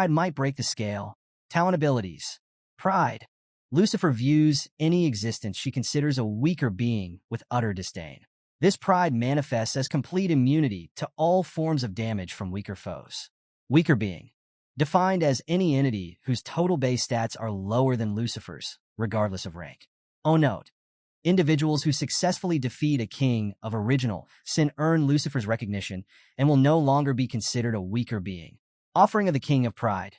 Speaker 1: might break the scale. Talent abilities. Pride. Lucifer views any existence she considers a weaker being with utter disdain. This pride manifests as complete immunity to all forms of damage from weaker foes. Weaker being. Defined as any entity whose total base stats are lower than Lucifer's, regardless of rank. Oh, note. Individuals who successfully defeat a king of original sin earn Lucifer's recognition and will no longer be considered a weaker being. Offering of the King of Pride.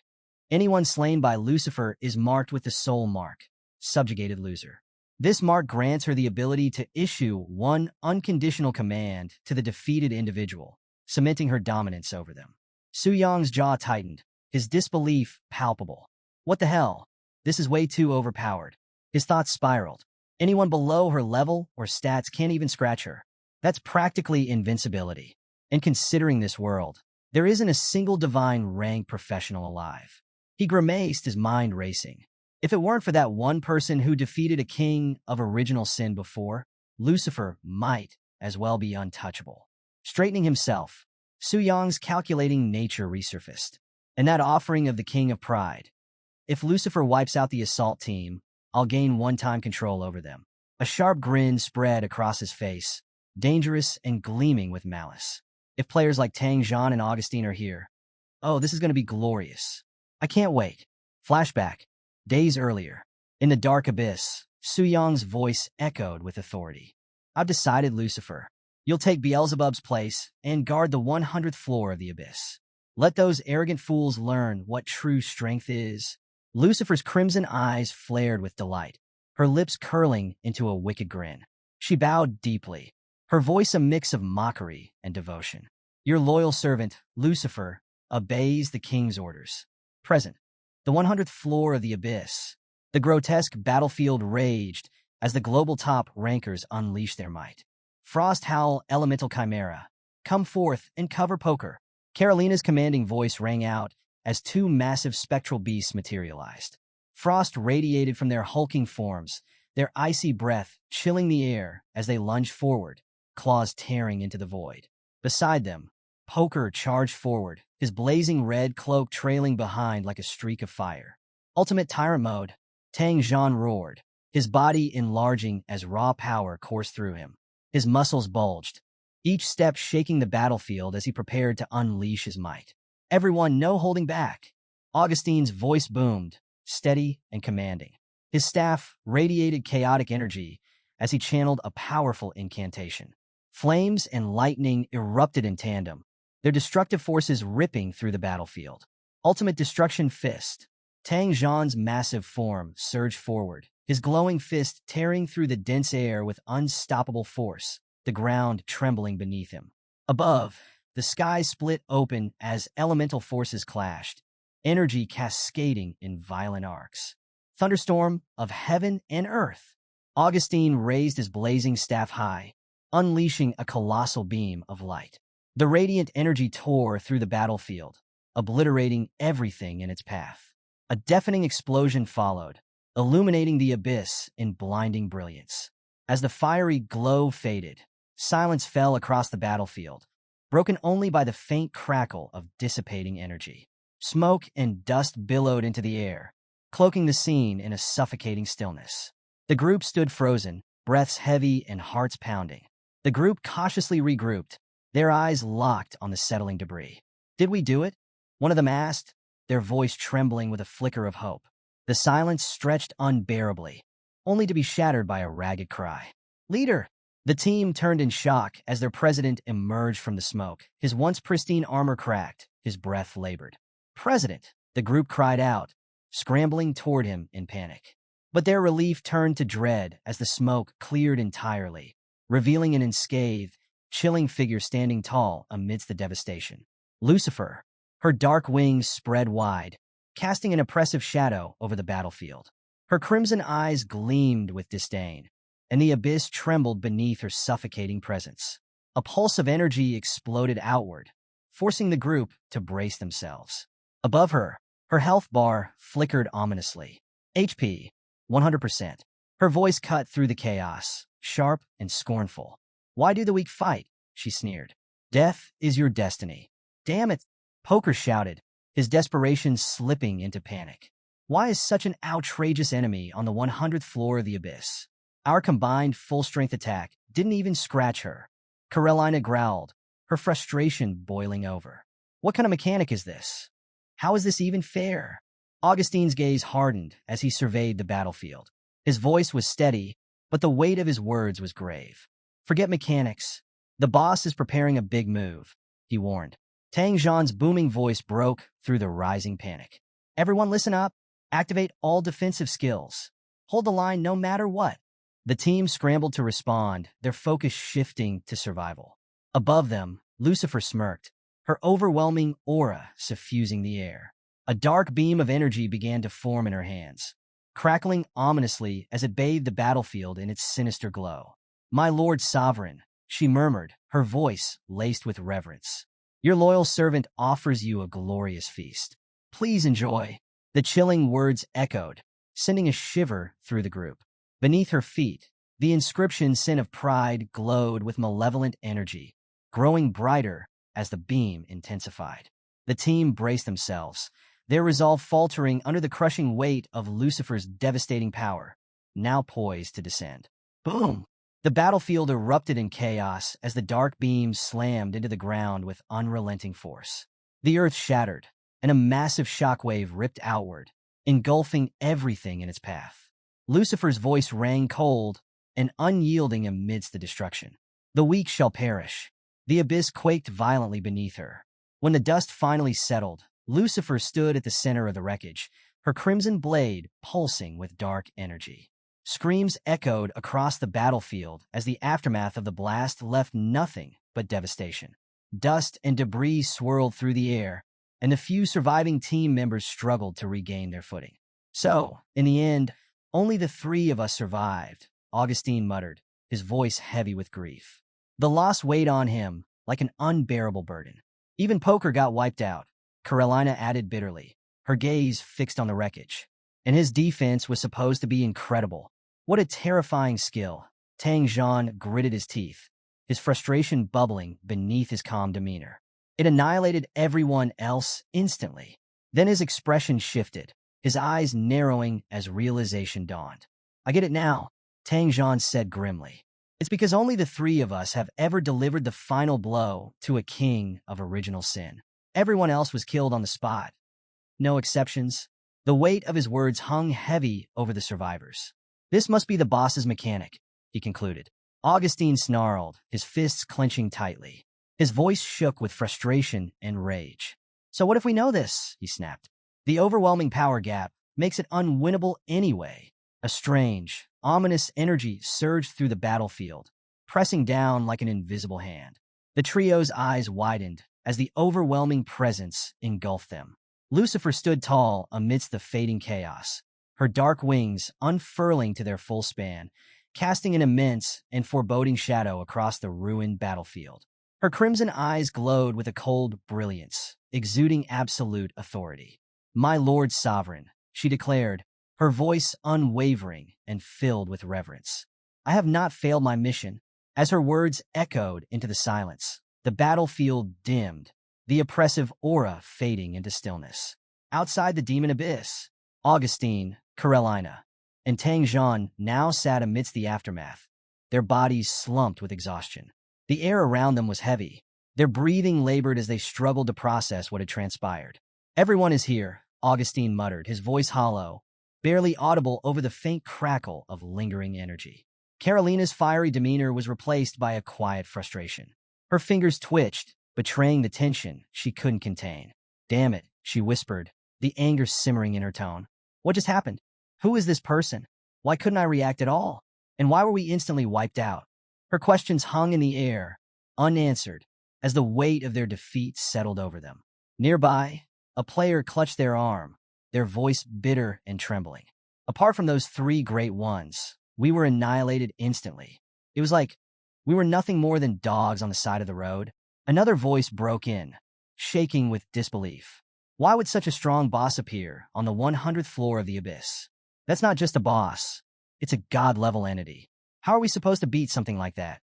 Speaker 1: Anyone slain by Lucifer is marked with the soul mark, subjugated loser. This mark grants her the ability to issue one unconditional command to the defeated individual, cementing her dominance over them. Suyang's jaw tightened, his disbelief palpable. What the hell? This is way too overpowered. His thoughts spiraled. Anyone below her level or stats can't even scratch her. That's practically invincibility. And considering this world, there isn't a single divine rank professional alive. He grimaced, his mind racing. If it weren't for that one person who defeated a king of original sin before, Lucifer might as well be untouchable. Straightening himself, Suyang's calculating nature resurfaced. And that offering of the King of Pride. If Lucifer wipes out the assault team, I'll gain one-time control over them. A sharp grin spread across his face, dangerous and gleaming with malice. If players like Tang Zhan and Augustine are here, oh, this is going to be glorious. I can't wait. Flashback. Days earlier. In the dark abyss, Suyang's voice echoed with authority. I've decided, Lucifer. You'll take Beelzebub's place and guard the 100th floor of the abyss. Let those arrogant fools learn what true strength is. Lucifer's crimson eyes flared with delight, her lips curling into a wicked grin. She bowed deeply, her voice a mix of mockery and devotion. Your loyal servant, Lucifer, obeys the king's orders. Present. The 100th floor of the abyss. The grotesque battlefield raged as the global top rankers unleashed their might. Frost Howl Elemental Chimera. Come forth and cover poker. Carolina's commanding voice rang out as two massive spectral beasts materialized. Frost radiated from their hulking forms, their icy breath chilling the air as they lunged forward, claws tearing into the void. Beside them, Poker charged forward, his blazing red cloak trailing behind like a streak of fire. Ultimate Tyrant Mode, Tang Zhan roared, his body enlarging as raw power coursed through him. His muscles bulged, each step shaking the battlefield as he prepared to unleash his might. Everyone, no holding back. Augustine's voice boomed, steady and commanding. His staff radiated chaotic energy as he channeled a powerful incantation. Flames and lightning erupted in tandem, their destructive forces ripping through the battlefield. Ultimate Destruction Fist. Tang Zhan's massive form surged forward, his glowing fist tearing through the dense air with unstoppable force, the ground trembling beneath him. Above, the sky split open as elemental forces clashed, energy cascading in violent arcs. Thunderstorm of heaven and earth. Augustine raised his blazing staff high, unleashing a colossal beam of light. The radiant energy tore through the battlefield, obliterating everything in its path. A deafening explosion followed, illuminating the abyss in blinding brilliance. As the fiery glow faded, silence fell across the battlefield, broken only by the faint crackle of dissipating energy. Smoke and dust billowed into the air, cloaking the scene in a suffocating stillness. The group stood frozen, breaths heavy and hearts pounding. The group cautiously regrouped, their eyes locked on the settling debris. "Did we do it?" one of them asked, their voice trembling with a flicker of hope. The silence stretched unbearably, only to be shattered by a ragged cry. "Leader!" The team turned in shock as their president emerged from the smoke, his once pristine armor cracked, his breath labored. "President!" the group cried out, scrambling toward him in panic. But their relief turned to dread as the smoke cleared entirely, revealing an unscathed, chilling figure standing tall amidst the devastation. Lucifer. Her dark wings spread wide, casting an oppressive shadow over the battlefield. Her crimson eyes gleamed with disdain, and the abyss trembled beneath her suffocating presence. A pulse of energy exploded outward, forcing the group to brace themselves. Above her, her health bar flickered ominously. HP, 100%. Her voice cut through the chaos, sharp and scornful. "Why do the weak fight?" she sneered. "Death is your destiny." "Damn it!" Poker shouted, his desperation slipping into panic. "Why is such an outrageous enemy on the 100th floor of the abyss? Our combined full-strength attack didn't even scratch her." Carolina growled, her frustration boiling over. "What kind of mechanic is this? How is this even fair?" Augustine's gaze hardened as he surveyed the battlefield. His voice was steady, but the weight of his words was grave. "Forget mechanics. The boss is preparing a big move," he warned. Tang Zhan's booming voice broke through the rising panic. "Everyone listen up. Activate all defensive skills. Hold the line no matter what." The team scrambled to respond, their focus shifting to survival. Above them, Lucifer smirked, her overwhelming aura suffusing the air. A dark beam of energy began to form in her hands, crackling ominously as it bathed the battlefield in its sinister glow. "My Lord Sovereign," she murmured, her voice laced with reverence. "Your loyal servant offers you a glorious feast. Please enjoy." The chilling words echoed, sending a shiver through the group. Beneath her feet, the inscription "Sin of Pride" glowed with malevolent energy, growing brighter as the beam intensified. The team braced themselves, their resolve faltering under the crushing weight of Lucifer's devastating power, now poised to descend. Boom! The battlefield erupted in chaos as the dark beams slammed into the ground with unrelenting force. The earth shattered, and a massive shockwave ripped outward, engulfing everything in its path. Lucifer's voice rang cold and unyielding amidst the destruction. "The weak shall perish." The abyss quaked violently beneath her. When the dust finally settled, Lucifer stood at the center of the wreckage, her crimson blade pulsing with dark energy. Screams echoed across the battlefield as the aftermath of the blast left nothing but devastation. Dust and debris swirled through the air, and the few surviving team members struggled to regain their footing. "So, in the end, only the three of us survived," Augustine muttered, his voice heavy with grief. The loss weighed on him like an unbearable burden. "Even Poker got wiped out," Carolina added bitterly, her gaze fixed on the wreckage. "And his defense was supposed to be incredible. What a terrifying skill." Tang Zhan gritted his teeth, his frustration bubbling beneath his calm demeanor. It annihilated everyone else instantly. Then his expression shifted, his eyes narrowing as realization dawned. "I get it now," Tang Zhan said grimly. "It's because only the three of us have ever delivered the final blow to a king of original sin. Everyone else was killed on the spot. No exceptions." The weight of his words hung heavy over the survivors. "This must be the boss's mechanic," he concluded. Augustine snarled, his fists clenching tightly. His voice shook with frustration and rage. "So what if we know this?" he snapped. "The overwhelming power gap makes it unwinnable anyway." A strange, ominous energy surged through the battlefield, pressing down like an invisible hand. The trio's eyes widened as the overwhelming presence engulfed them. Lucifer stood tall amidst the fading chaos, her dark wings unfurling to their full span, casting an immense and foreboding shadow across the ruined battlefield. Her crimson eyes glowed with a cold brilliance, exuding absolute authority. "My Lord Sovereign," she declared, her voice unwavering and filled with reverence. "I have not failed my mission." As her words echoed into the silence, the battlefield dimmed, the oppressive aura fading into stillness. Outside the demon abyss, Augustine, Carolina, and Tang Zhan now sat amidst the aftermath, their bodies slumped with exhaustion. The air around them was heavy. Their breathing labored as they struggled to process what had transpired. "Everyone is here," Augustine muttered, his voice hollow, barely audible over the faint crackle of lingering energy. Carolina's fiery demeanor was replaced by a quiet frustration. Her fingers twitched, betraying the tension she couldn't contain. "Damn it," she whispered, the anger simmering in her tone. "What just happened? Who is this person? Why couldn't I react at all? And why were we instantly wiped out?" Her questions hung in the air, unanswered, as the weight of their defeat settled over them. Nearby, a player clutched their arm, their voice bitter and trembling. "Apart from those three great ones, we were annihilated instantly. It was like we were nothing more than dogs on the side of the road." Another voice broke in, shaking with disbelief. "Why would such a strong boss appear on the 100th floor of the abyss? That's not just a boss. It's a god-level entity. How are we supposed to beat something like that?"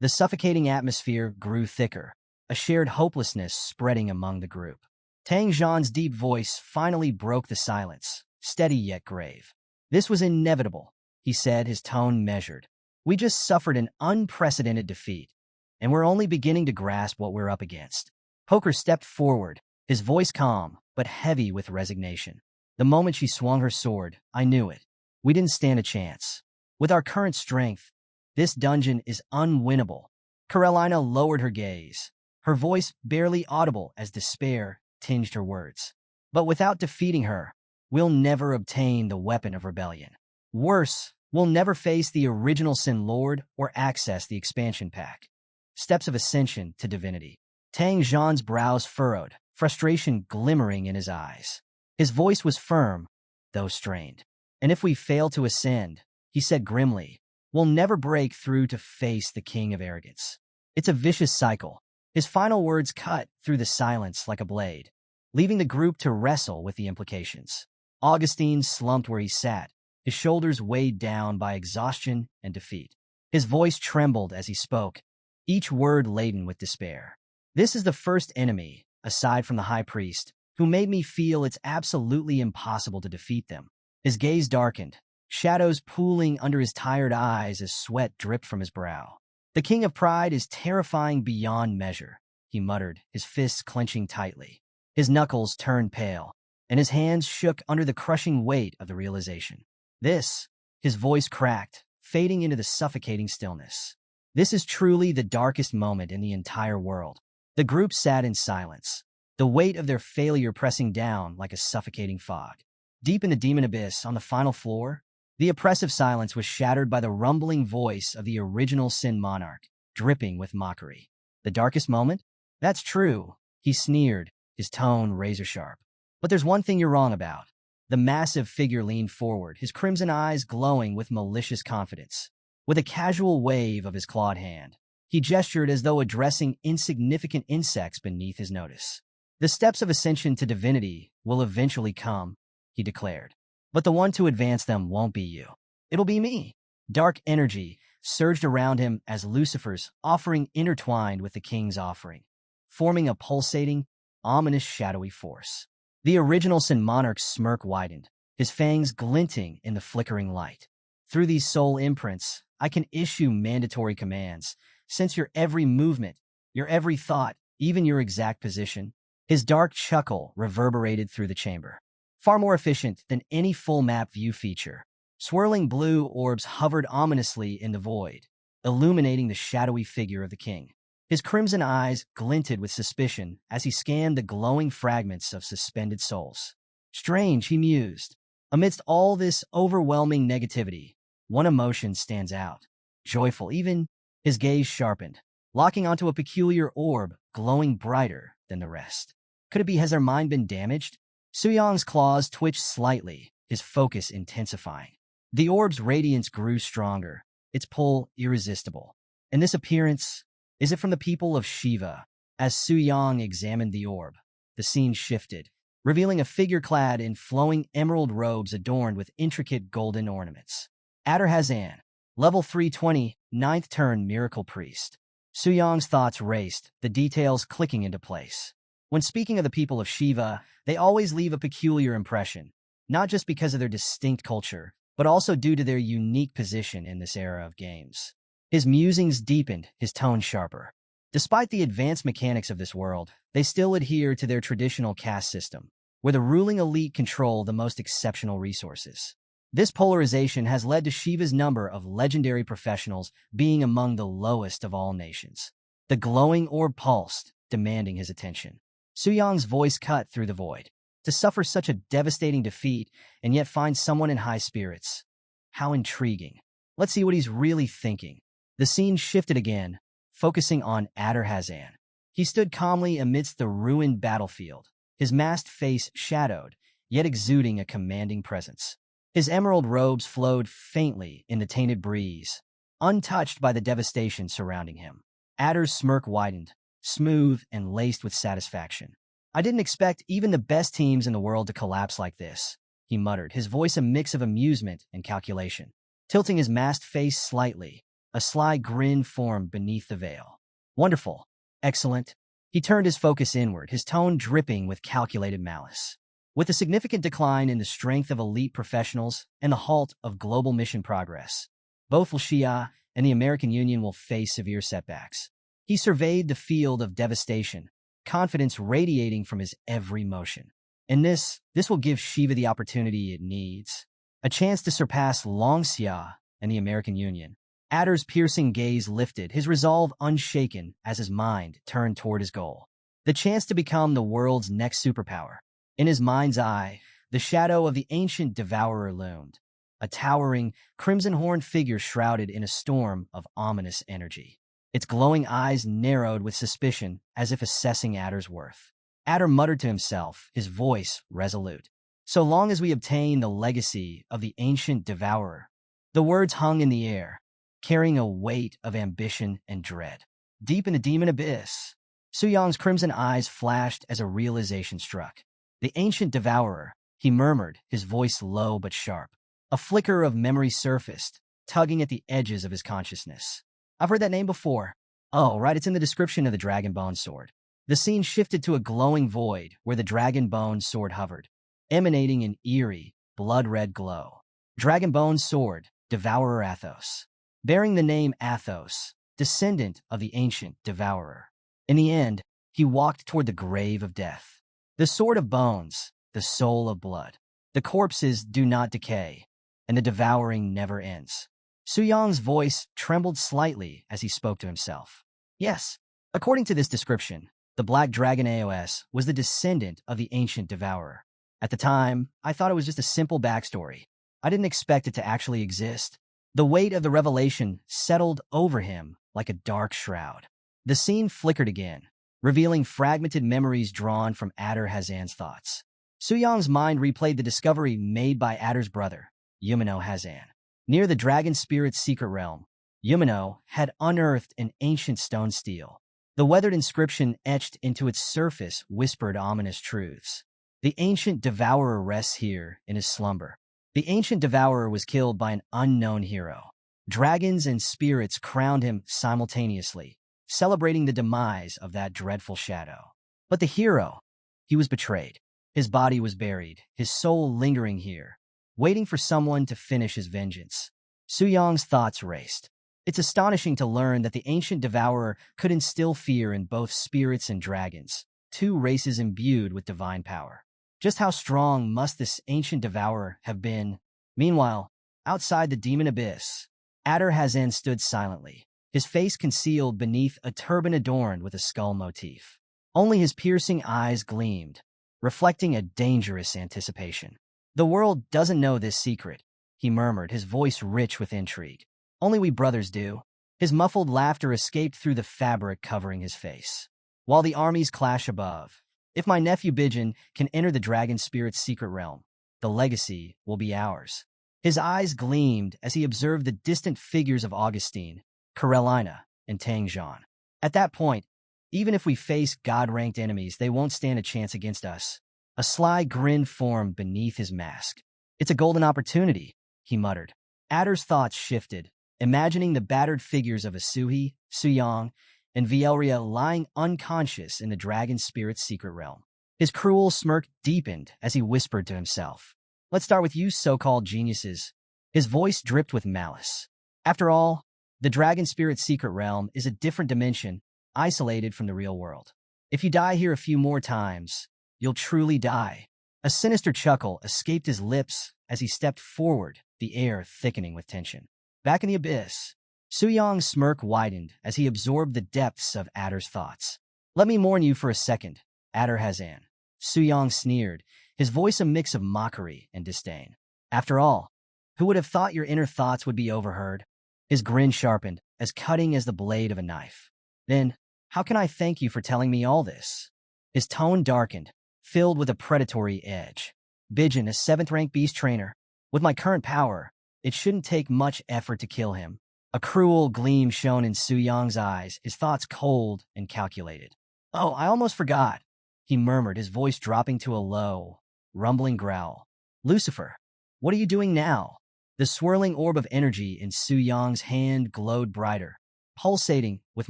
Speaker 1: The suffocating atmosphere grew thicker, a shared hopelessness spreading among the group. Tang Zhan's deep voice finally broke the silence, steady yet grave. "This was inevitable," he said, his tone measured. "We just suffered an unprecedented defeat, and we're only beginning to grasp what we're up against." Poker stepped forward, his voice calm, but heavy with resignation. "The moment she swung her sword, I knew it. We didn't stand a chance. With our current strength, this dungeon is unwinnable." Carolina lowered her gaze, her voice barely audible as despair tinged her words. "But without defeating her, we'll never obtain the weapon of rebellion. Worse, we'll never face the original Sin Lord or access the expansion pack. Steps of Ascension to Divinity." Tang Zhan's brows furrowed, frustration glimmering in his eyes. His voice was firm, though strained. "And if we fail to ascend," he said grimly, "we'll never break through to face the King of Arrogance. It's a vicious cycle." His final words cut through the silence like a blade, leaving the group to wrestle with the implications. Augustine slumped where he sat, his shoulders weighed down by exhaustion and defeat. His voice trembled as he spoke, each word laden with despair. "This is the first enemy, aside from the High Priest, who made me feel it's absolutely impossible to defeat them." His gaze darkened, shadows pooling under his tired eyes as sweat dripped from his brow. "The King of Pride is terrifying beyond measure," he muttered, his fists clenching tightly. His knuckles turned pale, and his hands shook under the crushing weight of the realization. His voice cracked, fading into the suffocating stillness. "This is truly the darkest moment in the entire world." The group sat in silence, the weight of their failure pressing down like a suffocating fog. Deep in the demon abyss on the final floor, the oppressive silence was shattered by the rumbling voice of the original Sin Monarch, dripping with mockery. "The darkest moment? That's true," he sneered, his tone razor-sharp. "But there's one thing you're wrong about." The massive figure leaned forward, his crimson eyes glowing with malicious confidence. With a casual wave of his clawed hand, he gestured as though addressing insignificant insects beneath his notice. "The steps of ascension to divinity will eventually come," he declared. "But the one to advance them won't be you. It'll be me." Dark energy surged around him as Lucifer's offering intertwined with the king's offering, forming a pulsating, ominous shadowy force. The original Sin Monarch's smirk widened, his fangs glinting in the flickering light. "Through these soul imprints, I can issue mandatory commands, sense your every movement, your every thought, even your exact position." His dark chuckle reverberated through the chamber. Far more efficient than any full map view feature. Swirling blue orbs hovered ominously in the void, illuminating the shadowy figure of the king. His crimson eyes glinted with suspicion as he scanned the glowing fragments of suspended souls. "Strange," he mused. "Amidst all this overwhelming negativity, one emotion stands out. Joyful, even." His gaze sharpened, locking onto a peculiar orb glowing brighter than the rest. Could it be, has their mind been damaged? Suyang's claws twitched slightly, his focus intensifying. The orb's radiance grew stronger, its pull irresistible. "And this appearance, is it from the people of Shiva?" As Suyang examined the orb, the scene shifted, revealing a figure clad in flowing emerald robes adorned with intricate golden ornaments. Adder Hazan, level 320, 9th turn Miracle Priest. Suyang's thoughts raced, the details clicking into place. When speaking of the people of Shiva, they always leave a peculiar impression. not just because of their distinct culture, but also due to their unique position in this era of games. His musings deepened, his tone sharper. Despite the advanced mechanics of this world, they still adhere to their traditional caste system, where the ruling elite control the most exceptional resources. This polarization has led to Shiva's number of legendary professionals being among the lowest of all nations. The glowing orb pulsed, demanding his attention. Suyang's voice cut through the void. To suffer such a devastating defeat and yet find someone in high spirits. How intriguing. Let's see what he's really thinking. The scene shifted again, focusing on Adder Hazan. He stood calmly amidst the ruined battlefield, his masked face shadowed, yet exuding a commanding presence. His emerald robes flowed faintly in the tainted breeze, untouched by the devastation surrounding him. Adder's smirk widened, smooth and laced with satisfaction. I didn't expect even the best teams in the world to collapse like this, he muttered, his voice a mix of amusement and calculation. Tilting his masked face slightly, a sly grin formed beneath the veil. Wonderful. Excellent. He turned his focus inward, his tone dripping with calculated malice. With a significant decline in the strength of elite professionals and the halt of global mission progress, both Xia and the American Union will face severe setbacks. He surveyed the field of devastation, confidence radiating from his every motion. And this will give Shiva the opportunity it needs. A chance to surpass Xia and the American Union. Adder's piercing gaze lifted, his resolve unshaken as his mind turned toward his goal. The chance to become the world's next superpower. In his mind's eye, the shadow of the ancient devourer loomed. A towering, crimson-horned figure shrouded in a storm of ominous energy. Its glowing eyes narrowed with suspicion as if assessing Adder's worth. Adder muttered to himself, his voice resolute. So long as we obtain the legacy of the ancient devourer. The words hung in the air, carrying a weight of ambition and dread. Deep in the demon abyss, Suyang's crimson eyes flashed as a realization struck. The ancient devourer, he murmured, his voice low but sharp. A flicker of memory surfaced, tugging at the edges of his consciousness. I've heard that name before. Oh, right, it's in the description of the Dragon Bone Sword. The scene shifted to a glowing void where the Dragon Bone Sword hovered, emanating an eerie, blood-red glow. Dragon Bone Sword, Devourer Athos. Bearing the name Athos, descendant of the ancient devourer. In the end, he walked toward the grave of death. The sword of bones, the soul of blood. The corpses do not decay, and the devouring never ends. Suyang's voice trembled slightly as he spoke to himself. Yes, according to this description, the Black Dragon AOS was the descendant of the ancient devourer. At the time, I thought it was just a simple backstory. I didn't expect it to actually exist. The weight of the revelation settled over him like a dark shroud. The scene flickered again, revealing fragmented memories drawn from Adder Hazan's thoughts. Suyang's mind replayed the discovery made by Adder's brother, Yumino Hazan. Near the dragon spirit's secret realm, Yumino had unearthed an ancient stone stele. The weathered inscription etched into its surface whispered ominous truths. The ancient devourer rests here in his slumber. The ancient devourer was killed by an unknown hero. Dragons and spirits crowned him simultaneously, celebrating the demise of that dreadful shadow. But the hero, he was betrayed. His body was buried, his soul lingering here, waiting for someone to finish his vengeance. Suyang's thoughts raced. It's astonishing to learn that the ancient devourer could instill fear in both spirits and dragons, two races imbued with divine power. Just how strong must this ancient devourer have been? Meanwhile, outside the demon abyss, Adder Hazan stood silently, his face concealed beneath a turban adorned with a skull motif. Only his piercing eyes gleamed, reflecting a dangerous anticipation. The world doesn't know this secret, he murmured, his voice rich with intrigue. Only we brothers do. His muffled laughter escaped through the fabric covering his face. While the armies clash above, if my nephew Bijin can enter the dragon spirit's secret realm, the legacy will be ours. His eyes gleamed as he observed the distant figures of Augustine, Karelina, and Tangzhan. At that point, even if we face god-ranked enemies, they won't stand a chance against us. A sly grin formed beneath his mask. It's a golden opportunity, he muttered. Adder's thoughts shifted, imagining the battered figures of Asuhi, Suyang, and Vielria lying unconscious in the dragon spirit's secret realm. His cruel smirk deepened as he whispered to himself, Let's start with you so-called geniuses. His voice dripped with malice. After all, the dragon spirit's secret realm is a different dimension, isolated from the real world. If you die here a few more times, you'll truly die. A sinister chuckle escaped his lips as he stepped forward, the air thickening with tension. Back in the abyss, Suyong's smirk widened as he absorbed the depths of Adder's thoughts. Let me warn you for a second, Adder Hazan. Suyong sneered, his voice a mix of mockery and disdain. After all, who would have thought your inner thoughts would be overheard? His grin sharpened, as cutting as the blade of a knife. Then, how can I thank you for telling me all this? His tone darkened, filled with a predatory edge. Bijin, a 7th-rank beast trainer. With my current power, it shouldn't take much effort to kill him. A cruel gleam shone in Suyong's eyes, his thoughts cold and calculated. Oh, I almost forgot, he murmured, his voice dropping to a low, rumbling growl. Lucifer, what are you doing now? The swirling orb of energy in Suyong's hand glowed brighter, pulsating with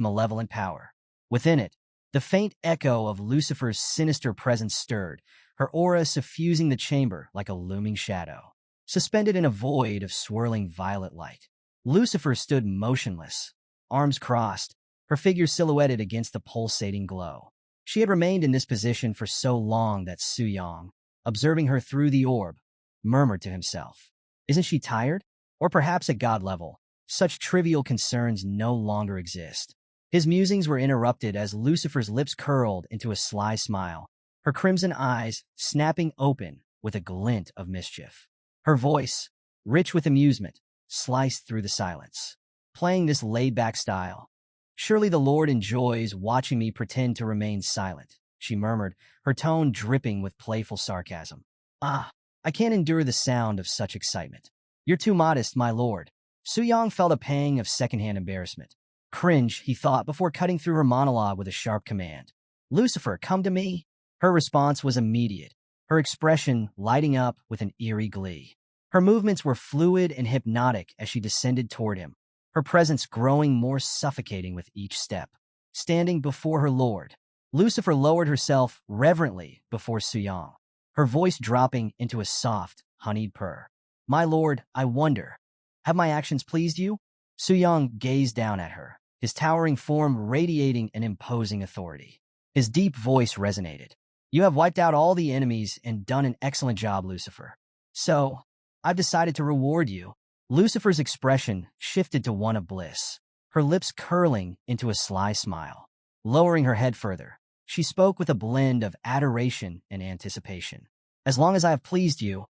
Speaker 1: malevolent power. Within it, the faint echo of Lucifer's sinister presence stirred, her aura suffusing the chamber like a looming shadow. Suspended in a void of swirling violet light, Lucifer stood motionless, arms crossed, her figure silhouetted against the pulsating glow. She had remained in this position for so long that Suyong, observing her through the orb, murmured to himself, "Isn't she tired? Or perhaps at God level, such trivial concerns no longer exist." His musings were interrupted as Lucifer's lips curled into a sly smile, her crimson eyes snapping open with a glint of mischief. Her voice, rich with amusement, sliced through the silence. Playing this laid-back style. Surely the Lord enjoys watching me pretend to remain silent, she murmured, her tone dripping with playful sarcasm. Ah, I can't endure the sound of such excitement. You're too modest, my lord. Suyong felt a pang of secondhand embarrassment. Cringe, he thought, before cutting through her monologue with a sharp command. Lucifer, come to me. Her response was immediate, her expression lighting up with an eerie glee. Her movements were fluid and hypnotic as she descended toward him, her presence growing more suffocating with each step. Standing before her lord, Lucifer lowered herself reverently before Suyong, her voice dropping into a soft, honeyed purr. My lord, I wonder, have my actions pleased you? Suyong gazed down at her, his towering form radiating an imposing authority. His deep voice resonated. You have wiped out all the enemies and done an excellent job, Lucifer. So, I've decided to reward you. Lucifer's expression shifted to one of bliss, her lips curling into a sly smile. Lowering her head further, she spoke with a blend of adoration and anticipation. As long as I have pleased you,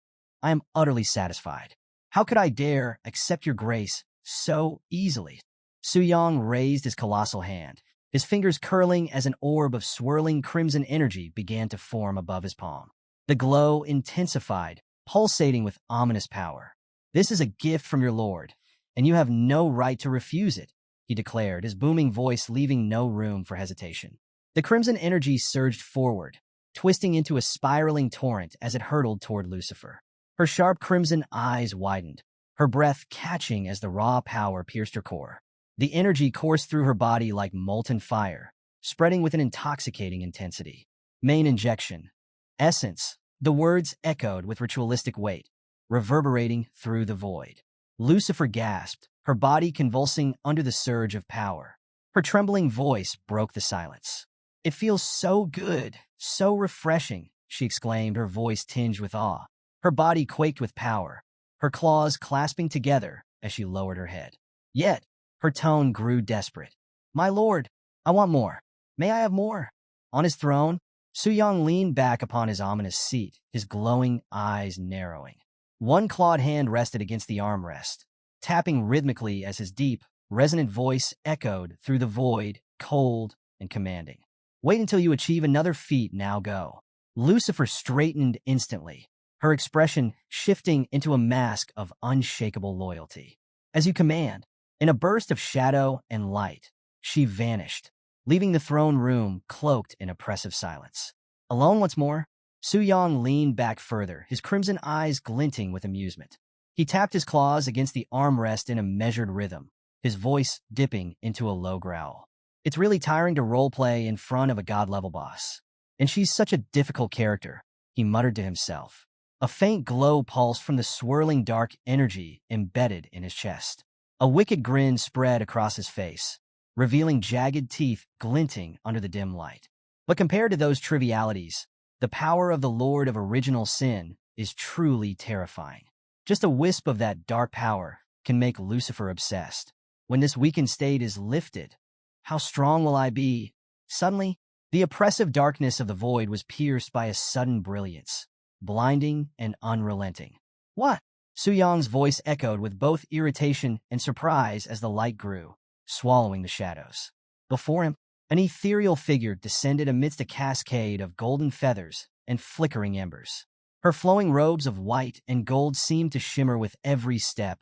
Speaker 1: I am utterly satisfied. How could I dare accept your grace so easily? Suyong raised his colossal hand, his fingers curling as an orb of swirling crimson energy began to form above his palm. The glow intensified, pulsating with ominous power. This is a gift from your lord, and you have no right to refuse it, he declared, his booming voice leaving no room for hesitation. The crimson energy surged forward, twisting into a spiraling torrent as it hurtled toward Lucifer. Her sharp crimson eyes widened, her breath catching as the raw power pierced her core. The energy coursed through her body like molten fire, spreading with an intoxicating intensity. Main injection. Essence. The words echoed with ritualistic weight, reverberating through the void. Lucifer gasped, her body convulsing under the surge of power. Her trembling voice broke the silence. It feels so good, so refreshing, she exclaimed, her voice tinged with awe. Her body quaked with power, her claws clasping together as she lowered her head. Yet, her tone grew desperate. My lord, I want more. May I have more? On his throne, Suyong leaned back upon his ominous seat, his glowing eyes narrowing. One clawed hand rested against the armrest, tapping rhythmically as his deep, resonant voice echoed through the void, cold and commanding. Wait until you achieve another feat, now go. Lucifer straightened instantly, her expression shifting into a mask of unshakable loyalty. As you command. In a burst of shadow and light, she vanished, leaving the throne room cloaked in oppressive silence. Alone once more, Suyong leaned back further, his crimson eyes glinting with amusement. He tapped his claws against the armrest in a measured rhythm, his voice dipping into a low growl. It's really tiring to roleplay in front of a god-level boss. And she's such a difficult character, he muttered to himself. A faint glow pulsed from the swirling dark energy embedded in his chest. A wicked grin spread across his face, revealing jagged teeth glinting under the dim light. But compared to those trivialities, the power of the Lord of Original Sin is truly terrifying. Just a wisp of that dark power can make Lucifer obsessed. When this weakened state is lifted, how strong will I be? Suddenly, the oppressive darkness of the void was pierced by a sudden brilliance, blinding and unrelenting. What? Suyang's voice echoed with both irritation and surprise as the light grew, swallowing the shadows. Before him, an ethereal figure descended amidst a cascade of golden feathers and flickering embers. Her flowing robes of white and gold seemed to shimmer with every step,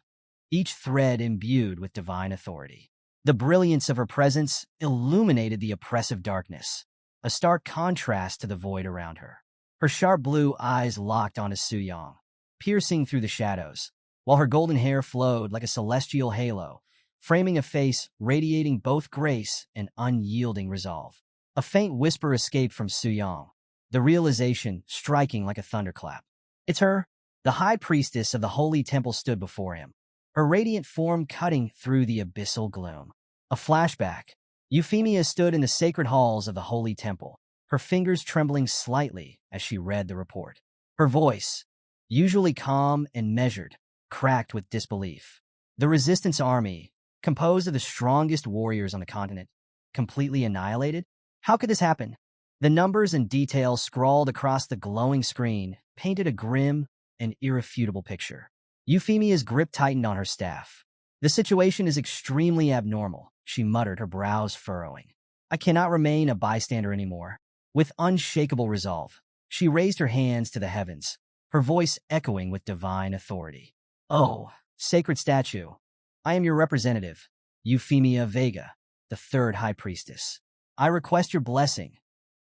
Speaker 1: each thread imbued with divine authority. The brilliance of her presence illuminated the oppressive darkness, a stark contrast to the void around her. Her sharp blue eyes locked onto Suyang, piercing through the shadows, while her golden hair flowed like a celestial halo, framing a face radiating both grace and unyielding resolve. A faint whisper escaped from Suyang, the realization striking like a thunderclap. It's her! The high priestess of the holy temple stood before him, her radiant form cutting through the abyssal gloom. A flashback. Euphemia stood in the sacred halls of the holy temple, her fingers trembling slightly as she read the report. Her voice, usually calm and measured, cracked with disbelief. The resistance army, composed of the strongest warriors on the continent, completely annihilated? How could this happen? The numbers and details scrawled across the glowing screen painted a grim and irrefutable picture. Euphemia's grip tightened on her staff. The situation is extremely abnormal, she muttered, her brows furrowing. I cannot remain a bystander anymore. With unshakable resolve, she raised her hands to the heavens, her voice echoing with divine authority. Oh, sacred statue, I am your representative, Euphemia Vega, the third high priestess. I request your blessing.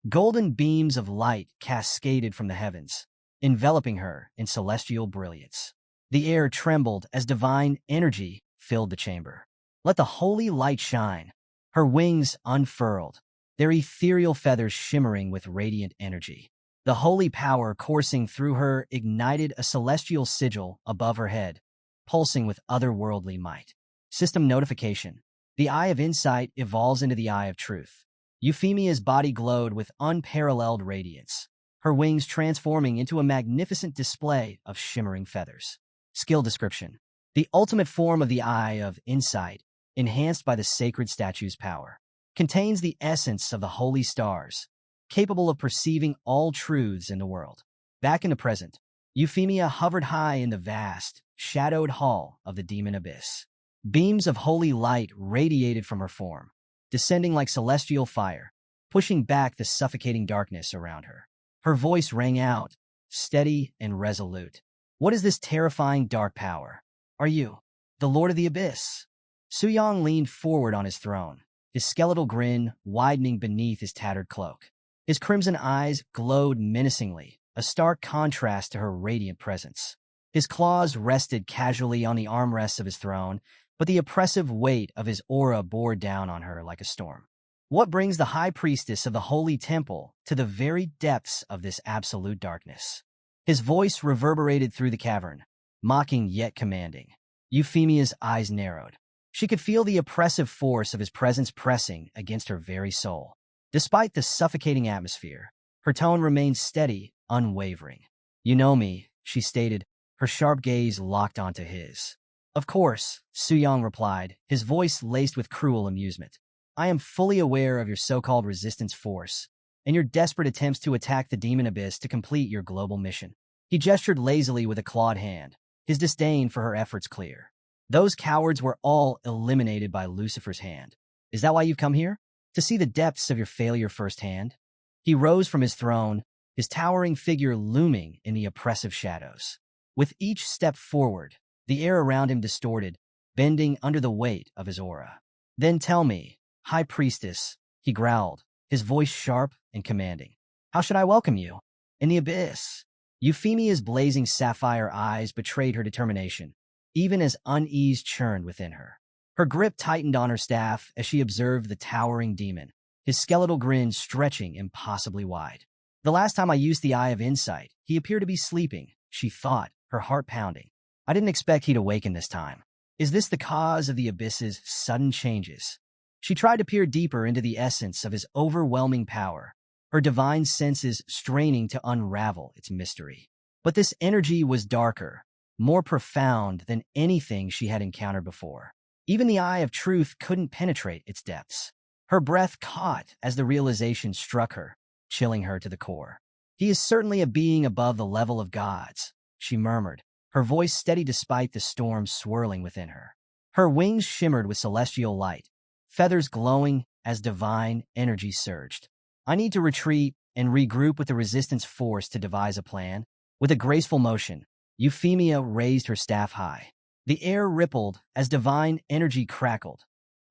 Speaker 1: Golden beams of light cascaded from the heavens, enveloping her in celestial brilliance. The air trembled as divine energy filled the chamber. Let the holy light shine. Her wings unfurled, their ethereal feathers shimmering with radiant energy. The holy power coursing through her ignited a celestial sigil above her head, pulsing with otherworldly might. System notification. The Eye of Insight evolves into the Eye of Truth. Euphemia's body glowed with unparalleled radiance, her wings transforming into a magnificent display of shimmering feathers. Skill description. The ultimate form of the Eye of Insight, enhanced by the sacred statue's power, contains the essence of the holy stars, capable of perceiving all truths in the world. Back in the present, Euphemia hovered high in the vast, shadowed hall of the demon abyss. Beams of holy light radiated from her form, descending like celestial fire, pushing back the suffocating darkness around her. Her voice rang out, steady and resolute. What is this terrifying dark power? Are you the Lord of the Abyss? Suyang leaned forward on his throne, his skeletal grin widening beneath his tattered cloak. His crimson eyes glowed menacingly, a stark contrast to her radiant presence. His claws rested casually on the armrests of his throne, but the oppressive weight of his aura bore down on her like a storm. What brings the high priestess of the holy temple to the very depths of this absolute darkness? His voice reverberated through the cavern, mocking yet commanding. Euphemia's eyes narrowed. She could feel the oppressive force of his presence pressing against her very soul. Despite the suffocating atmosphere, her tone remained steady, unwavering. You know me, she stated, her sharp gaze locked onto his. Of course, Suyang replied, his voice laced with cruel amusement. I am fully aware of your so-called resistance force, and your desperate attempts to attack the demon abyss to complete your global mission. He gestured lazily with a clawed hand, his disdain for her efforts clear. Those cowards were all eliminated by Lucifer's hand. Is that why you've come here? To see the depths of your failure firsthand? He rose from his throne, his towering figure looming in the oppressive shadows. With each step forward, the air around him distorted, bending under the weight of his aura. Then tell me, High Priestess, he growled, his voice sharp and commanding. How should I welcome you? In the abyss. Euphemia's blazing sapphire eyes betrayed her determination, even as unease churned within her. Her grip tightened on her staff as she observed the towering demon, his skeletal grin stretching impossibly wide. The last time I used the Eye of Insight, he appeared to be sleeping, she thought, her heart pounding. I didn't expect he'd awaken this time. Is this the cause of the abyss's sudden changes? She tried to peer deeper into the essence of his overwhelming power, her divine senses straining to unravel its mystery. But this energy was darker, more profound than anything she had encountered before. Even the eye of truth couldn't penetrate its depths. Her breath caught as the realization struck her, chilling her to the core. He is certainly a being above the level of gods, she murmured, her voice steady despite the storm swirling within her. Her wings shimmered with celestial light, feathers glowing as divine energy surged. I need to retreat and regroup with the resistance force to devise a plan. With a graceful motion, Euphemia raised her staff high. The air rippled as divine energy crackled,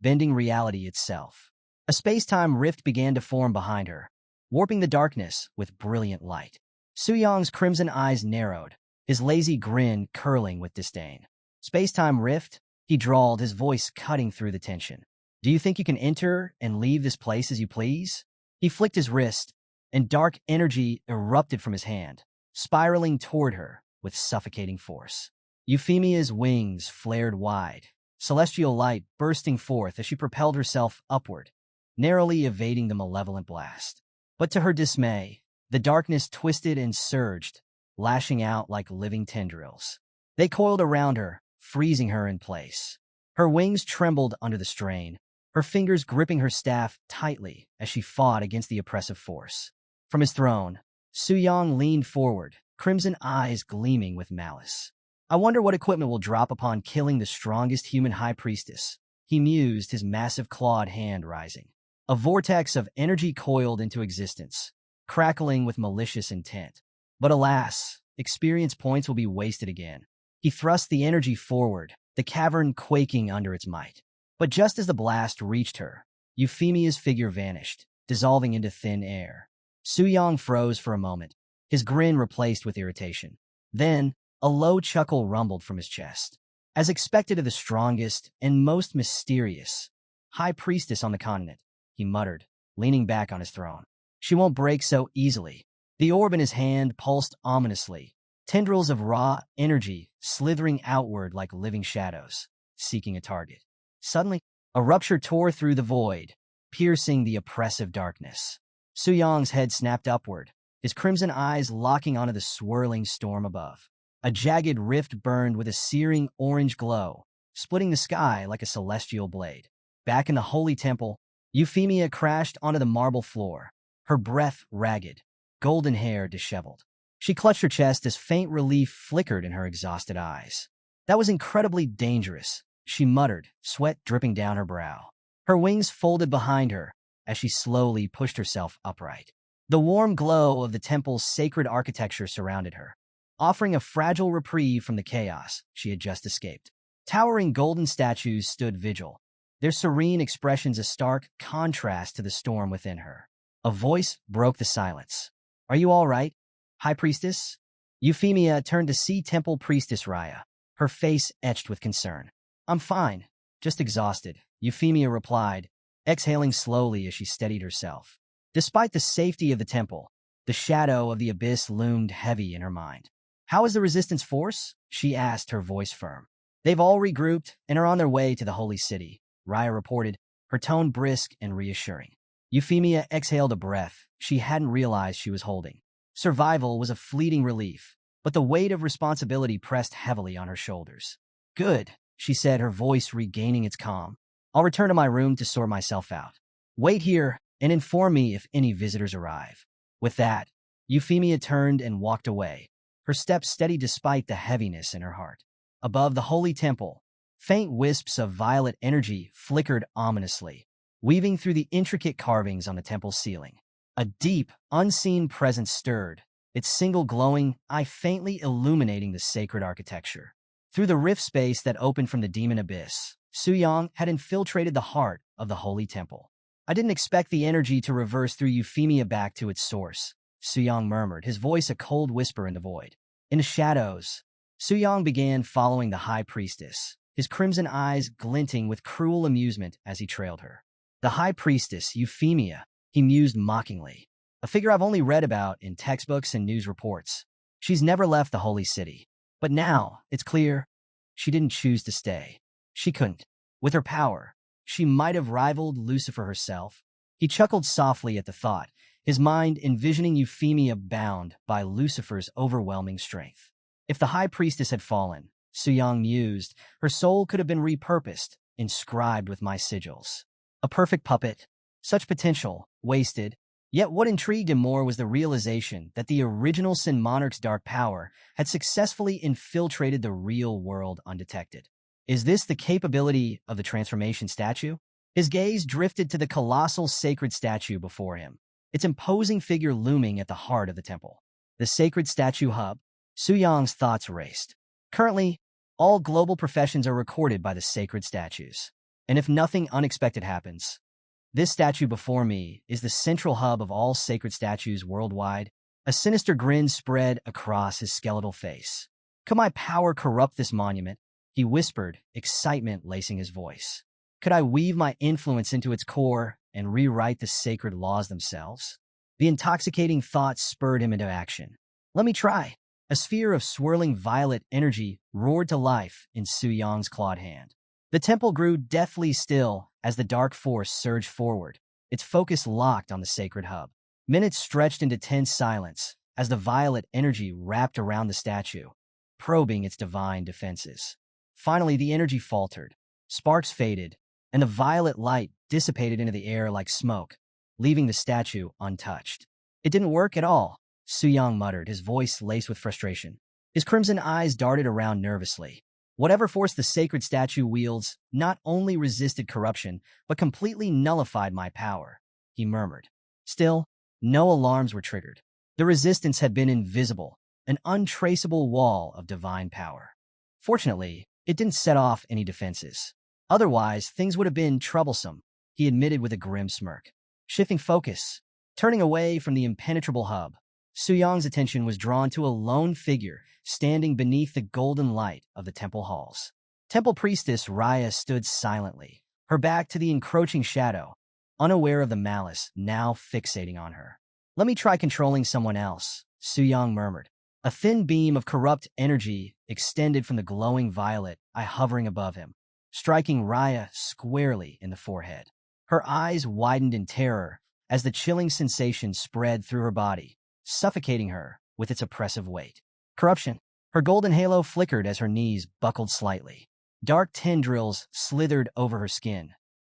Speaker 1: bending reality itself. A space-time rift began to form behind her, warping the darkness with brilliant light. Suyong's crimson eyes narrowed, his lazy grin curling with disdain. Space-time rift? He drawled, his voice cutting through the tension. Do you think you can enter and leave this place as you please? He flicked his wrist, and dark energy erupted from his hand, spiraling toward her with suffocating force. Euphemia's wings flared wide, celestial light bursting forth as she propelled herself upward, narrowly evading the malevolent blast. But to her dismay, the darkness twisted and surged, lashing out like living tendrils. They coiled around her, freezing her in place. Her wings trembled under the strain, her fingers gripping her staff tightly as she fought against the oppressive force. From his throne, Suyong leaned forward, crimson eyes gleaming with malice. I wonder what equipment will drop upon killing the strongest human high priestess, he mused, his massive clawed hand rising. A vortex of energy coiled into existence, crackling with malicious intent. But alas, experience points will be wasted again. He thrust the energy forward, the cavern quaking under its might. But just as the blast reached her, Euphemia's figure vanished, dissolving into thin air. Suyong froze for a moment, his grin replaced with irritation. Then, a low chuckle rumbled from his chest. As expected of the strongest and most mysterious high priestess on the continent, he muttered, leaning back on his throne. She won't break so easily. The orb in his hand pulsed ominously, tendrils of raw energy slithering outward like living shadows, seeking a target. Suddenly, a rupture tore through the void, piercing the oppressive darkness. Suyong's head snapped upward, his crimson eyes locking onto the swirling storm above. A jagged rift burned with a searing orange glow, splitting the sky like a celestial blade. Back in the holy temple, Euphemia crashed onto the marble floor, her breath ragged, golden hair disheveled. She clutched her chest as faint relief flickered in her exhausted eyes. That was incredibly dangerous, she muttered, sweat dripping down her brow. Her wings folded behind her as she slowly pushed herself upright. The warm glow of the temple's sacred architecture surrounded her, offering a fragile reprieve from the chaos she had just escaped. Towering golden statues stood vigil, their serene expressions a stark contrast to the storm within her. A voice broke the silence. Are you all right, High Priestess? Euphemia turned to see Temple Priestess Raya, her face etched with concern. I'm fine, just exhausted, Euphemia replied, exhaling slowly as she steadied herself. Despite the safety of the temple, the shadow of the abyss loomed heavy in her mind. How is the resistance force? She asked, her voice firm. They've all regrouped and are on their way to the holy city, Raya reported, her tone brisk and reassuring. Euphemia exhaled a breath she hadn't realized she was holding. Survival was a fleeting relief, but the weight of responsibility pressed heavily on her shoulders. Good, she said, her voice regaining its calm. I'll return to my room to sort myself out. Wait here and inform me if any visitors arrive. With that, Euphemia turned and walked away, her steps steady despite the heaviness in her heart. Above the holy temple, faint wisps of violet energy flickered ominously, weaving through the intricate carvings on the temple's ceiling. A deep, unseen presence stirred, its single glowing eye faintly illuminating the sacred architecture. Through the rift space that opened from the demon abyss, Suyong had infiltrated the heart of the holy temple. I didn't expect the energy to reverse through Euphemia back to its source, Suyong murmured, his voice a cold whisper in the void. In the shadows, Suyong began following the high priestess, his crimson eyes glinting with cruel amusement as he trailed her. The high priestess, Euphemia, he mused mockingly. A figure I've only read about in textbooks and news reports. She's never left the holy city. But now, it's clear, she didn't choose to stay. She couldn't. With her power, she might have rivaled Lucifer herself. He chuckled softly at the thought, his mind envisioning Euphemia bound by Lucifer's overwhelming strength. If the high priestess had fallen, Suyang mused, her soul could have been repurposed, inscribed with my sigils. A perfect puppet. Such potential, wasted. Yet what intrigued him more was the realization that the original Sin Monarch's dark power had successfully infiltrated the real world undetected. Is this the capability of the transformation statue? His gaze drifted to the colossal sacred statue before him, its imposing figure looming at the heart of the temple. The sacred statue hub? Suyang's thoughts raced. Currently, all global professions are recorded by the sacred statues. And if nothing unexpected happens, this statue before me is the central hub of all sacred statues worldwide. A sinister grin spread across his skeletal face. Could my power corrupt this monument? He whispered, excitement lacing his voice. Could I weave my influence into its core and rewrite the sacred laws themselves? The intoxicating thought spurred him into action. Let me try. A sphere of swirling violet energy roared to life in Suyang's clawed hand. The temple grew deathly still as the dark force surged forward, its focus locked on the sacred hub. Minutes stretched into tense silence as the violet energy wrapped around the statue, probing its divine defenses. Finally, the energy faltered. Sparks faded, and the violet light dissipated into the air like smoke, leaving the statue untouched. It didn't work at all, Suyang muttered, his voice laced with frustration. His crimson eyes darted around nervously. Whatever force the sacred statue wields not only resisted corruption, but completely nullified my power, he murmured. Still, no alarms were triggered. The resistance had been invisible, an untraceable wall of divine power. Fortunately, it didn't set off any defenses. Otherwise, things would have been troublesome, he admitted with a grim smirk. Shifting focus, turning away from the impenetrable hub, Suyang's attention was drawn to a lone figure standing beneath the golden light of the temple halls. Temple priestess Raya stood silently, her back to the encroaching shadow, unaware of the malice now fixating on her. Let me try controlling someone else, Suyang murmured. A thin beam of corrupt energy extended from the glowing violet eye hovering above him, striking Raya squarely in the forehead. Her eyes widened in terror as the chilling sensation spread through her body, suffocating her with its oppressive weight. Corruption. Her golden halo flickered as her knees buckled slightly. Dark tendrils slithered over her skin,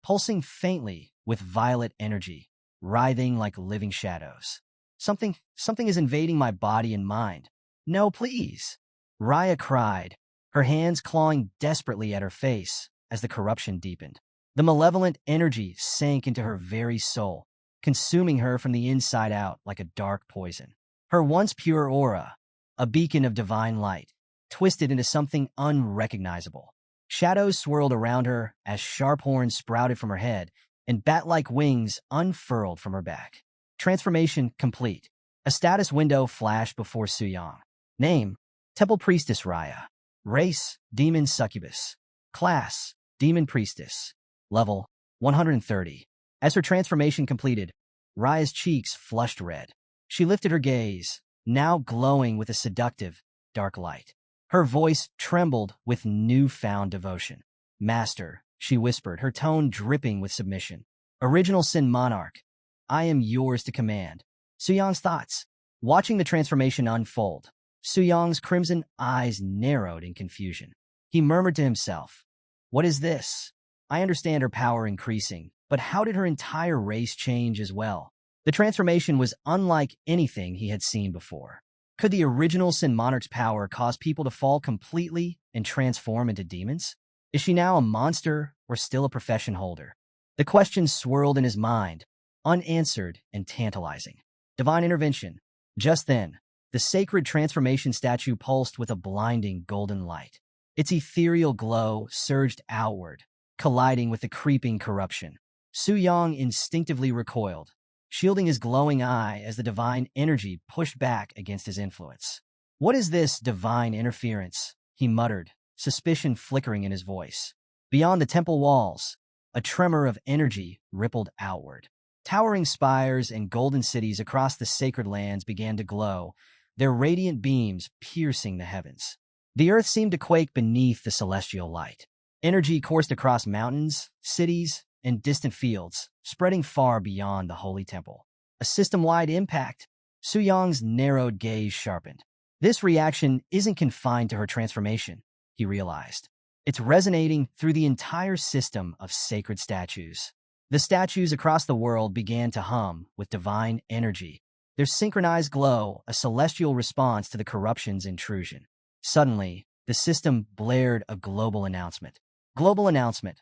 Speaker 1: pulsing faintly with violet energy, writhing like living shadows. Something is invading my body and mind. No, please, Raya cried, her hands clawing desperately at her face as the corruption deepened. The malevolent energy sank into her very soul, consuming her from the inside out like a dark poison. Her once pure aura, a beacon of divine light, twisted into something unrecognizable. Shadows swirled around her as sharp horns sprouted from her head and bat-like wings unfurled from her back. Transformation complete. A status window flashed before Suyang. Name: Temple Priestess Raya. Race: Demon Succubus. Class: Demon Priestess. Level: 130. As her transformation completed, Raya's cheeks flushed red. She lifted her gaze, now glowing with a seductive, dark light. Her voice trembled with newfound devotion. Master, she whispered, her tone dripping with submission. Original Sin Monarch, I am yours to command. Suyang's thoughts. Watching the transformation unfold, Suyang's crimson eyes narrowed in confusion. He murmured to himself, what is this? I understand her power increasing, but how did her entire race change as well? The transformation was unlike anything he had seen before. Could the original Sin Monarch's power cause people to fall completely and transform into demons? Is she now a monster or still a profession holder? The questions swirled in his mind, unanswered and tantalizing. Divine intervention. Just then, the sacred transformation statue pulsed with a blinding golden light. Its ethereal glow surged outward, colliding with the creeping corruption. Suyang instinctively recoiled, shielding his glowing eye as the divine energy pushed back against his influence. What is this divine interference? He muttered, suspicion flickering in his voice. Beyond the temple walls, a tremor of energy rippled outward. Towering spires and golden cities across the sacred lands began to glow, their radiant beams piercing the heavens. The earth seemed to quake beneath the celestial light. Energy coursed across mountains, cities, and distant fields, spreading far beyond the holy temple. A system-wide impact. Su Yang's narrowed gaze sharpened. This reaction isn't confined to her transformation, he realized. It's resonating through the entire system of sacred statues. The statues across the world began to hum with divine energy, their synchronized glow a celestial response to the corruption's intrusion. Suddenly, the system blared a global announcement. Global announcement.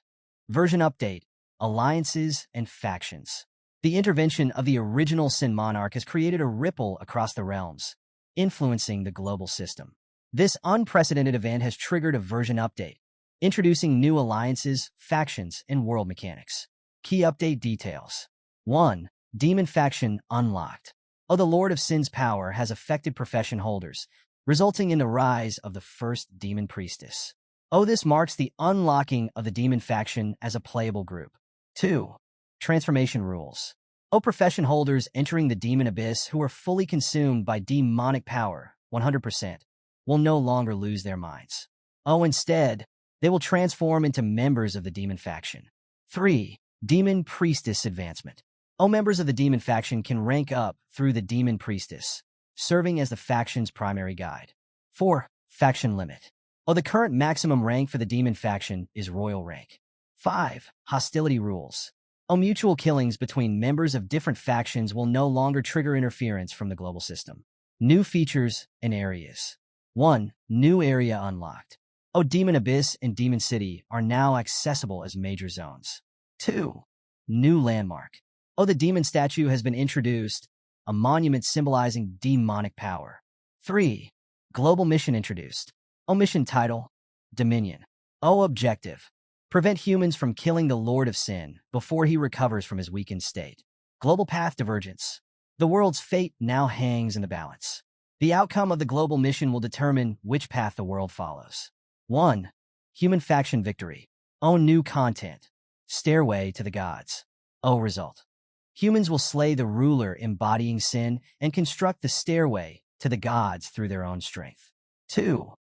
Speaker 1: Version update. Alliances and factions. The intervention of the original Sin Monarch has created a ripple across the realms, influencing the global system. This unprecedented event has triggered a version update, introducing new alliances, factions, and world mechanics. Key update details. 1. Demon faction unlocked. The Lord of Sin's power has affected profession holders, resulting in the rise of the first demon priestess. This marks the unlocking of the demon faction as a playable group. 2. Transformation rules. Profession holders entering the demon abyss who are fully consumed by demonic power, 100%, will no longer lose their minds. Instead, they will transform into members of the demon faction. 3. Demon priestess advancement. Members of the demon faction can rank up through the demon priestess, serving as the faction's primary guide. 4. Faction limit. The current maximum rank for the demon faction is royal rank. 5. Hostility rules. Mutual killings between members of different factions will no longer trigger interference from the global system. New features and areas. 1. New area unlocked. Demon Abyss and Demon City are now accessible as major zones. 2. New landmark. The demon statue has been introduced, a monument symbolizing demonic power. 3. Global mission introduced. Mission title, Dominion. Objective. Prevent humans from killing the Lord of Sin before he recovers from his weakened state. Global path divergence. The world's fate now hangs in the balance. The outcome of the global mission will determine which path the world follows. 1. Human faction victory. New content. Stairway to the gods. Result. Humans will slay the ruler embodying sin and construct the stairway to the gods through their own strength. 2.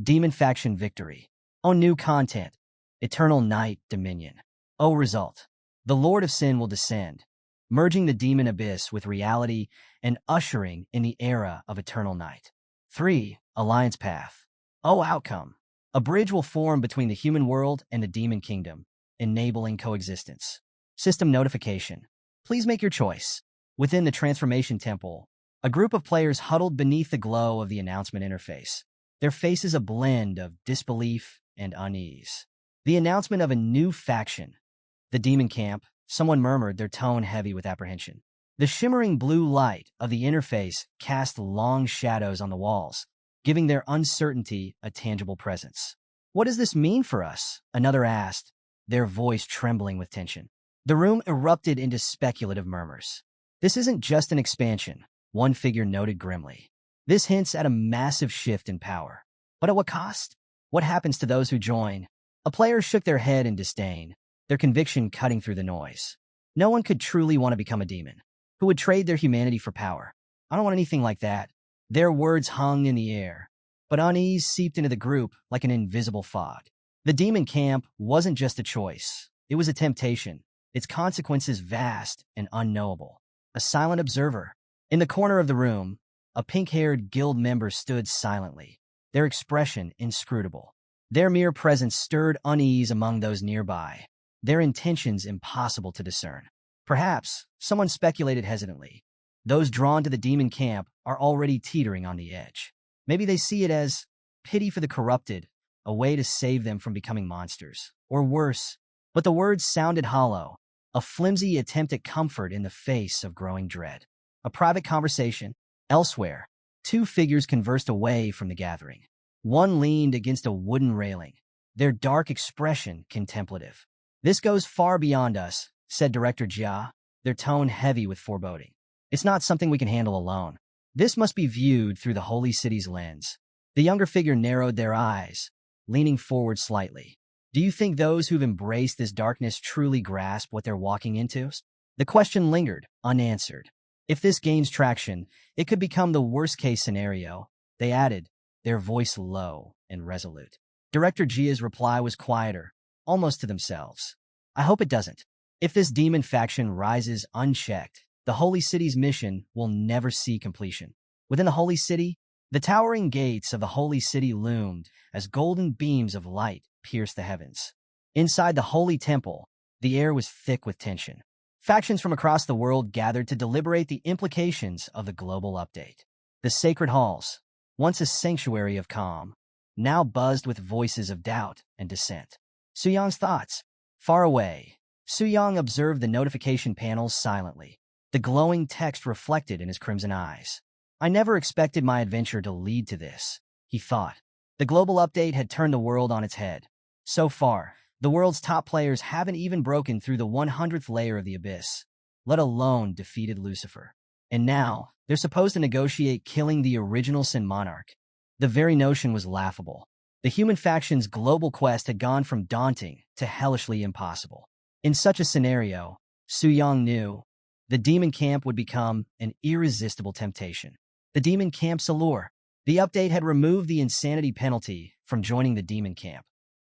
Speaker 1: Demon faction victory. New content. Eternal Night Dominion. Result. The Lord of Sin will descend, merging the demon abyss with reality and ushering in the era of eternal night. 3. Alliance path. Outcome. A bridge will form between the human world and the demon kingdom, enabling coexistence. System notification. Please make your choice. Within the Transformation Temple, a group of players huddled beneath the glow of the announcement interface, their faces a blend of disbelief and unease. The announcement of a new faction. The Demon Camp, someone murmured, their tone heavy with apprehension. The shimmering blue light of the interface cast long shadows on the walls, giving their uncertainty a tangible presence. What does this mean for us? Another asked, their voice trembling with tension. The room erupted into speculative murmurs. This isn't just an expansion, one figure noted grimly. This hints at a massive shift in power. But at what cost? What happens to those who join? A player shook their head in disdain, their conviction cutting through the noise. No one could truly want to become a demon, who would trade their humanity for power. I don't want anything like that. Their words hung in the air, but unease seeped into the group like an invisible fog. The demon camp wasn't just a choice. It was a temptation, its consequences vast and unknowable. A silent observer. In the corner of the room, a pink-haired guild member stood silently, their expression inscrutable. Their mere presence stirred unease among those nearby, their intentions impossible to discern. Perhaps, someone speculated hesitantly, those drawn to the demon camp are already teetering on the edge. Maybe they see it as pity for the corrupted, a way to save them from becoming monsters, or worse. But the words sounded hollow, a flimsy attempt at comfort in the face of growing dread. A private conversation. Elsewhere, two figures conversed away from the gathering. One leaned against a wooden railing, their dark expression contemplative. This goes far beyond us, said Director Jia, their tone heavy with foreboding. It's not something we can handle alone. This must be viewed through the holy city's lens. The younger figure narrowed their eyes, leaning forward slightly. Do you think those who've embraced this darkness truly grasp what they're walking into? The question lingered, unanswered. If this gains traction, it could become the worst-case scenario, they added, their voice low and resolute. Director Jia's reply was quieter, almost to themselves. I hope it doesn't. If this demon faction rises unchecked, the Holy City's mission will never see completion. Within the Holy City, the towering gates of the Holy City loomed as golden beams of light pierced the heavens. Inside the Holy Temple, the air was thick with tension. Factions from across the world gathered to deliberate the implications of the global update. The sacred halls, once a sanctuary of calm, now buzzed with voices of doubt and dissent. Suyang's thoughts. Far away, Suyang observed the notification panels silently. The glowing text reflected in his crimson eyes. I never expected my adventure to lead to this, he thought. The global update had turned the world on its head. So far, the world's top players haven't even broken through the 100th layer of the abyss, let alone defeated Lucifer. And now, they're supposed to negotiate killing the original Sin Monarch. The very notion was laughable. The human faction's global quest had gone from daunting to hellishly impossible. In such a scenario, Suyang knew the demon camp would become an irresistible temptation. The demon camp's allure. The update had removed the insanity penalty from joining the demon camp,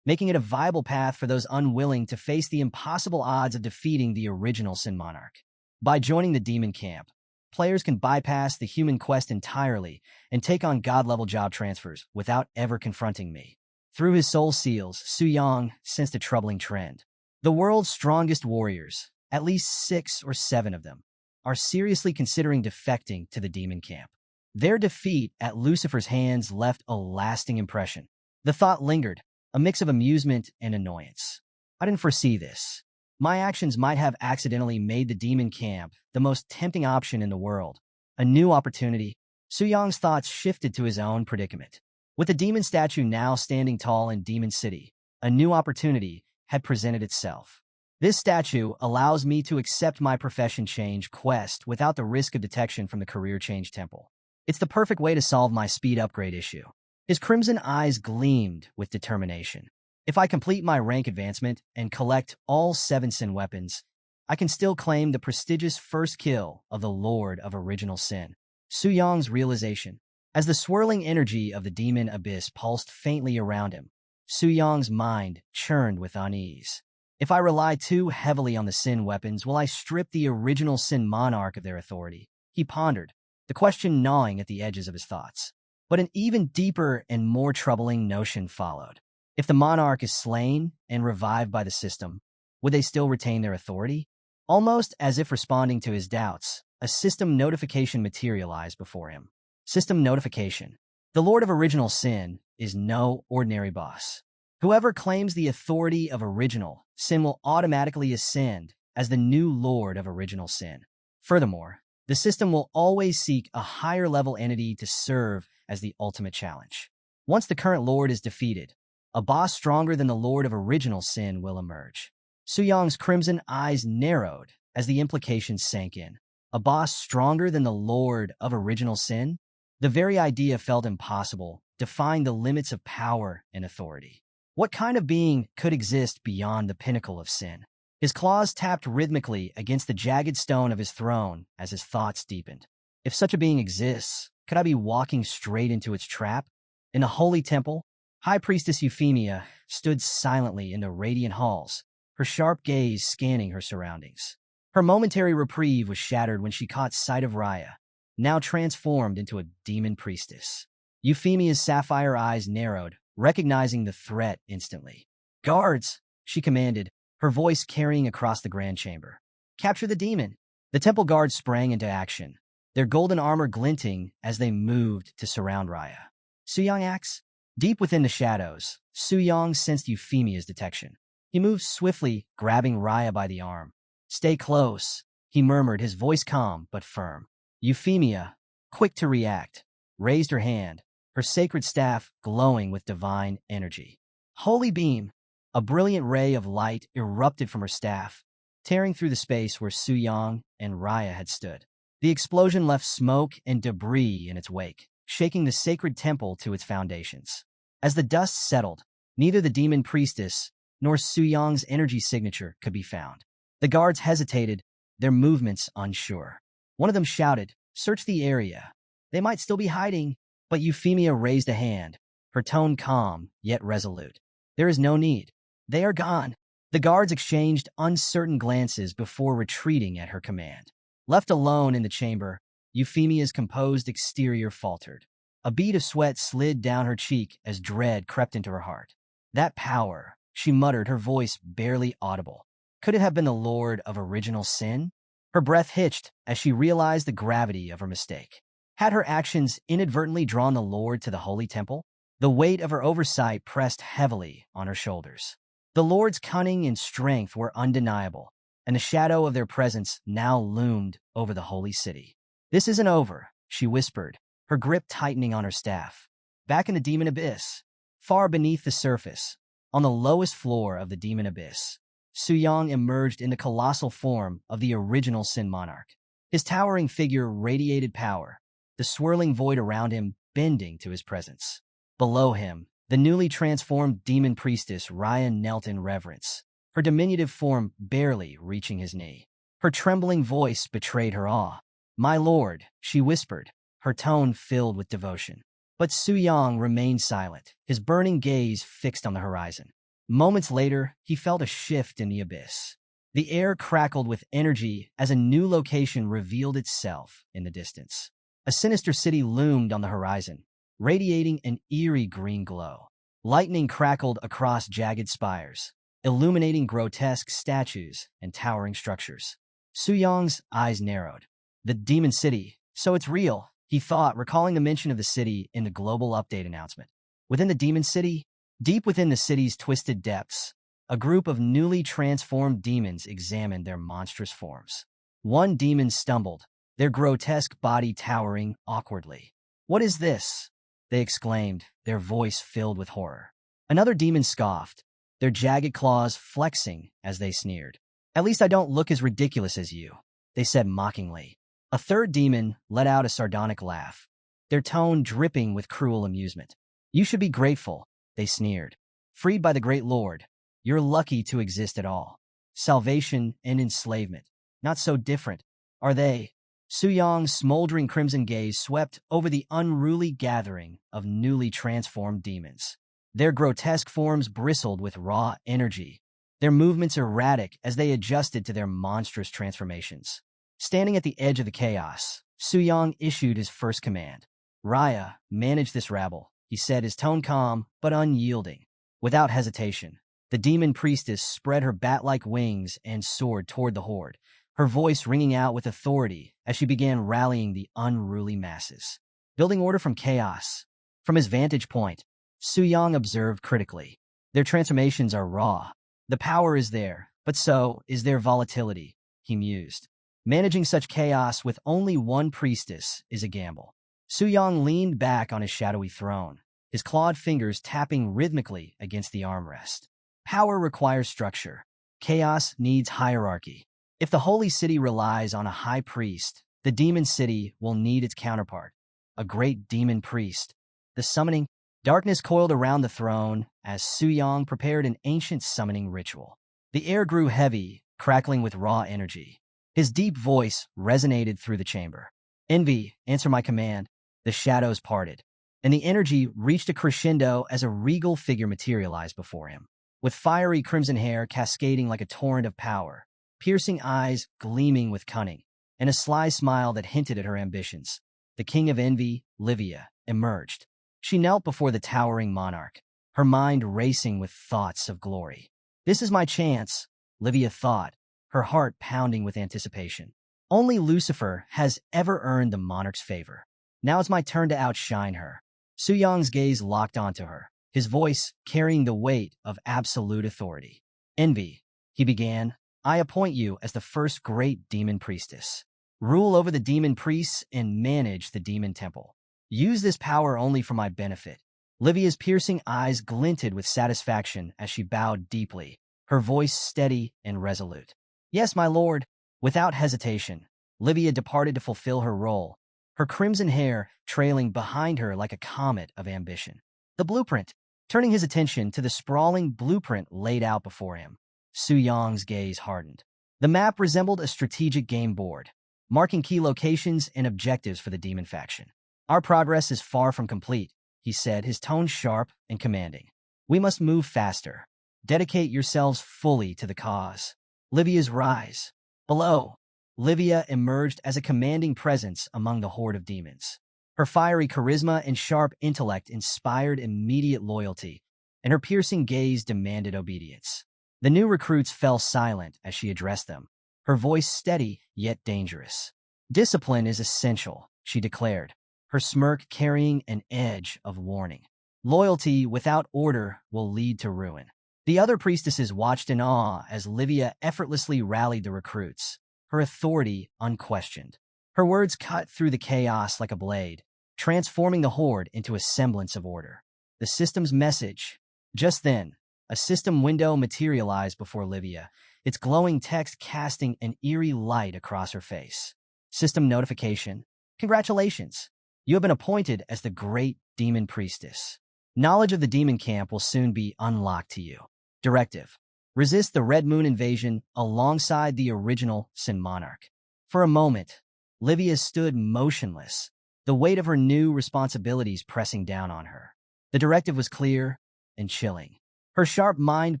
Speaker 1: making it a viable path for those unwilling to face the impossible odds of defeating the original Sin Monarch. By joining the demon camp, players can bypass the human quest entirely and take on god-level job transfers without ever confronting me. Through his soul seals, Suyang sensed a troubling trend. The world's strongest warriors, at least 6 or 7 of them, are seriously considering defecting to the demon camp. Their defeat at Lucifer's hands left a lasting impression. The thought lingered, a mix of amusement and annoyance. I didn't foresee this. My actions might have accidentally made the demon camp the most tempting option in the world. A new opportunity. Suyang's thoughts shifted to his own predicament. With the demon statue now standing tall in Demon City, a new opportunity had presented itself. This statue allows me to accept my profession change quest without the risk of detection from the career change temple. It's the perfect way to solve my speed upgrade issue. His crimson eyes gleamed with determination. If I complete my rank advancement and collect all 7 Sin weapons, I can still claim the prestigious first kill of the Lord of Original Sin. Suyang's realization. As the swirling energy of the demon abyss pulsed faintly around him, Suyang's mind churned with unease. If I rely too heavily on the Sin weapons, will I strip the original Sin Monarch of their authority? He pondered, the question gnawing at the edges of his thoughts. But an even deeper and more troubling notion followed. If the monarch is slain and revived by the system, would they still retain their authority? Almost as if responding to his doubts, a system notification materialized before him. System notification. The Lord of Original Sin is no ordinary boss. Whoever claims the authority of Original Sin will automatically ascend as the new Lord of Original Sin. Furthermore, the system will always seek a higher-level entity to serve as the ultimate challenge. Once the current Lord is defeated, a boss stronger than the Lord of Original Sin will emerge. Suyang's crimson eyes narrowed as the implications sank in. A boss stronger than the Lord of Original Sin? The very idea felt impossible, defying the limits of power and authority. What kind of being could exist beyond the pinnacle of sin? His claws tapped rhythmically against the jagged stone of his throne as his thoughts deepened. If such a being exists, could I be walking straight into its trap? In the holy temple, High Priestess Euphemia stood silently in the radiant halls, her sharp gaze scanning her surroundings. Her momentary reprieve was shattered when she caught sight of Raya, now transformed into a demon priestess. Euphemia's sapphire eyes narrowed, recognizing the threat instantly. "Guards!" she commanded, her voice carrying across the grand chamber. "Capture the demon!" The temple guards sprang into action, their golden armor glinting as they moved to surround Raya. Suyang acts. Deep within the shadows, Suyang sensed Euphemia's detection. He moved swiftly, grabbing Raya by the arm. "Stay close," he murmured, his voice calm but firm. Euphemia, quick to react, raised her hand, her sacred staff glowing with divine energy. Holy beam! A brilliant ray of light erupted from her staff, tearing through the space where Suyang and Raya had stood. The explosion left smoke and debris in its wake, shaking the sacred temple to its foundations. As the dust settled, neither the demon priestess nor Suyang's energy signature could be found. The guards hesitated, their movements unsure. One of them shouted, "Search the area. They might still be hiding." But Euphemia raised a hand, her tone calm, yet resolute. "There is no need. They are gone." The guards exchanged uncertain glances before retreating at her command. Left alone in the chamber, Euphemia's composed exterior faltered. A bead of sweat slid down her cheek as dread crept into her heart. "That power," she muttered, her voice barely audible. Could it have been the Lord of Original Sin? Her breath hitched as she realized the gravity of her mistake. Had her actions inadvertently drawn the Lord to the Holy Temple? The weight of her oversight pressed heavily on her shoulders. The Lord's cunning and strength were undeniable, and the shadow of their presence now loomed over the holy city. "This isn't over," she whispered, her grip tightening on her staff. Back in the demon abyss, far beneath the surface, on the lowest floor of the demon abyss, Suyang emerged in the colossal form of the original Sin Monarch. His towering figure radiated power, the swirling void around him bending to his presence. Below him, the newly transformed demon priestess Raya knelt in reverence, her diminutive form barely reaching his knee. Her trembling voice betrayed her awe. "My lord," she whispered, her tone filled with devotion. But Suyang remained silent, his burning gaze fixed on the horizon. Moments later, he felt a shift in the abyss. The air crackled with energy as a new location revealed itself in the distance. A sinister city loomed on the horizon, radiating an eerie green glow. Lightning crackled across jagged spires, illuminating grotesque statues and towering structures. Suyang's eyes narrowed. The demon city, so it's real, he thought, recalling the mention of the city in the global update announcement. Within the demon city, deep within the city's twisted depths, a group of newly transformed demons examined their monstrous forms. One demon stumbled, their grotesque body towering awkwardly. "What is this?" they exclaimed, their voice filled with horror. Another demon scoffed, their jagged claws flexing as they sneered. "At least I don't look as ridiculous as you," they said mockingly. A third demon let out a sardonic laugh, their tone dripping with cruel amusement. "You should be grateful," they sneered. "Freed by the great Lord, you're lucky to exist at all. Salvation and enslavement, not so different, are they?" Suyang's smoldering crimson gaze swept over the unruly gathering of newly transformed demons. Their grotesque forms bristled with raw energy, their movements erratic as they adjusted to their monstrous transformations. Standing at the edge of the chaos, Suyang issued his first command. "Raya, manage this rabble," he said, his tone calm but unyielding. Without hesitation, the demon priestess spread her bat-like wings and soared toward the horde, her voice ringing out with authority as she began rallying the unruly masses. Building order from chaos. From his vantage point, Suyang observed critically. Their transformations are raw. The power is there, but so is their volatility, he mused. Managing such chaos with only one priestess is a gamble. Suyang leaned back on his shadowy throne, his clawed fingers tapping rhythmically against the armrest. Power requires structure. Chaos needs hierarchy. If the holy city relies on a high priest, the demon city will need its counterpart, a great demon priest. The summoning darkness coiled around the throne as Suyang prepared an ancient summoning ritual. The air grew heavy, crackling with raw energy. His deep voice resonated through the chamber. "Envy, answer my command." The shadows parted, and the energy reached a crescendo as a regal figure materialized before him. With fiery crimson hair cascading like a torrent of power, piercing eyes gleaming with cunning, and a sly smile that hinted at her ambitions, the king of envy, Livia, emerged. She knelt before the towering monarch, her mind racing with thoughts of glory. "This is my chance," Livia thought, her heart pounding with anticipation. "Only Lucifer has ever earned the monarch's favor. Now it's my turn to outshine her." Suyang's gaze locked onto her, his voice carrying the weight of absolute authority. "Envy," he began, "I appoint you as the first great demon priestess. Rule over the demon priests and manage the demon temple. Use this power only for my benefit." Livia's piercing eyes glinted with satisfaction as she bowed deeply, her voice steady and resolute. "Yes, my lord." Without hesitation, Livia departed to fulfill her role, her crimson hair trailing behind her like a comet of ambition. The blueprint. Turning his attention to the sprawling blueprint laid out before him, Suyang's gaze hardened. The map resembled a strategic game board, marking key locations and objectives for the demon faction. Our progress is far from complete, he said, his tone sharp and commanding. We must move faster. Dedicate yourselves fully to the cause. Livia's rise. Below, Livia emerged as a commanding presence among the horde of demons. Her fiery charisma and sharp intellect inspired immediate loyalty, and her piercing gaze demanded obedience. The new recruits fell silent as she addressed them, her voice steady yet dangerous. Discipline is essential, she declared, her smirk carrying an edge of warning. Loyalty without order will lead to ruin. The other priestesses watched in awe as Livia effortlessly rallied the recruits, her authority unquestioned. Her words cut through the chaos like a blade, transforming the horde into a semblance of order. The system's message. Just then, a system window materialized before Livia, its glowing text casting an eerie light across her face. System notification. Congratulations! You have been appointed as the Great Demon Priestess. Knowledge of the demon camp will soon be unlocked to you. Directive. Resist the Red Moon invasion alongside the original Sin Monarch. For a moment, Livia stood motionless, the weight of her new responsibilities pressing down on her. The directive was clear and chilling. Her sharp mind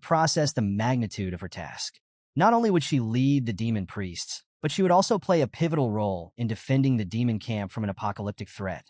Speaker 1: processed the magnitude of her task. Not only would she lead the demon priests, but she would also play a pivotal role in defending the demon camp from an apocalyptic threat.